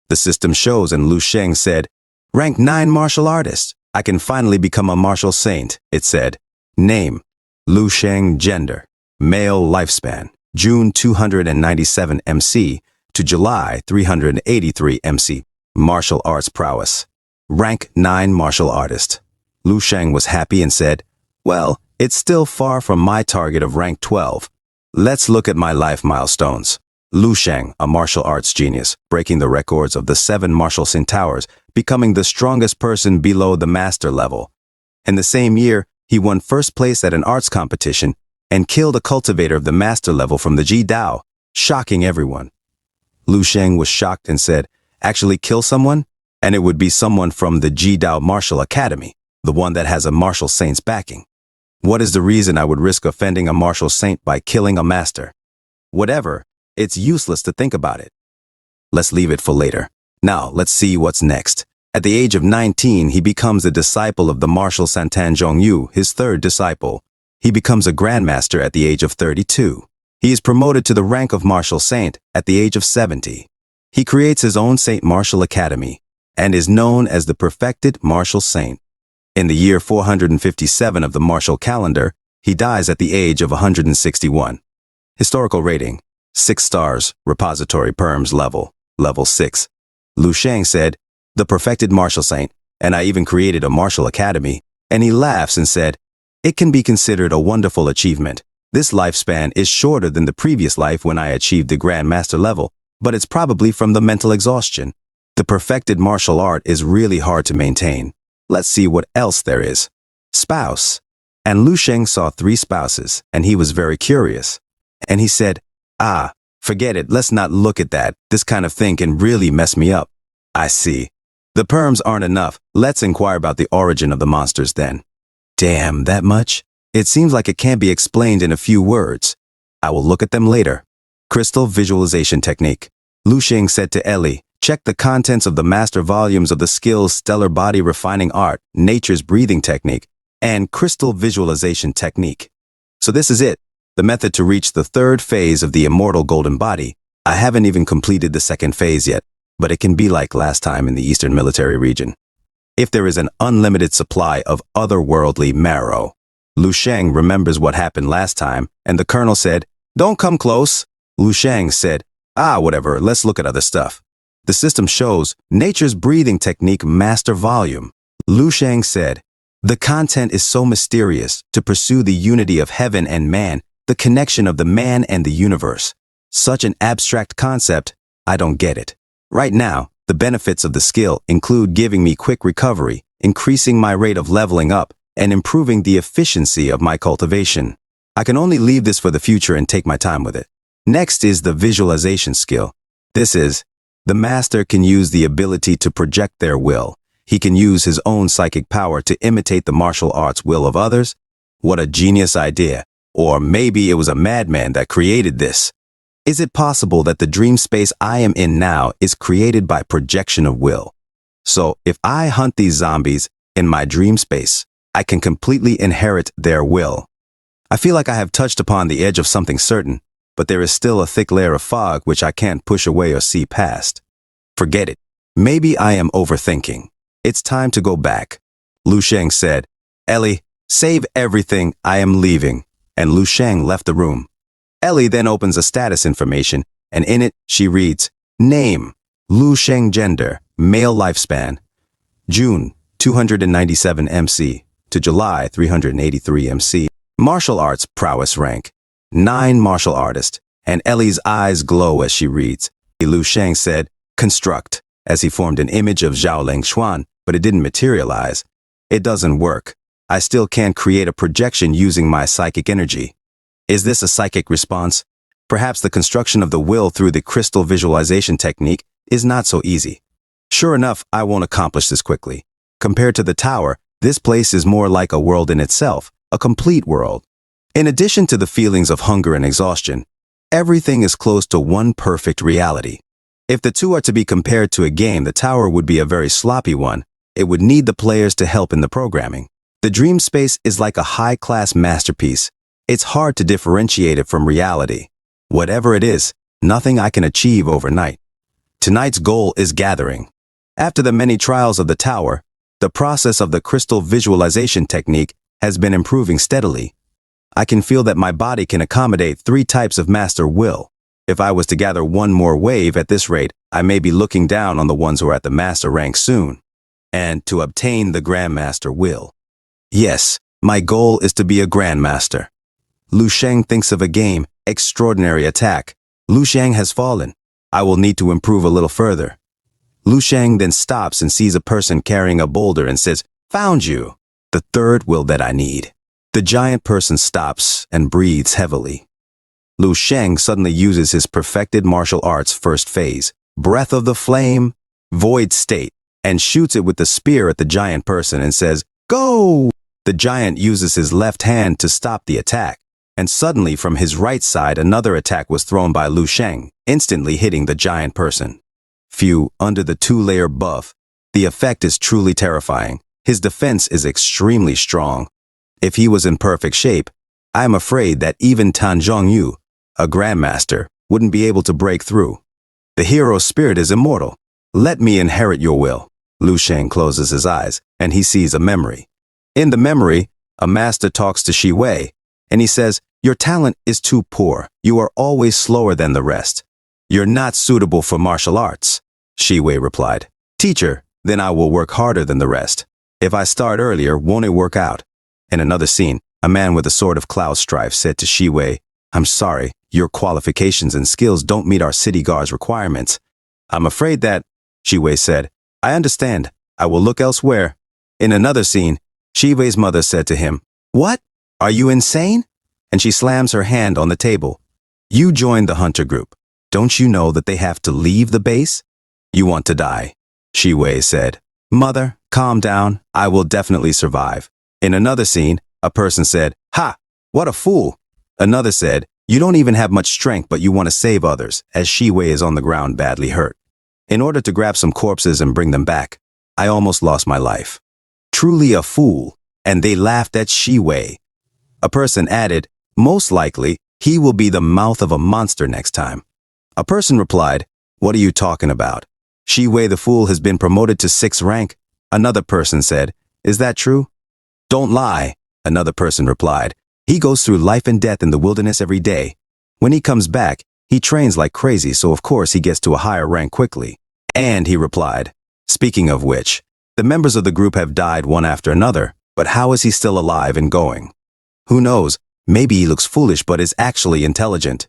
The system shows and Lu Sheng said, rank 9 martial artist. I can finally become a martial saint, it said. Name, Lu Sheng. Gender, male. Lifespan, June 297 MC to July 383 MC. Martial arts prowess, rank 9 martial artist. Lu Sheng was happy and said, well, it's still far from my target of rank 12. Let's look at my life milestones. Lu Sheng, a martial arts genius, breaking the records of the 7 martial centaurs, becoming the strongest person below the master level. In the same year, he won first place at an arts competition and killed a cultivator of the master level from the Ji Dao, shocking everyone. Lu Sheng was shocked and said, actually kill someone? And it would be someone from the Ji Dao Martial Academy, the one that has a martial saint's backing. What is the reason I would risk offending a martial saint by killing a master? Whatever, it's useless to think about it. Let's leave it for later. Now, let's see what's next. At the age of 19, he becomes a disciple of the martial Santan Zhongyu, his third disciple. He becomes a grandmaster at the age of 32. He is promoted to the rank of martial saint at the age of 70. He creates his own Saint Martial Academy and is known as the perfected martial saint. In the year 457 of the martial calendar, he dies at the age of 161. Historical rating, 6 stars, repository perms level 6. Lu Sheng said, the perfected martial saint, and I even created a martial academy, and he laughs and said, it can be considered a wonderful achievement. This lifespan is shorter than the previous life when I achieved the Grand Master level, but it's probably from the mental exhaustion. The perfected martial art is really hard to maintain. Let's see what else there is. Spouse. And Lu Sheng saw 3 spouses, and he was very curious. And he said, forget it, let's not look at that. This kind of thing can really mess me up. I see. The perms aren't enough. Let's inquire about the origin of the monsters then. Damn, that much? It seems like it can't be explained in a few words. I will look at them later. Crystal visualization technique. Lu Sheng said to Ellie, check the contents of the master volumes of the skills Stellar Body Refining Art, Nature's Breathing Technique, and Crystal Visualization Technique. So this is it, the method to reach the 3rd phase of the immortal golden body. I haven't even completed the 2nd phase yet, but it can be like last time in the Eastern Military Region. If there is an unlimited supply of otherworldly marrow. Lu Sheng remembers what happened last time, and the colonel said, don't come close. Lu Sheng said, whatever, let's look at other stuff. The system shows Nature's Breathing Technique Master Volume. Lu Sheng said, the content is so mysterious to pursue the unity of heaven and man, the connection of the man and the universe. Such an abstract concept, I don't get it. Right now, the benefits of the skill include giving me quick recovery, increasing my rate of leveling up, and improving the efficiency of my cultivation. I can only leave this for the future and take my time with it. Next is the visualization skill. This is, the master can use the ability to project their will. He can use his own psychic power to imitate the martial arts will of others. What a genius idea. Or maybe it was a madman that created this. Is it possible that the dream space I am in now is created by projection of will? So if I hunt these zombies in my dream space, I can completely inherit their will. I feel like I have touched upon the edge of something certain, but there is still a thick layer of fog which I can't push away or see past. Forget it. Maybe I am overthinking. It's time to go back. Lu Sheng said, Ellie, save everything, I am leaving. And Lu Sheng left the room. Ellie then opens a status information, and in it, she reads, Name: Lu Sheng. Gender: male. Lifespan: June 297 MC to July 383 MC. Martial arts prowess rank: 9. Martial artist. And Ellie's eyes glow as she reads. Lu Sheng said, construct, as he formed an image of Zhao Lengxuan, but it didn't materialize. It doesn't work. I still can't create a projection using my psychic energy. Is this a psychic response? Perhaps the construction of the will through the crystal visualization technique is not so easy. Sure enough, I won't accomplish this quickly. Compared to the tower, this place is more like a world in itself, a complete world. In addition to the feelings of hunger and exhaustion, everything is close to one perfect reality. If the two are to be compared to a game, the tower would be a very sloppy one. It would need the players to help in the programming. The dream space is like a high-class masterpiece. It's hard to differentiate it from reality. Whatever it is, nothing I can achieve overnight. Tonight's goal is gathering. After the many trials of the tower, the process of the crystal visualization technique has been improving steadily. I can feel that my body can accommodate 3 types of master will. If I was to gather one more wave at this rate, I may be looking down on the ones who are at the master rank soon. And to obtain the grandmaster will. Yes, my goal is to be a grandmaster. Lu Sheng thinks of a game, extraordinary attack. Lu Sheng has fallen. I will need to improve a little further. Lu Sheng then stops and sees a person carrying a boulder and says, found you. The 3rd will that I need. The giant person stops and breathes heavily. Lu Sheng suddenly uses his perfected martial arts first phase, breath of the flame, void state, and shoots it with the spear at the giant person and says, go! The giant uses his left hand to stop the attack, and suddenly from his right side another attack was thrown by Lu Sheng, instantly hitting the giant person. Phew, under the 2-layer buff, the effect is truly terrifying. His defense is extremely strong. If he was in perfect shape, I am afraid that even Tan Zhongyu, a grandmaster, wouldn't be able to break through. The hero's spirit is immortal. Let me inherit your will. Lu Sheng closes his eyes, and he sees a memory. In the memory, a master talks to Shi Wei, and he says, your talent is too poor. You are always slower than the rest. You're not suitable for martial arts. Shi Wei replied, teacher, then I will work harder than the rest. If I start earlier, won't it work out? In another scene, a man with a sword of cloud strife said to Shi Wei, I'm sorry, your qualifications and skills don't meet our city guard's requirements. I'm afraid that, Shi Wei said, I understand. I will look elsewhere. In another scene, Shi Wei's mother said to him, what? Are you insane? And she slams her hand on the table. You joined the hunter group. Don't you know that they have to leave the base? You want to die, Shi Wei said. Mother, calm down. I will definitely survive. In another scene, a person said, ha, what a fool. Another said, you don't even have much strength, but you want to save others, as Shi Wei is on the ground badly hurt. In order to grab some corpses and bring them back, I almost lost my life. Truly a fool, and they laughed at Shi Wei. A person added, most likely, he will be the mouth of a monster next time. A person replied, what are you talking about? Shi Wei the fool has been promoted to 6th rank. Another person said, is that true? Don't lie, another person replied. He goes through life and death in the wilderness every day. When he comes back, he trains like crazy, so of course he gets to a higher rank quickly. And he replied, speaking of which, the members of the group have died one after another, but how is he still alive and going? Who knows, maybe he looks foolish but is actually intelligent.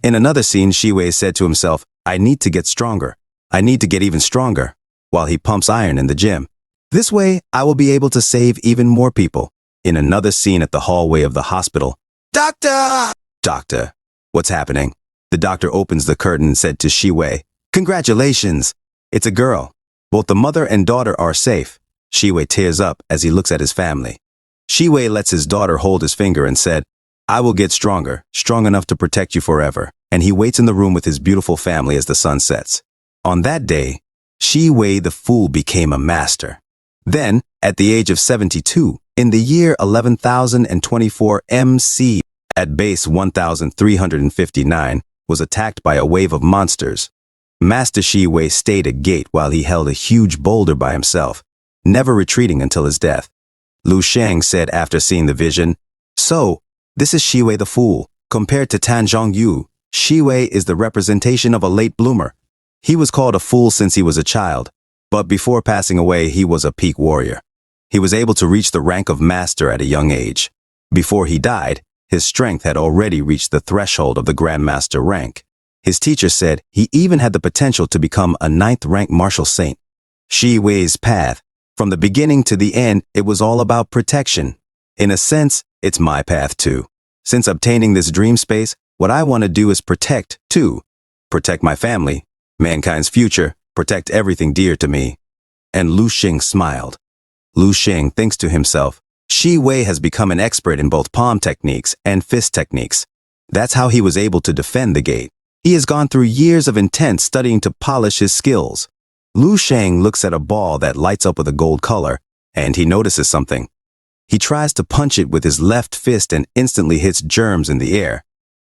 In another scene, Shi Wei said to himself, I need to get stronger. I need to get even stronger, while he pumps iron in the gym. This way, I will be able to save even more people. In another scene at the hallway of the hospital, Doctor! Doctor, what's happening? The doctor opens the curtain and said to Shi Wei, congratulations! It's a girl. Both the mother and daughter are safe. Shi Wei tears up as he looks at his family. Shi Wei lets his daughter hold his finger and said, I will get stronger, strong enough to protect you forever. And he waits in the room with his beautiful family as the sun sets. On that day, Shi Wei the fool became a master. Then, at the age of 72, in the year 11,024 MC, at base 1,359, was attacked by a wave of monsters. Master Shi Wei stayed at gate while he held a huge boulder by himself, never retreating until his death. Lu Sheng said after seeing the vision, so, this is Shi Wei the fool. Compared to Tan Zhongyu, Shi Wei is the representation of a late bloomer. He was called a fool since he was a child, but before passing away he was a peak warrior. He was able to reach the rank of master at a young age. Before he died, his strength had already reached the threshold of the Grandmaster rank. His teacher said he even had the potential to become a 9th-rank martial saint. Shi Wei's path. From the beginning to the end, it was all about protection. In a sense, it's my path too. Since obtaining this dream space, what I want to do is protect, too. Protect my family, mankind's future, protect everything dear to me. And Lu Xing smiled. Lu Xing thinks to himself, Shi Wei has become an expert in both palm techniques and fist techniques. That's how he was able to defend the gate. He has gone through years of intense studying to polish his skills. Lu Xing looks at a ball that lights up with a gold color, and he notices something. He tries to punch it with his left fist and instantly hits germs in the air.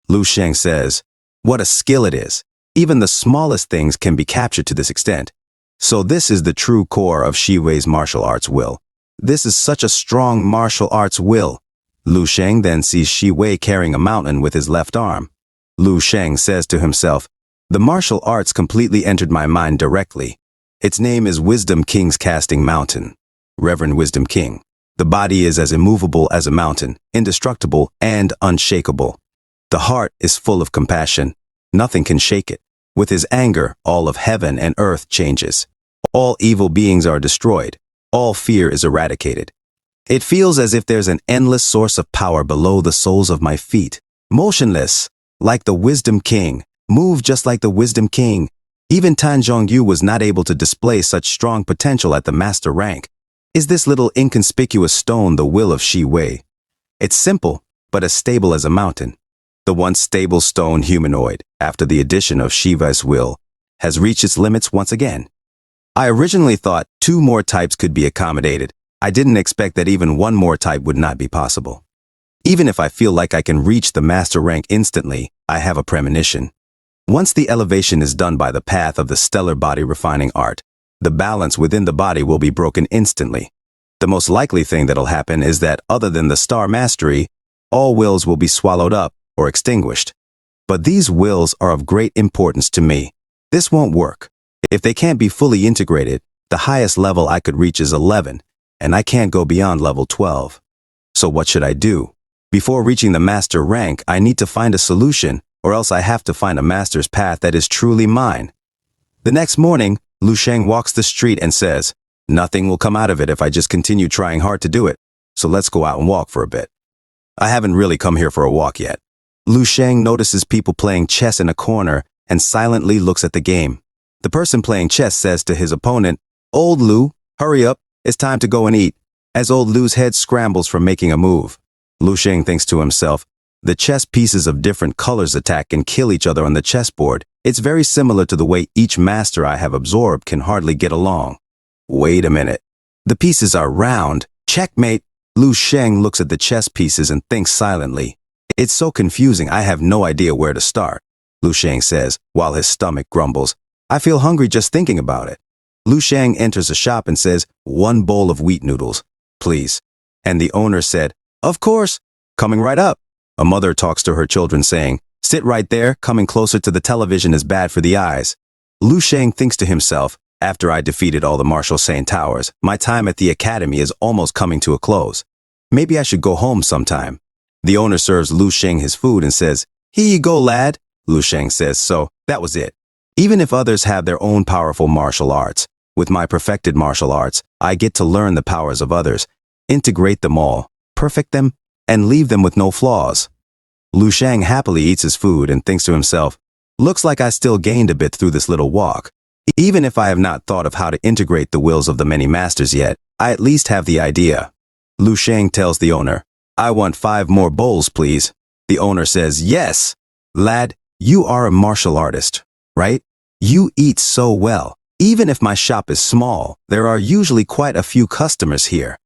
Lu Xing says, what a skill it is. Even the smallest things can be captured to this extent. So this is the true core of Shi Wei's martial arts will. This is such a strong martial arts will. Lu Xing then sees Shi Wei carrying a mountain with his left arm. Lu Xing says to himself, the martial arts completely entered my mind directly. Its name is Wisdom King's Casting Mountain. Reverend Wisdom King. The body is as immovable as a mountain, indestructible and unshakable. The heart is full of compassion. Nothing can shake it. With his anger, all of heaven and earth changes. All evil beings are destroyed. All fear is eradicated. It feels as if there's an endless source of power below the soles of my feet. Motionless, like the Wisdom King. Move just like the Wisdom King. Even Tan Zhongyu was not able to display such strong potential at the master rank. Is this little inconspicuous stone the will of Shi Wei? It's simple, but as stable as a mountain. The once stable stone humanoid, after the addition of Shi Wei's will, has reached its limits once again. I originally thought 2 more types could be accommodated. I didn't expect that even 1 more type would not be possible. Even if I feel like I can reach the master rank instantly, I have a premonition. Once the elevation is done by the path of the stellar body refining art, the balance within the body will be broken instantly. The most likely thing that'll happen is that, other than the star mastery, all wills will be swallowed up or extinguished. But these wills are of great importance to me. This won't work. If they can't be fully integrated, the highest level I could reach is 11, and I can't go beyond level 12. So what should I do? Before reaching the master rank, I need to find a solution, or else I have to find a master's path that is truly mine. The next morning, Lu Xing walks the street and says, nothing will come out of it if I just continue trying hard to do it, so let's go out and walk for a bit. I haven't really come here for a walk yet. Lu Xing notices people playing chess in a corner and silently looks at the game. The person playing chess says to his opponent, Old Lu, hurry up, it's time to go and eat, as Old Lu's head scrambles from making a move. Lu Xing thinks to himself, the chess pieces of different colors attack and kill each other on the chessboard. It's very similar to the way each master I have absorbed can hardly get along. Wait a minute. The pieces are round. Checkmate. Lu Xing looks at the chess pieces and thinks silently. It's so confusing I have no idea where to start. Lu Xing says, while his stomach grumbles. I feel hungry just thinking about it. Lu Xing enters a shop and says, 1 bowl of wheat noodles, please. And the owner said, of course, coming right up. A mother talks to her children saying, sit right there, coming closer to the television is bad for the eyes. Lu Xing thinks to himself, after I defeated all the martial saint towers, my time at the academy is almost coming to a close. Maybe I should go home sometime. The owner serves Lu Xing his food and says, here you go, lad. Lu Xing says, so, that was it. Even if others have their own powerful martial arts, with my perfected martial arts, I get to learn the powers of others, integrate them all, perfect them, and leave them with no flaws. Lu Xing happily eats his food and thinks to himself, looks like I still gained a bit through this little walk. Even if I have not thought of how to integrate the wills of the many masters yet, I at least have the idea. Lu Xing tells the owner, I want 5 more bowls, please. The owner says, yes. Lad, you are a martial artist, right? You eat so well. Even if my shop is small, there are usually quite a few customers here.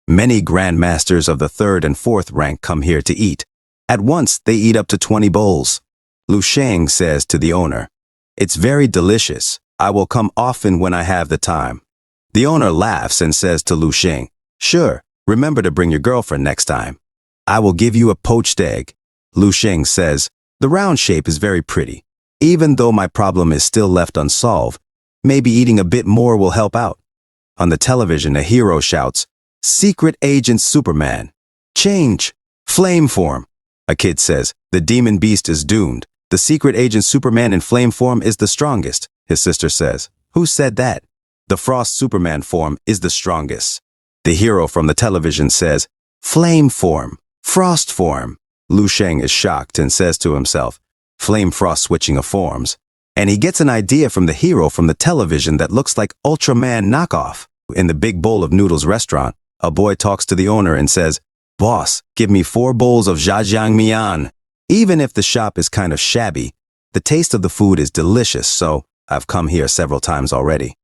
Many grandmasters of the 3rd and 4th rank come here to eat. At once, they eat up to 20 bowls. Lu Xing says to the owner, it's very delicious. I will come often when I have the time. The owner laughs and says to Lu Xing, sure, remember to bring your girlfriend next time. I will give you a poached egg. Lu Xing says, the round shape is very pretty. Even though my problem is still left unsolved, maybe eating a bit more will help out. On the television, a hero shouts, "Secret Agent Superman! Change! Flame form!" A kid says, "The demon beast is doomed. The Secret Agent Superman in flame form is the strongest." His sister says, "Who said that? The Frost Superman form is the strongest." The hero from the television says, "Flame form, frost form." Lu Sheng is shocked and says to himself, "Flame frost switching of forms." And he gets an idea from the hero from the television that looks like Ultraman knockoff. In the Big Bowl of Noodles restaurant, a boy talks to the owner and says, "Boss, give me 4 bowls of jjajangmyeon." Even if the shop is kind of shabby, the taste of the food is delicious, so I've come here several times already.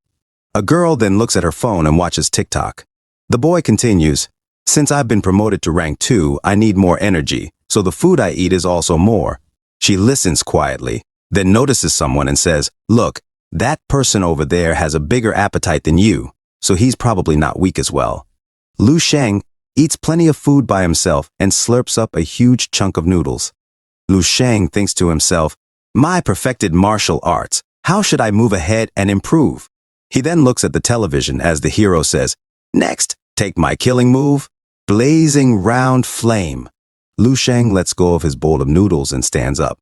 A girl then looks at her phone and watches TikTok. The boy continues, "Since I've been promoted to rank 2, I need more energy, so the food I eat is also more." She listens quietly, then notices someone and says, "Look, that person over there has a bigger appetite than you, so he's probably not weak as well." Lu Sheng eats plenty of food by himself and slurps up a huge chunk of noodles. Lu Sheng thinks to himself, "My perfected martial arts, how should I move ahead and improve?" He then looks at the television as the hero says, "Next, take my killing move, blazing round flame." Lu Sheng lets go of his bowl of noodles and stands up.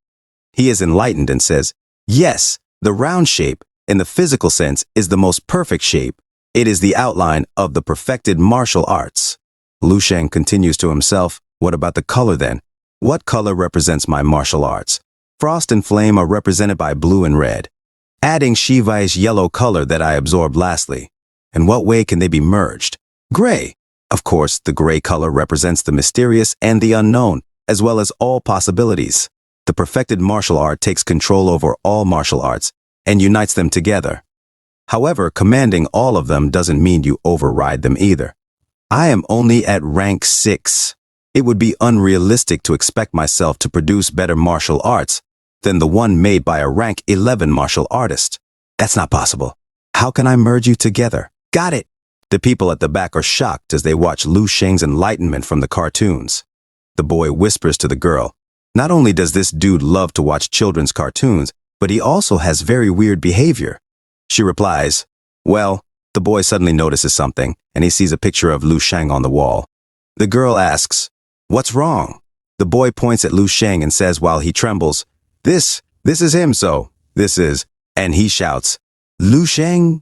He is enlightened and says, "Yes, the round shape, in the physical sense, is the most perfect shape. It is the outline of the perfected martial arts." Lu Sheng continues to himself, "What about the color then? What color represents my martial arts? Frost and flame are represented by blue and red. Adding Shivai's yellow color that I absorbed lastly. In what way can they be merged? Gray. Of course, the gray color represents the mysterious and the unknown, as well as all possibilities. The perfected martial art takes control over all martial arts and unites them together. However, commanding all of them doesn't mean you override them either. I am only at rank 6. It would be unrealistic to expect myself to produce better martial arts than the one made by a rank 11 martial artist. That's not possible. How can I merge you together? Got it! The people at the back are shocked as they watch Lu Sheng's enlightenment from the cartoons. The boy whispers to the girl, "Not only does this dude love to watch children's cartoons, but he also has very weird behavior." She replies, "Well," the boy suddenly notices something, and he sees a picture of Lu Sheng on the wall. The girl asks, "What's wrong?" The boy points at Lu Sheng and says while he trembles, This is him, so, this is," and he shouts, "Lu Sheng?"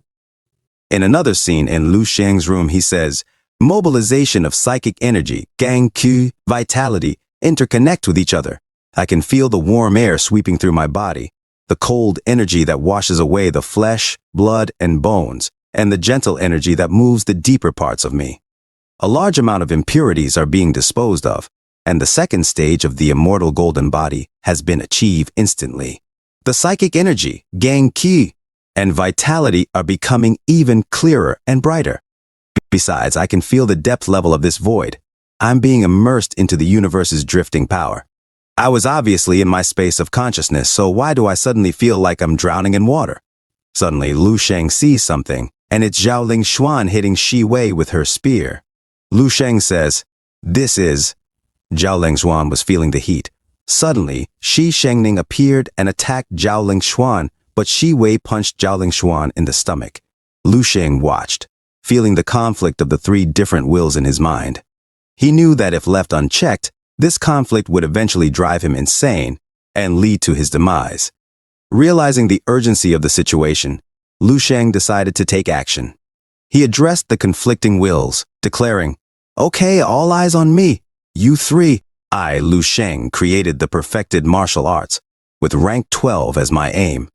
In another scene in Lu Sheng's room, he says, "Mobilization of psychic energy, gang Q, vitality, interconnect with each other. I can feel the warm air sweeping through my body, the cold energy that washes away the flesh, blood, and bones, and the gentle energy that moves the deeper parts of me. A large amount of impurities are being disposed of, and the second stage of the immortal golden body has been achieved instantly. The psychic energy, gang Qi, and vitality are becoming even clearer and brighter. Besides, I can feel the depth level of this void. I'm being immersed into the universe's drifting power. I was obviously in my space of consciousness, so why do I suddenly feel like I'm drowning in water?" Suddenly, Lu Sheng sees something, and it's Zhao Ling Xuan hitting Shi Wei with her spear. Lu Sheng says, "This is..." Zhao Ling Xuan was feeling the heat. Suddenly, Shi Shengning appeared and attacked Zhao Ling Xuan, but Shi Wei punched Zhao Ling Xuan in the stomach. Lu Sheng watched, feeling the conflict of the 3 different wills in his mind. He knew that if left unchecked, this conflict would eventually drive him insane and lead to his demise. Realizing the urgency of the situation, Lu Sheng decided to take action. He addressed the conflicting wills, declaring, "Okay, all eyes on me. You 3, I, Lu Sheng, created the perfected martial arts, with rank 12 as my aim.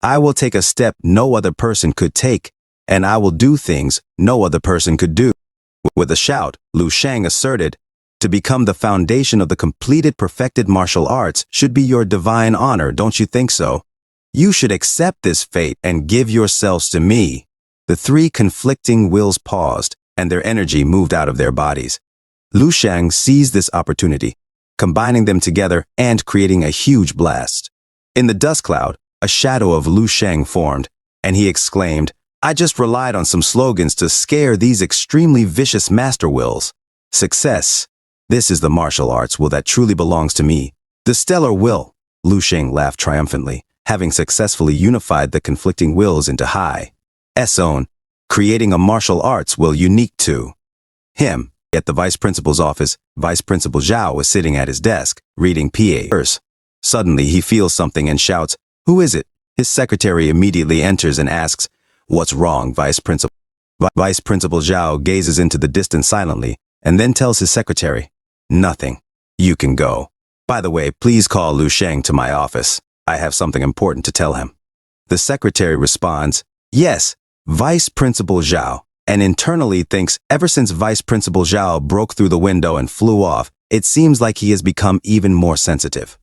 I will take a step no other person could take, and I will do things no other person could do." With a shout, Lu Sheng asserted, "To become the foundation of the completed perfected martial arts should be your divine honor, don't you think so? You should accept this fate and give yourselves to me." The 3 conflicting wills paused, and their energy moved out of their bodies. Lu Sheng seized this opportunity, combining them together and creating a huge blast. In the dust cloud, a shadow of Lu Sheng formed, and he exclaimed, "I just relied on some slogans to scare these extremely vicious master wills. Success. This is the martial arts will that truly belongs to me. The stellar will." Lu Sheng laughed triumphantly, having successfully unified the conflicting wills into high S-zone, creating a martial arts will unique to him. At the vice principal's office, Vice Principal Zhao was sitting at his desk, reading PA's. Suddenly, he feels something and shouts, "Who is it?" His secretary immediately enters and asks, "What's wrong, Vice Principal?" Vice Principal Zhao gazes into the distance silently and then tells his secretary, "Nothing. You can go. By the way, please call Lu Sheng to my office. I have something important to tell him." The secretary responds, "Yes, Vice Principal Zhao," and internally thinks ever since Vice Principal Zhao broke through the window and flew off, it seems like he has become even more sensitive.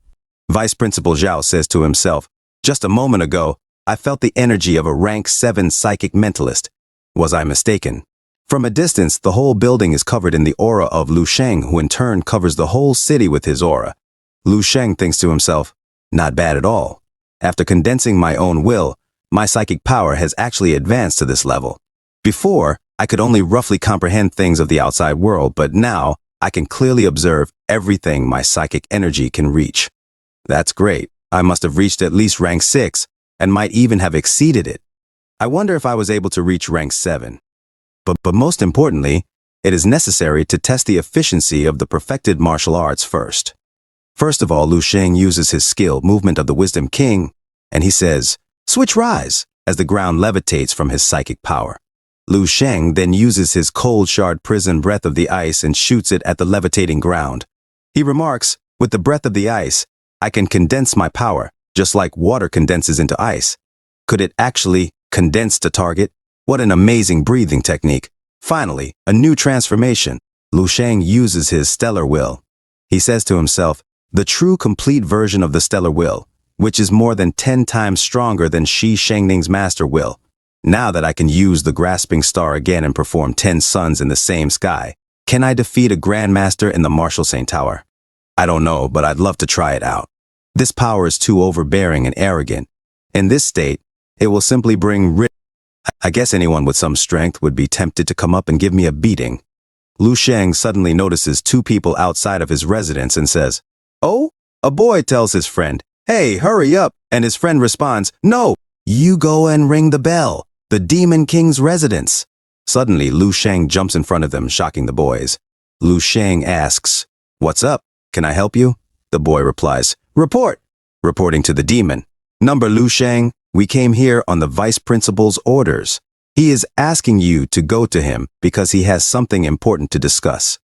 Vice Principal Zhao says to himself, "Just a moment ago, I felt the energy of a rank 7 psychic mentalist. Was I mistaken?" From a distance, the whole building is covered in the aura of Lu Sheng, who in turn covers the whole city with his aura. Lu Sheng thinks to himself, "Not bad at all. After condensing my own will, my psychic power has actually advanced to this level. Before, I could only roughly comprehend things of the outside world, but now I can clearly observe everything my psychic energy can reach. That's great. I must have reached at least rank 6 and might even have exceeded it. I wonder if I was able to reach rank 7. But most importantly, it is necessary to test the efficiency of the perfected martial arts first." First of all, Lu Sheng uses his skill, Movement of the Wisdom King, and he says, "Switch rise," as the ground levitates from his psychic power. Lu Sheng then uses his cold shard prison breath of the ice and shoots it at the levitating ground. He remarks, "With the breath of the ice, I can condense my power, just like water condenses into ice." Could it actually condense to target? What an amazing breathing technique. Finally, a new transformation. Lu Sheng uses his stellar will. He says to himself, "The true complete version of the stellar will, which is more than 10 times stronger than Shi Shengning's master will. Now that I can use the grasping star again and perform 10 suns in the same sky, can I defeat a grandmaster in the Martial Saint Tower? I don't know, but I'd love to try it out. This power is too overbearing and arrogant. In this state, it will simply bring I guess anyone with some strength would be tempted to come up and give me a beating." Lu Sheng suddenly notices 2 people outside of his residence and says, "Oh?" A boy tells his friend, "Hey, hurry up," and his friend responds, "No, you go and ring the bell. The Demon King's residence." Suddenly, Lu Sheng jumps in front of them, shocking the boys. Lu Sheng asks, "What's up? Can I help you?" The boy replies, "Report." Reporting to the demon. "Number Lu Sheng, we came here on the vice principal's orders. He is asking you to go to him because he has something important to discuss."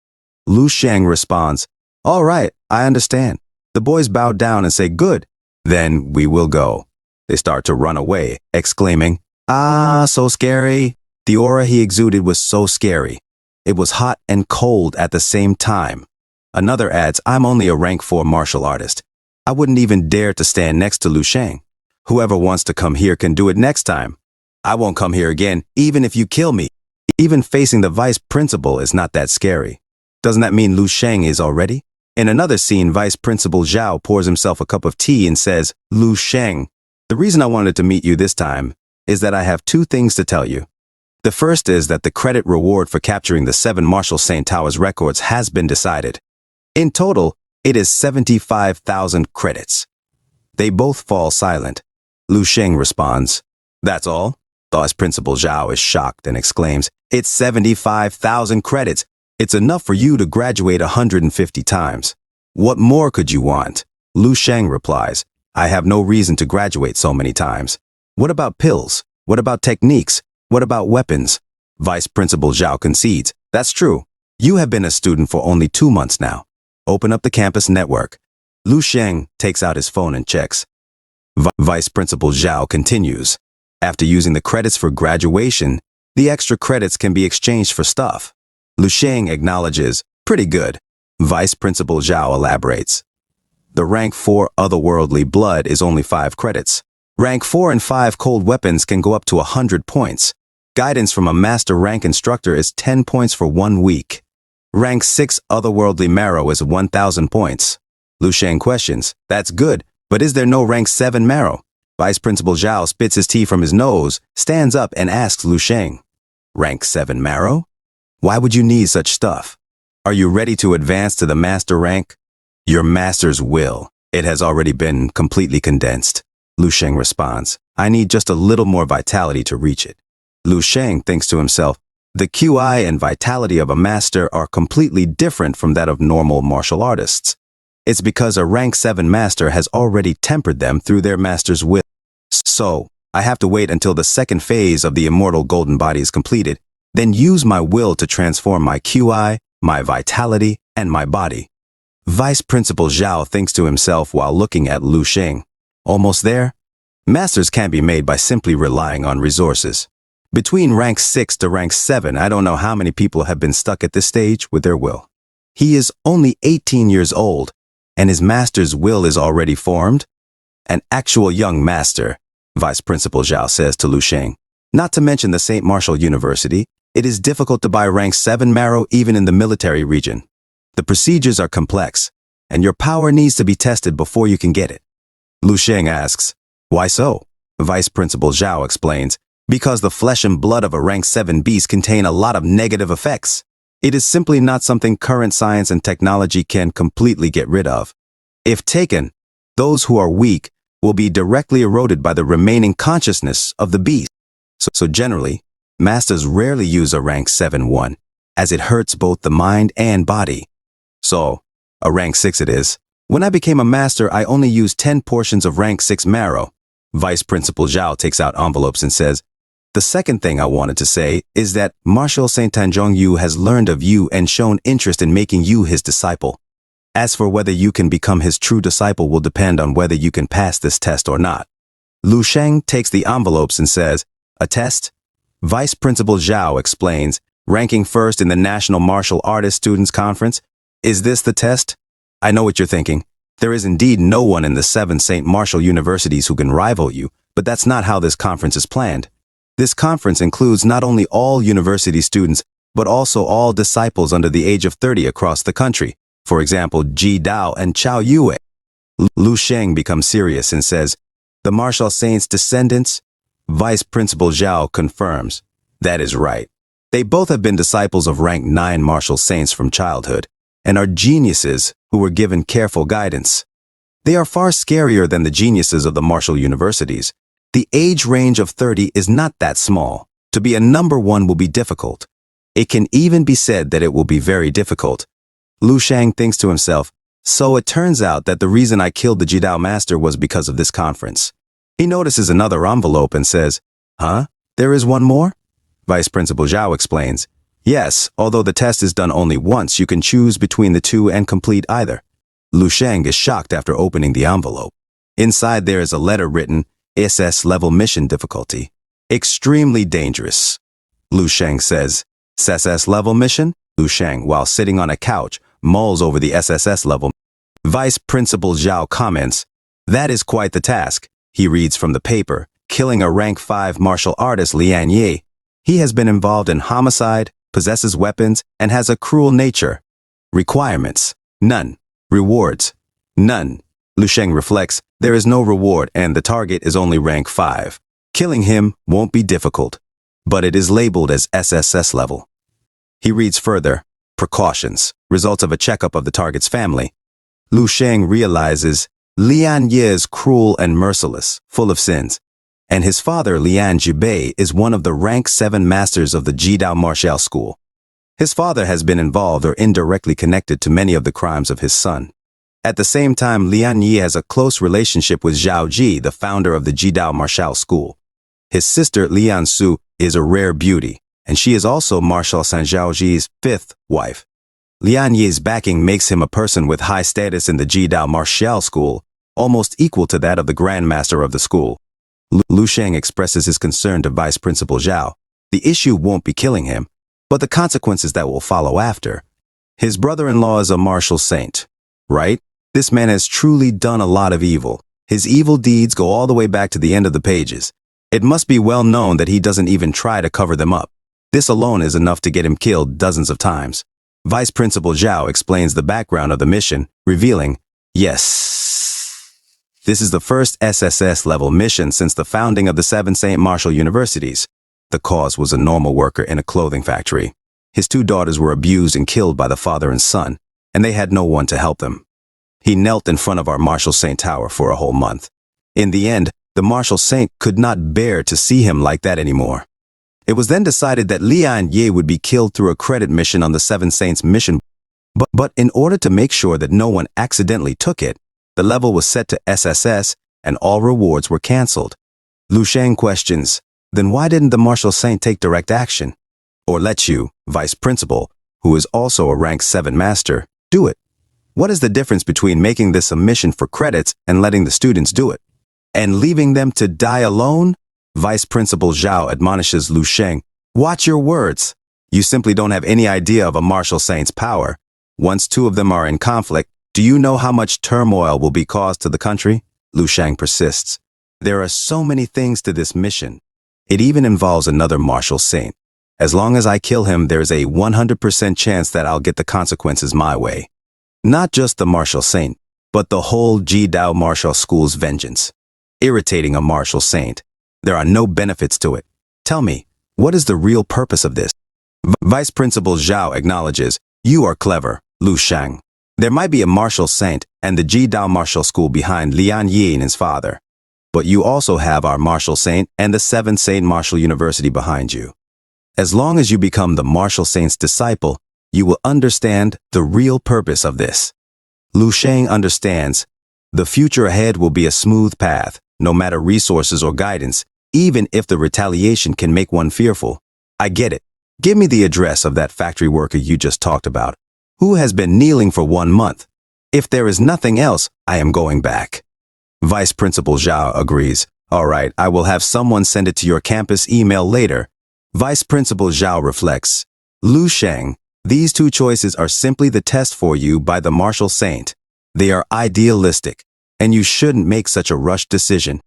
Lu Sheng responds, "All right, I understand." The boys bow down and say, "Good, then we will go." They start to run away, exclaiming, "Ah, so scary." The aura he exuded was so scary. It was hot and cold at the same time. Another adds, "I'm only a rank 4 martial artist. I wouldn't even dare to stand next to Lu Sheng. Whoever wants to come here can do it next time. I won't come here again, even if you kill me." Even facing the vice principal is not that scary. Doesn't that mean Lu Sheng is already? In another scene, Vice Principal Zhao pours himself a cup of tea and says, "Lu Sheng, the reason I wanted to meet you this time is that I have 2 things to tell you. The first is that the credit reward for capturing the 7 Martial Saint Tower's records has been decided. In total, it is 75,000 credits." They both fall silent. Lu Sheng responds, "That's all?" Vice Principal Zhao is shocked and exclaims, "It's 75,000 credits. It's enough for you to graduate 150 times. What more could you want?" Lu Sheng replies, "I have no reason to graduate so many times. What about pills? What about techniques? What about weapons?" Vice Principal Zhao concedes, "That's true. You have been a student for only 2 months now. Open up the campus network." Lu Sheng takes out his phone and checks. Vice Principal Zhao continues, "After using the credits for graduation, the extra credits can be exchanged for stuff." Lu Sheng acknowledges, "Pretty good." Vice Principal Zhao elaborates, "The rank 4 otherworldly blood is only 5 credits. Rank 4 and 5 cold weapons can go up to 100 points. Guidance from a master rank instructor is 10 points for 1 week. Rank 6 otherworldly marrow is 1,000 points." Lu Sheng questions, "That's good, but is there no rank 7 marrow?" Vice Principal Zhao spits his tea from his nose, stands up and asks Lu Sheng, "Rank 7 marrow? Why would you need such stuff? Are you ready to advance to the master rank?" "Your master's will. It has already been completely condensed. Lu Sheng responds. I need just a little more vitality to reach it. Lu Sheng thinks to himself, the QI and vitality of a master are completely different from that of normal martial artists. It's because a rank 7 master has already tempered them through their master's will. So, I have to wait until the second phase of the immortal golden body is completed, then use my will to transform my QI, my vitality, and my body. Vice Principal Zhao thinks to himself while looking at Lu Sheng. Almost there? Masters can't be made by simply relying on resources. Between rank 6 to rank 7, I don't know how many people have been stuck at this stage with their will. He is only 18 years old, and his master's will is already formed? An actual young master, Vice Principal Zhao says to Lu Sheng. Not to mention the St. Martial University, it is difficult to buy rank 7 marrow even in the military region. The procedures are complex, and your power needs to be tested before you can get it. Lu Sheng asks, why so? Vice Principal Zhao explains, because the flesh and blood of a rank 7 beast contain a lot of negative effects. It is simply not something current science and technology can completely get rid of. If taken, those who are weak will be directly eroded by the remaining consciousness of the beast. So generally, masters rarely use a rank 7-1, as it hurts both the mind and body. So, a rank 6 it is. When I became a master, I only used 10 portions of rank 6 marrow. Vice Principal Zhao takes out envelopes and says, the second thing I wanted to say is that Marshal Saint Tanjong Yu has learned of you and shown interest in making you his disciple. As for whether you can become his true disciple will depend on whether you can pass this test or not. Lu Sheng takes the envelopes and says, a test? Vice Principal Zhao explains, ranking first in the National Martial Artist Students Conference. Is this the test? I know what you're thinking. There is indeed no one in the 7 St. Martial Universities who can rival you, but that's not how this conference is planned. This conference includes not only all university students, but also all disciples under the age of 30 across the country. For example, Ji Dao and Chao Yue. Lu Sheng becomes serious and says, the martial saints' descendants? Vice Principal Zhao confirms. That is right. They both have been disciples of rank 9 martial saints from childhood, and are geniuses who were given careful guidance. They are far scarier than the geniuses of the martial universities. The age range of 30 is not that small. To be a number 1 will be difficult. It can even be said that it will be very difficult. Lu Sheng thinks to himself, so it turns out that the reason I killed the Jidao master was because of this conference. He notices another envelope and says, huh? There is one more? Vice Principal Zhao explains, yes, although the test is done only once, you can choose between the two and complete either. Lu Sheng is shocked after opening the envelope. Inside there is a letter written, SS level mission difficulty. Extremely dangerous. Lu Sheng says, SS level mission? Lu Sheng, while sitting on a couch, mulls over the SSS level. Vice Principal Zhao comments, that is quite the task. He reads from the paper, killing a rank 5 martial artist Lian Ye. He has been involved in homicide, possesses weapons, and has a cruel nature. Requirements, none. Rewards, none. Lu Sheng reflects, there is no reward and the target is only rank 5. Killing him won't be difficult, but it is labeled as SSS level. He reads further, precautions, results of a checkup of the target's family. Lu Sheng realizes Lian Ye is cruel and merciless, full of sins, and his father Lian Jibei is one of the rank 7 masters of the Jidao Martial School. His father has been involved or indirectly connected to many of the crimes of his son. At the same time, Lian Yi has a close relationship with Zhao Ji, the founder of the Jidao Martial School. His sister Lian Su is a rare beauty, and she is also Marshal San Zhao Ji's 5th wife. Lian Yi's backing makes him a person with high status in the Jidao Martial School, almost equal to that of the Grand Master of the school. Lu Sheng expresses his concern to Vice Principal Zhao. The issue won't be killing him, but the consequences that will follow after. His brother-in-law is a martial saint, right? This man has truly done a lot of evil. His evil deeds go all the way back to the end of the pages. It must be well known that he doesn't even try to cover them up. This alone is enough to get him killed dozens of times. Vice Principal Zhao explains the background of the mission, revealing, yes, this is the first SSS level mission since the founding of the 7 St. Martial Universities. The cause was a normal worker in a clothing factory. His 2 daughters were abused and killed by the father and son, and they had no one to help them. He knelt in front of our Martial Saint Tower for a whole month. In the end, The martial saint could not bear to see him like that anymore. It was then decided that Lian Ye would be killed through a credit mission on the Seven Saints mission. But in order to make sure that no one accidentally took it, the level was set to SSS and all rewards were cancelled. Lu Shang questions, then why didn't the martial saint take direct action? Or let you, vice principal, who is also a rank 7 master, do it? What is the difference between making this a mission for credits and letting the students do it? And leaving them to die alone? Vice Principal Zhao admonishes Lu Sheng, watch your words. You simply don't have any idea of a martial saint's power. Once two of them are in conflict, do you know how much turmoil will be caused to the country? Lu Shang persists. There are so many things to this mission. It even involves another martial saint. As long as I kill him, there's a 100% chance that I'll get the consequences my way. Not just the martial saint, but the whole Ji-Dao martial school's vengeance. Irritating a martial saint. There are no benefits to it. Tell me, what is the real purpose of this? Vice Principal Zhao acknowledges, you are clever, Lu Shang. There might be a martial saint and the Ji-Dao martial school behind Lian Yi and his father. But you also have our martial saint and the Seven Saint Martial University behind you. As long as you become the martial saint's disciple, you will understand the real purpose of this. Lu Shang understands. The future ahead will be a smooth path, no matter resources or guidance, even if the retaliation can make one fearful. I get it. Give me the address of that factory worker you just talked about, who has been kneeling for 1 month. If there is nothing else, I am going back. Vice Principal Zhao agrees. All right, I will have someone send it to your campus email later. Vice Principal Zhao reflects. Lu Sheng, these two choices are simply the test for you by the martial saint. They are idealistic, and you shouldn't make such a rushed decision.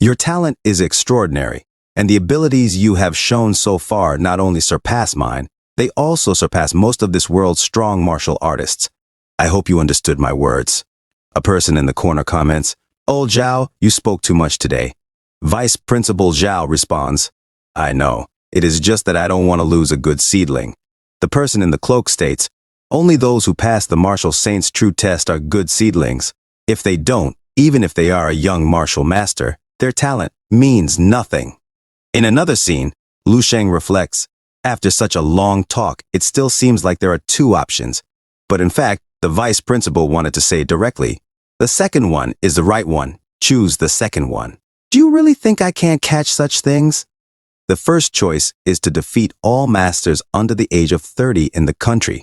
Your talent is extraordinary, and the abilities you have shown so far not only surpass mine, they also surpass most of this world's strong martial artists. I hope you understood my words. A person in the corner comments, Old Zhao, you spoke too much today. Vice Principal Zhao responds, I know, it is just that I don't want to lose a good seedling. The person in the cloak states, only those who pass the martial saint's true test are good seedlings. If they don't, even if they are a young martial master, their talent means nothing. In another scene, Lu Sheng reflects, after such a long talk, it still seems like there are two options. But in fact, the vice principal wanted to say directly, the second one is the right one. Choose the second one. Do you really think I can't catch such things? The first choice is to defeat all masters under the age of 30 in the country.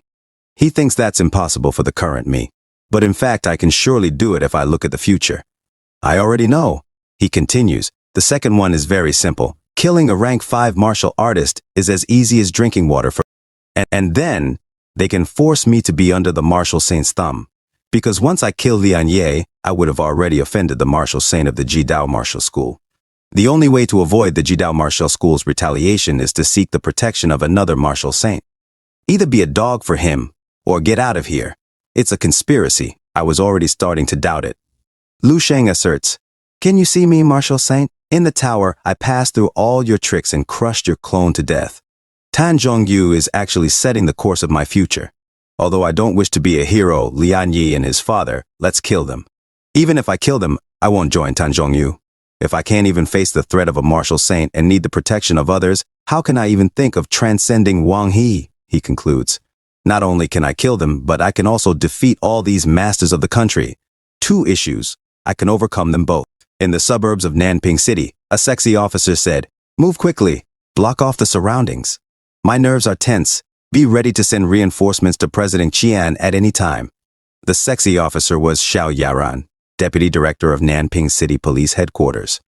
He thinks that's impossible for the current me. But in fact, I can surely do it if I look at the future. I already know. He continues, the second one is very simple. Killing a rank 5 martial artist is as easy as drinking water for and then they can force me to be under the martial saint's thumb. Because once I kill Lian Ye, I would have already offended the martial saint of the Ji-Dao martial school. The only way to avoid the Ji-Dao martial school's retaliation is to seek the protection of another martial saint. Either be a dog for him, or get out of here. It's a conspiracy. I was already starting to doubt it. Lu Sheng asserts, can you see me, martial saint? In the tower, I passed through all your tricks and crushed your clone to death. Tan Zhongyu is actually setting the course of my future. Although I don't wish to be a hero, Lian Yi and his father, let's kill them. Even if I kill them, I won't join Tan Zhongyu. If I can't even face the threat of a martial saint and need the protection of others, how can I even think of transcending Wang He? He concludes. Not only can I kill them, but I can also defeat all these masters of the country. 2 issues. I can overcome them both. In the suburbs of Nanping City, a sexy officer said, move quickly, block off the surroundings. My nerves are tense. Be ready to send reinforcements to President Qian at any time. The sexy officer was Xiao Yaran, Deputy Director of Nanping City Police Headquarters.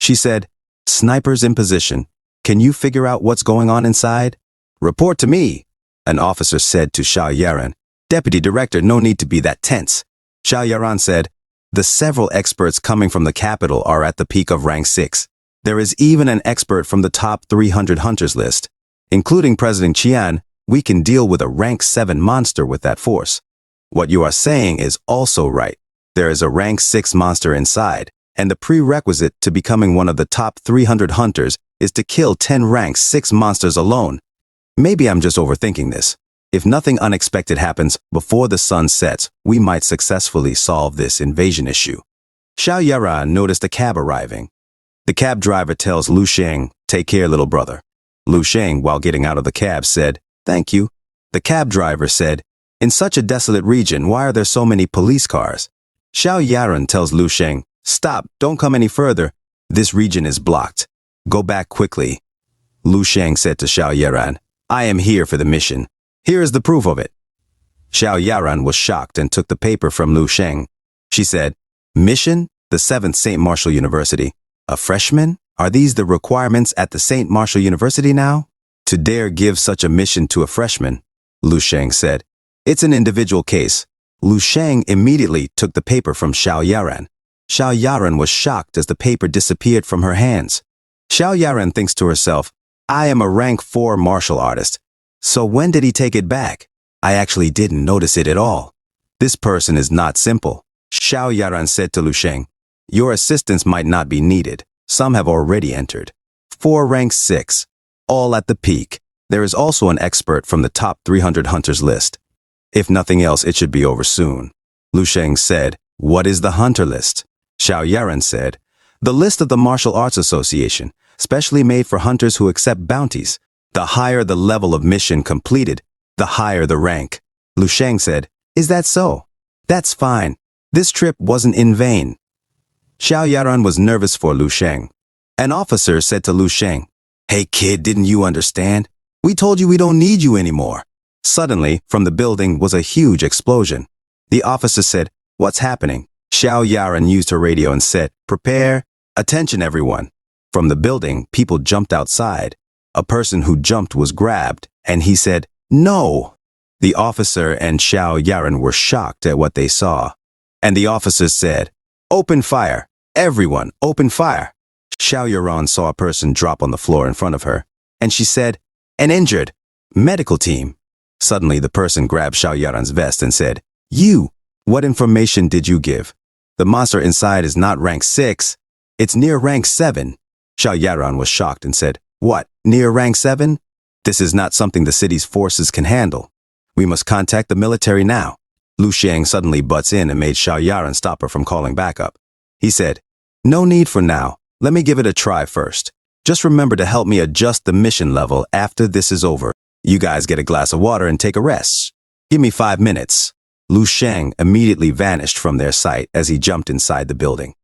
She said, snipers in position. Can you figure out what's going on inside? Report to me, an officer said to Xiao Yaran. Deputy Director, no need to be that tense. Xiao Yaran said, the several experts coming from the capital are at the peak of rank 6. There is even an expert from the top 300 hunters list. Including President Qian, we can deal with a rank 7 monster with that force. What you are saying is also right. There is a rank 6 monster inside, and the prerequisite to becoming one of the top 300 hunters is to kill 10 rank 6 monsters alone. Maybe I'm just overthinking this. If nothing unexpected happens before the sun sets, we might successfully solve this invasion issue. Xiao Yaran noticed a cab arriving. The cab driver tells Lu Sheng, "Take care, little brother." Lu Sheng, while getting out of the cab, said, "Thank you." The cab driver said, "In such a desolate region, why are there so many police cars?" Xiao Yaran tells Lu Sheng, "Stop, don't come any further. This region is blocked. Go back quickly." Lu Sheng said to Xiao Yaran, "I am here for the mission. Here is the proof of it." Xiao Yaran was shocked and took the paper from Lu Sheng. She said, "Mission? The 7th St. Martial University. A freshman? Are these the requirements at the St. Martial University now? To dare give such a mission to a freshman?" Lu Sheng said, "It's an individual case." Lu Sheng immediately took the paper from Xiao Yaran. Xiao Yaran was shocked as the paper disappeared from her hands. Xiao Yaran thinks to herself, "I am a rank 4 martial artist. So when did he take it back? I actually didn't notice it at all. This person is not simple." Xiao Yaran said to Lu Sheng, "Your assistance might not be needed. Some have already entered. 4 rank 6, all at the peak. There is also an expert from the top 300 hunters list. If nothing else, it should be over soon." Lu Sheng said, "What is the hunter list?" Xiao Yaran said, "The list of the Martial Arts Association, specially made for hunters who accept bounties. The higher the level of mission completed, the higher the rank." Lu Sheng said, "Is that so? That's fine. This trip wasn't in vain." Xiao Yaran was nervous for Lu Sheng. An officer said to Lu Sheng, "Hey kid, didn't you understand? We told you we don't need you anymore." Suddenly, from the building was a huge explosion. The officer said, "What's happening?" Xiao Yaran used her radio and said, "Prepare. Attention everyone." From the building, people jumped outside. A person who jumped was grabbed, and he said, "No." The officer and Xiao Yaran were shocked at what they saw. And the officer said, "Open fire. Everyone, open fire." Xiao Yaran saw a person drop on the floor in front of her, and she said, "An injured. Medical team." Suddenly, the person grabbed Xiao Yaran's vest and said, "You, what information did you give? The monster inside is not rank 6. It's near rank 7. Xiao Yaran was shocked and said, "What, near rank 7? This is not something the city's forces can handle. We must contact the military now." Lu Sheng suddenly butts in and made Xiao Yaran stop her from calling backup. He said, "No need for now. Let me give it a try first. Just remember to help me adjust the mission level after this is over. You guys get a glass of water and take a rest. Give me 5 minutes." Lu Sheng immediately vanished from their sight as he jumped inside the building.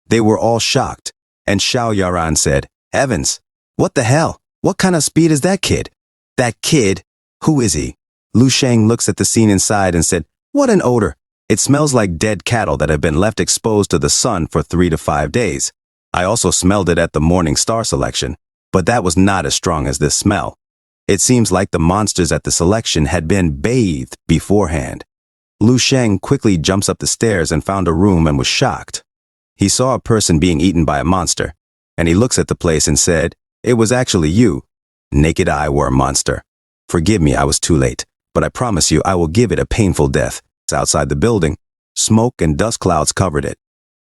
They were all shocked, and Xiao Yaran said, "Heavens, what the hell? What kind of speed is that kid?" "That kid? Who is he?" Lu Sheng looks at the scene inside and said, "What an odor. It smells like dead cattle that have been left exposed to the sun for 3 to 5 days. I also smelled it at the Morning Star selection, but that was not as strong as this smell. It seems like the monsters at the selection had been bathed beforehand." Lu Sheng quickly jumps up the stairs and found a room and was shocked. He saw a person being eaten by a monster, and he looks at the place and said, "It was actually you. Naked Eye were a monster. Forgive me, I was too late, but I promise you I will give it a painful death." Outside the building, smoke and dust clouds covered it.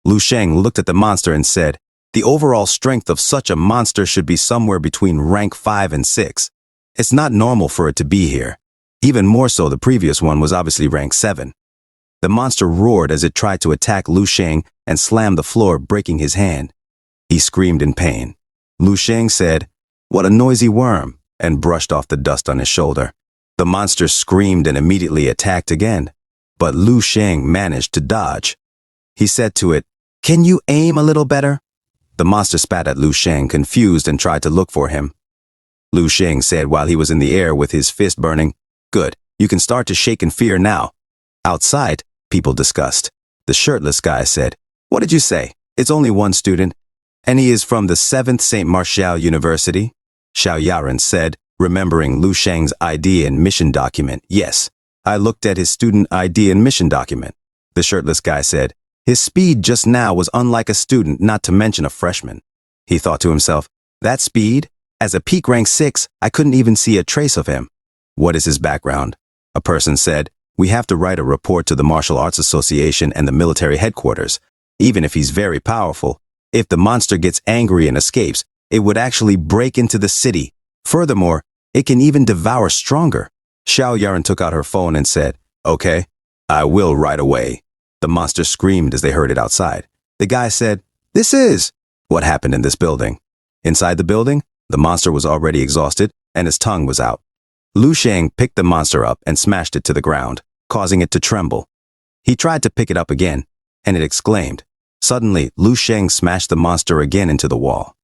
Lu Sheng looked at the monster and said, "The overall strength of such a monster should be somewhere between rank 5 and 6. It's not normal for it to be here. Even more so, the previous one was obviously rank 7. The monster roared as it tried to attack Lu Sheng and slammed the floor, breaking his hand. He screamed in pain. Lu Sheng said, "What a noisy worm," and brushed off the dust on his shoulder. The monster screamed and immediately attacked again, but Lu Sheng managed to dodge. He said to it, "Can you aim a little better?" The monster spat at Lu Sheng, confused, and tried to look for him. Lu Sheng said while he was in the air with his fist burning, "Good, you can start to shake in fear now." Outside, people discussed. The shirtless guy said, "What did you say? It's only one student, and he is from the 7th St. Martial University?" Xiao Yaran said, remembering Lu Sheng's ID and mission document. "Yes, I looked at his student ID and mission document." The shirtless guy said, "His speed just now was unlike a student, not to mention a freshman." He thought to himself, "That speed? As a peak rank 6, I couldn't even see a trace of him. What is his background?" A person said, "We have to write a report to the Martial Arts Association and the military headquarters. Even if he's very powerful, if the monster gets angry and escapes, it would actually break into the city. Furthermore, it can even devour stronger." Xiao Yaran took out her phone and said, "Okay, I will right away." The monster screamed as they heard it outside. The guy said, "This is What happened in this building? Inside the building, the monster was already exhausted, and his tongue was out. Lu Sheng picked the monster up and smashed it to the ground, causing it to tremble. He tried to pick it up again, and it exclaimed. Suddenly, Lu Sheng smashed the monster again into the wall.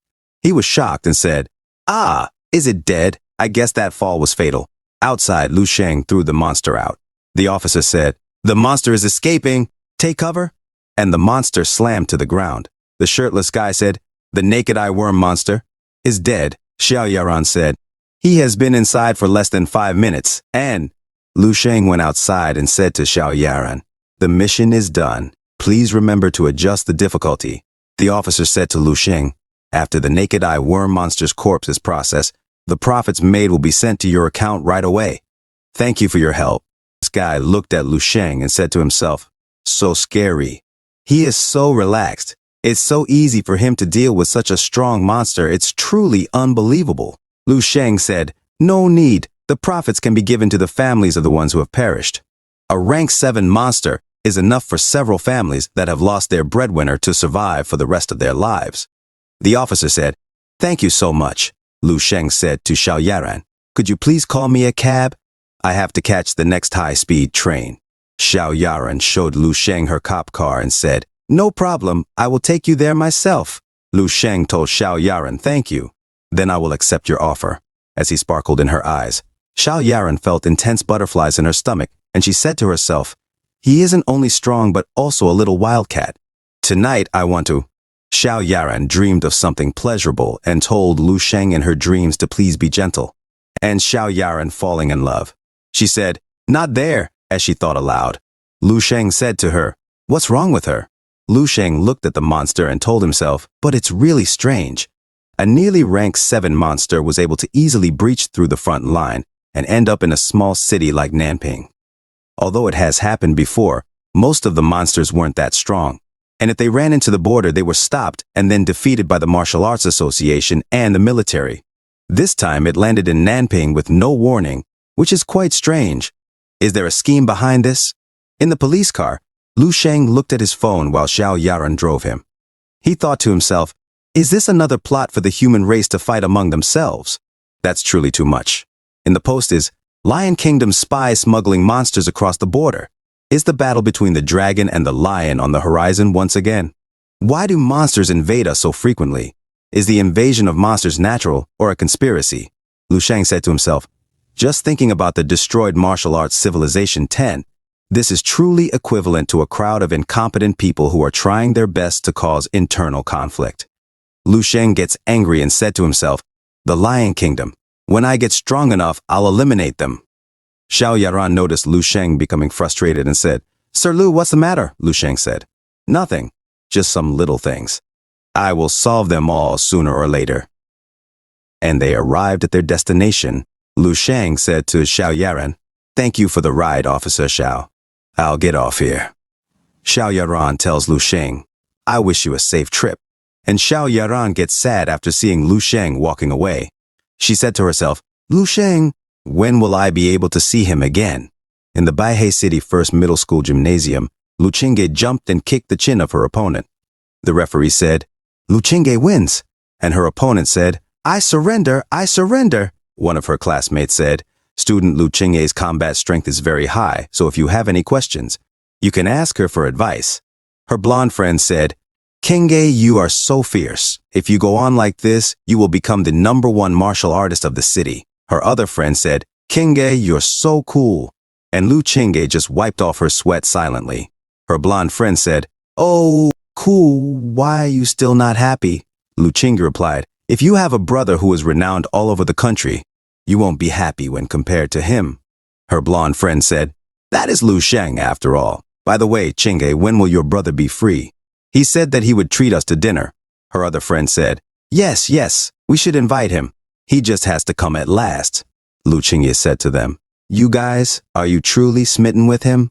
He was shocked and said, "Ah, is it dead? I guess that fall was fatal." Outside, Lu Sheng threw the monster out. The officer said, "The monster is escaping. Take cover." And the monster slammed to the ground. The shirtless guy said, "The naked-eye worm monster is dead." Xiao Yaran said, "He has been inside for less than 5 minutes, and..." Lu Sheng went outside and said to Xiao Yaran, "The mission is done. Please remember to adjust the difficulty." The officer said to Lu Sheng, "After the naked-eye worm monster's corpse is processed, the profits made will be sent to your account right away. Thank you for your help." This guy looked at Lu Sheng and said to himself, "So scary. He is so relaxed. It's so easy for him to deal with such a strong monster. It's truly unbelievable." Lu Sheng said, "No need. The profits can be given to the families of the ones who have perished. A rank 7 monster is enough for several families that have lost their breadwinner to survive for the rest of their lives." The officer said, "Thank you so much." Lu Sheng said to Xiao Yaran, "Could you please call me a cab? I have to catch the next high-speed train." Xiao Yaran showed Lu Sheng her cop car and said, "No problem, I will take you there myself." Lu Sheng told Xiao Yaran, "Thank you. Then I will accept your offer." As he sparkled in her eyes, Xiao Yaran felt intense butterflies in her stomach, and she said to herself, "He isn't only strong but also a little wildcat. Tonight I want to..." Xiao Yaran dreamed of something pleasurable and told Lu Sheng in her dreams to please be gentle. And Xiao Yaran falling in love. She said, "Not there," as she thought aloud. Lu Sheng said to her, "What's wrong with her?" Lu Sheng looked at the monster and told himself, "But it's really strange." A nearly rank 7 monster was able to easily breach through the front line and end up in a small city like Nanping. Although it has happened before, most of the monsters weren't that strong. And if they ran into the border, they were stopped and then defeated by the Martial Arts Association and the military. This time it landed in Nanping with no warning, which is quite strange. Is there a scheme behind this? In the police car, Lu Sheng looked at his phone while Xiao Yaran drove him. He thought to himself, is this another plot for the human race to fight among themselves? That's truly too much. In the post is, Lion Kingdom spies smuggling monsters across the border. Is the battle between the dragon and the lion on the horizon once again? Why do monsters invade us so frequently? Is the invasion of monsters natural or a conspiracy? Lu Sheng said to himself, just thinking about the destroyed martial arts civilization 10, this is truly equivalent to a crowd of incompetent people who are trying their best to cause internal conflict. Lu Sheng gets angry and said to himself, the Lion Kingdom. When I get strong enough, I'll eliminate them. Xiao Yaran noticed Lu Sheng becoming frustrated and said, Sir Lu, what's the matter? Lu Sheng said, nothing, just some little things. I will solve them all sooner or later. And they arrived at their destination. Lu Sheng said to Xiao Yaran, thank you for the ride, Officer Xiao. I'll get off here. Xiao Yaran tells Lu Sheng, I wish you a safe trip. And Xiao Yaran gets sad after seeing Lu Sheng walking away. She said to herself, Lu Sheng, when will I be able to see him again? In the Baihei City First Middle School Gymnasium, Lu Qingge jumped and kicked the chin of her opponent. The referee said, Lu Qingge wins. And her opponent said, I surrender, I surrender. One of her classmates said, Student Lu Qingge's combat strength is very high, so if you have any questions, you can ask her for advice. Her blonde friend said, Qingge, you are so fierce. If you go on like this, you will become the #1 martial artist of the city. Her other friend said, Qingge, you're so cool. And Lu Qingge just wiped off her sweat silently. Her blonde friend said, oh, cool, why are you still not happy? Lu Qingge replied, if you have a brother who is renowned all over the country, you won't be happy when compared to him. Her blonde friend said, that is Lu Sheng after all. By the way, Qingge, when will your brother be free? He said that he would treat us to dinner. Her other friend said, yes, yes, we should invite him. He just has to come at last. Lu Qingye said to them, you guys, are you truly smitten with him?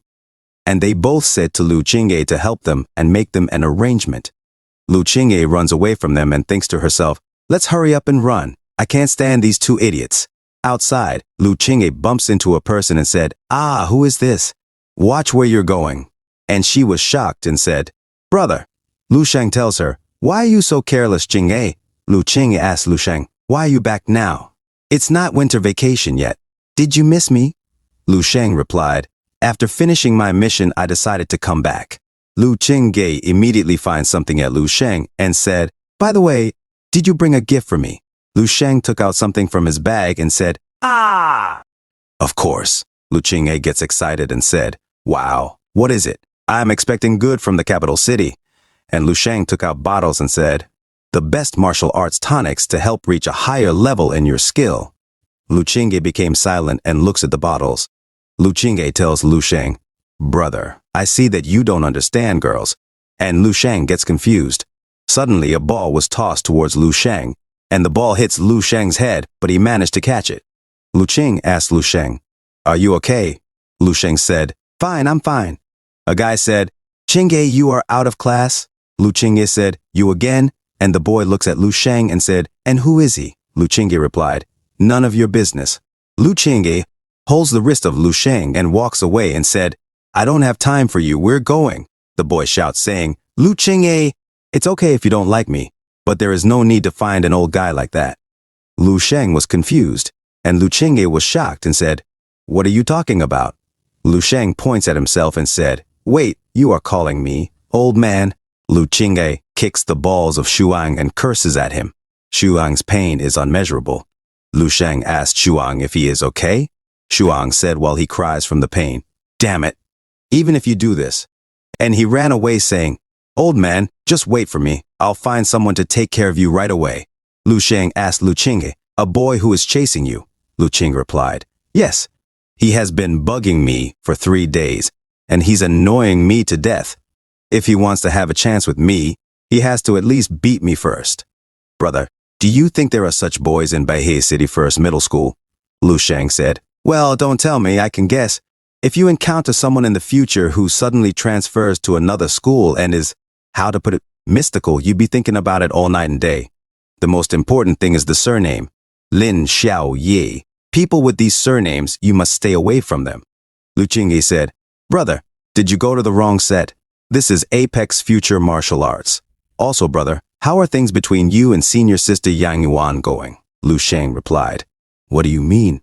And they both said to Lu Qingye to help them and make them an arrangement. Lu Qingye runs away from them and thinks to herself, let's hurry up and run. I can't stand these two idiots. Outside, Lu Qingye bumps into a person and said, ah, who is this? Watch where you're going. And she was shocked and said, brother. Lu Sheng tells her, Why are you so careless, Jing-A? Lu Qing asked Lu Sheng. Why are you back now? It's not winter vacation yet. Did you miss me? Lu Sheng replied. After finishing my mission, I decided to come back. Lu Qing immediately finds something at Lu Sheng and said, By the way, did you bring a gift for me? Lu Sheng took out something from his bag and said, Ah! Of course. Lu Qing gets excited and said, Wow, what is it? I'm expecting good from the capital city. And Lu Sheng took out bottles and said, The best martial arts tonics to help reach a higher level in your skill. Lu Qing became silent and looks at the bottles. Lu Qing tells Lu Sheng, Brother, I see that you don't understand girls. And Lu Sheng gets confused. Suddenly a ball was tossed towards Lu Sheng, and the ball hits Lu Sheng's head, but he managed to catch it. Lu Qing asked Lu Sheng, Are you okay? Lu Sheng said, Fine, I'm fine. A guy said, Qing, you are out of class? Lu Qing said, You again? And the boy looks at Lu Sheng and said, And who is he? Lu Qing replied, None of your business. Lu Qing holds the wrist of Lu Sheng and walks away and said, I don't have time for you, we're going. The boy shouts saying, Lu Qing, it's okay if you don't like me, but there is no need to find an old guy like that. Lu Sheng was confused, and Lu Qing was shocked and said, What are you talking about? Lu Sheng points at himself and said, Wait, you are calling me old man? Lu Qing kicks the balls of Shuang and curses at him. Shuang's pain is unmeasurable. Lu Sheng asked Shuang if he is okay. Shuang said while he cries from the pain, Damn it, even if you do this. And he ran away saying, Old man, just wait for me. I'll find someone to take care of you right away. Lu Sheng asked Lu Qing, A boy who is chasing you? Lu Qing replied, Yes. He has been bugging me for 3 days, and he's annoying me to death. If he wants to have a chance with me, he has to at least beat me first. Brother, do you think there are such boys in Beihei City First Middle School? Lu Sheng said, Well, don't tell me, I can guess. If you encounter someone in the future who suddenly transfers to another school and is, how to put it, mystical, you'd be thinking about it all night and day. The most important thing is the surname, Lin Xiao Yi. People with these surnames, you must stay away from them. Lu Qing said, Brother, did you go to the wrong set? This is Apex Future Martial Arts. Also, brother, how are things between you and senior sister Yang Yuan going? Lu Sheng replied, What do you mean?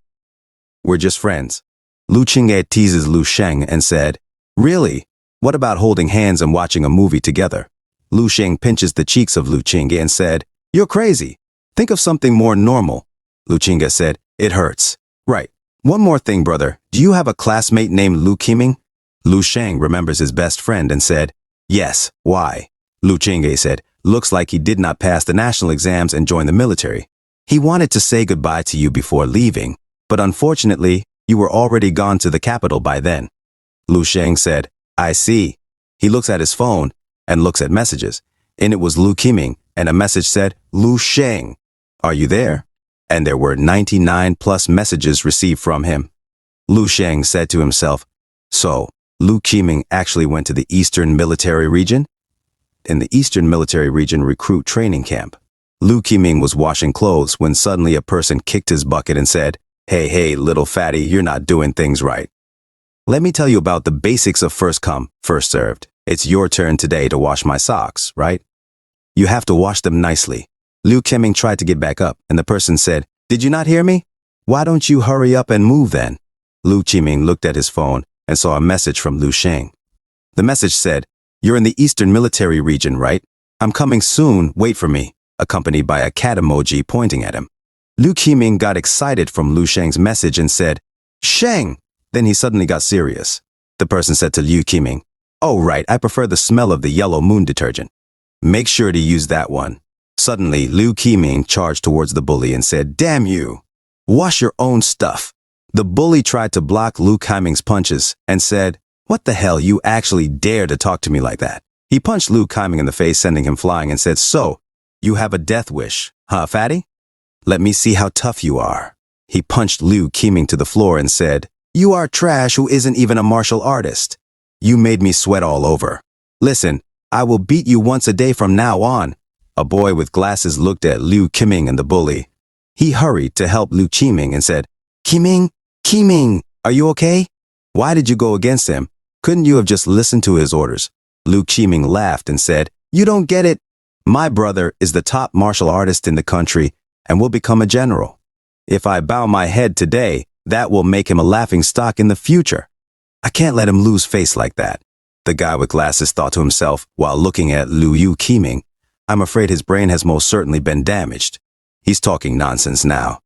We're just friends. Lu Qing teases Lu Sheng and said, Really? What about holding hands and watching a movie together? Lu Sheng pinches the cheeks of Lu Qing and said, You're crazy. Think of something more normal. Lu Qing said, It hurts. Right. One more thing, brother. Do you have a classmate named Lu Qiming? Lu Sheng remembers his best friend and said, Yes. Why? Lu Qing said, Looks like he did not pass the national exams and join the military. He wanted to say goodbye to you before leaving, but unfortunately, you were already gone to the capital by then. Lu Sheng said, I see. He looks at his phone and looks at messages, and it was Lu Qiming, and a message said, Lu Sheng, are you there? And there were 99 plus messages received from him. Lu Sheng said to himself, So, Lu Qiming actually went to the Eastern Military Region? In the Eastern Military Region recruit training camp. Lu Qiming was washing clothes when suddenly a person kicked his bucket and said, Hey, little fatty, you're not doing things right. Let me tell you about the basics of first come, first served. It's your turn today to wash my socks, right? You have to wash them nicely. Lu Qiming tried to get back up, and the person said, Did you not hear me? Why don't you hurry up and move then? Lu Qiming looked at his phone and saw a message from Lu Sheng. The message said, You're in the Eastern Military Region, right? I'm coming soon, wait for me, accompanied by a cat emoji pointing at him. Lu Qiming got excited from Lu Sheng's message and said, Sheng! Then he suddenly got serious. The person said to Lu Qiming, Oh right, I prefer the smell of the yellow moon detergent. Make sure to use that one. Suddenly, Lu Qiming charged towards the bully and said, Damn you! Wash your own stuff. The bully tried to block Lu Qiming's punches and said, What the hell, you actually dare to talk to me like that? He punched Lu Qiming in the face, sending him flying, and said, So, you have a death wish, huh, fatty? Let me see how tough you are. He punched Lu Qiming to the floor and said, You are trash who isn't even a martial artist. You made me sweat all over. Listen, I will beat you once a day from now on. A boy with glasses looked at Lu Qiming and the bully. He hurried to help Lu Qiming and said, Qiming, are you okay? Why did you go against him? Couldn't you have just listened to his orders? Lu Qiming laughed and said, You don't get it. My brother is the top martial artist in the country and will become a general. If I bow my head today, that will make him a laughing stock in the future. I can't let him lose face like that. The guy with glasses thought to himself while looking at Liu Yu Qiming. I'm afraid his brain has most certainly been damaged. He's talking nonsense now.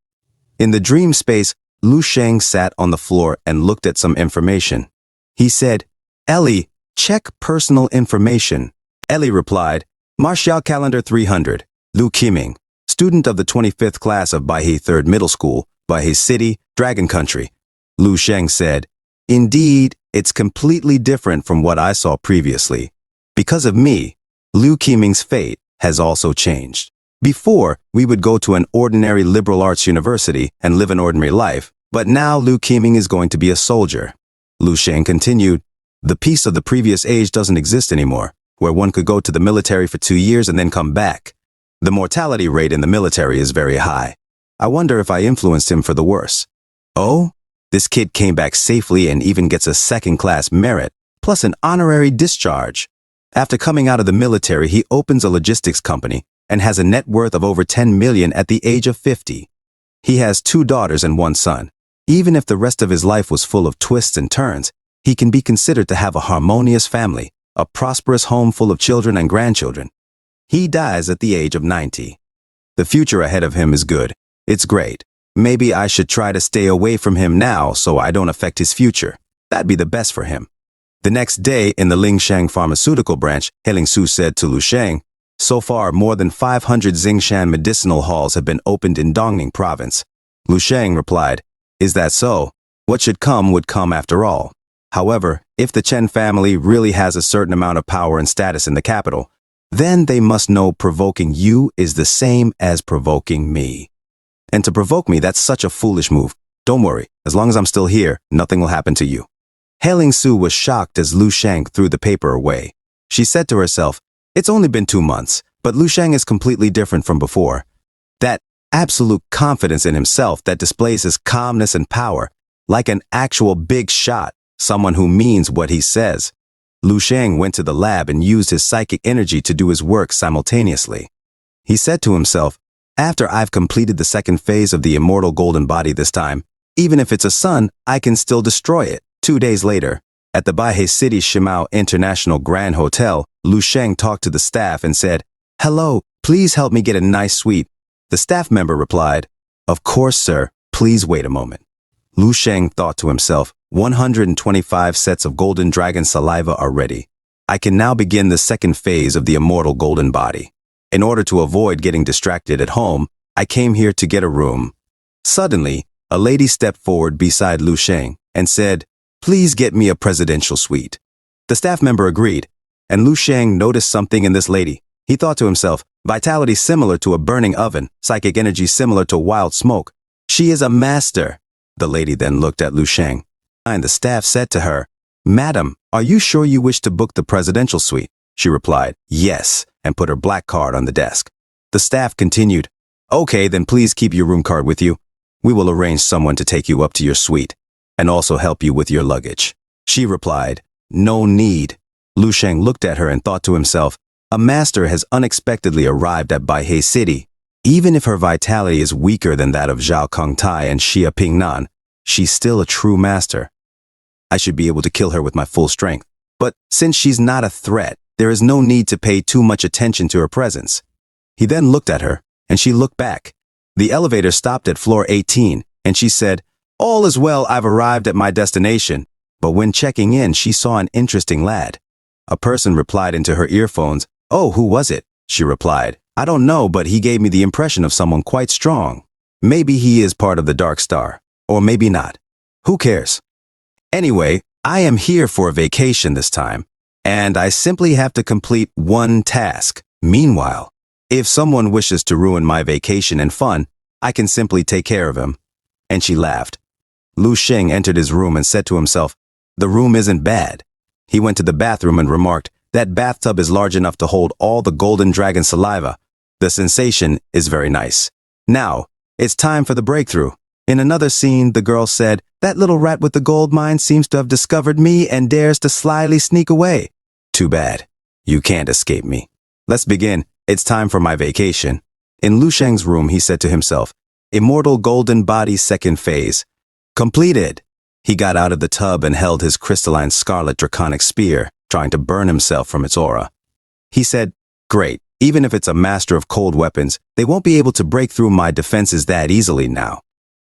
In the dream space, Lu Sheng sat on the floor and looked at some information. He said, Ellie, check personal information. Ellie replied, Martial Calendar 300, Liu Qiming, student of the 25th class of Baihei 3rd Middle School, Baihei City, Dragon Country. Lu Sheng said, Indeed, it's completely different from what I saw previously. Because of me, Liu Qiming's fate has also changed. Before, we would go to an ordinary liberal arts university and live an ordinary life, but now Liu Qiming is going to be a soldier. Lu Sheng continued, The peace of the previous age doesn't exist anymore, where one could go to the military for 2 years and then come back. The mortality rate in the military is very high. I wonder if I influenced him for the worse. Oh? This kid came back safely and even gets a second-class merit, plus an honorary discharge. After coming out of the military, he opens a logistics company and has a net worth of over 10 million at the age of 50. He has 2 daughters and 1 son. Even if the rest of his life was full of twists and turns, he can be considered to have a harmonious family, a prosperous home full of children and grandchildren. He dies at the age of 90. The future ahead of him is good. It's great. Maybe I should try to stay away from him now so I don't affect his future. That'd be the best for him. The next day, in the Lingshang pharmaceutical branch, Heling Su said to Lu Sheng, So far, more than 500 Xingshan medicinal halls have been opened in Dongning province. Lu Sheng replied, Is that so? What should come would come after all. However, if the Chen family really has a certain amount of power and status in the capital, then they must know provoking you is the same as provoking me. And to provoke me, that's such a foolish move. Don't worry, as long as I'm still here, nothing will happen to you. Heling Su was shocked as Lu Sheng threw the paper away. She said to herself, It's only been 2 months, but Lu Sheng is completely different from before. That absolute confidence in himself that displays his calmness and power, like an actual big shot, someone who means what he says. Lu Sheng went to the lab and used his psychic energy to do his work simultaneously. He said to himself, After I've completed the second phase of the immortal golden body this time, even if it's a sun, I can still destroy it. 2 days later, at the Baihei City Shimao International Grand Hotel, Lu Sheng talked to the staff and said, Hello, please help me get a nice suite. The staff member replied, Of course, sir, please wait a moment. Lu Sheng thought to himself, 125 sets of golden dragon saliva are ready. I can now begin the second phase of the immortal golden body. In order to avoid getting distracted at home, I came here to get a room. Suddenly, a lady stepped forward beside Lu Sheng and said, Please get me a presidential suite. The staff member agreed, and Lu Sheng noticed something in this lady. He thought to himself, vitality similar to a burning oven, psychic energy similar to wild smoke. She is a master. The lady then looked at Lu Sheng. And the staff said to her, Madam, are you sure you wish to book the presidential suite? She replied, Yes, and put her black card on the desk. The staff continued, Okay, then please keep your room card with you. We will arrange someone to take you up to your suite and also help you with your luggage. She replied, No need. Lu Sheng looked at her and thought to himself, a master has unexpectedly arrived at Baihei City. Even if her vitality is weaker than that of Zhao Kongtai and Xia Pingnan, she's still a true master. I should be able to kill her with my full strength. But since she's not a threat, there is no need to pay too much attention to her presence. He then looked at her, and she looked back. The elevator stopped at floor 18, and she said, All is well, I've arrived at my destination. But when checking in, she saw an interesting lad. A person replied into her earphones, Oh, who was it? She replied, I don't know, but he gave me the impression of someone quite strong. Maybe he is part of the Dark Star, or maybe not. Who cares? Anyway, I am here for a vacation this time, and I simply have to complete one task. Meanwhile, if someone wishes to ruin my vacation and fun, I can simply take care of him. And she laughed. Lu Sheng entered his room and said to himself, The room isn't bad. He went to the bathroom and remarked, That bathtub is large enough to hold all the golden dragon saliva. The sensation is very nice. Now, it's time for the breakthrough. In another scene, the girl said, That little rat with the gold mine seems to have discovered me and dares to slyly sneak away. Too bad. You can't escape me. Let's begin. It's time for my vacation. In Lu Sheng's room, he said to himself, Immortal Golden Body Second Phase. Completed. He got out of the tub and held his crystalline scarlet draconic spear, trying to burn himself from its aura. He said, Great, even if it's a master of cold weapons, they won't be able to break through my defenses that easily now.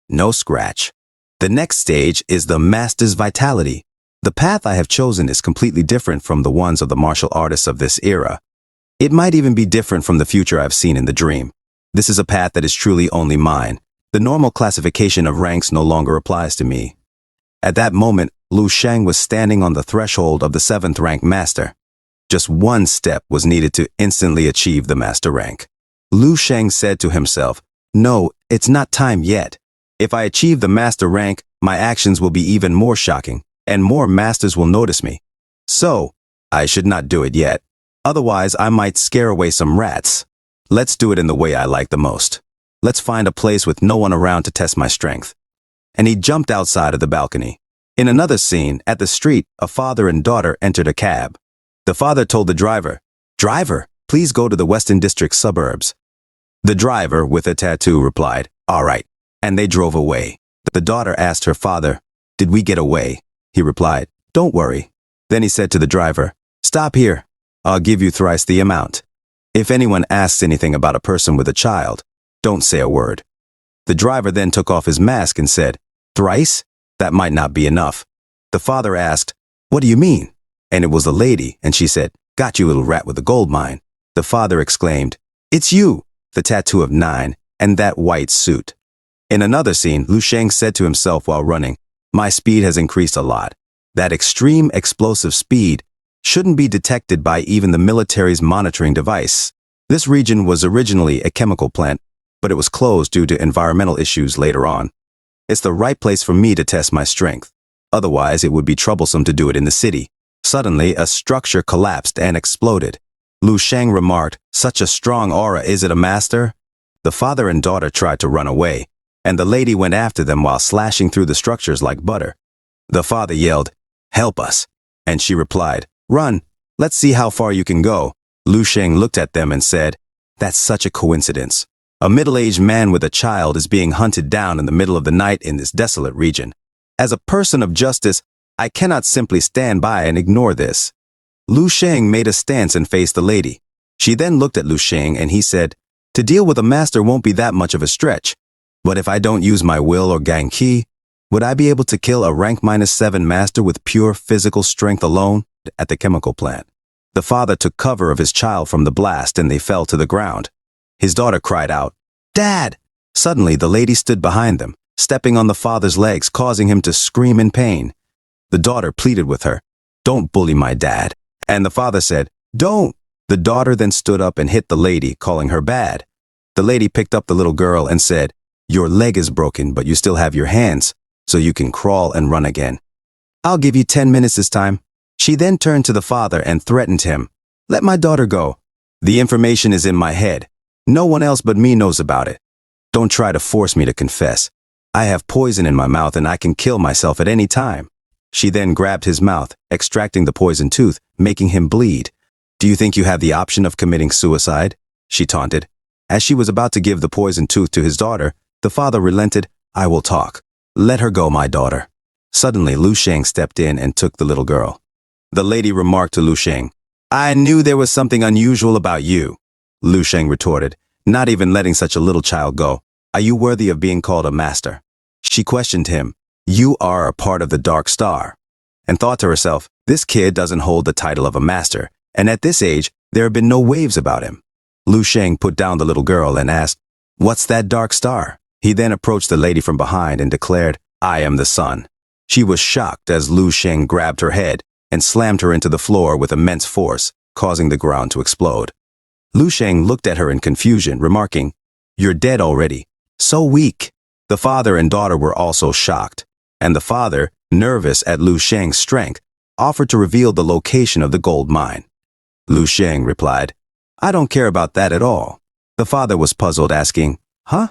No scratch. The next stage is the master's vitality. The path I have chosen is completely different from the ones of the martial artists of this era. It might even be different from the future I've seen in the dream. This is a path that is truly only mine. The normal classification of ranks no longer applies to me. At that moment, Lu Sheng was standing on the threshold of the 7th rank master. Just one step was needed to instantly achieve the master rank. Lu Sheng said to himself, No, it's not time yet. If I achieve the master rank, my actions will be even more shocking, and more masters will notice me. So, I should not do it yet. Otherwise, I might scare away some rats. Let's do it in the way I like the most. Let's find a place with no one around to test my strength. And he jumped outside of the balcony. In another scene, at the street, a father and daughter entered a cab. The father told the driver, Driver, please go to the Western District suburbs. The driver, with a tattoo, replied, All right, and they drove away. The daughter asked her father, Did we get away? He replied, Don't worry. Then he said to the driver, Stop here. I'll give you thrice the amount. If anyone asks anything about a person with a child, don't say a word. The driver then took off his mask and said, Thrice? That might not be enough. The father asked, What do you mean? And it was the lady, and she said, Got you, little rat with the gold mine. The father exclaimed, It's you, the tattoo of 9, and that white suit. In another scene, Lu Sheng said to himself while running, My speed has increased a lot. That extreme explosive speed shouldn't be detected by even the military's monitoring device. This region was originally a chemical plant, but it was closed due to environmental issues later on. It's the right place for me to test my strength. Otherwise, it would be troublesome to do it in the city. Suddenly, a structure collapsed and exploded. Lu Sheng remarked, Such a strong aura, is it a master? The father and daughter tried to run away, and the lady went after them while slashing through the structures like butter. The father yelled, Help us. And she replied, Run, let's see how far you can go. Lu Sheng looked at them and said, That's such a coincidence. A middle-aged man with a child is being hunted down in the middle of the night in this desolate region. As a person of justice, I cannot simply stand by and ignore this. Lu Sheng made a stance and faced the lady. She then looked at Lu Sheng and he said, To deal with a master won't be that much of a stretch. But if I don't use my will or gang ki, would I be able to kill a rank -7 master with pure physical strength alone? At the chemical plant, the father took cover of his child from the blast and they fell to the ground. His daughter cried out, Dad! Suddenly, the lady stood behind them, stepping on the father's legs, causing him to scream in pain. The daughter pleaded with her, Don't bully my dad. And the father said, Don't! The daughter then stood up and hit the lady, calling her bad. The lady picked up the little girl and said, Your leg is broken, but you still have your hands, so you can crawl and run again. I'll give you 10 minutes this time. She then turned to the father and threatened him, Let my daughter go. The information is in my head. No one else but me knows about it. Don't try to force me to confess. I have poison in my mouth and I can kill myself at any time. She then grabbed his mouth, extracting the poison tooth, making him bleed. Do you think you have the option of committing suicide? She taunted. As she was about to give the poison tooth to his daughter, the father relented. I will talk. Let her go, my daughter. Suddenly, Lu Sheng stepped in and took the little girl. The lady remarked to Lu Sheng, I knew there was something unusual about you. Lu Sheng retorted, Not even letting such a little child go. Are you worthy of being called a master? She questioned him, You are a part of the Dark Star. And thought to herself, This kid doesn't hold the title of a master, and at this age, there have been no waves about him. Lu Sheng put down the little girl and asked, What's that Dark Star? He then approached the lady from behind and declared, I am the sun. She was shocked as Lu Sheng grabbed her head and slammed her into the floor with immense force, causing the ground to explode. Lu Sheng looked at her in confusion, remarking, You're dead already. So weak. The father and daughter were also shocked, and the father, nervous at Lu Sheng's strength, offered to reveal the location of the gold mine. Lu Sheng replied, I don't care about that at all. The father was puzzled, asking, Huh?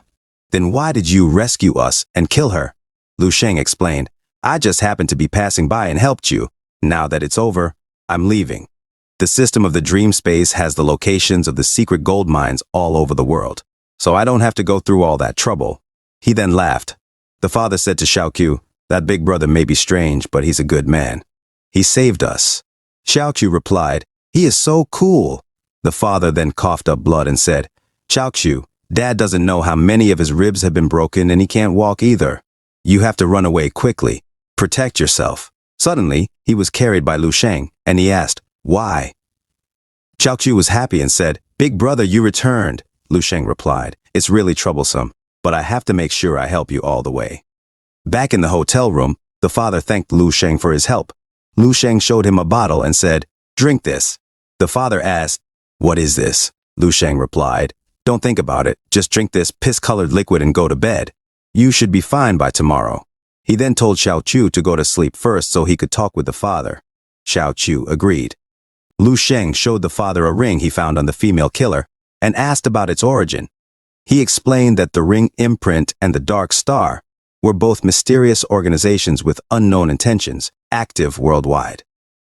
Then why did you rescue us and kill her? Lu Sheng explained, I just happened to be passing by and helped you. Now that it's over, I'm leaving. The system of the dream space has the locations of the secret gold mines all over the world, so I don't have to go through all that trouble. He then laughed. The father said to Xiaoqiu, that big brother may be strange, but he's a good man. He saved us. Xiaoqiu replied, he is so cool. The father then coughed up blood and said, Xiaoqiu, Dad doesn't know how many of his ribs have been broken and he can't walk either. You have to run away quickly. Protect yourself. Suddenly, he was carried by Lu Sheng, and he asked, why? Xiaoqiu was happy and said, big brother, you returned. Lu Sheng replied, it's really troublesome, but I have to make sure I help you all the way. Back in the hotel room, the father thanked Lu Sheng for his help. Lu Sheng showed him a bottle and said, drink this. The father asked, what is this? Lu Sheng replied, don't think about it, just drink this piss-colored liquid and go to bed. You should be fine by tomorrow. He then told Xiaoqiu to go to sleep first so he could talk with the father. Xiaoqiu agreed. Lu Sheng showed the father a ring he found on the female killer and asked about its origin. He explained that the ring imprint and the Dark Star were both mysterious organizations with unknown intentions, active worldwide.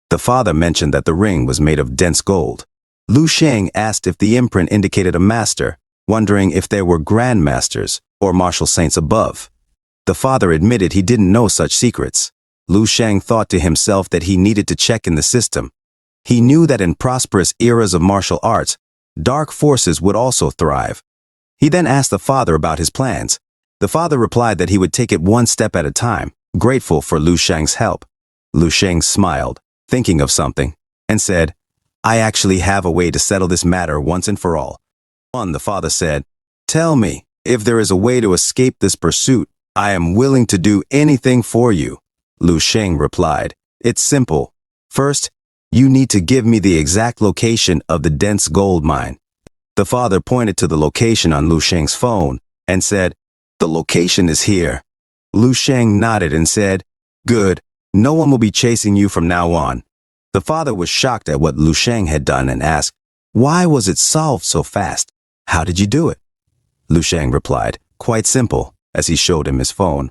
The father mentioned that the ring was made of dense gold. Lu Sheng asked if the imprint indicated a master, wondering if there were grandmasters or martial saints above. The father admitted he didn't know such secrets. Lu Sheng thought to himself that he needed to check in the system. He knew that in prosperous eras of martial arts, dark forces would also thrive. He then asked the father about his plans. The father replied that he would take it one step at a time, grateful for Lu Sheng's help. Lu Sheng smiled, thinking of something, and said, I actually have a way to settle this matter once and for all. The father said, tell me, if there is a way to escape this pursuit, I am willing to do anything for you. Lu Sheng replied, it's simple. First, you need to give me the exact location of the dense gold mine. The father pointed to the location on Lu Sheng's phone and said, the location is here. Lu Sheng nodded and said, good, no one will be chasing you from now on. The father was shocked at what Lu Sheng had done and asked, why was it solved so fast? How did you do it? Lu Sheng replied, quite simple, as he showed him his phone.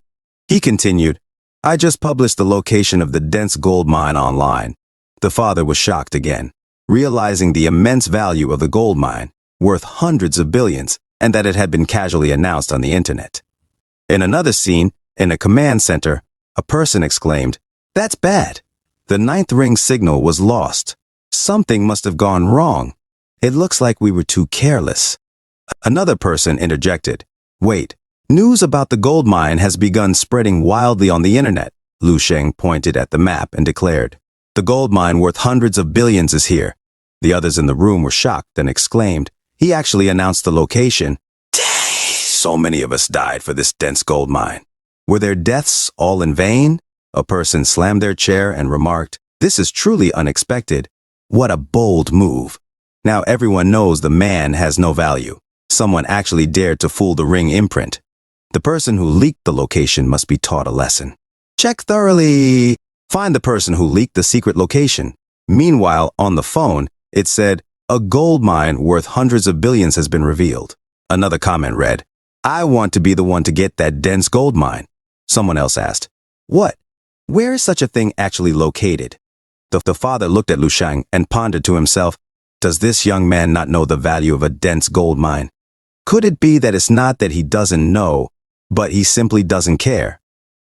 He continued, I just published the location of the dense gold mine online. The father was shocked again, realizing the immense value of the gold mine, worth hundreds of billions, and that it had been casually announced on the internet. In another scene, in a command center, a person exclaimed, that's bad. The 9th ring signal was lost. Something must have gone wrong. It looks like we were too careless. Another person interjected, wait, news about the gold mine has begun spreading wildly on the internet. Lu Sheng pointed at the map and declared, the gold mine worth hundreds of billions is here. The others in the room were shocked and exclaimed, he actually announced the location. Dang, so many of us died for this dense gold mine. Were their deaths all in vain? A person slammed their chair and remarked, this is truly unexpected. What a bold move. Now everyone knows the man has no value. Someone actually dared to fool the ring imprint. The person who leaked the location must be taught a lesson. Check thoroughly. Find the person who leaked the secret location. Meanwhile, on the phone, it said, a gold mine worth hundreds of billions has been revealed. Another comment read, I want to be the one to get that dense gold mine. Someone else asked, what? Where is such a thing actually located? The father looked at Lu Sheng and pondered to himself, does this young man not know the value of a dense gold mine? Could it be that it's not that he doesn't know, but he simply doesn't care?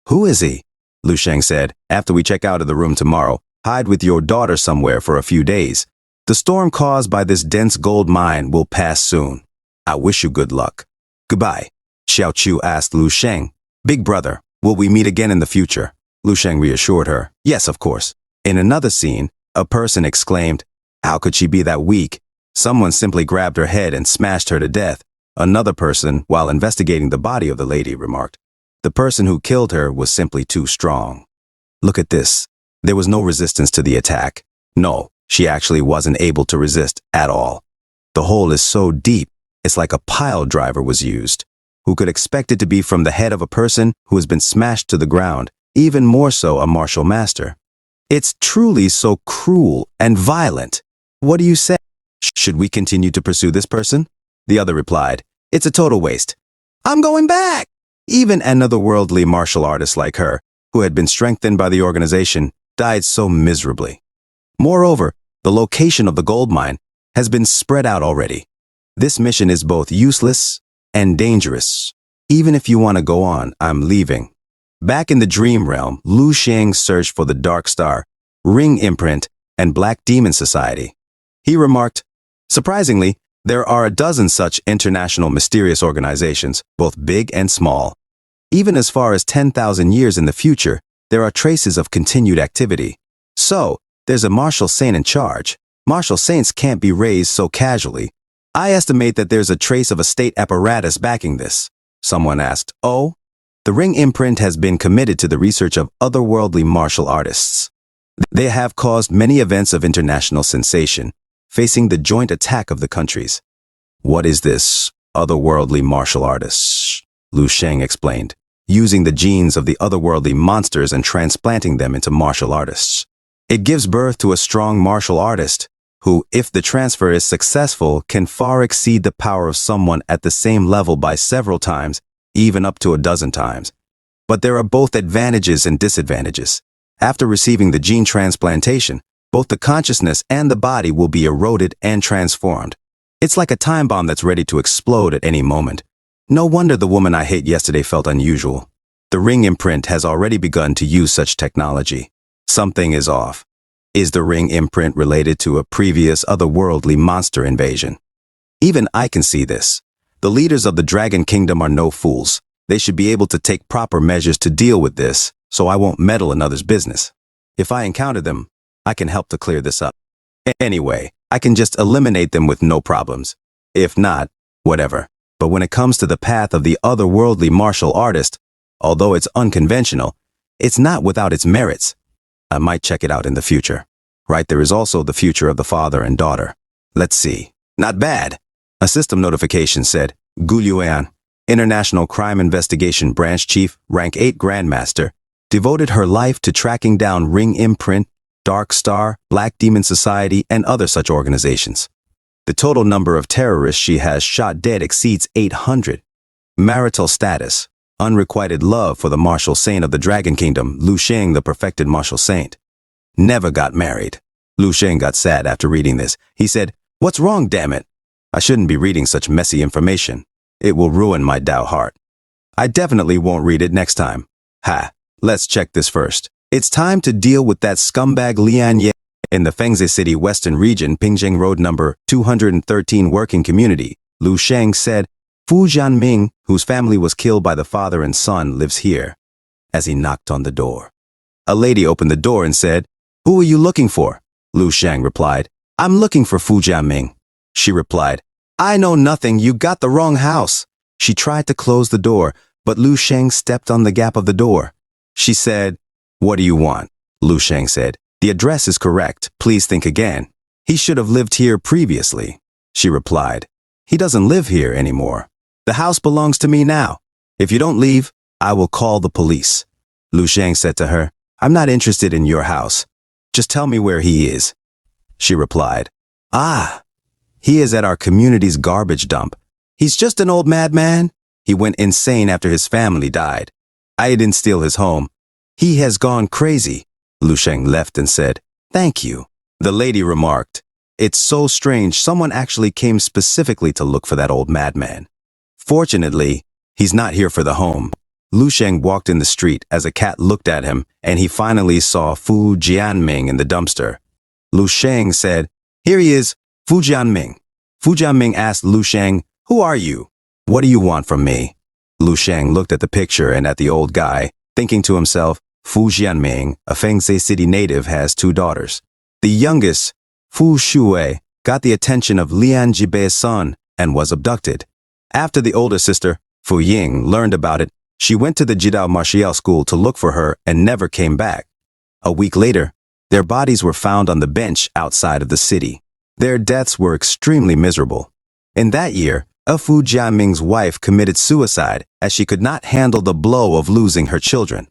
Who is he? Lu Sheng said, after we check out of the room tomorrow, hide with your daughter somewhere for a few days. The storm caused by this dense gold mine will pass soon. I wish you good luck. Goodbye. Xiaoqiu asked Lu Sheng, big brother, will we meet again in the future? Lu Sheng reassured her, yes, of course. In another scene, a person exclaimed, how could she be that weak? Someone simply grabbed her head and smashed her to death. Another person, while investigating the body of the lady, remarked, the person who killed her was simply too strong. Look at this. There was no resistance to the attack. No, she actually wasn't able to resist at all. The hole is so deep, it's like a pile driver was used. Who could expect it to be from the head of a person who has been smashed to the ground, even more so a martial master? It's truly so cruel and violent. What do you say? Should we continue to pursue this person? The other replied, it's a total waste. I'm going back. Even an otherworldly martial artist like her, who had been strengthened by the organization, died so miserably. Moreover, The location of the gold mine has been spread out already. This mission is both useless and dangerous. Even if you want to go on, I'm leaving. Back in the dream realm, Lu Sheng searched for the Dark Star, Ring Imprint, and Black Demon Society. He remarked, surprisingly, there are a dozen such international mysterious organizations, both big and small. Even as far as 10,000 years in the future, there are traces of continued activity. So, there's a martial saint in charge. Martial saints can't be raised so casually. I estimate that there's a trace of a state apparatus backing this. Someone asked, oh? The Ring Imprint has been committed to the research of otherworldly martial artists. They have caused many events of international sensation, facing the joint attack of the countries. What is this, otherworldly martial artists? Lu Sheng explained, using the genes of the otherworldly monsters and transplanting them into martial artists. It gives birth to a strong martial artist, who, if the transfer is successful, can far exceed the power of someone at the same level by several times, even up to a dozen times. But there are both advantages and disadvantages. After receiving the gene transplantation, both the consciousness and the body will be eroded and transformed. It's like a time bomb that's ready to explode at any moment. No wonder the woman I hate yesterday felt unusual. The Ring Imprint has already begun to use such technology. Something is off. Is the Ring Imprint related to a previous otherworldly monster invasion? Even I can see this. The leaders of the Dragon Kingdom are no fools. They should be able to take proper measures to deal with this, so I won't meddle in others' business. If I encounter them, I can help to clear this up. Anyway, I can just eliminate them with no problems. If not, whatever. But when it comes to the path of the otherworldly martial artist, although it's unconventional, it's not without its merits. I might check it out in the future. Right, there is also the future of the father and daughter. Let's see. Not bad. A system notification said, Gu Yuan, International Crime Investigation Branch Chief, Rank 8 Grandmaster, devoted her life to tracking down Ring Imprint, Dark Star, Black Demon Society, and other such organizations. The total number of terrorists she has shot dead exceeds 800. Marital status. Unrequited love for the martial saint of the Dragon Kingdom, Lu Sheng, the perfected martial saint. Never got married. Lu Sheng got sad after reading this. He said, what's wrong, damn it? I shouldn't be reading such messy information. It will ruin my Dao heart. I definitely won't read it next time. Ha, let's check this first. It's time to deal with that scumbag Lian Ye in the Fengzi City Western Region, Pingzheng Road number 213 working community. Lu Sheng said, Fu Jianming, whose family was killed by the father and son, lives here. As he knocked on the door, a lady opened the door and said, who are you looking for? Lu Sheng replied, I'm looking for Fu Jianming. She replied, I know nothing, you got the wrong house. She tried to close the door, but Lu Sheng stepped on the gap of the door. She said, what do you want? Lu Sheng said, the address is correct, please think again. He should have lived here previously. She replied, he doesn't live here anymore. The house belongs to me now. If you don't leave, I will call the police. Lu Sheng said to her, I'm not interested in your house. Just tell me where he is. She replied, ah, he is at our community's garbage dump. He's just an old madman. He went insane after his family died. I didn't steal his home. He has gone crazy. Lu Sheng left and said, thank you. The lady remarked, it's so strange someone actually came specifically to look for that old madman. Fortunately, he's not here for the home. Lu Sheng walked in the street as a cat looked at him, and he finally saw Fu Jianming in the dumpster. Lu Sheng said, here he is, Fu Jianming. Fu Jianming asked Lu Sheng, who are you? What do you want from me? Lu Sheng looked at the picture and at the old guy, thinking to himself, Fu Jianming, a Fengzi City native, has 2 daughters. The youngest, Fu Shuwei, got the attention of Lian Jibei's son and was abducted. After the older sister, Fu Ying, learned about it, she went to the Jidao Martial School to look for her and never came back. A week later, their bodies were found on the bench outside of the city. Their deaths were extremely miserable. In that year, Fu Jianming's wife committed suicide as she could not handle the blow of losing her children.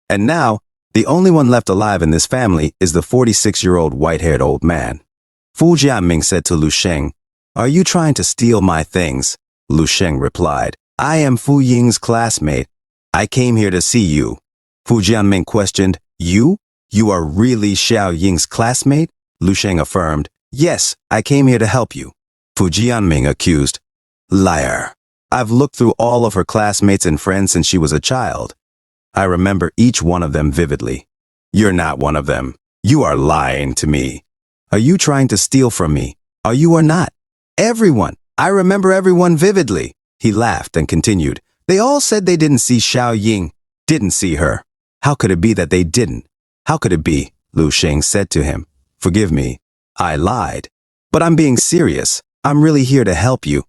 And now, the only one left alive in this family is the 46-year-old white-haired old man. Fu Jianming said to Lu Sheng, are you trying to steal my things? Lu Sheng replied, I am Fu Ying's classmate. I came here to see you. Fu Jianming questioned, you? You are really Xiao Ying's classmate? Lu Sheng affirmed. Yes, I came here to help you. Fu Jianming accused. Liar. I've looked through all of her classmates and friends since she was a child. I remember each one of them vividly. You're not one of them. You are lying to me. Are you trying to steal from me? Are you or not? Everyone. I remember everyone vividly. He laughed and continued. They all said they didn't see Xiao Ying. Didn't see her. How could it be that they didn't? How could it be? Lu Sheng said to him. Forgive me. I lied. But I'm being serious. I'm really here to help you.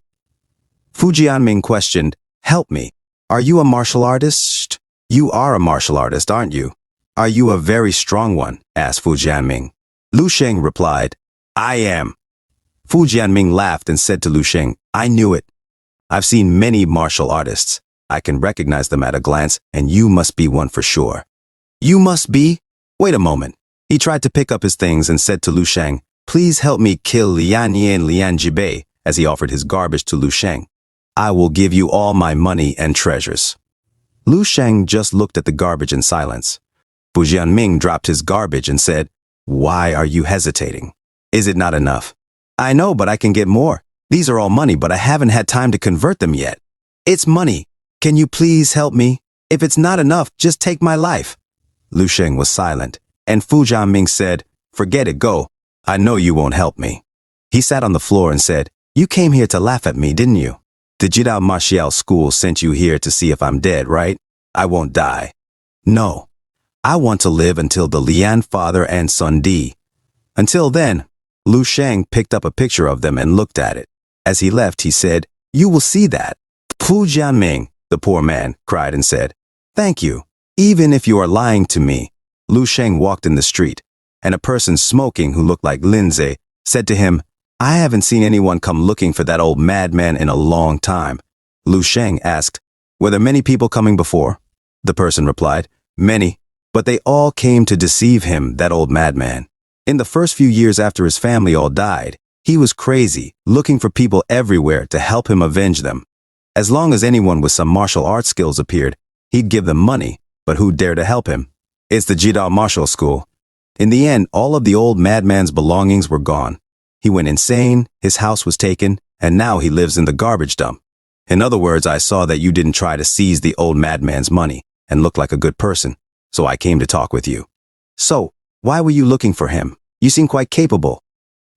Fu Jianming questioned. Help me. Are you a martial artist? You are a martial artist, aren't you? Are you a very strong one? Asked Fu Jianming. Lu Sheng replied. I am. Fu Jianming laughed and said to Lu Sheng, I knew it. I've seen many martial artists. I can recognize them at a glance, and you must be one for sure. You must be? Wait a moment. He tried to pick up his things and said to Lu Sheng, please help me kill Lian Yi and Lian Jibei, as he offered his garbage to Lu Sheng. I will give you all my money and treasures. Lu Sheng just looked at the garbage in silence. Fu Jianming dropped his garbage and said, why are you hesitating? Is it not enough? I know, but I can get more. These are all money, but I haven't had time to convert them yet. It's money. Can you please help me? If it's not enough, just take my life. Lu Sheng was silent, and Fu Jianming said, forget it, go. I know you won't help me. He sat on the floor and said, you came here to laugh at me, didn't you? The Jidao Martial School sent you here to see if I'm dead, right? I won't die. No. I want to live until the Lian father and son Di. Until then, Lu Sheng picked up a picture of them and looked at it. As he left, he said, you will see that. Fu Jianming, the poor man, cried and said, thank you. Even if you are lying to me. Lu Sheng walked in the street, and a person smoking who looked like Lindsay said to him, I haven't seen anyone come looking for that old madman in a long time. Lu Sheng asked, were there many people coming before? The person replied, many, but they all came to deceive him, that old madman. In the first few years after his family all died, he was crazy, looking for people everywhere to help him avenge them. As long as anyone with some martial arts skills appeared, he'd give them money, but who'd dare to help him? It's the Jidao Martial School. In the end, all of the old madman's belongings were gone. He went insane, his house was taken, and now he lives in the garbage dump. In other words, I saw that you didn't try to seize the old madman's money and look like a good person, so I came to talk with you. So, why were you looking for him? You seem quite capable.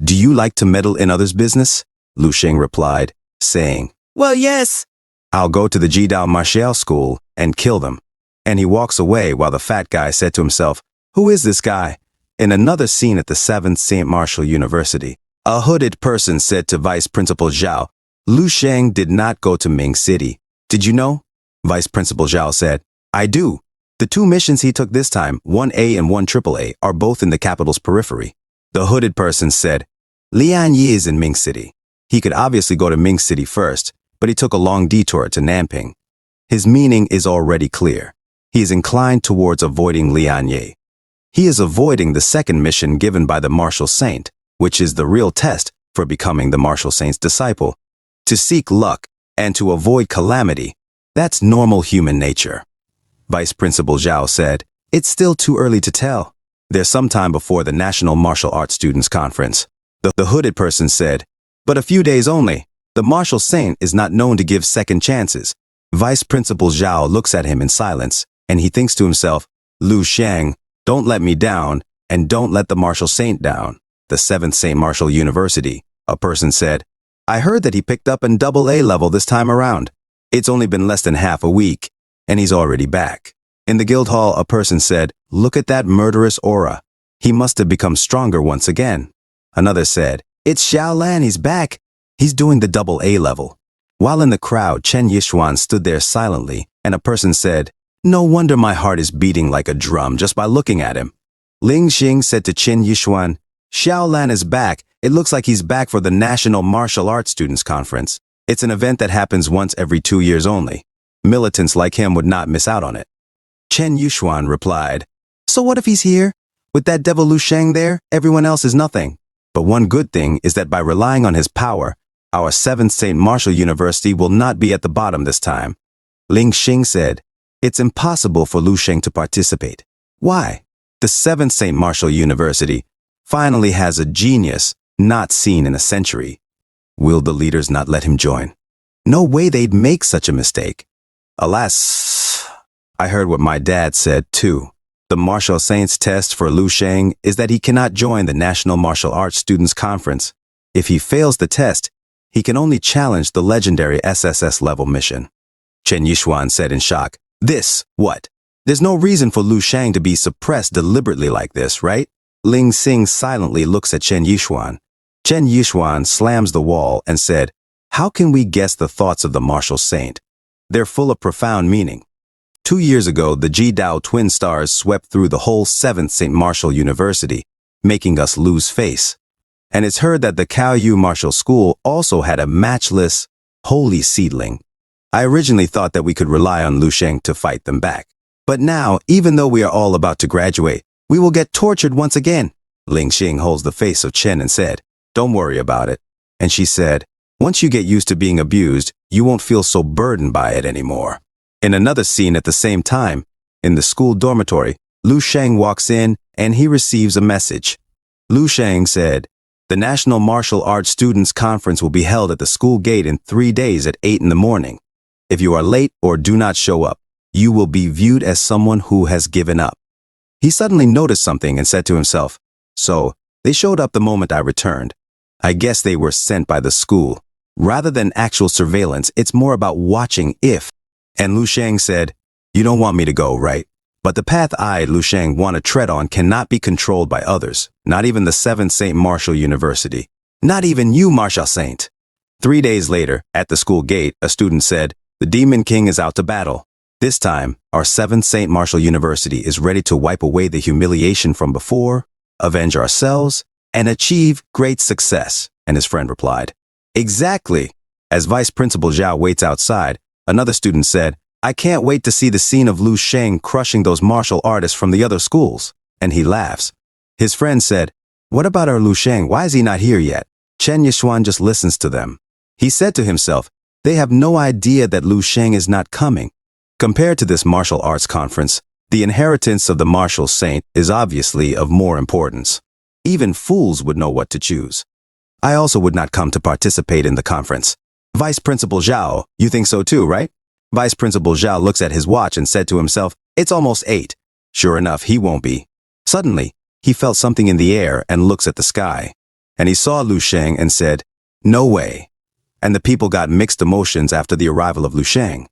Do you like to meddle in others' business? Lu Sheng replied, saying, well, yes. I'll go to the Jidao Martial School and kill them. And he walks away while the fat guy said to himself, who is this guy? In another scene at the 7th St. Martial University, a hooded person said to Vice Principal Zhao, Lu Sheng did not go to Ming City. Did you know? Vice Principal Zhao said, I do. The two missions he took this time, 1A and 1 AAA, are both in the capital's periphery. The hooded person said, Lian Yi is in Ming City. He could obviously go to Ming City first, but he took a long detour to Nanping. His meaning is already clear. He is inclined towards avoiding Lian Yi. He is avoiding the second mission given by the Martial Saint, which is the real test for becoming the Martial Saint's disciple. To seek luck and to avoid calamity, that's normal human nature. Vice Principal Zhao said, it's still too early to tell. There's some time before the National Martial Arts Students Conference. The hooded person said, but a few days only. The Martial Saint is not known to give second chances. Vice Principal Zhao looks at him in silence, and he thinks to himself, Lu Sheng, don't let me down, and don't let the Martial Saint down. The 7th St. Martial University, a person said, I heard that he picked up in AA level this time around. It's only been less than half a week, and he's already back. In the guild hall, a person said, look at that murderous aura. He must have become stronger once again. Another said, it's Xiao Lan, he's back. He's doing the AA level. While in the crowd, Chen Yishuan stood there silently, and a person said, no wonder my heart is beating like a drum just by looking at him. Ling Xing said to Chen Yishuan, Xiao Lan is back. It looks like he's back for the National Martial Arts Students Conference. It's an event that happens once every 2 years only. Militants like him would not miss out on it. Chen Yishuan replied, so what if he's here? With that devil Lu Sheng there, everyone else is nothing. But one good thing is that by relying on his power, our 7th St. Martial University will not be at the bottom this time. Ling Xing said, it's impossible for Lu Sheng to participate. Why? The 7th St. Martial University. finally has a genius not seen in a century. Will the leaders not let him join? No way they'd make such a mistake. Alas, I heard what my dad said too. The martial saints test for Lu Sheng is that he cannot join the National Martial Arts Students Conference. If he fails the test, he can only challenge the legendary SSS level mission. Chen Yixuan said in shock, "This, what? There's no reason for Lu Sheng to be suppressed deliberately like this, right?" Ling Xing silently looks at Chen Yixuan. Chen Yixuan slams the wall and said, "How can we guess the thoughts of the martial saint? They're full of profound meaning. 2 years ago, the Ji-Dao twin stars swept through the whole 7th St. Martial University, making us lose face. And it's heard that the Cao Martial School also had a matchless, holy seedling. I originally thought that we could rely on Lu Sheng to fight them back. But now, even though we are all about to graduate, we will get tortured once again." Ling Xing holds the face of Chen and said, "Don't worry about it." And she said, "Once you get used to being abused, you won't feel so burdened by it anymore." In another scene at the same time, in the school dormitory, Lu Sheng walks in and he receives a message. Lu Sheng said, "The National Martial Arts Students Conference will be held at the school gate in 3 days at 8 in the morning. If you are late or do not show up, you will be viewed as someone who has given up." He suddenly noticed something and said to himself, "So, they showed up the moment I returned. I guess they were sent by the school. Rather than actual surveillance, it's more about watching if." And Lu Sheng said, "You don't want me to go, right? But the path I, Lu Sheng, want to tread on cannot be controlled by others, not even the 7th St. Martial University. Not even you, Martial Saint." 3 days later, at the school gate, a student said, "The Demon King is out to battle. This time, our 7th St. Martial University is ready to wipe away the humiliation from before, avenge ourselves, and achieve great success." And his friend replied, "Exactly." As Vice Principal Zhao waits outside, another student said, "I can't wait to see the scene of Lu Sheng crushing those martial artists from the other schools." And he laughs. His friend said, "What about our Lu Sheng? Why is he not here yet?" Chen Yixuan just listens to them. He said to himself, "They have no idea that Lu Sheng is not coming." Compared to this martial arts conference, the inheritance of the martial saint is obviously of more importance. Even fools would know what to choose. I also would not come to participate in the conference. Vice Principal Zhao, you think so too, right? Vice Principal Zhao looks at his watch and said to himself, "It's almost 8. Sure enough, he won't be. Suddenly, he felt something in the air and looks at the sky. And he saw Lu Sheng and said, "No way." And the people got mixed emotions after the arrival of Lu Sheng.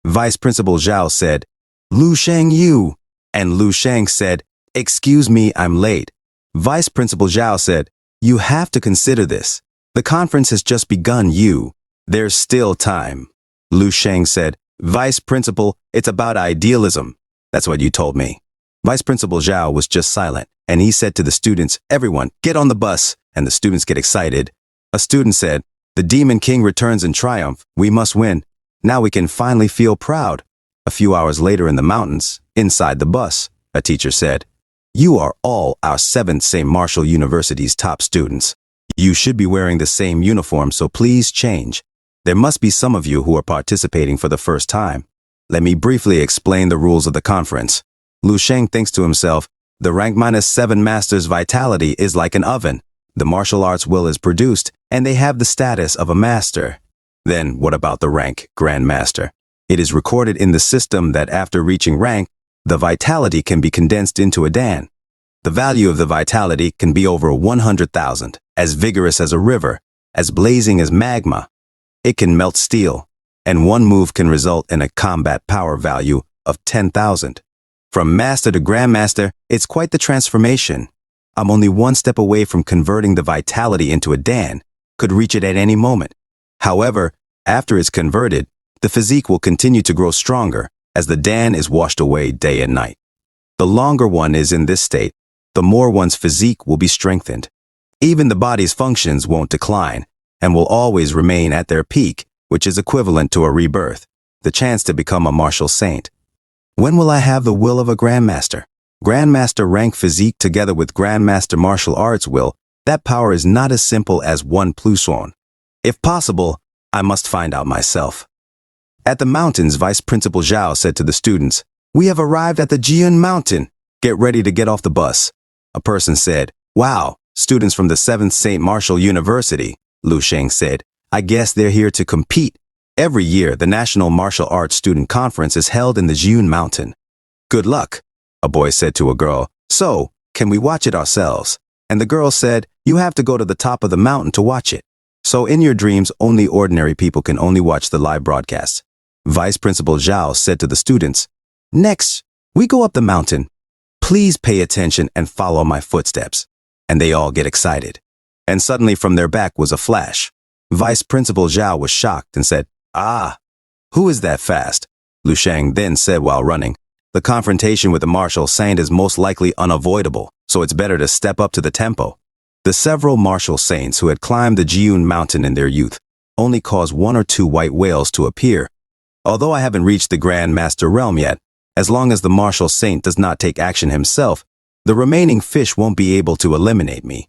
Vice Principal Zhao said, "Lu Sheng, you." And Lu Sheng said, "Excuse me, I'm late." Vice Principal Zhao said, "You have to consider this. The conference has just begun, you. There's still time." Lu Sheng said, "Vice Principal, it's about idealism. That's what you told me." Vice Principal Zhao was just silent, and he said to the students, "Everyone, get on the bus." And the students get excited. A student said, "The Demon King returns in triumph. We must win. Now we can finally feel proud." A few hours later in the mountains, inside the bus, a teacher said, "You are all our 7th St. Martial University's top students. You should be wearing the same uniform, so please change. There must be some of you who are participating for the first time. Let me briefly explain the rules of the conference." Lu Sheng thinks to himself, the rank -7 master's vitality is like an oven. The martial arts will is produced, and they have the status of a master. Then what about the rank Grand Master? It is recorded in the system that after reaching rank, the vitality can be condensed into a dan. The value of the vitality can be over 100,000, as vigorous as a river, as blazing as magma. It can melt steel, and one move can result in a combat power value of 10,000. From Master to Grandmaster, it's quite the transformation. I'm only one step away from converting the vitality into a dan, could reach it at any moment. However, after it's converted, the physique will continue to grow stronger as the dan is washed away day and night. The longer one is in this state, the more one's physique will be strengthened. Even the body's functions won't decline and will always remain at their peak, which is equivalent to a rebirth, the chance to become a martial saint. When will I have the will of a Grandmaster? Grandmaster rank physique together with Grandmaster martial arts will, that power is not as simple as 1+1. If possible, I must find out myself. At the mountains, Vice Principal Zhao said to the students, "We have arrived at the Jian Mountain. Get ready to get off the bus." A person said, "Wow, students from the 7th St. Martial University, Lu Sheng said. I guess they're here to compete. Every year, the National Martial Arts Student Conference is held in the Jiun Mountain. Good luck, a boy said to a girl. So, can we watch it ourselves? And the girl said, you have to go to the top of the mountain to watch it. So in your dreams, only ordinary people can only watch the live broadcast. Vice Principal Zhao said to the students, next, we go up the mountain. Please pay attention and follow my footsteps. And they all get excited. And suddenly from their back was a flash. Vice Principal Zhao was shocked and said, ah, who is that fast? Lu Sheng then said while running, the confrontation with the martial saint is most likely unavoidable, so it's better to step up to the tempo. The several martial saints who had climbed the Jiun mountain in their youth only caused 1 or 2 white whales to appear. Although I haven't reached the Grand Master realm yet, as long as the martial saint does not take action himself, the remaining fish won't be able to eliminate me.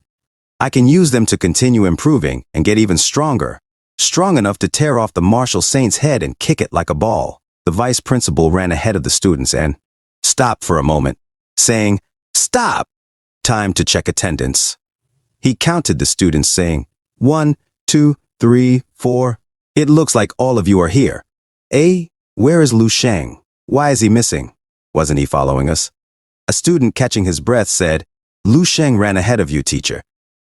I can use them to continue improving and get even stronger, strong enough to tear off the martial saint's head and kick it like a ball. The vice principal ran ahead of the students and stopped for a moment, saying, stop! Time to check attendance. He counted the students, saying, 1, 2, 3, 4. It looks like all of you are here. Where is Lu Sheng? Why is he missing? Wasn't he following us? A student, catching his breath, said, Lu Sheng ran ahead of you, teacher.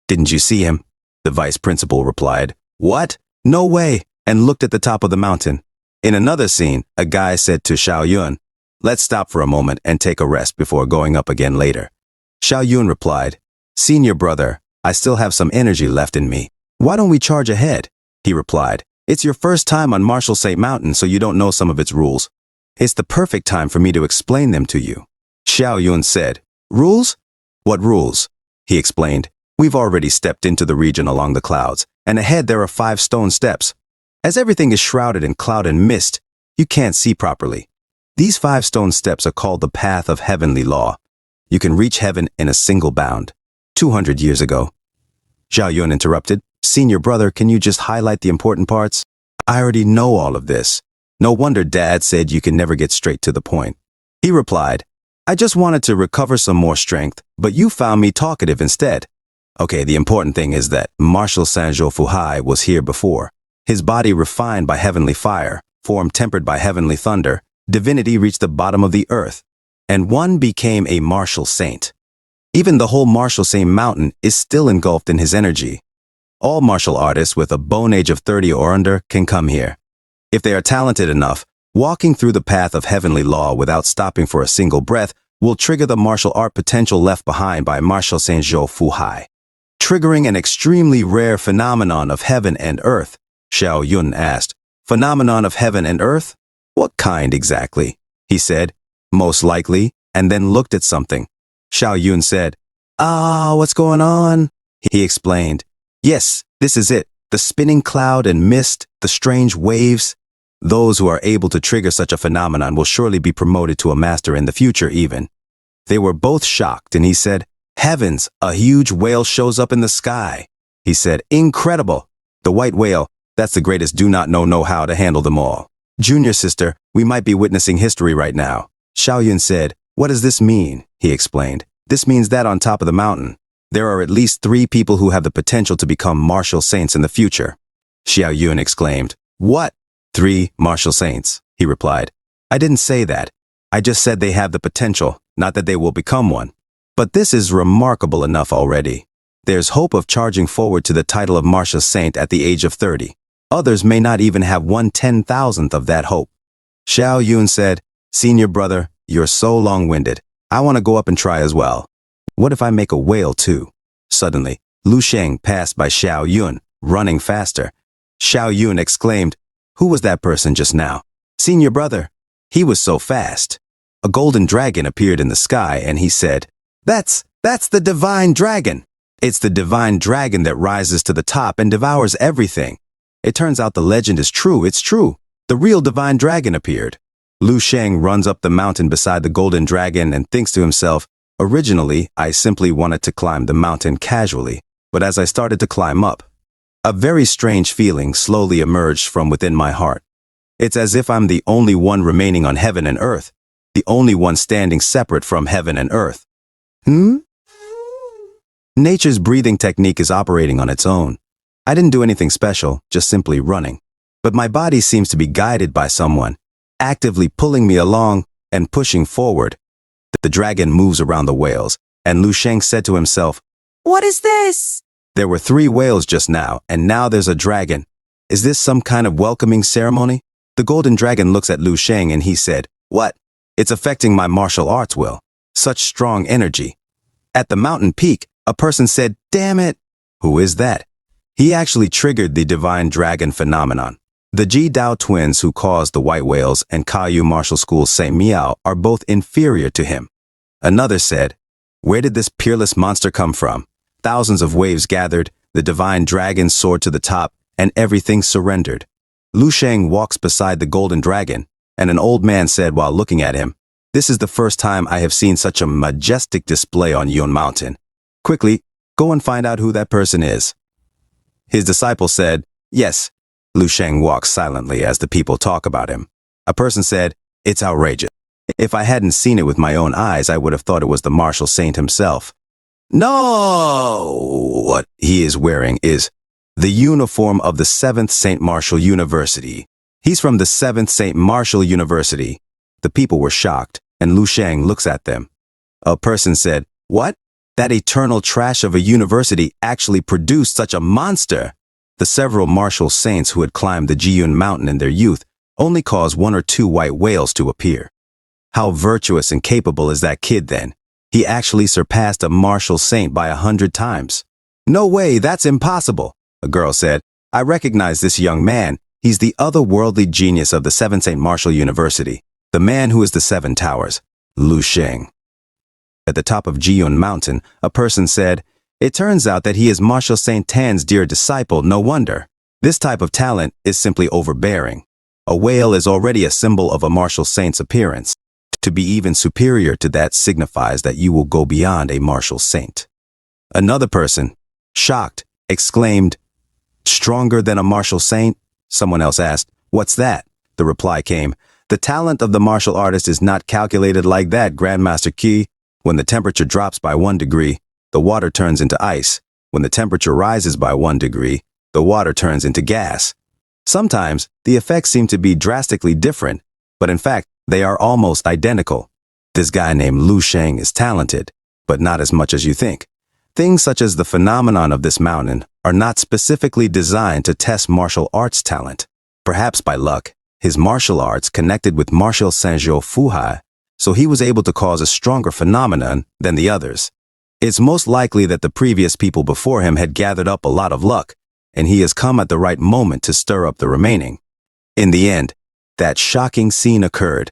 Didn't you see him? The vice principal replied, what? No way, and looked at the top of the mountain. In another scene, a guy said to Xiao Yun, let's stop for a moment and take a rest before going up again later. Xiao Yun replied, senior brother, I still have some energy left in me. Why don't we charge ahead? He replied, it's your first time on Martial Saint Mountain, so you don't know some of its rules. It's the perfect time for me to explain them to you. Xiao Yun said, rules? What rules? He explained, we've already stepped into the region along the clouds, and ahead there are 5 stone steps. As everything is shrouded in cloud and mist, you can't see properly. These 5 stone steps are called the path of heavenly law. You can reach heaven in a single bound. 200 years ago. Xiao Yun interrupted, senior brother, can you just highlight the important parts? I already know all of this. No wonder Dad said you can never get straight to the point. He replied, I just wanted to recover some more strength, but you found me talkative instead. Okay, the important thing is that Martial Sanzhou Fuhai was here before. His body refined by heavenly fire, form tempered by heavenly thunder, divinity reached the bottom of the earth, and one became a martial saint. Even the whole Martial Saint Mountain is still engulfed in his energy. All martial artists with a bone age of 30 or under can come here. If they are talented enough, walking through the path of heavenly law without stopping for a single breath will trigger the martial art potential left behind by Martial Sanzhou Fuhai, triggering an extremely rare phenomenon of heaven and earth. Xiao Yun asked, phenomenon of heaven and earth? What kind exactly? He said, most likely, and then looked at something. Xiao Yun said, what's going on? He explained, yes, this is it, the spinning cloud and mist, the strange waves. Those who are able to trigger such a phenomenon will surely be promoted to a master in the future even. They were both shocked, and he said, heavens, a huge whale shows up in the sky. He said, incredible. The white whale, that's the greatest do not know how to handle them all. Junior sister, we might be witnessing history right now. Xiao Yun said, what does this mean? He explained, this means that on top of the mountain, there are at least 3 people who have the potential to become martial saints in the future. Xiao Yun exclaimed, what? 3 martial saints, he replied. I didn't say that. I just said they have the potential, not that they will become one. But this is remarkable enough already. There's hope of charging forward to the title of martial saint at the age of 30. Others may not even have 1/10,000th of that hope. Xiao Yun said, senior brother, you're so long-winded. I want to go up and try as well. What if I make a whale too? Suddenly, Lu Sheng passed by Xiao Yun, running faster. Xiao Yun exclaimed, who was that person just now? Senior brother. He was so fast. A golden dragon appeared in the sky and he said, that's the divine dragon. It's the divine dragon that rises to the top and devours everything. It turns out the legend is true. It's true. The real divine dragon appeared. Lu Sheng runs up the mountain beside the golden dragon and thinks to himself, originally, I simply wanted to climb the mountain casually, but as I started to climb up, a very strange feeling slowly emerged from within my heart. It's as if I'm the only one remaining on heaven and earth, the only one standing separate from heaven and earth. Nature's breathing technique is operating on its own. I didn't do anything special, just simply running. But my body seems to be guided by someone, actively pulling me along and pushing forward. The dragon moves around the whales, and Lu Sheng said to himself, What is this? There were 3 whales just now, and now there's a dragon. Is this some kind of welcoming ceremony? The golden dragon looks at Lu Sheng and he said, What? It's affecting my martial arts will. Such strong energy. At the mountain peak, a person said, Damn it! Who is that? He actually triggered the divine dragon phenomenon. The Ji Dao twins who caused the white whales and Caillou Martial School's Saint Miao are both inferior to him. Another said, Where did this peerless monster come from? Thousands of waves gathered, the divine dragon soared to the top, and everything surrendered. Lu Sheng walks beside the golden dragon, and an old man said while looking at him, This is the first time I have seen such a majestic display on Yun Mountain. Quickly, go and find out who that person is. His disciple said, Yes. Lu Sheng walks silently as the people talk about him. A person said, It's outrageous. If I hadn't seen it with my own eyes, I would have thought it was the martial saint himself. No! What he is wearing is the uniform of the 7th St. Martial University. He's from the 7th St. Martial University. The people were shocked, and Lu Sheng looks at them. A person said, What? That eternal trash of a university actually produced such a monster. The several martial saints who had climbed the Jiyun mountain in their youth only caused 1 or 2 white whales to appear. How virtuous and capable is that kid then? He actually surpassed a martial saint by 100 times. No way, that's impossible, a girl said. I recognize this young man. He's the otherworldly genius of the 7th St. Martial University, the man who is the 7 towers, Lu Sheng. At the top of Jiyun Mountain, a person said, It turns out that he is Martial Saint Tan's dear disciple, no wonder. This type of talent is simply overbearing. A whale is already a symbol of a martial saint's appearance. To be even superior to that signifies that you will go beyond a martial saint. Another person, shocked, exclaimed, Stronger than a martial saint? Someone else asked, What's that? The reply came, The talent of the martial artist is not calculated like that, Grandmaster Qi. When the temperature drops by 1 degree, the water turns into ice. When the temperature rises by 1 degree, the water turns into gas. Sometimes, the effects seem to be drastically different, but in fact, they are almost identical. This guy named Lu Sheng is talented, but not as much as you think. Things such as the phenomenon of this mountain are not specifically designed to test martial arts talent. Perhaps by luck, his martial arts connected with martial Sanzhou Fuhai, so he was able to cause a stronger phenomenon than the others. It's most likely that the previous people before him had gathered up a lot of luck, and he has come at the right moment to stir up the remaining. In the end, that shocking scene occurred.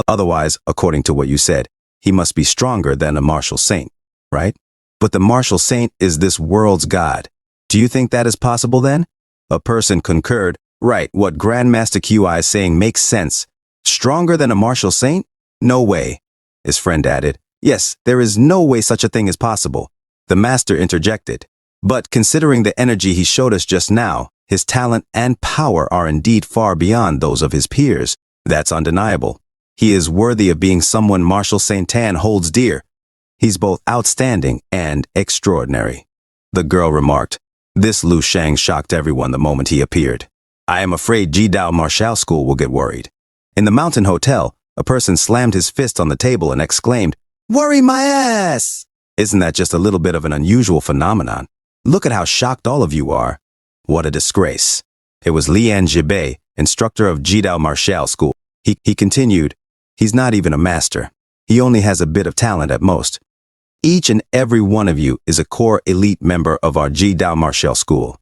Otherwise, according to what you said, he must be stronger than a martial saint, right? But the martial saint is this world's god. Do you think that is possible then? A person concurred, Right, what Grandmaster QI is saying makes sense. Stronger than a martial saint? No way. His friend added, Yes, there is no way such a thing is possible. The master interjected. But considering the energy he showed us just now, his talent and power are indeed far beyond those of his peers. That's undeniable. He is worthy of being someone Martial Saint Tan holds dear. He's both outstanding and extraordinary. The girl remarked. This Lu Sheng shocked everyone the moment he appeared. I am afraid Ji Dao Martial School will get worried. In the mountain hotel, a person slammed his fist on the table and exclaimed, Worry my ass! Isn't that just a little bit of an unusual phenomenon? Look at how shocked all of you are. What a disgrace. It was Lian Jibei, instructor of Ji Dao Martial School. He continued, He's not even a master. He only has a bit of talent at most. Each and every one of you is a core elite member of our Ji Dao Martial School.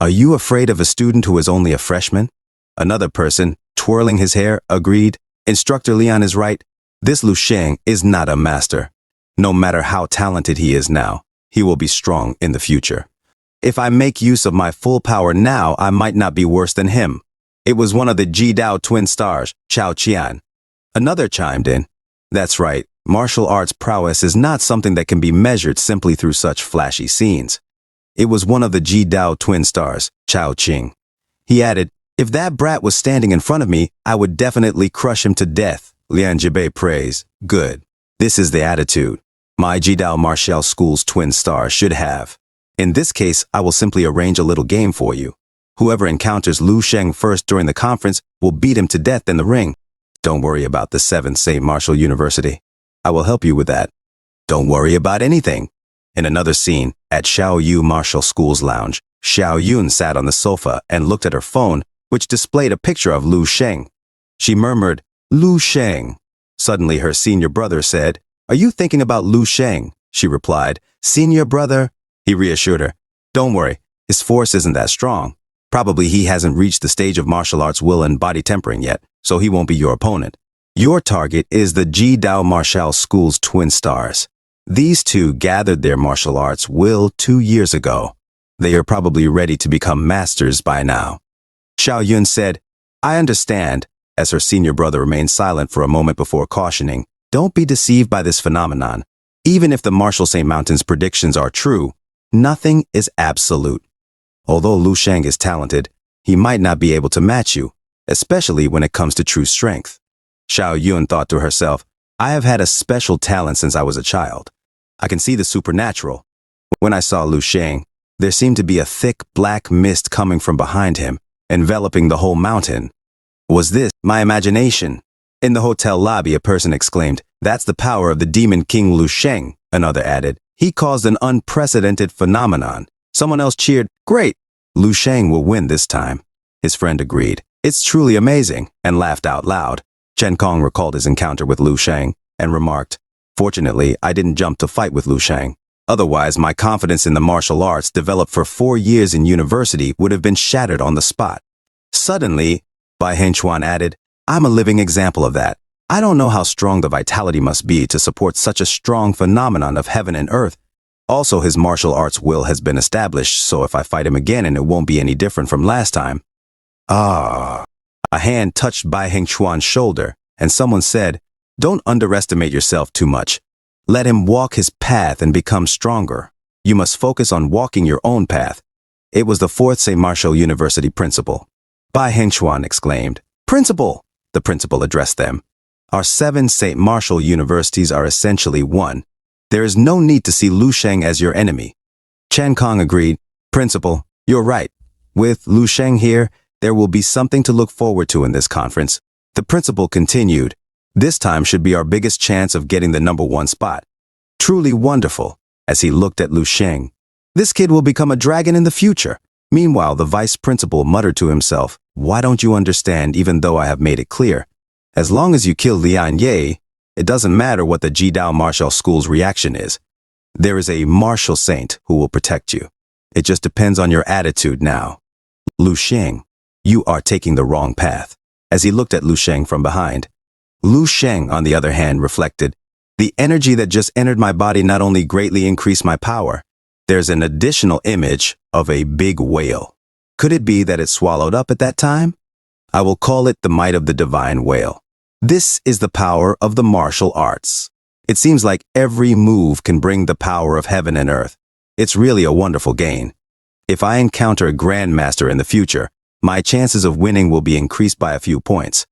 Are you afraid of a student who is only a freshman? Another person, twirling his hair, agreed, Instructor Lian is right. This Lu Sheng is not a master. No matter how talented he is now, he will be strong in the future. If I make use of my full power now, I might not be worse than him. It was one of the Ji Dao twin stars, Chao Qian. Another chimed in. That's right, martial arts prowess is not something that can be measured simply through such flashy scenes. It was one of the Ji Dao twin stars, Chao Qing. He added, If that brat was standing in front of me, I would definitely crush him to death. Lian Jibei praised. Good. This is the attitude. my Jidao Martial School's twin star should have. In this case, I will simply arrange a little game for you. Whoever encounters Lu Sheng first during the conference will beat him to death in the ring. Don't worry about the 7th St. Martial University. I will help you with that. Don't worry about anything. In another scene, at Xiao Yu Martial School's lounge, Xiao Yun sat on the sofa and looked at her phone, which displayed a picture of Lu Sheng. She murmured, "Lu Sheng." Suddenly her senior brother said, "Are you thinking about Lu Sheng?" She replied, "Senior brother?" He reassured her, "Don't worry, his force isn't that strong. Probably he hasn't reached the stage of martial arts will and body tempering yet, so he won't be your opponent. Your target is the Jidao Martial School's twin stars. These two gathered their martial arts will 2 years ago. They are probably ready to become masters by now." Xiao Yun said, "I understand," as her senior brother remained silent for a moment before cautioning, "Don't be deceived by this phenomenon. Even if the Martial St. Mountain's predictions are true, nothing is absolute. Although Lu Sheng is talented, he might not be able to match you, especially when it comes to true strength." Xiao Yun thought to herself, "I have had a special talent since I was a child. I can see the supernatural. When I saw Lu Sheng, there seemed to be a thick black mist coming from behind him, enveloping the whole mountain. Was this my imagination?" In the hotel lobby, a person exclaimed, "That's the power of the Demon King Lu Sheng," another added. "He caused an unprecedented phenomenon." Someone else cheered, "Great! Lu Sheng will win this time." His friend agreed, "It's truly amazing," and laughed out loud. Chen Kong recalled his encounter with Lu Sheng and remarked, "Fortunately, I didn't jump to fight with Lu Sheng. Otherwise, my confidence in the martial arts developed for 4 years in university would have been shattered on the spot." Suddenly, Bai Hengchuan added, "I'm a living example of that. I don't know how strong the vitality must be to support such a strong phenomenon of heaven and earth. Also, his martial arts will has been established, so if I fight him again and it won't be any different from last time." Ah. A hand touched Bai Hengchuan's shoulder, and someone said, "Don't underestimate yourself too much. Let him walk his path and become stronger. You must focus on walking your own path." It was the 4th St. Martial University principal. Bai Hengchuan exclaimed, "Principal!" The principal addressed them. "Our 7 St. Martial Universities are essentially one. There is no need to see Lu Sheng as your enemy." Chen Kong agreed, "Principal, you're right. With Lu Sheng here, there will be something to look forward to in this conference." The principal continued, "This time should be our biggest chance of getting the #1 spot. Truly wonderful," as he looked at Lu Sheng. "This kid will become a dragon in the future." Meanwhile, the vice principal muttered to himself, "Why don't you understand even though I have made it clear? As long as you kill Lian Ye, it doesn't matter what the Jidao Martial School's reaction is. There is a martial saint who will protect you. It just depends on your attitude now. Lu Sheng, you are taking the wrong path." As he looked at Lu Sheng from behind, Lu Sheng, on the other hand, reflected, "The energy that just entered my body not only greatly increased my power, there's an additional image of a big whale. Could it be that it swallowed up at that time? I will call it the might of the divine whale. This is the power of the martial arts. It seems like every move can bring the power of heaven and earth. It's really a wonderful gain. If I encounter a grandmaster in the future, my chances of winning will be increased by a few points.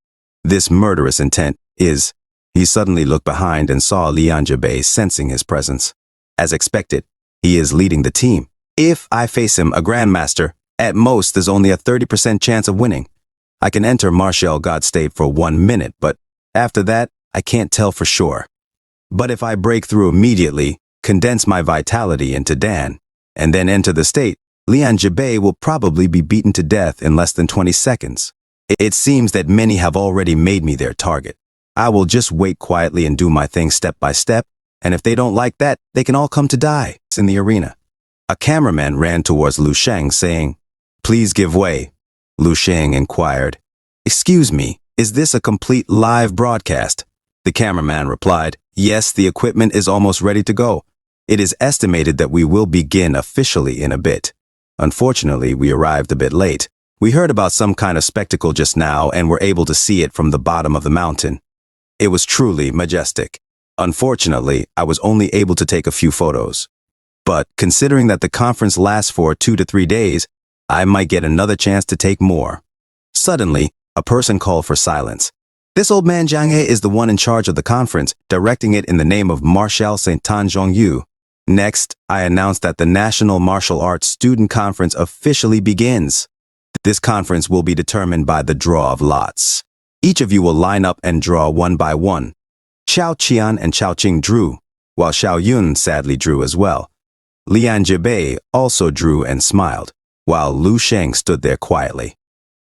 This murderous intent is..." He suddenly looked behind and saw Lian Jibei sensing his presence. As expected, he is leading the team. If I face him, a grandmaster, at most there's only a 30% chance of winning. I can enter martial god state for 1 minute, but after that, I can't tell for sure. But if I break through immediately, condense my vitality into Dan, and then enter the state, Lian Jibei will probably be beaten to death in less than 20 seconds. It seems that many have already made me their target. I will just wait quietly and do my thing step by step, and if they don't like that, they can all come to die in the arena." A cameraman ran towards Lu Sheng saying, "Please give way." Lu Sheng inquired, "Excuse me, is this a complete live broadcast?" The cameraman replied, "Yes, the equipment is almost ready to go. It is estimated that we will begin officially in a bit. Unfortunately, we arrived a bit late. We heard about some kind of spectacle just now and were able to see it from the bottom of the mountain. It was truly majestic. Unfortunately, I was only able to take a few photos. But considering that the conference lasts for 2 to 3 days, I might get another chance to take more." Suddenly, a person called for silence. This old man Jiang He is the one in charge of the conference, directing it in the name of Marshal Saint Tan Zhongyu. Next, I announce that the National Martial Arts Student Conference officially begins. This conference will be determined by the draw of lots. Each of you will line up and draw one by one. Xiao Qian and Xiao Qing drew, while Xiao Yun sadly drew as well. Lian Jibei also drew and smiled, while Lu Sheng stood there quietly.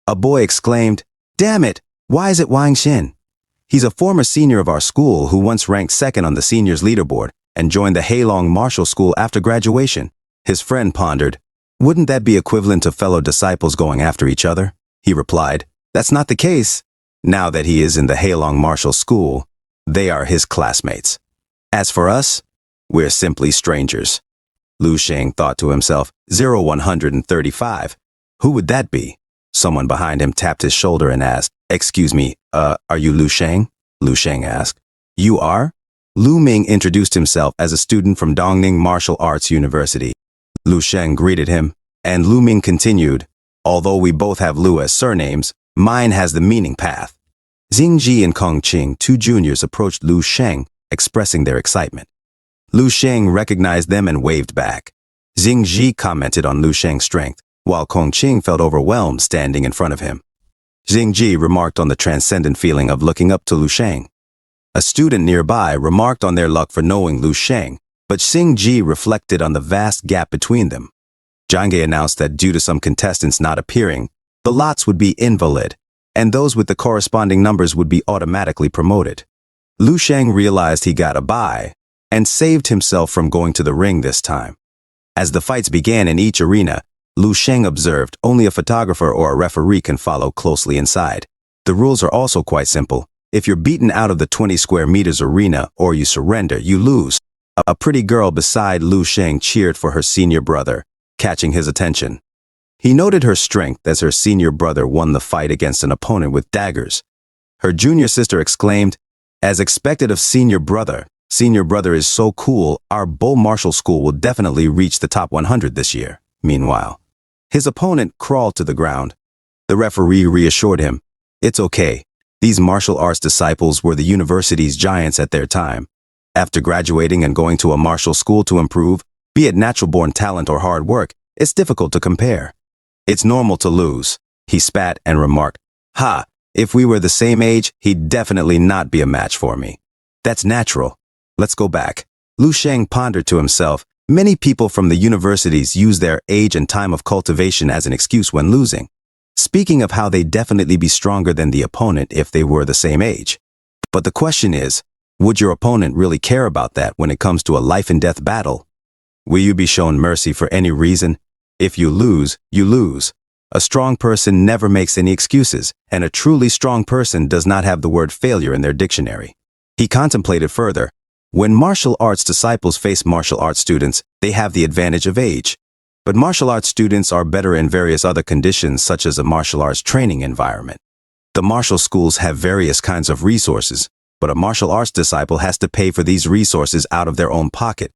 A boy exclaimed, "Damn it! Why is it Wang Xin? He's a former senior of our school who once ranked second on the seniors leaderboard and joined the Heilong Martial School after graduation." His friend pondered, "Wouldn't that be equivalent to fellow disciples going after each other?" He replied, "That's not the case. Now that he is in the Heilong Martial School, they are his classmates. As for us, we're simply strangers." Lu Sheng thought to himself, 0135. Who would that be? Someone behind him tapped his shoulder and asked, "Excuse me, are you Lu Sheng?" Lu Sheng asked. "You are?" Lu Ming introduced himself as a student from Dongning Martial Arts University. Lu Sheng greeted him, and Lu Ming continued, "Although we both have Lu as surnames, mine has the meaning path." Xingji and Kong Qing, two juniors, approached Lu Sheng, expressing their excitement. Lu Sheng recognized them and waved back. Xingji commented on Lu Sheng's strength, while Kong Qing felt overwhelmed standing in front of him. Xingji remarked on the transcendent feeling of looking up to Lu Sheng. A student nearby remarked on their luck for knowing Lu Sheng, but Xingji reflected on the vast gap between them. Zhang Ge announced that due to some contestants not appearing, the lots would be invalid, and those with the corresponding numbers would be automatically promoted. Lu Sheng realized he got a bye, and saved himself from going to the ring this time. As the fights began in each arena, Lu Sheng observed only a photographer or a referee can follow closely inside. The rules are also quite simple. If you're beaten out of the 20 square meters arena or you surrender, you lose. A pretty girl beside Lu Sheng cheered for her senior brother, catching his attention. He noted her strength as her senior brother won the fight against an opponent with daggers. Her junior sister exclaimed, "As expected of senior brother is so cool, our Bo Martial School will definitely reach the top 100 this year." Meanwhile, his opponent crawled to the ground. The referee reassured him, "It's okay. These martial arts disciples were the university's giants at their time. After graduating and going to a martial school to improve, be it natural-born talent or hard work, it's difficult to compare. It's normal to lose." He spat and remarked, "Ha, if we were the same age, he'd definitely not be a match for me. That's natural. Let's go back." Lu Sheng pondered to himself, many people from the universities use their age and time of cultivation as an excuse when losing, speaking of how they'd definitely be stronger than the opponent if they were the same age. But the question is, would your opponent really care about that when it comes to a life-and-death battle? Will you be shown mercy for any reason? If you lose, you lose. A strong person never makes any excuses, and a truly strong person does not have the word failure in their dictionary. He contemplated further. When martial arts disciples face martial arts students, they have the advantage of age. But martial arts students are better in various other conditions, such as a martial arts training environment. The martial schools have various kinds of resources, but a martial arts disciple has to pay for these resources out of their own pocket.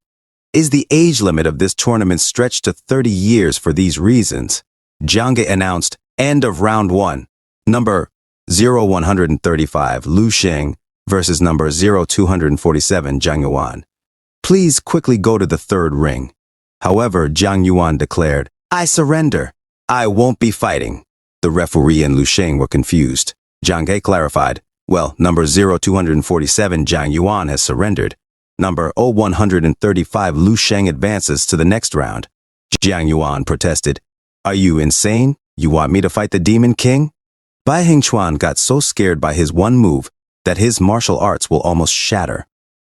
Is the age limit of this tournament stretched to 30 years for these reasons? Zhang Ge announced, "End of round 1. Number 0135 Lu Sheng versus number 0247 Zhang Yuan. Please quickly go to the third ring." However, Zhang Yuan declared, "I surrender. I won't be fighting." The referee and Lu Sheng were confused. Zhang Ge clarified, "Well, number 0247 Zhang Yuan has surrendered. Number 0135 Lu Sheng advances to the next round." Zhang Yuan protested, "Are you insane? You want me to fight the Demon King?" Bai Hingchuan got so scared by his one move that his martial arts will almost shatter.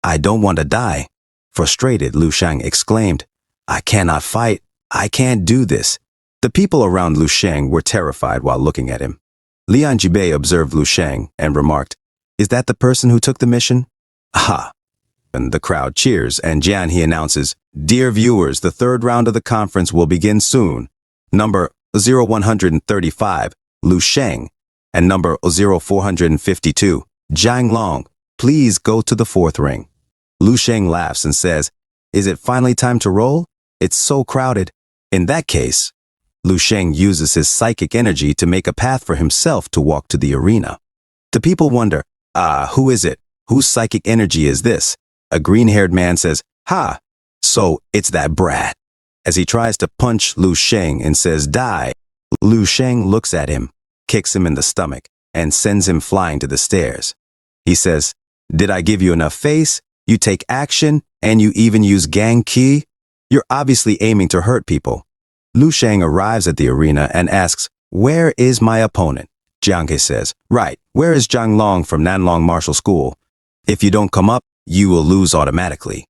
"I don't want to die." Frustrated, Lu Sheng exclaimed, "I cannot fight. I can't do this." The people around Lu Sheng were terrified while looking at him. Lian Jibei observed Lu Sheng and remarked, "Is that the person who took the mission?" "Aha." And the crowd cheers, and Jian He announces, "Dear viewers, the third round of the conference will begin soon. Number 0135, Lu Sheng, and number 0452, Zhang Long, please go to the fourth ring." Lu Sheng laughs and says, "Is it finally time to roll? It's so crowded." In that case, Lu Sheng uses his psychic energy to make a path for himself to walk to the arena. The people wonder, who is it? Whose psychic energy is this? A green-haired man says, ha, so it's that brat. As he tries to punch Lu Sheng and says, die, Lu Sheng looks at him, kicks him in the stomach, and sends him flying to the stairs. He says, did I give you enough face? You take action, and you even use gang ki? You're obviously aiming to hurt people. Lu Sheng arrives at the arena and asks, where is my opponent? Jiang He says, right, where is Zhang Long from Nanlong Martial School? If you don't come up, you will lose automatically.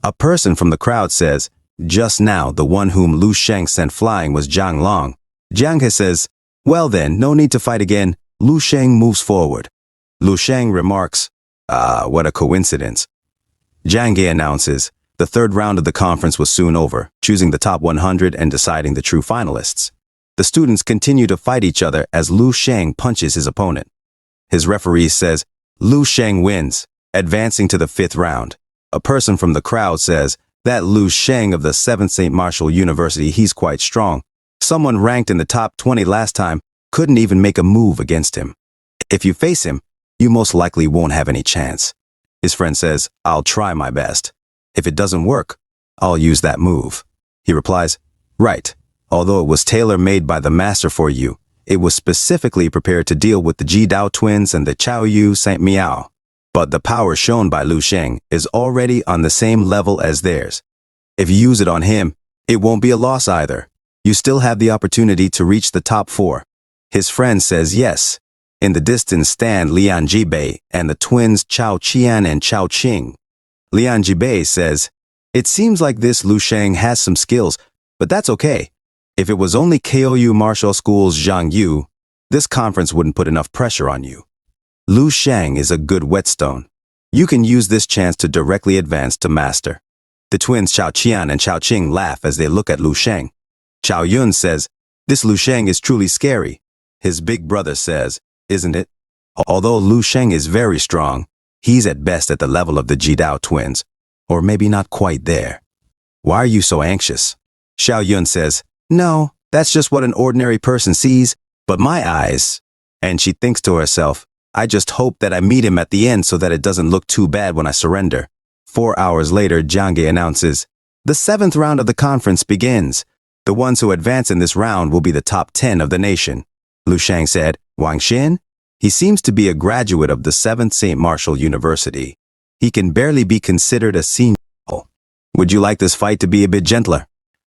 A person from the crowd says, just now the one whom Lu Sheng sent flying was Zhang Long. Jiang He says, well then, no need to fight again. Lu Sheng moves forward. Lu Sheng remarks, what a coincidence. Jiang He announces, the third round of the conference was soon over, choosing the top 100 and deciding the true finalists. The students continue to fight each other as Lu Sheng punches his opponent. His referee says, Lu Sheng wins, advancing to the fifth round. A person from the crowd says, that Lu Sheng of the 7th St. Martial University, he's quite strong. Someone ranked in the top 20 last time couldn't even make a move against him. If you face him, you most likely won't have any chance. His friend says, I'll try my best. If it doesn't work, I'll use that move. He replies, right. Although it was tailor-made by the master for you, it was specifically prepared to deal with the Jidao twins and the Chaoyu Saint Miao. But the power shown by Lu Sheng is already on the same level as theirs. If you use it on him, it won't be a loss either. You still have the opportunity to reach the top 4. His friend says yes. In the distance stand Lian Jibei and the twins Chao Qian and Chao Qing. Lian Jibei says, it seems like this Lu Sheng has some skills, but that's okay. If it was only KOU Martial School's Zhang Yu, this conference wouldn't put enough pressure on you. Lu Sheng is a good whetstone. You can use this chance to directly advance to master. The twins Chao Qian and Chao Qing laugh as they look at Lu Sheng. Chao Yun says, this Lu Sheng is truly scary. His big brother says, isn't it? Although Lu Sheng is very strong, he's at best at the level of the Jidao twins, or maybe not quite there. Why are you so anxious? Xiao Yun says, no, that's just what an ordinary person sees, but my eyes. And she thinks to herself, I just hope that I meet him at the end so that it doesn't look too bad when I surrender. 4 hours later, Jiang He announces, the 7th round of the conference begins. The ones who advance in this round will be the top 10 of the nation. Lu Sheng said, Wang Xin? He seems to be a graduate of the 7th St. Martial University. He can barely be considered a senior. Would you like this fight to be a bit gentler?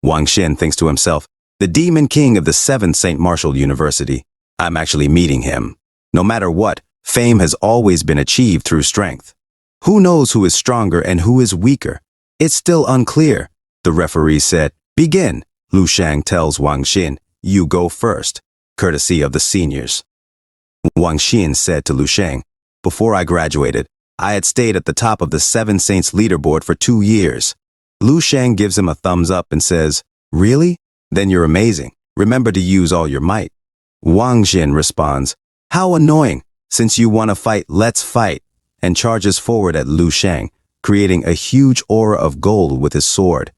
Wang Xin thinks to himself, the Demon King of the 7th St. Martial University. I'm actually meeting him. No matter what, fame has always been achieved through strength. Who knows who is stronger and who is weaker? It's still unclear. The referee said, begin. Lu Sheng tells Wang Xin, you go first, courtesy of the seniors. Wang Xin said to Lu Sheng, before I graduated, I had stayed at the top of the 7 Saints leaderboard for 2 years. Lu Sheng gives him a thumbs up and says, really? Then you're amazing. Remember to use all your might. Wang Xin responds, how annoying. Since you want to fight, let's fight, and charges forward at Lu Sheng, creating a huge aura of gold with his sword.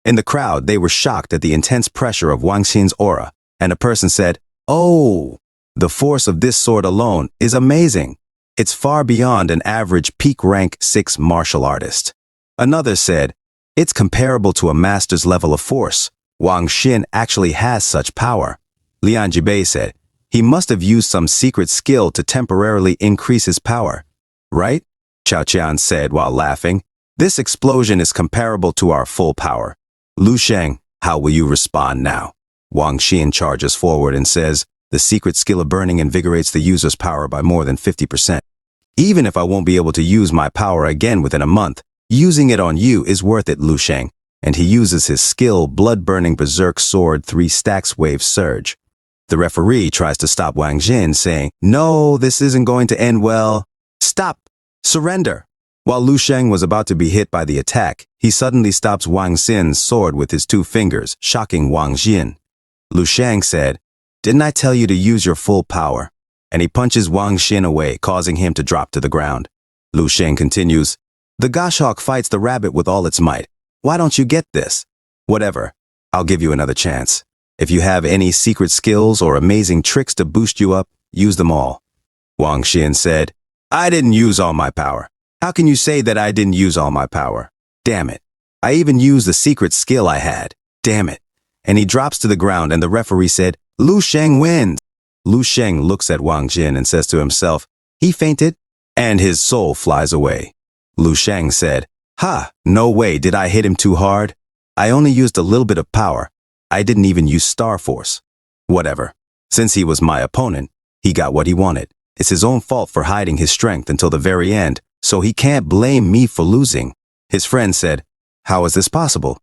In the crowd, they were shocked at the intense pressure of Wang Xin's aura, and a person said, oh, the force of this sword alone is amazing. It's far beyond an average peak rank 6 martial artist. Another said, it's comparable to a master's level of force. Wang Xin actually has such power. Lian Jibei said, he must have used some secret skill to temporarily increase his power. Right? Chao Qian said while laughing, this explosion is comparable to our full power. Lu Sheng, how will you respond now? Wang Xin charges forward and says, the secret skill of burning invigorates the user's power by more than 50%. Even if I won't be able to use my power again within a month, using it on you is worth it, Lu Sheng. And he uses his skill blood-burning berserk sword 3 stacks wave surge. The referee tries to stop Wang Xin, saying, no, this isn't going to end well. Stop! Surrender! While Lu Sheng was about to be hit by the attack, he suddenly stops Wang Xin's sword with his 2 fingers, shocking Wang Xin. Lu Sheng said, didn't I tell you to use your full power? And he punches Wang Xin away, causing him to drop to the ground. Lu Sheng continues, the goshawk fights the rabbit with all its might. Why don't you get this? Whatever. I'll give you another chance. If you have any secret skills or amazing tricks to boost you up, use them all. Wang Xin said. I didn't use all my power. How can you say that I didn't use all my power? Damn it. I even used the secret skill I had. Damn it. And he drops to the ground and the referee said, Lu Sheng wins. Lu Sheng looks at Wang Jin and says to himself, he fainted, and his soul flies away. Lu Sheng said, ha, no way did I hit him too hard. I only used a little bit of power. I didn't even use Star Force. Whatever. Since he was my opponent, he got what he wanted. It's his own fault for hiding his strength until the very end, so he can't blame me for losing. His friend said, how is this possible?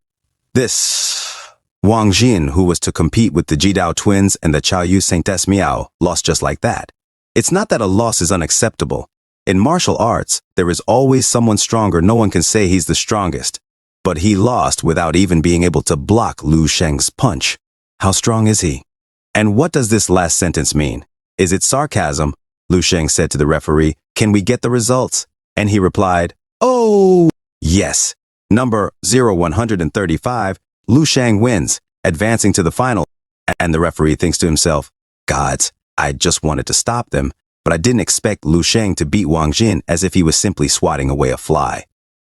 Wang Jin, who was to compete with the Jidao twins and the Chaoyu Saint-Es Miao, lost just like that. It's not that a loss is unacceptable. In martial arts, there is always someone stronger. No one can say he's the strongest. But he lost without even being able to block Lu Sheng's punch. How strong is he? And what does this last sentence mean? Is it sarcasm? Lu Sheng said to the referee, can we get the results? And he replied, oh, yes. Number 0135, Lu Sheng wins, advancing to the final. And the referee thinks to himself, gods, I just wanted to stop them, but I didn't expect Lu Sheng to beat Wang Jin as if he was simply swatting away a fly.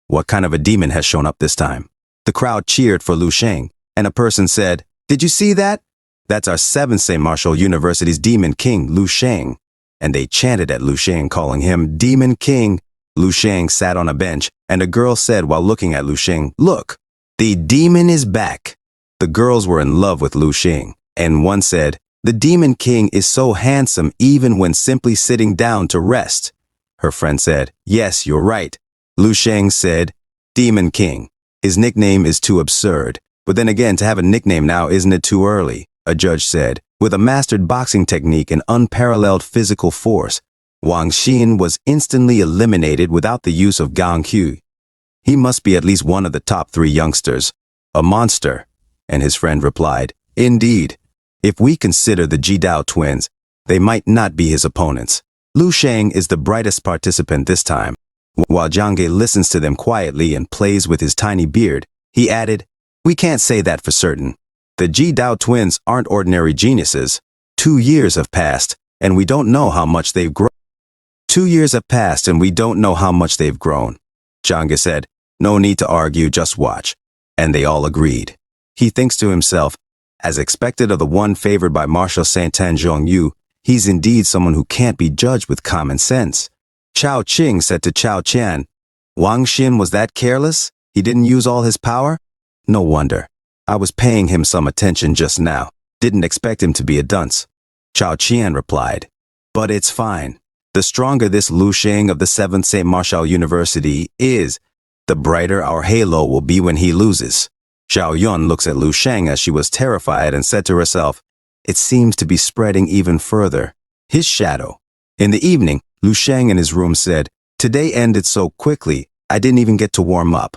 What kind of a demon has shown up this time? The crowd cheered for Lu Sheng, and a person said, did you see that? That's our 7th St. Martial University's Demon King, Lu Sheng. And they chanted at Lu Sheng, calling him Demon King. Lu Sheng sat on a bench, and a girl said while looking at Lu Sheng, look, the demon is back. The girls were in love with Lu Sheng, and one said, the Demon King is so handsome even when simply sitting down to rest. Her friend said, yes, you're right. Lu Sheng said, Demon King. His nickname is too absurd. But then again, to have a nickname now, isn't it too early? A judge said, with a mastered boxing technique and unparalleled physical force, Wang Xin was instantly eliminated without the use of Gang Hu. He must be at least one of the top 3 youngsters. A monster. And his friend replied, indeed. If we consider the Jidao twins, they might not be his opponents. Lu Sheng is the brightest participant this time. While Zhang Ge listens to them quietly and plays with his tiny beard, he added, we can't say that for certain. The Jidao twins aren't ordinary geniuses. 2 years have passed, and we don't know how much they've grown. 2 years have passed, and we don't know how much they've grown. Zhang Ge said, no need to argue, just watch. And they all agreed. He thinks to himself, as expected of the one favored by Marshal Saint-Tan Zhongyu, he's indeed someone who can't be judged with common sense. Chao Qing said to Chao Qian, Wang Xin was that careless? He didn't use all his power? No wonder. I was paying him some attention just now. Didn't expect him to be a dunce. Chao Qian replied, but it's fine. The stronger this Lu Sheng of the 7th St. Martial University is, the brighter our halo will be when he loses. Zhao Yun looks at Lu Sheng as she was terrified and said to herself, it seems to be spreading even further. His shadow. In the evening, Lu Sheng in his room said, today ended so quickly, I didn't even get to warm up.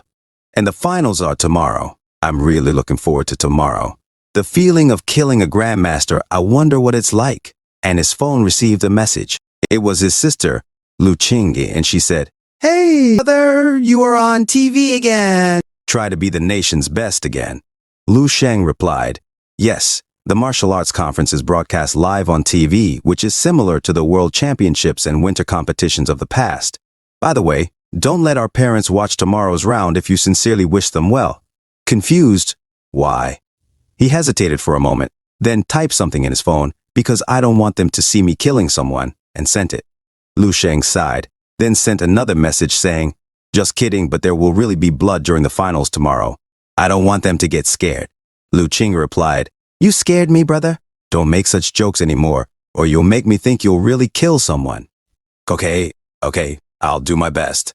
And the finals are tomorrow. I'm really looking forward to tomorrow. The feeling of killing a grandmaster, I wonder what it's like. And his phone received a message. It was his sister, Lu Qingyi, and she said, hey, brother, you are on TV again. Try to be the nation's best again. Lu Sheng replied, yes, the martial arts conference is broadcast live on TV, which is similar to the world championships and winter competitions of the past. By the way, don't let our parents watch tomorrow's round if you sincerely wish them well. Confused, why? He hesitated for a moment, then typed something in his phone, because I don't want them to see me killing someone, and sent it. Lu Sheng sighed, then sent another message saying, just kidding, but there will really be blood during the finals tomorrow. I don't want them to get scared. Lu Qing replied, you scared me, brother? Don't make such jokes anymore, or you'll make me think you'll really kill someone. Okay, I'll do my best.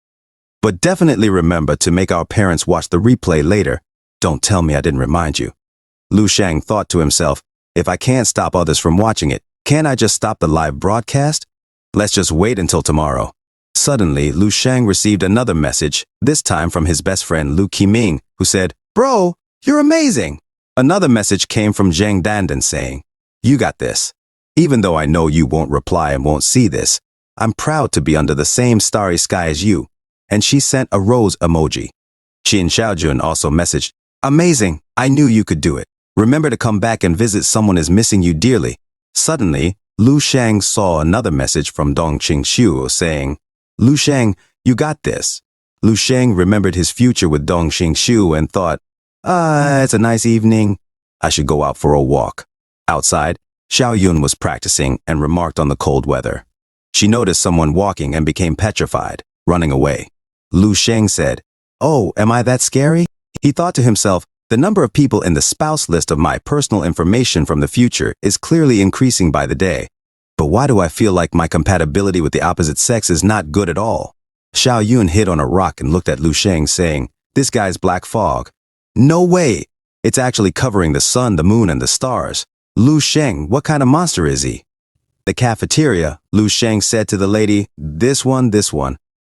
But definitely remember to make our parents watch the replay later. Don't tell me I didn't remind you. Lu Sheng thought to himself, if I can't stop others from watching it, can't I just stop the live broadcast? Let's just wait until tomorrow. Suddenly, Lu Sheng received another message, this time from his best friend Lu Qiming, who said, bro, you're amazing. Another message came from Zhang Dandan saying, you got this. Even though I know you won't reply and won't see this, I'm proud to be under the same starry sky as you. And she sent a rose emoji. Qin Xiaojun also messaged, amazing, I knew you could do it. Remember to come back and visit, someone is missing you dearly. Suddenly, Lu Sheng saw another message from Dong Xingxiu saying, Lu Sheng, you got this. Lu Sheng remembered his future with Dong Xingxiu and thought, it's a nice evening. I should go out for a walk. Outside, Xiao Yun was practicing and remarked on the cold weather. She noticed someone walking and became petrified, running away. Lu Sheng said, Oh, am I that scary? He thought to himself, the number of people in the spouse list of my personal information from the future is clearly increasing by the day. But why do I feel like my compatibility with the opposite sex is not good at all? Xiao Yun hid on a rock and looked at Lu Sheng saying, This guy's black fog. No way! It's actually covering the sun, the moon, and the stars. Lu Sheng, what kind of monster is he? The cafeteria, Lu Sheng said to the lady, This one,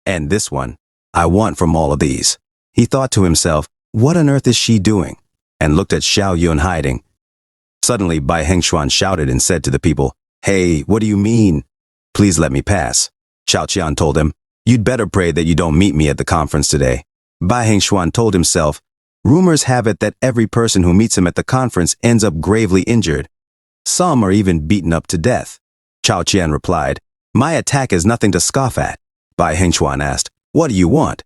and this one. I want from all of these. He thought to himself, what on earth is she doing? And looked at Xiao Yun hiding. Suddenly, Bai Hengshuan shouted and said to the people, Hey, what do you mean? Please let me pass. Xiao Qian told him, You'd better pray that you don't meet me at the conference today. Bai Hengshuan told himself, Rumors have it that every person who meets him at the conference ends up gravely injured. Some are even beaten up to death. Xiao Qian replied, My attack is nothing to scoff at. Bai Hengshuan asked, What do you want?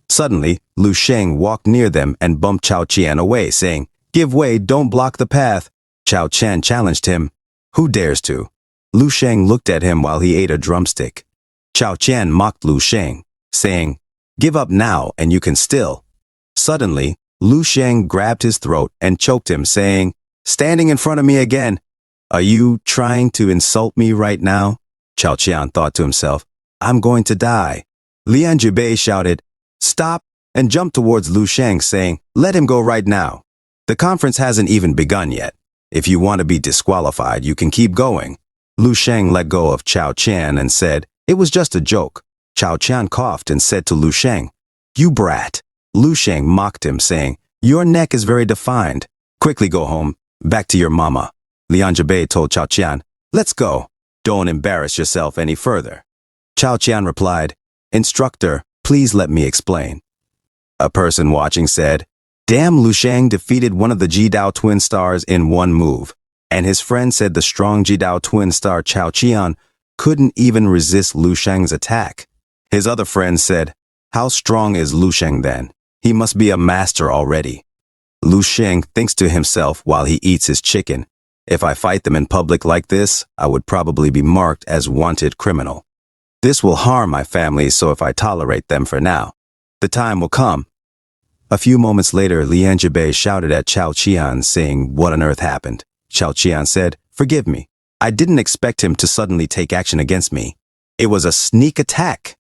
Suddenly, Lu Sheng walked near them and bumped Xiao Qian away, saying, Give way, don't block the path. Xiao Qian challenged him. Who dares to? Lu Sheng looked at him while he ate a drumstick. Xiao Qian mocked Lu Sheng, saying, Give up now and you can still. Suddenly, Lu Sheng grabbed his throat and choked him, saying, Standing in front of me again. Are you trying to insult me right now? Xiao Qian thought to himself, I'm going to die. Lian Jubei shouted, Stop, and jumped towards Lu Sheng, saying, Let him go right now. The conference hasn't even begun yet. If you want to be disqualified, you can keep going. Lu Sheng let go of Xiao Qian and said, It was just a joke. Xiao Qian coughed and said to Lu Sheng, You brat. Lu Sheng mocked him, saying, Your neck is very defined. Quickly go home. Back to your mama. Lian Jubei told Xiao Qian, Let's go. Don't embarrass yourself any further. Xiao Qian replied, Instructor, please let me explain. A person watching said, Damn, Lu Sheng defeated one of the Jidao twin stars in one move. And his friend said the strong Jidao twin star Xiao Qian couldn't even resist Lu Sheng's attack. His other friend said, How strong is Lu Sheng then? He must be a master already. Lu Sheng thinks to himself while he eats his chicken, If I fight them in public like this, I would probably be marked as wanted criminal. This will harm my family, so if I tolerate them for now, the time will come. A few moments later, Lian Jubei shouted at Xiao Qian, saying, What on earth happened? Xiao Qian said, Forgive me. I didn't expect him to suddenly take action against me. It was a sneak attack.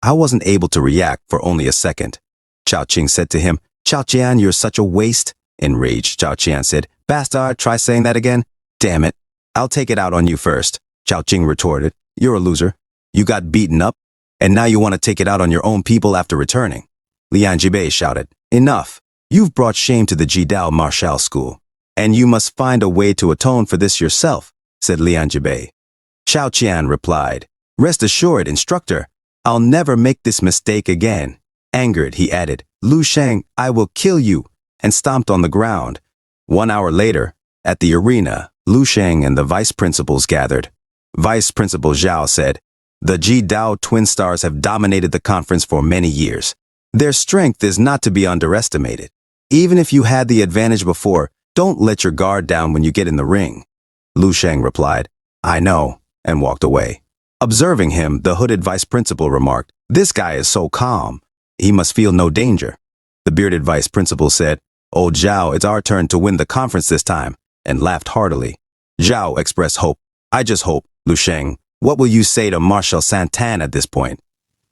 I wasn't able to react for only a second. Xiao Qing said to him, Xiao Qian, you're such a waste. Enraged, Xiao Qian said, Bastard, try saying that again. Damn it. I'll take it out on you first. Xiao Qing retorted, You're a loser. You got beaten up, and now you want to take it out on your own people after returning. Lian Jubei shouted, Enough. You've brought shame to the Jidao Martial School, and you must find a way to atone for this yourself, said Lian Jubei. Xiao Qian replied, Rest assured, instructor, I'll never make this mistake again. Angered, he added, Lu Sheng, I will kill you, and stomped on the ground. 1 hour later, at the arena, Lu Sheng and the vice principals gathered. Vice Principal Zhao said, The Jidao twin stars have dominated the conference for many years. Their strength is not to be underestimated. Even if you had the advantage before, don't let your guard down when you get in the ring. Lu Sheng replied, I know, and walked away. Observing him, the hooded vice principal remarked, This guy is so calm. He must feel no danger. The bearded vice principal said, Old Zhao, it's our turn to win the conference this time, and laughed heartily. Zhao expressed hope. I just hope, Lu Sheng. What will you say to Marshal Santan at this point?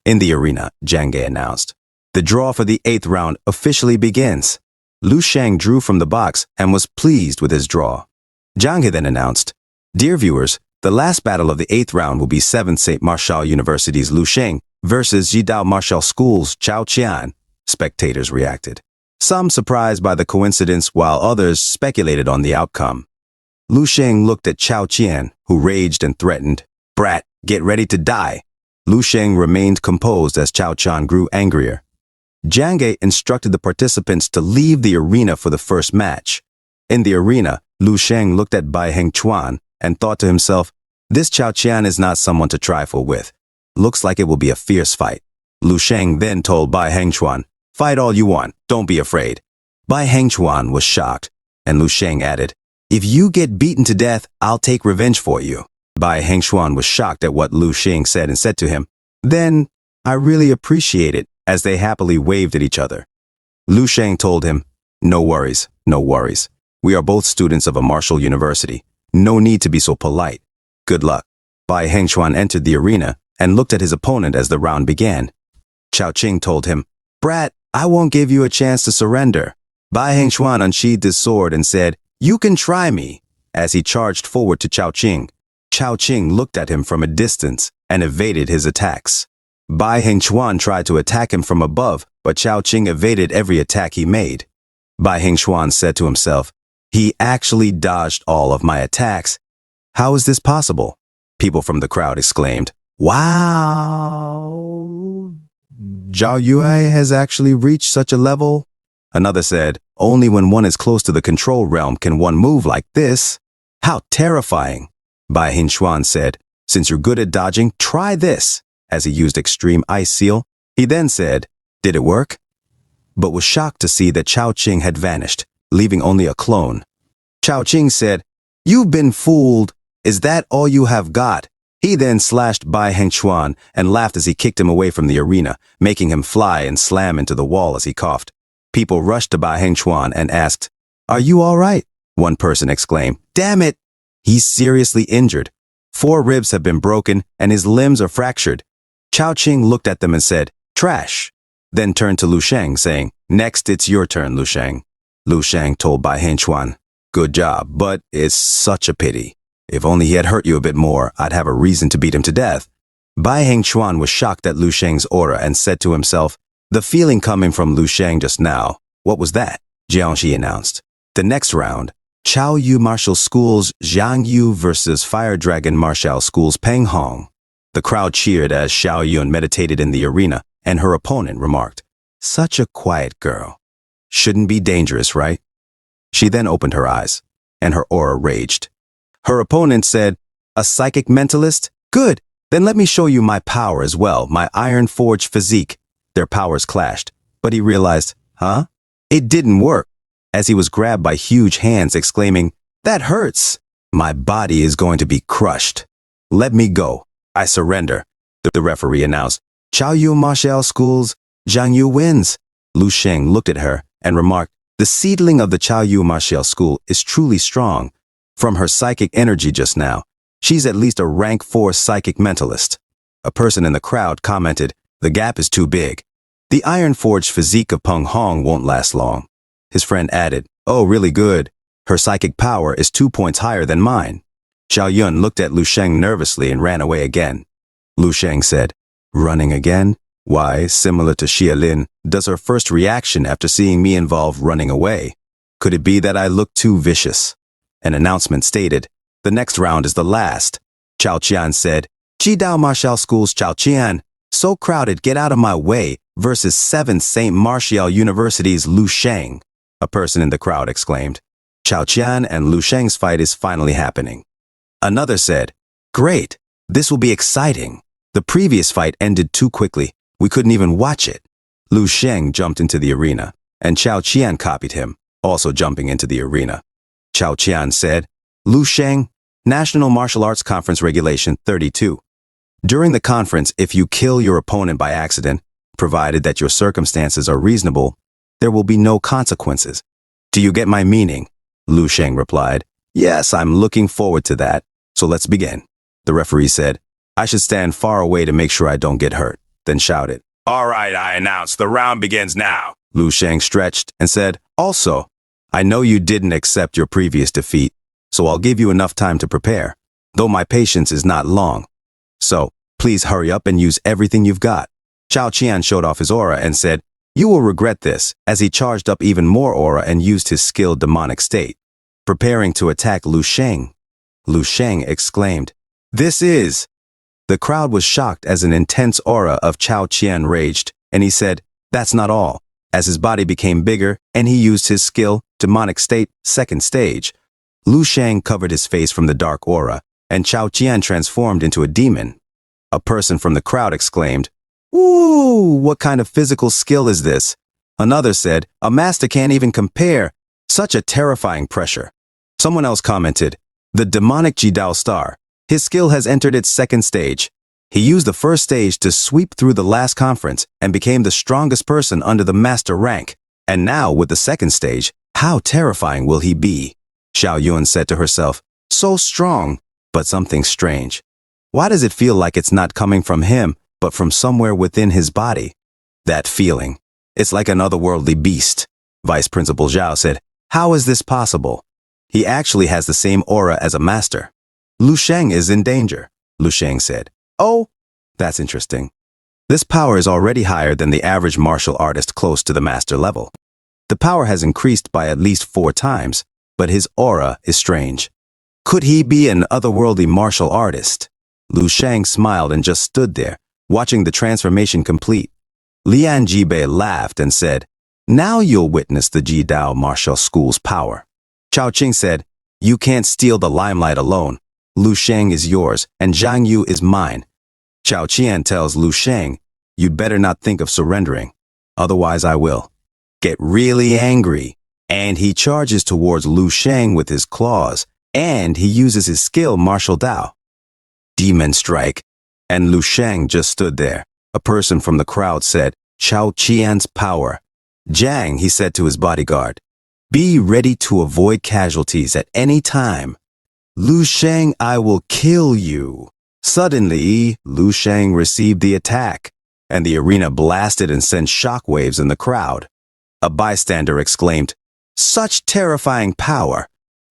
In the arena, Zhang Ge announced. The draw for the 8th round officially begins. Lu Sheng drew from the box and was pleased with his draw. Zhang He then announced, Dear viewers, the last battle of the 8th round will be 7th St. Martial University's Lu Sheng versus Jidao Martial School's Xiao Qian. Spectators reacted. Some surprised by the coincidence, while others speculated on the outcome. Lu Sheng looked at Xiao Qian, who raged and threatened, Brat, get ready to die. Lu Sheng remained composed as Xiao Qian grew angrier. Zhang Ge instructed the participants to leave the arena for the first match. In the arena, Lu Sheng looked at Bai Hengchuan and thought to himself, This Chao Qian is not someone to trifle with. Looks like it will be a fierce fight. Lu Sheng then told Bai Hengchuan, fight all you want, don't be afraid. Bai Hengchuan was shocked, and Lu Sheng added, if you get beaten to death, I'll take revenge for you. Bai Hengchuan was shocked at what Lu Sheng said and said to him, then, I really appreciate it, as they happily waved at each other. Lu Sheng told him, no worries, no worries. We are both students of a martial university. No need to be so polite. Good luck. Bai Hengchuan entered the arena and looked at his opponent as the round began. Chao Qing told him, brat, I won't give you a chance to surrender. Bai Hengchuan unsheathed his sword and said, you can try me, as he charged forward to Chao Qing. Chao Qing looked at him from a distance and evaded his attacks. Bai Hengchuan tried to attack him from above, but Chao Qing evaded every attack he made. Bai Hengchuan said to himself, he actually dodged all of my attacks. How is this possible? People from the crowd exclaimed, wow! Zhao Yue has actually reached such a level? Another said, only when one is close to the control realm can one move like this. How terrifying! Bai Hengchuan said, since you're good at dodging, try this, as he used extreme ice seal. He then said, did it work? But was shocked to see that Chao Qing had vanished, leaving only a clone. Chao Qing said, you've been fooled. Is that all you have got? He then slashed Bai Hengchuan and laughed as he kicked him away from the arena, making him fly and slam into the wall as he coughed. People rushed to Bai Hengchuan and asked, are you all right? One person exclaimed, damn it! He's seriously injured. 4 ribs have been broken and his limbs are fractured. Chao Qing looked at them and said, trash. Then turned to Lu Sheng, saying, next it's your turn, Lu Sheng. Lu Sheng told Bai Hengchuan, good job, but it's such a pity. If only he had hurt you a bit more, I'd have a reason to beat him to death. Bai Hengchuan was shocked at Lu Sheng's aura and said to himself, the feeling coming from Lu Sheng just now, what was that? Jiangxi announced. The next round, Chao Yu Martial School's Zhang Yu versus Fire Dragon Martial School's Peng Hong. The crowd cheered as Xiao Yun meditated in the arena, and her opponent remarked, such a quiet girl. Shouldn't be dangerous, right? She then opened her eyes, and her aura raged. Her opponent said, a psychic mentalist? Good, then let me show you my power as well, my iron-forged physique. Their powers clashed, but he realized, huh? It didn't work, as he was grabbed by huge hands exclaiming, that hurts. My body is going to be crushed. Let me go. I surrender. The referee announced, Chao Yu Martial School's Zhang Yu wins. Lu Sheng looked at her and remarked, the seedling of the Chao Yu Martial School is truly strong. From her psychic energy just now, she's at least a rank 4 psychic mentalist. A person in the crowd commented, the gap is too big. The iron-forged physique of Peng Hong won't last long. His friend added, oh, really good. Her psychic power is 2 points higher than mine. Xiao Yun looked at Lu Sheng nervously and ran away again. Lu Sheng said, running again? Why, similar to Xia Lin, does her first reaction after seeing me involve running away? Could it be that I look too vicious? An announcement stated, the next round is the last. Chao Qian said, Jidao Martial School's Chao Qian, so crowded, get out of my way, versus 7th St. Martial University's Lu Sheng. A person in the crowd exclaimed. Chao Qian and Lu Sheng's fight is finally happening. Another said, great, this will be exciting. The previous fight ended too quickly. We couldn't even watch it. Lu Sheng jumped into the arena, and Chao Qian copied him, also jumping into the arena. Chao Qian said, Lu Sheng, National Martial Arts Conference Regulation 32. During the conference, if you kill your opponent by accident, provided that your circumstances are reasonable, there will be no consequences. Do you get my meaning? Lu Sheng replied, yes, I'm looking forward to that. So let's begin. The referee said, I should stand far away to make sure I don't get hurt, then shouted, all right, I announce the round begins now. Lu Sheng stretched and said, also, I know you didn't accept your previous defeat, so I'll give you enough time to prepare, though my patience is not long. So, please hurry up and use everything you've got. Chao Qian showed off his aura and said, you will regret this, as he charged up even more aura and used his skilled demonic state. Preparing to attack Lu Sheng. Lu Sheng exclaimed, this is... The crowd was shocked as an intense aura of Chao Qian raged, and he said, that's not all, as his body became bigger and he used his skill, demonic state, 2nd stage. Lu Sheng covered his face from the dark aura and Chao Qian transformed into a demon. A person from the crowd exclaimed, "Ooh, what kind of physical skill is this?" Another said, "A master can't even compare. Such a terrifying pressure." Someone else commented, "The demonic Jidao star. His skill has entered its second stage. He used the first stage to sweep through the last conference and became the strongest person under the master rank. And now with the second stage, how terrifying will he be?" Xiao Yun said to herself, "So strong, but something strange. Why does it feel like it's not coming from him, but from somewhere within his body? That feeling. It's like an otherworldly beast." Vice Principal Zhao said, "How is this possible? He actually has the same aura as a master." "Lu Sheng is in danger," Lu Sheng said. "Oh, that's interesting. This power is already higher than the average martial artist close to the master level. The power has increased by at least 4 times, but his aura is strange. Could he be an otherworldly martial artist?" Lu Sheng smiled and just stood there, watching the transformation complete. Lian Jibei laughed and said, "Now you'll witness the Jidao Martial School's power." Chao Qing said, "You can't steal the limelight alone. Lu Sheng is yours, and Zhang Yu is mine." Chao Qian tells Lu Sheng, "You'd better not think of surrendering. Otherwise I will." Get really angry, and he charges towards Lu Sheng with his claws, and he uses his skill Martial Dao. Demon Strike, and Lu Sheng just stood there. A person from the crowd said, "Chao Qian's power." "Jiang," he said to his bodyguard, "be ready to avoid casualties at any time. Lu Sheng, I will kill you." Suddenly, Lu Sheng received the attack, and the arena blasted and sent shockwaves in the crowd. A bystander exclaimed, "Such terrifying power!"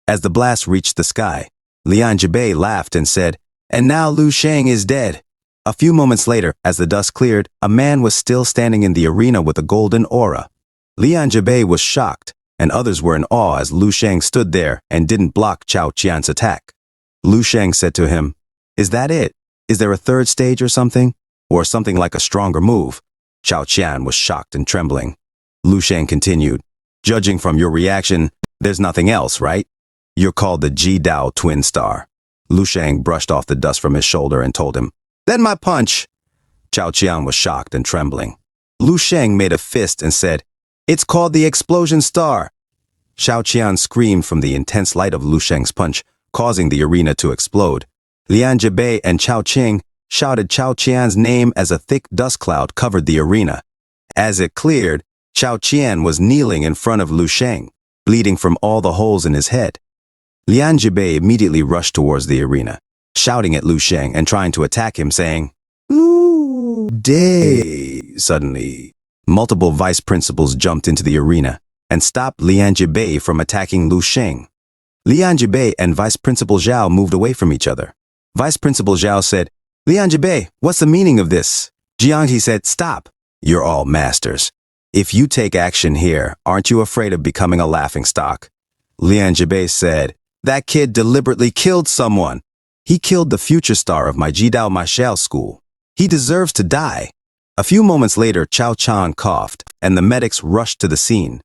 As the blast reached the sky, Lian Jibei laughed and said, "And now Lu Sheng is dead." A few moments later, as the dust cleared, a man was still standing in the arena with a golden aura. Lian Jibei was shocked, and others were in awe as Lu Sheng stood there and didn't block Chao Qian's attack. Lu Sheng said to him, "Is that it? Is there a third stage or something? Or something like a stronger move?" Chao Qian was shocked and trembling. Lu Sheng continued, "Judging from your reaction, there's nothing else, right? You're called the Jidao Twin Star." Lu Sheng brushed off the dust from his shoulder and told him, "Then my punch." Chao Qian was shocked and trembling. Lu Sheng made a fist and said, "It's called the Explosion Star." Chao Qian screamed from the intense light of Lu Sheng's punch, causing the arena to explode. Lian Jibei and Chao Qing shouted Chao Qian's name as a thick dust cloud covered the arena. As it cleared, Chao Qian was kneeling in front of Lu Sheng, bleeding from all the holes in his head. Lian Jibei immediately rushed towards the arena, shouting at Lu Sheng and trying to attack him, saying, "Lu Day." Suddenly, multiple vice principals jumped into the arena and stopped Lian Jibei from attacking Lu Sheng. Lian Jibei and Vice Principal Zhao moved away from each other. Vice Principal Zhao said, "Lian Jibei, what's the meaning of this?" Jiangji said, "Stop. You're all masters. If you take action here, aren't you afraid of becoming a laughingstock?" Lian Jibei said, "That kid deliberately killed someone. He killed the future star of my Jidao Martial School. He deserves to die." A few moments later, Chao Chan coughed, and the medics rushed to the scene.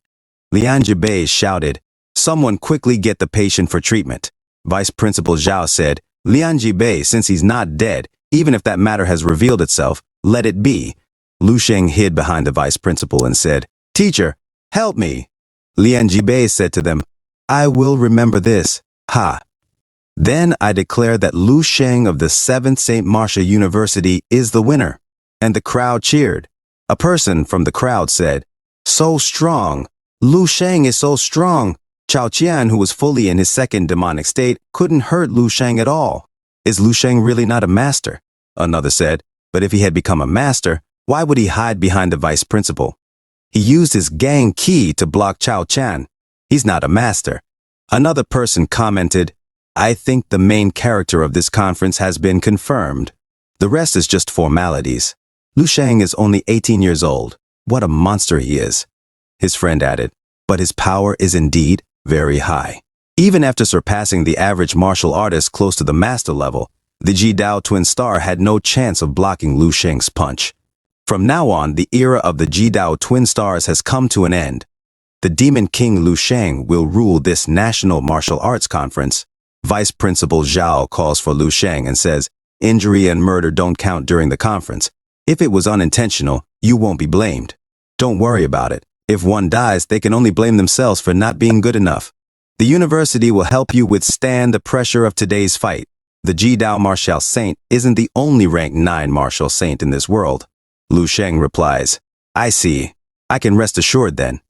Lian Jibei shouted, "Someone quickly get the patient for treatment." Vice Principal Zhao said, "Lian Jibei, since he's not dead, even if that matter has revealed itself, let it be." Lu Sheng hid behind the vice principal and said, "Teacher, help me." Lian Jibei said to them, "I will remember this. Ha. Then I declare that Lu Sheng of the 7th St. Marcia University is the winner." And the crowd cheered. A person from the crowd said, "So strong. Lu Sheng is so strong. Chao Qian, who was fully in his second demonic state, couldn't hurt Lu Sheng at all. Is Lu Sheng really not a master?" Another said, "But if he had become a master, why would he hide behind the vice principal? He used his gang ki to block Chao Qian. He's not a master." Another person commented, "I think the main character of this conference has been confirmed. The rest is just formalities. Lu Sheng is only 18 years old. What a monster he is." His friend added, "But his power is indeed very high. Even after surpassing the average martial artist close to the master level, the Jidao Twin Star had no chance of blocking Lu Sheng's punch. From now on, the era of the Jidao Twin Stars has come to an end. The Demon King Lu Sheng will rule this National Martial Arts Conference. Vice Principal Zhao calls for Lu Sheng and says, injury and murder don't count during the conference. If it was unintentional, you won't be blamed. Don't worry about it. If one dies, they can only blame themselves for not being good enough. The university will help you withstand the pressure of today's fight. The Jidao Martial Saint isn't the only ranked 9 martial saint in this world. Lu Sheng replies, I see. I can rest assured then.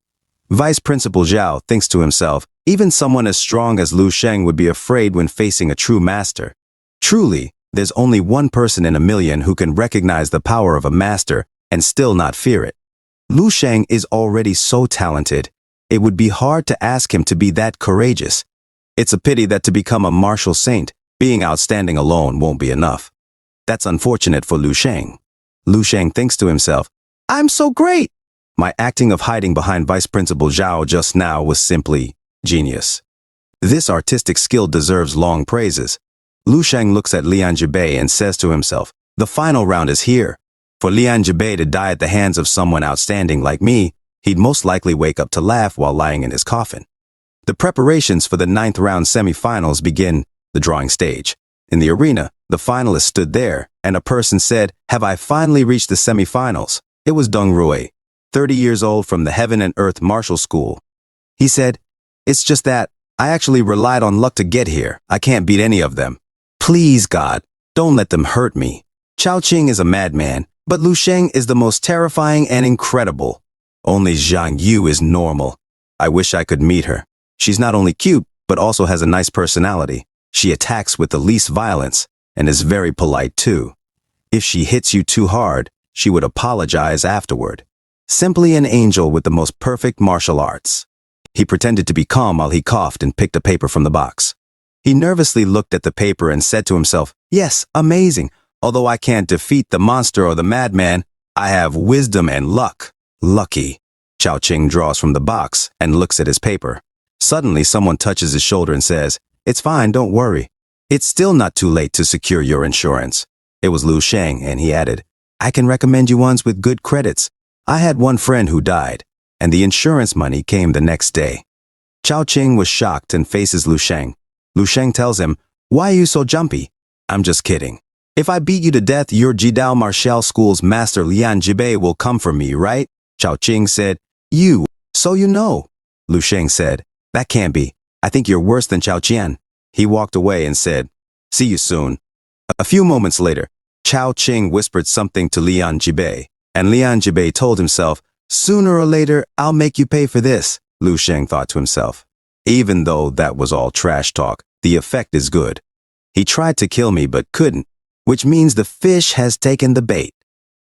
Vice Principal Zhao thinks to himself, even someone as strong as Lu Sheng would be afraid when facing a true master. Truly, there's only one person in a million who can recognize the power of a master and still not fear it. Lu Sheng is already so talented. It would be hard to ask him to be that courageous. It's a pity that to become a martial saint, being outstanding alone won't be enough. That's unfortunate for Lu Sheng. Lu Sheng thinks to himself, I'm so great! My acting of hiding behind Vice Principal Zhao just now was simply genius. This artistic skill deserves long praises. Lu Sheng looks at Lian Jibei and says to himself, the final round is here. For Lian Jibei to die at the hands of someone outstanding like me, he'd most likely wake up to laugh while lying in his coffin. The preparations for the 9th round semifinals begin, the drawing stage. In the arena, the finalists stood there, and a person said, have I finally reached the semifinals? It was Dong Rui, 30 years old from the Heaven and Earth Martial School. He said, it's just that, I actually relied on luck to get here. I can't beat any of them. Please, God, don't let them hurt me. Chao Qing is a madman, but Lu Sheng is the most terrifying and incredible. Only Zhang Yu is normal. I wish I could meet her. She's not only cute, but also has a nice personality. She attacks with the least violence, and is very polite too. If she hits you too hard, she would apologize afterward. Simply an angel with the most perfect martial arts. He pretended to be calm while he coughed and picked a paper from the box. He nervously looked at the paper and said to himself, yes, amazing. Although I can't defeat the monster or the madman, I have wisdom and luck. Lucky. Chao Qing draws from the box and looks at his paper. Suddenly, someone touches his shoulder and says, it's fine, don't worry. It's still not too late to secure your insurance. It was Lu Sheng, and he added, I can recommend you ones with good credits. I had one friend who died, and the insurance money came the next day. Chao Qing was shocked and faces Lu Sheng. Lu Sheng tells him, why are you so jumpy? I'm just kidding. If I beat you to death, your Jidao Martial School's master Lian Jibei will come for me, right? Chao Qing said, so you know. Lu Sheng said, that can't be. I think you're worse than Chao Qian. He walked away and said, see you soon. A few moments later, Chao Qing whispered something to Lian Jibei, and Lian Jibei told himself, sooner or later, I'll make you pay for this, Lu Sheng thought to himself. Even though that was all trash talk, the effect is good. He tried to kill me but couldn't, which means the fish has taken the bait.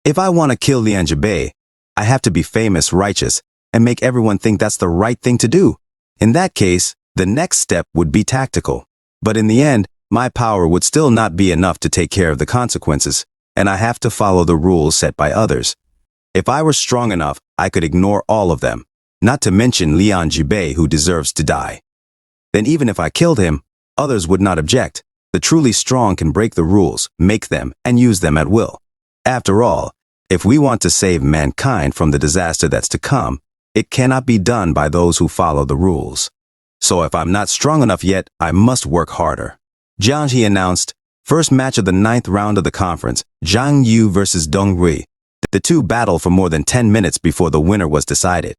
If I want to kill Lian Jibei, I have to be famous, righteous, and make everyone think that's the right thing to do. In that case, the next step would be tactical. But in the end, my power would still not be enough to take care of the consequences, and I have to follow the rules set by others. If I were strong enough, I could ignore all of them, not to mention Lian Jibei, who deserves to die. Then even if I killed him, others would not object. The truly strong can break the rules, make them, and use them at will. After all, if we want to save mankind from the disaster that's to come, it cannot be done by those who follow the rules. So if I'm not strong enough yet, I must work harder. Jiang He announced, first match of the 9th round of the conference, Zhang Yu versus Dong Rui. The two battled for more than 10 minutes before the winner was decided.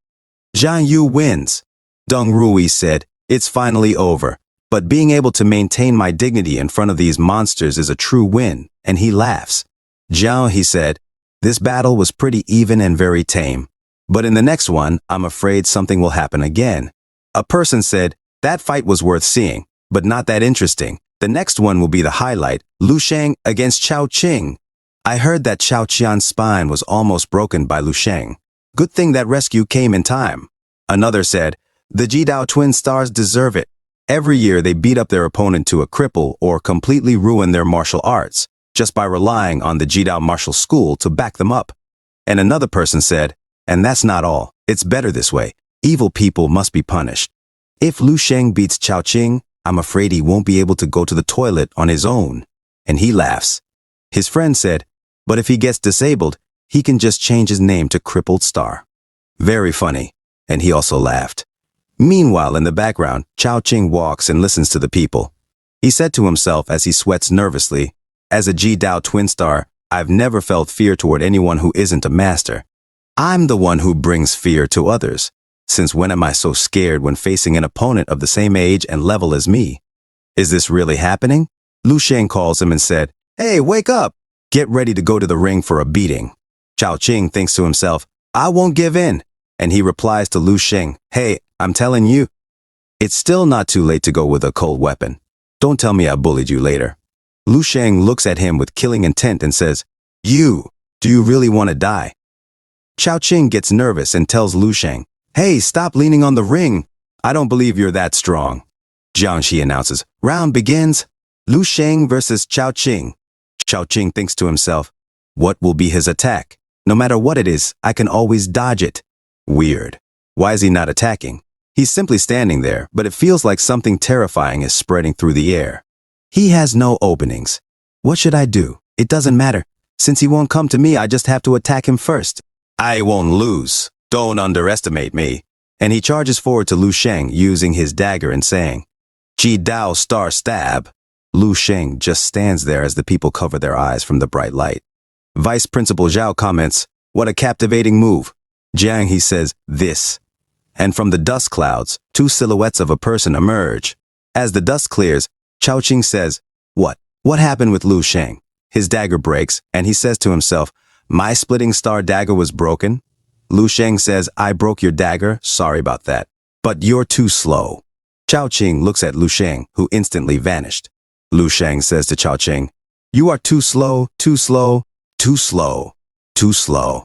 Zhang Yu wins. Dong Rui said, it's finally over, but being able to maintain my dignity in front of these monsters is a true win, and he laughs. Jiang He said, this battle was pretty even and very tame. But in the next one, I'm afraid something will happen again. A person said, that fight was worth seeing, but not that interesting. The next one will be the highlight, Lu Sheng against Chao Qing. I heard that Chao Qian's spine was almost broken by Lu Sheng. Good thing that rescue came in time. Another said, the Jidao twin stars deserve it. Every year they beat up their opponent to a cripple or completely ruin their martial arts, just by relying on the Jidao Martial School to back them up. And another person said, and that's not all. It's better this way. Evil people must be punished. If Lu Sheng beats Chao Qing, I'm afraid he won't be able to go to the toilet on his own. And he laughs. His friend said, but if he gets disabled, he can just change his name to Crippled Star. Very funny. And he also laughed. Meanwhile, in the background, Chao Qing walks and listens to the people. He said to himself as he sweats nervously, as a Ji-Dao twin star, I've never felt fear toward anyone who isn't a master. I'm the one who brings fear to others. Since when am I so scared when facing an opponent of the same age and level as me? Is this really happening? Lu Sheng calls him and said, Hey, wake up! Get ready to go to the ring for a beating. Chao Qing thinks to himself, I won't give in. And he replies to Lu Sheng, Hey, I'm telling you, it's still not too late to go with a cold weapon. Don't tell me I bullied you later. Lu Sheng looks at him with killing intent and says, do you really want to die? Chao Qing gets nervous and tells Lu Sheng, Hey, stop leaning on the ring. I don't believe you're that strong. Jiangxi announces, Round begins. Lu Sheng versus Chao Qing. Chao Qing thinks to himself, what will be his attack? No matter what it is, I can always dodge it. Weird. Why is he not attacking? He's simply standing there, but it feels like something terrifying is spreading through the air. He has no openings. What should I do? It doesn't matter. Since he won't come to me, I just have to attack him first. I won't lose. Don't underestimate me. And he charges forward to Lu Sheng using his dagger and saying, Ji-Dao star stab. Lu Sheng just stands there as the people cover their eyes from the bright light. Vice Principal Zhao comments, What a captivating move. Jiang, he says, This. And from the dust clouds, two silhouettes of a person emerge. As the dust clears, Chao Qing says, What happened with Lu Sheng? His dagger breaks, and he says to himself, My splitting star dagger was broken? Lu Sheng says, I broke your dagger, sorry about that. But you're too slow. Chao Qing looks at Lu Sheng, who instantly vanished. Lu Sheng says to Chao Qing, You are too slow, too slow, too slow, too slow.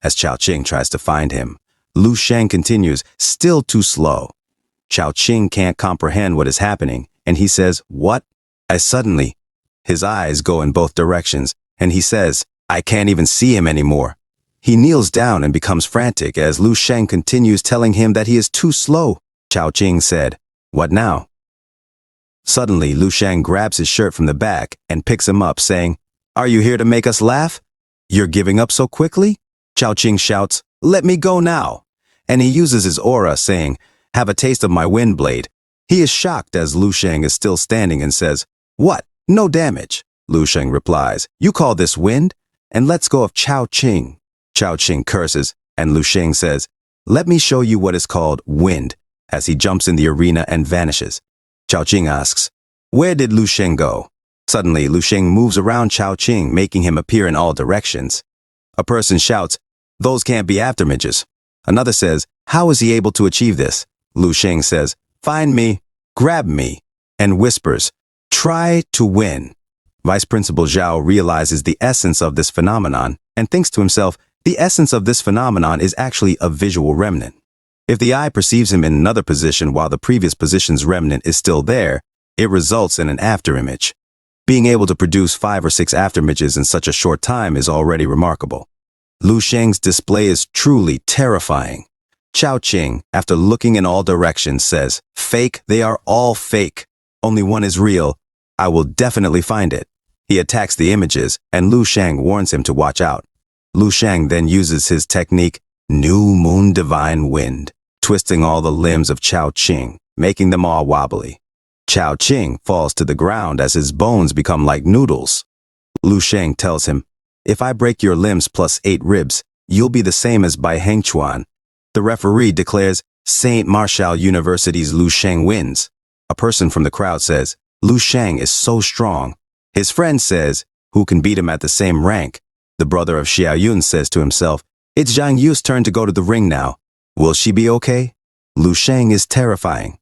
As Chao Qing tries to find him, Lu Sheng continues, still too slow. Chao Qing can't comprehend what is happening, and he says, What? Suddenly, his eyes go in both directions, and he says, I can't even see him anymore. He kneels down and becomes frantic as Lu Sheng continues telling him that he is too slow. Chao Qing said, What now? Suddenly, Lu Sheng grabs his shirt from the back and picks him up, saying, Are you here to make us laugh? You're giving up so quickly? Chao Qing shouts, Let me go now. And he uses his aura, saying, Have a taste of my wind blade. He is shocked as Lu Sheng is still standing and says, What? No damage. Lu Sheng replies, You call this wind? And lets go of Chao Qing. Chao Qing curses, and Lu Sheng says, Let me show you what is called wind, as he jumps in the arena and vanishes. Chao Qing asks, Where did Lu Sheng go? Suddenly, Lu Sheng moves around Chao Qing, making him appear in all directions. A person shouts, Those can't be afterimages. Another says, How is he able to achieve this? Lu Sheng says, Find me, grab me, and whispers, Try to win. Vice Principal Zhao realizes the essence of this phenomenon and thinks to himself, the essence of this phenomenon is actually a visual remnant. If the eye perceives him in another position while the previous position's remnant is still there, it results in an afterimage. Being able to produce 5 or 6 afterimages in such a short time is already remarkable. Lu Sheng's display is truly terrifying. Chao Qing, after looking in all directions, says, Fake, they are all fake. Only one is real. I will definitely find it. He attacks the images, and Lu Sheng warns him to watch out. Lu Sheng then uses his technique, New Moon Divine Wind, twisting all the limbs of Chao Qing, making them all wobbly. Chao Qing falls to the ground as his bones become like noodles. Lu Sheng tells him, If I break your limbs plus 8 ribs, you'll be the same as Bai Hengchuan. The referee declares St. Martial University's Lu Sheng wins. A person from the crowd says, Lu Sheng is so strong. His friend says, Who can beat him at the same rank? The brother of Xiaoyun says to himself, It's Zhang Yu's turn to go to the ring now. Will she be okay? Lu Sheng is terrifying.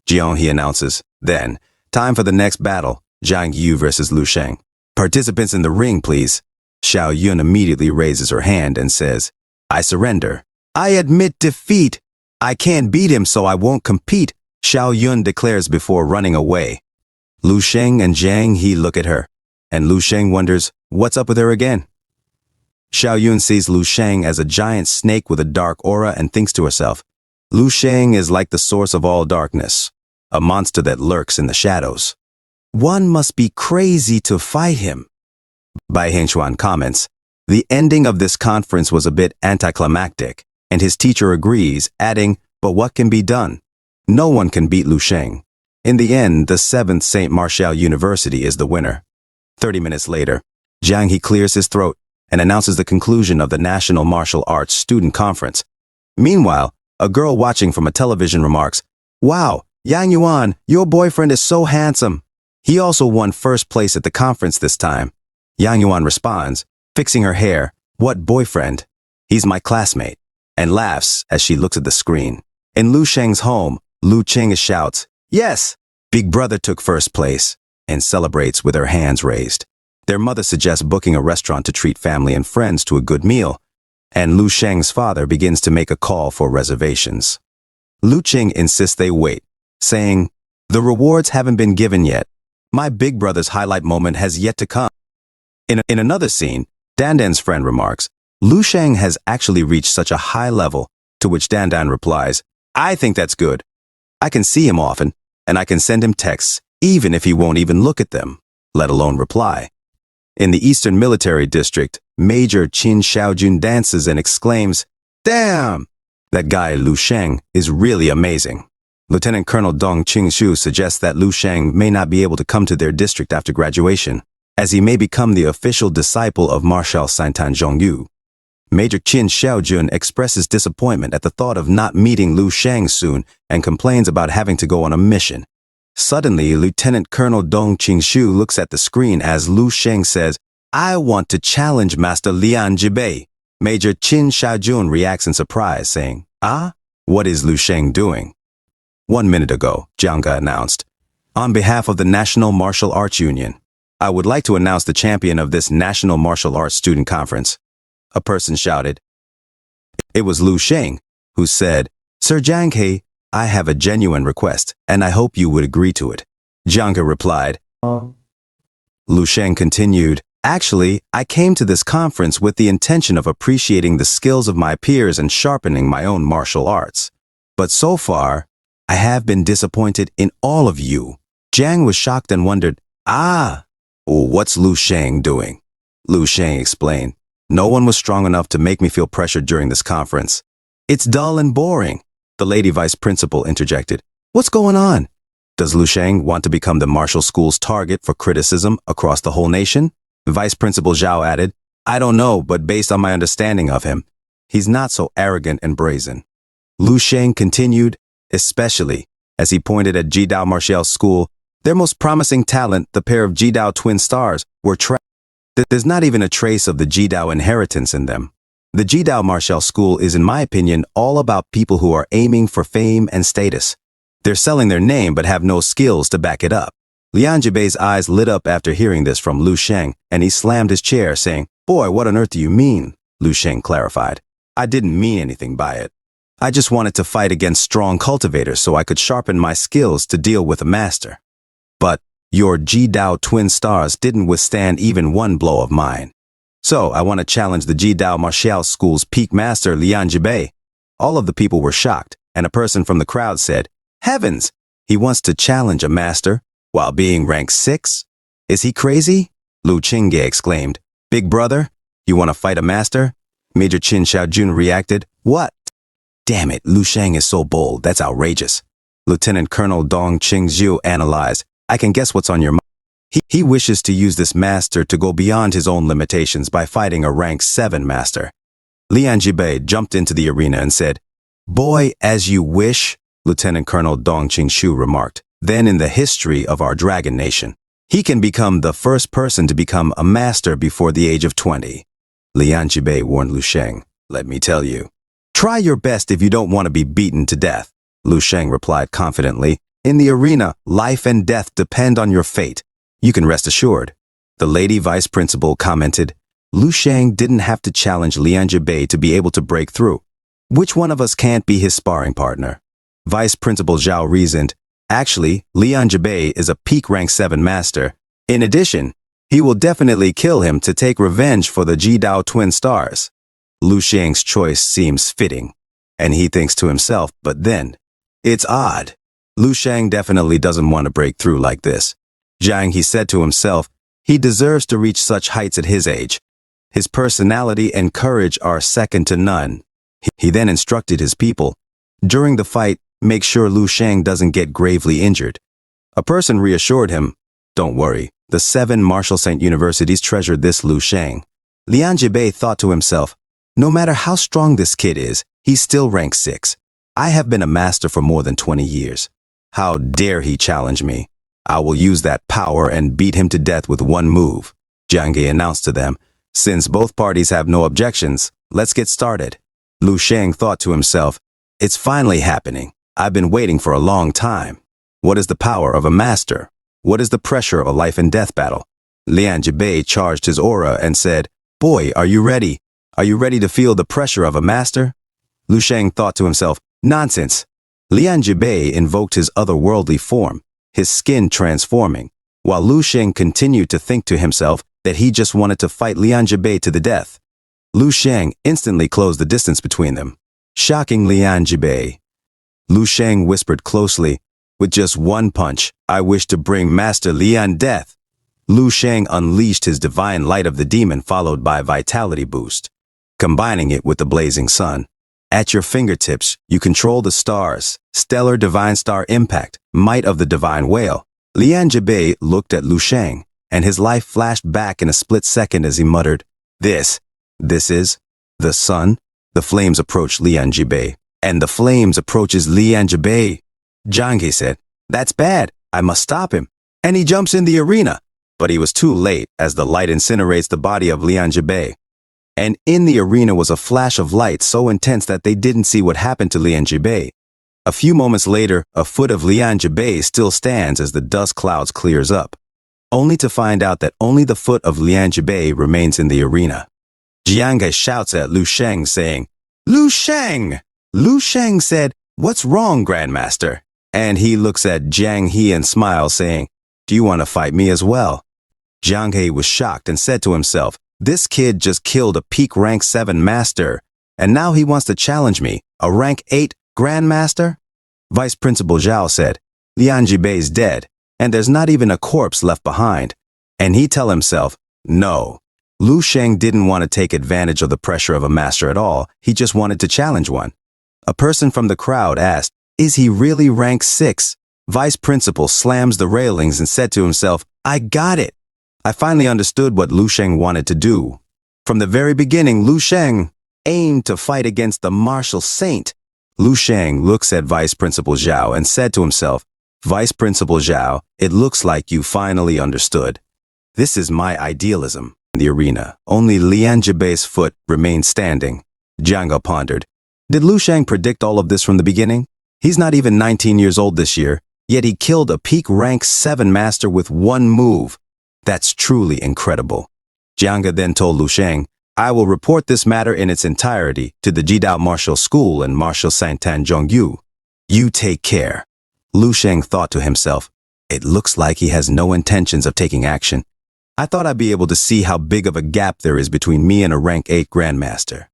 Jiang, he announces. Then, time for the next battle, Zhang Yu versus Lu Sheng. Participants in the ring, please. Xiaoyun immediately raises her hand and says, I surrender. I admit defeat. I can't beat him, so I won't compete, Xiaoyun declares before running away. Lu Sheng and Zhang He look at her, and Lu Sheng wonders, what's up with her again? Xiaoyun sees Lu Sheng as a giant snake with a dark aura and thinks to herself, Lu Sheng is like the source of all darkness, a monster that lurks in the shadows. One must be crazy to fight him. Bai Hengchuan comments, the ending of this conference was a bit anticlimactic, and his teacher agrees, adding, but what can be done? No one can beat Lu Sheng. In the end, the 7th St. Martial University is the winner. 30 minutes later, Jiang He clears his throat and announces the conclusion of the National Martial Arts Student Conference. Meanwhile, a girl watching from a television remarks, "Wow, Yang Yuan, your boyfriend is so handsome." He also won first place at the conference this time. Yang Yuan responds, fixing her hair, "What boyfriend? He's my classmate," and laughs as she looks at the screen. In Lu Sheng's home, Lu Ching shouts, "Yes, Big Brother took first place," and celebrates with her hands raised. Their mother suggests booking a restaurant to treat family and friends to a good meal, and Lu Sheng's father begins to make a call for reservations. Lu Ching insists they wait, saying, "The rewards haven't been given yet. My Big Brother's highlight moment has yet to come." In another scene, Dandan's friend remarks, "Lu Sheng has actually reached such a high level," to which Dandan replies, "I think that's good. I can see him often, and I can send him texts, even if he won't even look at them, let alone reply." In the Eastern Military District, Major Qin Xiaojun dances and exclaims, "Damn! That guy Lu Sheng is really amazing." Lieutenant Colonel Dong Qingshu suggests that Lu Sheng may not be able to come to their district after graduation, as he may become the official disciple of Marshal Saintan Zhongyu. Major Qin Xiaojun expresses disappointment at the thought of not meeting Lu Sheng soon and complains about having to go on a mission. Suddenly, Lieutenant Colonel Dong Qingshu looks at the screen as Lu Sheng says, "I want to challenge Master Lian Jibei." Major Qin Xiaojun reacts in surprise, saying, "Ah? What is Lu Sheng doing?" 1 minute ago, Jiang Ge announced, "On behalf of the National Martial Arts Union, I would like to announce the champion of this National Martial Arts Student Conference." A person shouted. It was Lu Sheng, who said, "Sir Jiang Ge, I have a genuine request, and I hope you would agree to it." Jiang Ge replied. Lu Sheng continued, "Actually, I came to this conference with the intention of appreciating the skills of my peers and sharpening my own martial arts. But so far, I have been disappointed in all of you." Jiang was shocked and wondered, "What's Lu Sheng doing?" Lu Sheng explained, "No one was strong enough to make me feel pressured during this conference. It's dull and boring." The lady vice principal interjected, "What's going on? Does Lu Sheng want to become the martial school's target for criticism across the whole nation?" Vice Principal Zhao added, "I don't know, but based on my understanding of him, he's not so arrogant and brazen." Lu Sheng continued, especially as he pointed at Jidao Martial School, their most promising talent, the pair of Jidao twin stars, were trapped. There's not even a trace of the Jidao inheritance in them. The Jidao Martial School is, in my opinion, all about people who are aiming for fame and status. They're selling their name but have no skills to back it up. Lian Jibei's eyes lit up after hearing this from Lu Sheng, and he slammed his chair, saying, "Boy, what on earth do you mean?" Lu Sheng clarified, "I didn't mean anything by it. I just wanted to fight against strong cultivators so I could sharpen my skills to deal with a master. But your Jidao twin stars didn't withstand even one blow of mine. So I want to challenge the Jidao Martial School's peak master, Lian Jibei." All of the people were shocked, and a person from the crowd said, "Heavens, he wants to challenge a master while being ranked 6? Is he crazy?" Lu Qingge exclaimed, "Big Brother, you want to fight a master?" Major Qin Xiaojun reacted, "What? Damn it, Lu Sheng is so bold, that's outrageous." Lieutenant Colonel Dong Qingzhu analyzed, "I can guess what's on your mind. He wishes to use this master to go beyond his own limitations by fighting a rank 7 master." Lian Jibei jumped into the arena and said, "Boy, as you wish," Lieutenant Colonel Dong Qingshu remarked. "Then in the history of our Dragon Nation, he can become the first person to become a master before the age of 20. Lian Jibei warned Lu Sheng, "Let me tell you, try your best if you don't want to be beaten to death." Lu Sheng replied confidently, "In the arena, life and death depend on your fate. You can rest assured." The lady vice principal commented, "Lu Sheng didn't have to challenge Lian Jibei to be able to break through. Which one of us can't be his sparring partner?" Vice Principal Zhao reasoned, "Actually, Lian Jibei is a peak rank 7 master. In addition, he will definitely kill him to take revenge for the Jidao twin stars." Lu Sheng's choice seems fitting, and he thinks to himself, but then, it's odd. Lu Sheng definitely doesn't want to break through like this. Jiang, he said to himself, he deserves to reach such heights at his age. His personality and courage are second to none. He then instructed his people, "During the fight, make sure Lu Sheng doesn't get gravely injured. A person reassured him, "Don't worry, the 7 martial saint universities treasured this Lu Sheng." Lian Jibei thought to himself, "No matter how strong this kid is, he's still rank 6. I have been a master for more than 20 years. How dare he challenge me? I will use that power and beat him to death with one move," Jiang Ge announced to them. "Since both parties have no objections, let's get started." Lu Sheng thought to himself, "It's finally happening. I've been waiting for a long time. What is the power of a master? What is the pressure of a life and death battle?" Lian Jibei charged his aura and said, "Boy, are you ready? Are you ready to feel the pressure of a master?" Lu Sheng thought to himself, "Nonsense." Lian Jibei invoked his otherworldly form, his skin transforming, while Lu Sheng continued to think to himself that he just wanted to fight Lian Jibei to the death. Lu Sheng instantly closed the distance between them, shocking Lian Jibei. Lu Sheng whispered closely, "With just one punch, I wish to bring Master Lian death." Lu Sheng unleashed his divine light of the demon followed by vitality boost, combining it with the blazing sun. At your fingertips, you control the stars, stellar divine star impact, might of the divine whale. Lian Jibei looked at Lu Sheng, and his life flashed back in a split second as he muttered, This is the sun." The flames approached Lian Jibei, and the flames approaches Lian Jibei. Jiang Ge said, "That's bad. I must stop him." And he jumps in the arena. But he was too late as the light incinerates the body of Lian Jibei. And in the arena was a flash of light so intense that they didn't see what happened to Lian Jibei. A few moments later, a foot of Lian Jibei still stands as the dust clouds clears up, only to find out that only the foot of Lian Jibei remains in the arena. Jiang Ge shouts at Lu Sheng saying, "Lu Sheng!" Lu Sheng said, "What's wrong, Grandmaster?" And he looks at Jiang He and smiles saying, "Do you want to fight me as well?" Jiang He was shocked and said to himself, "This kid just killed a peak rank 7 master, and now he wants to challenge me, a rank 8 grandmaster?" Vice Principal Zhao said, "Lian Jibei's dead, and there's not even a corpse left behind." And he tell himself, "No, Lu Sheng didn't want to take advantage of the pressure of a master at all, he just wanted to challenge one." A person from the crowd asked, "Is he really rank 6? Vice Principal slams the railings and said to himself, "I got it. I finally understood what Lu Sheng wanted to do. From the very beginning, Lu Sheng aimed to fight against the martial saint." Lu Sheng looks at Vice Principal Zhao and said to himself, "Vice Principal Zhao, it looks like you finally understood. This is my idealism." In the arena, only Lian Jibei's foot remained standing. Jiang Ge pondered, did Lu Sheng predict all of this from the beginning? He's not even 19 years old this year, yet he killed a peak rank 7 master with one move. That's truly incredible. Jiang Ge then told Lu Sheng, "I will report this matter in its entirety to the Jidao Martial School and Martial Santan Zhongyu. You take care." Lu Sheng thought to himself, "It looks like he has no intentions of taking action. I thought I'd be able to see how big of a gap there is between me and a rank 8 grandmaster.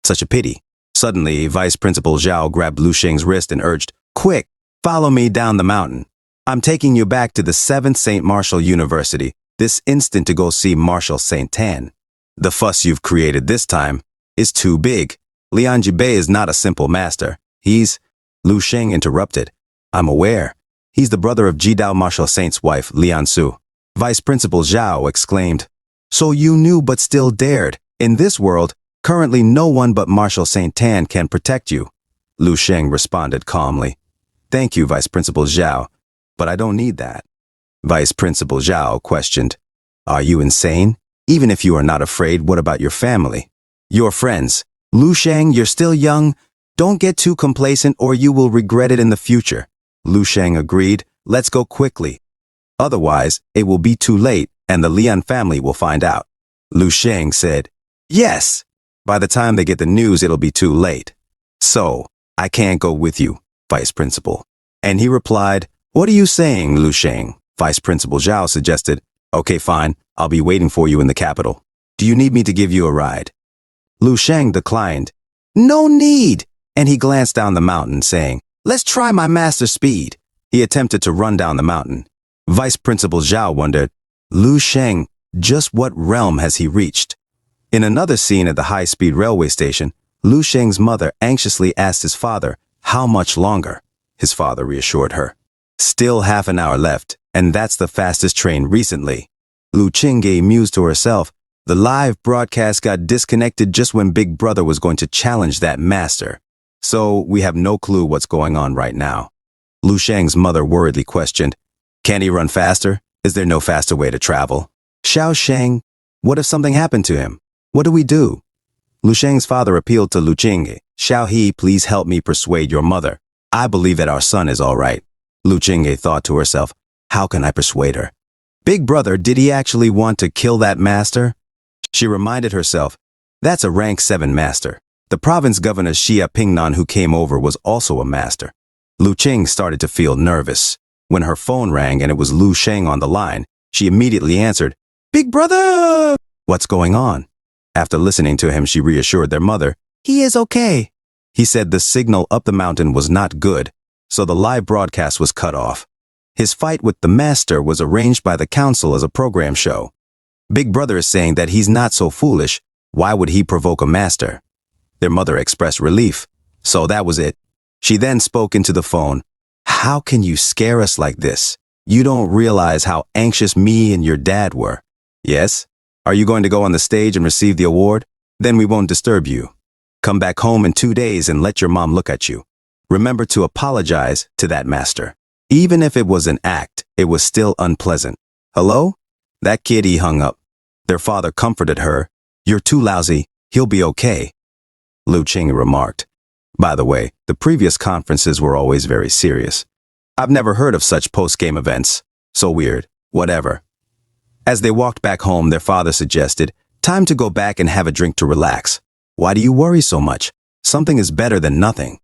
Such a pity." Suddenly, Vice Principal Zhao grabbed Lu Sheng's wrist and urged, "Quick, follow me down the mountain. I'm taking you back to the 7th St. Martial University this instant to go see Martial Saint Tan. The fuss you've created this time is too big. Lian Jibei is not a simple master. He's..." Lu Sheng interrupted, "I'm aware. He's the brother of Jidao Martial Saint's wife, Lian Su." Vice Principal Zhao exclaimed, "So you knew but still dared. In this world, currently no one but Martial Saint Tan can protect you." Lu Sheng responded calmly, "Thank you, Vice Principal Zhao, but I don't need that." Vice Principal Zhao questioned, "Are you insane? Even if you are not afraid, what about your family? Your friends? Lu Sheng, you're still young. Don't get too complacent or you will regret it in the future." Lu Sheng agreed, "Let's go quickly. Otherwise, it will be too late and the Lian family will find out." Lu Sheng said, "Yes. By the time they get the news, it'll be too late. So, I can't go with you, Vice Principal." And he replied, "What are you saying, Lu Sheng?" Vice Principal Zhao suggested, "Okay, fine. I'll be waiting for you in the capital. Do you need me to give you a ride?" Lu Sheng declined. "No need." And he glanced down the mountain, saying, "Let's try my master speed." He attempted to run down the mountain. Vice Principal Zhao wondered, Lu Sheng, just what realm has he reached? In another scene at the high-speed railway station, Lu Sheng's mother anxiously asked his father, "How much longer?" His father reassured her, Still half an hour left, and that's the fastest train recently. Lu Qingge mused to herself. The live broadcast got disconnected just when Big Brother was going to challenge that master. So we have no clue what's going on right now. Lu Sheng's mother worriedly questioned, "Can he run faster? Is there no faster way to travel?" "Xiao Sheng, what if something happened to him? What do we do?" Lu Sheng's father appealed to Lu Qingge. "Xiao He, please help me persuade your mother. I believe that our son is all right." Lu Qingge thought to herself, "How can I persuade her? Big Brother, did he actually want to kill that master?" She reminded herself, that's a rank 7 master. The province governor Xia Pingnan who came over was also a master. Lu Qing started to feel nervous. When her phone rang and it was Lu Sheng on the line, she immediately answered, "Big Brother!" "What's going on?" After listening to him, she reassured their mother, "He is okay." He said the signal up the mountain was not good, so the live broadcast was cut off. His fight with the master was arranged by the council as a program show. Big Brother is saying that he's not so foolish. Why would he provoke a master? Their mother expressed relief. So that was it. She then spoke into the phone. "How can you scare us like this? You don't realize how anxious me and your dad were." "Yes? Are you going to go on the stage and receive the award? Then we won't disturb you. Come back home in 2 days and let your mom look at you. Remember to apologize to that master." Even if it was an act, it was still unpleasant. "Hello?" That kid, he hung up. Their father comforted her. "You're too lousy. He'll be okay." Lu Qing remarked. By the way, the previous conferences were always very serious. I've never heard of such post-game events. So weird. Whatever. As they walked back home, their father suggested, "Time to go back and have a drink to relax." "Why do you worry so much? Something is better than nothing."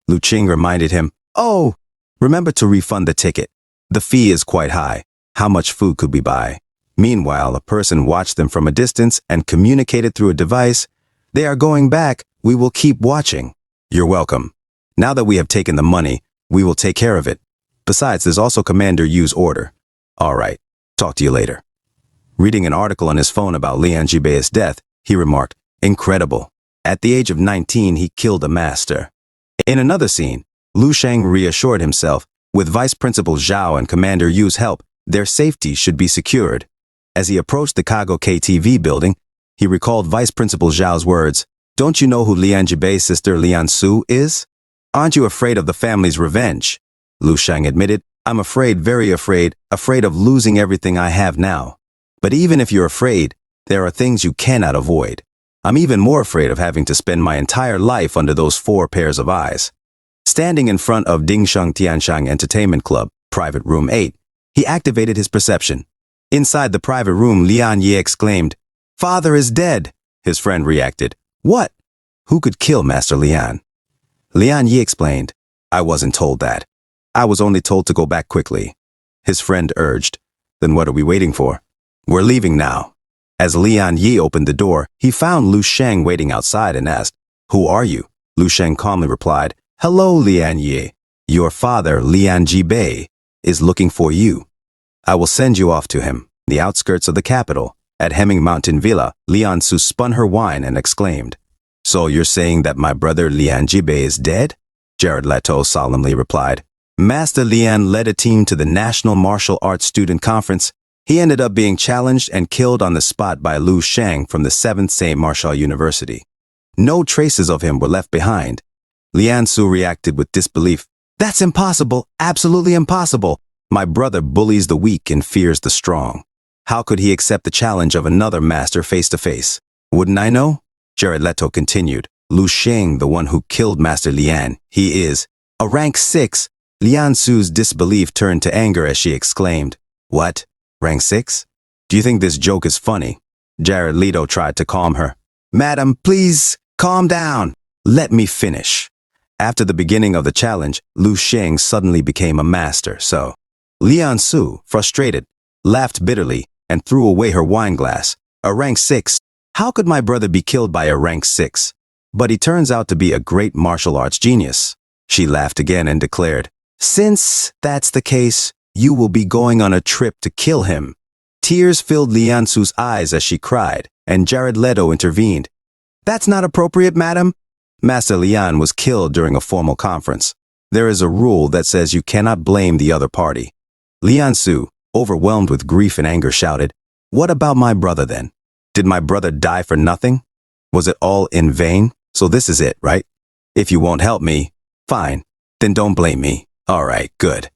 Lu Qing reminded him, "Oh, remember to refund the ticket. The fee is quite high. How much food could we buy?" Meanwhile, a person watched them from a distance and communicated through a device, "They are going back. We will keep watching." "You're welcome. Now that we have taken the money, we will take care of it. Besides, there's also Commander Yu's order." "All right. Talk to you later." Reading an article on his phone about Lian Jibei's death, he remarked, "Incredible. At the age of 19, he killed a master." In another scene, Lu Sheng reassured himself, with Vice Principal Zhao and Commander Yu's help, their safety should be secured. As he approached the Kago KTV building, he recalled Vice Principal Zhao's words, "Don't you know who Lian Jibei's sister Lian Su is? Aren't you afraid of the family's revenge?" Lu Sheng admitted, "I'm afraid, very afraid of losing everything I have now. But even if you're afraid, there are things you cannot avoid. I'm even more afraid of having to spend my entire life under those 4 pairs of eyes." Standing in front of Dingsheng Tianshang Entertainment Club, private room 8, he activated his perception. Inside the private room, Lian Ye exclaimed, "Father is dead." His friend reacted, "What? Who could kill Master Lian?" Lian Ye explained, "I wasn't told that. I was only told to go back quickly." His friend urged, "Then what are we waiting for? We're leaving now." As Lian Ye opened the door, he found Lu Sheng waiting outside and asked, "Who are you?" Lu Sheng calmly replied, "Hello, Lian Ye. Your father, Lian Jibei, is looking for you. I will send you off to him." The outskirts of the capital, at Hemming Mountain Villa, Lian Su spun her wine and exclaimed, "So you're saying that my brother Lian Jibei is dead?" Jared Leto solemnly replied, "Master Lian led a team to the National Martial Arts Student Conference. He ended up being challenged and killed on the spot by Lu Sheng from the 7th St. Martial University. No traces of him were left behind." Lian Su reacted with disbelief. "That's impossible, absolutely impossible. My brother bullies the weak and fears the strong. How could he accept the challenge of another master face to face? Wouldn't I know?" Jared Leto continued, "Lu Sheng, the one who killed Master Lian, he is a rank 6. Lian Su's disbelief turned to anger as she exclaimed, "What? Rank 6? Do you think this joke is funny?" Jared Leto tried to calm her. "Madam, please, calm down. Let me finish." After the beginning of the challenge, Lu Sheng suddenly became a master, so Lian Su, frustrated, laughed bitterly and threw away her wine glass. "A rank 6? How could my brother be killed by a rank 6? But he turns out to be a great martial arts genius." She laughed again and declared, "Since that's the case, you will be going on a trip to kill him." Tears filled Lian Su's eyes as she cried, and Jared Leto intervened. "That's not appropriate, madam. Master Lian was killed during a formal conference. There is a rule that says you cannot blame the other party. Liansu, overwhelmed with grief and anger, shouted, "What about my brother then? Did my brother die for nothing? Was it all in vain? So this is it, right? If you won't help me, fine, then don't blame me. All right, good."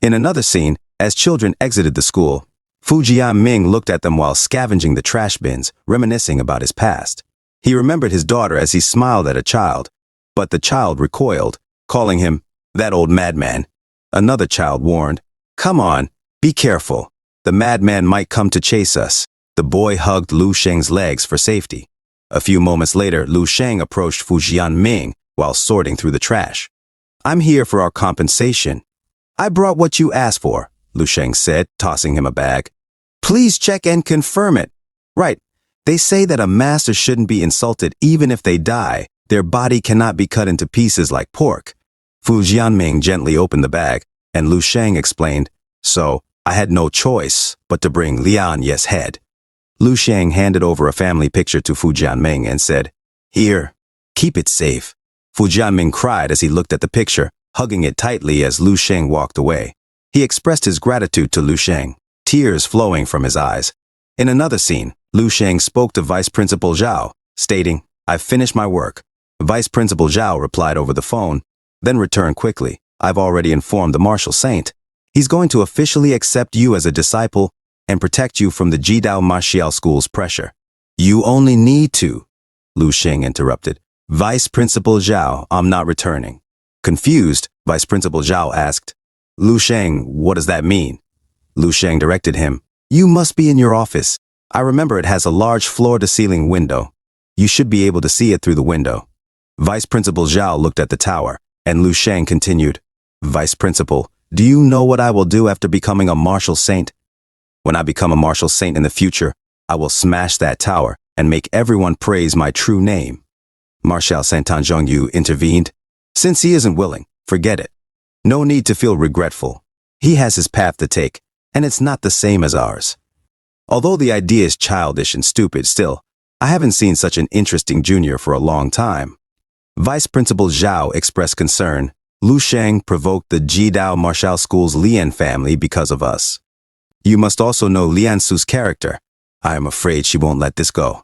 In another scene, as children exited the school, Fu Jianming looked at them while scavenging the trash bins, reminiscing about his past. He remembered his daughter as he smiled at a child, but the child recoiled, calling him that old madman. Another child warned, "Come on, be careful. The madman might come to chase us." The boy hugged Lu Sheng's legs for safety. A few moments later, Lu Sheng approached Fu Jianming while sorting through the trash. "I'm here for our compensation." "I brought what you asked for," Lu Sheng said, tossing him a bag. "Please check and confirm it." "Right. They say that a master shouldn't be insulted even if they die. Their body cannot be cut into pieces like pork." Fu Jianming gently opened the bag, and Lu Sheng explained, "So, I had no choice but to bring Lian Ye's head." Lu Sheng handed over a family picture to Fu Jianming and said, "Here, keep it safe." Fu Jianming cried as he looked at the picture, hugging it tightly as Lu Sheng walked away. He expressed his gratitude to Lu Sheng, tears flowing from his eyes. In another scene, Lu Sheng spoke to Vice Principal Zhao, stating, "I've finished my work." Vice Principal Zhao replied over the phone, then returned quickly, "I've already informed the Martial Saint. He's going to officially accept you as a disciple and protect you from the Jidao Martial School's pressure." "You only need to," Lu Sheng interrupted. "Vice Principal Zhao, I'm not returning." Confused, Vice Principal Zhao asked, "Lu Sheng, what does that mean?" Lu Sheng directed him, "You must be in your office. I remember it has a large floor-to-ceiling window. You should be able to see it through the window." Vice Principal Zhao looked at the tower, and Lu Sheng continued, "Vice Principal, do you know what I will do after becoming a Martial Saint? When I become a Martial Saint in the future, I will smash that tower and make everyone praise my true name." Martial Saint Tan Zhongyu intervened. "Since he isn't willing, forget it. No need to feel regretful. He has his path to take, and it's not the same as ours." Although the idea is childish and stupid, still, I haven't seen such an interesting junior for a long time. Vice Principal Zhao expressed concern. "Lu Sheng provoked the Jidao Martial School's Lian family because of us. You must also know Liansu's character. I am afraid she won't let this go."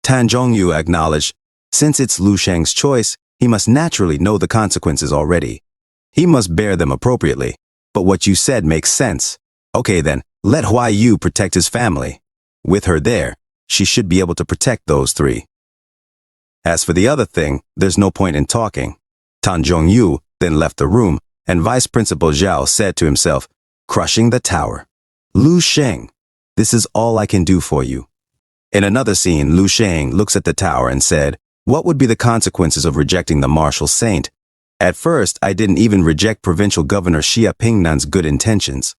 Tan Zhongyu acknowledged, "Since it's Lu Sheng's choice, he must naturally know the consequences already. He must bear them appropriately. But what you said makes sense. Okay then, let Huai Yu protect his family. With her there, she should be able to protect those three. As for the other thing, there's no point in talking." Tan Zhongyu then left the room, and Vice Principal Zhao said to himself, "Crushing the tower. Lu Sheng, this is all I can do for you." In another scene, Lu Sheng looks at the tower and said, "What would be the consequences of rejecting the Martial Saint? At first, I didn't even reject Provincial Governor Xia Pingnan's good intentions.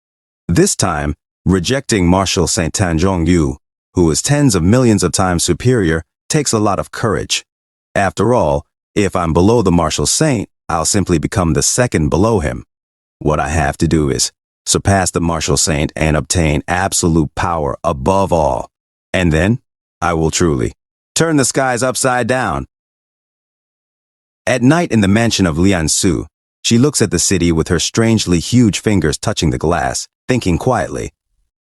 This time, rejecting Martial Saint Tan Zhongyu, who is tens of millions of times superior, takes a lot of courage. After all, if I'm below the Martial Saint, I'll simply become the second below him. What I have to do is surpass the Martial Saint and obtain absolute power above all. And then, I will truly turn the skies upside down." At night in the mansion of Liansu, she looks at the city with her strangely huge fingers touching the glass, thinking quietly.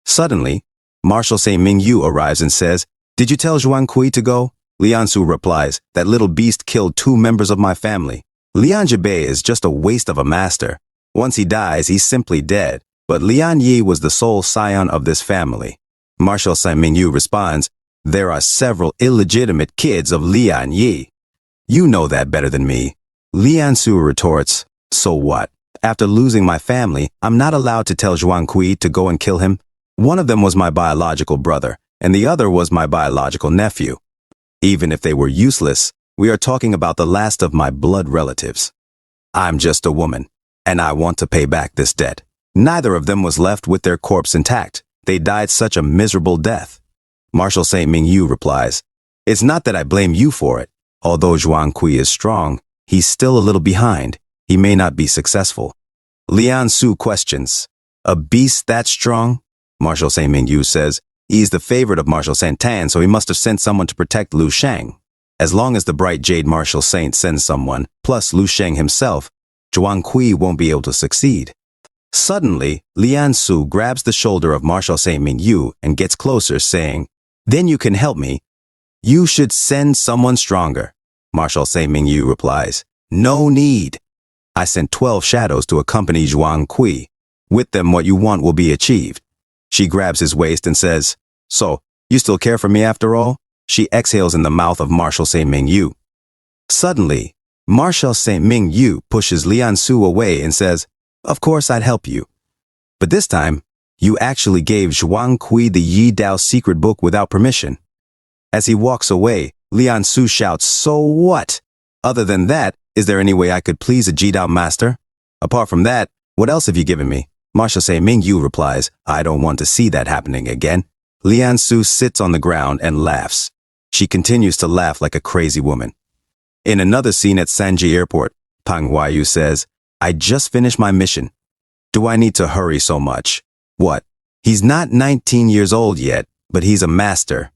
Suddenly, Martial Saint Mingyu arrives and says, "Did you tell Zhuan Kui to go?" Liansu replies, "That little beast killed 2 members of my family. Lian Jibei is just a waste of a master. Once he dies, he's simply dead. But Lian Yi was the sole scion of this family." Martial Saint Mingyu responds, "There are several illegitimate kids of Lian Yi. You know that better than me." Liansu retorts, "So what? After losing my family, I'm not allowed to tell Zhuan Kui to go and kill him. One of them was my biological brother, and the other was my biological nephew. Even if they were useless, we are talking about the last of my blood relatives. I'm just a woman, and I want to pay back this debt." Neither of them was left with their corpse intact. They died such a miserable death. Martial Saint Mingyu replies, "It's not that I blame you for it. Although Zhuan Kui is strong, he's still a little behind. He may not be successful." Lian Su questions, "A beast that strong?" Martial Saint Mingyu says, "He's the favorite of Martial Saint Tan, so he must have sent someone to protect Lu Sheng. As long as the bright jade Martial Saint sends someone, plus Lu Sheng himself, Zhuang Kui won't be able to succeed. Suddenly, Lian Su grabs the shoulder of Marshal Saint Ming Yu and gets closer, saying, "Then you can help me. You should send someone stronger." Marshal Saint Ming Yu replies, "No need. I sent 12 shadows to accompany Zhuang Kui. With them, what you want will be achieved." She grabs his waist and says, "So, you still care for me after all?" She exhales in the mouth of Marshal Saint Ming Yu. Suddenly, Marshal Saint Ming Yu pushes Lian Su away and says, "Of course I'd help you. But this time, you actually gave Zhuang Kui the Yi Dao secret book without permission." As he walks away, Lian Su shouts, "So what? Other than that, is there any way I could please a Ji Dao master? Apart from that, what else have you given me?" Marshal Saint Ming Yu replies, "I don't want to see that happening again." Lian Su sits on the ground and laughs. She continues to laugh like a crazy woman. In another scene at Sanji Airport, Pang Huayu says, "I just finished my mission. Do I need to hurry so much? What? He's not 19 years old yet, but he's a master."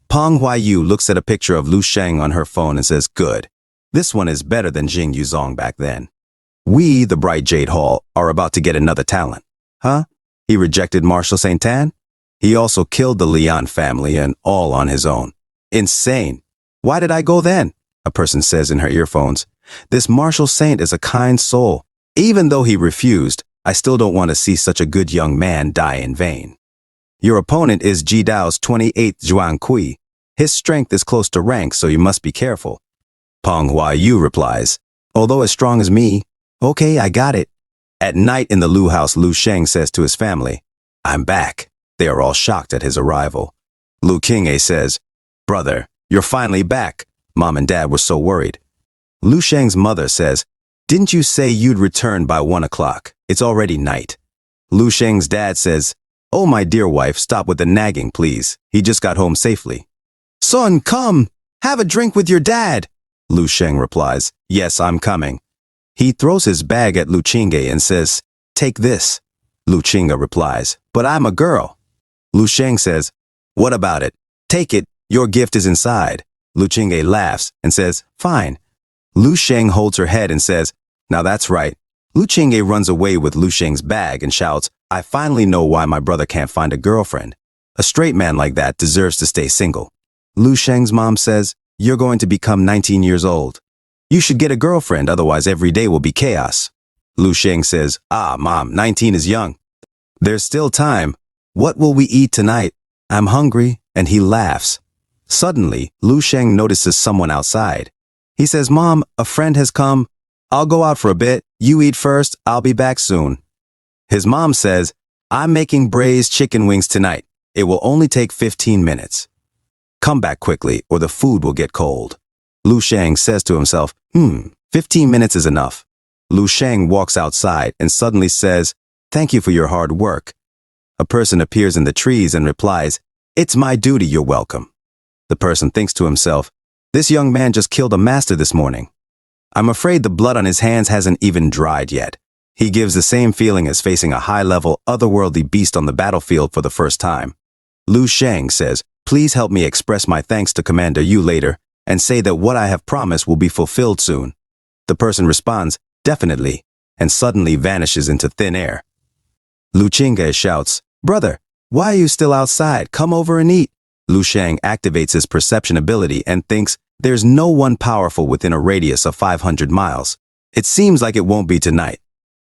Pang Huayu looks at a picture of Lu Sheng on her phone and says, "Good. This one is better than Jing Yuzong back then. We, the Bright Jade Hall, are about to get another talent." Huh? He rejected Marshal Saint Tan? He also killed the Lian family and all on his own. Insane. "Why did I go then?" a person says in her earphones. "This Marshal Saint is a kind soul. Even though he refused, I still don't want to see such a good young man die in vain." Your opponent is Ji Dao's 28th Zhuang Kui. His strength is close to rank, so you must be careful. Pang Huayu replies, "Although as strong as me, okay, I got it." At night in the Lu house, Lu Sheng says to his family, "I'm back." They are all shocked at his arrival. Lu Qinghe says, "Brother, you're finally back. Mom and Dad were so worried." Lu Sheng's mother says, "Didn't you say you'd return by 1 o'clock? It's already night." Lu Sheng's dad says, "Oh, my dear wife, stop with the nagging, please. He just got home safely." "Son, come! Have a drink with your dad!" Lu Sheng replies, "Yes, I'm coming." He throws his bag at Lu Qinghe and says, "Take this." Lu Qinghe replies, "But I'm a girl." Lu Sheng says, "What about it? Take it. Your gift is inside." Lu Qinghe laughs and says, "Fine." Lu Sheng holds her head and says, "Now that's right." Lu Qinghe runs away with Lu Sheng's bag and shouts, "I finally know why my brother can't find a girlfriend. A straight man like that deserves to stay single." Lu Sheng's mom says, "You're going to become 19 years old. You should get a girlfriend, otherwise every day will be chaos." Lu Sheng says, Mom, 19 is young. There's still time. What will we eat tonight? I'm hungry." And he laughs. Suddenly, Lu Sheng notices someone outside. He says, "Mom, a friend has come. I'll go out for a bit. You eat first. I'll be back soon." His mom says, "I'm making braised chicken wings tonight. It will only take 15 minutes. Come back quickly or the food will get cold." Lu Sheng says to himself, 15 minutes is enough." Lu Sheng walks outside and suddenly says, "Thank you for your hard work." A person appears in the trees and replies, "It's my duty, you're welcome." The person thinks to himself, "This young man just killed a master this morning. I'm afraid the blood on his hands hasn't even dried yet." He gives the same feeling as facing a high-level, otherworldly beast on the battlefield for the first time. Lu Sheng says, "Please help me express my thanks to Commander Yu later and say that what I have promised will be fulfilled soon." The person responds, "Definitely," and suddenly vanishes into thin air. Lu Qinghe shouts, "Brother, why are you still outside? Come over and eat." Lu Sheng activates his perception ability and thinks there's no one powerful within a radius of 500 miles. It seems like it won't be tonight.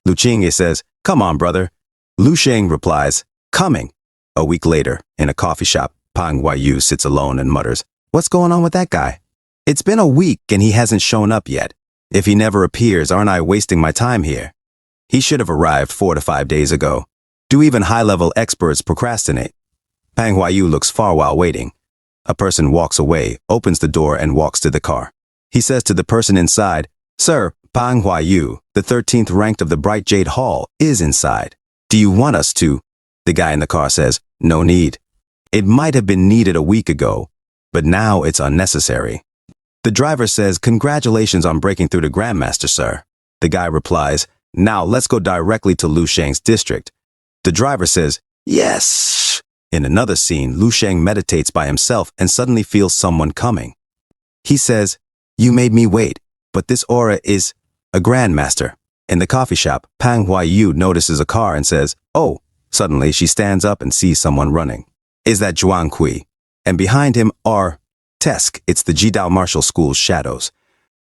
Lu Qinghe says, "Come on, brother." Lu Sheng replies, "Coming." A week later, in a coffee shop, Pang Huayu sits alone and mutters, "What's going on with that guy? It's been a week and he hasn't shown up yet. If he never appears, aren't I wasting my time here? He should have arrived 4 to 5 days ago. Do even high-level experts procrastinate?" Pang Huayu looks far while waiting. A person walks away, opens the door, and walks to the car. He says to the person inside, "Sir, Pang Huayu, the 13th ranked of the Bright Jade Hall, is inside. Do you want us to?" The guy in the car says, "No need. It might have been needed a week ago, but now it's unnecessary." The driver says, "Congratulations on breaking through to Grandmaster, sir." The guy replies, "Now let's go directly to Lu Sheng's district." The driver says, "Yes." In another scene, Lu Sheng meditates by himself and suddenly feels someone coming. He says, "You made me wait, but this aura is a Grandmaster." In the coffee shop, Pang Huaiyu notices a car and says, "Oh." Suddenly, she stands up and sees someone running. Is that Zhuang Kui? And behind him are Tesk. It's the Jidao Martial School's shadows.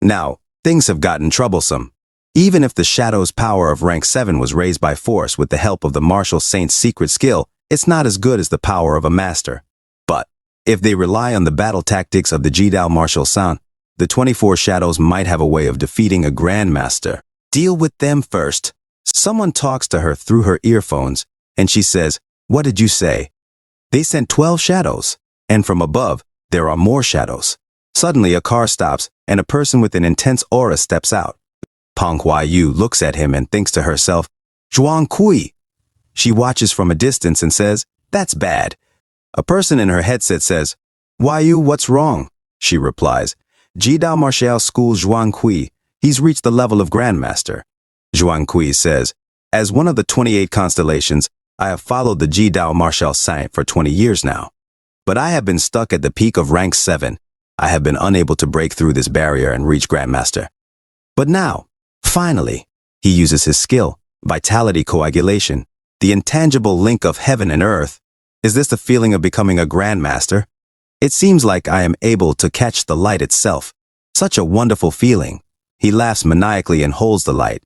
Now, things have gotten troublesome. Even if the shadow's power of rank 7 was raised by force with the help of the martial saint's secret skill, it's not as good as the power of a master. But if they rely on the battle tactics of the Jidao Martial San, the 24 shadows might have a way of defeating a grandmaster. Deal with them first. Someone talks to her through her earphones, and she says, "What did you say?" They sent 12 shadows, and from above, there are more shadows. Suddenly, a car stops, and a person with an intense aura steps out. Pang Huaiyu looks at him and thinks to herself, "Zhuang Kui." She watches from a distance and says, "That's bad." A person in her headset says, "Huaiyu, what's wrong?" She replies, "Jidao Martial School Zhuang Kui. He's reached the level of Grandmaster." Zhuang Kui says, "As one of the 28 constellations, I have followed the Jidao Martial Saint for 20 years now. But I have been stuck at the peak of rank 7. I have been unable to break through this barrier and reach Grandmaster. But now, finally, he uses his skill, vitality coagulation, the intangible link of heaven and earth. Is this the feeling of becoming a Grandmaster? It seems like I am able to catch the light itself. Such a wonderful feeling." He laughs maniacally and holds the light.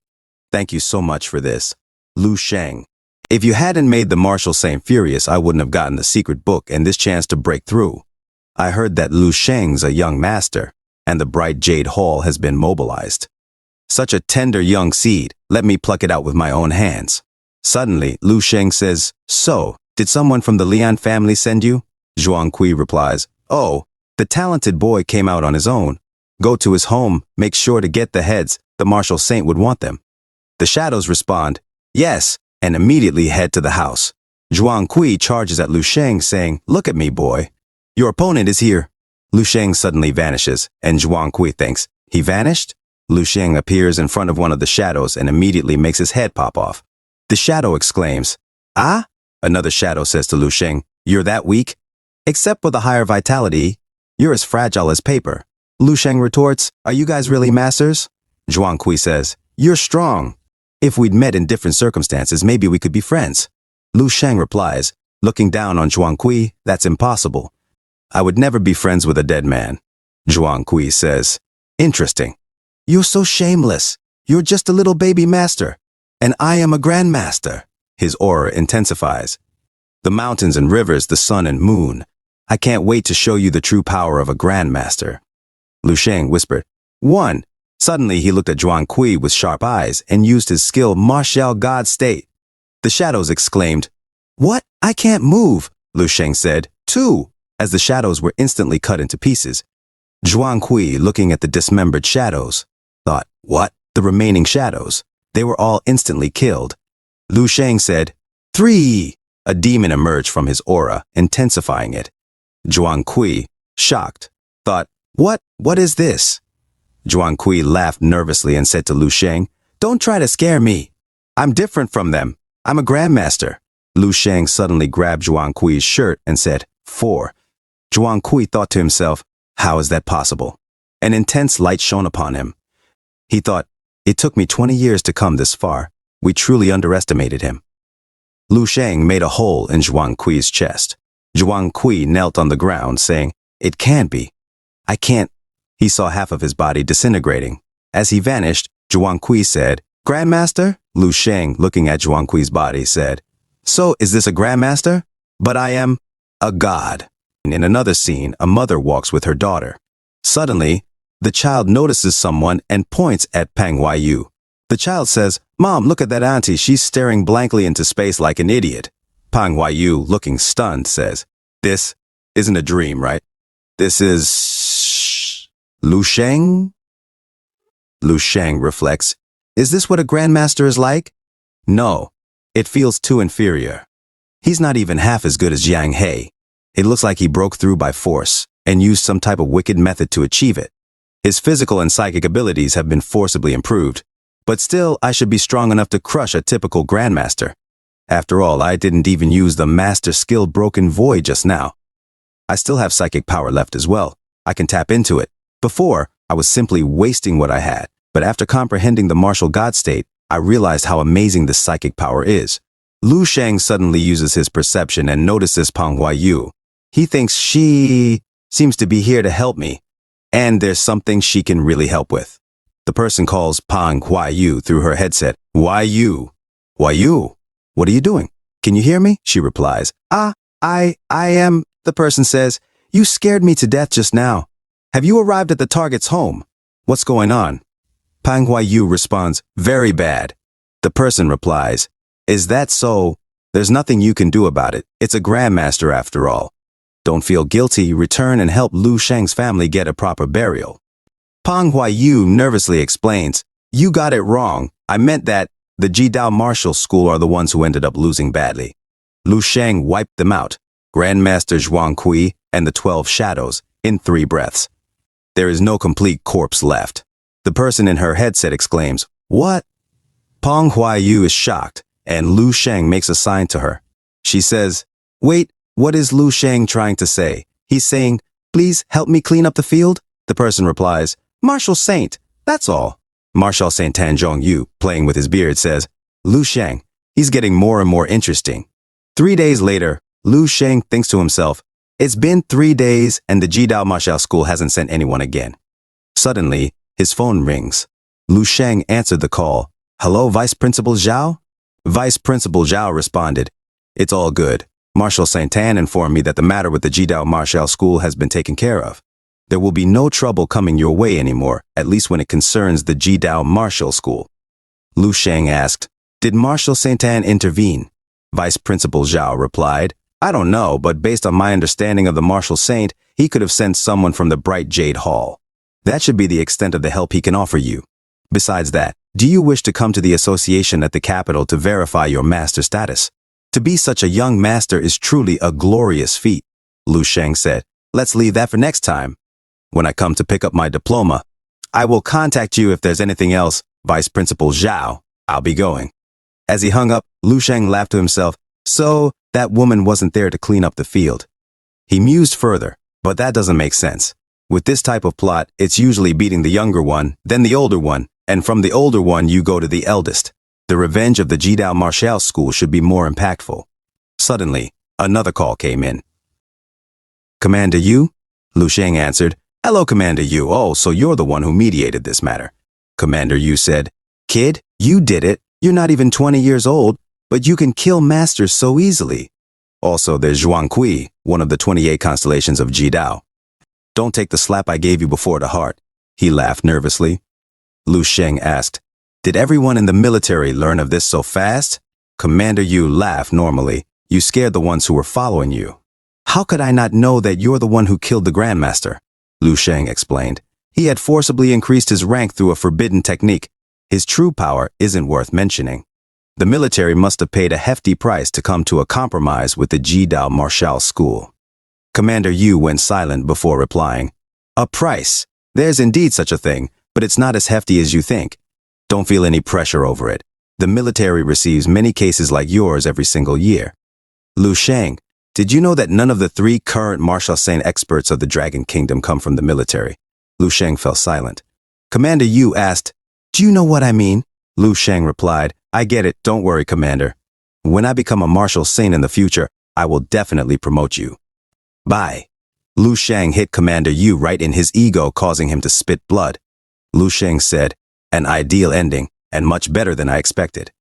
"Thank you so much for this, Lu Sheng. If you hadn't made the martial saint furious, I wouldn't have gotten the secret book and this chance to break through. I heard that Lu Sheng's a young master, and the bright jade hall has been mobilized. Such a tender young seed, let me pluck it out with my own hands." Suddenly, Lu Sheng says, "So, did someone from the Lian family send you?" Zhuang Kui replies, "Oh, the talented boy came out on his own. Go to his home, make sure to get the heads, the martial saint would want them." The shadows respond, "Yes," and immediately head to the house. Zhuang Kui charges at Lu Sheng saying, "Look at me, boy. Your opponent is here." Lu Sheng suddenly vanishes, and Zhuang Kui thinks, "He vanished?" Lu Sheng appears in front of one of the shadows and immediately makes his head pop off. The shadow exclaims, "Ah?" Another shadow says to Lu Sheng, "You're that weak? Except with a higher vitality, you're as fragile as paper." Lu Sheng retorts, "Are you guys really masters?" Zhuang Kui says, "You're strong. If we'd met in different circumstances, maybe we could be friends." Lu Sheng replies, looking down on Zhuang Kui, "That's impossible. I would never be friends with a dead man." Zhuang Kui says, "Interesting. You're so shameless. You're just a little baby master, and I am a grandmaster." His aura intensifies. "The mountains and rivers, the sun and moon. I can't wait to show you the true power of a grandmaster." Lu Sheng whispered, "One." Suddenly, he looked at Zhuang Kui with sharp eyes and used his skill Martial God State. The shadows exclaimed, "What? I can't move," Lu Sheng said. "Two," as the shadows were instantly cut into pieces. Zhuang Kui, looking at the dismembered shadows, thought, "What? The remaining shadows? They were all instantly killed." Lu Sheng said, "Three." A demon emerged from his aura, intensifying it. Zhuang Kui, shocked, thought, What is this?" Zhuang Kui laughed nervously and said to Lu Sheng, "Don't try to scare me. I'm different from them. I'm a grandmaster." Lu Sheng suddenly grabbed Zhuang Kui's shirt and said, "4." Zhuang Kui thought to himself, "How is that possible?" An intense light shone upon him. He thought, "It took me 20 years to come this far. We truly underestimated him." Lu Sheng made a hole in Zhuang Kui's chest. Zhuang Kui knelt on the ground, saying, "It can't be. I can't." He saw half of his body disintegrating. As he vanished, Zhuang Kui said, "Grandmaster?" Lu Sheng, looking at Zhuang Kui's body, said, "So, is this a grandmaster? But I am a god." In another scene, a mother walks with her daughter. Suddenly, the child notices someone and points at Pang Huaiyu. The child says, "Mom, look at that auntie. She's staring blankly into space like an idiot." Pang Huaiyu, looking stunned, says, "This isn't a dream, right? This is Lu Sheng?" Lu Sheng reflects, "Is this what a grandmaster is like? No, it feels too inferior. He's not even half as good as Jiang He. It looks like he broke through by force and used some type of wicked method to achieve it. His physical and psychic abilities have been forcibly improved, but still I should be strong enough to crush a typical grandmaster. After all, I didn't even use the master skill Broken Void just now. I still have psychic power left as well. I can tap into it. Before, I was simply wasting what I had, but after comprehending the martial god state, I realized how amazing this psychic power is. Lu Sheng suddenly uses his perception and notices Manhwa Yu. He thinks she seems to be here to help me, and there's something she can really help with. The person calls Manhwa Yu through her headset. Why you? Why you? What are you doing? Can you hear me? She replies. I am, the person says. You scared me to death just now. Have you arrived at the target's home? What's going on? Manhwa Yu responds, very bad. The person replies, is that so? There's nothing you can do about it. It's a grandmaster after all. Don't feel guilty. Return and help Lu Sheng's family get a proper burial. Manhwa Yu nervously explains, you got it wrong. I meant that the Jidao Martial School are the ones who ended up losing badly. Lu Sheng wiped them out, Grandmaster Zhuang Kui and the 12 Shadows, in 3 breaths. There is no complete corpse left. The person in her headset exclaims, what? Manhwa Yu is shocked, and Lu Sheng makes a sign to her. She says, wait, what is Lu Sheng trying to say? He's saying, please help me clean up the field? The person replies, Martial Saint, that's all. Marshal Saint Tanjong Yu, playing with his beard, says, Lu Sheng, he's getting more and more interesting. 3 days later, Lu Sheng thinks to himself, it's been 3 days and the Jidao Martial School hasn't sent anyone again. Suddenly, his phone rings. Lu Sheng answered the call. Hello, Vice Principal Zhao? Vice Principal Zhao responded, it's all good. Marshal Saint Tan informed me that the matter with the Jidao Martial School has been taken care of. There will be no trouble coming your way anymore, at least when it concerns the Jidao Martial School. Lu Sheng asked, did Marshal Saint Tan intervene? Vice Principal Zhao replied, I don't know, but based on my understanding of the Martial Saint, he could have sent someone from the Bright Jade Hall. That should be the extent of the help he can offer you. Besides that, do you wish to come to the association at the capital to verify your master status? To be such a young master is truly a glorious feat. Lu Sheng said, let's leave that for next time. When I come to pick up my diploma, I will contact you if there's anything else, Vice Principal Zhao. I'll be going. As he hung up, Lu Sheng laughed to himself. So, that woman wasn't there to clean up the field. He mused further, but that doesn't make sense. With this type of plot, it's usually beating the younger one, then the older one, and from the older one you go to the eldest. The revenge of the Jidao Martial School should be more impactful. Suddenly, another call came in. Commander Yu? Lu Sheng answered. Hello, Commander Yu. Oh, so you're the one who mediated this matter. Commander Yu said, kid, you did it. You're not even 20 years old, but you can kill masters so easily. Also, there's Zhuang Kui, one of the 28 constellations of Jidao. Don't take the slap I gave you before to heart. He laughed nervously. Lu Sheng asked, did everyone in the military learn of this so fast? Commander Yu laughed normally. You scared the ones who were following you. How could I not know that you're the one who killed the Grandmaster? Lu Sheng explained. He had forcibly increased his rank through a forbidden technique. His true power isn't worth mentioning. The military must have paid a hefty price to come to a compromise with the Jidao Martial School. Commander Yu went silent before replying. A price? There's indeed such a thing, but it's not as hefty as you think. Don't feel any pressure over it. The military receives many cases like yours every single year. Lu Sheng, did you know that none of the 3 current Martial Saint experts of the Dragon Kingdom come from the military? Lu Sheng fell silent. Commander Yu asked, do you know what I mean? Lu Sheng replied, I get it, don't worry, Commander. When I become a Martial Saint in the future, I will definitely promote you. Bye. Lu Sheng hit Commander Yu right in his ego, causing him to spit blood. Lu Sheng said, an ideal ending, and much better than I expected.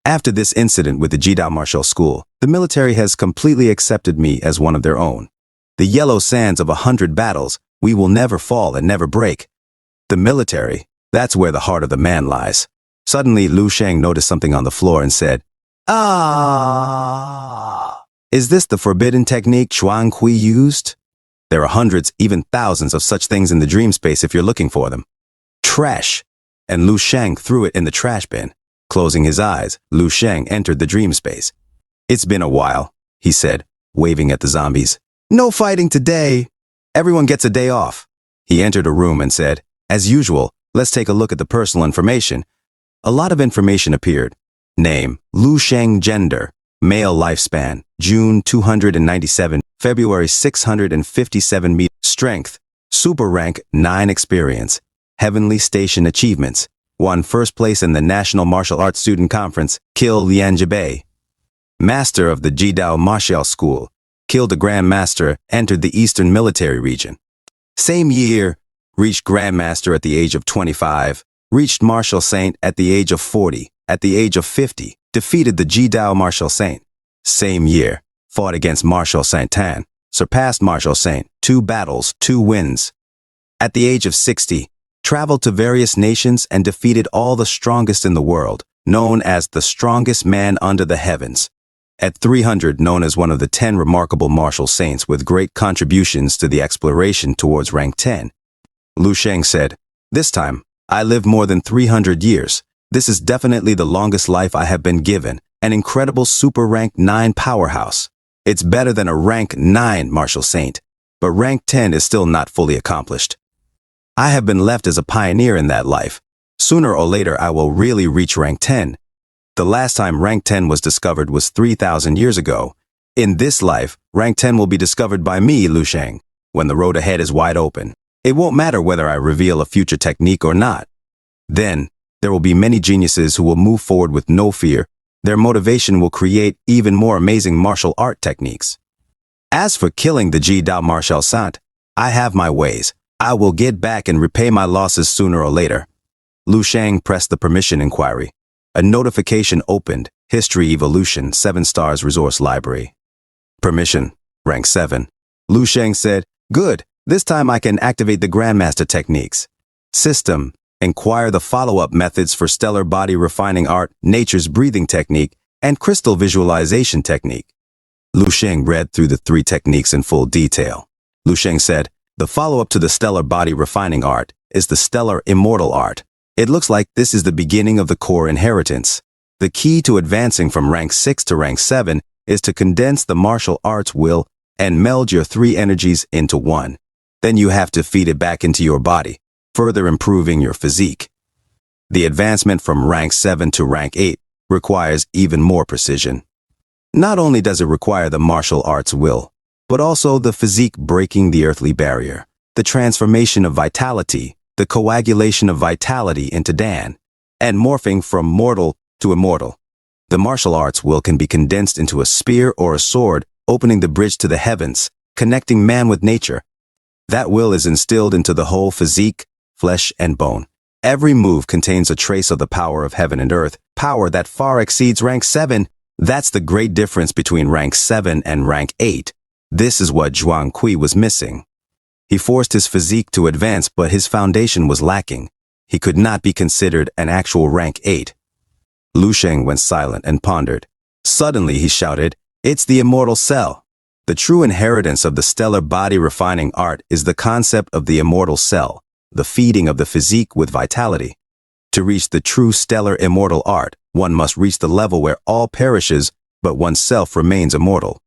After this incident with the Jidao Martial School, the military has completely accepted me as one of their own. The yellow sands of 100 battles, we will never fall and never break. The military, that's where the heart of the man lies. Suddenly, Lu Sheng noticed something on the floor and said, ah! Is this the forbidden technique Zhuang Kui used? There are hundreds, even thousands of such things in the dream space if you're looking for them. Trash! And Lu Sheng threw it in the trash bin. Closing his eyes, Lu Sheng entered the dream space. It's been a while, he said, waving at the zombies. No fighting today. Everyone gets a day off. He entered a room and said, as usual, let's take a look at the personal information. A lot of information appeared. Name, Lu Sheng. Gender, male. Lifespan, June 297, February 657 meters. Strength, super rank 9. Experience, heavenly station achievements, won first place in the National Martial Arts Student Conference, killed Lian Jibei. Master of the Jidao Martial School, killed the Grandmaster, entered the Eastern Military Region. Same year, reached Grandmaster at the age of 25, reached Martial Saint at the age of 40, at the age of 50, defeated the Jidao Martial Saint. Same year, fought against Martial Saint Tan, surpassed Martial Saint, 2 battles, 2 wins. At the age of 60, traveled to various nations and defeated all the strongest in the world, known as the strongest man under the heavens. At 300, known as one of the 10 remarkable martial saints with great contributions to the exploration towards rank 10. Lu Sheng said, "This time, I lived more than 300 years. This is definitely the longest life I have been given, an incredible super rank 9 powerhouse. It's better than a rank 9 martial saint, but rank 10 is still not fully accomplished. I have been left as a pioneer in that life. Sooner or later, I will really reach rank 10. The last time rank 10 was discovered was 3,000 years ago. In this life, rank 10 will be discovered by me, Lu Sheng, when the road ahead is wide open. It won't matter whether I reveal a future technique or not. Then, there will be many geniuses who will move forward with no fear. Their motivation will create even more amazing martial art techniques. As for killing the Jidao Martial Sant, I have my ways. I will get back and repay my losses sooner or later." Lu Sheng pressed the permission inquiry. A notification opened. History Evolution, 7 stars Resource Library. Permission, rank 7. Lu Sheng said, "Good, this time I can activate the Grandmaster techniques." System, inquire the follow-up methods for stellar body refining art, nature's breathing technique, and crystal visualization technique. Lu Sheng read through the 3 techniques in full detail. Lu Sheng said, "The follow-up to the stellar body refining art is the stellar immortal art. It looks like this is the beginning of the core inheritance. The key to advancing from rank 6 to rank 7 is to condense the martial arts will and meld your 3 energies into one. Then you have to feed it back into your body, further improving your physique. The advancement from rank 7 to rank 8 requires even more precision. Not only does it require the martial arts will, but also the physique breaking the earthly barrier, the transformation of vitality, the coagulation of vitality into Dan, and morphing from mortal to immortal. The martial arts will can be condensed into a spear or a sword, opening the bridge to the heavens, connecting man with nature. That will is instilled into the whole physique, flesh and bone. Every move contains a trace of the power of heaven and earth, power that far exceeds rank 7. That's the great difference between rank 7 and rank 8. This is what Zhuang Kui was missing. He forced his physique to advance, but his foundation was lacking. He could not be considered an actual rank 8. Lu Sheng went silent and pondered. Suddenly he shouted, "It's the immortal cell." The true inheritance of the stellar body refining art is the concept of the immortal cell, the feeding of the physique with vitality. To reach the true stellar immortal art, one must reach the level where all perishes, but oneself remains immortal.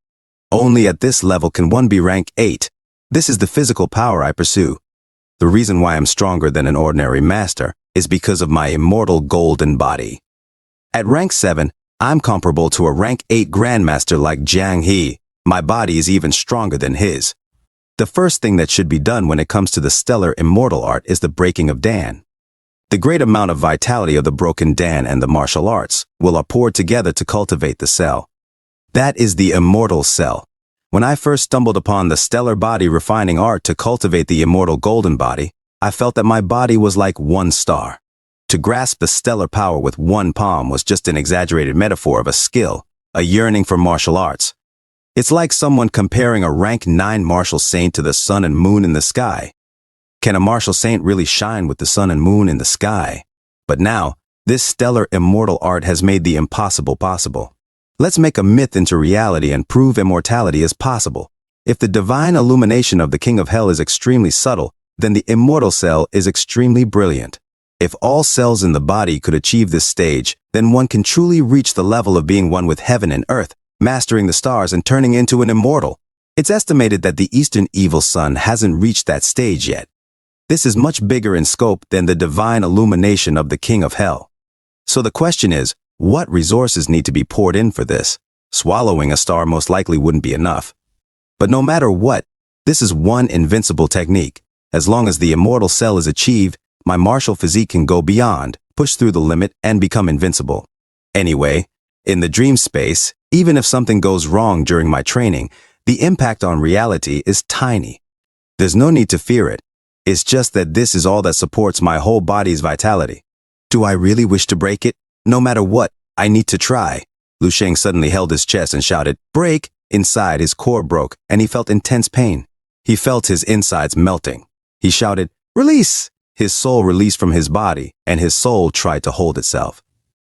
Only at this level can one be rank 8. This is the physical power I pursue. The reason why I'm stronger than an ordinary master is because of my immortal golden body. At rank 7, I'm comparable to a rank 8 grandmaster like Jiang He. My body is even stronger than his. The first thing that should be done when it comes to the stellar immortal art is the breaking of Dan. The great amount of vitality of the broken Dan and the martial arts will are poured together to cultivate the cell. That is the immortal cell. When I first stumbled upon the stellar body refining art to cultivate the immortal golden body, I felt that my body was like one star. To grasp the stellar power with one palm was just an exaggerated metaphor of a skill, a yearning for martial arts. It's like someone comparing a rank 9 martial saint to the sun and moon in the sky. Can a martial saint really shine with the sun and moon in the sky? But now, this stellar immortal art has made the impossible possible. Let's make a myth into reality and prove immortality is possible. If the divine illumination of the King of Hell is extremely subtle, then the immortal cell is extremely brilliant. If all cells in the body could achieve this stage, then one can truly reach the level of being one with heaven and earth, mastering the stars and turning into an immortal. It's estimated that the Eastern Evil Sun hasn't reached that stage yet. This is much bigger in scope than the divine illumination of the King of Hell. So the question is, what resources need to be poured in for this? Swallowing a star most likely wouldn't be enough. But no matter what, this is one invincible technique. As long as the immortal cell is achieved, my martial physique can go beyond push through the limit, and become invincible. Anyway, in the dream space, even if something goes wrong during my training, the impact on reality is tiny. There's no need to fear it. It's just that this is all that supports my whole body's vitality. Do I really wish to break it? No matter what, I need to try. Lu Sheng suddenly held his chest and shouted, "Break!" Inside, his core broke, and he felt intense pain. He felt his insides melting. He shouted, "Release!" His soul released from his body, and his soul tried to hold itself.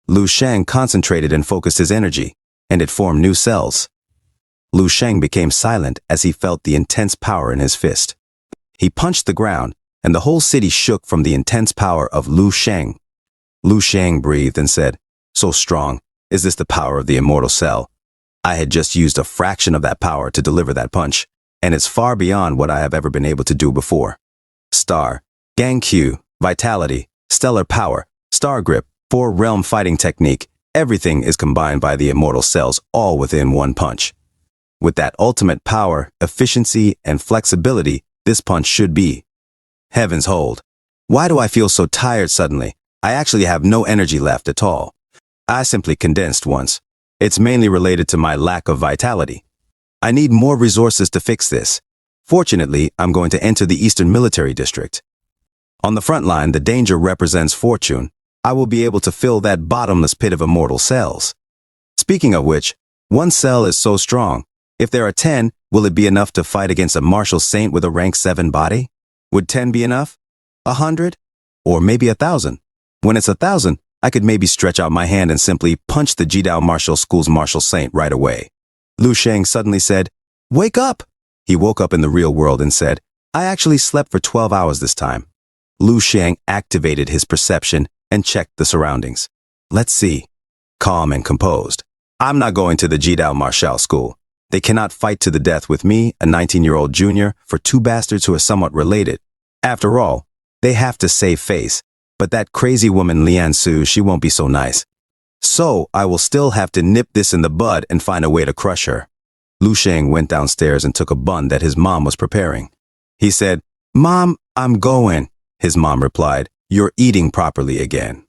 Lu Sheng concentrated and focused his energy, and it formed new cells. Lu Sheng became silent as he felt the intense power in his fist. He punched the ground, and the whole city shook from the intense power of Lu Sheng. Lu Sheng breathed and said, "So strong. Is this the power of the immortal cell? I had just used a fraction of that power to deliver that punch, and it's far beyond what I have ever been able to do before. Star, Gang Q, Vitality, Stellar Power, Star Grip, Four-Realm Fighting Technique, everything is combined by the immortal cells all within one punch. With that ultimate power, efficiency, and flexibility, this punch should be. Heavens hold. Why do I feel so tired suddenly? I actually have no energy left at all. I simply condensed once. It's mainly related to my lack of vitality. I need more resources to fix this. Fortunately, I'm going to enter the Eastern Military District. On the front line, the danger represents fortune. I will be able to fill that bottomless pit of immortal cells. Speaking of which, one cell is so strong. If there are 10, will it be enough to fight against a martial saint with a rank 7 body? Would 10 be enough? 100? Or maybe 1,000? When it's 1,000, I could maybe stretch out my hand and simply punch the Jidao Martial School's martial saint right away. Lu Sheng suddenly said, "Wake up!" He woke up in the real world and said, "I actually slept for 12 hours this time." Lu Sheng activated his perception and checked the surroundings. Let's see. Calm and composed. I'm not going to the Jidao Martial School. They cannot fight to the death with me, a 19-year-old junior, for two bastards who are somewhat related. After all, they have to save face. But that crazy woman Lian Su, she won't be so nice. So I will still have to nip this in the bud and find a way to crush her. Lu Sheng went downstairs and took a bun that his mom was preparing. He said, "Mom, I'm going." His mom replied, "You're eating properly again."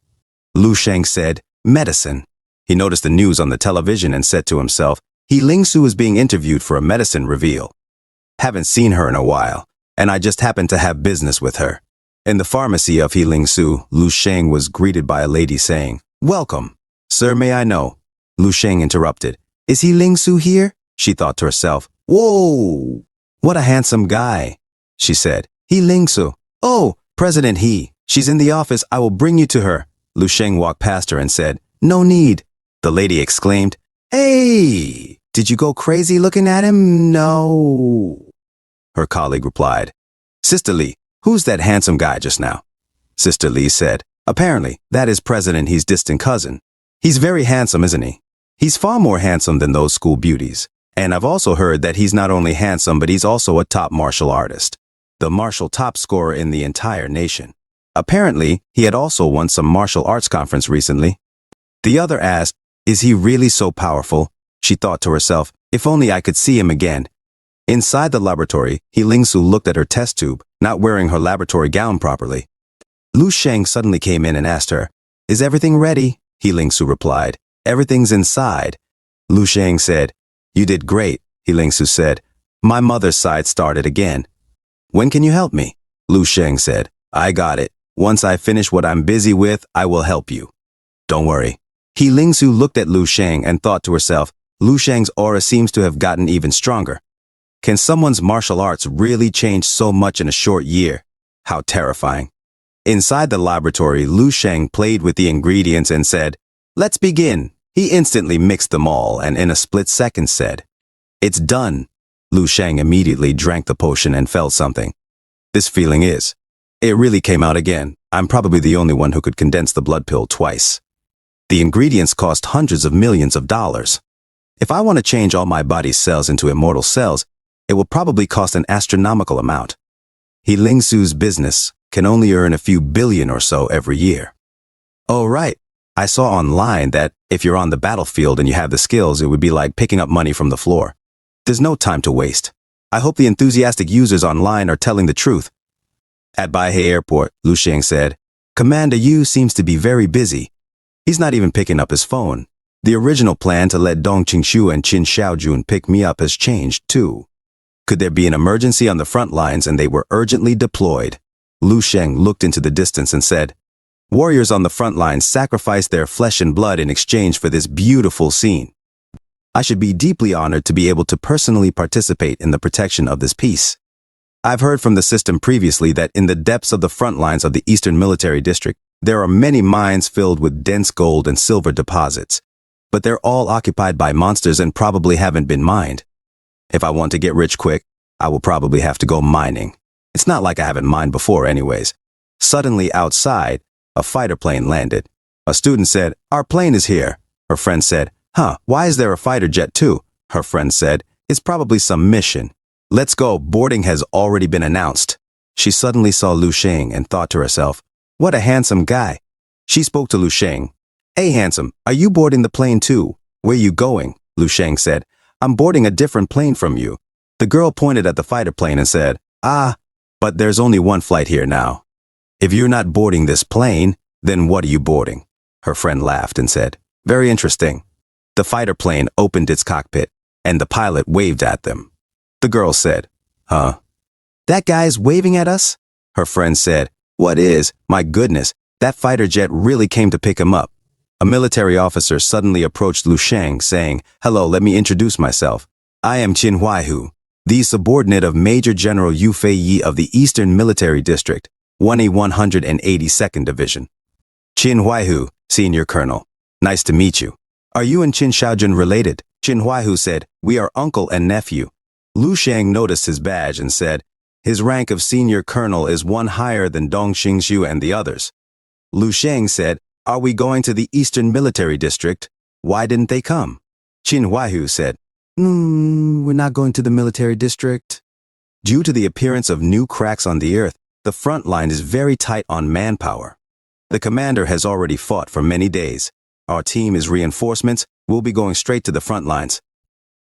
Lu Sheng said, "Medicine." He noticed the news on the television and said to himself, Ling Su is being interviewed for a medicine reveal. Haven't seen her in a while, and I just happened to have business with her. In the pharmacy of Ling Su, Lu Sheng was greeted by a lady saying, "Welcome. Sir, may I know?" Lu Sheng interrupted. "Is Ling Su here?" She thought to herself. "Whoa! What a handsome guy," she said. Ling Su. "Oh, President He. She's in the office. I will bring you to her." Lu Sheng walked past her and said, "No need." The lady exclaimed, "Hey! Did you go crazy looking at him?" "No." Her colleague replied, "Sister Lee, who's that handsome guy just now?" Sister Lee said, "Apparently, that is President He's distant cousin. He's very handsome, isn't he? He's far more handsome than those school beauties. And I've also heard that he's not only handsome, but he's also a top martial artist. The martial top scorer in the entire nation. Apparently, he had also won some martial arts conference recently." The other asked, "Is he really so powerful?" She thought to herself, "If only I could see him again." Inside the laboratory, Ling Su looked at her test tube, not wearing her laboratory gown properly. Lu Sheng suddenly came in and asked her, "Is everything ready?" Ling Su replied, "Everything's inside." Lu Sheng said, "You did great," Ling Su said. "My mother's side started again." "When can you help me?" Lu Sheng said, "I got it. Once I finish what I'm busy with, I will help you. Don't worry." Ling Su looked at Lu Sheng and thought to herself, Lu Sheng's aura seems to have gotten even stronger. Can someone's martial arts really change so much in a short year? How terrifying. Inside the laboratory, Lu Sheng played with the ingredients and said, "Let's begin." He instantly mixed them all and in a split second said, "It's done." Lu Sheng immediately drank the potion and felt something. This feeling is. It really came out again. I'm probably the only one who could condense the blood pill twice. The ingredients cost hundreds of millions of dollars. If I want to change all my body's cells into immortal cells, it will probably cost an astronomical amount. Ling Su's business can only earn a few billion or so every year. Oh right, I saw online that if you're on the battlefield and you have the skills, it would be like picking up money from the floor. There's no time to waste. I hope the enthusiastic users online are telling the truth. At Baihei Airport, Lu Sheng said, Commander Yu seems to be very busy. He's not even picking up his phone. The original plan to let Dong Qingshu and Qin Xiaojun pick me up has changed too. Could there be an emergency on the front lines and they were urgently deployed? Lu Sheng looked into the distance and said, warriors on the front lines sacrificed their flesh and blood in exchange for this beautiful scene. I should be deeply honored to be able to personally participate in the protection of this peace. I've heard from the system previously that in the depths of the front lines of the Eastern Military District, there are many mines filled with dense gold and silver deposits. But they're all occupied by monsters and probably haven't been mined. If I want to get rich quick, I will probably have to go mining. It's not like I haven't mined before anyways. Suddenly outside, a fighter plane landed. A student said, "Our plane is here." Her friend said, "Huh, why is there a fighter jet too?" Her friend said, "It's probably some mission." "Let's go, boarding has already been announced." She suddenly saw Lu Sheng and thought to herself, what a handsome guy. She spoke to Lu Sheng. "Hey handsome, are you boarding the plane too?" "Where you going?" Lu Sheng said. "I'm boarding a different plane from you." The girl pointed at the fighter plane and said, "Ah, but there's only one flight here now. If you're not boarding this plane, then what are you boarding?" Her friend laughed and said, "Very interesting." The fighter plane opened its cockpit, and the pilot waved at them. The girl said, "Huh? That guy's waving at us?" Her friend said, "What is? My goodness, that fighter jet really came to pick him up." A military officer suddenly approached Lu Sheng, saying, "Hello, let me introduce myself. I am Qin Huaihu, the subordinate of Major General Yu Feiyi of the Eastern Military District, 182nd Division." "Qin Huaihu, Senior Colonel. Nice to meet you. Are you and Qin Xiaojun related?" Qin Huaihu said, "We are uncle and nephew." Lu Sheng noticed his badge and said, "His rank of Senior Colonel is one higher than Dong Qingshu and the others." Lu Sheng said, "Are we going to the Eastern Military District? Why didn't they come?" Qin Huaihu said, We're not going to the military district." Due to the appearance of new cracks on the earth, the front line is very tight on manpower. The commander has already fought for many days. Our team is reinforcements. We'll be going straight to the front lines.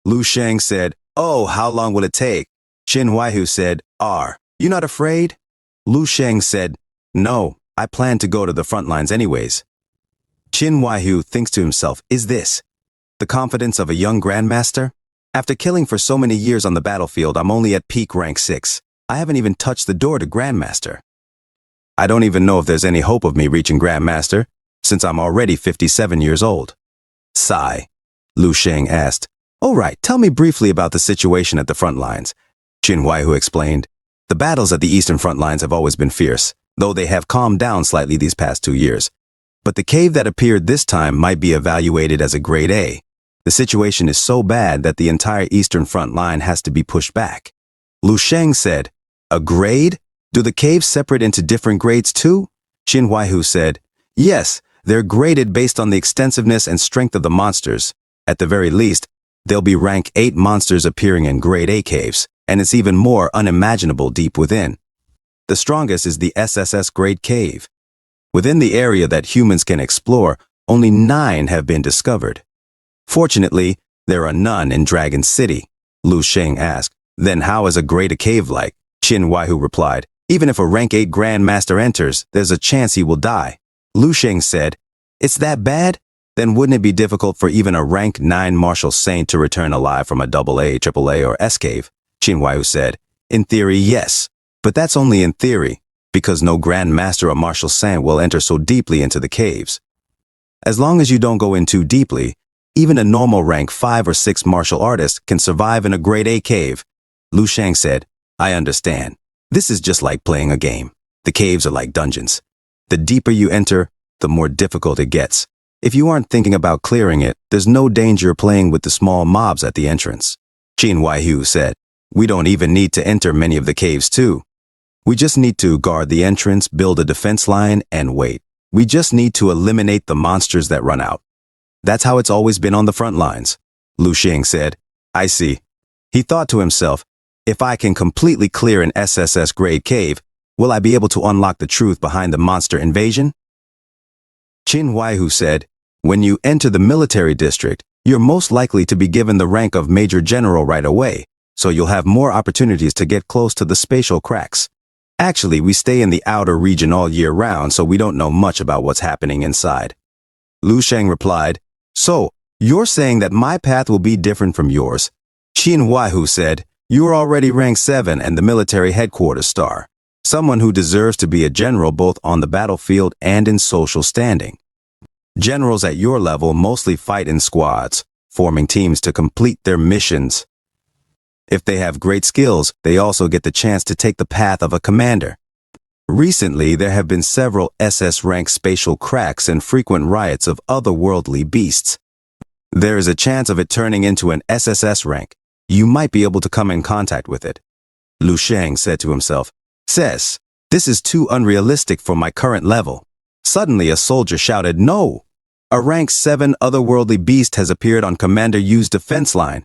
Lu Sheng said, "Oh, how long will it take?" Qin Huaihu said, "You not afraid?" Lu Sheng said, "No, I plan to go to the front lines anyways." Qin Huaihu thinks to himself, is this the confidence of a young grandmaster? After killing for so many years on the battlefield, I'm only at peak rank 6. I haven't even touched the door to grandmaster. I don't even know if there's any hope of me reaching grandmaster, since I'm already 57 years old. Sigh. Lu Sheng asked, "All right, tell me briefly about the situation at the front lines." Qin Huaihu explained, "The battles at the eastern front lines have always been fierce, though they have calmed down slightly these past 2 years. But the cave that appeared this time might be evaluated as a grade A. The situation is so bad that the entire eastern front line has to be pushed back." Lu Sheng said, "A grade? Do the caves separate into different grades too?" Qin Huaihu said, "Yes, they're graded based on the extensiveness and strength of the monsters. At the very least, there'll be rank 8 monsters appearing in grade A caves, and it's even more unimaginable deep within. The strongest is the SSS grade cave. Within the area that humans can explore, only 9 have been discovered. Fortunately, there are none in Dragon City." Lu Sheng asked, "Then how is a grade A cave like?" Qin Huaihu replied, "Even if a rank 8 Grandmaster enters, there's a chance he will die." Lu Sheng said, "It's that bad? Then wouldn't it be difficult for even a rank 9 martial saint to return alive from a AA, AAA, or S cave?" Qin Huaihu said, "In theory, yes. But that's only in theory, because no Grandmaster or martial saint will enter so deeply into the caves. As long as you don't go in too deeply, even a normal rank 5 or 6 martial artist can survive in a grade A cave." Lu Sheng said, "I understand. This is just like playing a game. The caves are like dungeons. The deeper you enter, the more difficult it gets. If you aren't thinking about clearing it, there's no danger playing with the small mobs at the entrance." Qin Huaihu said, "We don't even need to enter many of the caves too. We just need to guard the entrance, build a defense line, and wait. We just need to eliminate the monsters that run out. That's how it's always been on the front lines." Lu Sheng said, "I see." He thought to himself, if I can completely clear an SSS grade cave, will I be able to unlock the truth behind the monster invasion? Qin Huaihu said, "When you enter the military district, you're most likely to be given the rank of Major General right away, so you'll have more opportunities to get close to the spatial cracks. Actually, we stay in the outer region all year round, so we don't know much about what's happening inside. Lu Sheng replied, So, you're saying that my path will be different from yours? Qin Huaihu said, You're already rank 7 and the military headquarters star. Someone who deserves to be a general both on the battlefield and in social standing. Generals at your level mostly fight in squads, forming teams to complete their missions. If they have great skills, they also get the chance to take the path of a commander. Recently, there have been several SS-rank spatial cracks and frequent riots of otherworldly beasts. There is a chance of it turning into an SSS rank. You might be able to come in contact with it. Lu Sheng said to himself, This is too unrealistic for my current level. Suddenly, a soldier shouted, No! A rank 7 otherworldly beast has appeared on Commander Yu's defense line.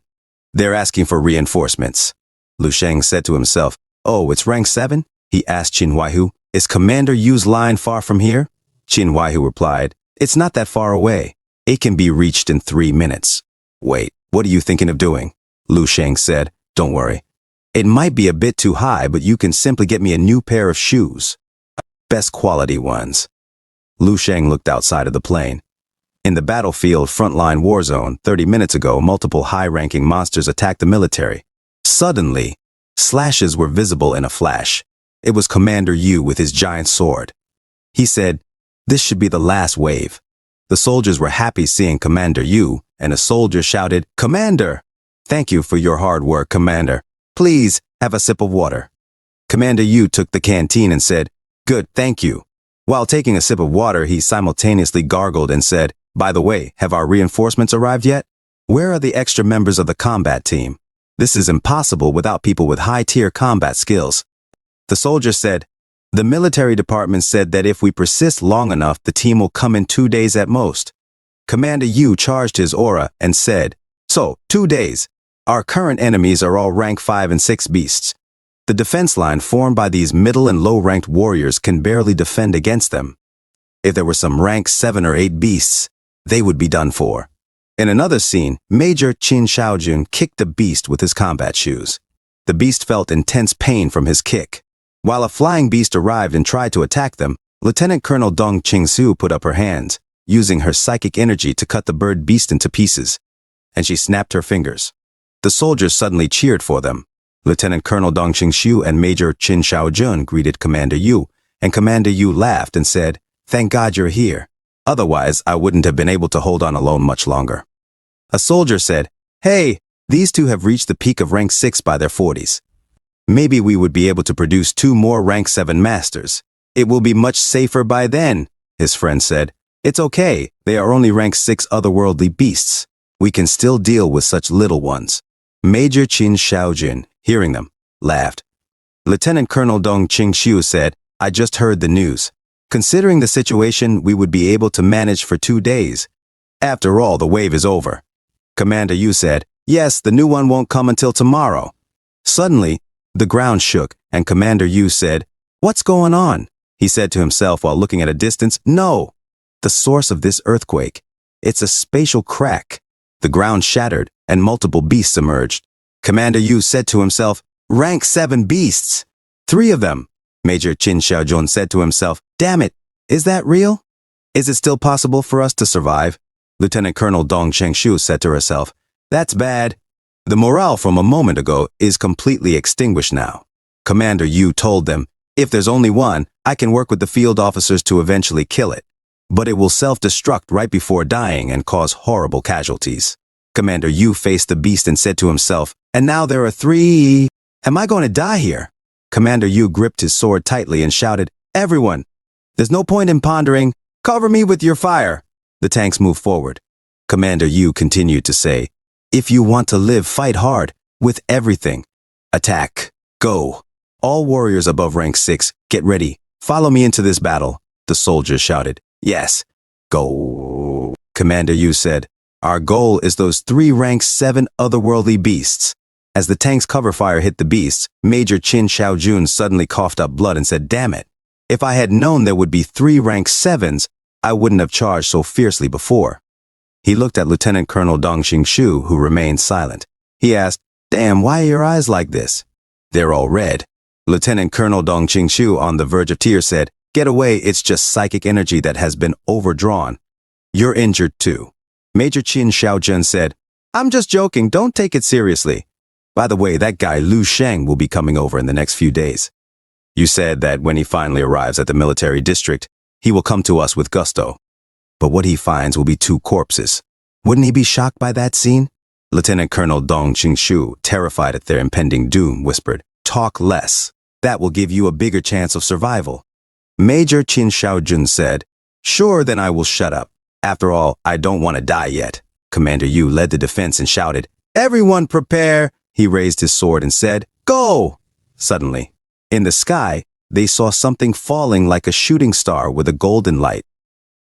They're asking for reinforcements. Lu Sheng said to himself, Oh, it's rank 7? He asked Qin Huaihu, Is Commander Yu's line far from here? Qin Huaihu replied, It's not that far away. It can be reached in 3 minutes. Wait, what are you thinking of doing? Lu Sheng said, Don't worry. It might be a bit too high, but you can simply get me a new pair of shoes. Best quality ones. Lu Sheng looked outside of the plane. In the battlefield frontline war zone, 30 minutes ago, multiple high-ranking monsters attacked the military. Suddenly, slashes were visible in a flash. It was Commander Yu with his giant sword. He said, This should be the last wave. The soldiers were happy seeing Commander Yu, and a soldier shouted, Commander! Thank you for your hard work, Commander. Please, have a sip of water. Commander Yu took the canteen and said, Good, thank you. While taking a sip of water, he simultaneously gargled and said, By the way, have our reinforcements arrived yet? Where are the extra members of the combat team? This is impossible without people with high-tier combat skills. The soldier said, The military department said that if we persist long enough, the team will come in 2 days at most. Commander Yu charged his aura and said, So, 2 days. Our current enemies are all rank 5 and 6 beasts. The defense line formed by these middle and low-ranked warriors can barely defend against them. If there were some rank 7 or 8 beasts, they would be done for. In another scene, Major Qin Shaojun kicked the beast with his combat shoes. The beast felt intense pain from his kick. While a flying beast arrived and tried to attack them, Lieutenant Colonel Dong Qingsu put up her hands, using her psychic energy to cut the bird beast into pieces. And she snapped her fingers. The soldiers suddenly cheered for them. Lieutenant Colonel Dong Qingsu and Major Qin Shaojun greeted Commander Yu, and Commander Yu laughed and said, Thank God you're here. Otherwise, I wouldn't have been able to hold on alone much longer. A soldier said, Hey, these two have reached the peak of rank 6 by their 40s. Maybe we would be able to produce 2 more rank 7 masters. It will be much safer by then, his friend said. It's okay, they are only rank 6 otherworldly beasts. We can still deal with such little ones. Major Qin Shaojun, hearing them, laughed. Lieutenant Colonel Dong Qingxiu said, I just heard the news. Considering the situation, we would be able to manage for 2 days. After all, the wave is over. Commander Yu said, Yes, the new one won't come until tomorrow. Suddenly, the ground shook, and Commander Yu said, What's going on? He said to himself while looking at a distance, No! The source of this earthquake. It's a spatial crack. The ground shattered, and multiple beasts emerged. Commander Yu said to himself, Rank 7 beasts! 3 of them! Major Qin Shaojun said to himself, Damn it! Is that real? Is it still possible for us to survive? Lieutenant Colonel Dong Chengshu said to herself, That's bad. The morale from a moment ago is completely extinguished now. Commander Yu told them, If there's only one, I can work with the field officers to eventually kill it. But it will self-destruct right before dying and cause horrible casualties. Commander Yu faced the beast and said to himself, And now there are 3. Am I going to die here? Commander Yu gripped his sword tightly and shouted, Everyone! There's no point in pondering. Cover me with your fire. The tanks moved forward. Commander Yu continued to say, If you want to live, fight hard, with everything. Attack. Go. All warriors above rank 6, get ready. Follow me into this battle. The soldiers shouted. Yes. Go. Commander Yu said, Our goal is those 3 rank 7 otherworldly beasts. As the tank's cover fire hit the beasts, Major Qin Shaojun suddenly coughed up blood and said, Damn it. If I had known there would be 3 rank 7s, I wouldn't have charged so fiercely before. He looked at Lieutenant Colonel Dong Xingshu, who remained silent. He asked, Damn, why are your eyes like this? They're all red. Lieutenant Colonel Dong Qing-shu, on the verge of tears, said, "Get away, it's just psychic energy that has been overdrawn. You're injured too." Major Qin Xiaojun said, "I'm just joking, don't take it seriously. By the way, that guy Lu Sheng will be coming over in the next few days. You said that when he finally arrives at the military district, he will come to us with gusto. But what he finds will be 2 corpses. Wouldn't he be shocked by that scene?" Lieutenant Colonel Dong Qing-shu, terrified at their impending doom, whispered, "Talk less. That will give you a bigger chance of survival." Major Qin Xiaojun said, "Sure, then I will shut up. After all, I don't want to die yet." Commander Yu led the defense and shouted, "Everyone prepare!" He raised his sword and said, "Go!" Suddenly, in the sky, they saw something falling like a shooting star with a golden light.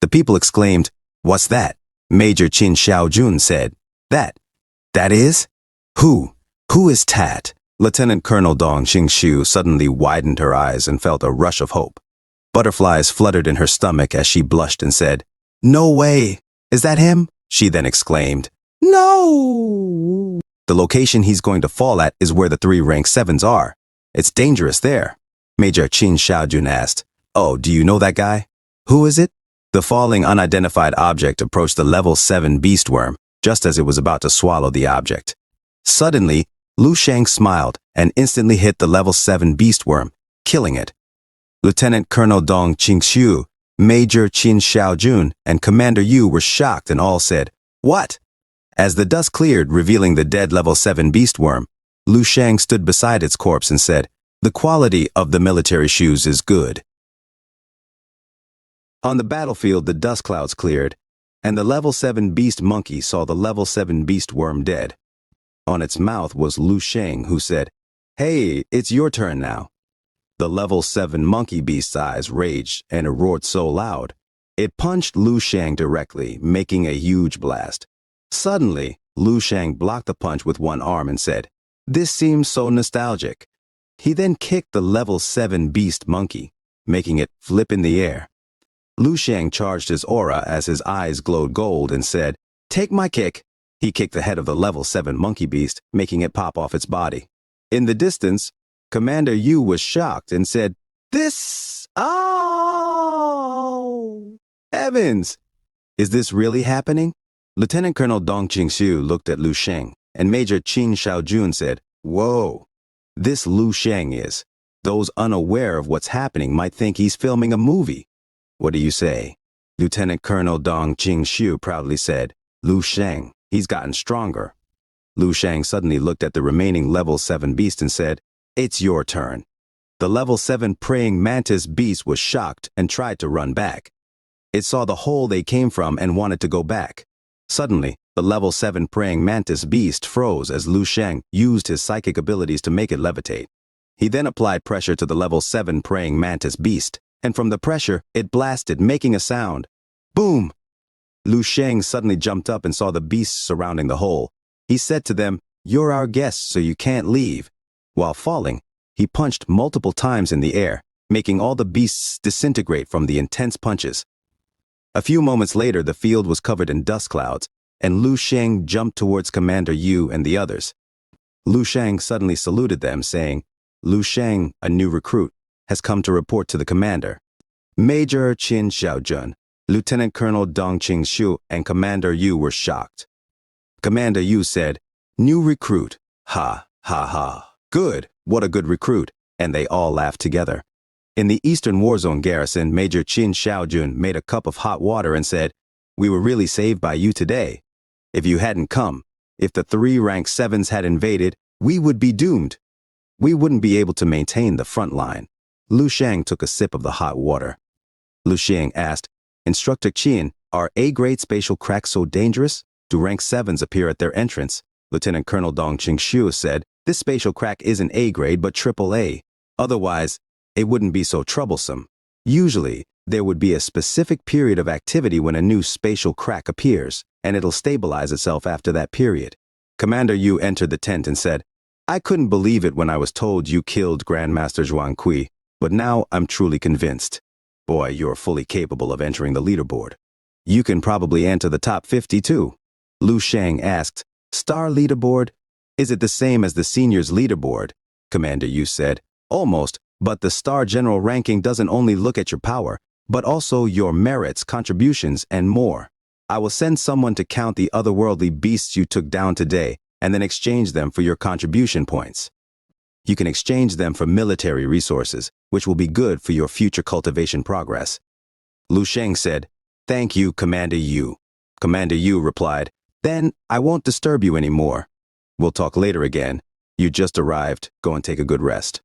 The people exclaimed, "What's that?" Major Qin Xiaojun said, That is? Who is Tat?" Lieutenant Colonel Dong Qing-shu suddenly widened her eyes and felt a rush of hope. Butterflies fluttered in her stomach as she blushed and said, "No way! Is that him?" She then exclaimed, "No!" The location he's going to fall at is where the 3 rank 7s are. It's dangerous there. Major Qin Xiaojun asked, "Oh, do you know that guy?" "Who is it?" The falling unidentified object approached the level 7 beast worm, just as it was about to swallow the object. Suddenly, Lu Sheng smiled and instantly hit the level 7 beast worm, killing it. Lieutenant Colonel Dong Qing-shu, Major Qin Xiaojun, and Commander Yu were shocked and all said, "What?" As the dust cleared, revealing the dead level 7 beast worm, Lu Sheng stood beside its corpse and said, "The quality of the military shoes is good." On the battlefield, the dust clouds cleared, and the level 7 beast monkey saw the level 7 beast worm dead. On its mouth was Lu Sheng, who said, "Hey, it's your turn now." The level 7 monkey beast's eyes raged and it roared so loud. It punched Lu Sheng directly, making a huge blast. Suddenly, Lu Sheng blocked the punch with one arm and said, "This seems so nostalgic." He then kicked the level 7 beast monkey, making it flip in the air. Lu Sheng charged his aura as his eyes glowed gold and said, "Take my kick." He kicked the head of the level 7 monkey beast, making it pop off its body. In the distance, Commander Yu was shocked and said, "Oh! Heavens! Is this really happening?" Lieutenant Colonel Dong Qing-shu looked at Lu Sheng, and Major Qin Xiaojun said, "Whoa! This Lu Sheng is. Those unaware of what's happening might think he's filming a movie." "What do you say?" Lieutenant Colonel Dong Qing-shu proudly said, "Lu Sheng, he's gotten stronger." Lu Sheng suddenly looked at the remaining level 7 beast and said, "It's your turn." The level 7 praying mantis beast was shocked and tried to run back. It saw the hole they came from and wanted to go back. Suddenly, the level 7 praying mantis beast froze as Lu Sheng used his psychic abilities to make it levitate. He then applied pressure to the level 7 praying mantis beast, and from the pressure, it blasted, making a sound. Boom! Lu Sheng suddenly jumped up and saw the beasts surrounding the hole. He said to them, "You're our guests, so you can't leave." While falling, he punched multiple times in the air, making all the beasts disintegrate from the intense punches. A few moments later, the field was covered in dust clouds, and Lu Sheng jumped towards Commander Yu and the others. Lu Sheng suddenly saluted them, saying, "Lu Sheng, a new recruit, has come to report to the commander." Major Qin Xiaojun, Lieutenant Colonel Dong Qing-shu, and Commander Yu were shocked. Commander Yu said, "New recruit. Ha, ha, ha. Good, what a good recruit." And they all laughed together. In the Eastern Warzone garrison, Major Qin Xiaojun made a cup of hot water and said, "We were really saved by you today. If you hadn't come, if the 3 rank 7s had invaded, we would be doomed. We wouldn't be able to maintain the front line." Lu Sheng took a sip of the hot water. Lu Sheng asked, "Instructor Qin, are A-grade spatial cracks so dangerous? Do rank 7s appear at their entrance?" Lieutenant Colonel Dong Qing-shu said, "This spatial crack isn't A-grade but AAA. Otherwise, it wouldn't be so troublesome. Usually, there would be a specific period of activity when a new spatial crack appears, and it'll stabilize itself after that period." Commander Yu entered the tent and said, "I couldn't believe it when I was told you killed Grandmaster Zhuang Kui, but now I'm truly convinced. Boy, you're fully capable of entering the leaderboard. You can probably enter the top 50 too." Lu Sheng asked, "Star leaderboard? Is it the same as the seniors leaderboard?" Commander Yu said, Almost, but the Star General ranking doesn't only look at your power, but also your merits, contributions, and more. I will send someone to count the otherworldly beasts you took down today, and then exchange them for your contribution points. You can exchange them for military resources, which will be good for your future cultivation progress. Lu Sheng said, "Thank you, Commander Yu." Commander Yu replied, "Then I won't disturb you anymore. We'll talk later again. You just arrived. Go and take a good rest."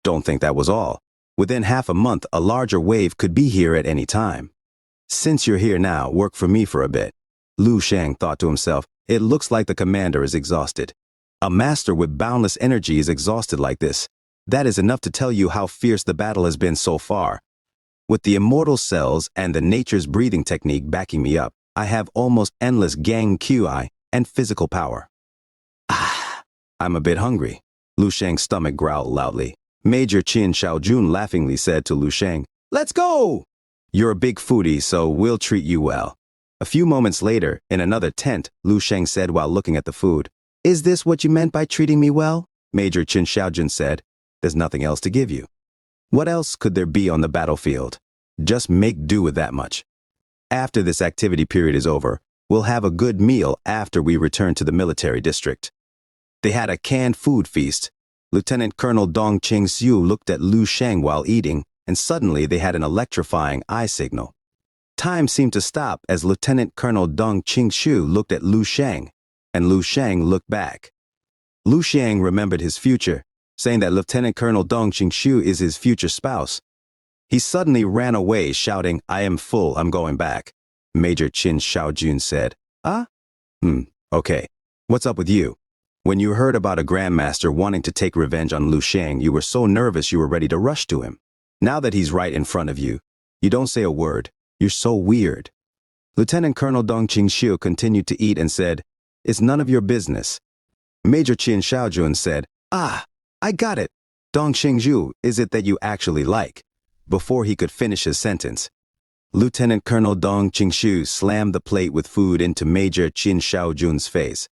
Don't think that was all. Within half a month, a larger wave could be here at any time. Since you're here now, work for me for a bit. Lu Sheng thought to himself, it looks like the commander is exhausted. A master with boundless energy is exhausted like this. That is enough to tell you how fierce the battle has been so far. With the immortal cells and the nature's breathing technique backing me up, I have almost endless gang QI and physical power. I'm a bit hungry. Lu Sheng's stomach growled loudly. Major Qin Shaojun laughingly said to Lu Sheng, "Let's go! You're a big foodie, so we'll treat you well." A few moments later, in another tent, Lu Sheng said while looking at the food, "Is this what you meant by treating me well?" Major Qin Shaojun said, "There's nothing else to give you." What else could there be on the battlefield? Just make do with that much. After this activity period is over, we'll have a good meal after we return to the military district. They had a canned food feast. Lieutenant Colonel Dong Qingxiu looked at Lu Sheng while eating, and suddenly they had an electrifying eye signal. Time seemed to stop as Lieutenant Colonel Dong Qingxiu looked at Lu Sheng, and Lu Sheng looked back. Lu Sheng remembered his future, saying that Lieutenant Colonel Dong Qingxiu is his future spouse. He suddenly ran away, shouting, "I am full, I'm going back." Major Qin Shaojun said, Okay. What's up with you? When you heard about a grandmaster wanting to take revenge on Lu Sheng, you were so nervous you were ready to rush to him. Now that he's right in front of you, you don't say a word. You're so weird. Lieutenant Colonel Dong Qingxiu continued to eat and said, "It's none of your business." Major Qin Shaojun said, I got it. Dong Qingxiu, is it that you actually like?" Before he could finish his sentence, Lieutenant Colonel Dong Qingxiu slammed the plate with food into Major Qin Shaojun's face.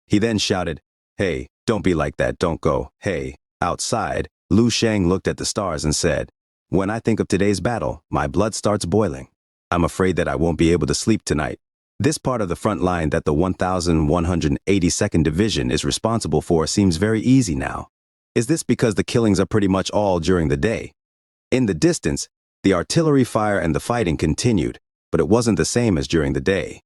He then shouted, "Hey, don't be like that, don't go. Hey." Outside, Lu Sheng looked at the stars and said, "When I think of today's battle, my blood starts boiling. I'm afraid that I won't be able to sleep tonight. This part of the front line that the 1182nd Division is responsible for seems very easy now. Is this because the killings are pretty much all during the day?" In the distance, the artillery fire and the fighting continued, but it wasn't the same as during the day.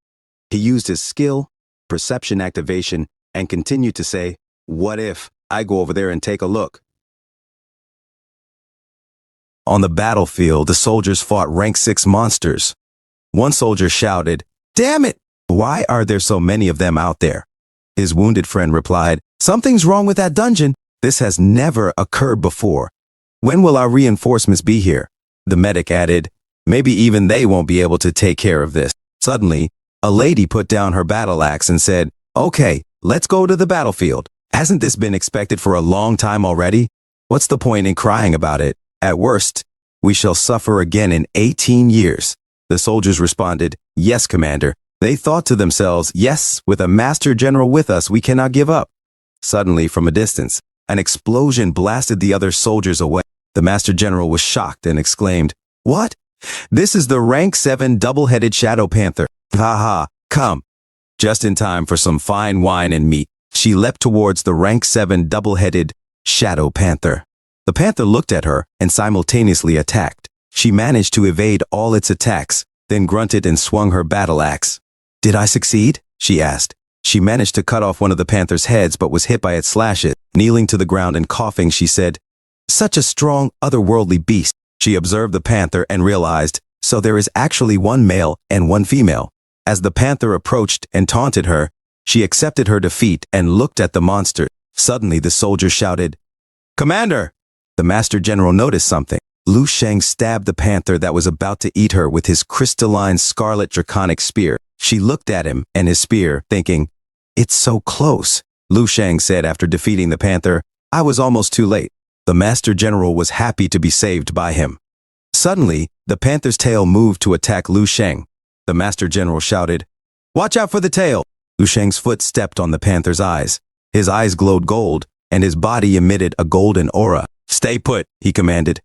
He used his skill, perception activation, and continued to say, "What if I go over there and take a look?" On the battlefield, the soldiers fought rank 6 monsters. One soldier shouted, "Damn it! Why are there so many of them out there?" His wounded friend replied, "Something's wrong with that dungeon. This has never occurred before. When will our reinforcements be here?" The medic added, "Maybe even they won't be able to take care of this." Suddenly, a lady put down her battle axe and said, "Okay, let's go to the battlefield. Hasn't this been expected for a long time already? What's the point in crying about it? At worst, we shall suffer again in 18 years. The soldiers responded, "Yes, Commander." They thought to themselves, "Yes, with a Master General with us, we cannot give up." Suddenly, from a distance, an explosion blasted the other soldiers away. The Master General was shocked and exclaimed, "What? This is the rank 7 double-headed Shadow Panther. Ha, come." Just in time for some fine wine and meat, she leapt towards the rank 7 double-headed Shadow Panther. The panther looked at her and simultaneously attacked. She managed to evade all its attacks, then grunted and swung her battle axe. "Did I succeed?" she asked. She managed to cut off one of the panther's heads but was hit by its slashes. Kneeling to the ground and coughing, she said, "Such a strong, otherworldly beast." She observed the panther and realized, so there is actually one male and one female. As the panther approached and taunted her, she accepted her defeat and looked at the monster. Suddenly the soldier shouted, "Commander!" The Master General noticed something. Lu Sheng stabbed the panther that was about to eat her with his crystalline scarlet draconic spear. She looked at him and his spear, thinking, "It's so close." Lu Sheng said after defeating the panther, "I was almost too late." The Master General was happy to be saved by him. Suddenly, the panther's tail moved to attack Lu Sheng. The Master General shouted, "Watch out for the tail!" Lu Sheng's foot stepped on the panther's eyes. His eyes glowed gold, and his body emitted a golden aura. Stay put, he commanded.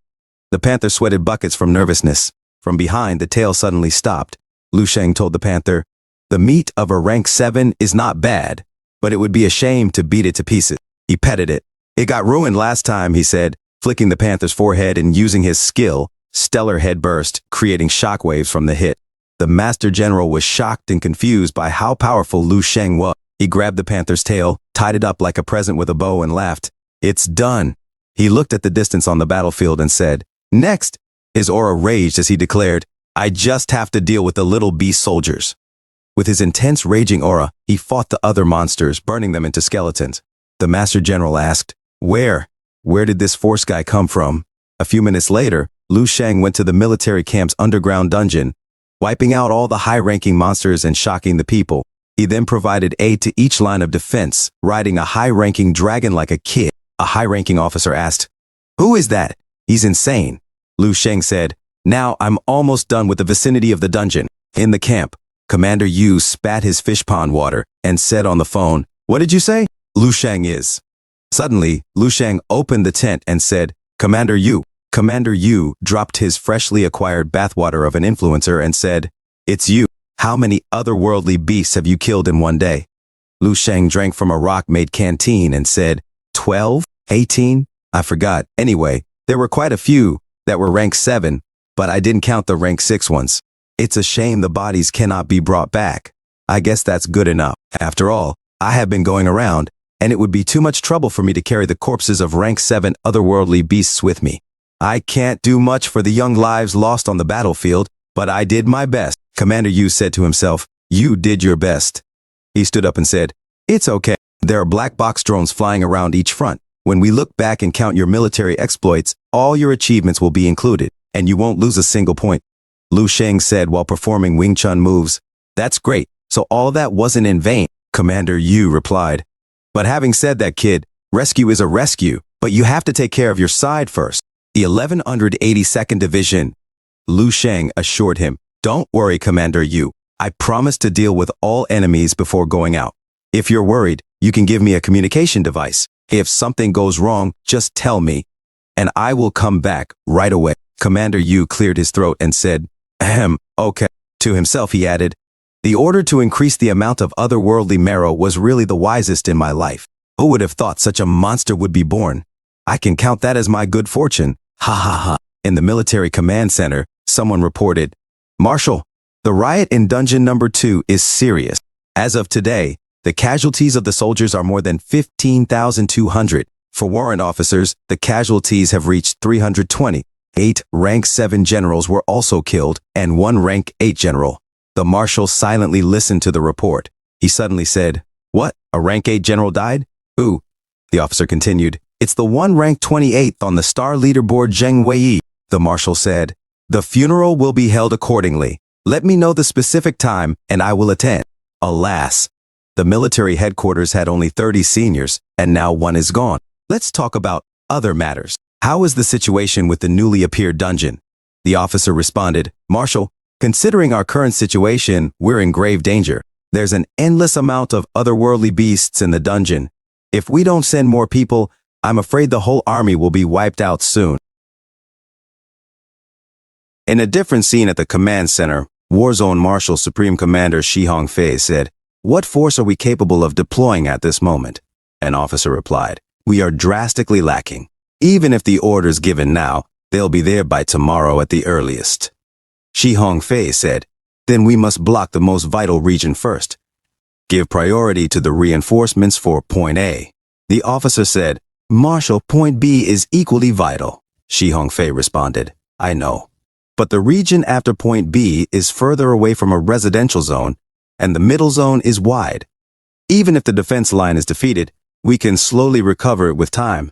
The panther sweated buckets from nervousness. From behind, the tail suddenly stopped. Lu Sheng told the panther, the meat of a rank 7 is not bad, but it would be a shame to beat it to pieces. He petted it. It got ruined last time, he said, flicking the panther's forehead and using his skill, stellar head burst, creating shockwaves from the hit. The master general was shocked and confused by how powerful Lu Sheng was. He grabbed the panther's tail, tied it up like a present with a bow and laughed. It's done. He looked at the distance on the battlefield and said, next. His aura raged as he declared, I just have to deal with the little beast soldiers. With his intense raging aura, he fought the other monsters, burning them into skeletons. The master general asked, Where did this force guy come from? A few minutes later, Lu Sheng went to the military camp's underground dungeon, wiping out all the high-ranking monsters and shocking the people. He then provided aid to each line of defense, riding a high-ranking dragon like a kid. A high-ranking officer asked, Who is that? He's insane. Lu Sheng said, Now I'm almost done with the vicinity of the dungeon. In the camp, Commander Yu spat his fish pond water and said on the phone, What did you say? Lu Sheng is. Suddenly, Lu Sheng opened the tent and said, Commander Yu. Commander Yu dropped his freshly acquired bathwater of an influencer and said, It's you. How many otherworldly beasts have you killed in one day? Lu Sheng drank from a rock-made canteen and said, 12? 18? I forgot. Anyway, there were quite a few that were rank 7, but I didn't count the rank 6 ones. It's a shame the bodies cannot be brought back. I guess that's good enough. After all, I have been going around, and it would be too much trouble for me to carry the corpses of rank 7 otherworldly beasts with me. I can't do much for the young lives lost on the battlefield, but I did my best. Commander Yu said to himself, You did your best. He stood up and said, It's okay. There are black box drones flying around each front. When we look back and count your military exploits, all your achievements will be included, and you won't lose a single point. Lu Sheng said while performing Wing Chun moves. That's great. So all that wasn't in vain, Commander Yu replied. But having said that, kid, rescue is a rescue, but you have to take care of your side first. The 1182nd Division. Lu Sheng assured him, Don't worry, Commander Yu. I promise to deal with all enemies before going out. If you're worried, you can give me a communication device. If something goes wrong, just tell me, and I will come back right away. Commander Yu cleared his throat and said, Okay. To himself, he added, The order to increase the amount of otherworldly marrow was really the wisest in my life. Who would have thought such a monster would be born? I can count that as my good fortune. Ha ha ha. In the military command center, someone reported, Marshal, the riot in dungeon number 2 is serious. As of today, the casualties of the soldiers are more than 15,200. For warrant officers, the casualties have reached 320. 8 rank 7 generals were also killed, and 1 rank 8 general. The marshal silently listened to the report. He suddenly said, What? A rank 8 general died? Who? The officer continued, It's the one ranked 28th on the star leaderboard, Zheng Wei. The marshal said, The funeral will be held accordingly. Let me know the specific time, and I will attend. Alas, the military headquarters had only 30 seniors, and now 1 is gone. Let's talk about other matters. How is the situation with the newly appeared dungeon? The officer responded, Marshal, considering our current situation, we're in grave danger. There's an endless amount of otherworldly beasts in the dungeon. If we don't send more people, I'm afraid the whole army will be wiped out soon. In a different scene at the command center, Warzone Marshal Supreme Commander Shi Hongfei said, What force are we capable of deploying at this moment? An officer replied, We are drastically lacking. Even if the order's given now, they'll be there by tomorrow at the earliest. Shi Hongfei said, Then we must block the most vital region first. Give priority to the reinforcements for Point A. The officer said, Marshal, Point B is equally vital. Shi Hongfei responded, I know. But the region after Point B is further away from a residential zone, and the middle zone is wide. Even if the defense line is defeated, we can slowly recover it with time.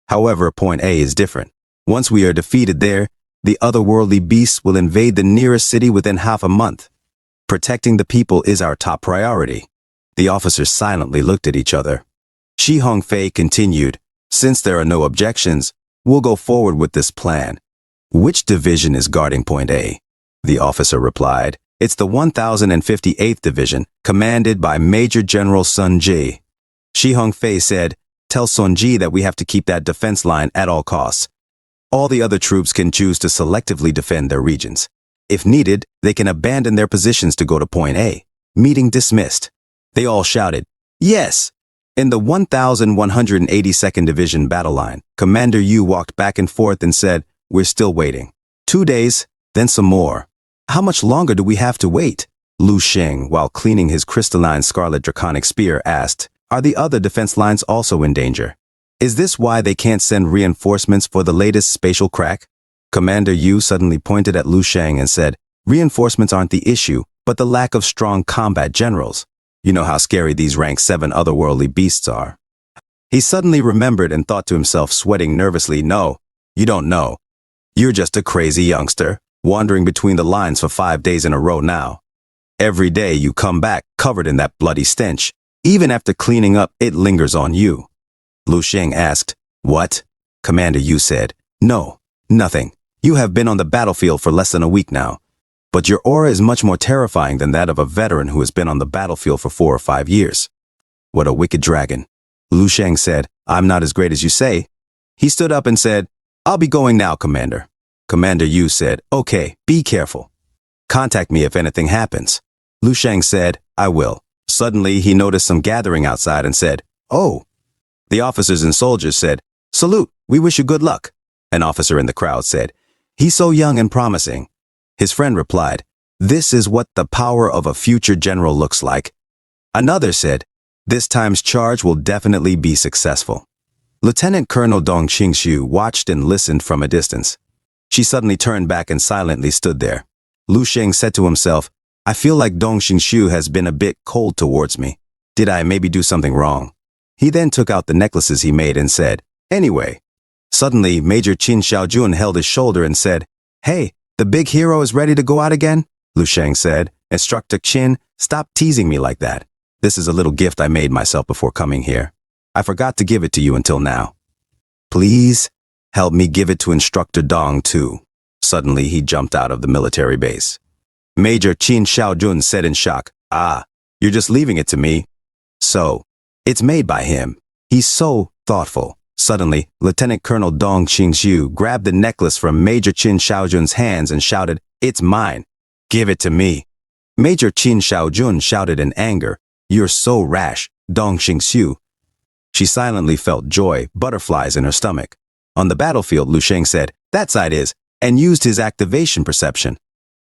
However, Point A is different. Once we are defeated there, the otherworldly beasts will invade the nearest city within half a month. Protecting the people is our top priority. The officers silently looked at each other. Shi Hongfei continued, Since there are no objections, we'll go forward with this plan. Which division is guarding Point A? The officer replied, It's the 1058th Division, commanded by Major General Sun Ji. Shi Hongfei said, Tell Sonji that we have to keep that defense line at all costs. All the other troops can choose to selectively defend their regions. If needed, they can abandon their positions to go to point A. Meeting dismissed. They all shouted, "Yes!" In the 1182nd Division battle line, Commander Yu walked back and forth and said, "We're still waiting. 2 days, then some more. How much longer do we have to wait?" Lu Sheng, while cleaning his crystalline scarlet draconic spear, asked, "Are the other defense lines also in danger? Is this why they can't send reinforcements for the latest spatial crack?" Commander Yu suddenly pointed at Lu Sheng and said, "Reinforcements aren't the issue, but the lack of strong combat generals. You know how scary these rank 7 otherworldly beasts are." He suddenly remembered and thought to himself, sweating nervously, "No, you don't know. You're just a crazy youngster, wandering between the lines for 5 days in a row now. Every day you come back covered in that bloody stench. Even after cleaning up, it lingers on you." Lu Sheng asked, "What?" Commander Yu said, "No, nothing. You have been on the battlefield for less than a week now. But your aura is much more terrifying than that of a veteran who has been on the battlefield for 4 or 5 years." "What a wicked dragon." Lu Sheng said, "I'm not as great as you say." He stood up and said, "I'll be going now, Commander." Commander Yu said, "Okay, be careful. Contact me if anything happens." Lu Sheng said, "I will." Suddenly, he noticed some gathering outside and said, "Oh." The officers and soldiers said, "Salute, we wish you good luck." An officer in the crowd said, "He's so young and promising." His friend replied, "This is what the power of a future general looks like." Another said, "This time's charge will definitely be successful." Lieutenant Colonel Dong Qingshu watched and listened from a distance. She suddenly turned back and silently stood there. Lu Sheng said to himself, "I feel like Dong Qingshu has been a bit cold towards me. Did I maybe do something wrong?" He then took out the necklaces he made and said, "Anyway." Suddenly, Major Qin Xiaojun held his shoulder and said, "Hey, the big hero is ready to go out again?" Lu Sheng said, "Instructor Qin, stop teasing me like that. This is a little gift I made myself before coming here. I forgot to give it to you until now. Please help me give it to Instructor Dong too." Suddenly, he jumped out of the military base. Major Qin Xiaojun said in shock, "Ah, you're just leaving it to me?" "So, it's made by him. He's so thoughtful." Suddenly, Lieutenant Colonel Dong Qingshu grabbed the necklace from Major Qin Xiaojun's hands and shouted, "It's mine. Give it to me." Major Qin Xiaojun shouted in anger, "You're so rash, Dong Qingshu." She silently felt joy, butterflies in her stomach. On the battlefield, Lu Sheng said, "That side is," and used his activation perception.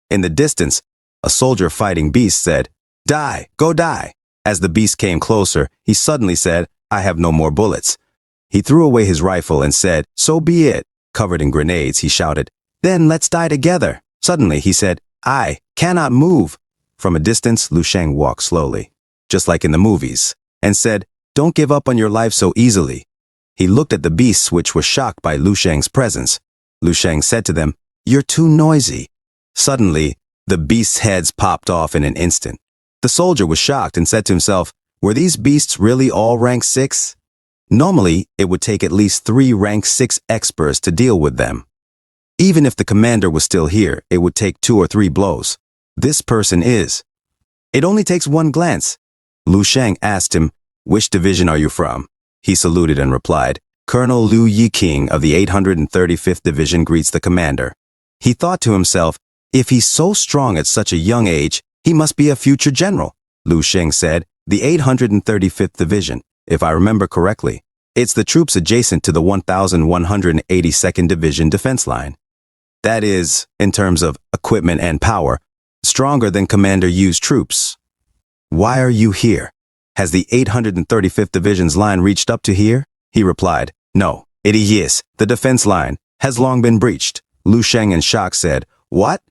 In the distance, a soldier fighting beast said, "Die, go die." As the beast came closer, he suddenly said, "I have no more bullets." He threw away his rifle and said, "So be it." Covered in grenades, he shouted, "Then let's die together." Suddenly, he said, "I cannot move." From a distance, Lu Sheng walked slowly, just like in the movies, and said, "Don't give up on your life so easily." He looked at the beasts, which were shocked by Lu Sheng's presence. Lu Sheng said to them, "You're too noisy." Suddenly, the beasts' heads popped off in an instant. The soldier was shocked and said to himself, "Were these beasts really all rank 6? Normally, it would take at least 3 rank 6 experts to deal with them. Even if the commander was still here, it would take 2 or 3 blows. This person is. It only takes 1 glance." Lu Sheng asked him, "Which division are you from?" He saluted and replied, "Colonel Liu Yiking of the 835th Division greets the commander." He thought to himself, if he's so strong at such a young age, he must be a future general. Lu Sheng said, "The 835th Division, if I remember correctly. It's the troops adjacent to the 1182nd Division defense line. That is, in terms of equipment and power, stronger than Commander Yu's troops." "Why are you here? Has the 835th Division's line reached up to here?" He replied, "No, it is. The defense line has long been breached." Lu Sheng in shock said, "What?"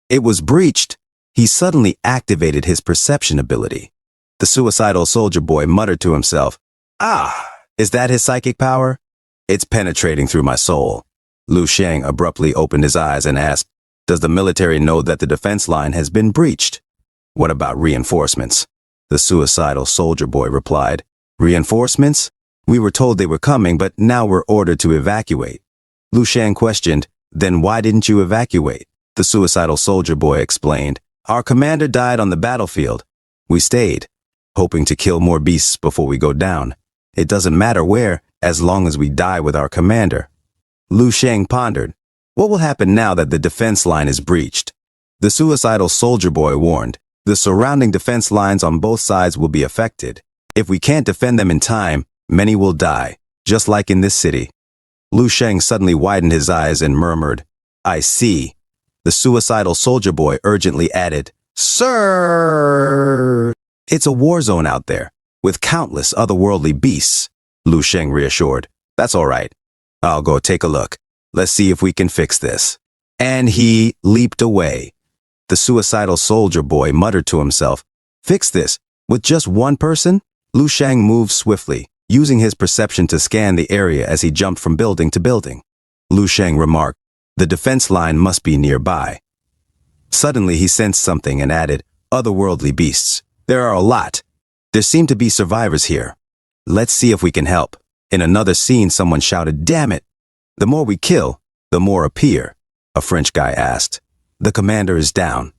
"It was breached." He suddenly activated his perception ability. The suicidal soldier boy muttered to himself, "Ah, is that his psychic power? It's penetrating through my soul." Lu Sheng abruptly opened his eyes and asked, "Does the military know that the defense line has been breached?" "What about reinforcements?" The suicidal soldier boy replied, "Reinforcements? We were told they were coming, but now we're ordered to evacuate." Lu Sheng questioned, "Then why didn't you evacuate?" The suicidal soldier boy explained, "Our commander died on the battlefield. We stayed, hoping to kill more beasts before we go down. It doesn't matter where, as long as we die with our commander. Lu Sheng pondered. What will happen now that the defense line is breached? The suicidal soldier boy warned. The surrounding defense lines on both sides will be affected. If we can't defend them in time, many will die, just like in this city. Lu Sheng suddenly widened his eyes and murmured, I see. The suicidal soldier boy urgently added, Sir! It's a war zone out there, with countless otherworldly beasts, Lu Sheng reassured. That's all right. I'll go take a look. Let's see if we can fix this. And he leaped away. The suicidal soldier boy muttered to himself, Fix this? With just one person? Lu Sheng moved swiftly, using his perception to scan the area as he jumped from building to building. Lu Sheng remarked, The defense line must be nearby. Suddenly he sensed something and added, Otherworldly beasts. There are a lot. There seem to be survivors here. Let's see if we can help. In another scene, someone shouted, Damn it! The more we kill, the more appear. A French guy asked. The commander is down.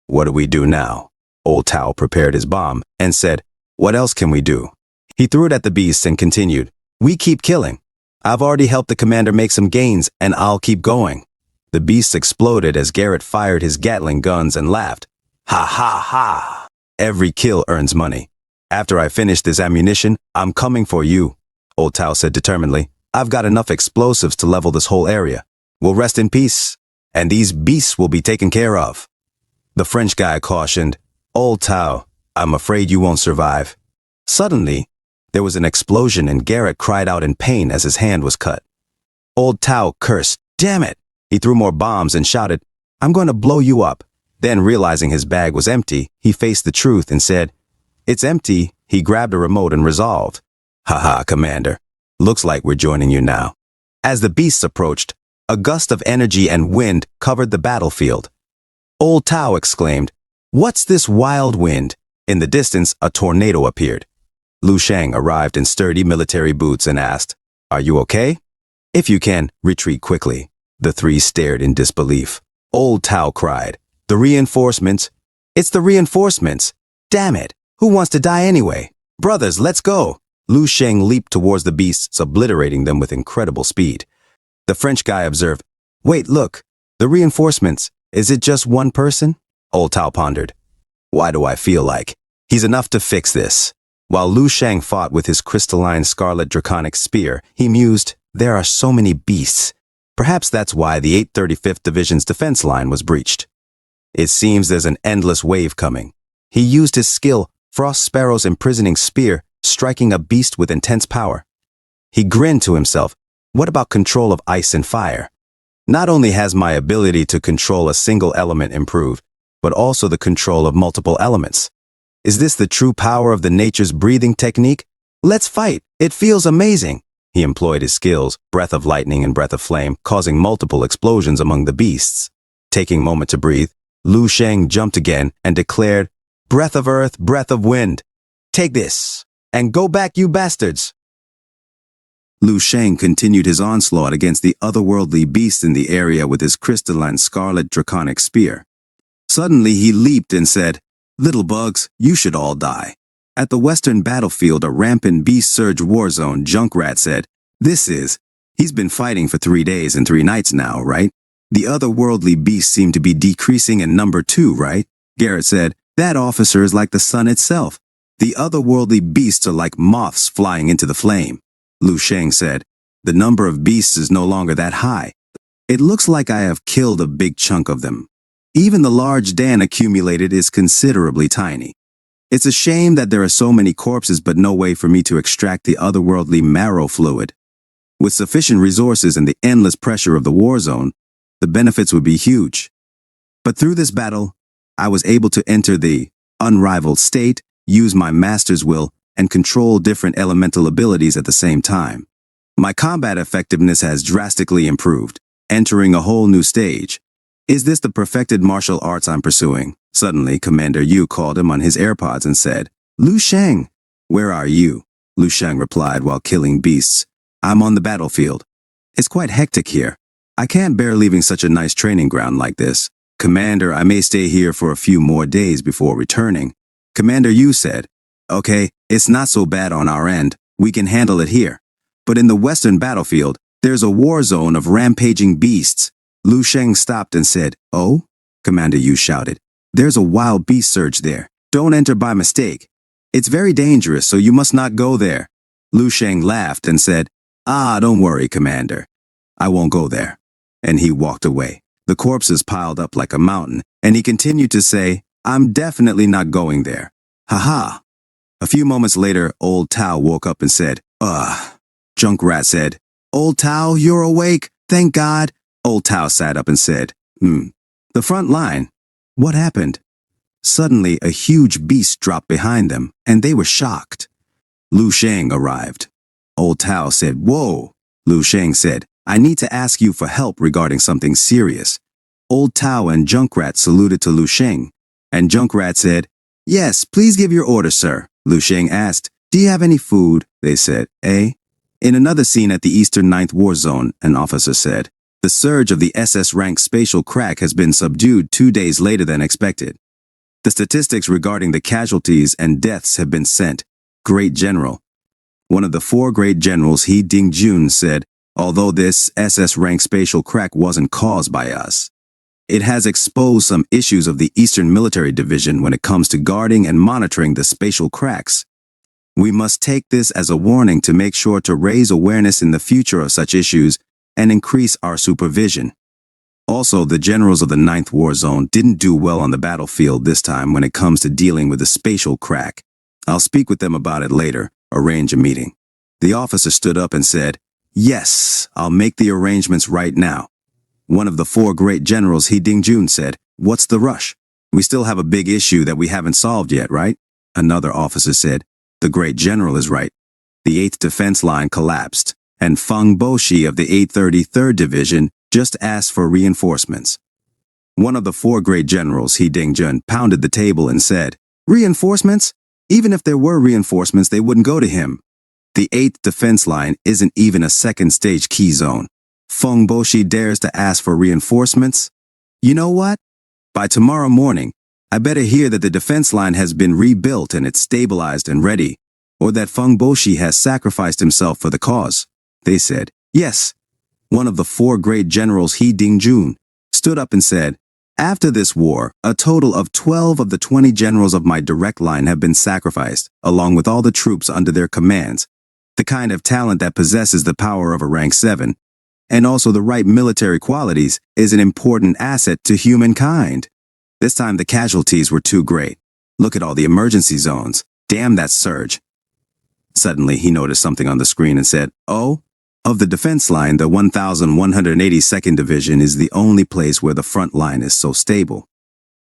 What do we do now? Old Tao prepared his bomb and said, What else can we do? He threw it at the beasts and continued, We keep killing. I've already helped the commander make some gains, and I'll keep going. The beasts exploded as Garrett fired his Gatling guns and laughed. Ha ha ha! Every kill earns money. After I finish this ammunition, I'm coming for you, Old Tao said determinedly. I've got enough explosives to level this whole area. We'll rest in peace, and these beasts will be taken care of. The French guy cautioned, Old Tao, I'm afraid you won't survive. Suddenly, there was an explosion and Garrett cried out in pain as his hand was cut. Old Tao cursed, Damn it! He threw more bombs and shouted, I'm going to blow you up. Then, realizing his bag was empty, he faced the truth and said, It's empty. He grabbed a remote and resolved. Haha, Commander. Looks like we're joining you now. As the beasts approached, a gust of energy and wind covered the battlefield. Old Tao exclaimed, What's this wild wind? In the distance, a tornado appeared. Lu Sheng arrived in sturdy military boots and asked, Are you okay? If you can, retreat quickly. The three stared in disbelief. Old Tao cried, The reinforcements? It's the reinforcements! Damn it! Who wants to die anyway? Brothers, let's go! Lu Sheng leaped towards the beasts, obliterating them with incredible speed. The French guy observed, Wait, look, the reinforcements, is it just one person? Old Tao pondered. Why do I feel like he's enough to fix this? While Lu Sheng fought with his crystalline scarlet draconic spear, he mused, There are so many beasts. Perhaps that's why the 835th Division's defense line was breached. It seems there's an endless wave coming. He used his skill, Frost Sparrow's imprisoning spear, striking a beast with intense power. He grinned to himself. What about control of ice and fire? Not only has my ability to control a single element improved, but also the control of multiple elements. Is this the true power of the nature's breathing technique? Let's fight! It feels amazing! He employed his skills, breath of lightning and breath of flame, causing multiple explosions among the beasts. Taking a moment to breathe, Lu Sheng jumped again and declared, Breath of earth, breath of wind. Take this, and go back, you bastards! Lu Sheng continued his onslaught against the otherworldly beasts in the area with his crystalline scarlet draconic spear. Suddenly he leaped and said, Little bugs, you should all die. At the western battlefield, a rampant beast surge war zone, Junkrat said, He's been fighting for 3 days and 3 nights now, right? The otherworldly beasts seem to be decreasing in number too, right? Garrett said, That officer is like the sun itself. The otherworldly beasts are like moths flying into the flame. Lu Sheng said, The number of beasts is no longer that high. It looks like I have killed a big chunk of them. Even the large den accumulated is considerably tiny. It's a shame that there are so many corpses but no way for me to extract the otherworldly marrow fluid. With sufficient resources and the endless pressure of the war zone, the benefits would be huge. But through this battle, I was able to enter the unrivaled state, use my master's will, and control different elemental abilities at the same time. My combat effectiveness has drastically improved, entering a whole new stage. Is this the perfected martial arts I'm pursuing? Suddenly, Commander Yu called him on his AirPods and said, Lu Sheng, where are you? Lu Sheng replied while killing beasts. I'm on the battlefield. It's quite hectic here. I can't bear leaving such a nice training ground like this. Commander, I may stay here for a few more days before returning. Commander Yu said, Okay, it's not so bad on our end, We can handle it here. But in the western battlefield, there's a war zone of rampaging beasts. Lu Sheng stopped and said, "Oh?" Commander Yu shouted. "There's a wild beast surge there. Don't enter by mistake. It's very dangerous, so you must not go there." Lu Sheng laughed and said, "Don't worry, Commander. I won't go there." And he walked away. The corpses piled up like a mountain, and he continued to say, "I'm definitely not going there. Ha." A few moments later, Old Tao woke up and said, "Ugh." Junkrat said, "Old Tao, you're awake. Thank God." Old Tao sat up and said, "The front line. What happened?" Suddenly, a huge beast dropped behind them, and they were shocked. Lu Sheng arrived. Old Tao said, "Whoa." Lu Sheng said, "I need to ask you for help regarding something serious." Old Tao and Junkrat saluted to Lu Sheng, and Junkrat said, "Yes, please give your order, sir." Lu Sheng asked, "Do you have any food?" They said, "Eh?" In another scene at the Eastern Ninth War Zone, an officer said, "The surge of the SS rank spatial crack has been subdued 2 days later than expected. The statistics regarding the casualties and deaths have been sent. Great General." One of the 4 great generals, He Dingjun, said, "Although this SS rank spatial crack wasn't caused by us, it has exposed some issues of the Eastern Military Division when it comes to guarding and monitoring the spatial cracks. We must take this as a warning to make sure to raise awareness in the future of such issues and increase our supervision." Also, the generals of the Ninth War Zone didn't do well on the battlefield this time when it comes to dealing with the spatial crack. I'll speak with them about it later. Arrange a meeting. The officer stood up and said, "Yes, I'll make the arrangements right now." One of the 4 great generals, He Dingjun, said, "What's the rush? We still have a big issue that we haven't solved yet, right?" Another officer said, "The great general is right. The 8th Defense Line collapsed, and Feng Boshi of the 833rd Division just asked for reinforcements." One of the 4 great generals, He Dingjun, pounded the table and said, "Reinforcements? Even if there were reinforcements, they wouldn't go to him. The 8th Defense Line isn't even a second-stage key zone. Feng Boshi dares to ask for reinforcements? You know what? By tomorrow morning, I better hear that the defense line has been rebuilt and it's stabilized and ready, or that Feng Boshi has sacrificed himself for the cause." They said, "Yes." One of the 4 great generals, He Dingjun, stood up and said, "After this war, a total of 12 of the 20 generals of my direct line have been sacrificed, along with all the troops under their commands. The kind of talent that possesses the power of a rank 7, and also the right military qualities, is an important asset to humankind. This time the casualties were too great. Look at all the emergency zones. Damn that surge." Suddenly he noticed something on the screen and said, "Oh? Of the defense line, the 1182nd Division is the only place where the front line is so stable.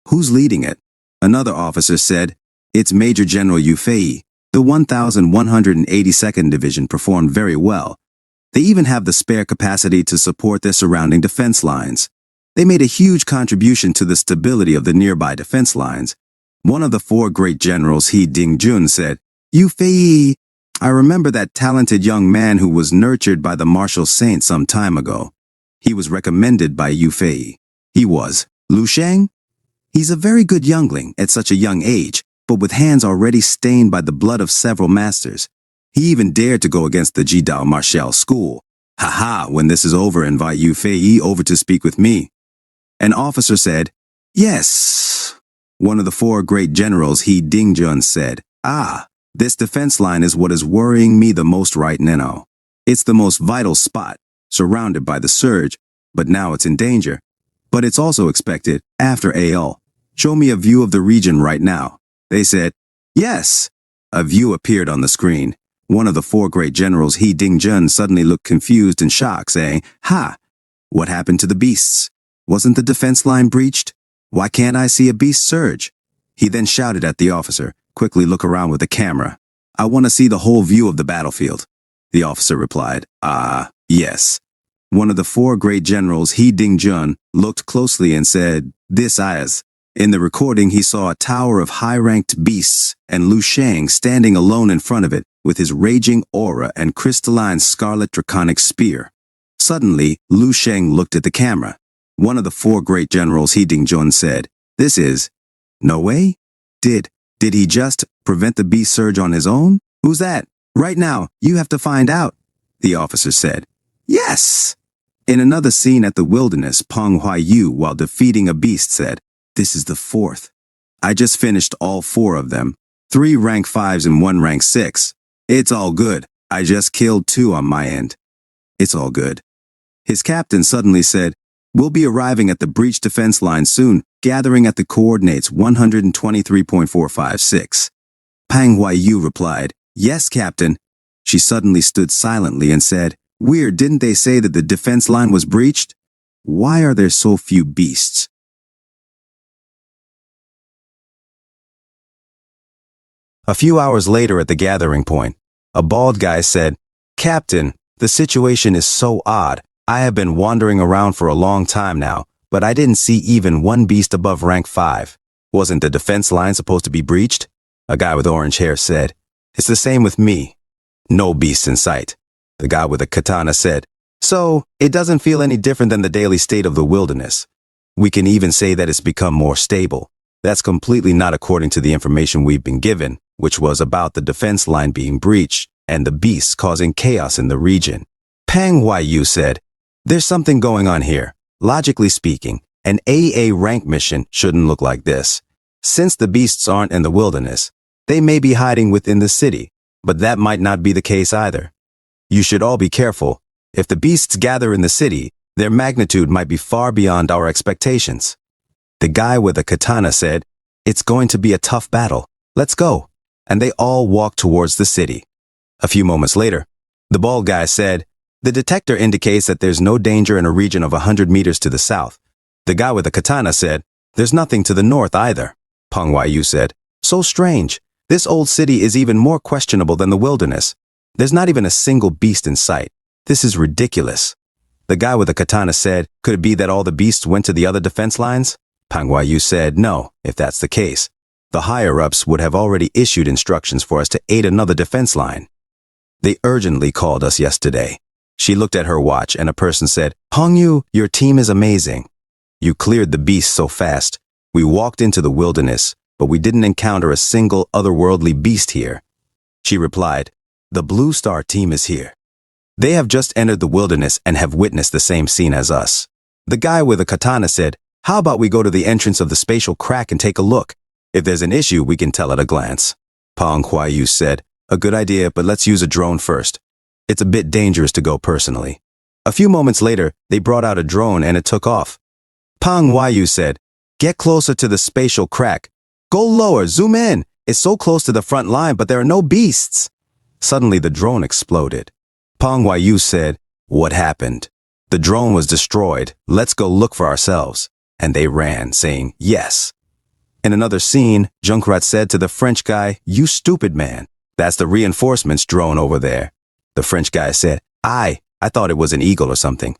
Who's leading it?" Another officer said, "It's Major General Yu Fei. The 1182nd Division performed very well. They even have the spare capacity to support their surrounding defense lines. They made a huge contribution to the stability of the nearby defense lines." One of the 4 great generals, He Dingjun, said, "Yu Fei, I remember that talented young man who was nurtured by the martial saints some time ago. He was recommended by Yu Fei. He was Lu Sheng? He's a very good youngling at such a young age, but with hands already stained by the blood of several masters. He even dared to go against the Jidao Martial School. Haha, when this is over, invite Yu Fei over to speak with me." An officer said, "Yes." One of the 4 great generals, He Dingjun, said, "This defense line is what is worrying me the most right now. It's the most vital spot, surrounded by the surge, but now it's in danger. But it's also expected, after AL. Show me a view of the region right now." They said, "Yes." A view appeared on the screen. One of the 4 great generals, He Dingjun, suddenly looked confused and shocked, saying, "Ha! What happened to the beasts? Wasn't the defense line breached? Why can't I see a beast surge?" He then shouted at the officer, "Quickly look around with the camera. I want to see the whole view of the battlefield." The officer replied, Yes." One of the 4 great generals, He Dingjun, looked closely and said, "This is." In the recording, he saw a tower of high-ranked beasts and Lu Sheng standing alone in front of it with his raging aura and crystalline scarlet draconic spear. Suddenly, Lu Sheng looked at the camera. One of the 4 great generals, He Dingjun, said, "This is... No way? Did he just prevent the beast surge on his own? Who's that?" Right now, you have to find out, the officer said. Yes! In another scene at the wilderness, Peng Huaiyu, while defeating a beast, said, This is the fourth. I just finished all 4 of them. 3 rank 5s and 1 rank 6. It's all good. I just killed 2 on my end. It's all good. His captain suddenly said, We'll be arriving at the breach defense line soon, gathering at the coordinates 123.456. Peng Huaiyu replied, Yes, Captain. She suddenly stood silently and said, Weird, didn't they say that the defense line was breached? Why are there so few beasts? A few hours later at the gathering point, a bald guy said, Captain, the situation is so odd. I have been wandering around for a long time now, but I didn't see even 1 beast above rank 5. Wasn't the defense line supposed to be breached? A guy with orange hair said, It's the same with me. No beasts in sight. The guy with a katana said, So, it doesn't feel any different than the daily state of the wilderness. We can even say that it's become more stable. That's completely not according to the information we've been given, which was about the defense line being breached and the beasts causing chaos in the region. Peng Huaiyu said, There's something going on here. Logically speaking, an AA rank mission shouldn't look like this. Since the beasts aren't in the wilderness, they may be hiding within the city, but that might not be the case either. You should all be careful. If the beasts gather in the city, their magnitude might be far beyond our expectations. The guy with a katana said, It's going to be a tough battle. Let's go. And they all walked towards the city. A few moments later, the bald guy said, The detector indicates that there's no danger in a region of 100 meters to the south. The guy with the katana said, There's nothing to the north either. Peng Huaiyu said, So strange. This old city is even more questionable than the wilderness. There's not even a single beast in sight. This is ridiculous. The guy with the katana said, Could it be that all the beasts went to the other defense lines? Peng Huaiyu said, No, if that's the case. The higher-ups would have already issued instructions for us to aid another defense line. They urgently called us yesterday. She looked at her watch and a person said, Peng Yu, your team is amazing. You cleared the beasts so fast. We walked into the wilderness, but we didn't encounter a single otherworldly beast here. She replied, The Blue Star team is here. They have just entered the wilderness and have witnessed the same scene as us. The guy with a katana said, How about we go to the entrance of the spatial crack and take a look? If there's an issue, we can tell at a glance. Peng Huaiyu said, A good idea, but let's use a drone first. It's a bit dangerous to go personally. A few moments later, they brought out a drone and it took off. Peng Huaiyu said, Get closer to the spatial crack. Go lower, zoom in. It's so close to the front line, but there are no beasts. Suddenly, the drone exploded. Peng Huaiyu said, What happened? The drone was destroyed. Let's go look for ourselves. And they ran, saying, Yes. In another scene, Junkrat said to the French guy, You stupid man. That's the reinforcements drone over there. The French guy said, I thought it was an eagle or something.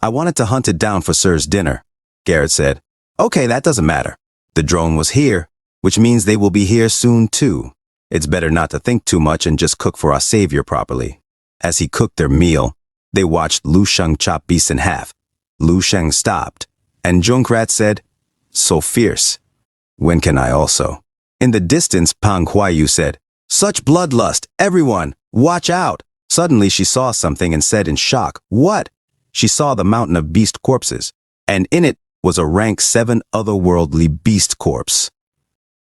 I wanted to hunt it down for Sir's dinner. Garrett said, Okay, that doesn't matter. The drone was here, which means they will be here soon too. It's better not to think too much and just cook for our savior properly. As he cooked their meal, they watched Lu Sheng chop beasts in half. Lu Sheng stopped, and Junkrat said, So fierce. When can I also? In the distance, Peng Huaiyu said, Such bloodlust, everyone, watch out. Suddenly she saw something and said in shock, What? She saw the mountain of beast corpses, and in it was a rank 7 otherworldly beast corpse.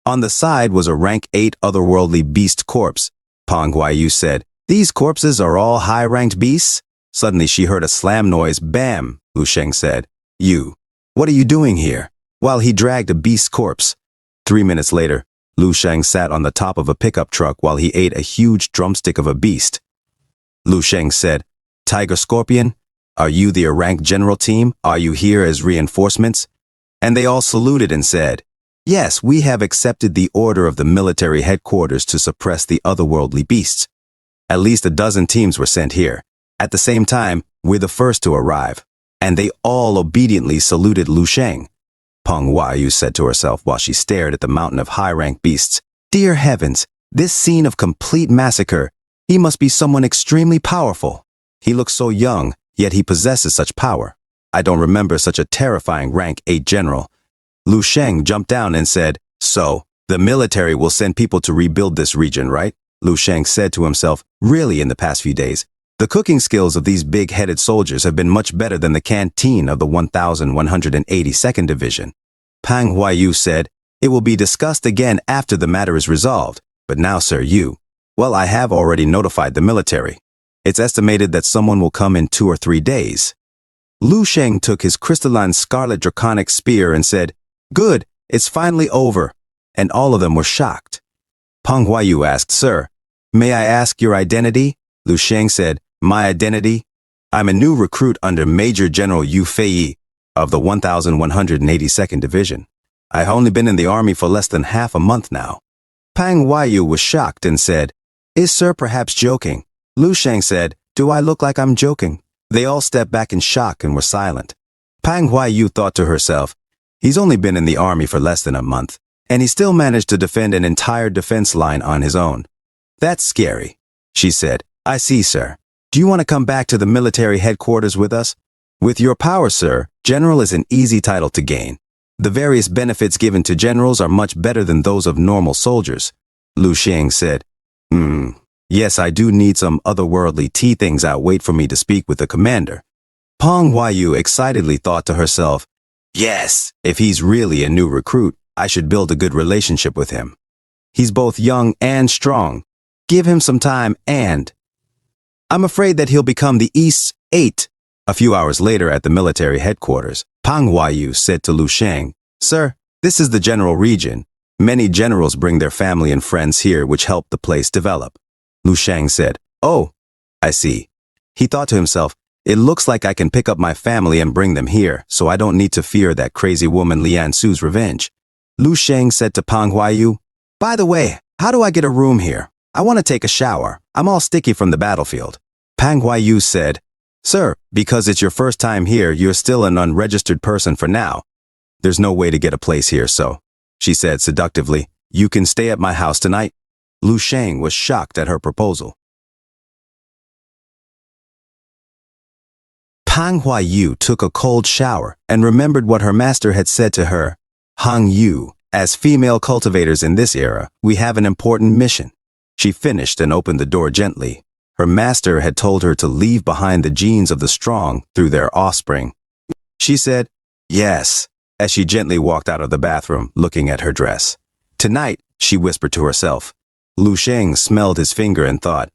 On the side was a rank 8 otherworldly beast corpse. Peng Huaiyu said, These corpses are all high-ranked beasts? Suddenly she heard a slam noise. Bam, Lu Sheng said. You, what are you doing here? While he dragged a beast corpse. 3 minutes later, Lu Sheng sat on the top of a pickup truck while he ate a huge drumstick of a beast. Lu Sheng said, Tiger Scorpion, are you the rank general team? Are you here as reinforcements? And they all saluted and said, Yes, we have accepted the order of the military headquarters to suppress the otherworldly beasts. At least a dozen teams were sent here. At the same time, we're the first to arrive. And they all obediently saluted Lu Sheng. Peng Huaiyu said to herself while she stared at the mountain of high-ranked beasts, Dear heavens, this scene of complete massacre. He must be someone extremely powerful. He looks so young, yet he possesses such power. I don't remember such a terrifying rank 8 general. Lu Sheng jumped down and said, So, the military will send people to rebuild this region, right? Lu Sheng said to himself. Really, in the past few days, the cooking skills of these big-headed soldiers have been much better than the canteen of the 1182nd Division. Pang Huaiyu said, "It will be discussed again after the matter is resolved. But now, sir, well, I have already notified the military. It's estimated that someone will come in 2 or 3 days." Lu Sheng took his crystalline scarlet draconic spear and said, "Good, it's finally over." And all of them were shocked. Pang Huaiyu asked, "Sir, may I ask your identity?" Lu Sheng said, "My identity? I'm a new recruit under Major General Yu Fei of the 1182nd Division. I've only been in the army for less than half a month now." Pang Huaiyu was shocked and said, "Is sir perhaps joking?" Lu Sheng said, "Do I look like I'm joking?" They all stepped back in shock and were silent. Pang Huaiyu thought to herself, he's only been in the army for less than a month, and he still managed to defend an entire defense line on his own. "That's scary," she said. "I see, sir. Do you want to come back to the military headquarters with us? With your power, sir, general is an easy title to gain. The various benefits given to generals are much better than those of normal soldiers." Lu Sheng said, Yes, I do need some otherworldly tea things out. Wait for me to speak with the commander." Pang Huaiyu excitedly thought to herself, "Yes, if he's really a new recruit, I should build a good relationship with him. He's both young and strong. Give him some time and I'm afraid that he'll become the East's 8. A few hours later at the military headquarters, Pang Huaiyu said to Lu Sheng, "Sir, this is the general region. Many generals bring their family and friends here, which help the place develop." Lu Sheng said, "Oh, I see." He thought to himself, "It looks like I can pick up my family and bring them here, so I don't need to fear that crazy woman Lian Su's revenge." Lu Sheng said to Pang Huaiyu, "By the way, how do I get a room here? I want to take a shower. I'm all sticky from the battlefield." Pang Huaiyu said, "Sir, because it's your first time here, you're still an unregistered person for now. There's no way to get a place here, so," she said seductively, "you can stay at my house tonight." Lu Sheng was shocked at her proposal. Pang Huaiyu took a cold shower and remembered what her master had said to her. "Hang Yu, as female cultivators in this era, we have an important mission." She finished and opened the door gently. Her master had told her to leave behind the genes of the strong through their offspring. She said, "Yes," as she gently walked out of the bathroom, looking at her dress. "Tonight," she whispered to herself. Lu Sheng smelled his finger and thought,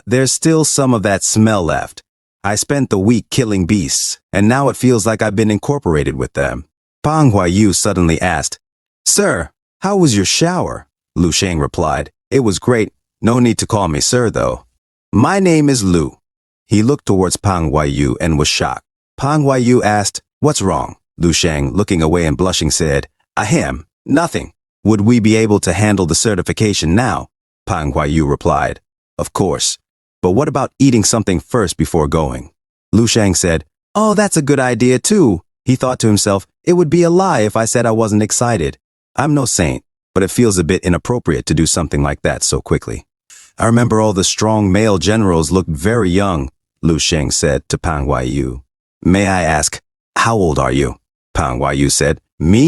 "There's still some of that smell left. I spent the week killing beasts, and now it feels like I've been incorporated with them." Pang Huaiyu suddenly asked, "Sir, how was your shower?" Lu Sheng replied, "It was great. No need to call me sir, though. My name is Lu." He looked towards Pang Huaiyu and was shocked. Pang Huaiyu asked, "What's wrong?" Lu Sheng, looking away and blushing, said, "Ahem, nothing. Would we be able to handle the certification now?" Pang Huaiyu replied, "Of course. But what about eating something first before going?" Lu Sheng said, "Oh, that's a good idea too." He thought to himself, "It would be a lie if I said I wasn't excited. I'm no saint, but it feels a bit inappropriate to do something like that so quickly." "I remember all the strong male generals looked very young," Lu Sheng said to Pang Huaiyu. "May I ask, how old are you?" Pang Huaiyu said, "Me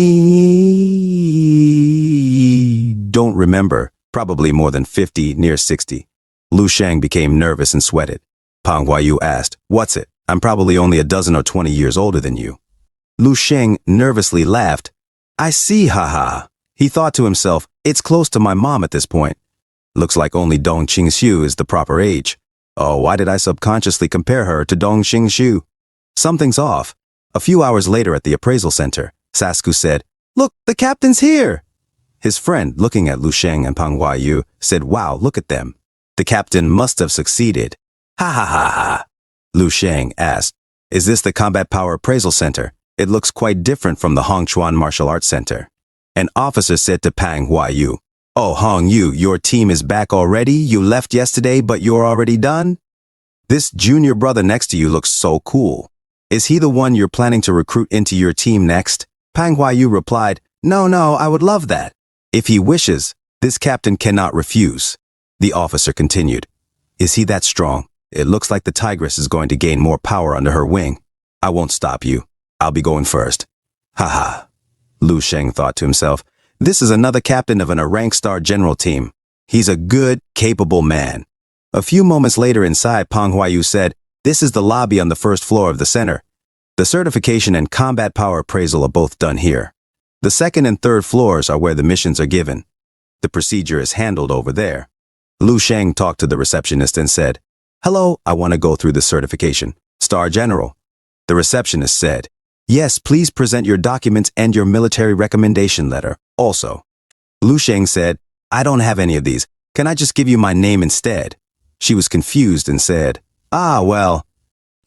don't remember, probably more than 50, near 60. Lu Sheng became nervous and sweated. Pang Huaiyu asked, "What's it? I'm probably only a dozen or 20 years older than you." Lu Sheng nervously laughed. "I see, haha." He thought to himself, "It's close to my mom at this point. Looks like only Dong Qingxiu is the proper age. Oh, why did I subconsciously compare her to Dong Qingxiu? Something's off." A few hours later at the appraisal center, Sasku said, "Look, the captain's here." His friend, looking at Lu Sheng and Pang Huaiyu, said, "Wow, look at them. The captain must have succeeded." "Ha ha ha ha." Lu Sheng asked, "Is this the Combat Power Appraisal Center? It looks quite different from the Hongchuan Martial Arts Center." An officer said to Pang Huaiyu, "Oh, Hong Yu, your team is back already? You left yesterday, but you're already done? This junior brother next to you looks so cool. Is he the one you're planning to recruit into your team next?" Pang Huaiyu replied, No, I would love that. If he wishes, this captain cannot refuse." The officer continued, "Is he that strong? It looks like the tigress is going to gain more power under her wing. I won't stop you. I'll be going first." Haha. Lu Sheng thought to himself, "This is another captain of an rank star general team. He's a good, capable man. A few moments later inside, Pang Huayu said, "This is the lobby on the first floor of the center. The certification and combat power appraisal are both done here. The second and third floors are where the missions are given. The procedure is handled over there." Lu Sheng talked to the receptionist and said, "Hello, I want to go through the certification. Star General." The receptionist said, "Yes, please present your documents and your military recommendation letter also." Lu Sheng said, "I don't have any of these. Can I just give you my name instead?" She was confused and said, "Ah, well."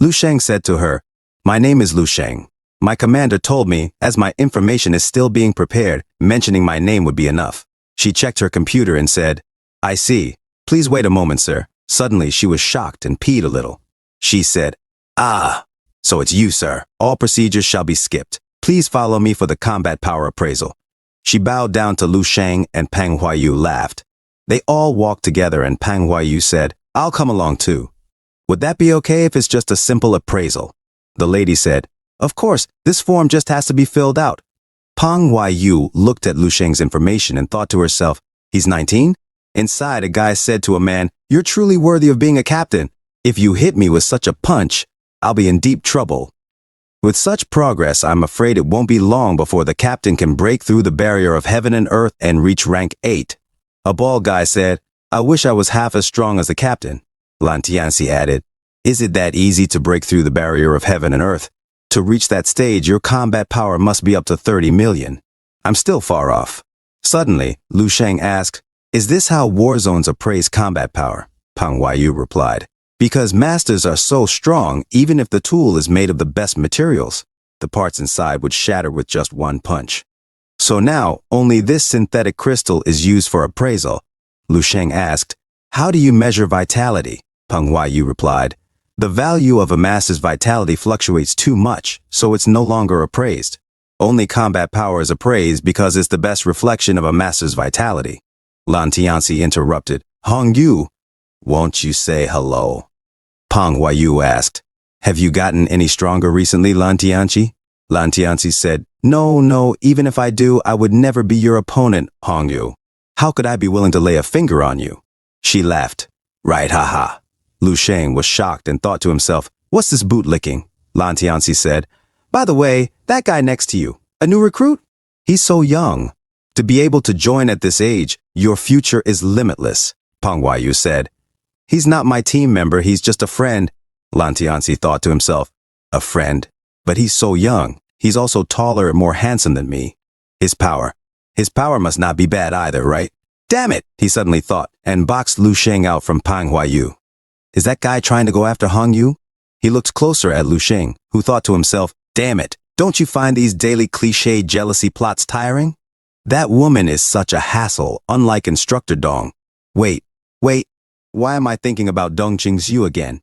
Lu Sheng said to her, "My name is Lu Sheng. My commander told me, as my information is still being prepared, mentioning my name would be enough." She checked her computer and said, "I see. Please wait a moment, sir." Suddenly, she was shocked and peed a little. She said, "Ah, so it's you, sir. All procedures shall be skipped. Please follow me for the combat power appraisal." She bowed down to Lu Sheng and Pang Huayu laughed. They all walked together and Pang Huayu said, "I'll come along too. Would that be okay if it's just a simple appraisal?" The lady said, "Of course, this form just has to be filled out." Pang Huayu looked at Lu Sheng's information and thought to herself, "He's 19? Inside, a guy said to a man, 'You're truly worthy of being a captain. If you hit me with such a punch, I'll be in deep trouble.' With such progress, I'm afraid it won't be long before the captain can break through the barrier of heaven and earth and reach rank 8. A bald guy said, "I wish I was half as strong as the captain." Lan Tianxi added, "Is it that easy to break through the barrier of heaven and earth? To reach that stage, your combat power must be up to 30 million. I'm still far off." Suddenly, Lu Sheng asked, "Is this how war zones appraise combat power?" Pang Huayu replied, "Because masters are so strong, even if the tool is made of the best materials, the parts inside would shatter with just one punch. So now, only this synthetic crystal is used for appraisal." Lu Sheng asked, "How do you measure vitality?" Pang Huayu replied, "The value of a master's vitality fluctuates too much, so it's no longer appraised. Only combat power is appraised because it's the best reflection of a master's vitality." Lan Tianxi interrupted, "Hong Yu, won't you say hello?" Pang Huayu asked, "Have you gotten any stronger recently, Lan Tianxi?" Lan Tianxi said, No, even if I do, I would never be your opponent, Hong Yu. How could I be willing to lay a finger on you?" She laughed. "Right, haha." Lu Sheng was shocked and thought to himself, "What's this bootlicking?" Lan Tianxi said, "By the way, that guy next to you, a new recruit? He's so young. To be able to join at this age, your future is limitless." Pang Huayu said, "He's not my team member, he's just a friend." Lan Tianxi thought to himself, "A friend? But he's so young. He's also taller and more handsome than me. His power must not be bad either, right? Damn it," he suddenly thought, and boxed Lu Sheng out from Pang Huayu. Is that guy trying to go after Hong Yu? He looked closer at Lu Sheng, who thought to himself, "Damn it, don't you find these daily cliché jealousy plots tiring? That woman is such a hassle, unlike Instructor Dong. Wait, why am I thinking about Dong Qingxiu again?"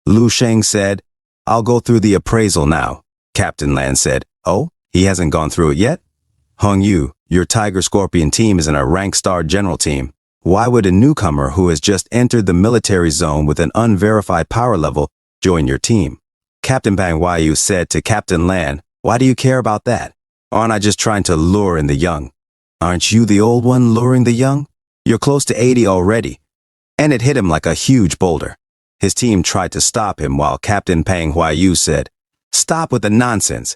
Lu Sheng said, "I'll go through the appraisal now." Captain Lan said, "Oh, he hasn't gone through it yet?" "Hong Yu, your Tiger Scorpion team is in a rank star general team. Why would a newcomer who has just entered the military zone with an unverified power level join your team?" Captain Pang Huayu said to Captain Lan, "Why do you care about that? Aren't I just trying to lure in the young?" "Aren't you the old one luring the young? You're close to 80 already." And it hit him like a huge boulder. His team tried to stop him while Captain Pang Huayu said, "Stop with the nonsense.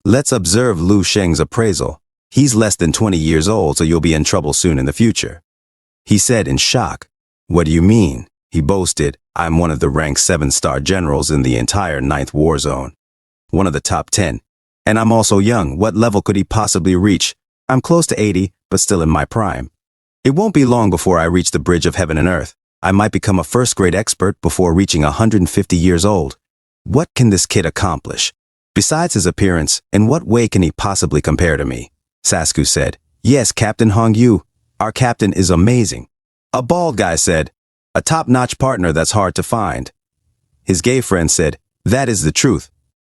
Let's observe Lu Sheng's appraisal. He's less than 20 years old, so you'll be in trouble soon in the future." He said in shock, "What do you mean?" He boasted, "I'm one of the rank 7-star generals in the entire 9th war zone. One of the top 10. And I'm also young. What level could he possibly reach? I'm close to 80, but still in my prime. It won't be long before I reach the bridge of heaven and earth. I might become a first-grade expert before reaching 150 years old. What can this kid accomplish? Besides his appearance, in what way can he possibly compare to me?" Sasku said, "Yes, Captain Hong Yu. Our captain is amazing." A bald guy said, "A top-notch partner that's hard to find." His gay friend said, "That is the truth."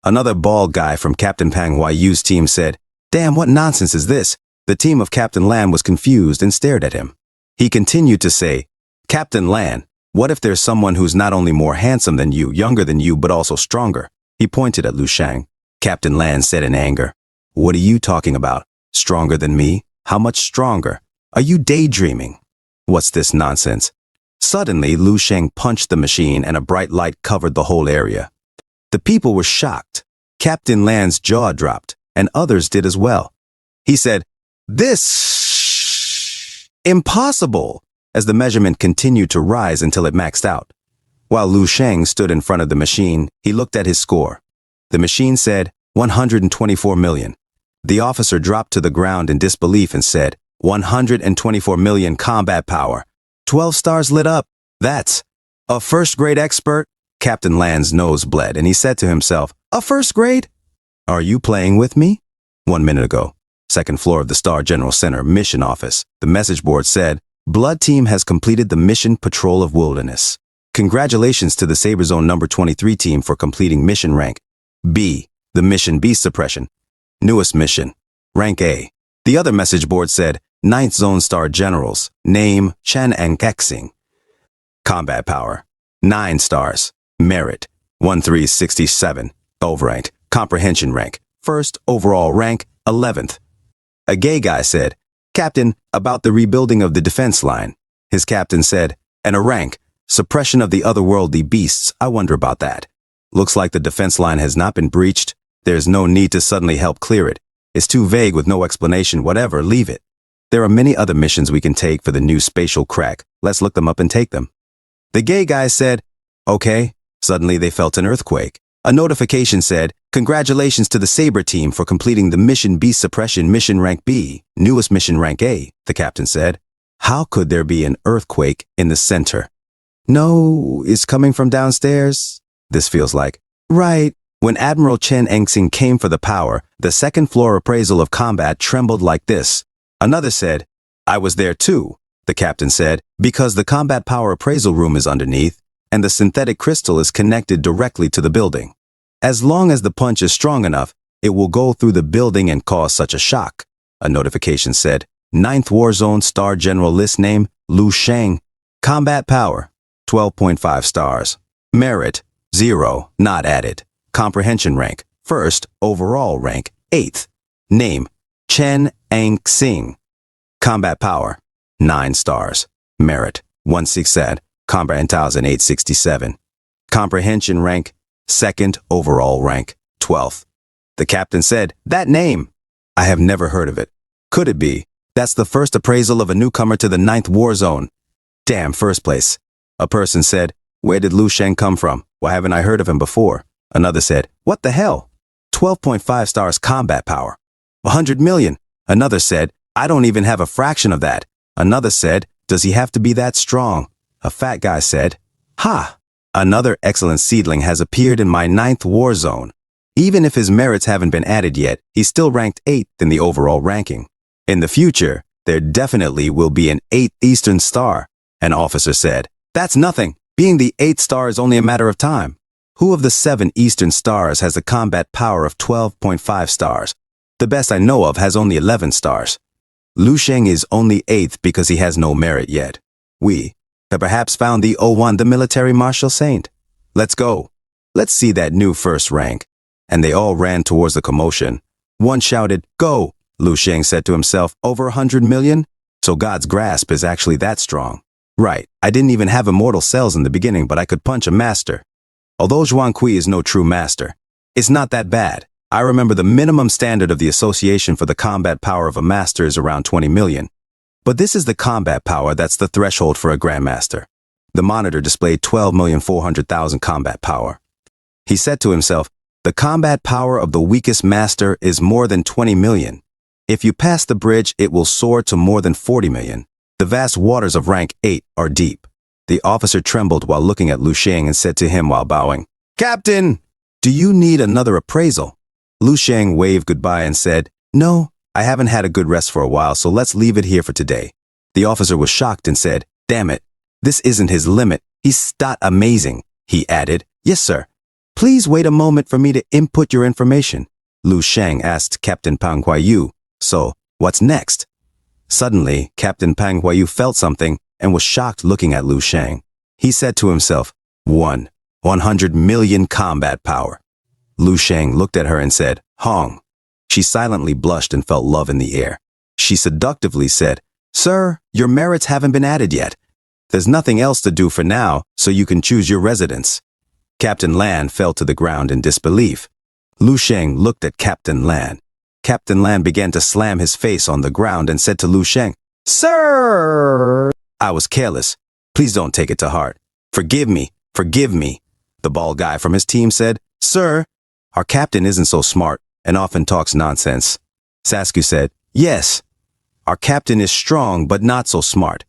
Another bald guy from Captain Pang Huayu's team said, "Damn, what nonsense is this?" The team of Captain Lan was confused and stared at him. He continued to say, "Captain Lan, what if there's someone who's not only more handsome than you, younger than you, but also stronger?" He pointed at Lu Sheng. Captain Lan said in anger, "What are you talking about? Stronger than me? How much stronger? Are you daydreaming? What's this nonsense? Suddenly, Lu Sheng punched the machine and a bright light covered the whole area. The people were shocked. Captain Land's jaw dropped, and others did as well. He said, "This... impossible!" as the measurement continued to rise until it maxed out. While Lu Sheng stood in front of the machine, he looked at his score. The machine said 124 million. The officer dropped to the ground in disbelief and said, 124 million combat power. 12 stars lit up. That's a first-grade expert. Captain Land's nose bled, and he said to himself, a first grade? Are you playing with me? 1 minute ago, second floor of the Star General Center mission office, the message board said, Blood Team has completed the mission Patrol of Wilderness. Congratulations to the Saber Zone number 23 team for completing mission rank B, the mission Beast Suppression. Newest mission, rank A. The other message board said, 9th Zone Star Generals, name Chen and Kexing. Combat power, 9 stars. Merit, 1367. Overranked. Comprehension rank, 1st overall rank, 11th. A gay guy said, Captain, about the rebuilding of the defense line. His captain said, and a rank, suppression of the otherworldly beasts, I wonder about that. Looks like the defense line has not been breached. There's no need to suddenly help clear it. It's too vague with no explanation, whatever, leave it. There are many other missions we can take for the new spatial crack. Let's look them up and take them. The gay guy said, okay. Suddenly they felt an earthquake. A notification said, congratulations to the Saber team for completing the mission Beast Suppression mission rank B, newest mission rank A, the captain said. How could there be an earthquake in the center? No, it's coming from downstairs. This feels like. Right. When Admiral Chen Engxing came for the power, the second floor appraisal of combat trembled like this. Another said, I was there too, the captain said, because the combat power appraisal room is underneath, and the synthetic crystal is connected directly to the building. As long as the punch is strong enough, it will go through the building and cause such a shock. A notification said, 9th War Zone Star General list name, Lu Sheng. Combat power, 12.5 stars. Merit, 0, not added. Comprehension rank, 1st overall rank, 8th. Name, Chen Engxing. Combat power, 9 stars. Merit, 16 Combat 1867. Comprehension rank, 2nd overall rank, 12th. The captain said, that name. I have never heard of it. Could it be? That's the first appraisal of a newcomer to the 9th War Zone. Damn, first place. A person said, where did Lu Sheng come from? Why haven't I heard of him before? Another said, what the hell? 12.5 stars combat power. 100 million. Another said, I don't even have a fraction of that. Another said, does he have to be that strong? A fat guy said, ha! Another excellent seedling has appeared in my 9th War Zone. Even if his merits haven't been added yet, he's still ranked 8th in the overall ranking. In the future, there definitely will be an 8th Eastern Star. An officer said, that's nothing. Being the 8th star is only a matter of time. Who of the 7 Eastern Stars has a combat power of 12.5 stars? The best I know of has only 11 stars. Lu Sheng is only 8th because he has no merit yet. We have perhaps found the O1, the military martial saint. Let's go. Let's see that new first rank. And they all ran towards the commotion. One shouted, go! Lu Sheng said to himself, over 100 million? So God's grasp is actually that strong. Right, I didn't even have immortal cells in the beginning, but I could punch a master. Although Zhuang Kui is no true master, it's not that bad. I remember the minimum standard of the association for the combat power of a master is around 20 million. But this is the combat power that's the threshold for a grandmaster. The monitor displayed 12,400,000 combat power. He said to himself, the combat power of the weakest master is more than 20 million. If you pass the bridge, it will soar to more than 40 million. The vast waters of rank 8 are deep. The officer trembled while looking at Lu Sheng and said to him while bowing, Captain, do you need another appraisal? Lu Sheng waved goodbye and said, no, I haven't had a good rest for a while, so let's leave it here for today. The officer was shocked and said, damn it, this isn't his limit. He's stat amazing. He added, yes, sir. Please wait a moment for me to input your information. Lu Sheng asked Captain Pang Huayu, so, what's next? Suddenly, Captain Pang Huayu felt something and was shocked looking at Lu Sheng. He said to himself, 100 million combat power. Lu Sheng looked at her and said, Hong. She silently blushed and felt love in the air. She seductively said, "Sir, your merits haven't been added yet. There's nothing else to do for now, so you can choose your residence." Captain Lan fell to the ground in disbelief. Lu Sheng looked at Captain Lan. Captain Lan began to slam his face on the ground and said to Lu Sheng, "Sir, I was careless. Please don't take it to heart. Forgive me, forgive me." The bald guy from his team said, "Sir, our captain isn't so smart and often talks nonsense." Sasku said, "Yes, our captain is strong but not so smart.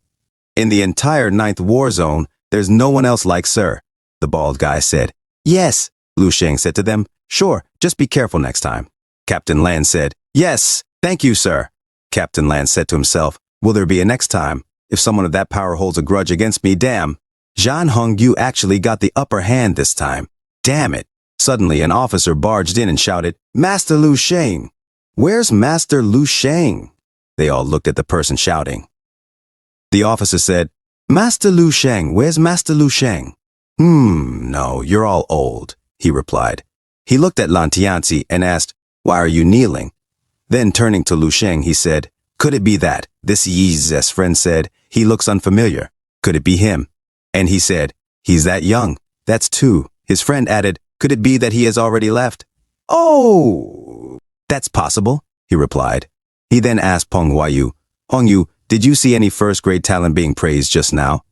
In the entire 9th War Zone, there's no one else like Sir." The bald guy said, "Yes." Lu Sheng said to them, "Sure, just be careful next time." Captain Lan said, "Yes, thank you, sir." Captain Lan said to himself, "Will there be a next time? If someone of that power holds a grudge against me, damn. Zhan Hongyu actually got the upper hand this time. Damn it." Suddenly, an officer barged in and shouted, "Master Lu Sheng! Where's Master Lu Sheng?" They all looked at the person shouting. The officer said, "Master Lu Sheng, where's Master Lu Sheng?" No, you're all old," he replied. He looked at Lan Tianzi and asked, "Why are you kneeling?" Then turning to Lu Sheng, he said, "Could it be that?" This Yi's friend said, "He looks unfamiliar. Could it be him?" And he said, "He's that young. That's 2. His friend added, "Could it be that he has already left?" "Oh, that's possible," he replied. He then asked Peng Huayu, "Hongyu, did you see any first-grade talent being praised just now?"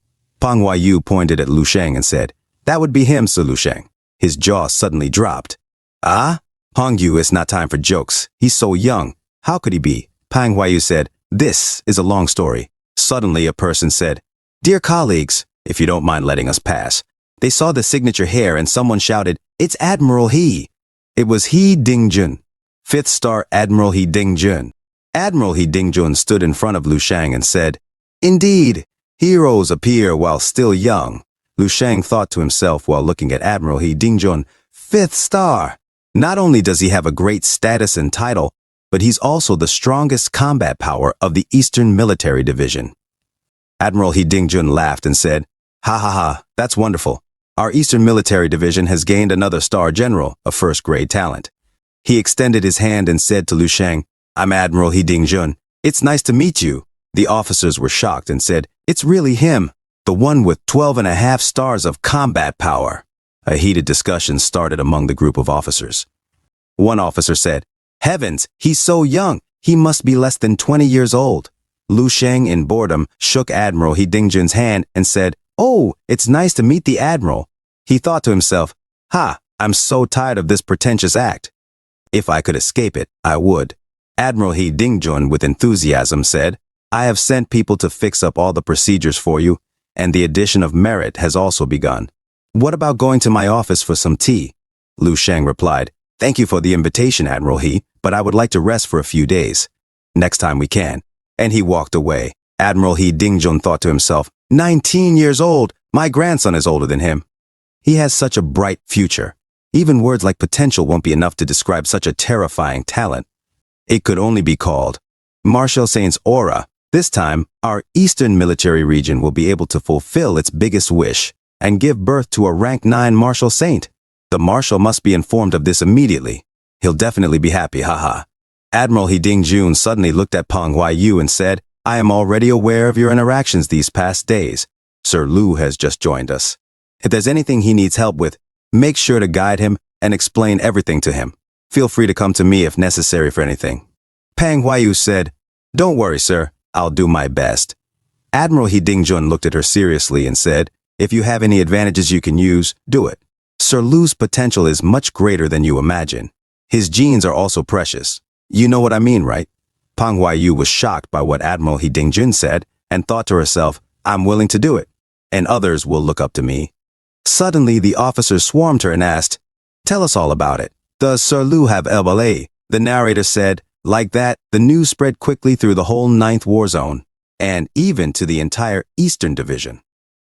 Peng Huayu pointed at Lu Sheng and said, "That would be him, Sir Lu Sheng." His jaw suddenly dropped. "Ah? Hongyu, it's not time for jokes. He's so young. How could he be?" Peng Huayu said, "This is a long story." Suddenly a person said, "Dear colleagues, if you don't mind letting us pass." They saw the signature hair and someone shouted, "It's Admiral He." It was He Dingjun, 5th Star Admiral He Dingjun. Admiral He Dingjun stood in front of Lu Sheng and said, "Indeed, heroes appear while still young." Lu Sheng thought to himself while looking at Admiral He Dingjun, 5th Star. Not only does he have a great status and title, but he's also the strongest combat power of the Eastern Military Division. Admiral He Dingjun laughed and said, "Ha ha ha, that's wonderful. Our Eastern Military Division has gained another Star General, a first-grade talent." He extended his hand and said to Lu Sheng, "I'm Admiral He Dingjun. It's nice to meet you." The officers were shocked and said, "It's really him, the one with 12.5 stars of combat power." A heated discussion started among the group of officers. One officer said, "Heavens, he's so young. He must be less than 20 years old." Lu Sheng, in boredom, shook Admiral He Dingjun's hand and said, "Oh, it's nice to meet the Admiral." He thought to himself, "Ha, I'm so tired of this pretentious act. If I could escape it, I would." Admiral He Dingjun, with enthusiasm, said, "I have sent people to fix up all the procedures for you, and the addition of merit has also begun. What about going to my office for some tea?" Lu Sheng replied, "Thank you for the invitation, Admiral He, but I would like to rest for a few days. Next time we can." And he walked away. Admiral He Dingjun thought to himself, 19 years old, my grandson is older than him. He has such a bright future. Even words like potential won't be enough to describe such a terrifying talent. It could only be called Marshal Saint's aura. This time, our Eastern Military Region will be able to fulfill its biggest wish and give birth to a rank 9 Marshal Saint. The Marshal must be informed of this immediately. He'll definitely be happy, haha. Admiral He Dingjun suddenly looked at Peng Huayu and said, "I am already aware of your interactions these past days. Sir Lu has just joined us. If there's anything he needs help with, make sure to guide him and explain everything to him. Feel free to come to me if necessary for anything." Peng Huayu said, "Don't worry, sir. I'll do my best." Admiral He Dingjun looked at her seriously and said, "If you have any advantages you can use, do it. Sir Lu's potential is much greater than you imagine. His genes are also precious. You know what I mean, right?" Peng Huayu was shocked by what Admiral He Dingjun said and thought to herself, "I'm willing to do it, and others will look up to me." Suddenly, the officers swarmed her and asked, "Tell us all about it. Does Sir Lu have LBA?" The narrator said, like that, the news spread quickly through the whole 9th War Zone, and even to the entire Eastern Division.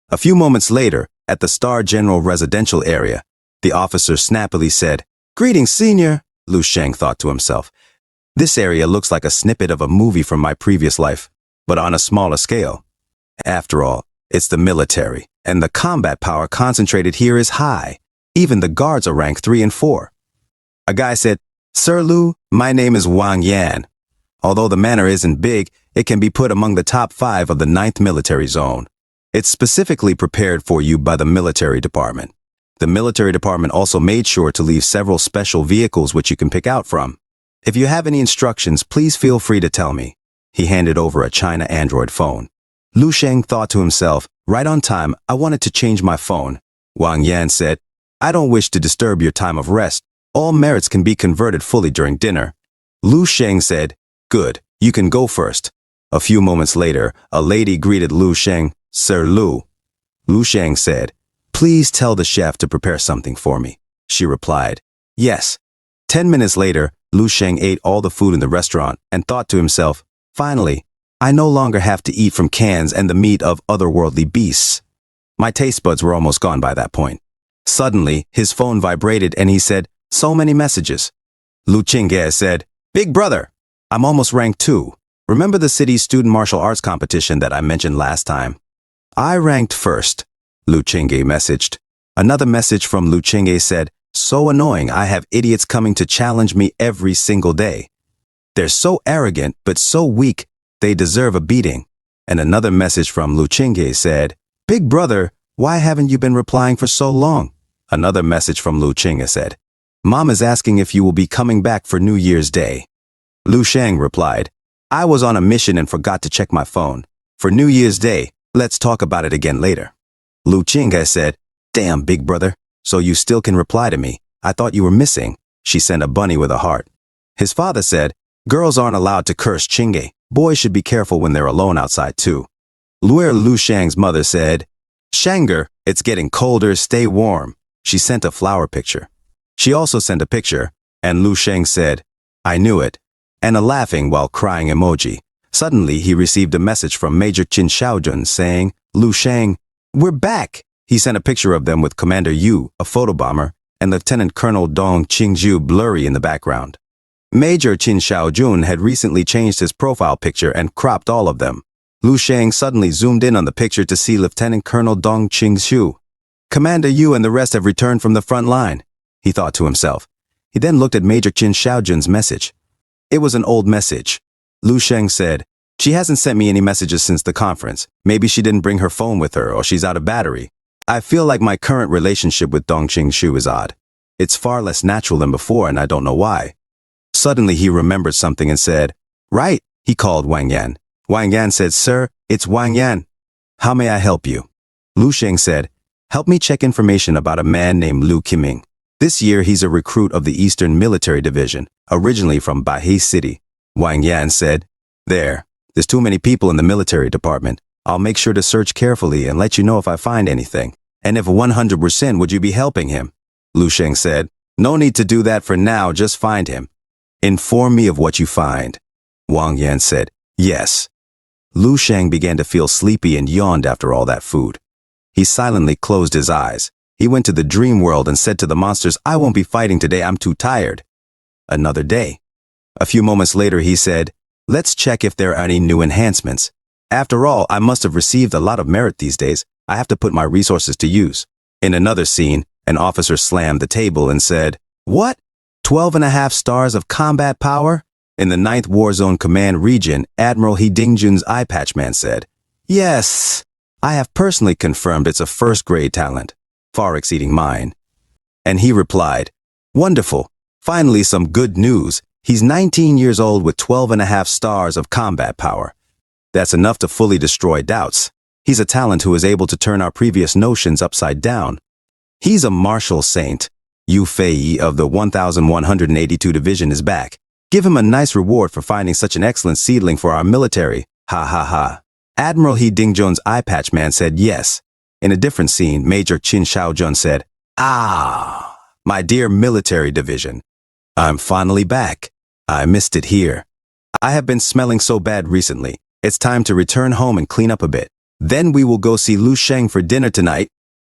A few moments later, at the Star General residential area, the officer snappily said, "Greetings, Senior." Lu Sheng thought to himself, "This area looks like a snippet of a movie from my previous life, but on a smaller scale. After all, it's the military, and the combat power concentrated here is high. Even the guards are ranked 3 and 4. A guy said, "Sir Lu, my name is Wang Yan." Although the manor isn't big, it can be put among the top 5 of the 9th military zone. It's specifically prepared for you by the military department. The military department also made sure to leave several special vehicles which you can pick out from. If you have any instructions, please feel free to tell me. He handed over a China Android phone. Lu Sheng thought to himself, right on time, I wanted to change my phone. Wang Yan said, I don't wish to disturb your time of rest. All merits can be converted fully during dinner. Lu Sheng said, good, you can go first. A few moments later, a lady greeted Lu Sheng, Sir Lu. Lu Sheng said, please tell the chef to prepare something for me. She replied, yes. 10 minutes later, Lu Sheng ate all the food in the restaurant and thought to himself, finally, I no longer have to eat from cans and the meat of otherworldly beasts. My taste buds were almost gone by that point. Suddenly, his phone vibrated and he said, so many messages. Lu Qingge said, Big brother, I'm almost ranked 2. Remember the city's student martial arts competition that I mentioned last time? I ranked first, Lu Qingge messaged. Another message from Lu Qingge said, so annoying, I have idiots coming to challenge me every single day. They're so arrogant, but so weak, they deserve a beating. And another message from Lu Qingge said, Big brother, why haven't you been replying for so long? Another message from Lu Qingge said, Mom is asking if you will be coming back for New Year's Day. Lu Sheng replied, I was on a mission and forgot to check my phone. For New Year's Day, let's talk about it again later. Lu Qingge said, damn, big brother, so you still can reply to me. I thought you were missing. She sent a bunny with a heart. His father said, girls aren't allowed to curse Qingge. Boys should be careful when they're alone outside too. Lu Shang's mother said, Shanger, it's getting colder, stay warm. She sent a flower picture. She also sent a picture, and Lu Sheng said, I knew it, and a laughing while crying emoji. Suddenly, he received a message from Major Qin Shaojun saying, Lu Sheng, we're back. He sent a picture of them with Commander Yu, a photobomber, and Lieutenant Colonel Dong Qingzhu blurry in the background. Major Qin Shaojun had recently changed his profile picture and cropped all of them. Lu Sheng suddenly zoomed in on the picture to see Lieutenant Colonel Dong Qingzhu. Commander Yu and the rest have returned from the front line, he thought to himself. He then looked at Major Qin Shaojun's message. It was an old message. Lu Sheng said, she hasn't sent me any messages since the conference. Maybe she didn't bring her phone with her or she's out of battery. I feel like my current relationship with Dong Qingzhu is odd. It's far less natural than before and I don't know why. Suddenly he remembered something and said, right, he called Wang Yan. Wang Yan said, sir, it's Wang Yan. How may I help you? Lu Sheng said, help me check information about a man named Lu Qiming. This year he's a recruit of the Eastern Military Division, originally from Bahei City. Wang Yan said, there's too many people in the military department. I'll make sure to search carefully and let you know if I find anything. And if 100% would you be helping him? Lu Sheng said, no need to do that for now, just find him. Inform me of what you find. Wang Yan said, yes. Lu Sheng began to feel sleepy and yawned after all that food. He silently closed his eyes. He went to the dream world and said to the monsters, I won't be fighting today, I'm too tired. Another day. A few moments later he said, let's check if there are any new enhancements. After all, I must have received a lot of merit these days. I have to put my resources to use. In another scene, an officer slammed the table and said, what? 12.5 stars of combat power? In the 9th War Zone Command Region, Admiral He Dingjun's eye patch man said, yes, I have personally confirmed it's a first-grade talent, far exceeding mine. And he replied, wonderful, finally some good news. He's 19 years old with 12.5 stars of combat power. That's enough to fully destroy doubts. He's a talent who is able to turn our previous notions upside down. He's a martial saint. Yu Fei of the 1182 Division is back. Give him a nice reward for finding such an excellent seedling for our military. Ha ha ha. Admiral He Dingjun's eye patch man said yes. In a different scene, Major Qin Shaojun said, ah, my dear military division. I'm finally back. I missed it here. I have been smelling so bad recently. It's time to return home and clean up a bit. Then we will go see Lu Sheng for dinner tonight.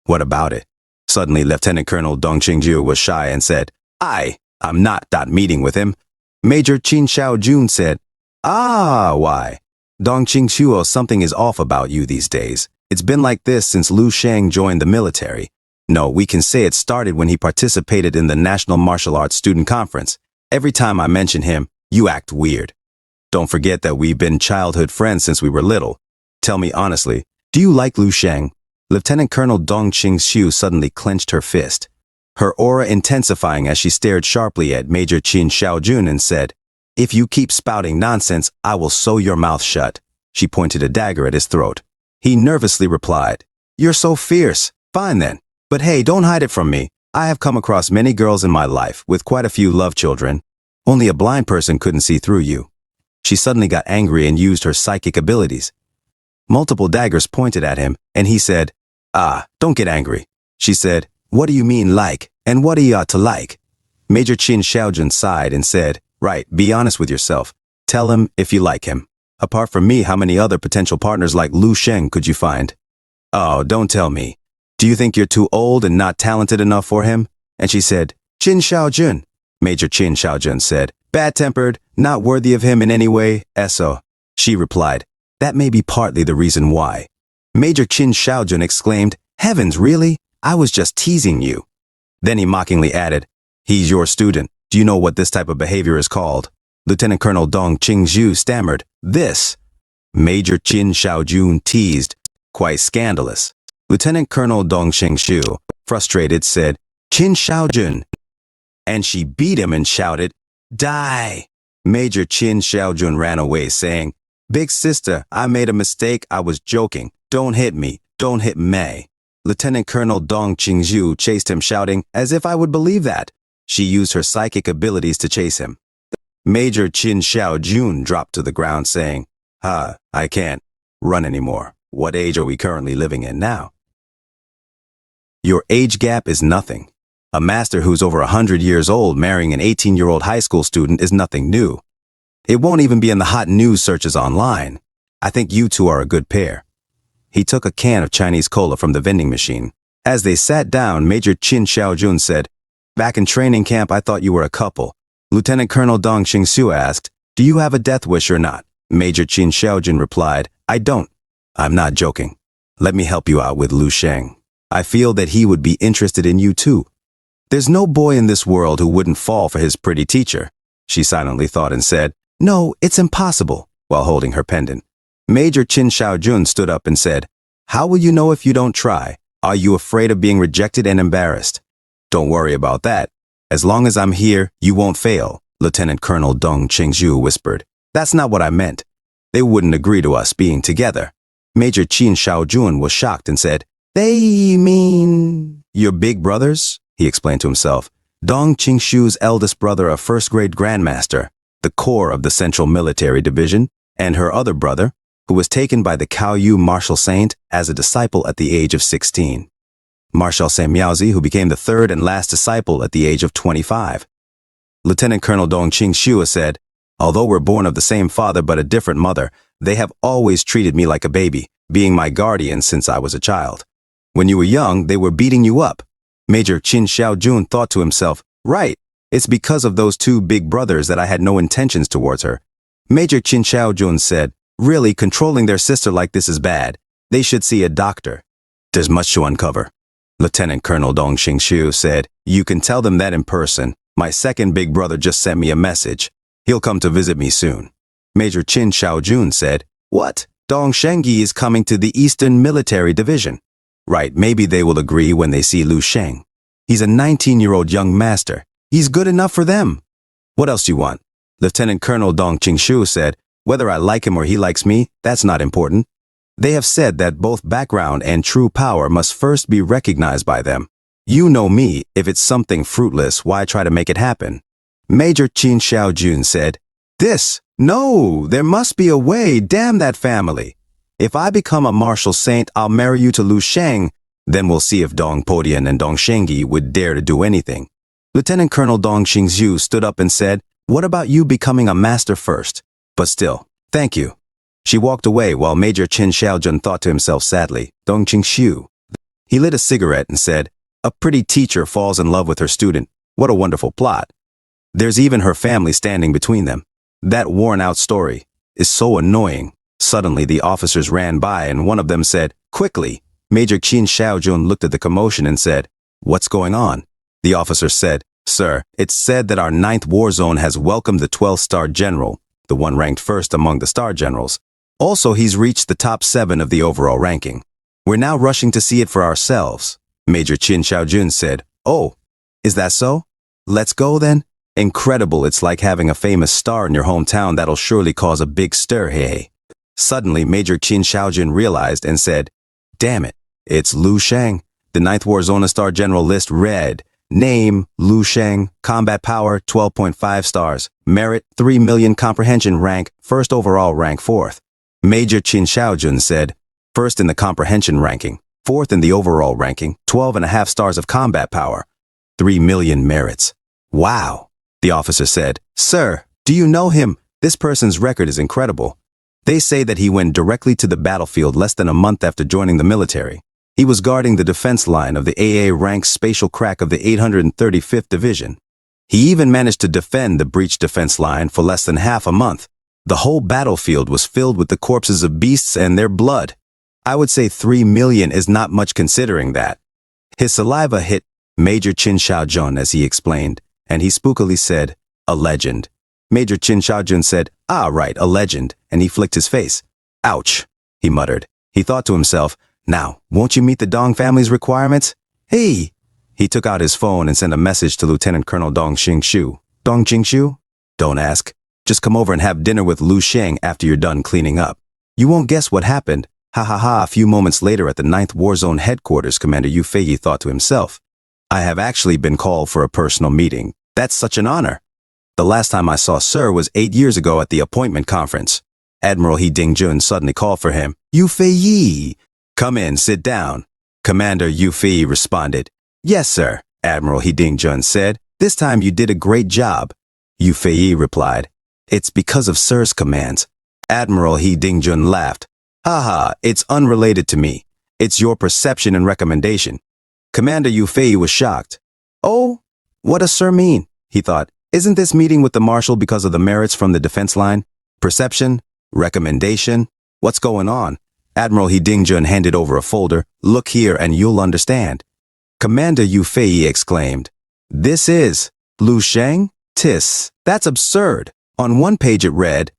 What about it? Suddenly, Lieutenant Colonel Dong Qingzhu was shy and said, I'm not meeting with him. Major Qin Shaojun said, why? Dong Qingzhu, something is off about you these days. It's been like this since Lu Sheng joined the military. No, we can say it started when he participated in the National Martial Arts Student Conference. Every time I mention him, you act weird. Don't forget that we've been childhood friends since we were little. Tell me honestly, do you like Lu Sheng? Lieutenant Colonel Dong Qingxiu suddenly clenched her fist, her aura intensifying as she stared sharply at Major Qin Xiaojun and said, "If you keep spouting nonsense, I will sew your mouth shut." She pointed a dagger at his throat. He nervously replied, "You're so fierce. Fine then. But hey, don't hide it from me. I have come across many girls in my life with quite a few love children. Only a blind person couldn't see through you." She suddenly got angry and used her psychic abilities. Multiple daggers pointed at him, and he said, "Don't get angry." She said, "What do you mean like, and what do you ought to like?" Major Qin Xiaojun sighed and said, "Right, be honest with yourself. Tell him if you like him. Apart from me, how many other potential partners like Lu Sheng could you find?" "Oh, don't tell me. Do you think you're too old and not talented enough for him?" And she said, "Qin Xiaojun." Major Qin Xiaojun said, "Bad-tempered, not worthy of him in any way, eso." She replied, "That may be partly the reason why." Major Qin Xiaojun exclaimed, "Heavens, really? I was just teasing you." Then he mockingly added, "He's your student. Do you know what this type of behavior is called?" Lieutenant Colonel Dong Qingxiu stammered, "This." Major Qin Xiaojun teased, "Quite scandalous." Lieutenant Colonel Dong Qingxiu, frustrated, said, "Qin Xiaojun." And she beat him and shouted, "Die!" Major Qin Xiaojun ran away, saying, "Big sister, I made a mistake. I was joking. Don't hit me. Don't hit me." Lieutenant Colonel Dong Qingxiu chased him, shouting, "As if I would believe that." She used her psychic abilities to chase him. Major Qin Xiaojun dropped to the ground, saying, I can't run anymore. What age are we currently living in now?" Your age gap is nothing. A master who's over 100 years old marrying an 18-year-old high school student is nothing new. It won't even be in the hot news searches online. I think you two are a good pair. He took a can of Chinese cola from the vending machine. As they sat down, Major Qin Xiaojun said, "Back in training camp, I thought you were a couple." Lieutenant Colonel Dong Qingxiu asked, "Do you have a death wish or not?" Major Qin Xiaojun replied, "I don't." "I'm not joking. Let me help you out with Lu Sheng. I feel that he would be interested in you too. There's no boy in this world who wouldn't fall for his pretty teacher." She silently thought and said, "No, it's impossible," while holding her pendant. Major Qin Xiaojun stood up and said, "How will you know if you don't try? Are you afraid of being rejected and embarrassed?" "Don't worry about that. As long as I'm here, you won't fail," Lieutenant Colonel Dong Qingxiu whispered. "That's not what I meant. They wouldn't agree to us being together." Major Qin Xiaojun was shocked and said, "They mean your big brothers?" He explained to himself. Dong Qingxiu's eldest brother, a first-grade grandmaster, the core of the Central Military Division, and her other brother, who was taken by the Kaoyu Marshal Saint as a disciple at the age of 16. Marshal Saint Miaozi, who became the third and last disciple at the age of 25. Lieutenant Colonel Dong Qingxiu said, "Although we're born of the same father but a different mother, they have always treated me like a baby, being my guardian since I was a child. When you were young, they were beating you up." Major Qin Xiaojun thought to himself, "Right, it's because of those two big brothers that I had no intentions towards her." Major Qin Xiaojun said, "Really, controlling their sister like this is bad. They should see a doctor. There's much to uncover." Lieutenant Colonel Dong Qingxiu said, "You can tell them that in person. My second big brother just sent me a message. He'll come to visit me soon." Major Qin Xiaojun said, "What? Dong Shengyi is coming to the Eastern Military Division." "Right, maybe they will agree when they see Lu Sheng. He's a 19-year-old young master. He's good enough for them. What else do you want?" Lieutenant Colonel Dong Qingxiu said, "Whether I like him or he likes me, that's not important. They have said that both background and true power must first be recognized by them. You know me, if it's something fruitless, why try to make it happen?" Major Qin Xiaojun said, No, there must be a way, damn that family. If I become a martial saint, I'll marry you to Lu Sheng. Then we'll see if Dong Podian and Dong Shengyi would dare to do anything." Lieutenant Colonel Dong Qingxiu stood up and said, "What about you becoming a master first? But still, thank you." She walked away while Major Qin Xiaojun thought to himself sadly, Dong Qingxiu. He lit a cigarette and said, "A pretty teacher falls in love with her student. What a wonderful plot. There's even her family standing between them. That worn-out story is so annoying." Suddenly, the officers ran by and one of them said, "Quickly." Major Qin Xiaojun looked at the commotion and said, "What's going on?" The officer said, "Sir, it's said that our 9th war zone has welcomed the 12th Star General. the one ranked first among the star generals. Also, he's reached the top 7 of the overall ranking. We're now rushing to see it for ourselves. Major Qin Xiaojun said, "Oh, is that so? Let's go then." Incredible, it's like having a famous star in your hometown that'll surely cause a big stir, hey. Suddenly, Major Qin Xiaojun realized and said, "Damn it, it's Lu Sheng." The 9th War Zona Star General list read, Name, Lu Sheng, Combat Power, 12.5 stars, Merit, 3 million Comprehension Rank, First Overall Rank 4th. Major Qin Xiaojun said, First in the Comprehension Ranking, 4th in the Overall Ranking, 12.5 stars of Combat Power, 3 million merits. Wow, the officer said. Sir, do you know him? This person's record is incredible. They say that he went directly to the battlefield less than a month after joining the military. He was guarding the defense line of the AA-ranked spatial crack of the 835th Division. He even managed to defend the breached defense line for less than half a month. The whole battlefield was filled with the corpses of beasts and their blood. I would say 3 million is not much considering that. His saliva hit Major Qin Xiaojun as he explained, and he spookily said, "A legend." Major Qin Xiaojun said, "Ah, right, a legend," and he flicked his face. "Ouch," he muttered. He thought to himself, "Now, won't you meet the Dong family's requirements? Hey!" He took out his phone and sent a message to Lieutenant Colonel Dong Xingshu. "Dong Xingshu? Don't ask. Just come over and have dinner with Lu Sheng after you're done cleaning up. You won't guess what happened. Ha ha ha." A few moments later at the 9th War Zone headquarters, Commander Yu Fei thought to himself, "I have actually been called for a personal meeting. That's such an honor. The last time I saw Sir was 8 years ago at the appointment conference." Admiral He Dingjun suddenly called for him. "Yu Fei! Come in, sit down." Commander Yu Fei responded. "Yes, sir," Admiral He Dingjun said. "This time you did a great job." Yu Fei replied, "It's because of Sir's commands." Admiral He Dingjun laughed. "Haha, it's unrelated to me. It's your perception and recommendation." Commander Yu Fei was shocked. "Oh, what does Sir mean?" he thought. "Isn't this meeting with the Marshal because of the merits from the defense line? Perception? Recommendation? What's going on?" Admiral He Dingjun handed over a folder. "Look here and you'll understand." Commander Yu Fei exclaimed, "This is Lu Sheng? Tis, that's absurd." On one page it read,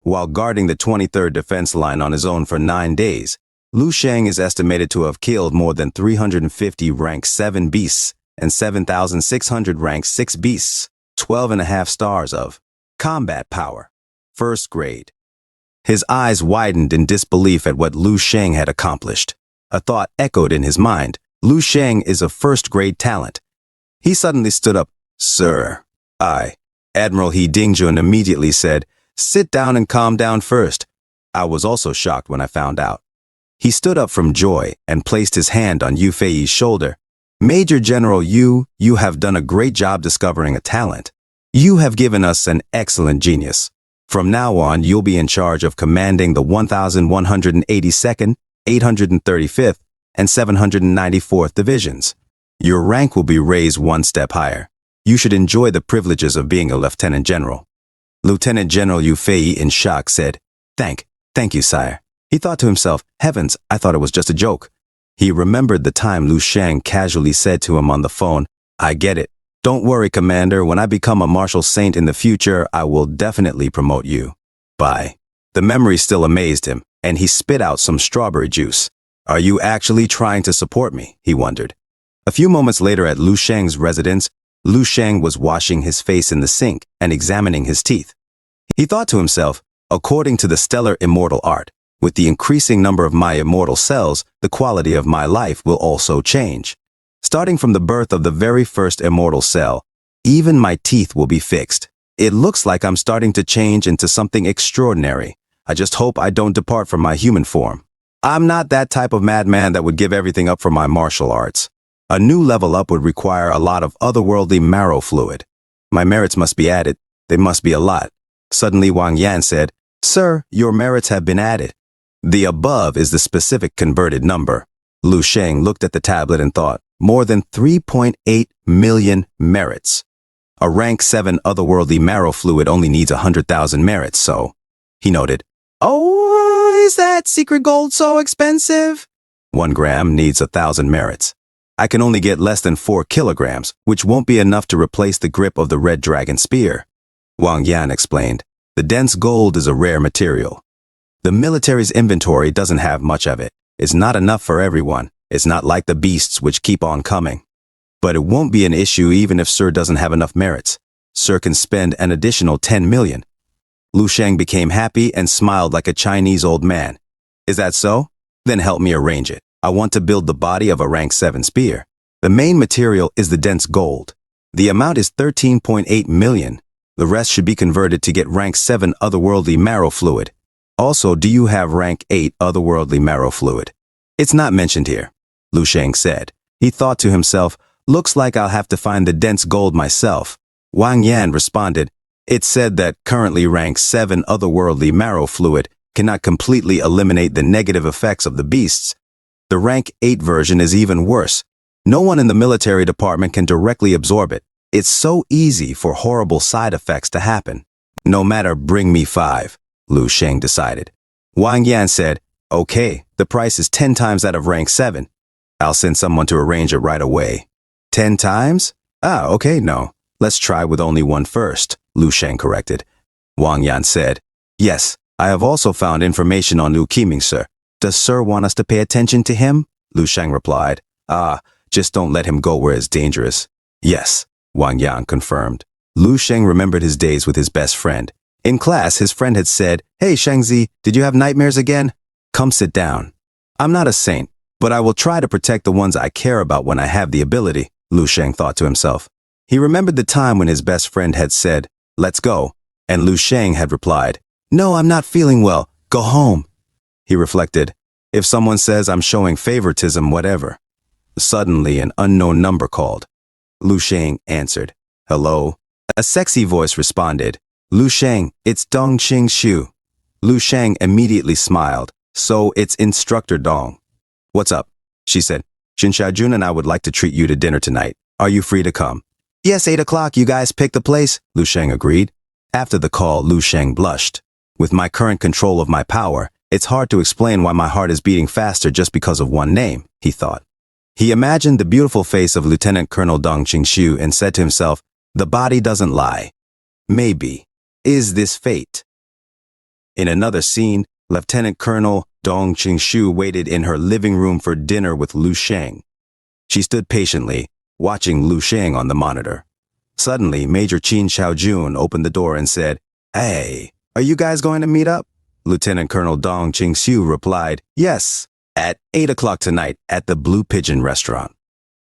while guarding the 23rd Defense Line on his own for 9 days, Lu Sheng is estimated to have killed more than 350 rank 7 beasts and 7,600 rank 6 beasts, 12.5 stars of combat power, 1st grade. His eyes widened in disbelief at what Lu Sheng had accomplished. A thought echoed in his mind. Lu Sheng is a 1st grade talent. He suddenly stood up. "Sir, Admiral He Dingjun immediately said, "Sit down and calm down first." I was also shocked when I found out. He stood up from joy and placed his hand on Yu Fei's shoulder. "Major General Yu, you have done a great job discovering a talent. You have given us an excellent genius. From now on, you'll be in charge of commanding the 1182nd, 835th, and 794th Divisions. Your rank will be raised 1 step higher. You should enjoy the privileges of being a Lieutenant General." Lieutenant General Yu Fei, in shock, said, Thank you, sire." He thought to himself, "Heavens, I thought it was just a joke." He remembered the time Lu Sheng casually said to him on the phone, "I get it. Don't worry, Commander. When I become a martial saint in the future, I will definitely promote you." Bye. The memory still amazed him, and he spit out some strawberry juice. "Are you actually trying to support me?" he wondered. A few moments later at Lu Sheng's residence, Lu Sheng was washing his face in the sink and examining his teeth. He thought to himself, according to the stellar immortal art, with the increasing number of my immortal cells, the quality of my life will also change. Starting from the birth of the very first immortal cell, even my teeth will be fixed. It looks like I'm starting to change into something extraordinary. I just hope I don't depart from my human form. I'm not that type of madman that would give everything up for my martial arts. A new level up would require a lot of otherworldly marrow fluid. My merits must be added. They must be a lot. Suddenly Wang Yan said, "Sir, your merits have been added." The above is the specific converted number. Lu Sheng looked at the tablet and thought, more than 3.8 million merits. A rank 7 otherworldly marrow fluid only needs 100,000 merits, so... He noted, "Oh, is that secret gold so expensive?" 1 gram needs 1,000 merits. I can only get less than 4 kilograms, which won't be enough to replace the grip of the Red Dragon Spear. Wang Yan explained, The dense gold is a rare material. The military's inventory doesn't have much of it. It's not enough for everyone. It's not like the beasts which keep on coming. But it won't be an issue even if Sir doesn't have enough merits. Sir can spend an additional 10 million. Lu Sheng became happy and smiled like a Chinese old man. Is that so? Then help me arrange it. I want to build the body of a rank 7 spear. The main material is the dense gold. The amount is 13.8 million. The rest should be converted to get rank 7 otherworldly marrow fluid. Also, do you have rank 8 otherworldly marrow fluid? It's not mentioned here, Lu Sheng said. He thought to himself, looks like I'll have to find the dense gold myself. Wang Yan responded, it said that currently rank 7 otherworldly marrow fluid cannot completely eliminate the negative effects of the beasts. The rank 8 version is even worse. No one in the military department can directly absorb it. It's so easy for horrible side effects to happen. No matter, bring me 5, Lu Sheng decided. Wang Yan said, okay, the price is 10 times that of rank 7. I'll send someone to arrange it right away. 10 times? Okay, no. Let's try with only one first, Lu Sheng corrected. Wang Yan said, yes, I have also found information on Liu Qiming, sir. Does Sir want us to pay attention to him? Lu Sheng replied, just don't let him go where it's dangerous. Yes, Wang Yan confirmed. Lu Sheng remembered his days with his best friend. In class, his friend had said, hey Shengzi, did you have nightmares again? Come sit down. I'm not a saint, but I will try to protect the ones I care about when I have the ability, Lu Sheng thought to himself. He remembered the time when his best friend had said, let's go, and Lu Sheng had replied, no, I'm not feeling well, go home. He reflected, if someone says I'm showing favoritism, whatever. Suddenly, an unknown number called. Lu Sheng answered, hello. A sexy voice responded, Lu Sheng, it's Dong Qing Shu. Lu Sheng immediately smiled, so it's Instructor Dong. What's up? She said, Jin Xiaojun and I would like to treat you to dinner tonight. Are you free to come? Yes, 8 o'clock, you guys pick the place, Lu Sheng agreed. After the call, Lu Sheng blushed. With my current control of my power, it's hard to explain why my heart is beating faster just because of one name, he thought. He imagined the beautiful face of Lieutenant Colonel Dong Qingshu and said to himself, the body doesn't lie. Maybe. Is this fate? In another scene, Lieutenant Colonel Dong Qingshu waited in her living room for dinner with Lu Sheng. She stood patiently, watching Lu Sheng on the monitor. Suddenly, Major Qin Xiaojun opened the door and said, hey, are you guys going to meet up? Lieutenant Colonel Dong Qingshu replied, yes, at 8 o'clock tonight at the Blue Pigeon restaurant.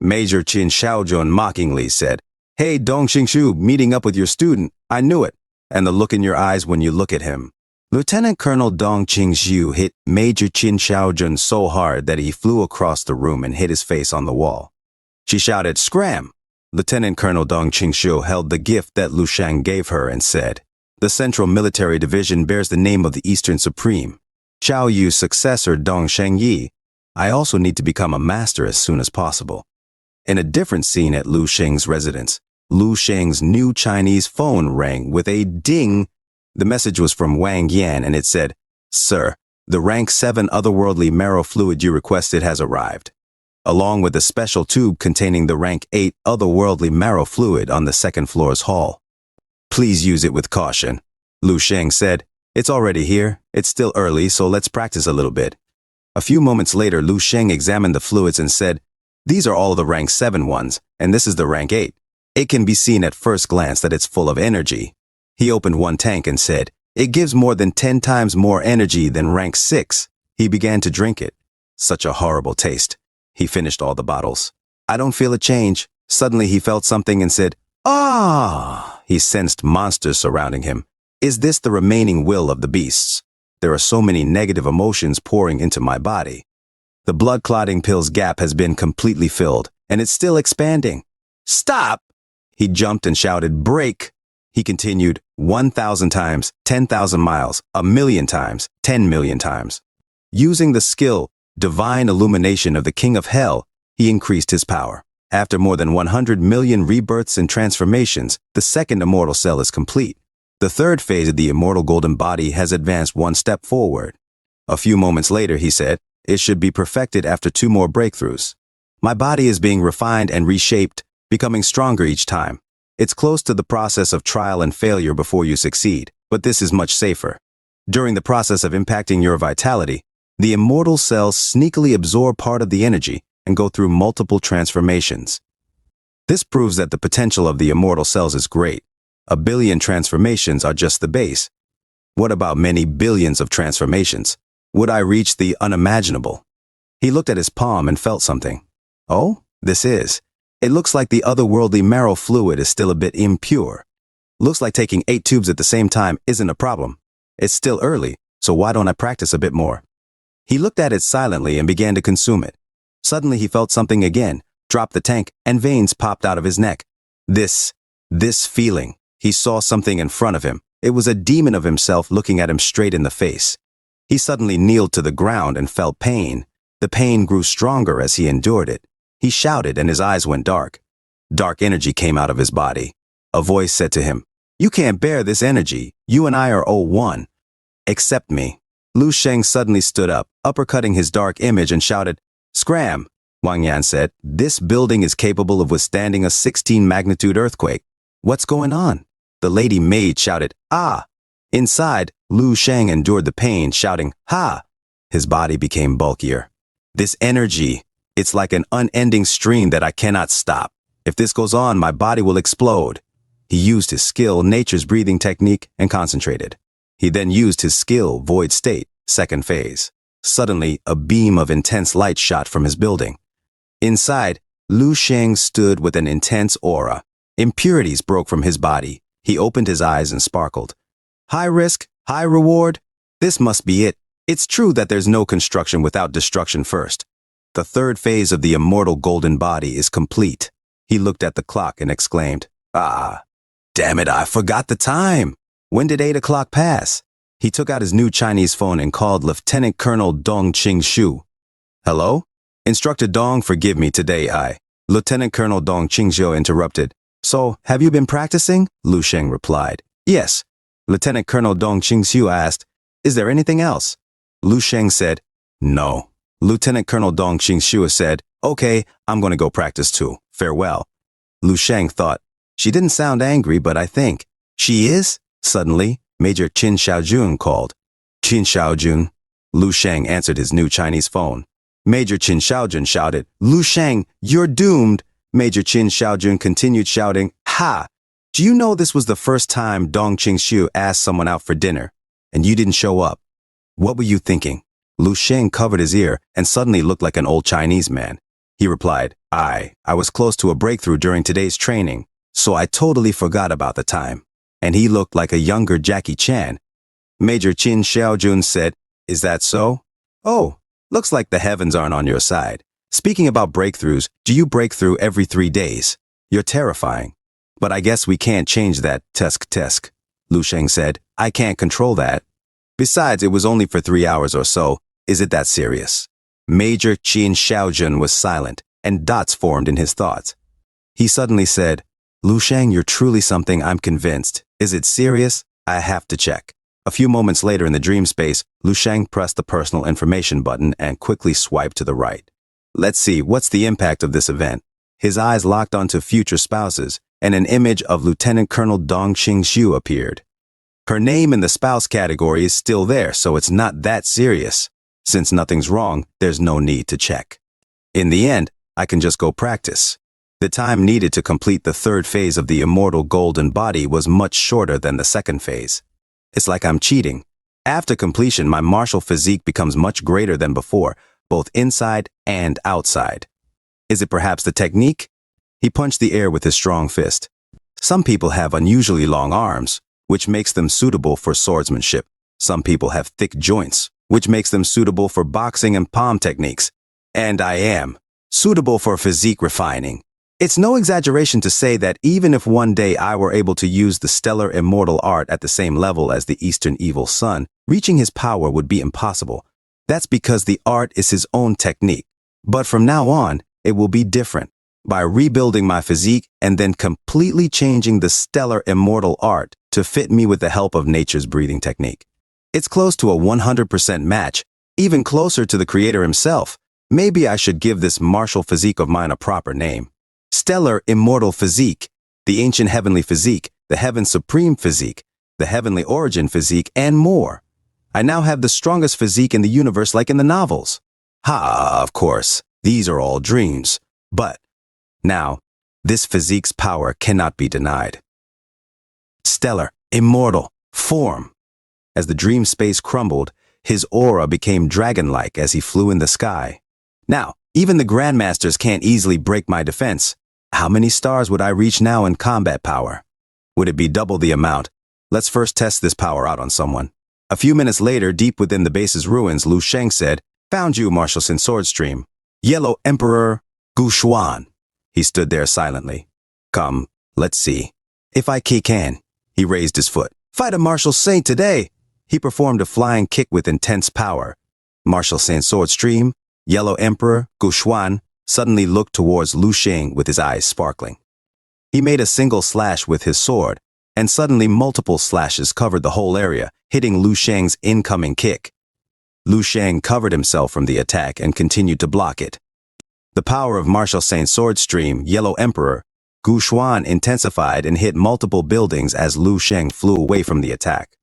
Major Qin Xiaojun mockingly said, hey, Dong Qingshu, meeting up with your student. I knew it. And the look in your eyes when you look at him. Lieutenant Colonel Dong Qingshu hit Major Qin Xiaojun so hard that he flew across the room and hit his face on the wall. She shouted, scram! Lieutenant Colonel Dong Qingshu held the gift that Lu Sheng gave her and said, the Central Military Division bears the name of the Eastern Supreme, Xiao Yu's successor Dong Shengyi. I also need to become a master as soon as possible. In a different scene at Lu Sheng's residence, Lu Sheng's new Chinese phone rang with a ding. The message was from Wang Yan and it said, sir, the rank 7 otherworldly marrow fluid you requested has arrived, along with a special tube containing the rank 8 otherworldly marrow fluid on the second floor's hall. Please use it with caution. Lu Sheng said, it's already here. It's still early, so let's practice a little bit. A few moments later, Lu Sheng examined the fluids and said, these are all the rank 7 ones, and this is the rank 8. It can be seen at first glance that it's full of energy. He opened one tank and said, it gives more than 10 times more energy than rank 6. He began to drink it. Such a horrible taste. He finished all the bottles. I don't feel a change. Suddenly he felt something and said, ah! He sensed monsters surrounding him. Is this the remaining will of the beasts? There are so many negative emotions pouring into my body. The blood clotting pill's gap has been completely filled, and it's still expanding. Stop! He jumped and shouted, break! He continued, 1,000 times, 10,000 miles, 1,000,000 times, 10 million times. Using the skill, divine illumination of the King of Hell, he increased his power. After more than 100 million rebirths and transformations, the second immortal cell is complete. The third phase of the immortal golden body has advanced one step forward. A few moments later, he said, it should be perfected after 2 more breakthroughs. My body is being refined and reshaped, becoming stronger each time. It's close to the process of trial and failure before you succeed. but this is much safer. During the process of impacting your vitality, the immortal cells sneakily absorb part of the energy and go through multiple transformations. This proves that the potential of the immortal cells is great. 1 billion transformations are just the base. What about many billions of transformations? Would I reach the unimaginable? He looked at his palm and felt something. Oh, this is. It looks like the otherworldly marrow fluid is still a bit impure. Looks like taking 8 tubes at the same time isn't a problem. It's still early, so why don't I practice a bit more? He looked at it silently and began to consume it. Suddenly he felt something again, dropped the tank, and veins popped out of his neck. This feeling. He saw something in front of him. It was a demon of himself looking at him straight in the face. He suddenly kneeled to the ground and felt pain. The pain grew stronger as he endured it. He shouted and his eyes went dark. Dark energy came out of his body. A voice said to him, "You can't bear this energy. You and I are one. Accept me." Lu Sheng suddenly stood up, uppercutting his dark image and shouted, "Scram!" Wang Yan said, "This building is capable of withstanding a 16-magnitude earthquake. What's going on?" The lady maid shouted, "Ah!" Inside, Lu Sheng endured the pain, shouting, "Ha!" His body became bulkier. This energy, it's like an unending stream that I cannot stop. If this goes on, my body will explode. He used his skill, nature's breathing technique, and concentrated. He then used his skill, void state, second phase. Suddenly, a beam of intense light shot from his building. Inside, Lu Sheng stood with an intense aura. Impurities broke from his body. He opened his eyes and sparkled. High risk, high reward. This must be it. It's true that there's no construction without destruction first. The third phase of the immortal golden body is complete. He looked at the clock and exclaimed, "Ah, damn it, I forgot the time. When did 8 o'clock pass?" He took out his new Chinese phone and called Lieutenant Colonel Dong Qingshu. "Hello? Instructor Dong, forgive me today, Lieutenant Colonel Dong Qingshu interrupted. "So, have you been practicing?" Lu Sheng replied. "Yes." Lieutenant Colonel Dong Qingshu asked, "Is there anything else?" Lu Sheng said, "No." Lieutenant Colonel Dong Qingshu said, "Okay, I'm going to go practice too. Farewell." Lu Sheng thought, she didn't sound angry, but I think, she is? Suddenly, Major Qin Xiaojun called. "Qin Xiaojun." Lu Sheng answered his new Chinese phone. Major Qin Xiaojun shouted, "Lu Sheng, you're doomed." Major Qin Xiaojun continued shouting, "Ha! Do you know this was the first time Dong Qingshu asked someone out for dinner, and you didn't show up? What were you thinking?" Lu Sheng covered his ear and suddenly looked like an old Chinese man. He replied, I was close to a breakthrough during today's training, so I totally forgot about the time." And he looked like a younger Jackie Chan. Major Qin Xiaojun said, "Is that so? Oh, looks like the heavens aren't on your side. Speaking about breakthroughs, do you break through every 3 days? You're terrifying. But I guess we can't change that, tusk. Lu Sheng said, "I can't control that. Besides, it was only for 3 hours or so. Is it that serious?" Major Qin Xiaojun was silent, and dots formed in his thoughts. He suddenly said, "Lu Sheng, you're truly something, I'm convinced. Is it serious? I have to check." A few moments later in the dream space, Lu Sheng pressed the personal information button and quickly swiped to the right. Let's see, what's the impact of this event? His eyes locked onto future spouses, and an image of Lieutenant Colonel Dong Qingshu appeared. Her name in the spouse category is still there, so it's not that serious. Since nothing's wrong, there's no need to check. In the end, I can just go practice. The time needed to complete the third phase of the immortal golden body was much shorter than the second phase. It's like I'm cheating. After completion, my martial physique becomes much greater than before, both inside and outside. Is it perhaps the technique? He punched the air with his strong fist. Some people have unusually long arms, which makes them suitable for swordsmanship. Some people have thick joints, which makes them suitable for boxing and palm techniques. And I am suitable for physique refining. It's no exaggeration to say that even if one day I were able to use the stellar immortal art at the same level as the Eastern Evil Sun, reaching his power would be impossible. That's because the art is his own technique. But from now on, it will be different. By rebuilding my physique and then completely changing the stellar immortal art to fit me with the help of nature's breathing technique. It's close to a 100% match, even closer to the creator himself. Maybe I should give this martial physique of mine a proper name. Stellar immortal physique, the ancient heavenly physique, the heaven supreme physique. the heavenly origin physique, and more. I now have the strongest physique in the universe like in the novels. Ha, of course, these are all dreams. But now, this physique's power cannot be denied. Stellar, immortal, form. As the dream space crumbled, his aura became dragon-like as he flew in the sky. Now, even the Grandmasters can't easily break my defense. How many stars would I reach now in combat power? Would it be double the amount? Let's first test this power out on someone. A few minutes later, deep within the base's ruins, Lu Sheng said, "Found you, Martial Sin Swordstream. Yellow Emperor Gu Xuan." He stood there silently. "Come, let's see. If I can." He raised his foot. "Fight a martial saint today." He performed a flying kick with intense power. Martial Saint Swordstream, Yellow Emperor Gu Xuan, suddenly looked towards Lu Sheng with his eyes sparkling. He made a single slash with his sword, and suddenly multiple slashes covered the whole area, hitting Lu Sheng's incoming kick. Lu Sheng covered himself from the attack and continued to block it. The power of Martial Saint Swordstream, Yellow Emperor Gu Xuan intensified and hit multiple buildings as Lu Sheng flew away from the attack.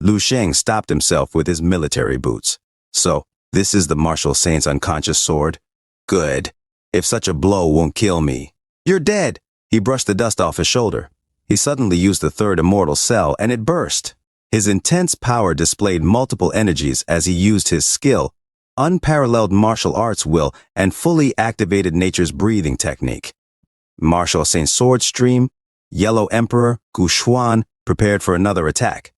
Lu Sheng stopped himself with his military boots. "So, this is the Martial Saint's unconscious sword? Good. If such a blow won't kill me." "You're dead." He brushed the dust off his shoulder. He suddenly used the third immortal cell and it burst. His intense power displayed multiple energies as he used his skill, unparalleled martial arts will, and fully activated nature's breathing technique. Martial Saint Swordstream, Yellow Emperor Gu Xuan prepared for another attack.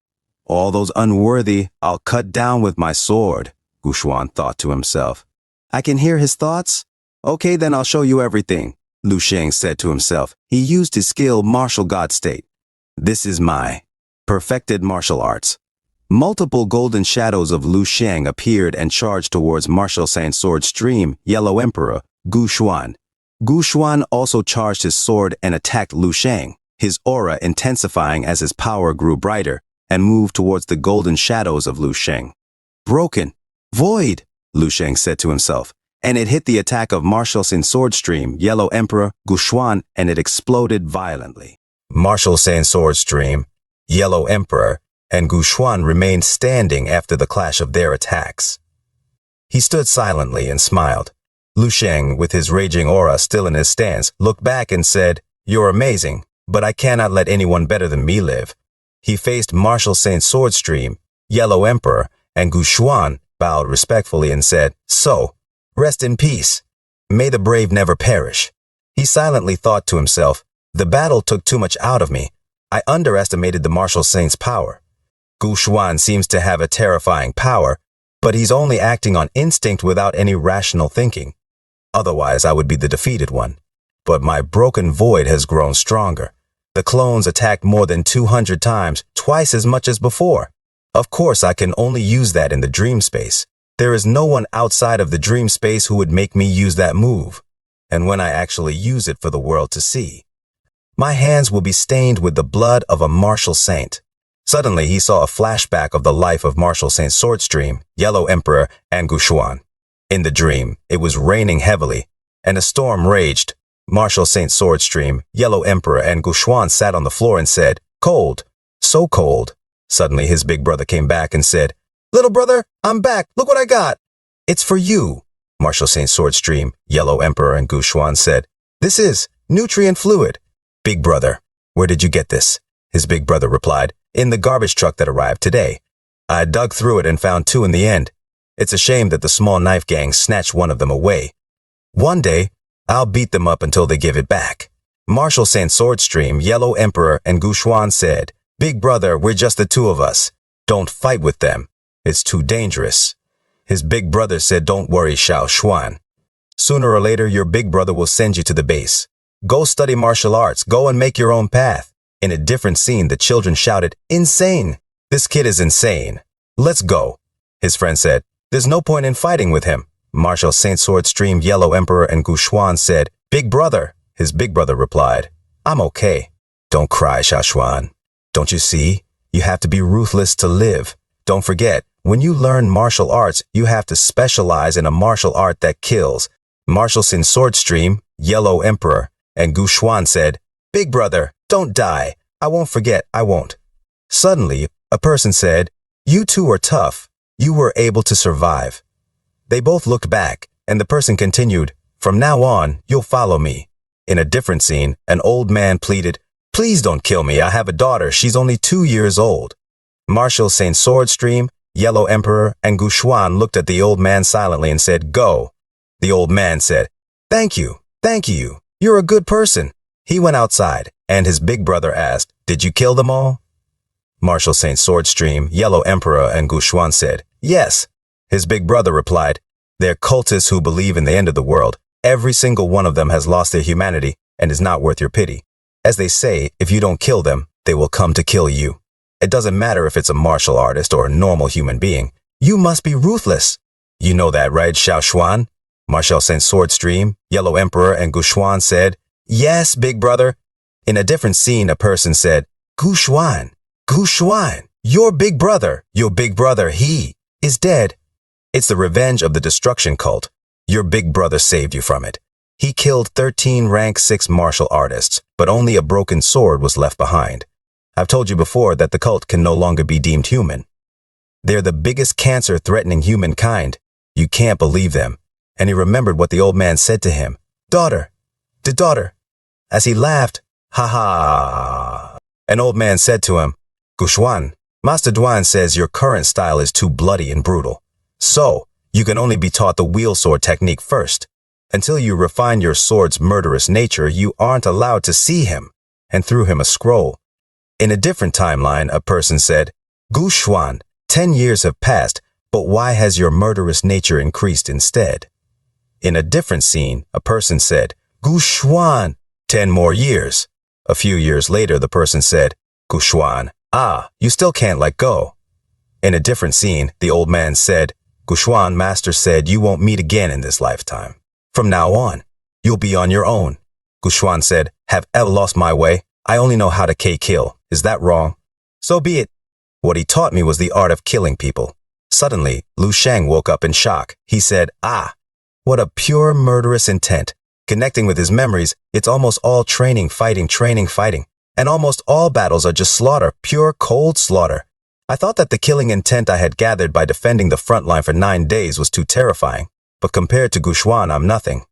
"All those unworthy, I'll cut down with my sword," Gu Xuan thought to himself. "I can hear his thoughts? Okay, then I'll show you everything," Lu Sheng said to himself. He used his skill Martial God State. "This is my perfected martial arts." Multiple golden shadows of Lu Sheng appeared and charged towards Martial Saint Swordstream, Yellow Emperor Gu Xuan. Gu Xuan also charged his sword and attacked Lu Sheng, his aura intensifying as his power grew brighter, and moved towards the golden shadows of Lu Sheng. "Broken. Void," Lu Sheng said to himself, and it hit the attack of Martial Saint Swordstream, Yellow Emperor Gu Xuan, and it exploded violently. Martial Saint Swordstream, Yellow Emperor, and Gu Xuan remained standing after the clash of their attacks. He stood silently and smiled. Lu Sheng, with his raging aura still in his stance, looked back and said, "You're amazing, but I cannot let anyone better than me live." He faced Martial Saint Swordstream, Yellow Emperor, and Gu Xuan, bowed respectfully and said, "So, rest in peace. May the brave never perish." He silently thought to himself, "The battle took too much out of me. I underestimated the Martial Saint's power. Gu Xuan seems to have a terrifying power, but he's only acting on instinct without any rational thinking. Otherwise, I would be the defeated one. But my broken void has grown stronger. The clones attacked more than 200 times, twice as much as before. Of course, I can only use that in the dream space. There is no one outside of the dream space who would make me use that move. And when I actually use it for the world to see, my hands will be stained with the blood of a martial saint." Suddenly, he saw a flashback of the life of Martial Saint Swordstream, Yellow Emperor, and Gu Xuan. In the dream, it was raining heavily, and a storm raged. Martial Saint Swordstream, Yellow Emperor, and Gu Xuan sat on the floor and said, "Cold, so cold." Suddenly, his big brother came back and said, "Little brother, I'm back. Look what I got." "It's for you," Martial Saint Swordstream, Yellow Emperor, and Gu Xuan said. "This is nutrient fluid." "Big brother, where did you get this?" His big brother replied, "In the garbage truck that arrived today. I dug through it and found 2 in the end. It's a shame that the small knife gang snatched one of them away. One day, I'll beat them up until they give it back." Martial Saint Swordstream, Yellow Emperor, and Gu Xuan said, "Big brother, we're just the 2 of us. Don't fight with them. It's too dangerous." His big brother said, "Don't worry, Xiao Xuan. Sooner or later, your big brother will send you to the base. Go study martial arts. Go and make your own path." In a different scene, the children shouted, "Insane! This kid is insane. Let's go." His friend said, "There's no point in fighting with him." Martial Saint Swordstream, Yellow Emperor, and Gu Xuan said, "Big brother." His big brother replied, "I'm okay." "Don't cry, Xiao Xuan. Don't you see? You have to be ruthless to live. Don't forget, when you learn martial arts, you have to specialize in a martial art that kills." Martial Saint Swordstream, Yellow Emperor, and Gu Xuan said, "Big brother, don't die. I won't forget, I won't." Suddenly, a person said, "You two are tough. You were able to survive." They both looked back, and the person continued, "From now on, you'll follow me." In a different scene, an old man pleaded, "Please don't kill me. I have a daughter. She's only 2 years old." Marshal Saint Swordstream, Yellow Emperor, and Guxuan looked at the old man silently and said, "Go." The old man said, Thank you. You're a good person." He went outside, and his big brother asked, "Did you kill them all?" Marshal Saint Swordstream, Yellow Emperor, and Guxuan said, "Yes." His big brother replied, "They're cultists who believe in the end of the world. Every single one of them has lost their humanity and is not worth your pity. As they say, if you don't kill them, they will come to kill you. It doesn't matter if it's a martial artist or a normal human being. You must be ruthless. You know that, right, Xiao Xuan?" Marshal Saint Swordstream, Yellow Emperor, and Guxuan said, "Yes, big brother." In a different scene, a person said, Guxuan, your big brother, he is dead. It's the revenge of the destruction cult. Your big brother saved you from it. He killed 13 rank 6 martial artists, but only a broken sword was left behind. I've told you before that the cult can no longer be deemed human. They're the biggest cancer threatening humankind. You can't believe them. And he remembered what the old man said to him. Daughter. As he laughed, "Ha ha." An old man said to him, "Guxuan, Master Duan says your current style is too bloody and brutal. So, you can only be taught the wheel sword technique first. Until you refine your sword's murderous nature, you aren't allowed to see him," and threw him a scroll. In a different timeline, a person said, "Guxuan, 10 years have passed, but why has your murderous nature increased instead?" In a different scene, a person said, "Guxuan, 10 more years." A few years later, the person said, "Guxuan, you still can't let go." In a different scene, the old man said, "Guxuan, master said you won't meet again in this lifetime. From now on, you'll be on your own." Guxuan said, "Have ever lost my way? I only know how to kill. Is that wrong?" "So be it. What he taught me was the art of killing people." Suddenly, Lu Sheng woke up in shock. He said, What a pure murderous intent. Connecting with his memories, it's almost all training, fighting. And almost all battles are just slaughter, pure cold slaughter. I thought that the killing intent I had gathered by defending the front line for 9 days was too terrifying. But compared to Guxuan, I'm nothing.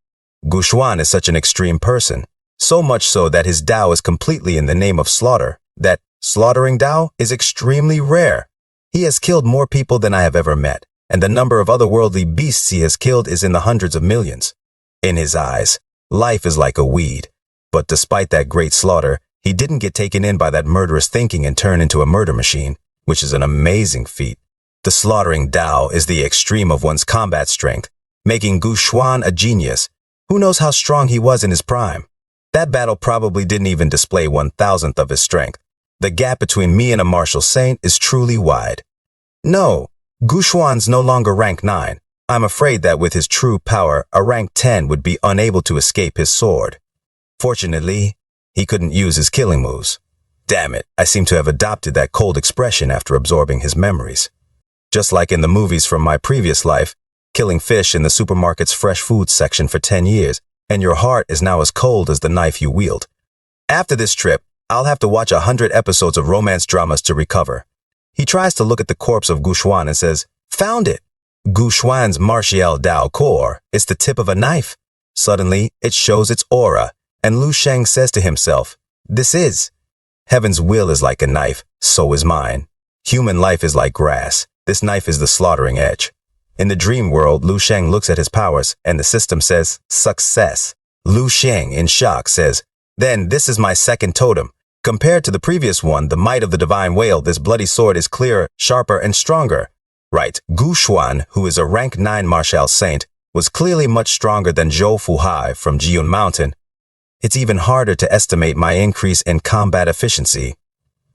Guxuan is such an extreme person. So much so that his Tao is completely in the name of slaughter. That slaughtering Tao is extremely rare. He has killed more people than I have ever met. And the number of otherworldly beasts he has killed is in the hundreds of millions. In his eyes, life is like a weed. But despite that great slaughter, he didn't get taken in by that murderous thinking and turn into a murder machine, which is an amazing feat. The slaughtering Tao is the extreme of one's combat strength, making Guxuan a genius. Who knows how strong he was in his prime? That battle probably didn't even display 1,000th of his strength. The gap between me and a martial saint is truly wide. No, Guxuan's no longer rank 9. I'm afraid that with his true power, a rank 10 would be unable to escape his sword. Fortunately, he couldn't use his killing moves. Damn it, I seem to have adopted that cold expression after absorbing his memories. Just like in the movies from my previous life, killing fish in the supermarket's fresh foods section for 10 years, and your heart is now as cold as the knife you wield. After this trip, I'll have to watch 100 episodes of romance dramas to recover. He tries to look at the corpse of Guxuan and says, "Found it! Guxuan's martial Tao core is the tip of a knife." Suddenly, it shows its aura, and Lu Sheng says to himself, "This is. Heaven's will is like a knife, so is mine. Human life is like grass. This knife is the slaughtering edge." In the dream world, Lu Sheng looks at his powers, and the system says, "Success." Lu Sheng, in shock, says, "Then this is my second totem. Compared to the previous one, the might of the divine whale, this bloody sword is clearer, sharper, and stronger." Right, Guxuan, who is a rank 9 martial saint, was clearly much stronger than Zhou Fuhai from Jiun Mountain. It's even harder to estimate my increase in combat efficiency.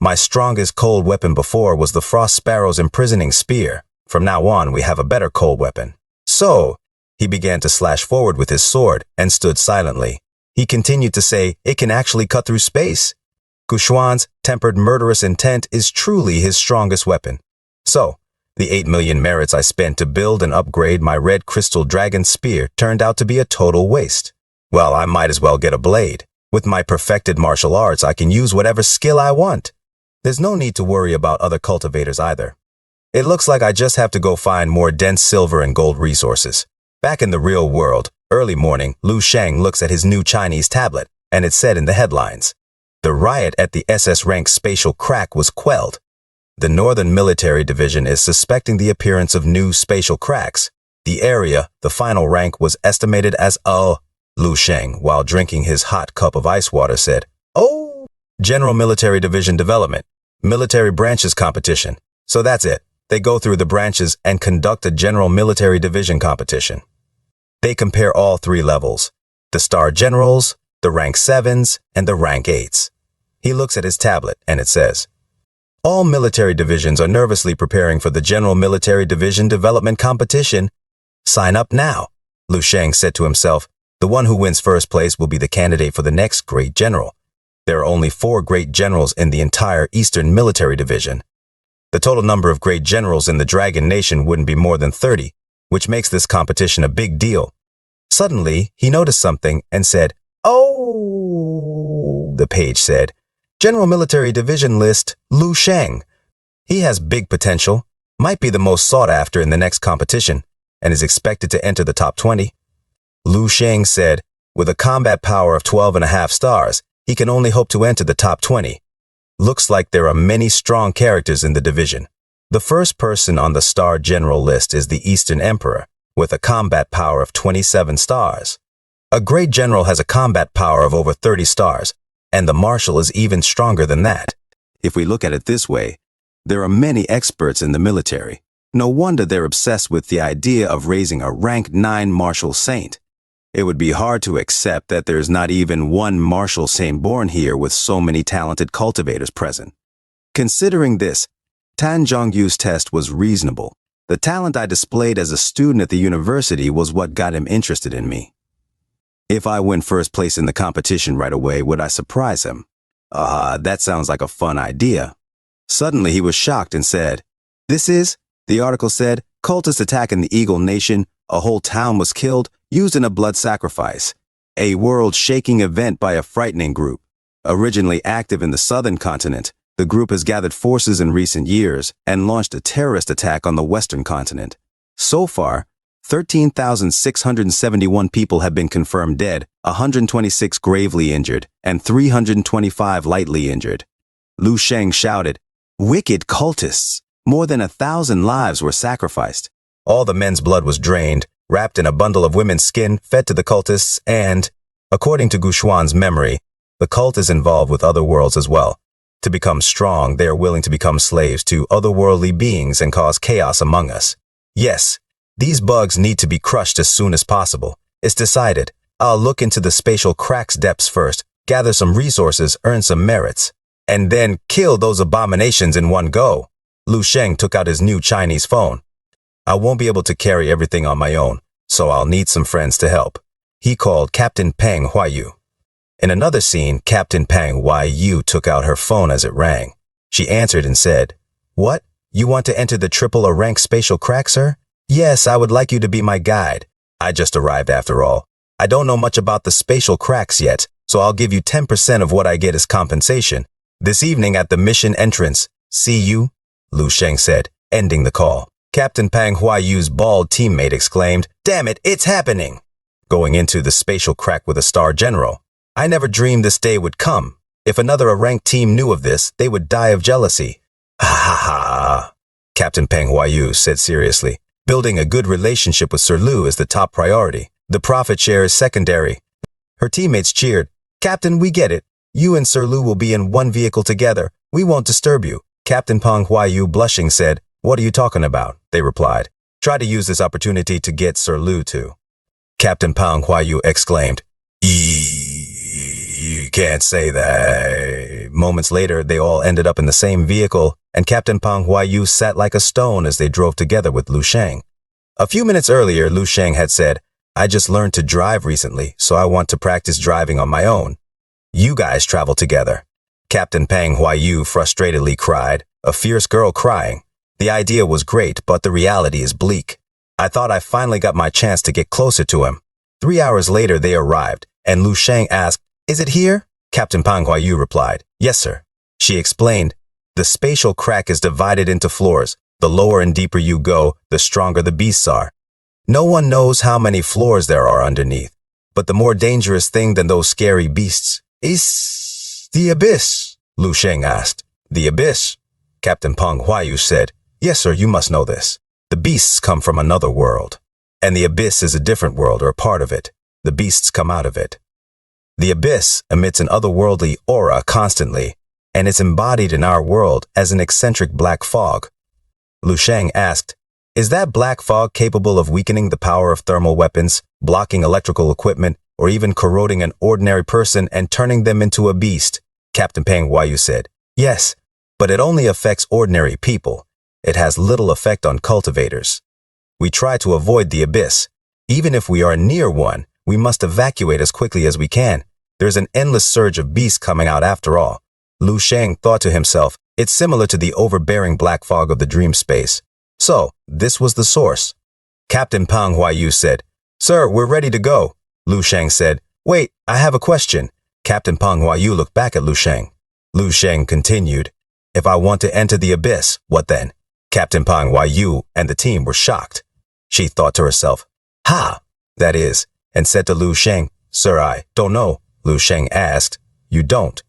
My strongest cold weapon before was the Frost Sparrow's imprisoning spear. From now on, we have a better cold weapon. So, he began to slash forward with his sword and stood silently. He continued to say, "It can actually cut through space." Guxuan's tempered murderous intent is truly his strongest weapon. So, the 8 million merits I spent to build and upgrade my red crystal dragon spear turned out to be a total waste. Well, I might as well get a blade. With my perfected martial arts, I can use whatever skill I want. There's no need to worry about other cultivators either. It looks like I just have to go find more dense silver and gold resources. Back in the real world, early morning, Lu Sheng looks at his new Chinese tablet, and it said in the headlines, "The riot at the SS rank spatial crack was quelled. The Northern Military Division is suspecting the appearance of new spatial cracks. The area, the final rank, was estimated as Lu Sheng, while drinking his hot cup of ice water, said, "Oh, General Military Division Development, Military Branches Competition. So that's it. They go through the branches and conduct a General Military Division competition. They compare all three levels, the Star Generals, the Rank 7s, and the Rank 8s. He looks at his tablet, and it says, "All military divisions are nervously preparing for the General Military Division Development Competition. Sign up now." Lu Sheng said to himself, "The one who wins first place will be the candidate for the next great general. There are only 4 great generals in the entire Eastern Military Division. The total number of great generals in the Dragon Nation wouldn't be more than 30, which makes this competition a big deal." Suddenly, he noticed something and said, "Oh," the page said, "General Military Division list, Lu Sheng. He has big potential, might be the most sought after in the next competition, and is expected to enter the top 20. Lu Sheng said, "With a combat power of 12.5 stars, he can only hope to enter the top 20. Looks like there are many strong characters in the division. The first person on the Star General list is the Eastern Emperor, with a combat power of 27 stars. A great general has a combat power of over 30 stars, and the marshal is even stronger than that." If we look at it this way, there are many experts in the military. No wonder they're obsessed with the idea of raising a rank 9 martial saint. It would be hard to accept that there's not even one martial saint born here with so many talented cultivators present. Considering this, Tan Zhongyu's test was reasonable. The talent I displayed as a student at the university was what got him interested in me. If I win first place in the competition right away, would I surprise him? That sounds like a fun idea. Suddenly he was shocked and said, the article said, "Cultist attack in the Eagle Nation, a whole town was killed, used in a blood sacrifice. A world-shaking event by a frightening group. Originally active in the southern continent, the group has gathered forces in recent years and launched a terrorist attack on the western continent. So far, 13,671 people have been confirmed dead, 126 gravely injured, and 325 lightly injured." Lu Sheng shouted, "Wicked cultists! More than 1,000 lives were sacrificed. All the men's blood was drained, wrapped in a bundle of women's skin, fed to the cultists, and, according to Gushuan's memory, the cult is involved with other worlds as well. To become strong, they are willing to become slaves to otherworldly beings and cause chaos among us. Yes, these bugs need to be crushed as soon as possible. It's decided. I'll look into the spatial cracks depths first, gather some resources, earn some merits, and then kill those abominations in one go." Lu Sheng took out his new Chinese phone. "I won't be able to carry everything on my own, so I'll need some friends to help." He called Captain Peng Huayu. In another scene, Captain Peng Huayu took out her phone as it rang. She answered and said, "What? You want to enter the triple rank spatial crack, sir? Yes, I would like you to be my guide. I just arrived after all. I don't know much about the spatial cracks yet, so I'll give you 10% of what I get as compensation. This evening at the mission entrance. See you," Lu Sheng said, ending the call. Captain Peng Huayu's bald teammate exclaimed, "Damn it, it's happening!" Going into the spatial crack with a Star General. "I never dreamed this day would come. If another ranked team knew of this, they would die of jealousy." "Ha ha," Captain Peng Huayu said seriously. "Building a good relationship with Sir Lu is the top priority. The profit share is secondary." Her teammates cheered. "Captain, we get it. You and Sir Lu will be in one vehicle together. We won't disturb you." Captain Peng Huayu, blushing, said, "What are you talking about?" They replied, "Try to use this opportunity to get Sir Lu too." Captain Peng Huayu exclaimed, You can't say that." Moments later, they all ended up in the same vehicle, and Captain Peng Huayu sat like a stone as they drove together with Lu Sheng. A few minutes earlier, Lu Sheng had said, "I just learned to drive recently, so I want to practice driving on my own. You guys travel together." Captain Peng Huayu frustratedly cried, a fierce girl crying. "The idea was great, but the reality is bleak. I thought I finally got my chance to get closer to him." 3 hours later, they arrived, and Lu Sheng asked, "Is it here?" Captain Peng Huayu replied, "Yes, sir." She explained, The spatial crack is divided into floors. The lower and deeper you go, the stronger the beasts are. No one knows how many floors there are underneath. But the more dangerous thing than those scary beasts is the abyss, Lu Sheng asked. The abyss? Captain Peng Huayu said. Yes, sir, you must know this. The beasts come from another world. And the abyss is a different world or a part of it. The beasts come out of it. The abyss emits an otherworldly aura constantly, and it's embodied in our world as an eccentric black fog. Lu Sheng asked, is that black fog capable of weakening the power of thermal weapons, blocking electrical equipment, or even corroding an ordinary person and turning them into a beast? Captain Peng Huayu said, yes, but it only affects ordinary people. It has little effect on cultivators. We try to avoid the abyss. Even if we are near one, we must evacuate as quickly as we can. There's an endless surge of beasts coming out after all. Lu Sheng thought to himself, it's similar to the overbearing black fog of the dream space. So, this was the source. Captain Peng Huayu said, sir, we're ready to go. Lu Sheng said, wait, I have a question. Captain Peng Huayu looked back at Lu Sheng. Lu Sheng continued, if I want to enter the abyss, what then? Captain Peng Huayu and the team were shocked. She thought to herself, ha, that is, and said to Lu Sheng, sir, I don't know. Lu Sheng asked, you don't?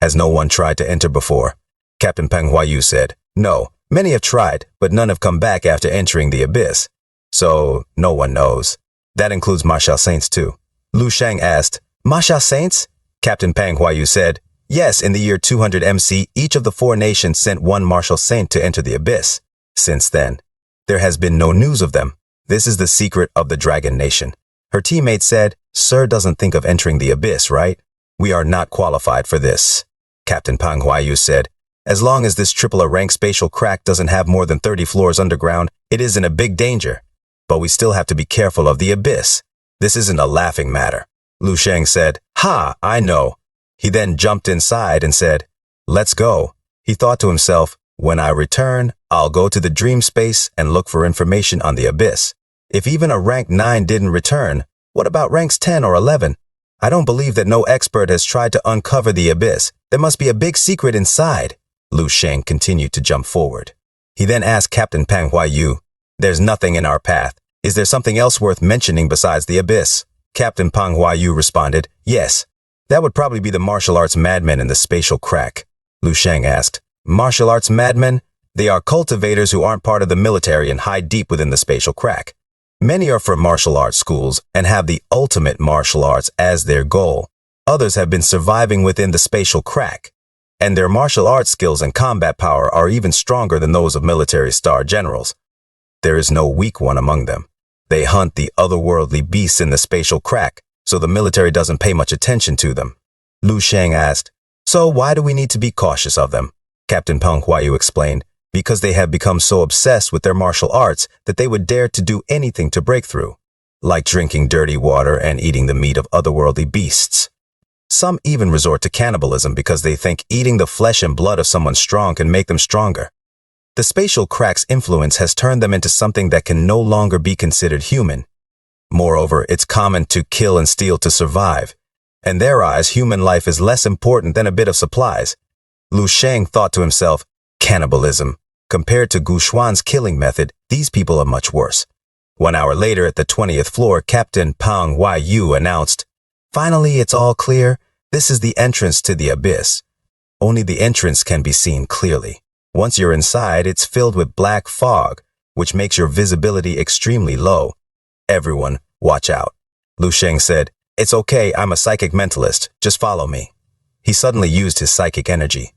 Has no one tried to enter before? Captain Peng Huayu said, no, many have tried, but none have come back after entering the abyss. So, no one knows. That includes martial saints too. Lu Sheng asked, martial saints? Captain Peng Huayu said, yes, in the year 200 MC, each of the 4 nations sent one martial saint to enter the abyss. Since then, there has been no news of them. This is the secret of the Dragon Nation. Her teammate said, sir doesn't think of entering the abyss, right? We are not qualified for this. Captain Peng Huayu said, as long as this triple A rank spatial crack doesn't have more than 30 floors underground, it is in a big danger. But we still have to be careful of the abyss. This isn't a laughing matter. Lu Sheng said, ha, I know. He then jumped inside and said, let's go. He thought to himself, when I return, I'll go to the dream space and look for information on the abyss. If even a rank 9 didn't return, what about ranks 10 or 11? I don't believe that no expert has tried to uncover the abyss. There must be a big secret inside. Lu Sheng continued to jump forward. He then asked Captain Peng Huayu, there's nothing in our path. Is there something else worth mentioning besides the abyss? Captain Peng Huayu responded, yes. That would probably be the martial arts madmen in the spatial crack. Lu Sheng asked, martial arts madmen? They are cultivators who aren't part of the military and hide deep within the spatial crack. Many are from martial arts schools and have the ultimate martial arts as their goal. Others have been surviving within the spatial crack, and their martial arts skills and combat power are even stronger than those of military star generals. There is no weak one among them. They hunt the otherworldly beasts in the spatial crack, so the military doesn't pay much attention to them. Lu Sheng asked, so why do we need to be cautious of them? Captain Peng Huayu explained, because they have become so obsessed with their martial arts that they would dare to do anything to break through, like drinking dirty water and eating the meat of otherworldly beasts. Some even resort to cannibalism because they think eating the flesh and blood of someone strong can make them stronger. The spatial crack's influence has turned them into something that can no longer be considered human. Moreover, it's common to kill and steal to survive. In their eyes, human life is less important than a bit of supplies. Lu Sheng thought to himself, cannibalism. Compared to Gu Xuan's killing method, these people are much worse. 1 hour later at the 20th floor, Captain Peng Huayu announced, finally, it's all clear. This is the entrance to the abyss. Only the entrance can be seen clearly. Once you're inside, it's filled with black fog, which makes your visibility extremely low. Everyone, watch out. Lu Sheng said, it's okay, I'm a psychic mentalist. Just follow me. He suddenly used his psychic energy.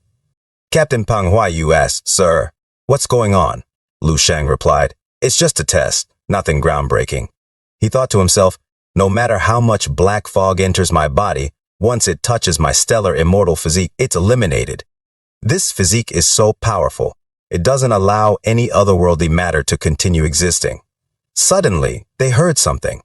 Captain Peng Huayu asked, sir, what's going on? Lu Sheng replied, it's just a test, nothing groundbreaking. He thought to himself, no matter how much black fog enters my body, once it touches my stellar immortal physique, it's eliminated. This physique is so powerful, it doesn't allow any otherworldly matter to continue existing. Suddenly, they heard something.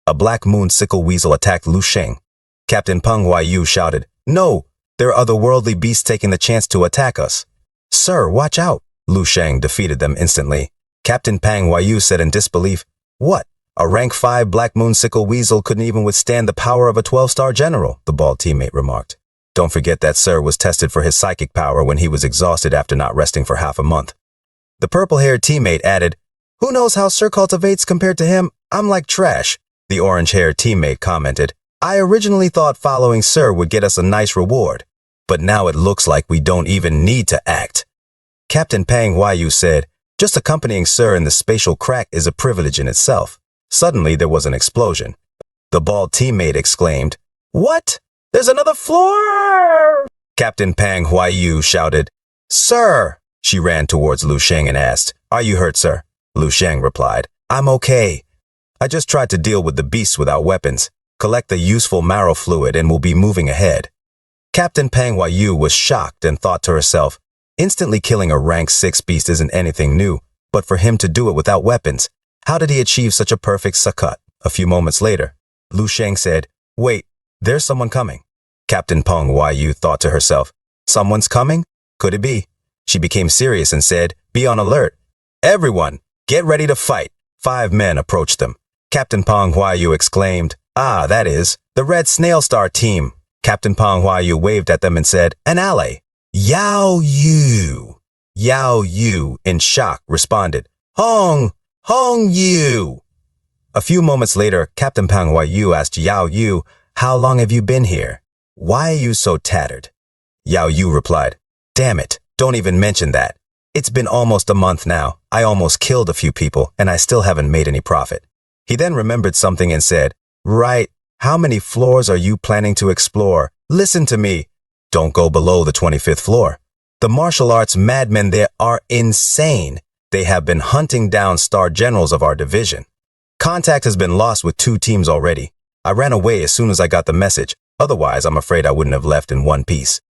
A black moon sickle weasel attacked Lu Sheng. Captain Peng Huayu shouted, no, there are otherworldly beasts taking the chance to attack us. Sir, watch out. Lu Sheng defeated them instantly. Captain Peng Huayu said in disbelief, what? A rank 5 black moon sickle weasel couldn't even withstand the power of a 12-star general, the bald teammate remarked. Don't forget that Sir was tested for his psychic power when he was exhausted after not resting for half a month. The purple-haired teammate added, "Who knows how Sir cultivates compared to him? I'm like trash." The orange-haired teammate commented, "I originally thought following Sir would get us a nice reward, but now it looks like we don't even need to act." Captain Pang Huayu said, "Just accompanying Sir in the spatial crack is a privilege in itself." Suddenly there was an explosion. The bald teammate exclaimed, "What? There's another floor!" Captain Pang Huayu shouted, "Sir!" She ran towards Lu Sheng and asked, "Are you hurt, sir?" Lu Sheng replied, "I'm okay. I just tried to deal with the beasts without weapons, collect the useful marrow fluid, and will be moving ahead." Captain Pang Huayu was shocked and thought to herself, instantly killing a rank 6 beast isn't anything new, but for him to do it without weapons, how did he achieve such a perfect sakat? A few moments later, Lu Sheng said, "Wait, there's someone coming." Captain Pang Huayu thought to herself, "Someone's coming? Could it be?" She became serious and said, "Be on alert. Everyone, get ready to fight." 5 men approached them. Captain Pang Huayu exclaimed, "Ah, that is, the Red Snail Star team." Captain Pang Huayu waved at them and said, "An ally." Yao Yu. Yao Yu, in shock, responded, "Hong Yu." A few moments later, Captain Pang Huayu asked Yao Yu, "How long have you been here? Why are you so tattered?" Yao Yu replied, "Damn it, don't even mention that. It's been almost a month now. I almost killed a few people, and I still haven't made any profit." He then remembered something and said, "Right, how many floors are you planning to explore? Listen to me. Don't go below the 25th floor. The martial arts madmen there are insane. They have been hunting down star generals of our division. Contact has been lost with 2 teams already. I ran away as soon as I got the message. Otherwise, I'm afraid I wouldn't have left in one piece."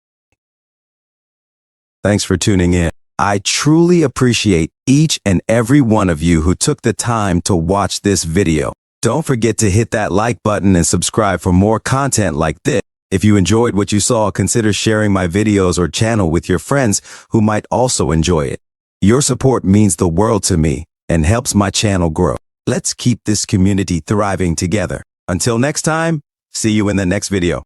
Thanks for tuning in. I truly appreciate each and every one of you who took the time to watch this video. Don't forget to hit that like button and subscribe for more content like this. If you enjoyed what you saw, consider sharing my videos or channel with your friends who might also enjoy it. Your support means the world to me and helps my channel grow. Let's keep this community thriving together. Until next time, see you in the next video.